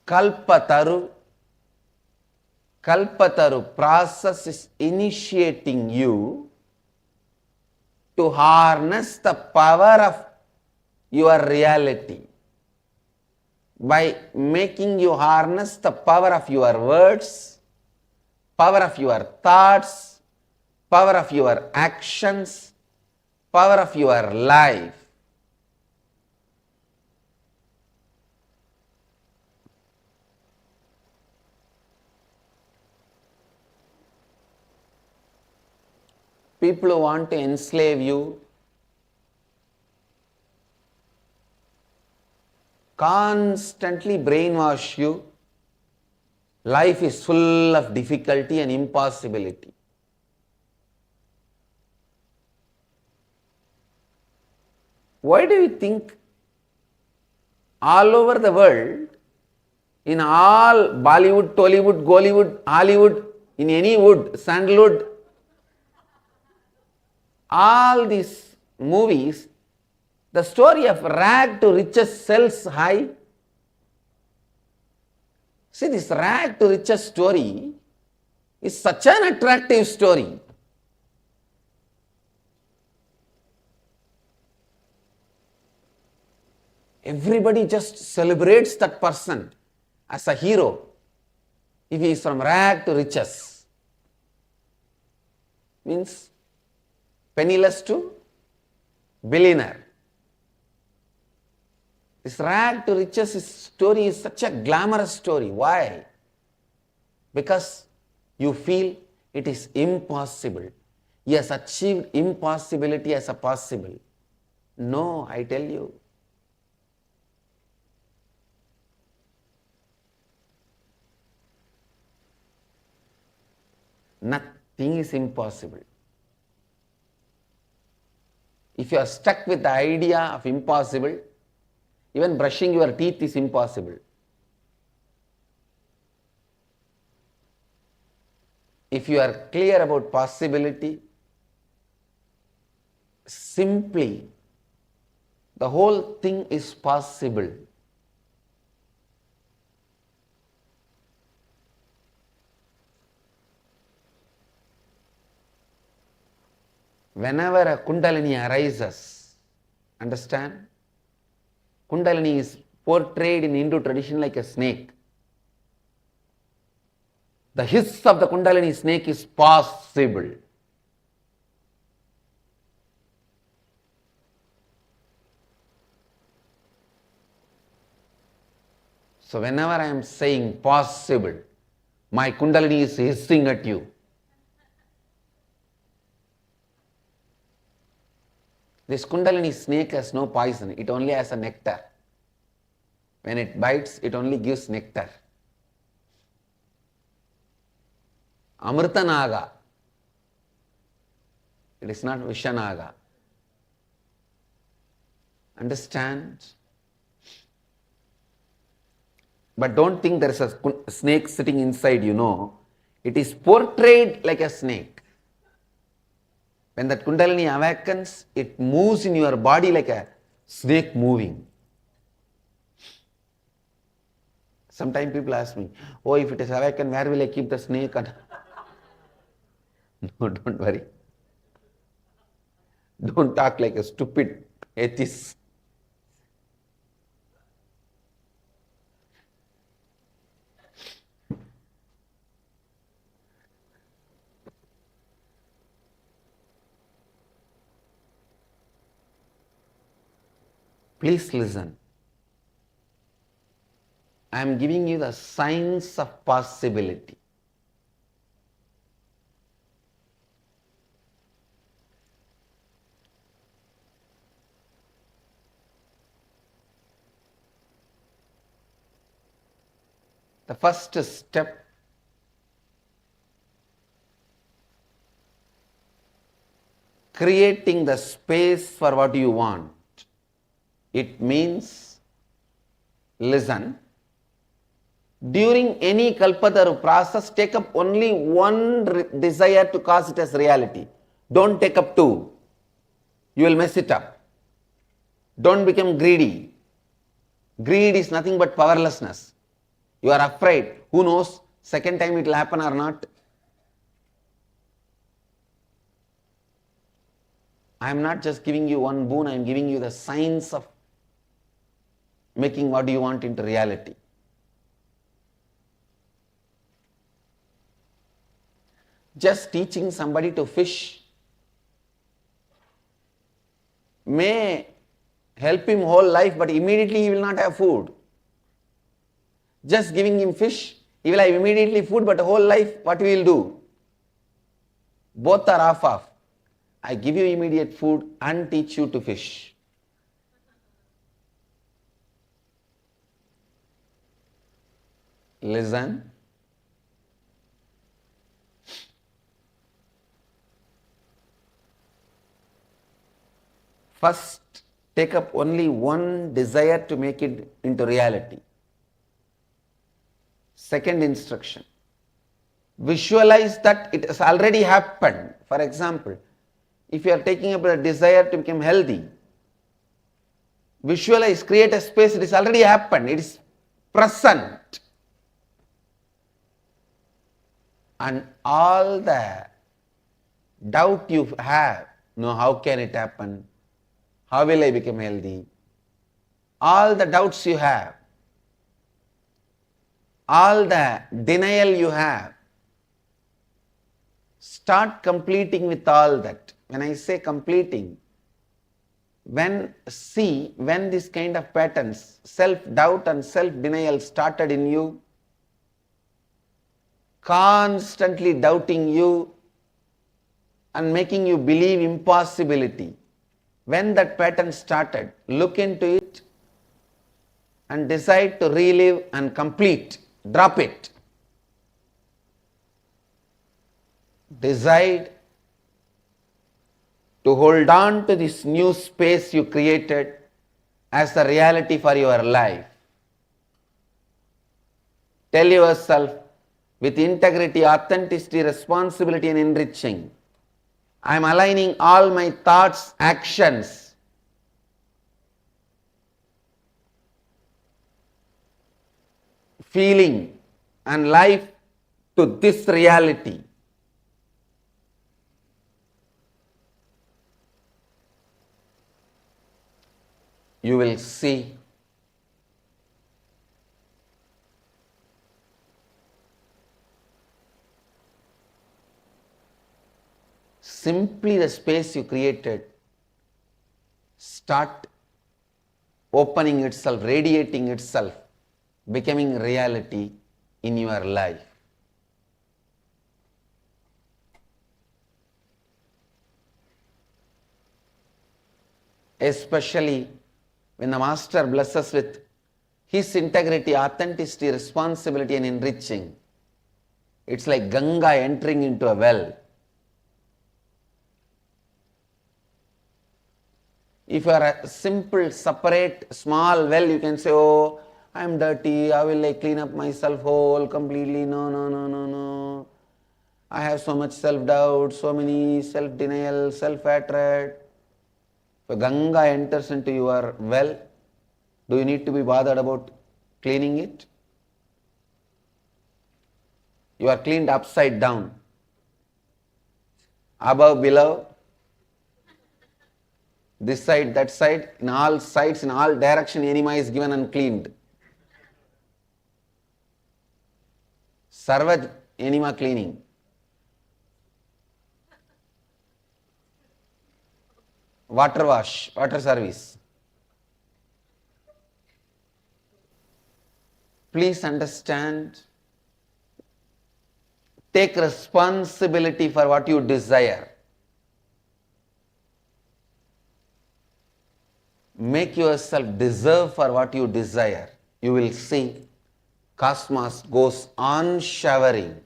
Kalpataru process is initiating you to harness the power of your reality by making you harness the power of your words, power of your thoughts, power of your actions, power of your life. People who want to enslave you, constantly brainwash you. Life is full of difficulty and impossibility. Why do you think all over the world, in all Bollywood, Tollywood, Gollywood, Hollywood, in any wood, sandalwood, all these movies, the story of rag to riches sells high. See, this rag to riches story is such an attractive story. Everybody just celebrates that person as a hero if he is from rag to riches. Means penniless to billionaire. This rag to riches story is such a glamorous story. Why? Because you feel it is impossible. He has achieved impossibility as a possible. No, I tell you. Nothing is impossible. If you are stuck with the idea of impossible, even brushing your teeth is impossible. If you are clear about possibility, simply the whole thing is possible. Whenever a Kundalini arises, understand? Kundalini is portrayed in Hindu tradition like a snake. The hiss of the Kundalini snake is possible. So whenever I am saying possible, my Kundalini is hissing at you. This Kundalini snake has no poison, it only has a nectar. When it bites, it only gives nectar. Amrita Naga. It is not Vishanaga. Understand? But don't think there is a snake sitting inside, you know. It is portrayed like a snake. When that Kundalini awakens, it moves in your body like a snake moving. Sometimes people ask me, oh, if it is awakened, where will I keep the snake? No, don't worry. Don't talk like a stupid atheist. Please listen. I am giving you the science of possibility. The first step creating the space for what you want. It means, listen, during any Kalpataru process, take up only one desire to cause it as reality. Don't take up two. You will mess it up. Don't become greedy. Greed is nothing but powerlessness. You are afraid. Who knows? Second time it will happen or not. I am not just giving you one boon, I am giving you the science of making what you want into reality. Just teaching somebody to fish may help him whole life, but immediately he will not have food. Just giving him fish, he will have immediately food, but whole life, what he will do? Both are off. I give you immediate food and teach you to fish. Listen. First, take up only one desire to make it into reality. Second instruction, visualize that it has already happened. For example, if you are taking up a desire to become healthy, visualize, create a space. It is already happened. It is present. And all the doubt you have, no, how can it happen? How will I become healthy? All the doubts you have, all the denial you have, start completing with all that. When I say completing, when this kind of patterns, self-doubt and self-denial started in you, constantly doubting you and making you believe impossibility, when that pattern started, look into it and decide to relive and complete. Drop it. Decide to hold on to this new space you created as the reality for your life. Tell yourself with integrity, authenticity, responsibility and enriching, I am aligning all my thoughts, actions, feeling and life to this reality. You will see simply the space you created start opening itself, radiating itself, becoming reality in your life. Especially when the Master blesses with his integrity, authenticity, responsibility and enriching. It's like Ganga entering into a well. If you are a simple, separate, small well, you can say, oh, I am dirty, how will I clean up myself whole, completely? No. I have so much self-doubt, so many self-denial, self-hatred. If Ganga enters into your well, do you need to be bothered about cleaning it? You are cleaned upside down. Above, below, this side, that side, in all sides, in all direction, enema is given and cleaned. Sarvaj enema cleaning. Water wash, water service. Please understand, take responsibility for what you desire. Make yourself deserve for what you desire. You will see cosmos goes on showering.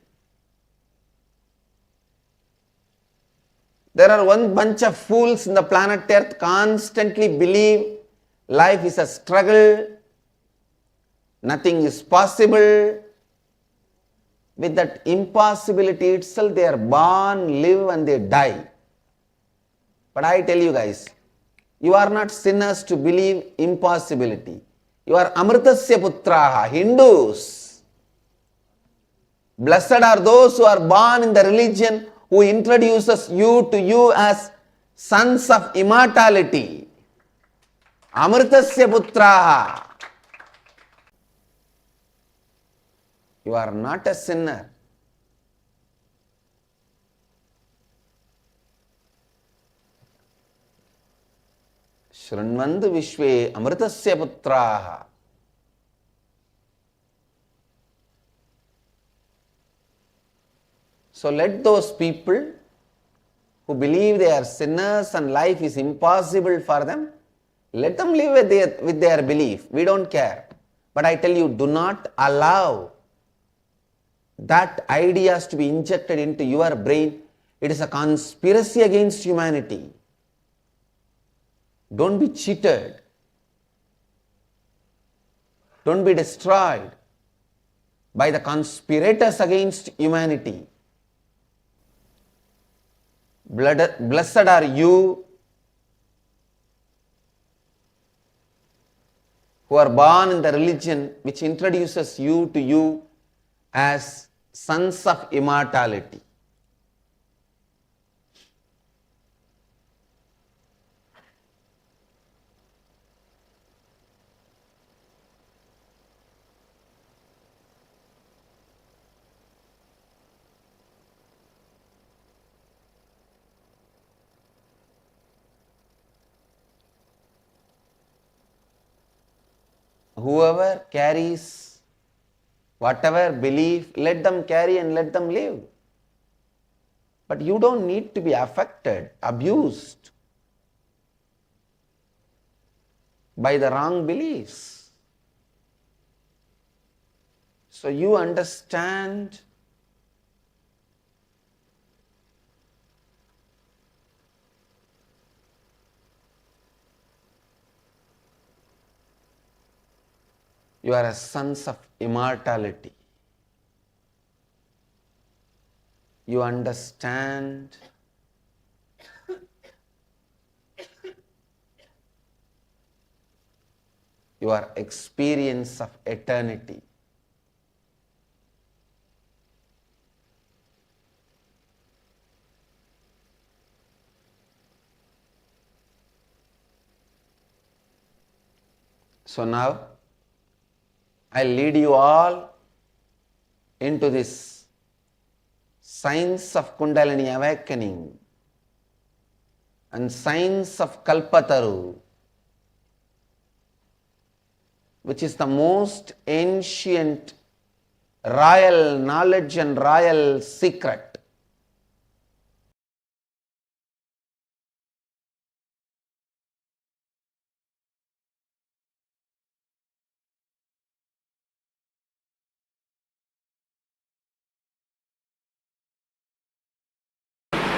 There are one bunch of fools in the planet Earth constantly believe life is a struggle, nothing is possible. With that impossibility itself, they are born, live and they die. But I tell you guys, you are not sinners to believe impossibility. You are Amritasya Putraha, Hindus. Blessed are those who are born in the religion who introduces you to you as sons of immortality. Amritasya Putraha. You are not a sinner. Shrinvandu Vishwe Amritasya Putraha. So let those people who believe they are sinners and life is impossible for them, let them live with their belief. We don't care. But I tell you, do not allow that ideas to be injected into your brain. It is a conspiracy against humanity. Don't be cheated. Don't be destroyed by the conspirators against humanity. Blessed are you who are born in the religion which introduces you to you as sons of immortality. Whoever carries whatever belief, let them carry and let them live. But you don't need to be affected, abused by the wrong beliefs. So you understand you are a sons of immortality. You understand your experience of eternity. So now I'll lead you all into this science of Kundalini awakening and science of Kalpataru, which is the most ancient royal knowledge and royal secret.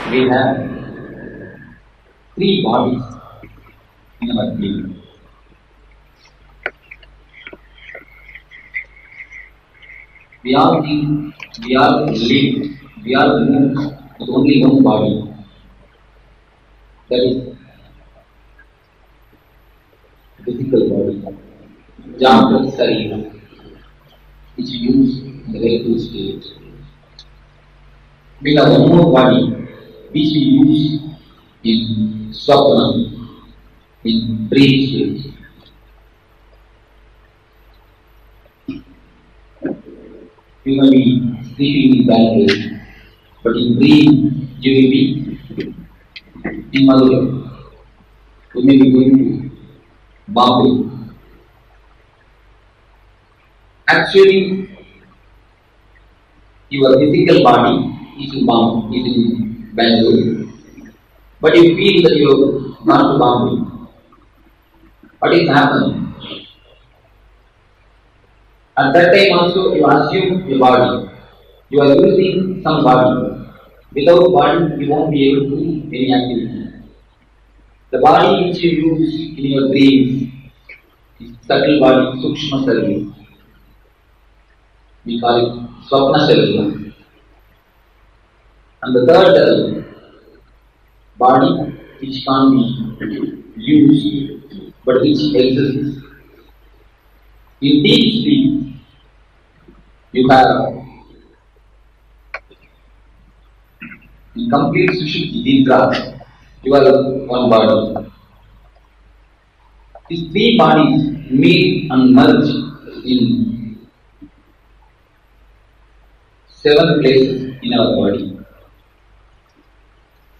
We have 3 bodies in our being. We all think, we all live, we all move with only one body. That is physical body, Jagrata Sarira, which we use in the wakeful state. We have one more body, which we use in Swapna, in dream state. You may be sleeping in Bangalore, but in dream you will be in Madurai. You may be going to Bombay. Actually, your physical body is in Bombay, is in Bangalore, but you feel that you are not to Bombay. What is happening? At that time also you assume your body. You are using some body. Without body you won't be able to do any activity. The body which you use in your dreams is subtle body, Sukshma Sarira. We call it Swapna Sarira. And the third body which can't be used but which exists. In deep sleep, you have in complete Sushupti Nidra, you are one body. These 3 bodies meet and merge in 7 places in our body,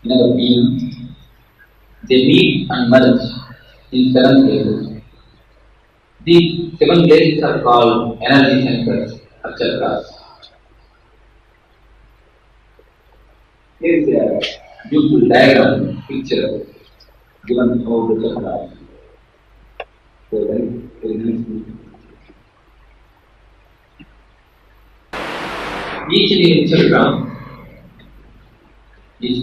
in our being. They meet and merge in 7 places. These 7 places are called energy centers or chakras. Here is a beautiful diagram, picture given about the chakras. So very nicely. Each and every chakra is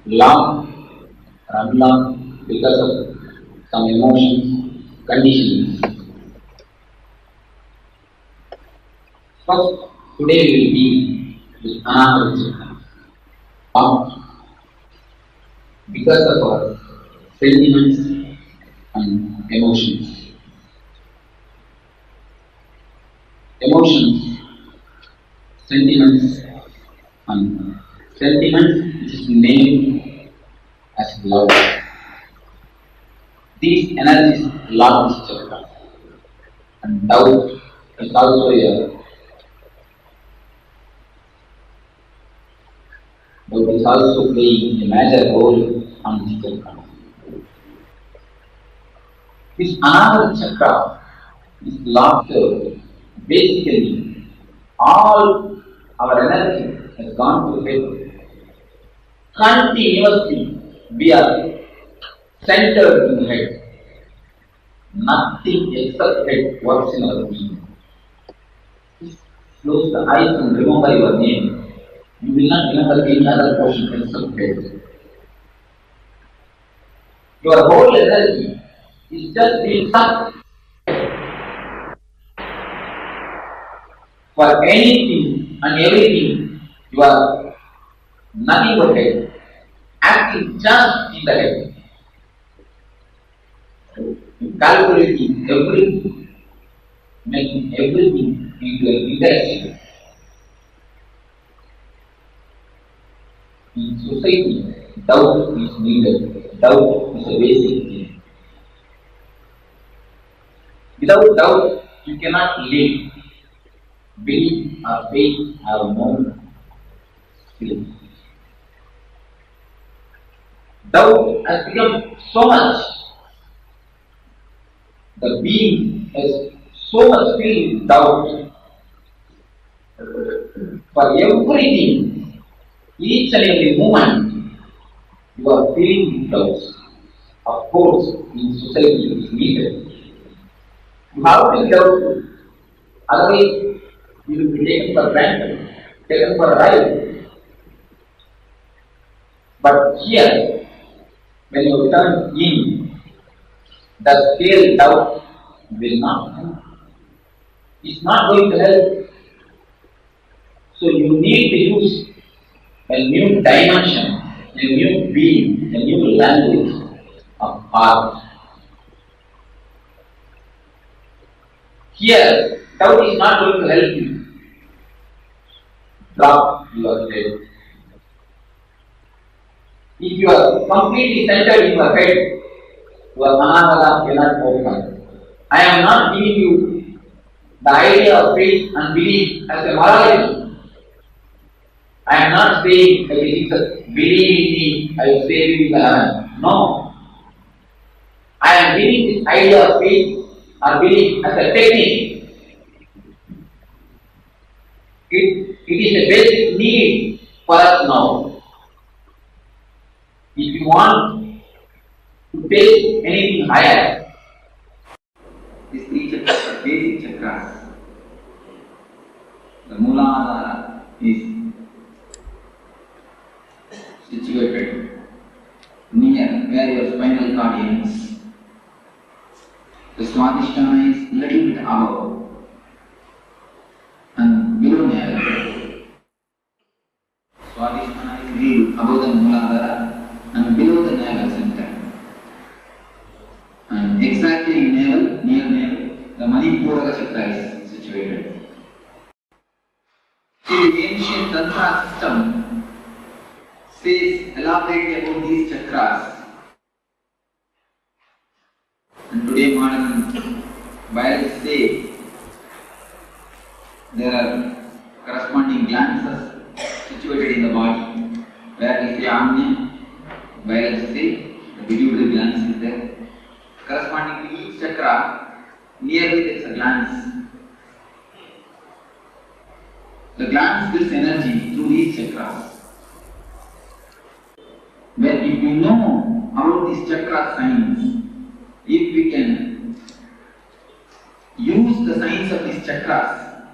locked or unlocked because of some emotions, conditions. First, Today we will be with another chakra. Because of our sentiments and emotions. Emotions, sentiments, and sentiments is named as love. These energies love this chakra. And doubt is also playing a major role on this chakra. This another chakra is laughter. Basically, all our energy has gone to head. Continuously, we are centered in the head. Nothing except head works in our being. Close the eyes and remember your name. You will not remember any other portion except head. Your whole energy is just being sucked for anything and everything. You are nothing but head, acting just in the head. Calculating everything, making everything into an interaction. In society, doubt is needed. Doubt is a basic thing. Without doubt, you cannot live. Belief or faith have no feeling. Doubt has become so much. The being has so much feeling doubt. For everything, each and every moment, you are feeling doubts. Of course, in society it is needed. You have to be doubtful. Otherwise, you will be taken for granted, taken for a ride. But here, when you turn in, the scale doubt will not help. It's not going to help. So you need to use a new dimension, a new being, a new language of art. Here, doubt is not going to help you. Drop your head. If you are completely centered in your head, your anahata cannot open. I am not giving you the idea of faith and belief as a morality. I am not saying that it is a believe in me, I will save you in the heaven. No. I am giving this idea of faith or belief as a technique. It is a basic need for us now. If you want to take anything higher, these three chakras are basic chakras. The Mooladhara is situated near where your spinal cord ends. The Swadhisthana is little bit above and below navel. Swadhisthana is little above the Mooladhara and below the navel center. And exactly in navel, near navel, the Manipura chakra is situated. The ancient Tantra system says elaborate about these chakras. And today modern biologists say there are corresponding glands situated in the body. Where we say Agnya, biologists say the pituitary glands is there. Corresponding to each chakra, nearly there is a glands. The glands gives energy through these chakras. When if we know about these chakra signs, if we can use the signs of these chakras,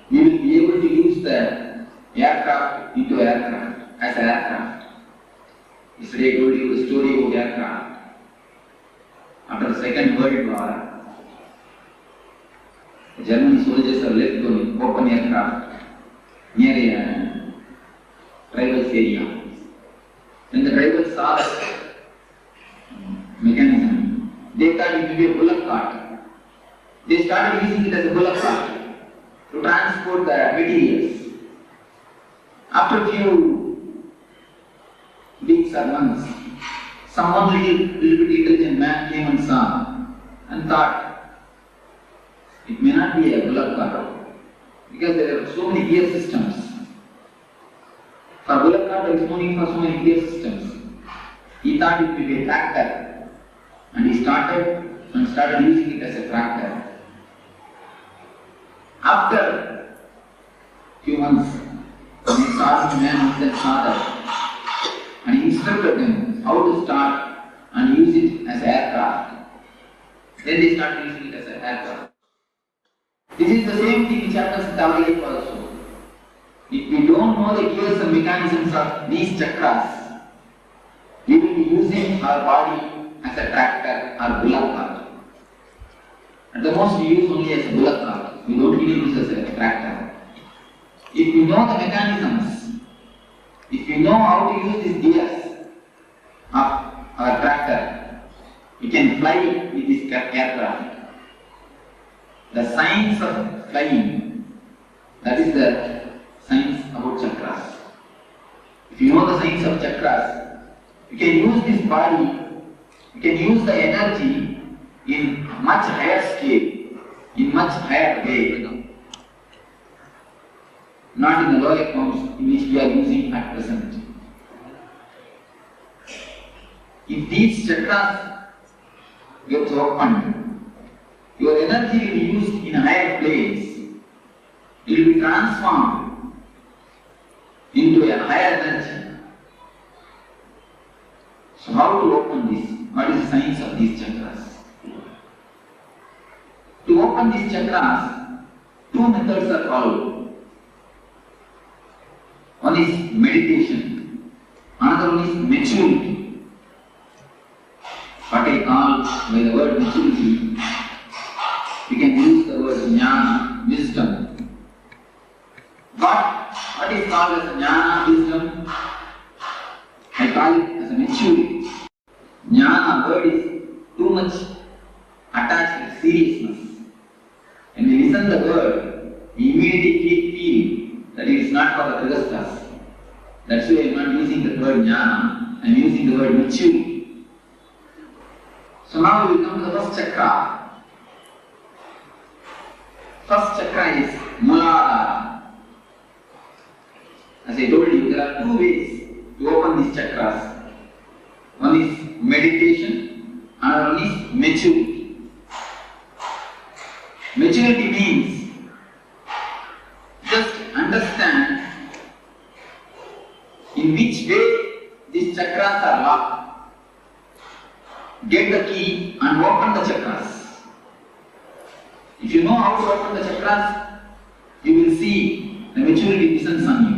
we will be able to use the aircraft into aircraft as aircraft. Yesterday I told you the story of aircraft. After the Second World War, The German soldiers are left to open aircraft near a tribal area. When the tribals saw that mechanism, they thought it would be a bullock cart. They started using it as a bullock cart to transport the materials. After a few weeks or months, someone little bit intelligent man came and saw and thought it may not be a bullock cart because there are so many gear systems. For bullock cart there is no need for so many gear systems. He thought it would be a tractor and he started using it as a tractor. After few months, he saw this man and then saw that and he instructed them how to start and use it as an aircraft. Then they started using it as an aircraft. This is the same thing which happens in our life also. If we don't know the gears and mechanisms of these chakras, we will be using our body as a tractor or bullock cart. At the most we use only as a bullock cart. We don't even use as a tractor. If we know the mechanisms, if we know how to use these gears of our tractor, we can fly with this aircraft. The science of flying, that is the science about chakras. If you know the science of chakras, you can use this body, you can use the energy in much higher scale, in much higher way. Not in the lower forms in which we are using at present. If these chakras get opened, your energy will be used in higher planes. It will be transformed into a higher energy. So how to open this? What is the science of these chakras? To open these chakras, two methods are followed. One is meditation, another one is maturity. What I call by the word maturity, we can use the word jnana, wisdom. But what is called as jnana, wisdom, I call it as a maturity. Jnana word is too much attached with seriousness. When we listen the word, we immediately feel that it is not for the Grihasthas. That's why I am not using the word jnana, I am using the word maturity. So now we will come to the first chakra. First chakra is Muladhara. As I told you, there are two ways to open these chakras. One is meditation, another one is maturity. Maturity means just understand in which way these chakras are locked. Get the key and open the chakras. If you know how to open the chakras, you will see the maturity descends on you.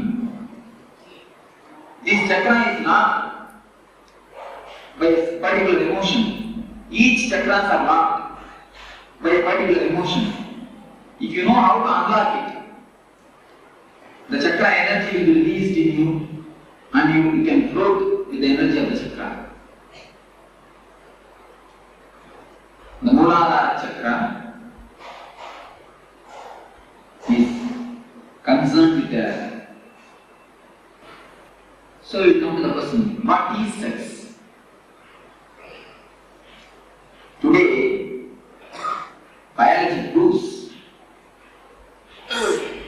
This chakra is locked by a particular emotion. Each chakras are locked by a particular emotion. If you know how to unlock it, the chakra energy will be released in you and you can float with the energy of the chakra. The Muladhara chakra is concerned with the... So we come to the question, what is sex? Today, biology proves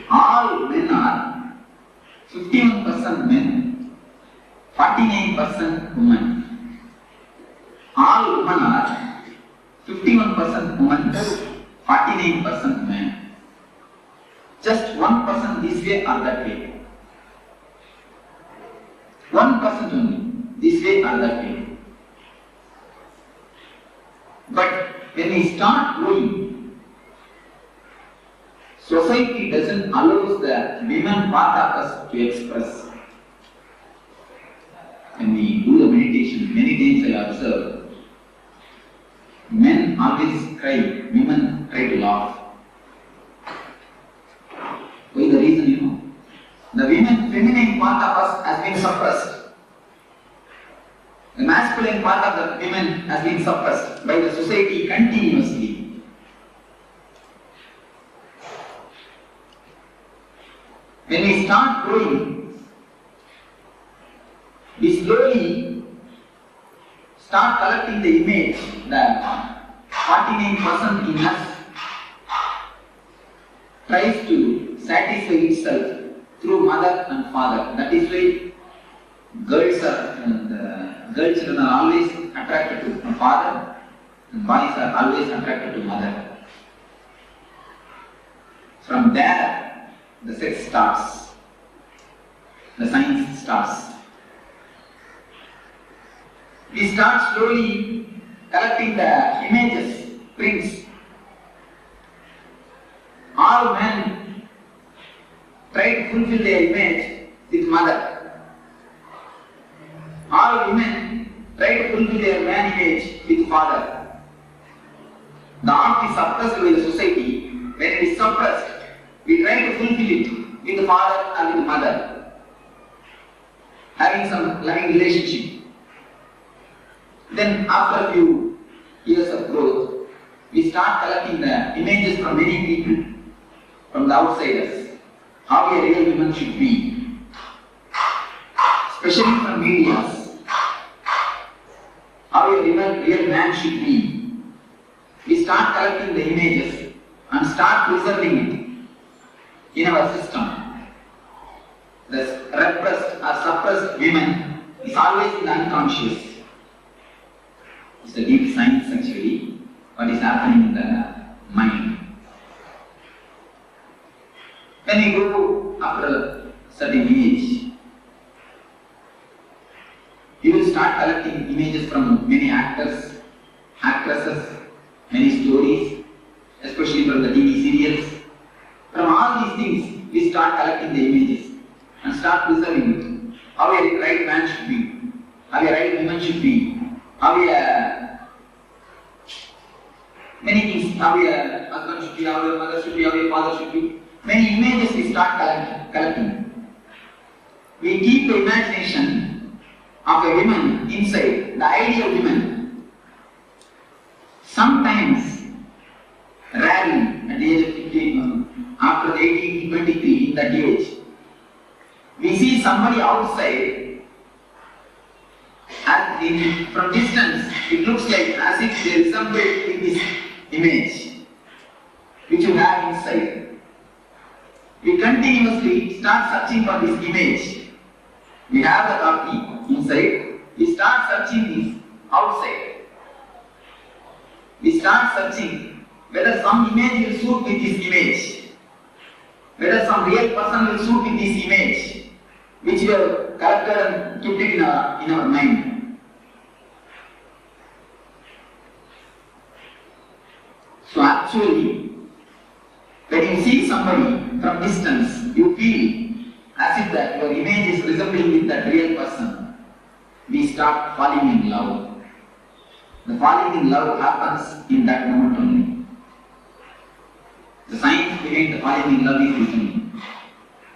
all men are 51% men, 49% women. All women are 51% women, 49% men. Just 1% this way or that way. 1% only, this way or that way. But when we start growing, society doesn't allow the women part of us to express. When we do the meditation, many times I observe, men always cry, women try to laugh. part of us has been suppressed. The masculine part of the women has been suppressed by the society continuously. When we start growing, we slowly start collecting the image that 49% in us tries to satisfy itself through mother and father. That is why girl children are always attracted to father and boys are always attracted to mother. From there, the sex starts, the science starts. We start slowly collecting the images, prints. All men try to fulfill their image with mother. All women try to fulfill their man image with father. The art is suppressed by the society. When it is suppressed, we try to fulfill it with the father and with the mother, having some loving relationship. Then after a few years of growth, we start collecting the images from many people, from the outsiders, how a real woman should be, especially from media. How a real man should be. We start collecting the images and start preserving it in our system. The repressed or suppressed women is always in the unconscious. It's a deep science actually, what is happening in the mind. When we go after a certain age, you will start collecting images from many actors, actresses, many stories, especially from the TV serials. From all these things, we start collecting the images and start preserving it. How a right man should be, how a right woman should be, how a many things, how a husband should be, how a mother should be, how a father should be. Many images we start collecting. We keep the imagination of a woman inside, the ideal woman. Sometimes, rarely, at the age of 15, after the 18 to 23, in that age, we see somebody outside and from distance it looks like as if they resemble in this image which you have inside. We continuously start searching for this image. We have the copy inside, we start searching this outside. We start searching whether some image will suit with this image, whether some real person will suit with this image, which we have collected and kept it in our mind. So actually, when you see somebody from distance, you feel as if that your image is resembling with that real person. We start falling in love. The falling in love happens in that moment only. The science behind the falling in love is this.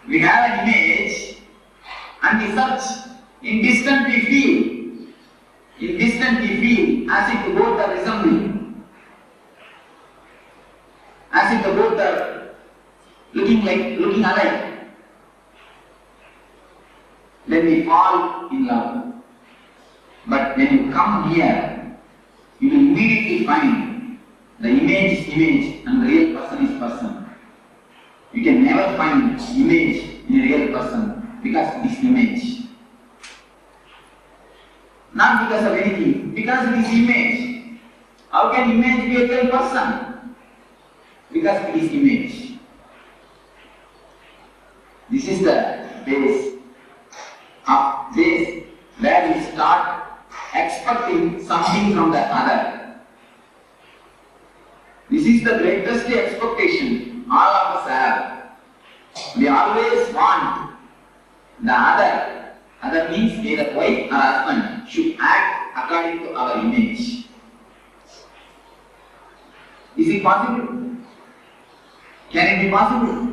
We have an image and we search. In distance we feel. In distance we feel as if the both are resembling. As if the both are looking alike. Then we fall in love. But when you come here, you will immediately find the image is image and the real person is person. You can never find image in a real person because it is image. Not because of anything, because it is image. How can image be a real person? Because it is image. This is the base where we start expecting something from the other. This is the greatest expectation all of us have. We always want the other means either wife or husband should act according to our image. Is it possible? Can it be possible?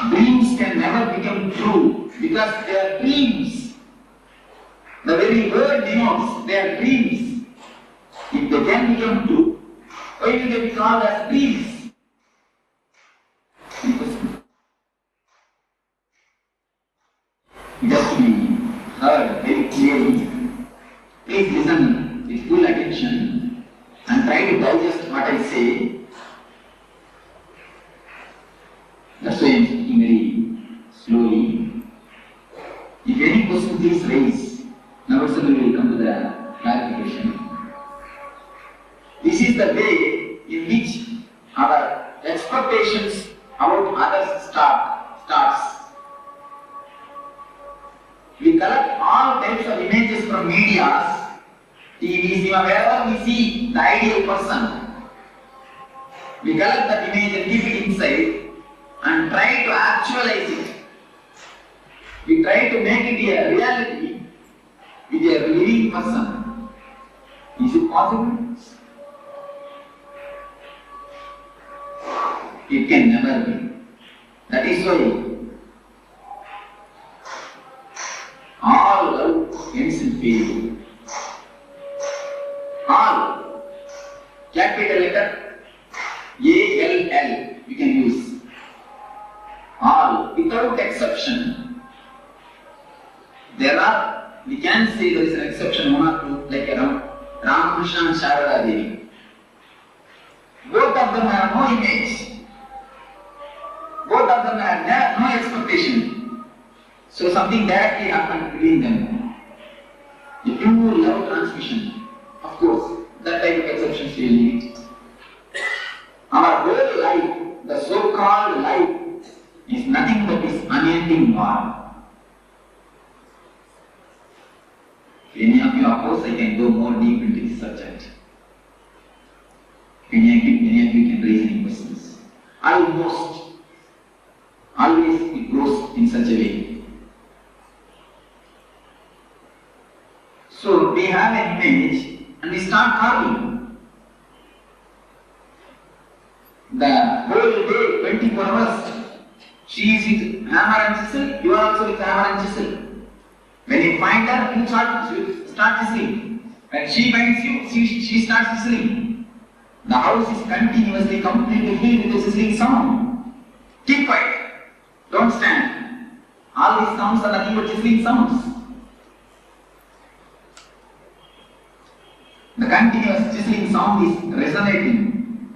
Dreams can never become true because they are dreams. The very word denotes they are dreams. If they can become true, why will they be called as dreams? It has to be heard very clearly. Please listen with full attention and try to digest what I say. That's why I am speaking very slowly. If any question, please raise. Now we will come to the clarification. This is the way in which our expectations about others starts. We collect all types of images from media, TVs, wherever we see the ideal person. We collect that image and keep it inside and try to actualize it. We try to make it a reality with a living person. Is it possible? It can never be. That is why all love ends in failure. All, capital letter A-L-L, you can use. All, without exception. There are, we can say there is an exception, one or two, like Ramakrishna and Sharada Devi. Both of them have no image. Both of them have no expectation. So something directly happened between them. The pure love transmission. Of course, that type of exceptions we need. Our whole life, the so-called life, is nothing but this unending war. If any of you oppose, I can go more deep into this subject. Any of you can raise any questions. Always it goes in such a way. So we have an image and we start carving. The whole day, 24 hours, she is with hammer and chisel, you are also with hammer and chisel. When you find her, you start chiseling. When she finds you, she starts chiseling. The house is continuously, completely filled with the sizzling sound. Keep quiet. Don't stand. All these sounds are nothing but sizzling sounds. The continuous sizzling sound is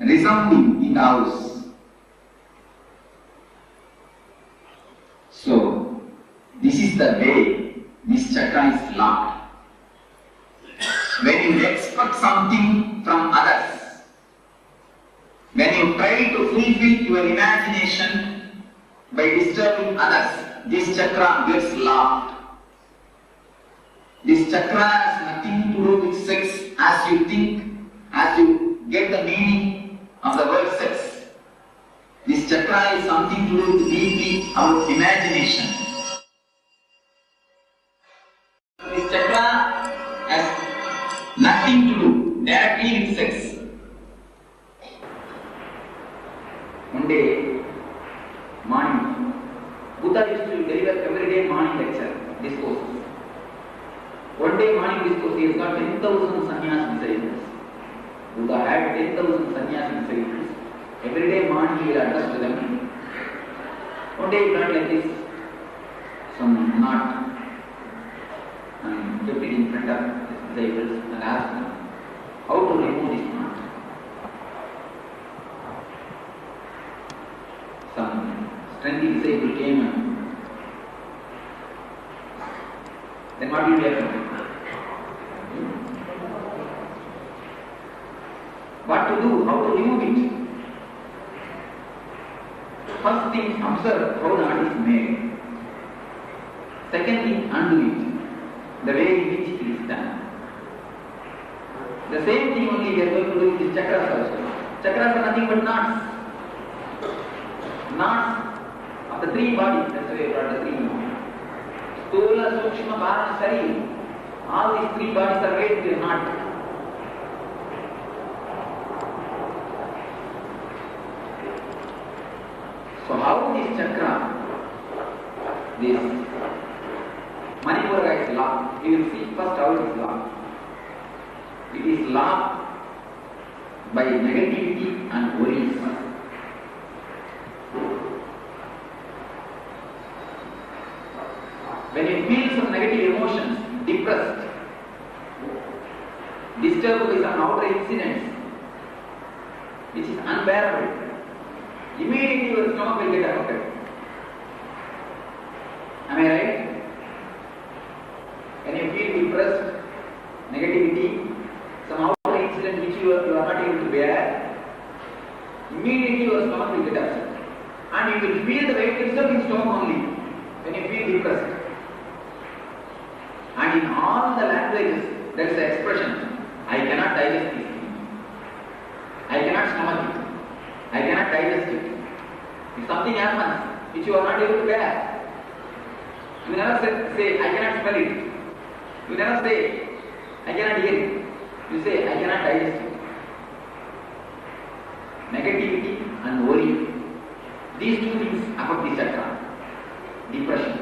resounding in the house. So, this is the way this chakra is locked. When you expect something from others, when you try to fulfill your imagination by disturbing others, this chakra gets locked. This chakra has nothing to do with sex as you think, as you get the meaning of the word sex. This chakra is something to do with deeply our imagination. This chakra has nothing to do directly with sex. One day, morning, Buddha used to deliver every day morning lecture, discourses. One day morning discourse, he has got 10,000 sannyas disciples. Buddha had 10,000 sannyas disciples. Every day morning he will address to them. One day he got like this, some knot, and kept it in front of his disciples and asked them how to remove this knot. Some strengthy disciple came and then what will happen? What to do? How to remove it? First thing, observe how the knot is made. Second thing, undo it. The way in which it is done. The same thing only we are going to do with these chakras also. Chakras are nothing but knots. Knots of the three bodies, that's why we brought the three knots. Stula, Sukshma, Bharana, Sarira. All these three bodies are made with a knot. So how this chakra It is locked by negativity and worries. When you feel some negative emotions, depressed, disturbed by some outer incidents, which is unbearable, immediately your stomach will get affected. Am I right? When you feel depressed, negativity, some outer incident which you are not able to bear, immediately your stomach will get upset. And you will feel the weight itself in stomach only when you feel depressed. And in all the languages, there is an expression, I cannot digest this. I cannot stomach it. I cannot digest it. If something happens which you are not able to bear, you never say I cannot smell it. You never say I cannot hear it. You say I cannot digest it. Negativity and worry. These two things affect the chakra. Depression.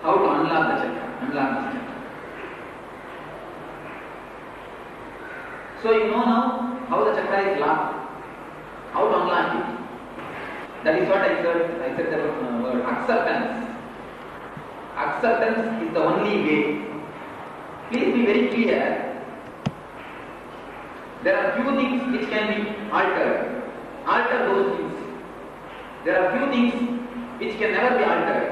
How to unlock the chakra? Unlock this chakra. So you know now how the chakra is locked. How to unlock it. That is what I said the word acceptance. Acceptance is the only way. Please be very clear. There are few things which can be altered. Alter those things. There are few things which can never be altered.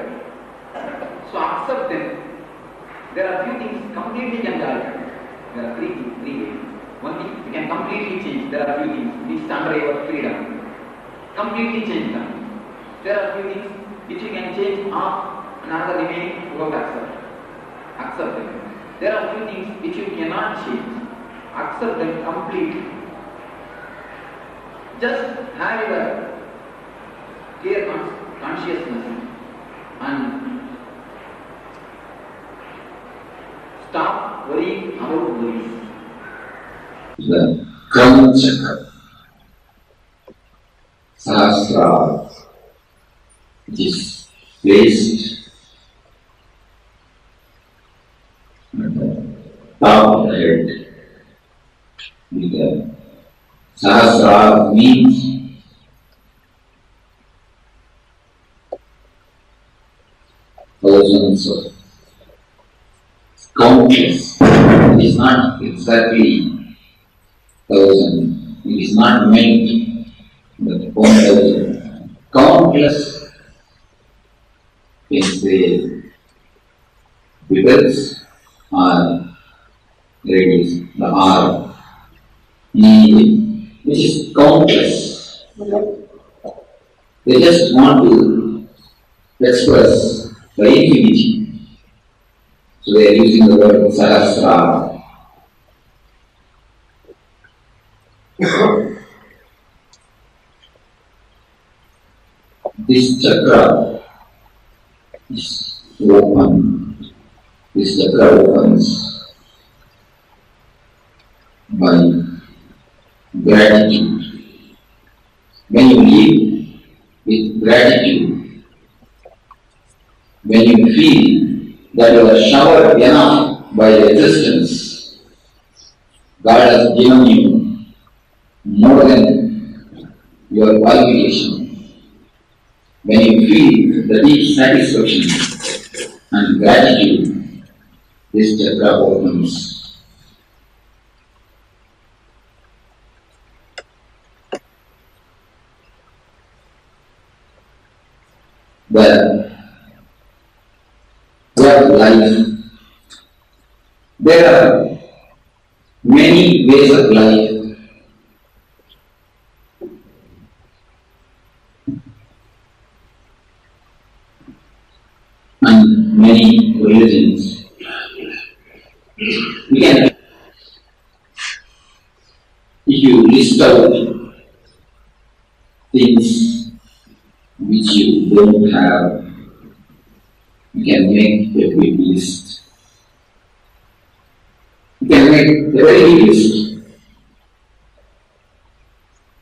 So accept them. There are few things completely can be altered. There are three ways. One thing you can completely change. There are few things which is under your freedom. Completely change them. There are few things which you can change half, another remaining you have to accept. Accept them. There are few things which you cannot change. Accept them completely. Just have your clear consciousness and stop worrying about worries. The Kama Chakra, Sahasrara, which is placed at the top of the head. With the Sahasrara means thousands of countless. It is not exactly 1,000. It is not meant that 1,000. Countless is the figures or radius, the R, which is countless. They just want to express the infinity. So they are using the word Sahasrara. This chakra is open. This chakra opens by gratitude. When you live with gratitude, when you feel that you are showered enough by your existence, God has given you more than your qualification. When you feel the deep satisfaction and gratitude, this chakra opens. The word life. There are many ways of life. And many religions. We can, if you list out things which you don't have, you can make a big list. You can make a very big list,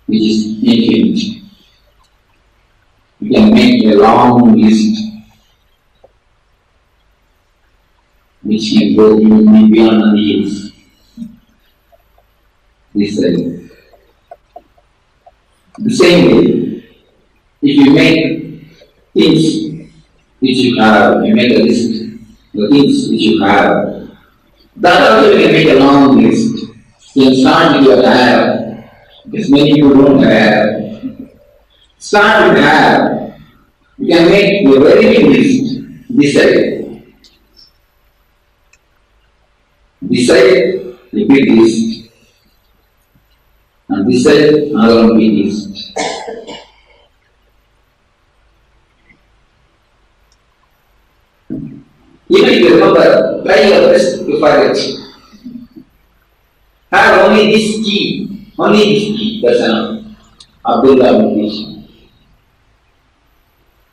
which is infinite. You can make a long list. which can go beyond the hills. This side. The same way, if you make things which you have, you make a list, the things which you have, that also you can make a long list. You can start with your have, because many people don't have. Start with have. You can make a very big list. Decide. Decide a big list. And decide another big list. Even if you remember, try your best to forget. Have only this key, that's enough. Abdullah meditation.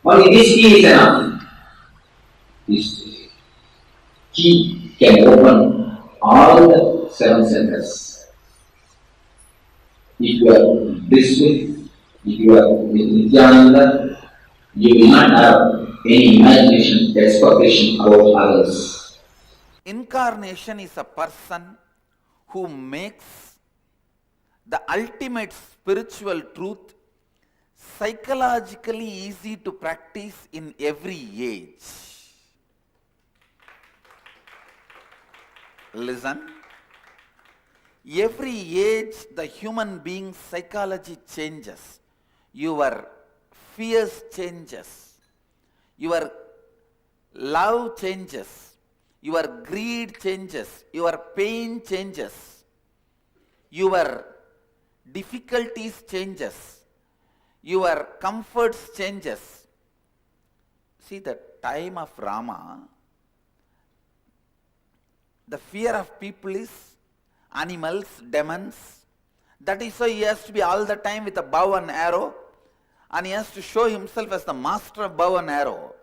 Only this key is enough. This key can open all the 7 centers. If you are blissful, if you are with Nityananda, you will not have any imagination, expectation about others. Incarnation is a person who makes the ultimate spiritual truth psychologically easy to practice in every age. Listen. Every age the human being's psychology changes. Your fears changes. Your love changes. Your greed changes. Your pain changes. Your difficulties changes. Your comforts changes. See, the time of Rama, the fear of people is animals, demons. That is why he has to be all the time with a bow and arrow, and he has to show himself as the master of bow and arrow.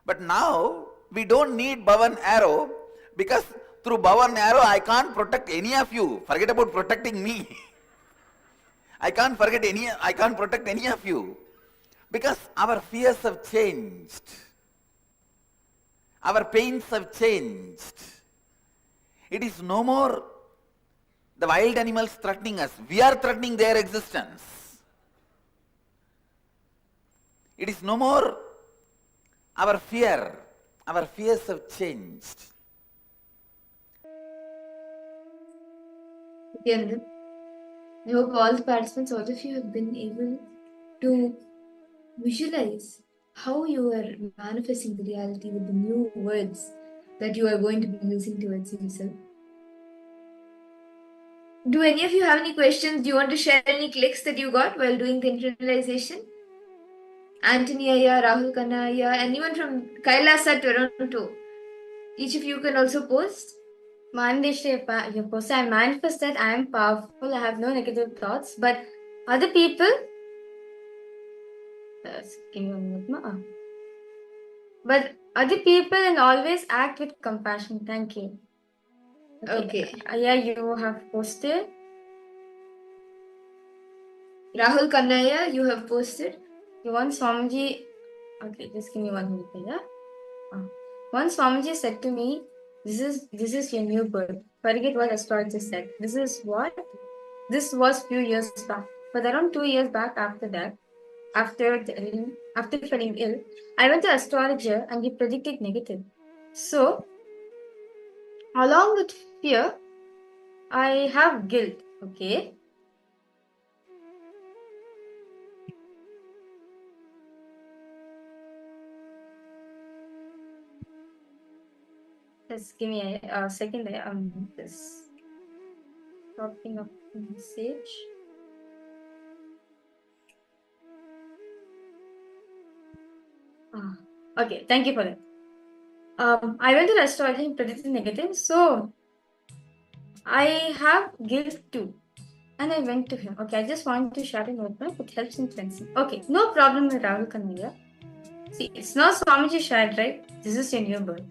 But now we don't need bow and arrow, because through bow and arrow I can't protect any of you. Forget about protecting me. I can't protect any of you, because our fears have changed. Our pains have changed. It is no more the wild animals threatening us. We are threatening their existence. It is no more our fear. Our fears have changed. I hope all the participants, all of you have been able to visualize how you are manifesting the reality with the new words that you are going to be using towards yourself. Do any of you have any questions? Do you want to share any clicks that you got while doing the internalization? Anthony Aya, Rahul Kanaya, anyone from Kailasa, Toronto. Each of you can also post. Mandeshri, you post. I manifest that I am powerful. I have no negative thoughts. But other people, but other people and always act with compassion. Thank you. Okay. Yeah, you have posted. Rahul Kannaya, you have posted. You want Swamiji. Okay, just give me 1 minute. Yeah. Once Swamiji said to me, this is your new birth. Forget what astrologer said. This was few years back. But around 2 years back after that, after feeling ill, I went to astrologer and he predicted negative. So, along with fear, I have guilt. Okay. Just give me a second. Just dropping of message. Okay, thank you for that. I went to the astrologer and predicted negative, so I have guilt too. And I went to him. Okay, I just want to share a notebook. It helps in cleansing. Okay, no problem with Rahul Kannaya. See, it's not Swamiji shared, right? This is your new birth.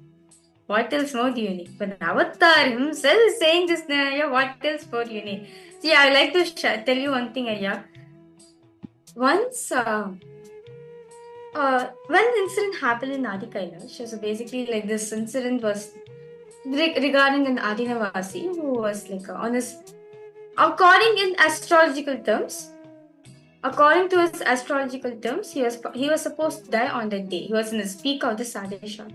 What else more do you need? But Avatar himself is saying this, Ayya, what else more do you need? See, I like to tell you one thing, Ayya. Once when the incident happened in Adi Kailash, so basically like this incident was regarding an Adinavasi who was like on his, according to his astrological terms, he was supposed to die on that day. He was in his peak of the Sadishat.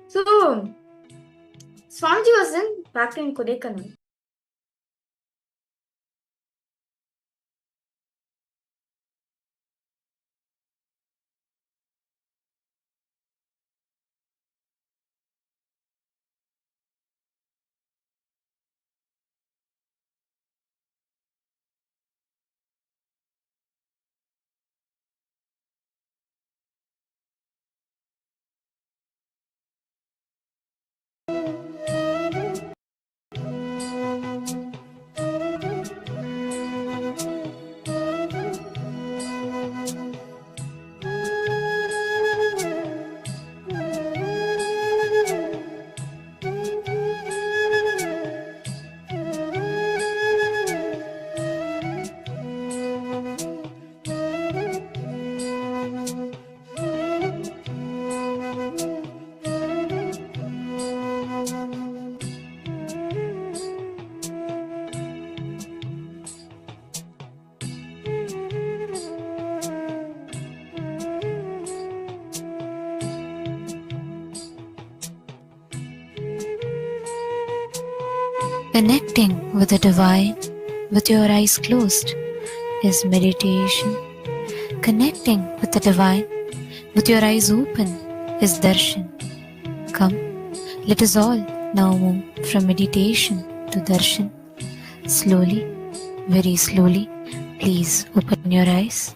So Swamiji was back in Kodaikanal. Connecting with the divine with your eyes closed is meditation. Connecting with the divine with your eyes open is darshan. Come, let us all now move from meditation to darshan. Slowly, very slowly, please open your eyes.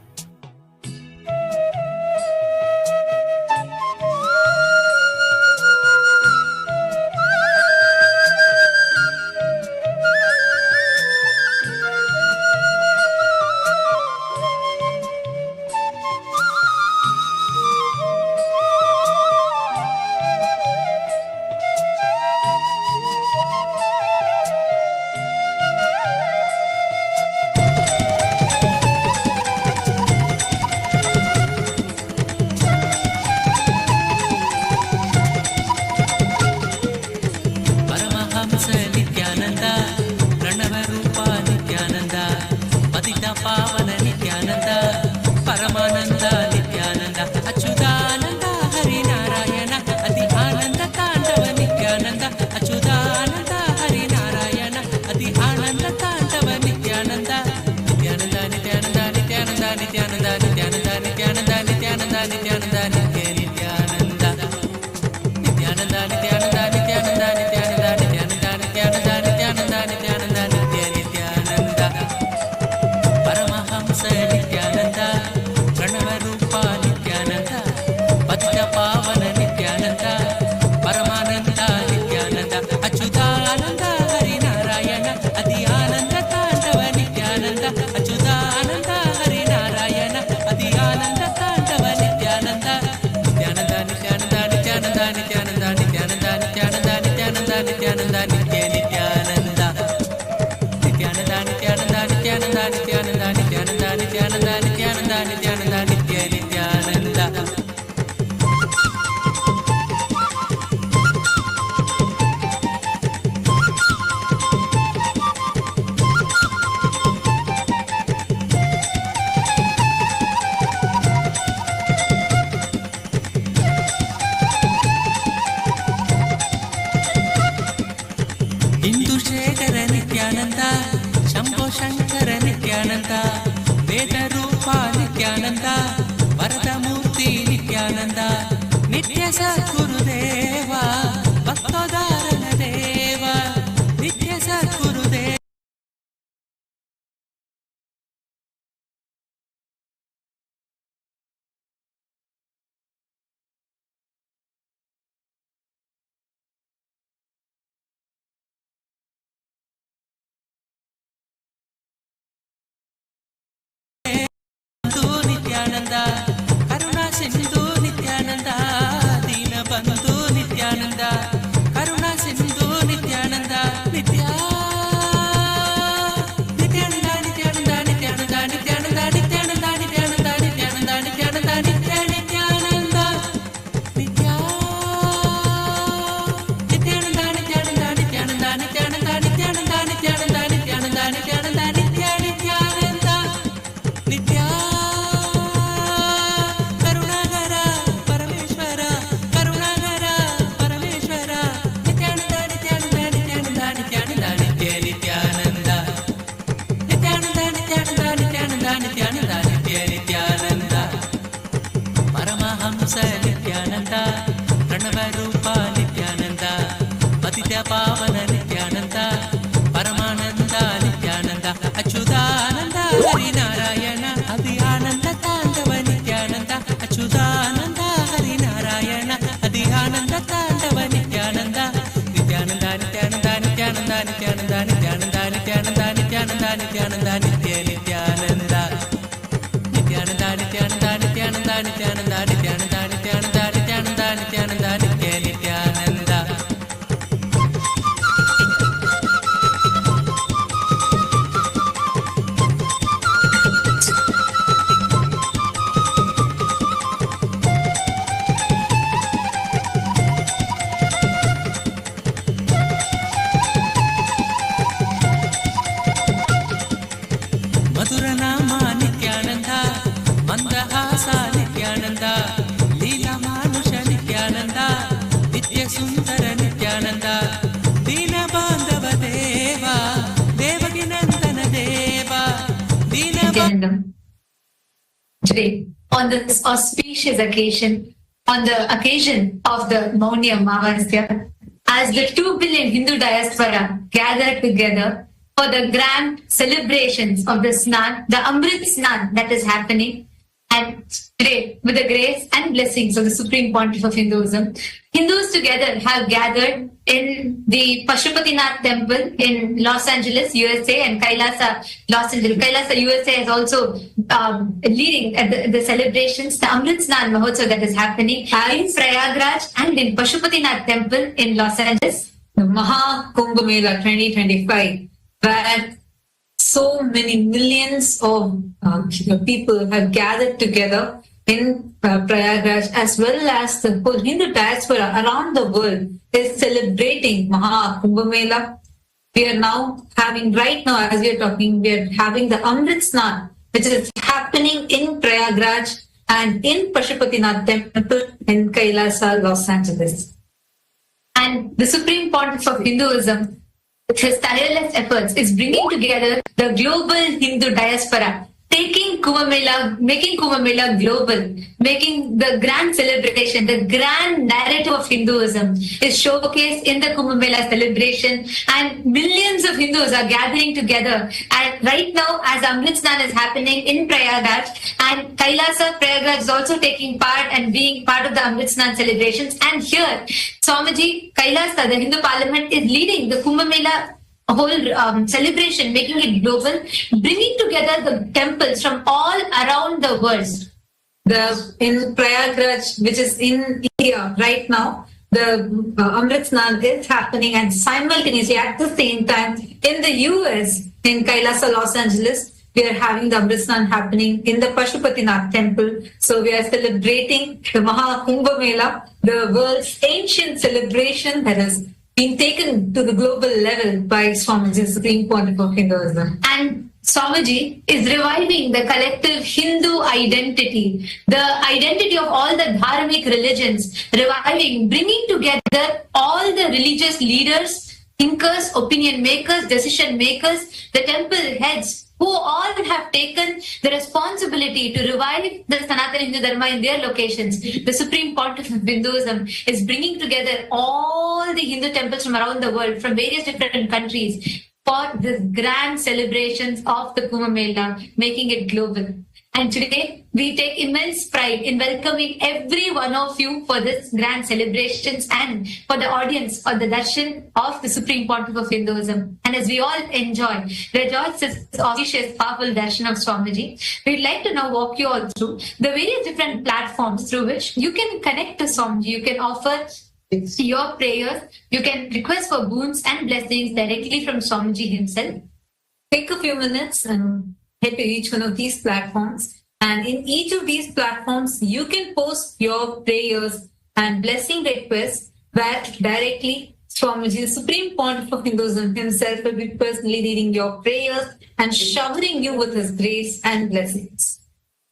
today on this auspicious occasion, on the occasion of the Mauni Amavasya, as the 2 billion Hindu diaspora gathered together for the grand celebrations of the Snan, the Amrit Snan that is happening. And today, with the grace and blessings of the Supreme Pontiff of Hinduism, Hindus together have gathered in the Pashupatinath Temple in Los Angeles, USA, and Kailasa, Los Angeles. Kailasa, USA is also leading at the celebrations, the Amrit Snan Mahotsav that is happening in Prayagraj and in Pashupatinath Temple in Los Angeles. The Maha Kumbh Mela 2025, where so many millions of people have gathered together in Prayagraj, as well as the whole Hindu diaspora around the world is celebrating Maha Kumbh Mela. We are now having, right now as we are talking, we are having the Amrit Snan, which is happening in Prayagraj and in Pashupatinath Temple in Kailasa, Los Angeles. And the Supreme Pontiff of Hinduism, with his tireless efforts, is bringing together the global Hindu diaspora, taking Kumbh Mela, making Kumbh Mela global, making the grand celebration, the grand narrative of Hinduism is showcased in the Kumbh Mela celebration, and millions of Hindus are gathering together. And right now, as Amrit Snan is happening in Prayagraj, and Kailasa, Prayagraj is also taking part and being part of the Amrit Snan celebrations. And here, Swamiji, Kailasa, the Hindu Parliament, is leading the Kumbh Mela whole celebration, making it global, bringing together the temples from all around the world. In Prayagraj, which is in India right now, the Amrit Snan is happening, and simultaneously at the same time in the US, in Kailasa, Los Angeles, we are having the Amrit Snan happening in the Pashupatinath Temple. So we are celebrating the Maha Kumbh Mela, the world's ancient celebration that has been taken to the global level by Swamiji, Supreme Pontiff of Hinduism. And Swamiji is reviving the collective Hindu identity, the identity of all the dharmic religions, reviving, bringing together all the religious leaders, thinkers, opinion makers, decision makers, the temple heads, who all have taken the responsibility to revive the Sanatana Hindu Dharma in their locations. The Supreme Pontiff of Hinduism is bringing together all the Hindu temples from around the world, from various different countries, for the grand celebrations of the Kumbh Mela, making it global. And today, we take immense pride in welcoming every one of you for this grand celebrations and for the audience or the darshan of the Supreme Pontiff of Hinduism. And as we all enjoy, rejoice this auspicious, powerful darshan of Swamiji, we'd like to now walk you all through the various different platforms through which you can connect to Swamiji. You can offer your prayers, you can request for boons and blessings directly from Swamiji himself. Take a few minutes and head to each one of these platforms, and in each of these platforms you can post your prayers and blessing requests, where directly Swamiji, the Supreme Pontiff of Hinduism himself, will be personally leading your prayers and showering you with his grace and blessings.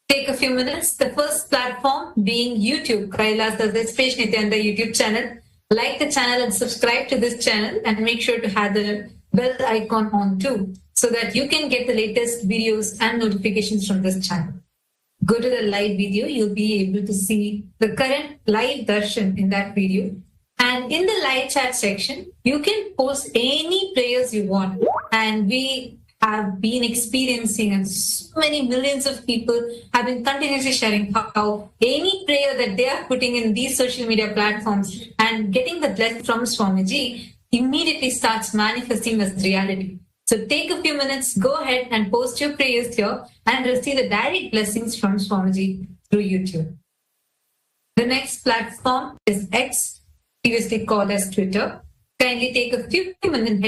Take a few minutes. The first platform being YouTube, Kailasa Despesh Nityananda YouTube channel. Like the channel and subscribe to this channel, and make sure to have the bell icon on too, so that you can get the latest videos and notifications from this channel. Go to the live video, you'll be able to see the current live darshan in that video. And in the live chat section, you can post any prayers you want. And we have been experiencing, and so many millions of people have been continuously sharing how any prayer that they are putting in these social media platforms and getting the blessing from Swamiji immediately starts manifesting as reality. So take a few minutes, go ahead and post your prayers here and receive the direct blessings from Swamiji through YouTube. The next platform is X, previously called as Twitter. Kindly take a few minutes